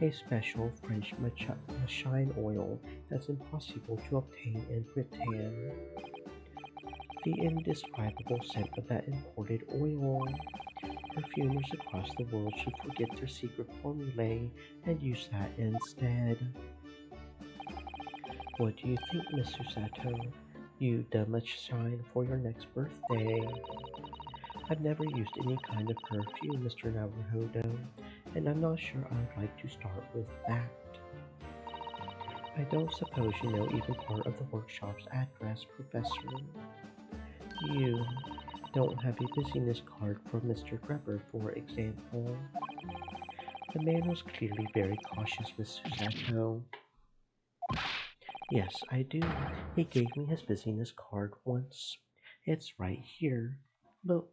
a special French machine oil that's impossible to obtain in Britain. The indescribable scent of that imported oil. Perfumers across the world should forget their secret formulae and use that instead. What do you think, Miss Susato? You done much shine for your next birthday. I've never used any kind of perfume, Mr. Naruhodo, and I'm not sure I'd like to start with that. I don't suppose you know even part of the workshop's address, Professor. You don't have a busyness card for Mr. Grepper, for example. The man was clearly very cautious with Susato. Yes, I do. He gave me his busyness card once. It's right here. Look.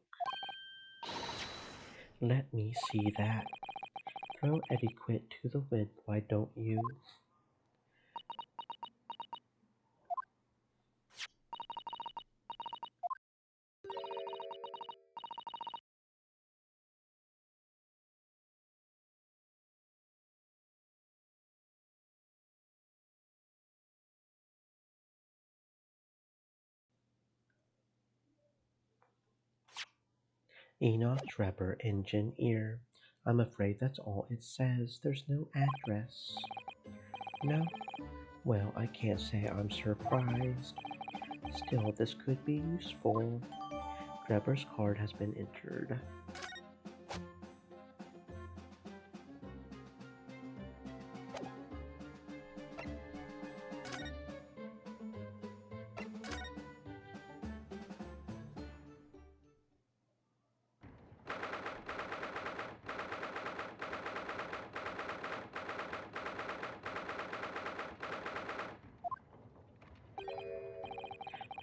Let me see that. Throw etiquette to the wind, why don't you? Enoch Drebber, Engineer. I'm afraid that's all it says. There's no address. No? Well, I can't say I'm surprised. Still, this could be useful. Drebber's card has been entered.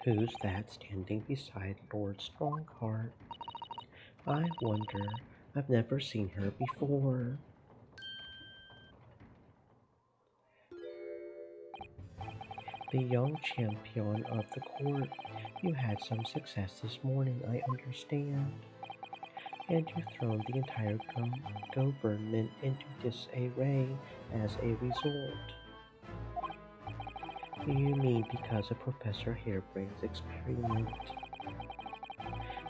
Who's that standing beside Lord Strongheart? I wonder. I've never seen her before. The young champion of the court. You had some success this morning, I understand. And you've thrown the entire government into disarray as a result. You mean because of Professor Harebrain's experiment?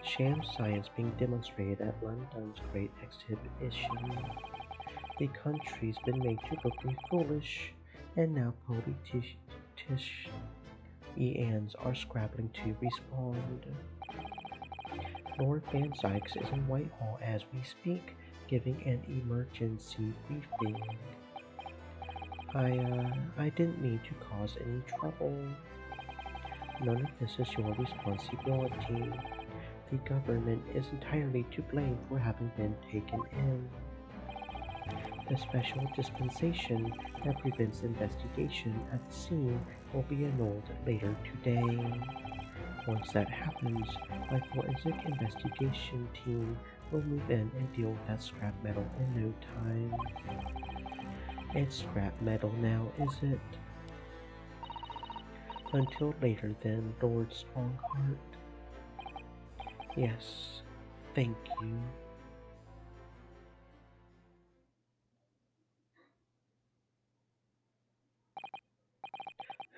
Sham science being demonstrated at London's Great Exhibition. The country's been made to look foolish, and now politicians are scrabbling to respond. Lord Van Sykes is in Whitehall as we speak, giving an emergency briefing. I didn't mean to cause any trouble. None of this is your responsibility. The government is entirely to blame for having been taken in. The special dispensation that prevents investigation at the scene will be annulled later today. Once that happens, my forensic investigation team will move in and deal with that scrap metal in no time. It's scrap metal now, is it? Until later then, Lord Strongheart. Yes, thank you.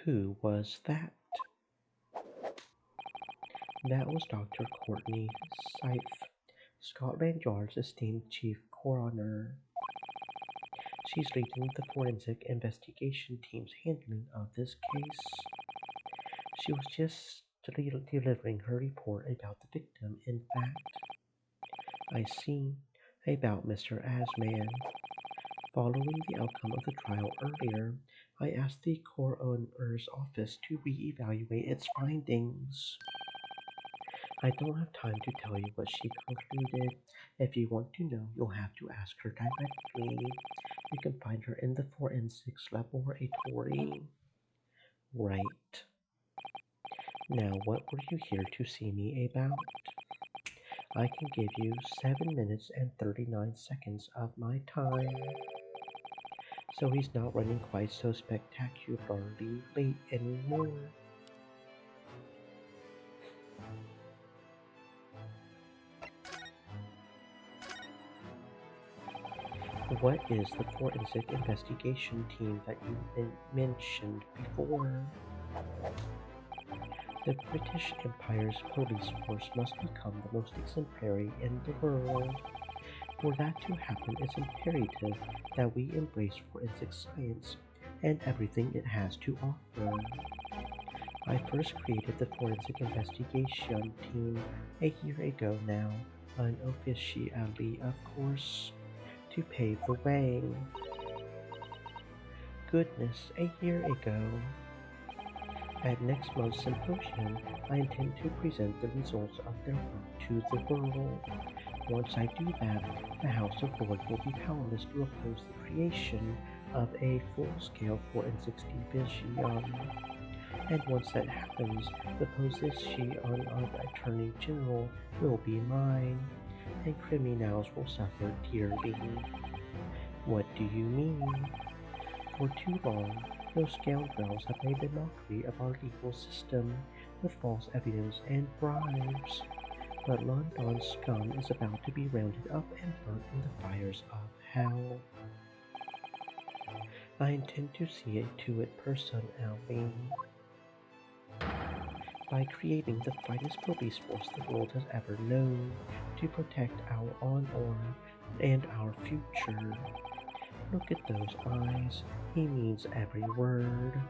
Who was that? That was Dr. Courtney Sythe, Scotland Yard's esteemed chief coroner. She's leading the forensic investigation team's handling of this case. She was just delivering her report about the victim, in fact. I see. About Mr. Asman. Following the outcome of the trial earlier, I asked the coroner's office to re-evaluate its findings. I don't have time to tell you what she concluded. If you want to know, you'll have to ask her directly. You can find her in the forensics laboratory. Right. Now, what were you here to see me about? I can give you 7 minutes and 39 seconds of my time. So he's not running quite so spectacularly late anymore. What is the forensic investigation team that you mentioned before? The British Empire's police force must become the most exemplary in the world. For that to happen, it's imperative that we embrace forensic science and everything it has to offer. I first created the forensic investigation team a year ago now, unofficially of course, to pave the way. Goodness, a year ago. At next month's symposium, I intend to present the results of their work to the world. Once I do that, the House of Lords will be powerless to oppose the creation of a full-scale forensics division. And once that happens, the position of Attorney General will be mine, and criminals will suffer dearly. What do you mean? For too long, those scoundrels have made a mockery of our legal system with false evidence and bribes. But London's scum is about to be rounded up and burnt in the fires of hell. I intend to see it to it personally by creating the finest police force the world has ever known to protect our honor and our future. Look at those eyes. He means every word.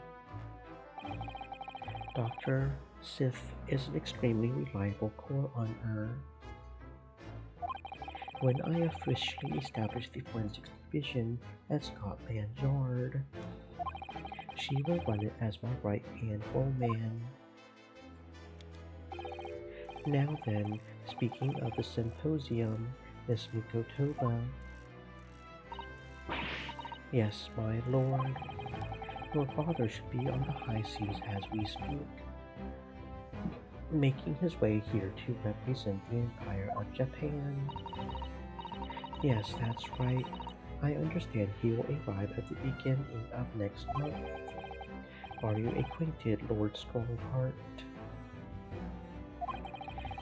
Dr. Sif is an extremely reliable core on Earth. When I officially establish the forensics division at Scotland Yard, she will run it as my right-hand woman. Now then, speaking of the symposium, Miss Mikotoba. Yes, my lord. Your father should be on the high seas as we speak, making his way here to represent the Empire of Japan. Yes, that's right. I understand he will arrive at the beginning of next month. Are you acquainted, Lord Strongheart?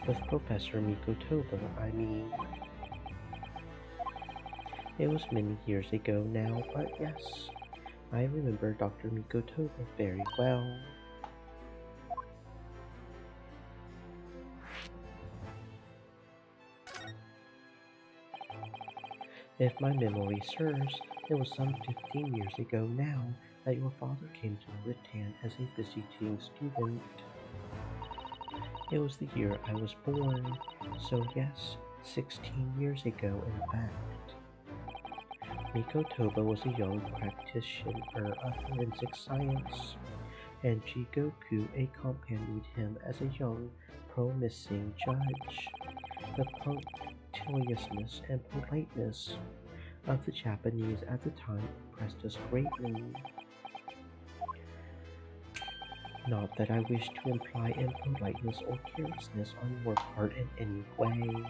With Professor Mikotoba, I mean. It was many years ago now, but yes, I remember Dr. Mikotoba very well. If my memory serves, it was some 15 years ago now that your father came to Britain as a visiting student. It was the year I was born, so yes, 16 years ago in fact. Mikotoba was a young practitioner of forensic science, and Jigoku accompanied him as a young, promising judge. The punctiliousness and politeness of the Japanese at the time impressed us greatly. Not that I wish to imply impoliteness or carelessness on your part in any way.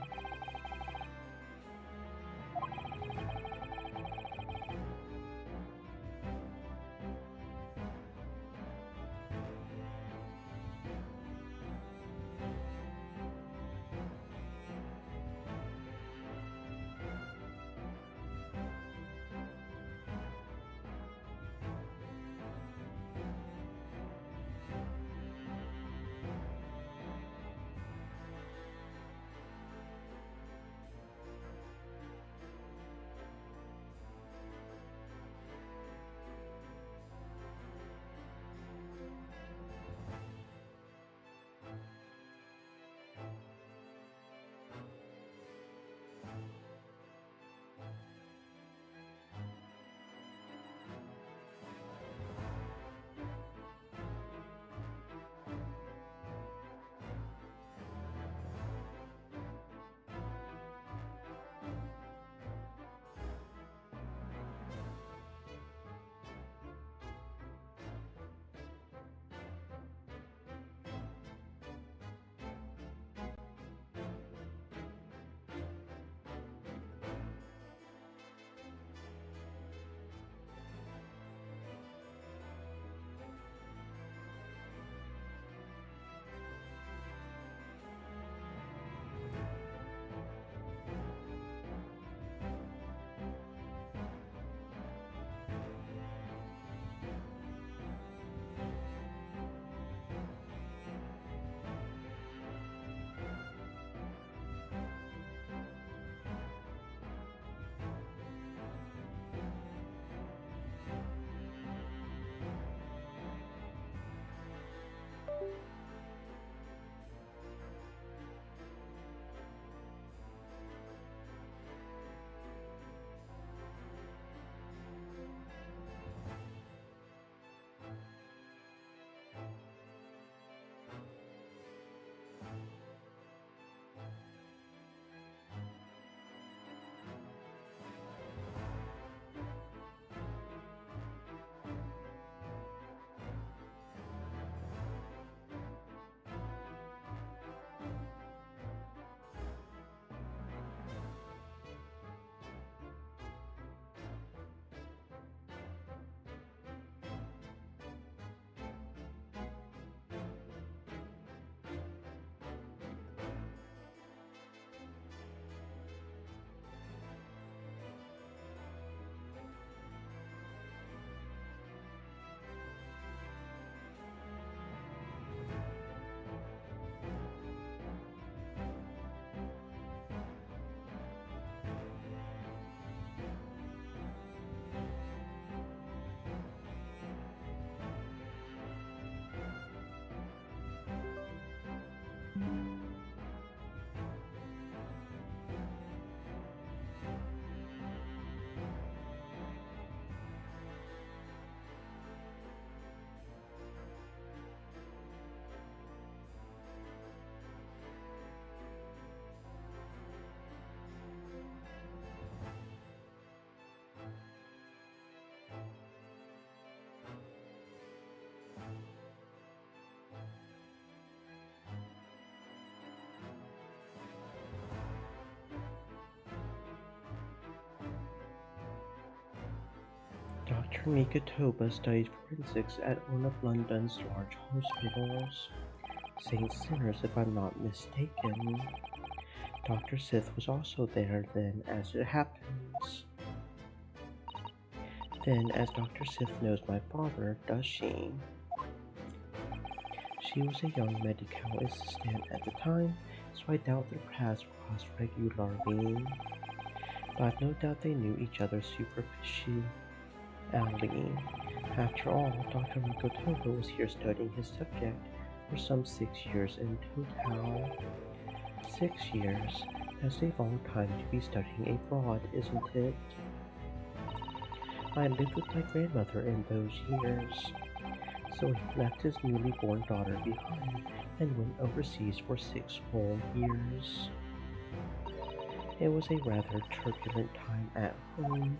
Dr. Mikatoba studied forensics at one of London's large hospitals. St. Sinners, if I'm not mistaken. Dr. Sith was also there then, as it happens. Then, as Dr. Sith knows my father, does she? She was a young medical assistant at the time, so I doubt their paths crossed regularly. But I've no doubt they knew each other superficially. After all, Dr. Mikotoba was here studying his subject for some 6 years in total. 6 years. That's a long time to be studying abroad, isn't it? I lived with my grandmother in those years. So he left his newly born daughter behind and went overseas for 6 whole years. It was a rather turbulent time at home.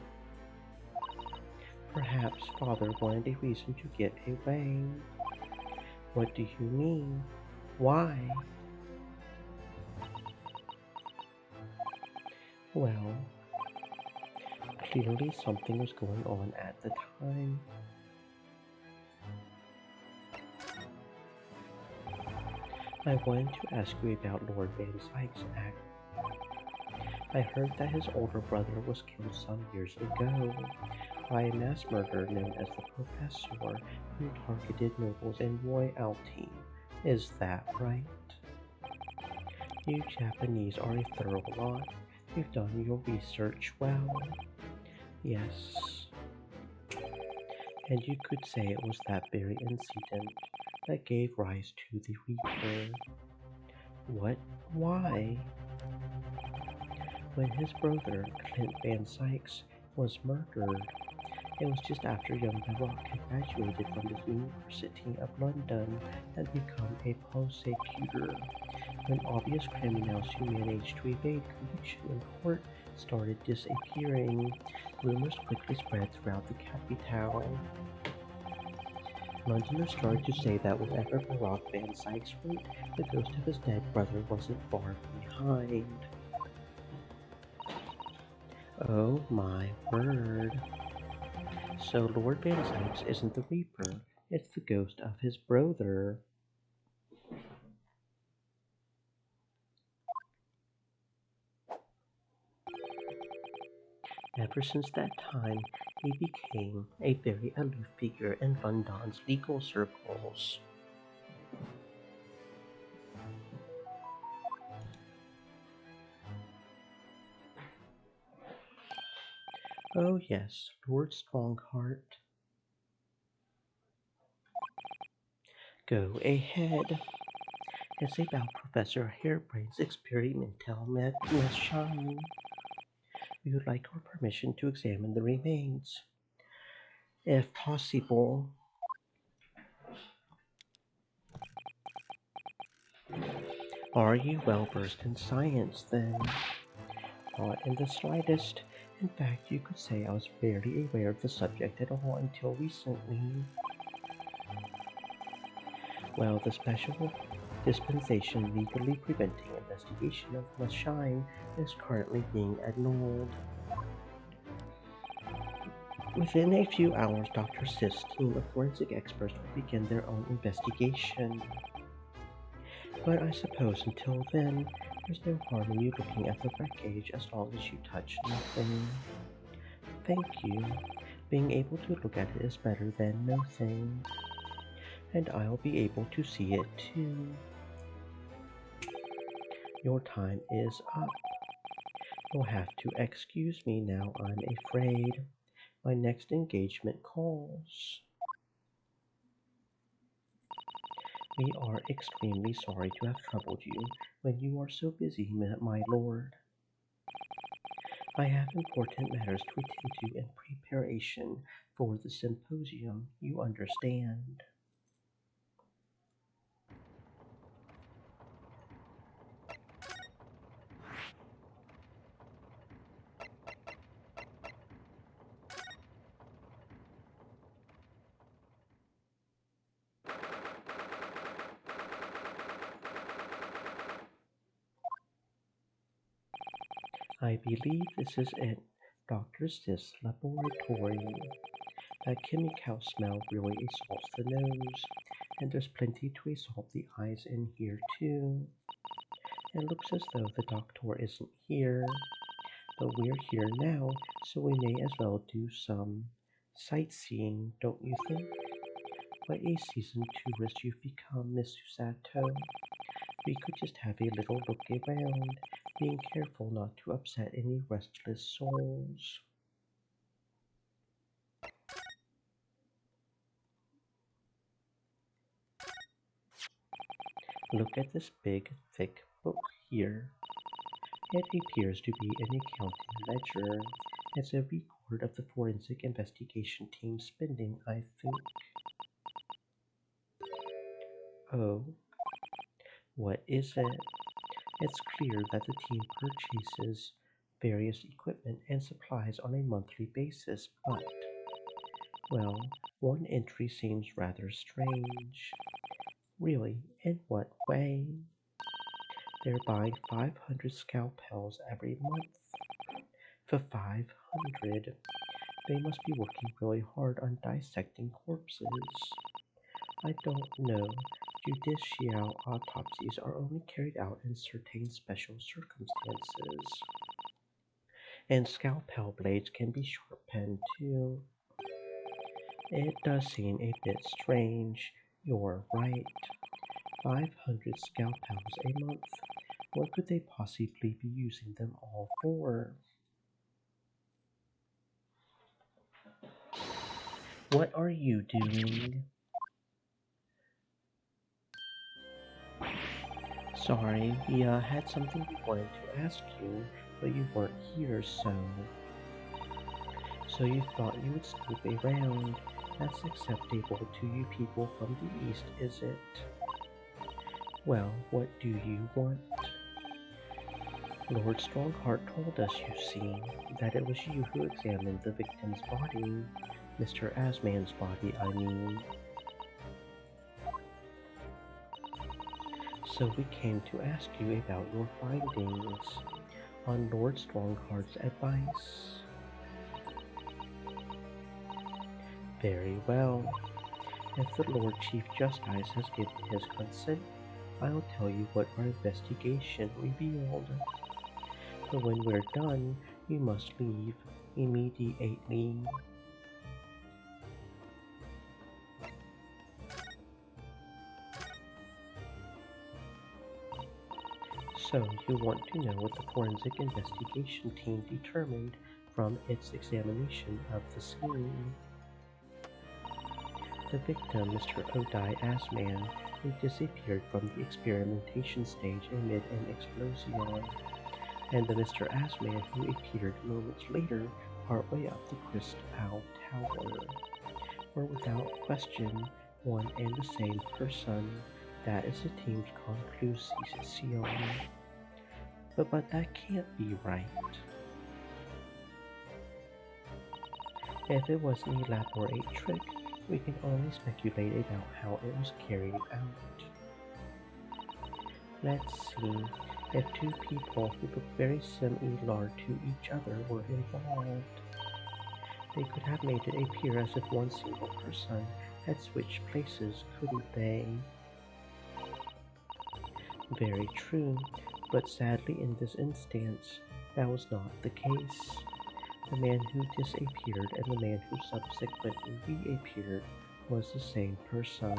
Perhaps father wanted a reason to get away. What do you mean? Why? Well, clearly something was going on at the time. I wanted to ask you about Lord Van Sykes' act. I heard that his older brother was killed some years ago by a mass murderer known as the Professor, who targeted nobles and royalty. Is that right? You Japanese are a thorough lot. You've done your research well. Yes. And you could say it was that very incident that gave rise to the Reaper. What? Why? When his brother, Clint Van Sykes, was murdered, it was just after young Baroque had graduated from the University of London and become a prosecutor. When obvious criminals who managed to evade conviction in court started disappearing, rumors quickly spread throughout the capital. Londoners started to say that whenever Baroque Van Sykes went, the ghost of his dead brother wasn't far behind. Oh my word. So Lord Van Sykes isn't the Reaper, it's the ghost of his brother. Ever since that time, he became a very aloof figure in London's legal circles. Oh yes, Lord Strongheart. Go ahead. It's about Professor Harebrain's experimental machine. We would like your permission to examine the remains. If possible. Are you well versed in science, then? Not in the slightest. In fact, you could say I was barely aware of the subject at all until recently. Well, the special dispensation legally preventing investigation of the machine is currently being annulled. Within a few hours, Dr. Sith's team of forensic experts will begin their own investigation. But I suppose until then, there's no harm in you looking at the wreckage as long as you touch nothing. Thank you. Being able to look at it is better than nothing. And I'll be able to see it too. Your time is up. You'll have to excuse me now, I'm afraid. My next engagement calls. We are extremely sorry to have troubled you when you are so busy, my lord. I have important matters to attend to in preparation for the symposium, you understand. I believe this is it, Dr. Sith's laboratory. That chemical smell really assaults the nose, and there's plenty to assault the eyes in here too. It looks as though the doctor isn't here, but we're here now, so we may as well do some sightseeing, don't you think? What a seasoned tourist you've become, Miss Susato. We could just have a little look around, being careful not to upset any restless souls. Look at this big, thick book here. It appears to be an accounting ledger. It's a record of the forensic investigation team spending, I think. Oh, what is it? It's clear that the team purchases various equipment and supplies on a monthly basis, but, well, one entry seems rather strange. Really, in what way? They're buying 500 scalpels every month. For 500, they must be working really hard on dissecting corpses. I don't know. Judicial autopsies are only carried out in certain special circumstances. And scalpel blades can be sharpened too. It does seem a bit strange. You're right. 500 scalpels a month. What could they possibly be using them all for? What are you doing? Sorry, we had something we wanted to ask you, but you weren't here, so you thought you would snoop around. That's acceptable to you people from the East, is it? Well, what do you want? Lord Strongheart told us, you see, that it was you who examined the victim's body. Mr. Asman's body, I mean. So we came to ask you about your findings on Lord Strongheart's advice. Very well. If the Lord Chief Justice has given his consent, I'll tell you what our investigation revealed. But when we're done, you must leave immediately. So you want to know what the forensic investigation team determined from its examination of the scene. The victim, Mr. Odai Asman, who disappeared from the experimentation stage amid an explosion, and the Mr. Asman who appeared moments later partway up the Crystal Tower, were without question one and the same person. That is the team's conclusion. But that can't be right. If it was an elaborate trick, we can only speculate about how it was carried out. Let's see. If two people who look very similar to each other were involved, they could have made it appear as if one single person had switched places, couldn't they? Very true, but sadly in this instance, that was not the case. The man who disappeared and the man who subsequently reappeared was the same person.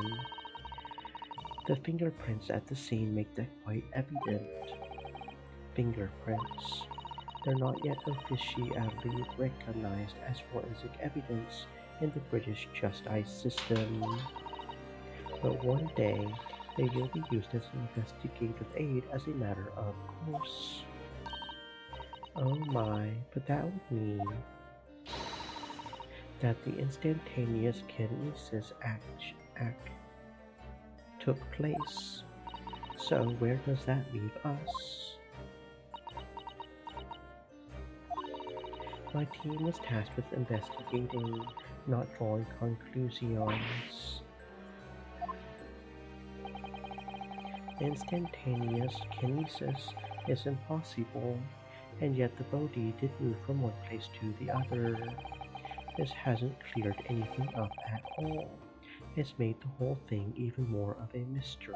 The fingerprints at the scene make that quite evident. Fingerprints. They're not yet officially recognized as forensic evidence in the British justice system. But one day, they will be used as an investigative aid as a matter of course. Oh my, but that would mean that the instantaneous kinesis act took place. So where does that leave us? My team was tasked with investigating, not drawing conclusions. Instantaneous kinesis is impossible, and yet the body did move from one place to the other. This hasn't cleared anything up at all. It's made the whole thing even more of a mystery.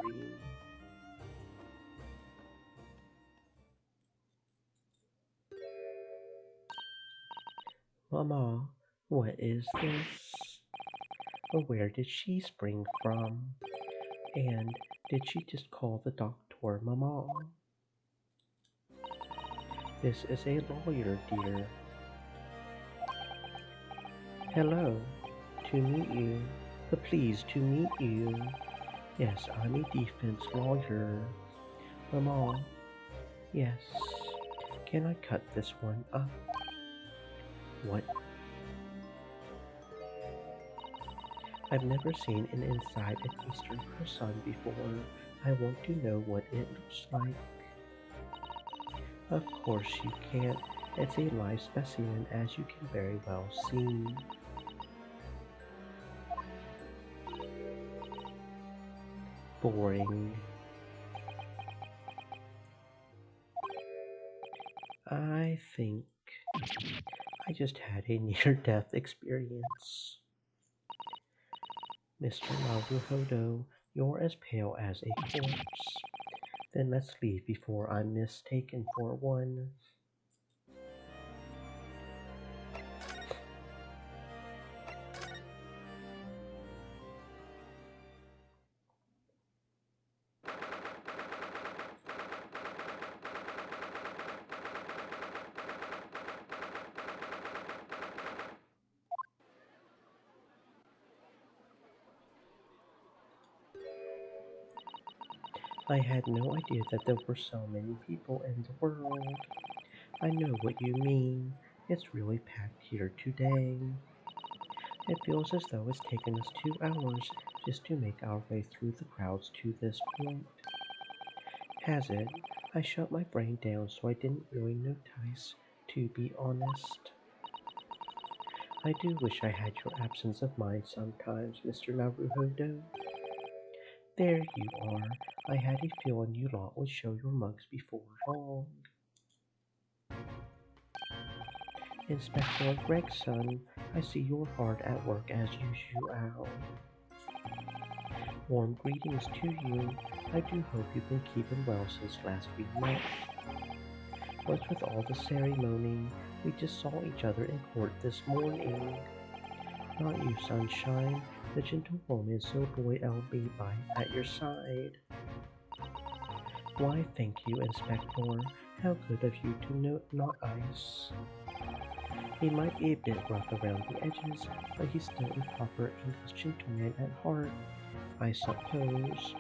Mama, what is this? Where did she spring from? And did she just call the doctor Mama? This is a lawyer, dear. Hello, to meet you. Pleased to meet you. Yes, I'm a defense lawyer. Mama, yes. Can I cut this one up? What? I've never seen an inside of Eastern person before. I want to know what it looks like. Of course you can't. It's a live specimen, as you can very well see. Boring. I think I just had a near-death experience. Mr. Naruhodo, you're as pale as a corpse. Then let's leave before I'm mistaken for one. I had no idea that there were so many people in the world. I know what you mean. It's really packed here today. It feels as though it's taken us 2 hours just to make our way through the crowds to this point. Has it? I shut my brain down so I didn't really notice, to be honest. I do wish I had your absence of mind sometimes, Mr. Naruhodo. There you are. I had a feeling you lot would show your mugs before long. Inspector Gregson, I see you're hard at work as usual. Warm greetings to you. I do hope you've been keeping well since last we met. What's with all the ceremony? We just saw each other in court this morning. Not you, Sunshine. The gentlewoman so loyal be by at your side. Why, thank you, Inspector. How good of you to note not ice. He might be a bit rough around the edges, but he's still a proper English gentleman at heart, I suppose.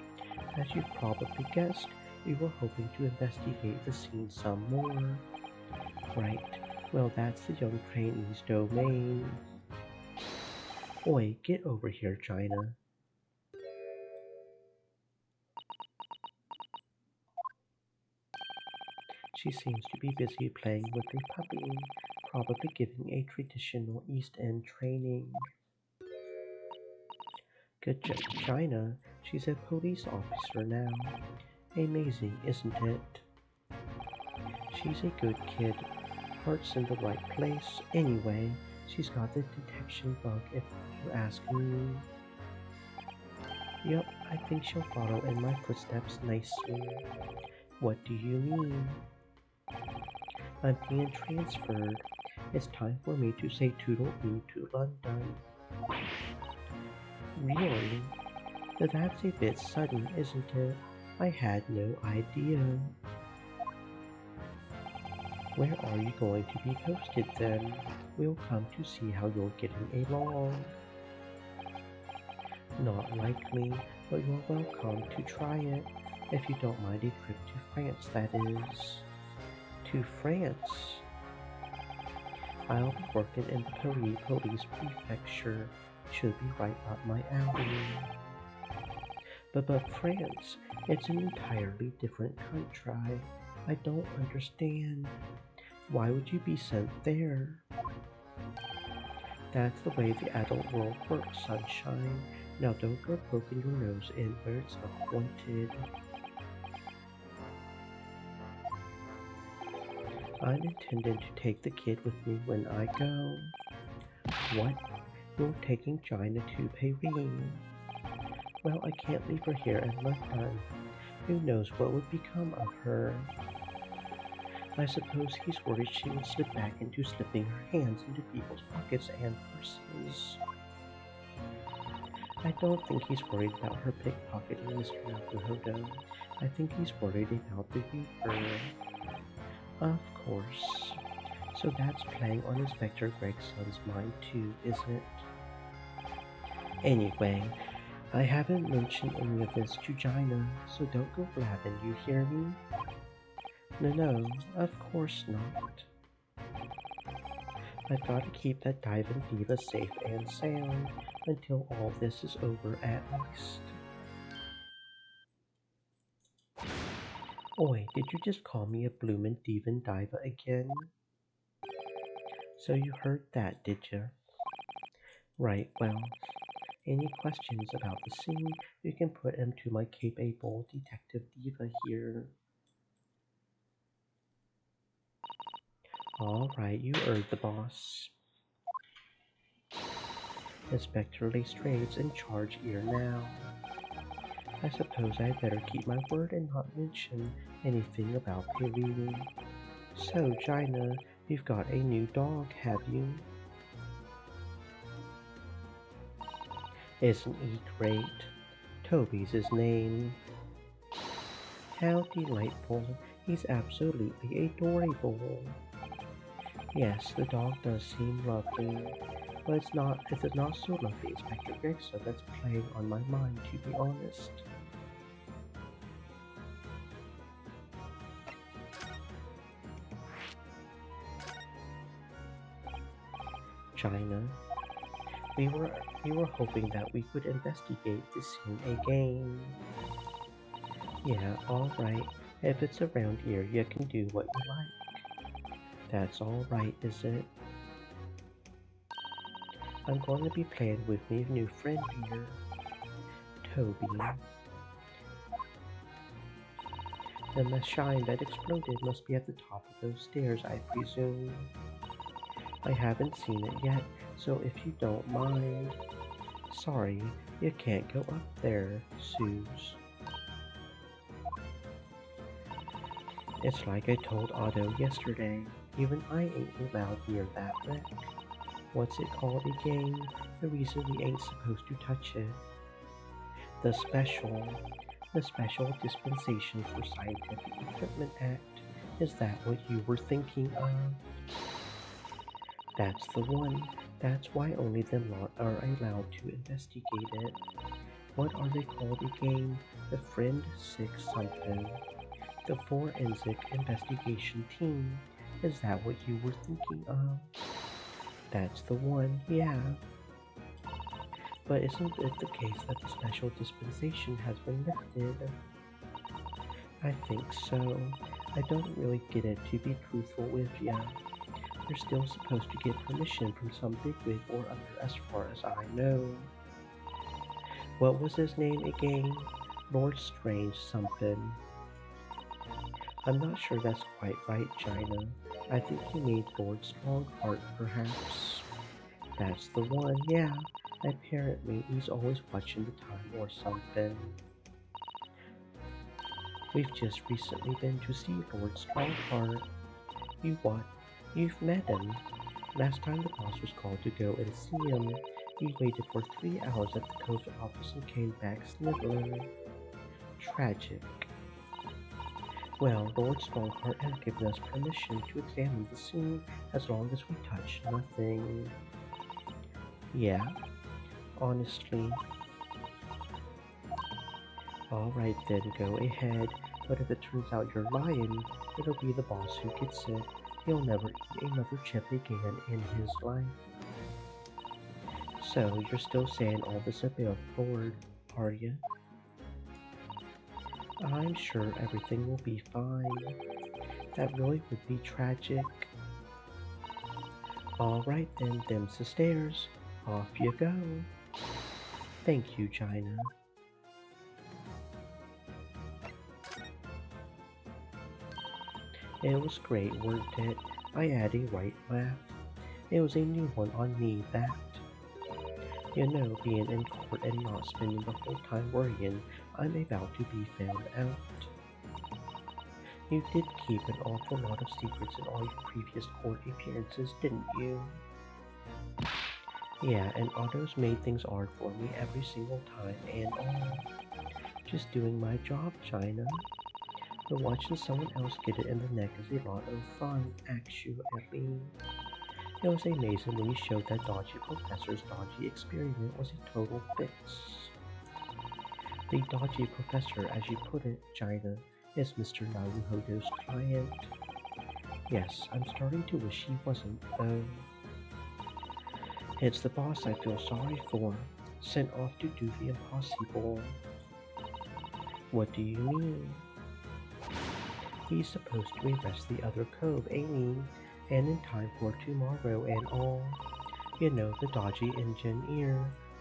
As you've probably guessed, we were hoping to investigate the scene some more. Right, well that's the young trainee's domain. Oi, get over here, China. She seems to be busy playing with a puppy, probably giving a traditional East End training. Good China, she's a police officer now. Amazing, isn't it? She's a good kid, heart's in the right place. Anyway, she's got the detection bug if you ask me. Yup, I think she'll follow in my footsteps nicely. What do you mean? I'm being transferred. It's time for me to say toodle-oo to London. Really? That's a bit sudden, isn't it? I had no idea. Where are you going to be posted then? We'll come to see how you're getting along. Not likely, but you're welcome to try it, if you don't mind a trip to France, that is. To France? I'll be working in the Paris Police Prefecture. Should be right up my alley. But France, it's an entirely different country. I don't understand. Why would you be sent there? That's the way the adult world works, Sunshine. Now don't go poking your nose in where it's not wanted. I'm intending to take the kid with me when I go. What? You're taking China to Peru? Well, I can't leave her here and let her. Who knows what would become of her? I suppose he's worried she will slip back into slipping her hands into people's pockets and purses. I don't think he's worried about her pickpocketing, Mr. Naruhodo. I think he's worried about the Reaper. Of course. So that's playing on Inspector Gregson's mind too, isn't it? Anyway, I haven't mentioned any of this to Gina, so don't go blabbing, you hear me? No, of course not. I've got to keep that diving diva safe and sound until all this is over at least. Oi, did you just call me a bloomin' divin diva again? So you heard that, did you? Right, well, any questions about the scene, you can put them to my capable detective diva here. Alright, you heard the boss. Inspector Lestrade's in charge here now. I suppose I'd better keep my word and not mention anything about Peru. So, Gina, you've got a new dog, have you? Isn't he great? Toby's his name. How delightful. He's absolutely adorable. Yes, the dog does seem lovely, but it's not so lovely Inspector Gregson that's playing on my mind, to be honest. China. We were hoping that we could investigate the scene again. Yeah, alright. If it's around here, you can do what you like. That's alright, is it? I'm going to be playing with my new friend here, Toby. The machine that exploded must be at the top of those stairs, I presume. I haven't seen it yet, so if you don't mind. Sorry, you can't go up there, Suze. It's like I told Otto yesterday, even I ain't allowed near that wreck. What's it called again? The reason we ain't supposed to touch it. The Special Dispensation for Scientific Equipment Act. Is that what you were thinking of? That's the one. That's why only them lot are allowed to investigate it. What are they called again? The Friend 6 something. The Forensic Investigation Team. Is that what you were thinking of? That's the one, yeah. But isn't it the case that the special dispensation has been lifted? I think so. I don't really get it, to be truthful with ya. You're still supposed to get permission from some bigwig or other as far as I know. What was his name again? Lord Strange something. I'm not sure that's quite right, China. I think he means Lord Strongheart, perhaps. That's the one, yeah. Apparently, he's always watching the time or something. We've just recently been to see Lord Strongheart. You what? You've met him. Last time the boss was called to go and see him, he waited for 3 hours at the Cove office and came back sniveling. Tragic. Well, Lord Strongheart has given us permission to examine the scene as long as we touch nothing. Yeah? Honestly. Alright then, go ahead, but if it turns out you're lying, it'll be the boss who gets it. He'll never eat another chip again in his life. So, you're still saying all this above board, are you? I'm sure everything will be fine. That really would be tragic. Alright then, them's the stairs. Off you go. Thank you, Gina. It was great, weren't it? I had a right laugh. It was a new one on me, that. You know, being in court and not spending the whole time worrying I'm about to be found out. You did keep an awful lot of secrets in all your previous court appearances, didn't you? Yeah, and Otto's made things hard for me every single time and all. Just doing my job, China. But watching someone else get it in the neck is a lot of fun, actually. It was amazing when you showed that dodgy professor's dodgy experiment was a total fix. The dodgy professor, as you put it, China, is Mr. Naruhodo's client. Yes, I'm starting to wish he wasn't, though. It's the boss I feel sorry for, sent off to do the impossible. What do you mean? He's supposed to arrest the other cove, ain't he? And in time for tomorrow and all. You know, the dodgy engineer.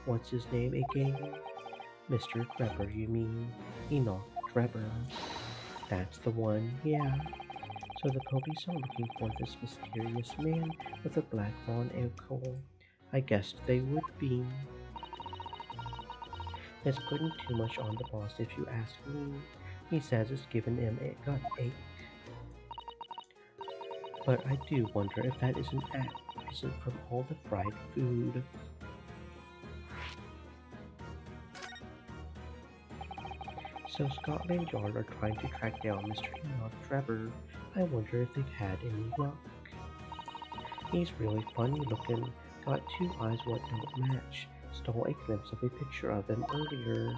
What's his name again? Mr. Drebber, you mean? Enoch Drebber. That's the one, yeah. So the police are looking for this mysterious man with a black lawn ankle. I guessed they would be. It's putting too much on the boss if you ask me. He says it's given him a gut ache. But I do wonder if that isn't from all the fried food. So Scotland Yard are trying to track down Mr. Enoch Trevor. I wonder if they've had any luck. He's really funny looking, got two eyes what don't match, stole a glimpse of a picture of him earlier.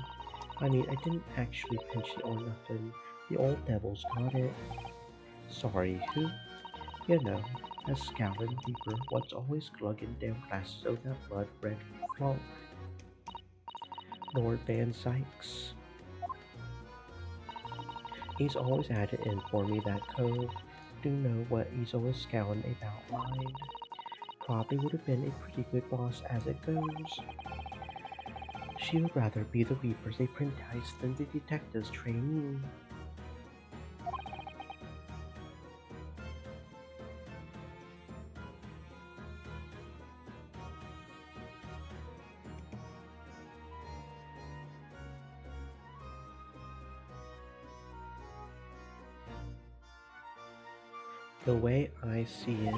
I mean, I didn't actually pinch it or nothing, the old devil's got it. Sorry, who? You know, a scowling reaper what's always glugging down glasses of that blood-red flunk. Lord Van Sykes. He's always had it in for me, that cove. Do know what he's always scowling about mine. Probably would have been a pretty good boss as it goes. She would rather be the Reaper's apprentice than the detective's trainee. The way I see it,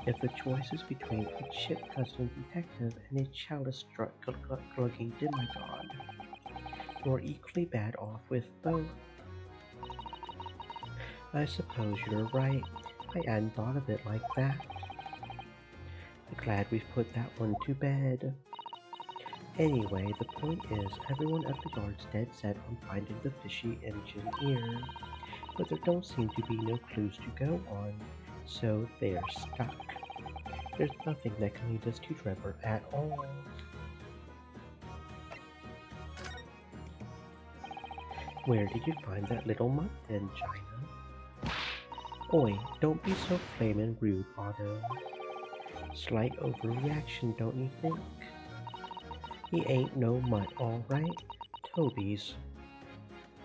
if the choice is between a chip-cussing detective and a chalice-glugging demigod, you're equally bad off with both. I suppose you're right. I hadn't thought of it like that. I'm glad we've put that one to bed. Anyway, the point is, everyone at the yard's dead set on finding the fishy engineer. But there don't seem to be no clues to go on, so they're stuck. There's nothing that can lead us to Trevor at all. Where did you find that little mutt then, China? Oi, don't be so flamin' rude, Otto. Slight overreaction, don't you think? He ain't no mutt, alright? Toby's.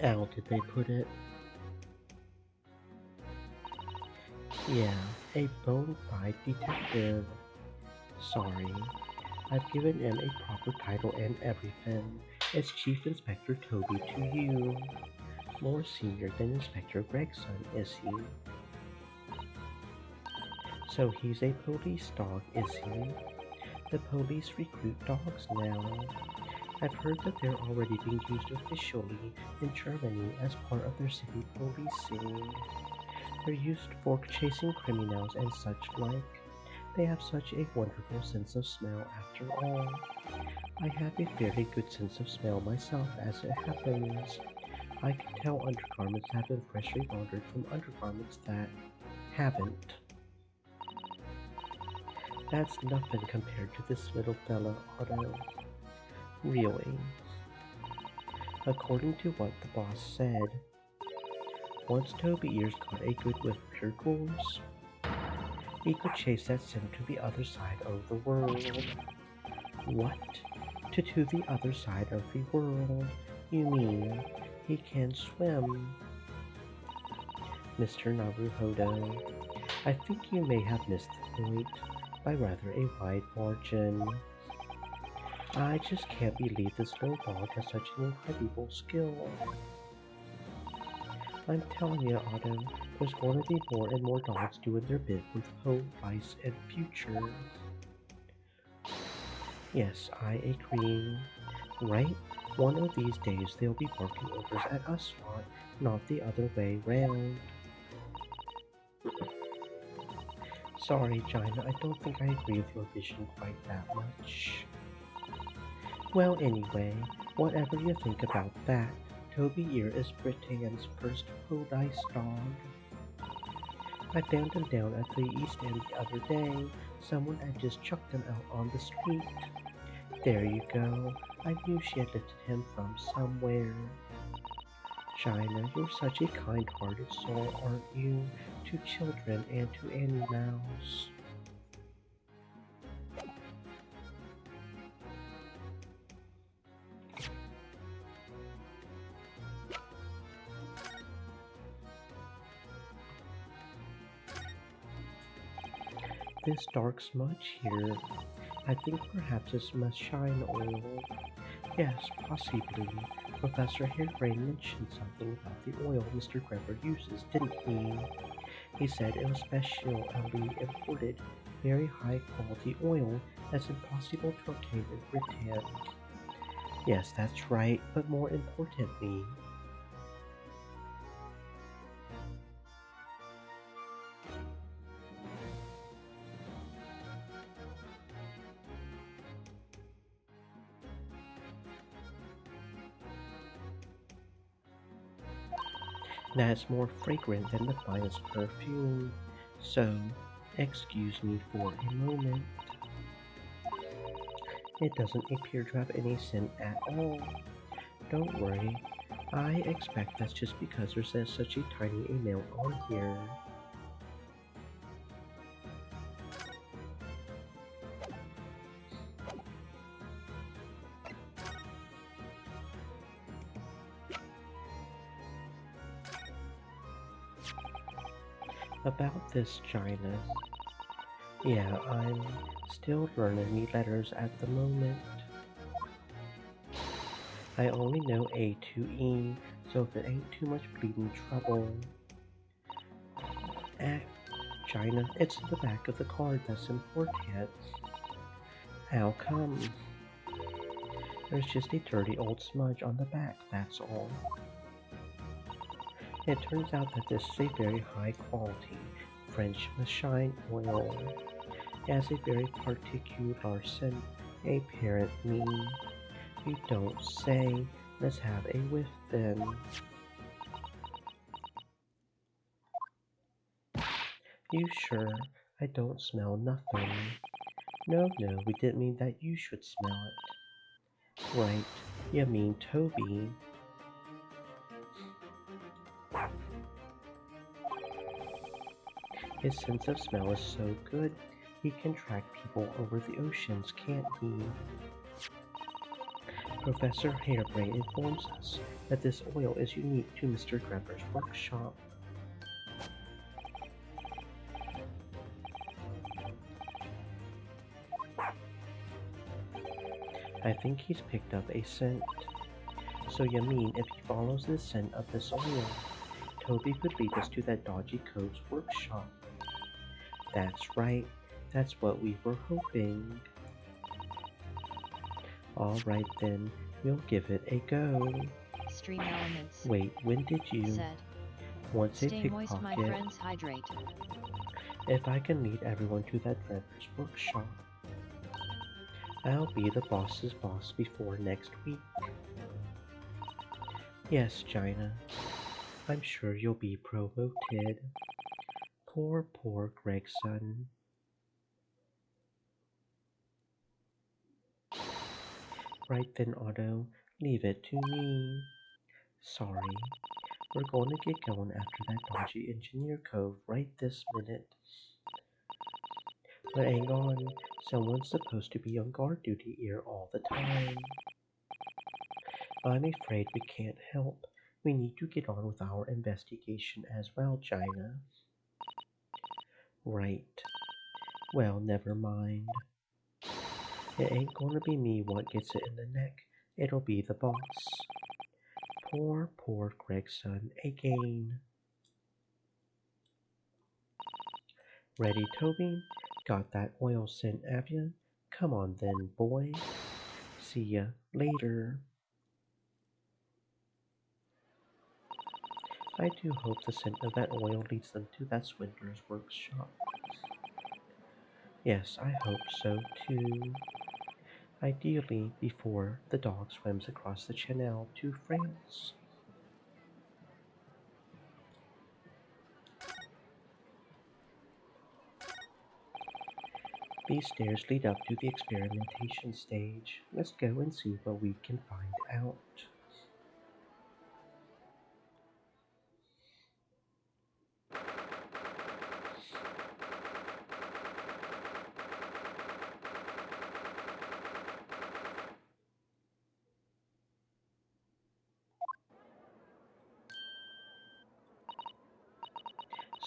How did they put it? Yeah, a bona fide detective. Sorry, I've given him a proper title and everything. It's Chief Inspector Toby to you. More senior than Inspector Gregson, is he? So he's a police dog, is he? The police recruit dogs now. I've heard that they're already being used officially in Germany as part of their city policing. They're used for chasing criminals and such like. They have such a wonderful sense of smell after all. I have a fairly good sense of smell myself as it happens. I can tell undergarments have been freshly laundered from undergarments that haven't. That's nothing compared to this little fella, Otto. Really. According to what the boss said, once Toby Ears got a good whiff of pure ghouls, he could chase that scent to the other side of the world. What? To the other side of the world? You mean he can swim? Mr. Naruhodo, I think you may have missed the point. by rather a wide margin. I just can't believe this little dog has such an incredible skill. I'm telling you, Otto, there's going to be more and more dogs doing their bit with Ho, Vice, and Future. Yes, I agree. Right? One of these days they'll be barking orders at us lot, not the other way round. Sorry, Gina, I don't think I agree with your vision quite that much. Well, anyway, whatever you think about that, Toby Ear is Britann's first Dice dog. I found him down at the East End the other day. Someone had just chucked him out on the street. There you go. I knew she had lifted him from somewhere. China, you're such a kind-hearted soul, aren't you? To children and to animals. This dark smudge here, I think perhaps it's shine oil. Yes, possibly. Professor Harebrain mentioned something about the oil Mr. Grepper uses, didn't he? He said it was specially imported, very high quality oil that's impossible to obtain in Britain. Yes, that's right, but more importantly, that's more fragrant than the finest perfume. So, excuse me for a moment. It doesn't appear to have any scent at all. Don't worry, I expect that's just because there's such a tiny amount on here. About this, China. Yeah, I'm still learning me letters at the moment. I only know A to E, so if it ain't too much bleeding trouble. Ah, China, it's the back of the card that's important. How come? There's just a dirty old smudge on the back, that's all. It turns out that this is a very high quality French shine oil. It has a very particular scent, apparently. You don't say. Let's have a whiff then. You sure? I don't smell nothing. No, we didn't mean that you should smell it. Right, you mean Toby. His sense of smell is so good, he can track people over the oceans, can't he? Professor Harebrain informs us that this oil is unique to Mr. Grepper's workshop. I think he's picked up a scent. So you mean if he follows the scent of this oil, Toby could lead us to that dodgy code's workshop? That's right, that's what we were hoping. Alright then, we'll give it a go. Stream elements. Wait, when did you? Said. Once a Stay moist, my pickpocket. friends, hydrate. If I can lead everyone to that Grepper's workshop, I'll be the boss's boss before next week. Yes, Gina. I'm sure you'll be promoted. Poor Gregson. Right then, Otto, leave it to me. Sorry. We're going to get going after that dodgy engineer cove right this minute. But hang on, someone's supposed to be on guard duty here all the time. I'm afraid we can't help. We need to get on with our investigation as well, Gina. Right. Well, never mind. It ain't gonna be me what gets it in the neck. It'll be the boss. Poor Gregson again. Ready, Toby? Got that oil scent, have ya? Come on then, boy. See ya later. I do hope the scent of that oil leads them to that swindler's workshop. Yes, I hope so too. Ideally before the dog swims across the Channel to France. These stairs lead up to the experimentation stage. Let's go and see what we can find out.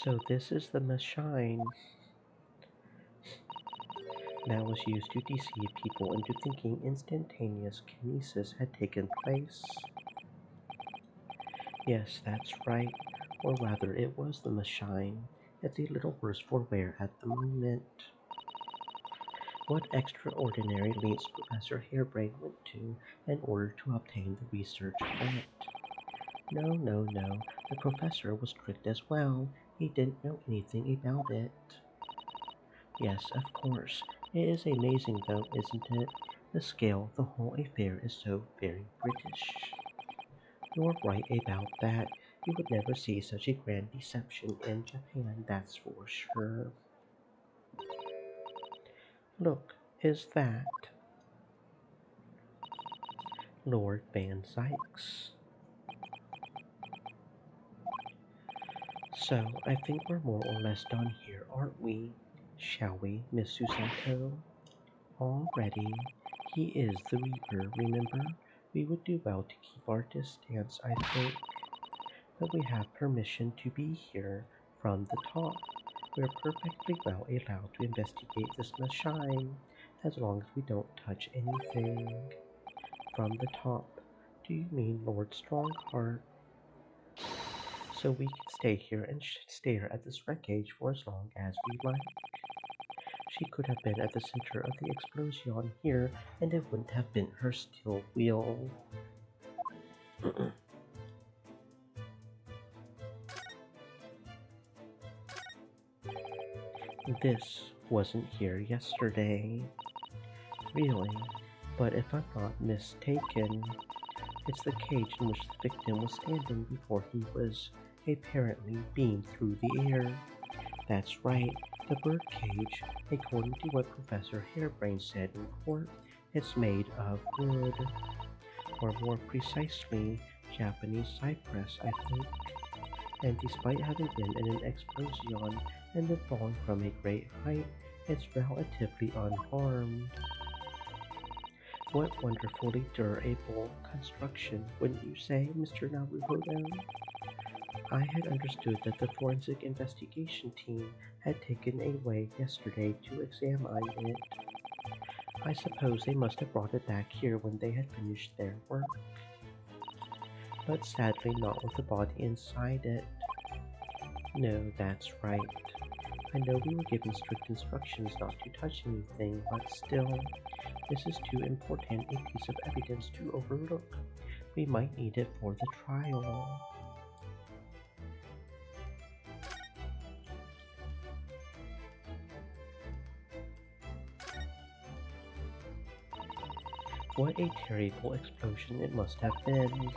So this is the machine that was used to deceive people into thinking instantaneous kinesis had taken place. Yes, that's right. Or rather, it was the machine. It's a little worse for wear at the moment. What extraordinary lengths Professor Harebrain went to in order to obtain the research grant. No. The professor was strict as well. He didn't know anything about it. Yes, of course. It is amazing though, isn't it? The scale, the whole affair is so very British. You're right about that. You would never see such a grand deception in Japan, that's for sure. Look, is that Lord Van Sykes? So, I think we're more or less done here, aren't we? Shall we, Miss Susato? Already. He is the Reaper, remember? We would do well to keep our distance, I think. But we have permission to be here from the top. We're perfectly well allowed to investigate this machine, as long as we don't touch anything. From the top. Do you mean Lord Strongheart? So we can stay here and stare at this wreckage for as long as we like. She could have been at the center of the explosion here, and it wouldn't have been her steel wheel. This wasn't here yesterday. Really? But if I'm not mistaken, it's the cage in which the victim was standing before he was apparently beamed through the air. That's right, the bird cage. According to what Professor Harebrain said in court, it's made of wood. Or more precisely, Japanese cypress, I think. And despite having been in an explosion and then falling from a great height, it's relatively unharmed. What wonderfully durable construction, wouldn't you say, Mr. Naruhodo? I had understood that the forensic investigation team had taken it away yesterday to examine it. I suppose they must have brought it back here when they had finished their work. But sadly not with the body inside it. No, that's right. I know we were given strict instructions not to touch anything, but still, this is too important a piece of evidence to overlook. We might need it for the trial. What a terrible explosion it must have been.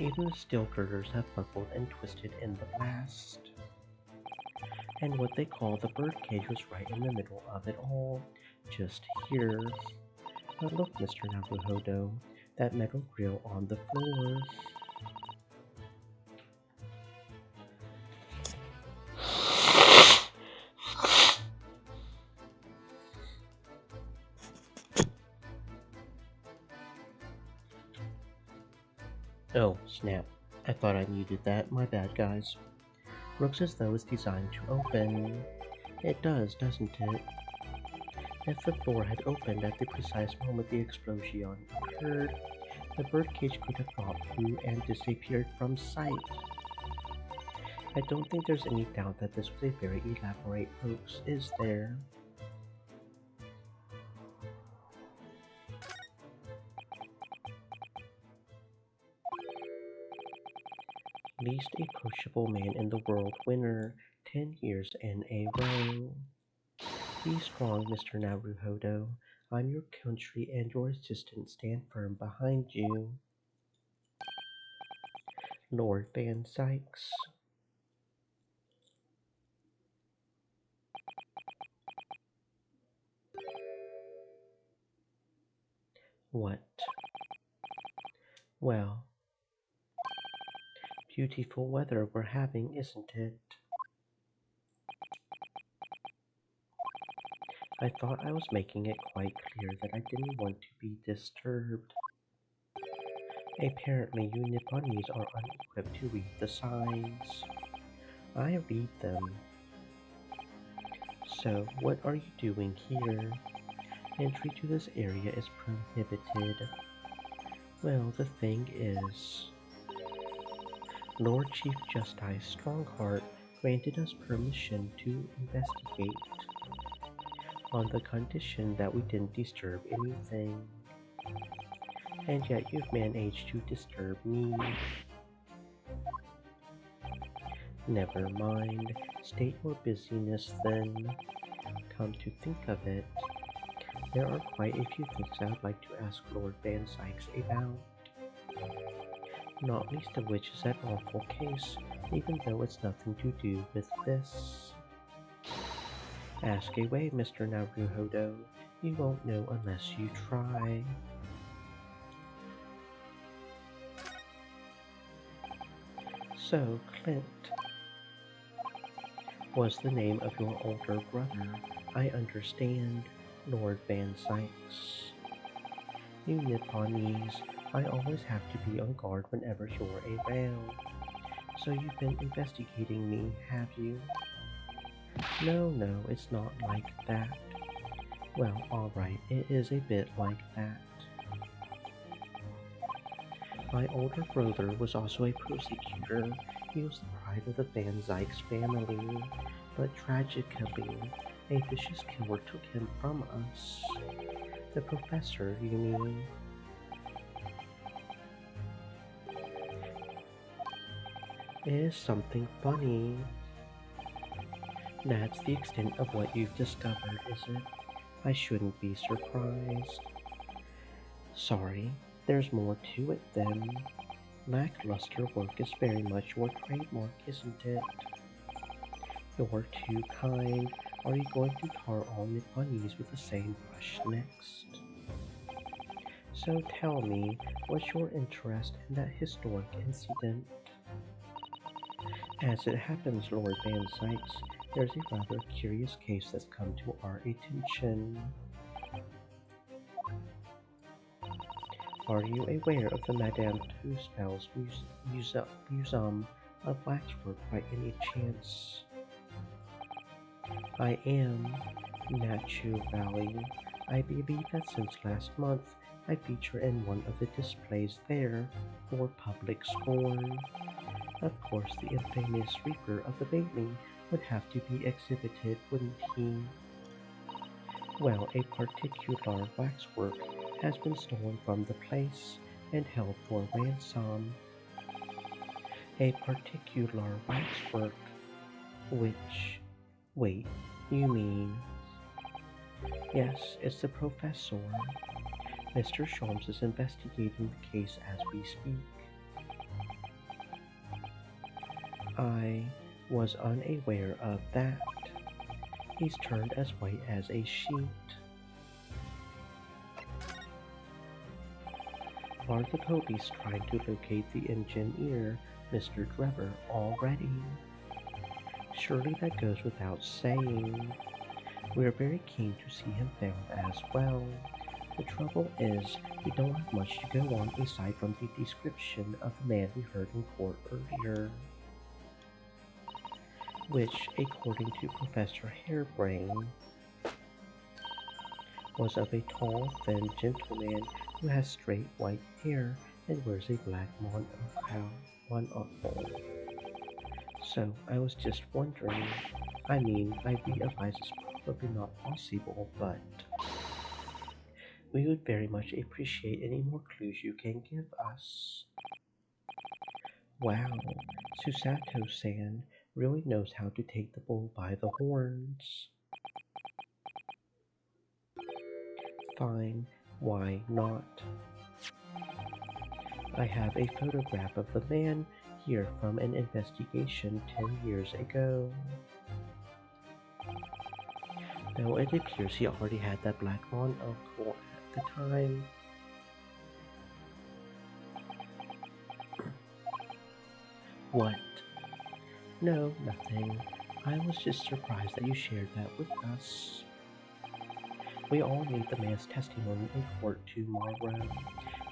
Even the steel girders have buckled and twisted in the blast. And what they call the birdcage was right in the middle of it all, just here. But look, Mr. Naruhodo, that metal grill on the floor. Oh, snap. I thought I muted that. My bad, guys. Looks as though it's designed to open. It does, doesn't it? If the door had opened at the precise moment the explosion occurred, the birdcage could have got through and disappeared from sight. I don't think there's any doubt that this was a very elaborate hoax, is there? Least approachable man in the world winner, 10 years in a row. Be strong, Mr. Naruhodo. I'm your country and your assistant stand firm behind you. Lord Van Sykes. What? Well, beautiful weather we're having, isn't it? I thought I was making it quite clear that I didn't want to be disturbed. Apparently you Nipponese are unequipped to read the signs. I read them. So, what are you doing here? Entry to this area is prohibited. Well, the thing is, Lord Chief Justice Strongheart granted us permission to investigate, on the condition that we didn't disturb anything. And yet you've managed to disturb me. Never mind, state your busyness then. Come to think of it, there are quite a few things I would like to ask Lord Van Sykes about. Not least of which is that awful case, even though it's nothing to do with this. Ask away, Mr. Naruhodo. You won't know unless you try. So, Clint was the name of your older brother. I understand, Lord Van Sykes. You Nipponese, I always have to be on guard whenever you're around. So you've been investigating me, have you? No, it's not like that. Well, alright, it is a bit like that. My older brother was also a prosecutor. He was the pride of the Van Sykes family, but tragically, a vicious killer took him from us. The professor, you mean? It is something funny. That's the extent of what you've discovered, is it? I shouldn't be surprised. Sorry, there's more to it then. Lackluster work is very much your trademark, isn't it? You're too kind. Are you going to tar all Nipponese with the same brush next? So tell me, what's your interest in that historic incident? As it happens, Lord Van Sykes, there's a rather curious case that's come to our attention. Are you aware of the Madame Tuspel's Museum of Waxwork by any chance? I am, naturally. I believe that since last month, I feature in one of the displays there for public scorn. Of course, the infamous Reaper of the Bailey would have to be exhibited, wouldn't he? Well, a particular waxwork has been stolen from the place and held for ransom. A particular waxwork, which... Wait, you mean... Yes, it's the professor. Mr. Sholmes is investigating the case as we speak. I was unaware of that. He's turned as white as a sheet. Are the police trying to locate the engineer, Mr. Drebber, already? Surely that goes without saying. We are very keen to see him found as well. The trouble is, we don't have much to go on aside from the description of the man we heard in court earlier. which, according to Professor Hairbrain, was of a tall, thin gentleman who has straight white hair and wears a black monocle. So I was just wondering, I realize it's probably not possible, but we would very much appreciate any more clues you can give us. Wow, Susato-san really knows how to take the bull by the horns. Fine, why not? I have a photograph of the man here from an investigation 10 years ago. Though it appears he already had that black monocle at the time. What? No, nothing. I was just surprised that you shared that with us. We all need the man's testimony in court tomorrow,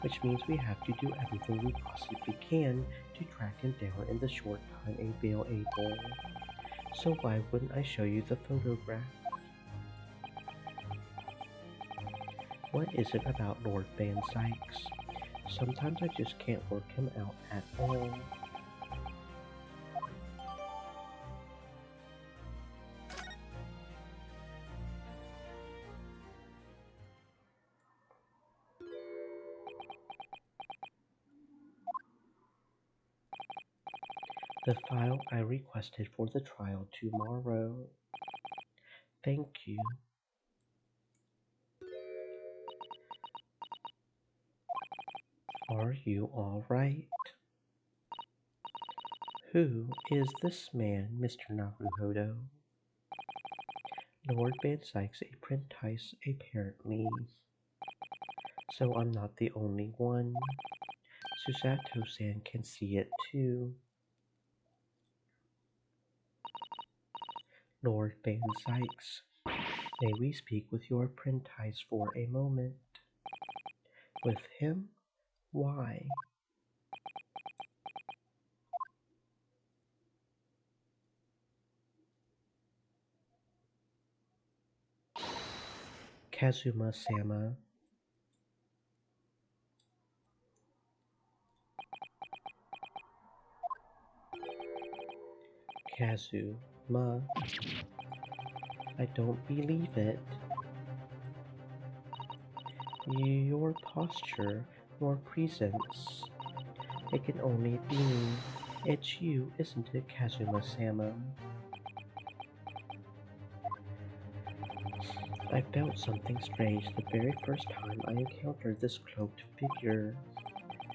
which means we have to do everything we possibly can to track him down in the short time available. So why wouldn't I show you the photograph? What is it about Lord Van Sykes? Sometimes I just can't work him out at all. The file I requested for the trial tomorrow. Thank you. Are you all right? Who is this man, Mr. Naruhodo? Lord Van Sykes' apprentice, apparently. So I'm not the only one. Susato-san can see it too. Lord Van Sykes, may we speak with your apprentice for a moment? With him? Why? Kazuma-sama. Kazuma. I don't believe it. Your posture, your presence. It can only be me. It's you, isn't it, Kazuma-sama? I felt something strange the very first time I encountered this cloaked figure,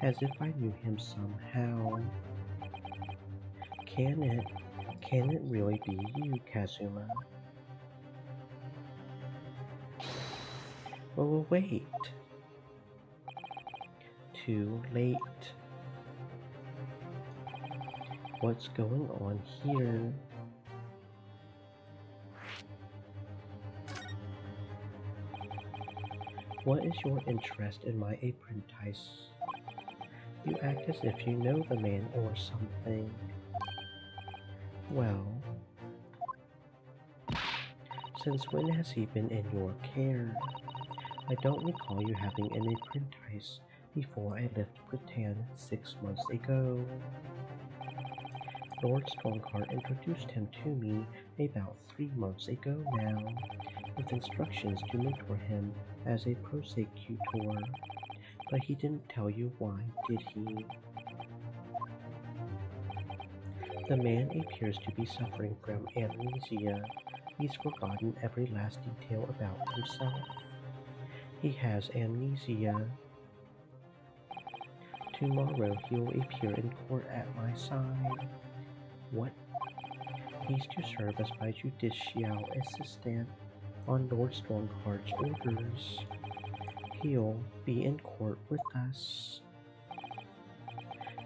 as if I knew him somehow. Can it really be you, Kazuma? Oh, wait. Too late. What's going on here? What is your interest in my apprentice? You act as if you know the man or something. Well, since when has he been in your care? I don't recall you having an apprentice before I left Britain 6 months ago. Lord Strongheart introduced him to me about 3 months ago now, with instructions to mentor him as a prosecutor. But he didn't tell you why, did he? The man appears to be suffering from amnesia. He's forgotten every last detail about himself. He has amnesia. Tomorrow he will appear in court at my side. What? He's to serve as my judicial assistant on Lord Strongheart's orders. He'll be in court with us.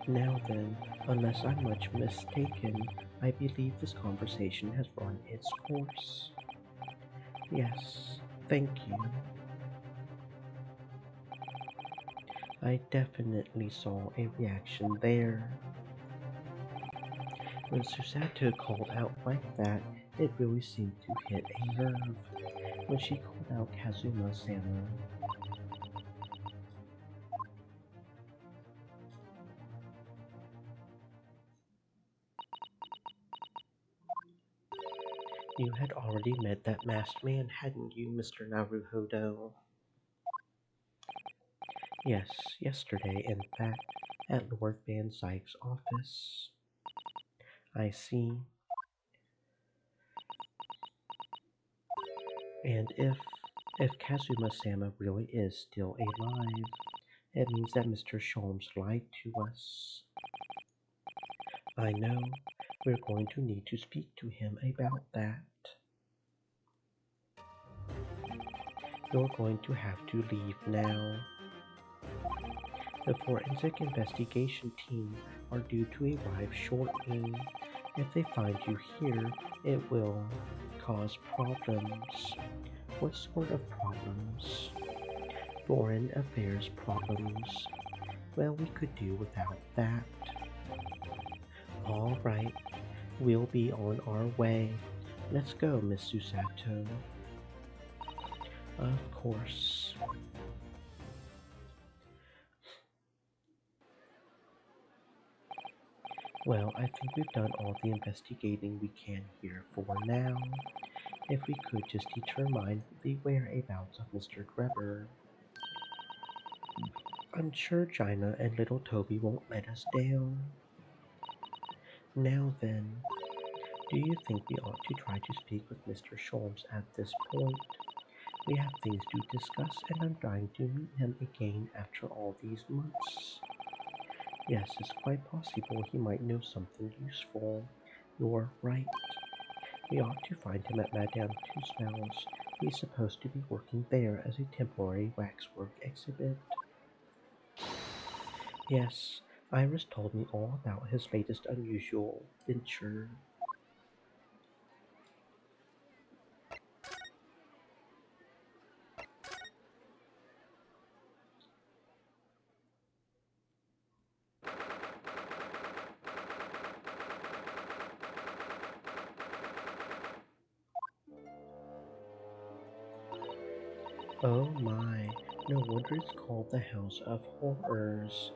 Now then, unless I'm much mistaken, I believe this conversation has run its course. Yes, thank you. I definitely saw a reaction there. When Susato called out like that, it really seemed to hit a nerve. When she called out Kazuma-sama, you had already met that masked man, hadn't you, Mr. Naruhodo? Yes, yesterday, in fact, at Lord Van Zyke's office. I see. And if Kazuma-sama really is still alive, it means that Mr. Sholmes lied to us. I know. We're going to need to speak to him about that. You're going to have to leave now. The forensic investigation team are due to arrive shortly. If they find you here, it will cause problems. What sort of problems? Foreign affairs problems. Well, we could do without that. All right, we'll be on our way. Let's go, Miss Susato. Of course. Well, I think we've done all the investigating we can here for now. If we could just determine the whereabouts of Mr. Greber. I'm sure Gina and little Toby won't let us down. Now then, do you think we ought to try to speak with Mr. Sholmes at this point? We have things to discuss, and I'm dying to meet him again after all these months. Yes, it's quite possible he might know something useful. You're right. We ought to find him at Madame Tusmel's. He's supposed to be working there as a temporary waxwork exhibit. Yes, Iris told me all about his latest unusual venture. Oh my, no wonder it's called the House of Horrors.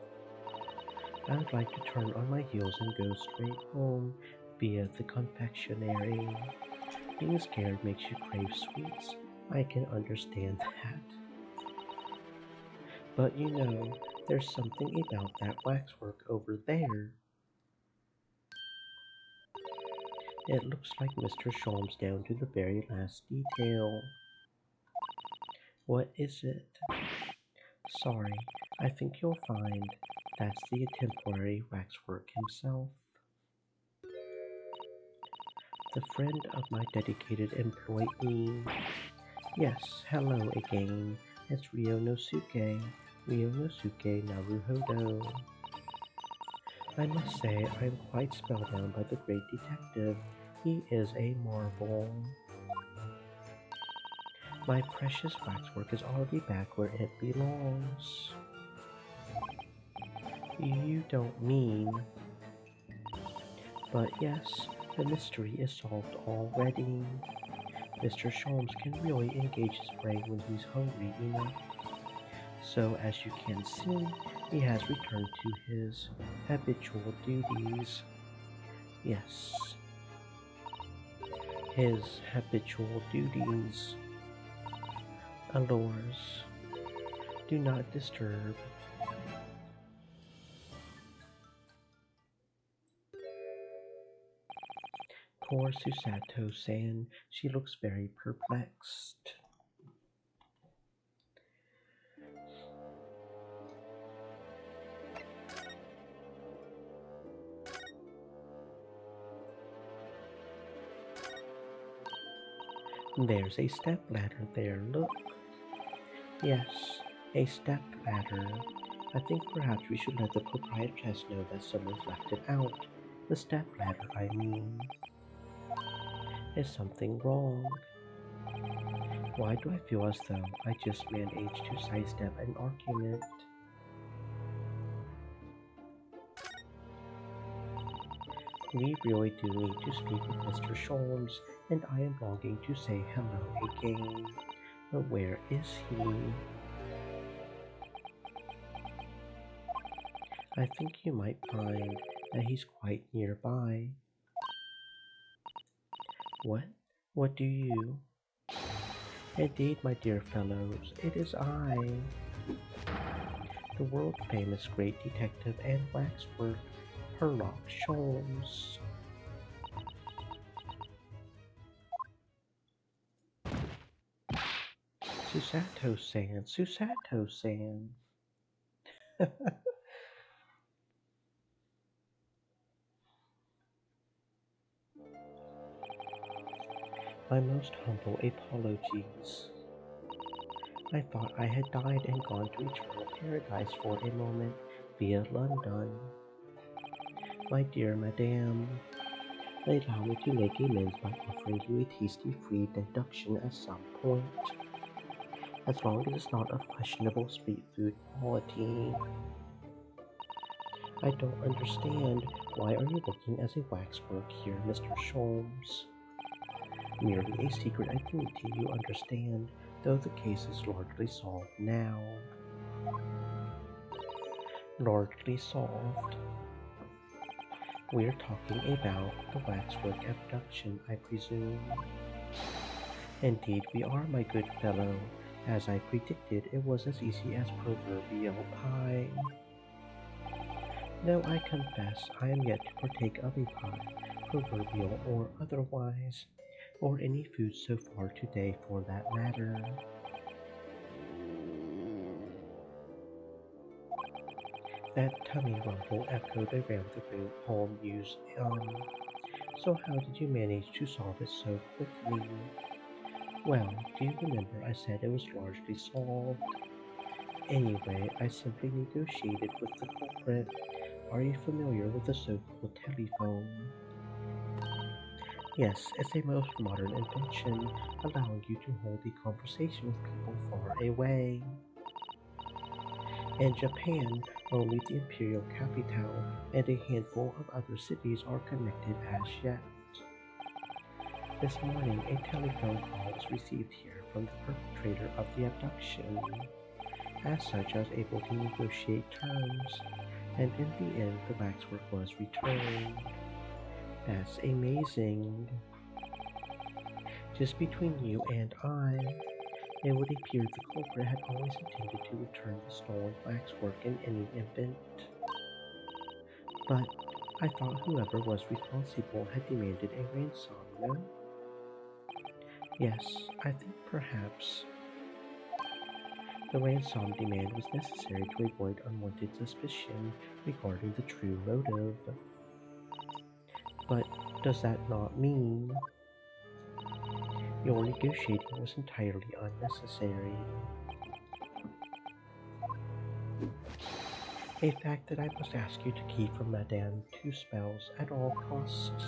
I'd like to turn on my heels and go straight home via the confectionery. Being scared makes you crave sweets. I can understand that. But you know, there's something about that waxwork over there. It looks like Mr. Sholmes down to the very last detail. What is it? Sorry, I think you'll find that's the temporary waxwork himself. The friend of my dedicated employee. Yes, hello again. It's Ryonosuke Naruhodo. I must say I'm quite spellbound by the great detective. He is a marvel. My precious waxwork is already back where it belongs. You don't mean... But yes, the mystery is solved already. Mr. Sholmes can really engage his brain when he's hungry enough. So as you can see, he has returned to his habitual duties. Yes, his habitual duties. Allures. Do not disturb. Poor Susato-san, she looks very perplexed. There's a stepladder there, look. Yes, a stepladder. I think perhaps we should let the proprietress know that someone's left it out. The stepladder, I mean. Is something wrong? Why do I feel as though I just managed to sidestep an argument? We really do need to speak with Mr. Sholmes, and I am longing to say hello again. But where is he? I think you might find that he's quite nearby. What? What do you? Indeed, my dear fellows, it is I, the world-famous great detective and waxwork, Sherlock Sholmes. Susato-san, Susato-san. My most humble apologies. I thought I had died and gone to eternal paradise for a moment via London. My dear madame, allow me to make amends by offering you a tasty free deduction at some point, as long as it's not of questionable street food quality. I don't understand. Why are you working as a waxwork here, Mr. Sholmes? Merely a secret identity, you understand, though the case is largely solved now. Largely solved. We're talking about the waxwork abduction, I presume. Indeed we are, my good fellow. As I predicted, it was as easy as proverbial pie. Though I confess I am yet to partake of a pie, proverbial or otherwise, or any food so far today for that matter. That tummy rumble echoed around the room. Paul mused, so how did you manage to solve it so quickly? Well, do you remember I said it was largely solved? Anyway, I simply negotiated with the culprit. Are you familiar with the so-called telephone? Yes, it's a most modern invention, allowing you to hold a conversation with people far away. In Japan, only the imperial capital and a handful of other cities are connected as yet. This morning, a telephone call was received here from the perpetrator of the abduction. As such, I was able to negotiate terms, and in the end, the waxwork was returned. That's amazing. Just between you and I, it would appear the culprit had always intended to return the stolen waxwork in any event. But I thought whoever was responsible had demanded a ransom, no? Yes, I think perhaps the ransom demand was necessary to avoid unwanted suspicion regarding the true motive. But does that not mean your negotiating was entirely unnecessary? A fact that I must ask you to keep from Madame Two-Spells at all costs.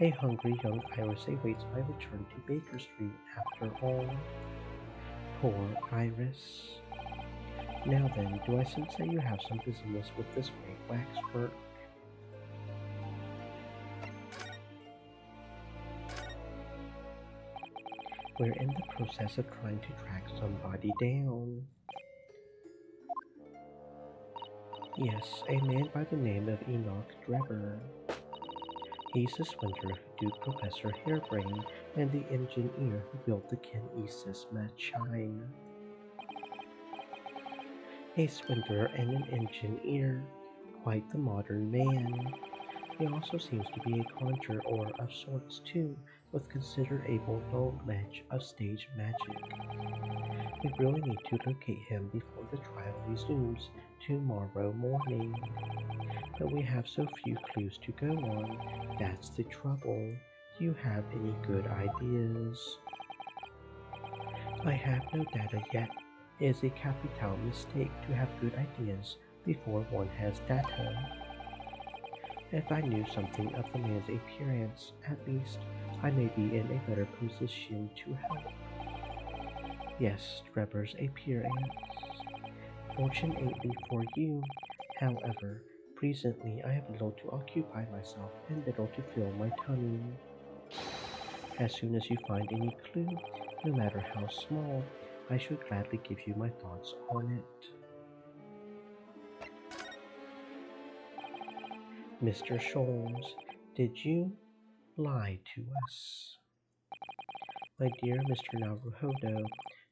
A hungry young Iris awaits my return to Baker Street after all. Poor Iris. Now then, do I sense that you have some business with this great waxwork? We're in the process of trying to track somebody down. Yes, a man by the name of Enoch Drebber. He's the swindler who duped Professor Harebrain and the engineer who built the Kinesis machine. A swindler and an engineer, quite the modern man. He also seems to be a conjurer of sorts too, with considerable knowledge of stage magic. We really need to locate him before the trial resumes tomorrow morning. But we have so few clues to go on, that's the trouble. Do you have any good ideas? I have no data yet. It is a capital mistake to have good ideas before one has data. If I knew something of the man's appearance, at least, I may be in a better position to help. Yes, Drebber's appearance. Fortunately for you, however, Presently, I have little to occupy myself and little to fill my tummy. As soon as you find any clue, no matter how small, I should gladly give you my thoughts on it. Mr. Sholmes, did you lie to us? My dear Mr. Naruhodo,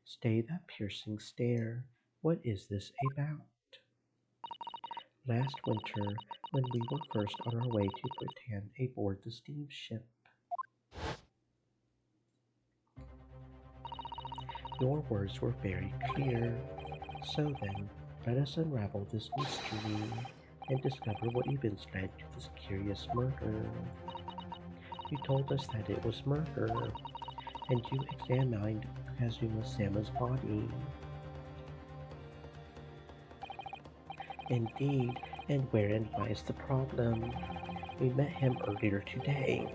stay that piercing stare. What is this about? Last winter, when we were first on our way to Britain aboard the steamship, your words were very clear. So then, let us unravel this mystery and discover what events led to this curious murder. You told us that it was murder, and you examined Kazuma-sama's body. Indeed, and wherein lies the problem? We met him earlier today,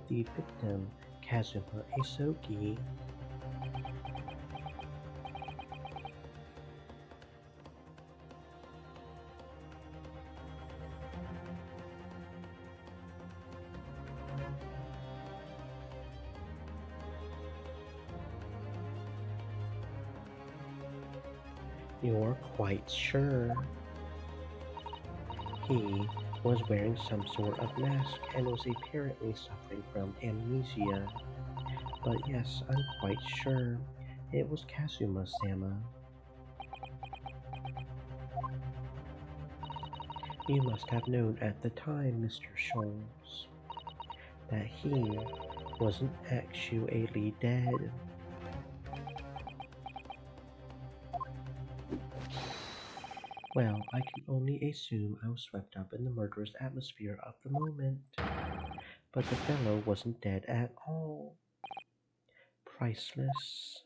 the victim, Kazuma Asogi. You're quite sure? He was wearing some sort of mask and was apparently suffering from amnesia. But yes, I'm quite sure it was Kazuma-sama. You must have known at the time, Mr. Sholmes, that he wasn't actually dead. Well, I can only assume I was swept up in the murderous atmosphere of the moment. But the fellow wasn't dead at all. Priceless.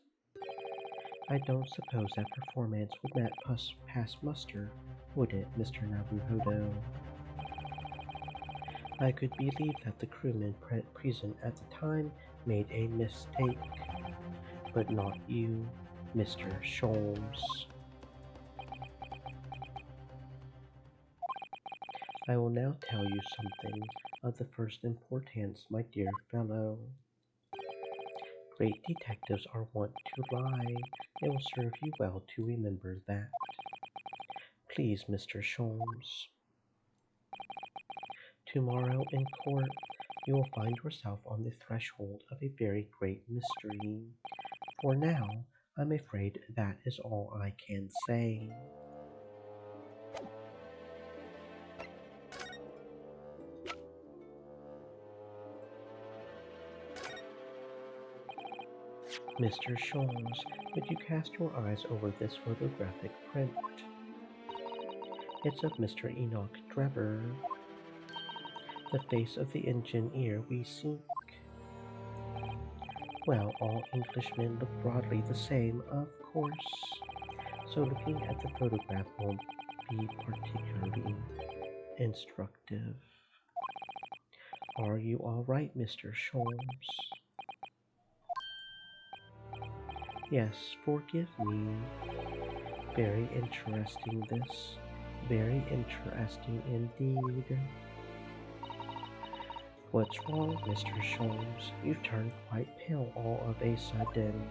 I don't suppose that performance would pass muster, would it, Mr. Naruhodo? I could believe that the crewmen present at the time made a mistake, but not you, Mr. Sholmes. I will now tell you something of the first importance, my dear fellow. Great detectives are wont to lie. It will serve you well to remember that. Please, Mr. Sholmes. Tomorrow in court, you will find yourself on the threshold of a very great mystery. For now, I'm afraid that is all I can say. Mr. Sholmes, would you cast your eyes over this photographic print? It's of Mr. Enoch Drebber, the face of the engineer we seek. Well, all Englishmen look broadly the same, of course, so looking at the photograph won't be particularly instructive. Are you all right, Mr. Sholmes? Yes, forgive me. Very interesting this. Very interesting indeed. What's wrong, Mr. Sholmes? You've turned quite pale all of a sudden.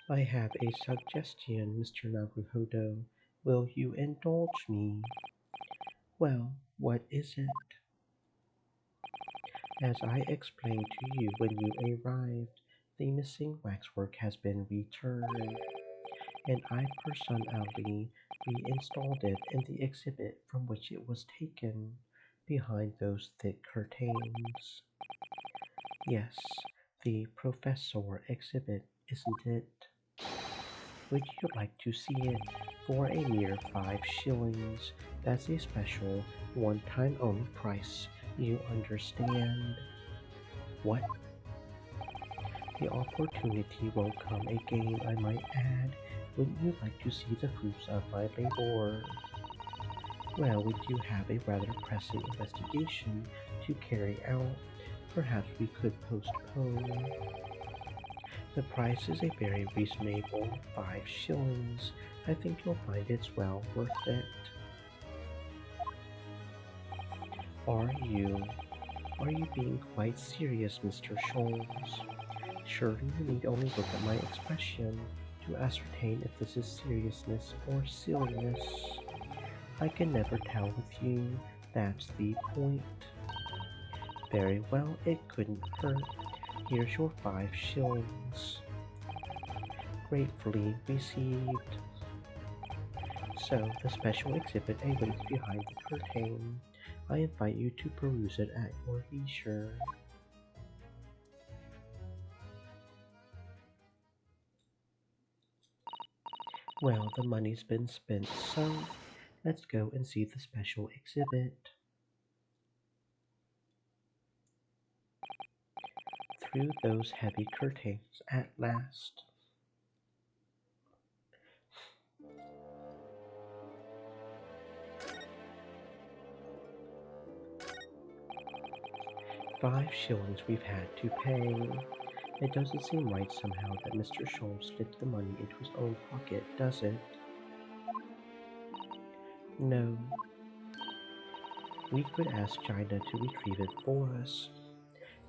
I have a suggestion, Mr. Naruhodo. Will you indulge me? Well, what is it? As I explained to you when you arrived, the missing waxwork has been returned, and I personally reinstalled it in the exhibit from which it was taken, behind those thick curtains. Yes, the Professor exhibit, isn't it? Would you like to see it for a mere 5 shillings? That's a special, one-time only price, you understand. What? The opportunity won't come again, I might add. Wouldn't you like to see the fruits of my labor? Well, we do have a rather pressing investigation to carry out. Perhaps we could postpone. The price is a very reasonable 5 shillings. I think you'll find it's well worth it. Are you being quite serious, Mr. Sholmes? Surely you need only look at my expression to ascertain if this is seriousness or silliness. I can never tell with you, that's the point. Very well, it couldn't hurt. Here's your 5 shillings. Gratefully received. So, the special exhibit awaits behind the curtain. I invite you to peruse it at your leisure. Well, the money's been spent, so let's go and see the special exhibit. Through those heavy curtains at last. $5 we've had to pay. It doesn't seem right somehow that Mr. Sholmes slipped the money into his own pocket, does it? No. We could ask China to retrieve it for us,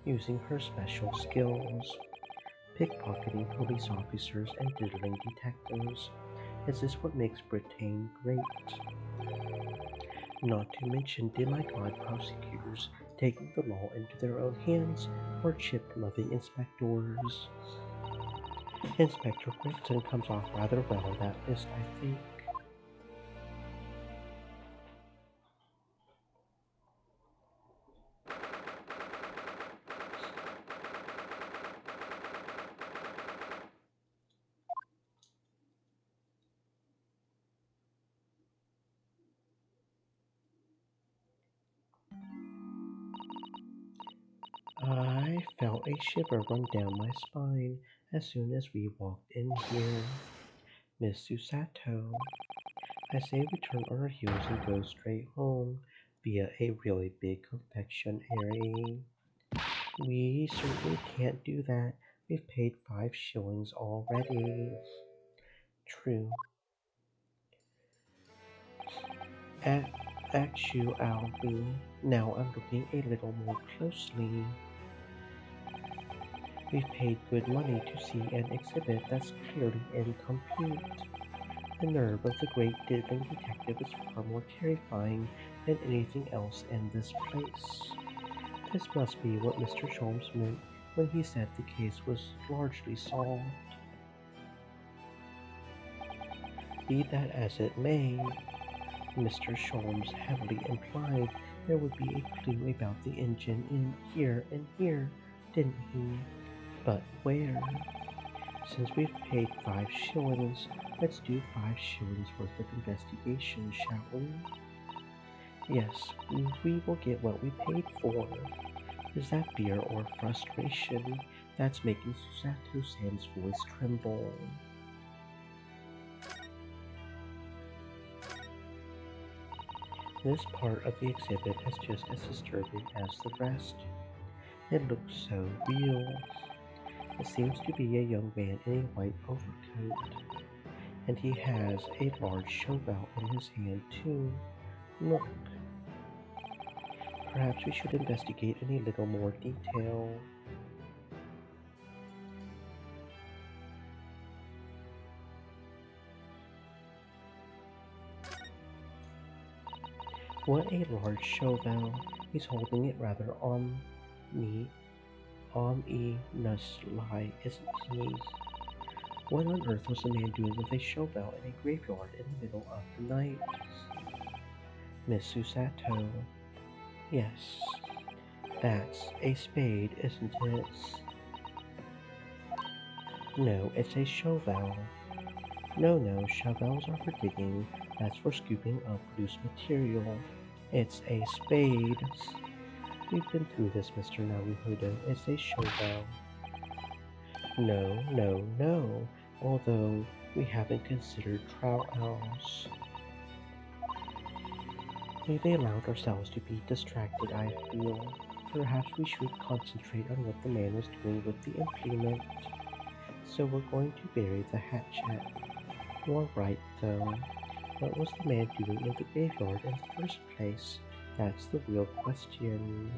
using her special skills. Pickpocketing police officers and diddling detectives. Is this what makes Britain great? Not to mention demigod prosecutors taking the law into their own hands, or chip-loving inspectors. Inspector Gregson comes off rather well on that list, I think. I felt a shiver run down my spine as soon as we walked in here. Miss Susato, I say we turn on our heels and go straight home via a really big confectionery. We certainly can't do that. We've paid 5 shillings already. True. Actually, now I'm looking a little more closely. We've paid good money to see an exhibit that's clearly incomplete. The nerve of the great diddling detective is far more terrifying than anything else in this place. This must be what Mr. Sholmes meant when he said the case was largely solved. Be that as it may, Mr. Sholmes heavily implied there would be a clue about the engine in here and here, didn't he? But where? Since we've paid 5 shillings, let's do 5 shillings worth of investigation, shall we? Yes, we will get what we paid for. Is that fear or frustration that's making Susato Sam's voice tremble? This part of the exhibit is just as disturbing as the rest. It looks so real. It seems to be a young man in a white overcoat, and he has a large shovel in his hand too. Look. Perhaps we should investigate in a little more detail. What a large shovel. He's holding it rather ominously, isn't he? What on earth was the man doing with a shovel in a graveyard in the middle of the night? Miss Susato. Yes, that's a spade, isn't it? No, it's a shovel. No, shovels are for digging. That's for scooping up loose material. It's a spade. We've been through this, Mr. Naruhodo. It's a shovel. No. Although we haven't considered trowels. We've allowed ourselves to be distracted, I feel. Perhaps we should concentrate on what the man was doing with the implement. So we're going to bury the hatchet. You're right, though. What was the man doing in the graveyard in the first place? That's the real question.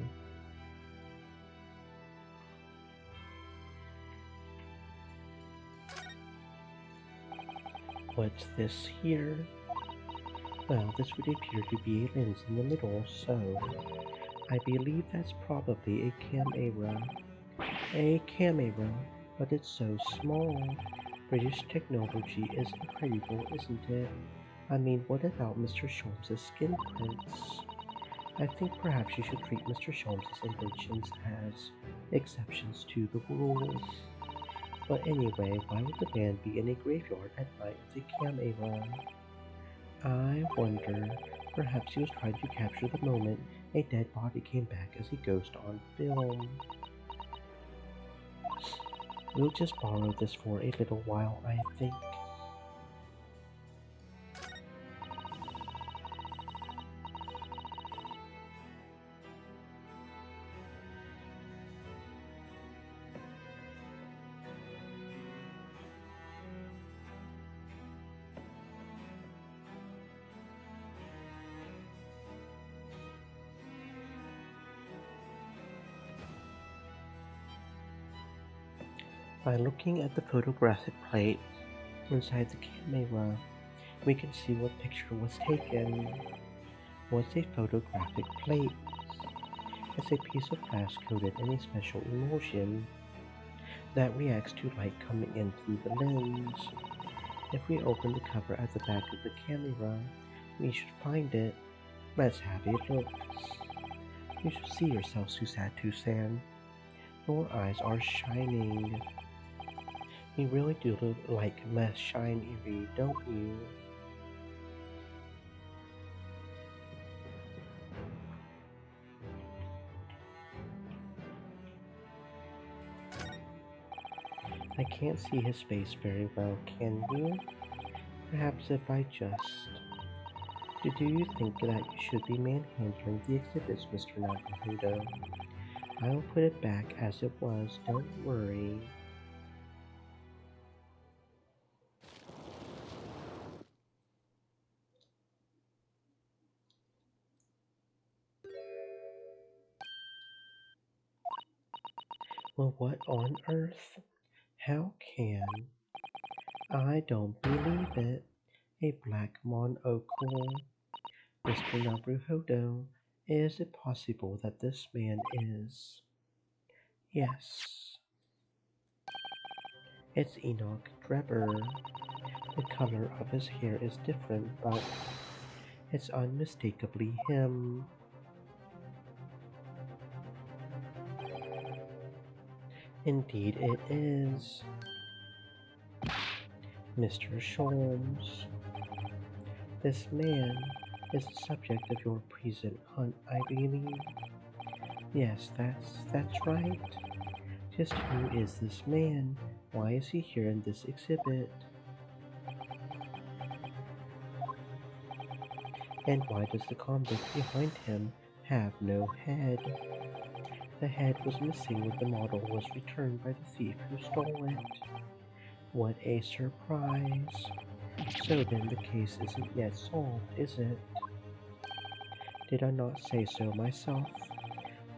What's this here? Well, this would appear to be a lens in the middle, so I believe that's probably a camera. A camera, but it's so small. British technology is incredible, isn't it? I mean, what about Mr. Sholmes' skin prints? I think perhaps you should treat Mr. Sholmes' inventions as exceptions to the rules. But anyway, why would the man be in a graveyard at night with a camera? I wonder, perhaps he was trying to capture the moment a dead body came back as a ghost on film. We'll just borrow this for a little while, I think. By looking at the photographic plate inside the camera, we can see what picture was taken. What's a photographic plate? It's a piece of glass coated in a special emulsion that reacts to light coming in through the lens. If we open the cover at the back of the camera, we should find it. Let's have a look. You should see yourself, Susatu-san. Your eyes are shining. You really do look like less shiny, don't you? I can't see his face very well, can you? Perhaps if I just... Do you think that you should be manhandling the exhibits, Mr. Naruhodo? I'll put it back as it was, don't worry. Well, what on earth? How can... I don't believe it. A black monocle. Mr. Naruhodo, is it possible that this man is... Yes, it's Enoch Drebber. The color of his hair is different, but it's unmistakably him. Indeed it is. Mr. Sholmes. This man is the subject of your present hunt, I believe. Yes, that's right. Just who is this man? Why is he here in this exhibit? And why does the convict behind him have no head? The head was missing when the model was returned by the thief who stole it. What a surprise. So then the case isn't yet solved, is it? Did I not say so myself?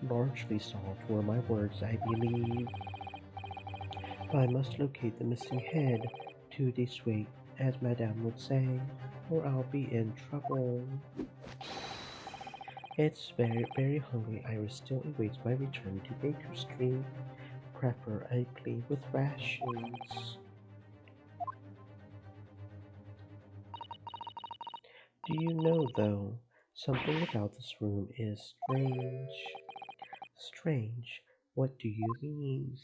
Largely solved were my words, I believe. I must locate the missing head, tout de suite, as Madame would say, or I'll be in trouble. It's very hungry. Iris still awaits my return to Baker Street, preferably with rations. Do you know, though, something about this room is strange? Strange? What do you mean?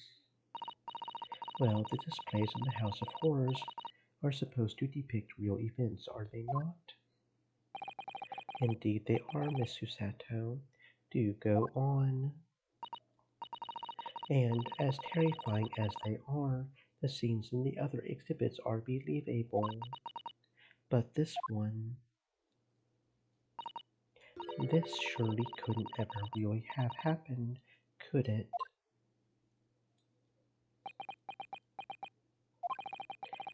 Well, the displays in the House of Horrors are supposed to depict real events, are they not? Indeed they are, Miss Susato. Do go on. And as terrifying as they are, the scenes in the other exhibits are believable. But this one... This surely couldn't ever really have happened, could it?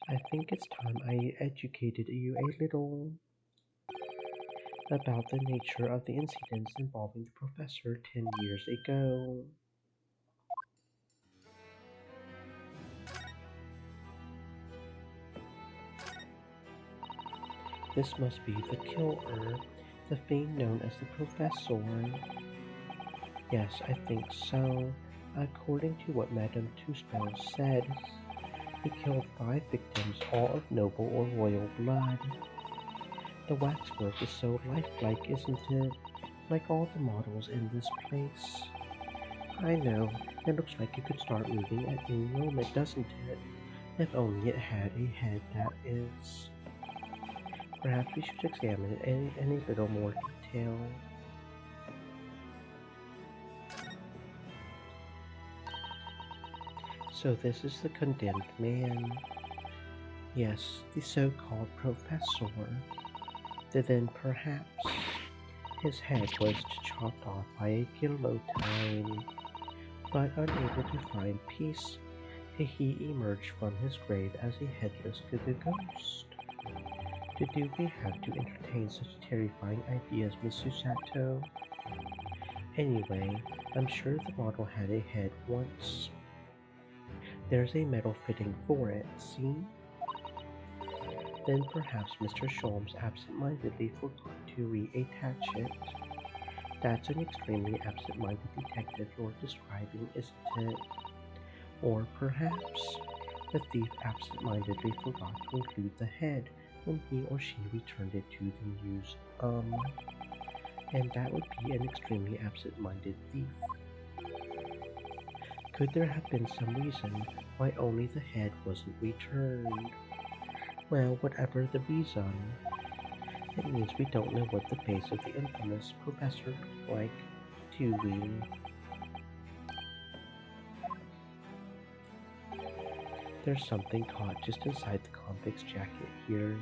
I think it's time I educated you a little about the nature of the incidents involving the professor 10 years ago. This must be the killer, the fiend known as the Professor. Yes, I think so. According to what Madame Tuspel said, he killed 5 victims, all of noble or royal blood. The waxwork is so lifelike, isn't it? Like all the models in this place. I know, it looks like it could start moving at any moment, doesn't it? If only it had a head, that is. Perhaps we should examine it in a little more detail. So this is the condemned man. Yes, the so-called professor. Then perhaps his head was chopped off by a guillotine. But unable to find peace, he emerged from his grave as a headless ghost. Do we have to entertain such terrifying ideas, Miss Susato? Anyway, I'm sure the model had a head once. There's a metal fitting for it, see? Then perhaps Mr. Sholmes absent-mindedly forgot to reattach it. That's an extremely absent-minded detective you're describing, isn't it? Or perhaps the thief absent-mindedly forgot to include the head when he or she returned it to the museum. And that would be an extremely absent-minded thief. Could there have been some reason why only the head wasn't returned? Well, whatever the reason, it means we don't know what the face of the infamous professor looked like, do we? There's something caught just inside the convict's jacket here.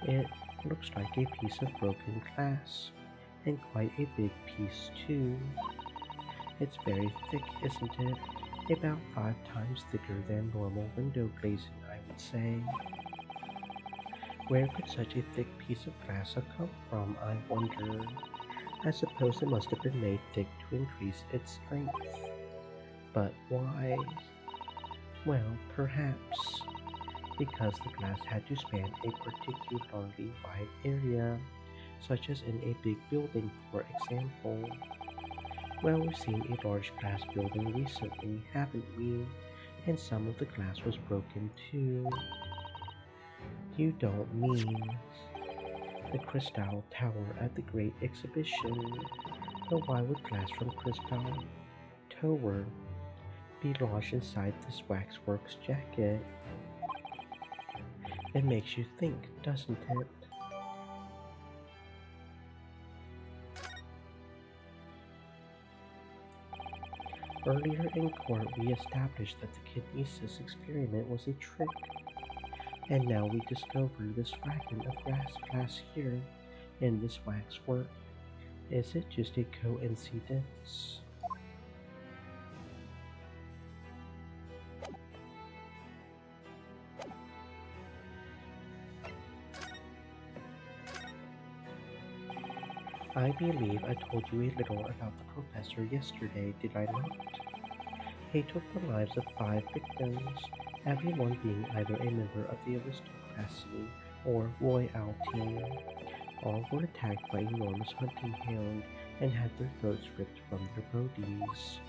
It looks like a piece of broken glass, and quite a big piece too. It's very thick, isn't it? About 5 times thicker than normal window glazing, I would say. Where could such a thick piece of glass have come from, I wonder? I suppose it must have been made thick to increase its strength. But why? Well, perhaps because the glass had to span a particularly wide area, such as in a big building, for example. Well, we've seen a large glass building recently, haven't we? And some of the glass was broken too. You don't mean the Crystal Tower at the Great Exhibition? But why would glass from Crystal Tower be lodged inside this waxworks jacket? It makes you think, doesn't it? Earlier in court, we established that the kinesis experiment was a trick, and now we discover this fragment of glass here in this waxwork. Is it just a coincidence? I believe I told you a little about the professor yesterday, did I not? He took the lives of 5 victims, every one being either a member of the aristocracy or royalty. All were attacked by enormous hunting hound and had their throats ripped from their bodies.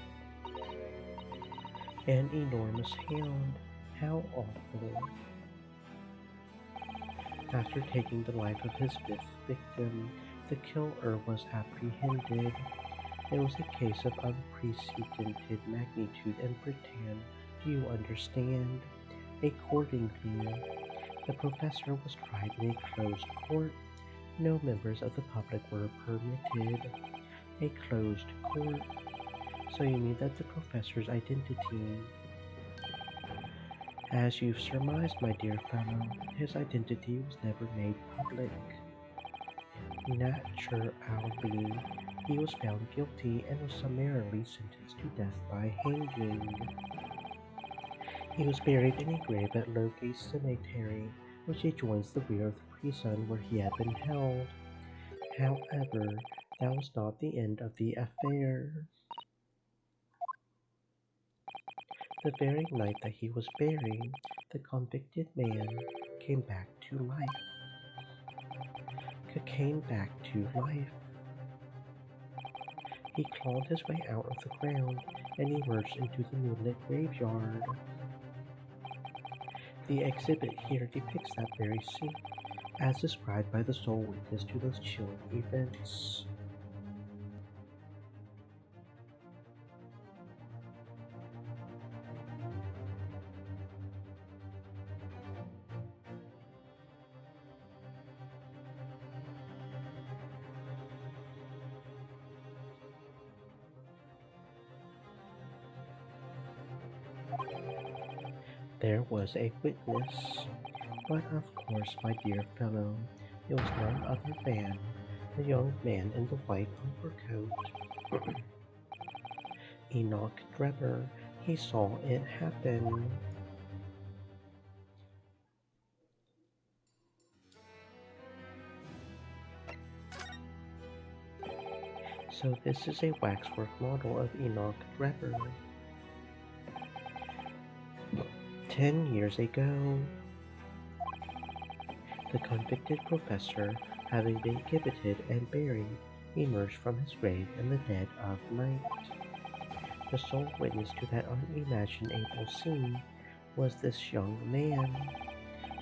An enormous hound? How awful. After taking the life of his 5th victim, the killer was apprehended. It was a case of unprecedented magnitude in Britain, you understand. Accordingly, the professor was tried in a closed court. No members of the public were permitted. A closed court. So you mean that the professor's identity, as you've surmised, my dear fellow, his identity was never made public. Naturally, he was found guilty and was summarily sentenced to death by hanging. He was buried in a grave at Logate Cemetery, which adjoins the rear of the prison where he had been held. However, that was not the end of the affair. The very night that he was buried, the convicted man came back to life. Came back to life. He clawed his way out of the ground and emerged into the moonlit graveyard. The exhibit here depicts that very scene, as described by the sole witness to those chilling events. There was a witness, but of course, my dear fellow, it was none other than the young man in the white overcoat. Enoch Drebber. He saw it happen. So this is a waxwork model of Enoch Drebber. 10 years ago, the convicted professor, having been gibbeted and buried, emerged from his grave in the dead of night. The sole witness to that unimaginable scene was this young man.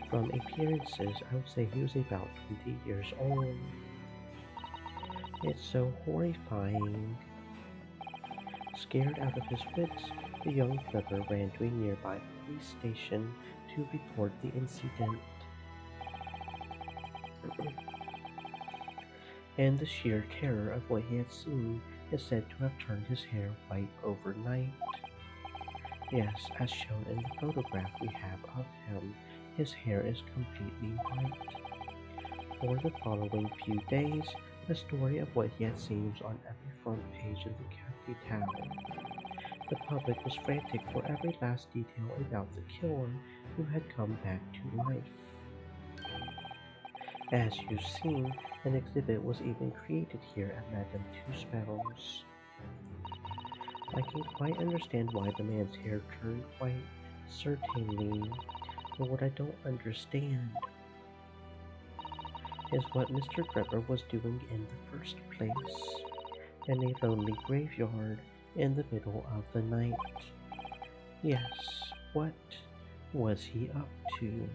From appearances, I would say he was about 20 years old. It's so horrifying. Scared out of his wits, the young Trevor ran to a nearby police station to report the incident. And the sheer terror of what he had seen is said to have turned his hair white overnight. Yes, as shown in the photograph we have of him, his hair is completely white. For the following few days, the story of what he had seen was on every front page of the capital. The public was frantic for every last detail about the killer who had come back to life. As you've seen, an exhibit was even created here at Madame Two-Spells. I can quite understand why the man's hair turned white, certainly, but what I don't understand is what Mr. Drebber was doing in the first place, in a lonely graveyard in the middle of the night. Yes, what was he up to?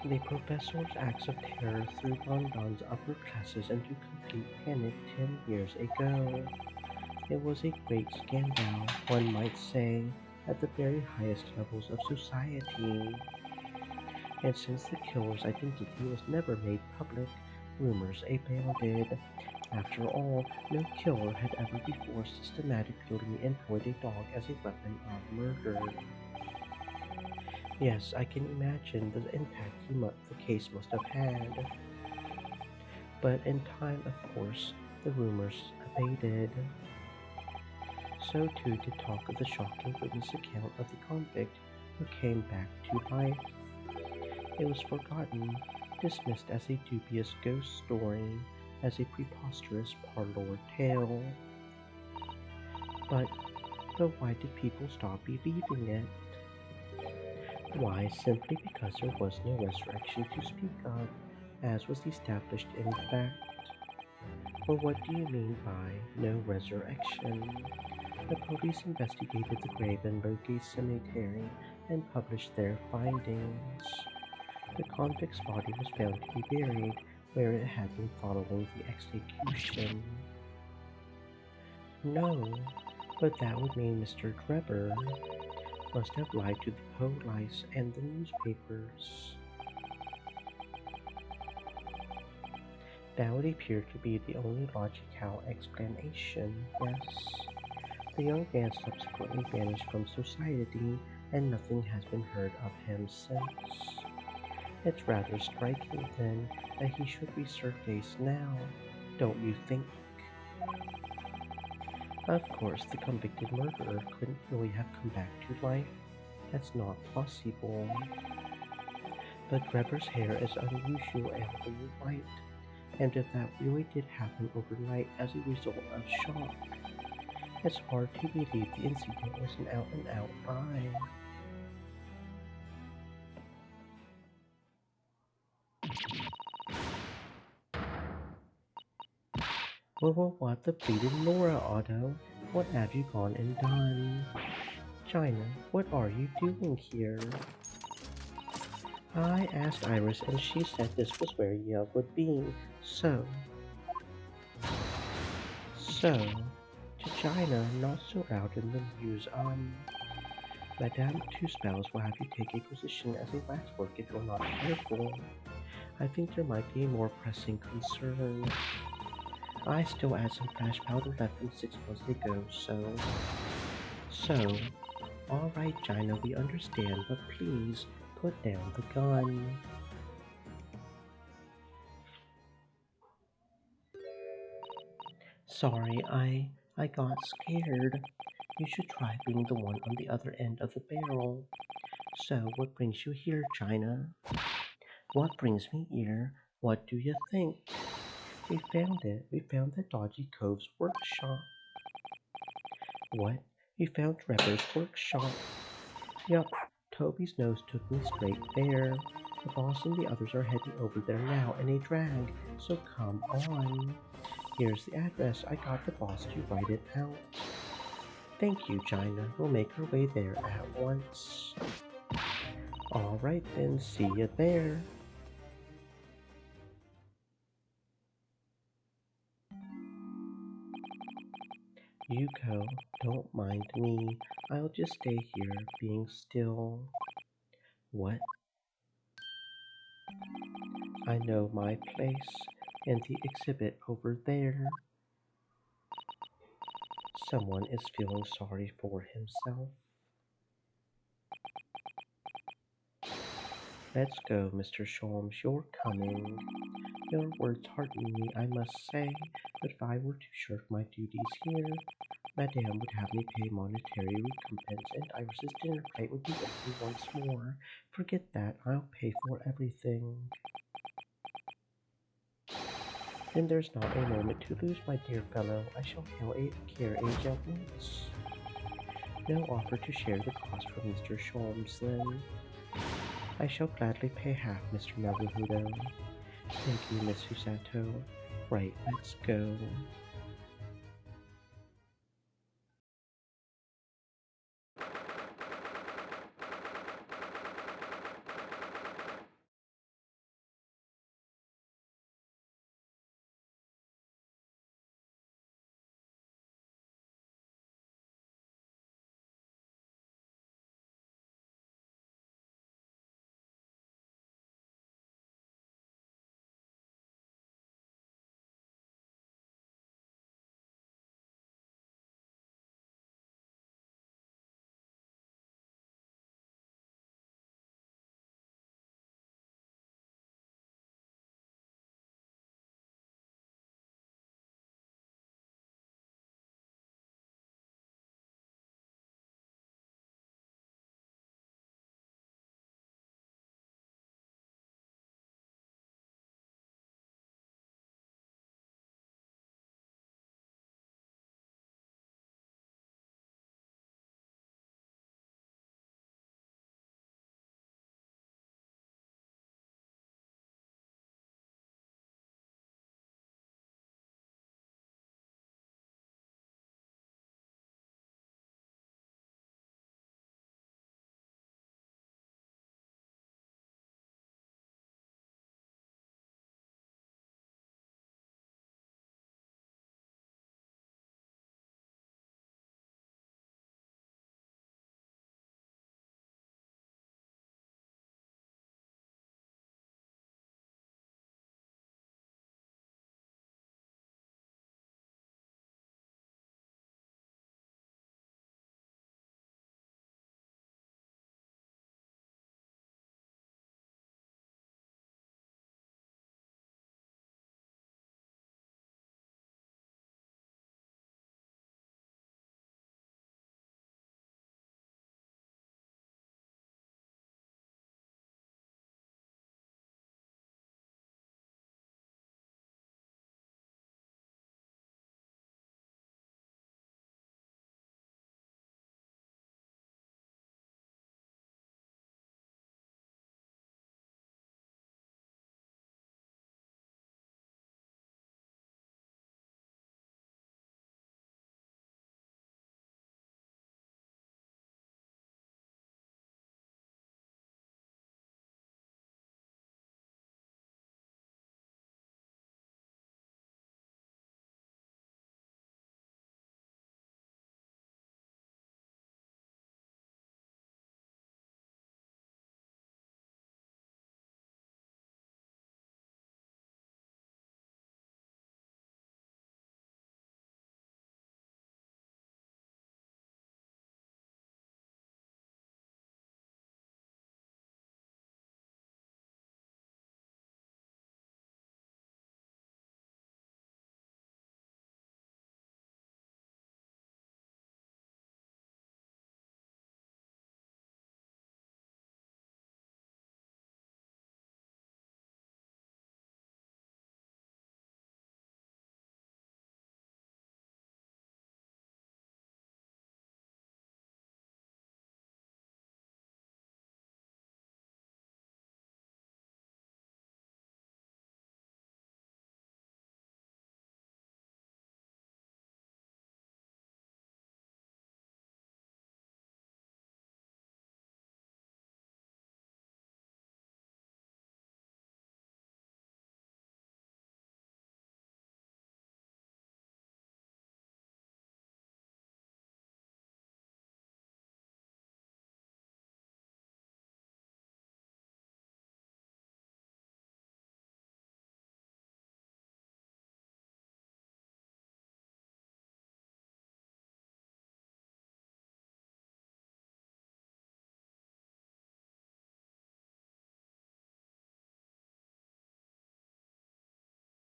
The professor's acts of terror threw London's upper classes into complete panic 10 years ago. It was a great scandal, one might say, at the very highest levels of society. And since the killer's identity was never made public, rumors abounded. After all, no killer had ever before systematically employed a dog as a weapon of murder. Yes, I can imagine the impact the case must have had. But in time, of course, the rumors abated. So too did talk of the shocking witness account of the convict who came back to life. It was forgotten, dismissed as a dubious ghost story, as a preposterous parlor tale. But why did people stop believing it? Why, simply because there was no resurrection to speak of, as was established in fact. Or what do you mean by no resurrection? The police investigated the grave in Logate Cemetery and published their findings. The convict's body was found to be buried where it had been following the execution. No, but that would mean Mr. Drebber must have lied to the police and the newspapers. That would appear to be the only logical explanation, yes. The young man subsequently vanished from society, and nothing has been heard of him since. It's rather striking, then, that he should resurface now, don't you think? Of course, the convicted murderer couldn't really have come back to life. That's not possible. But Grebber's hair is unusually white, and if that really did happen overnight as a result of shock, it's hard to believe the incident was an out-and-out lie. Well, what the bleeding Laura, Otto? What have you gone and done? China, what are you doing here? I asked Iris and she said this was where you would be. So, to China, not so loud in the news, Madame Two Spells will have you take a position as a waxwork if you're not careful. I think there might be a more pressing concern. I still had some flash powder left from 6 months ago, so, alright China, we understand, but please, put down the gun. Sorry, I got scared. You should try being the one on the other end of the barrel. So, what brings you here, China? What brings me here? What do you think? We found it. We found the Dodgy Cove's workshop. What? You found Trevor's workshop? Yup. Toby's nose took me straight there. The boss and the others are heading over there now in a drag, so come on. Here's the address. I got the boss to write it out. Thank you, China. We'll make our way there at once. Alright then, see you there. Yuko, don't mind me. I'll just stay here, being still. What? I know my place, and the exhibit over there. Someone is feeling sorry for himself. Let's go, Mr. Sholmes, you're coming. Your words hearten me, I must say, but if I were to shirk my duties here, Madame would have me pay monetary recompense, and Iris's dinner plate would be empty once more. Forget that, I'll pay for everything. Then there's not a moment to lose, my dear fellow. I shall care age at once. No offer to share the cost from Mr. Sholmes, then. I shall gladly pay half, Mr. Naruhodo. Thank you, Miss Susato. Right, let's go.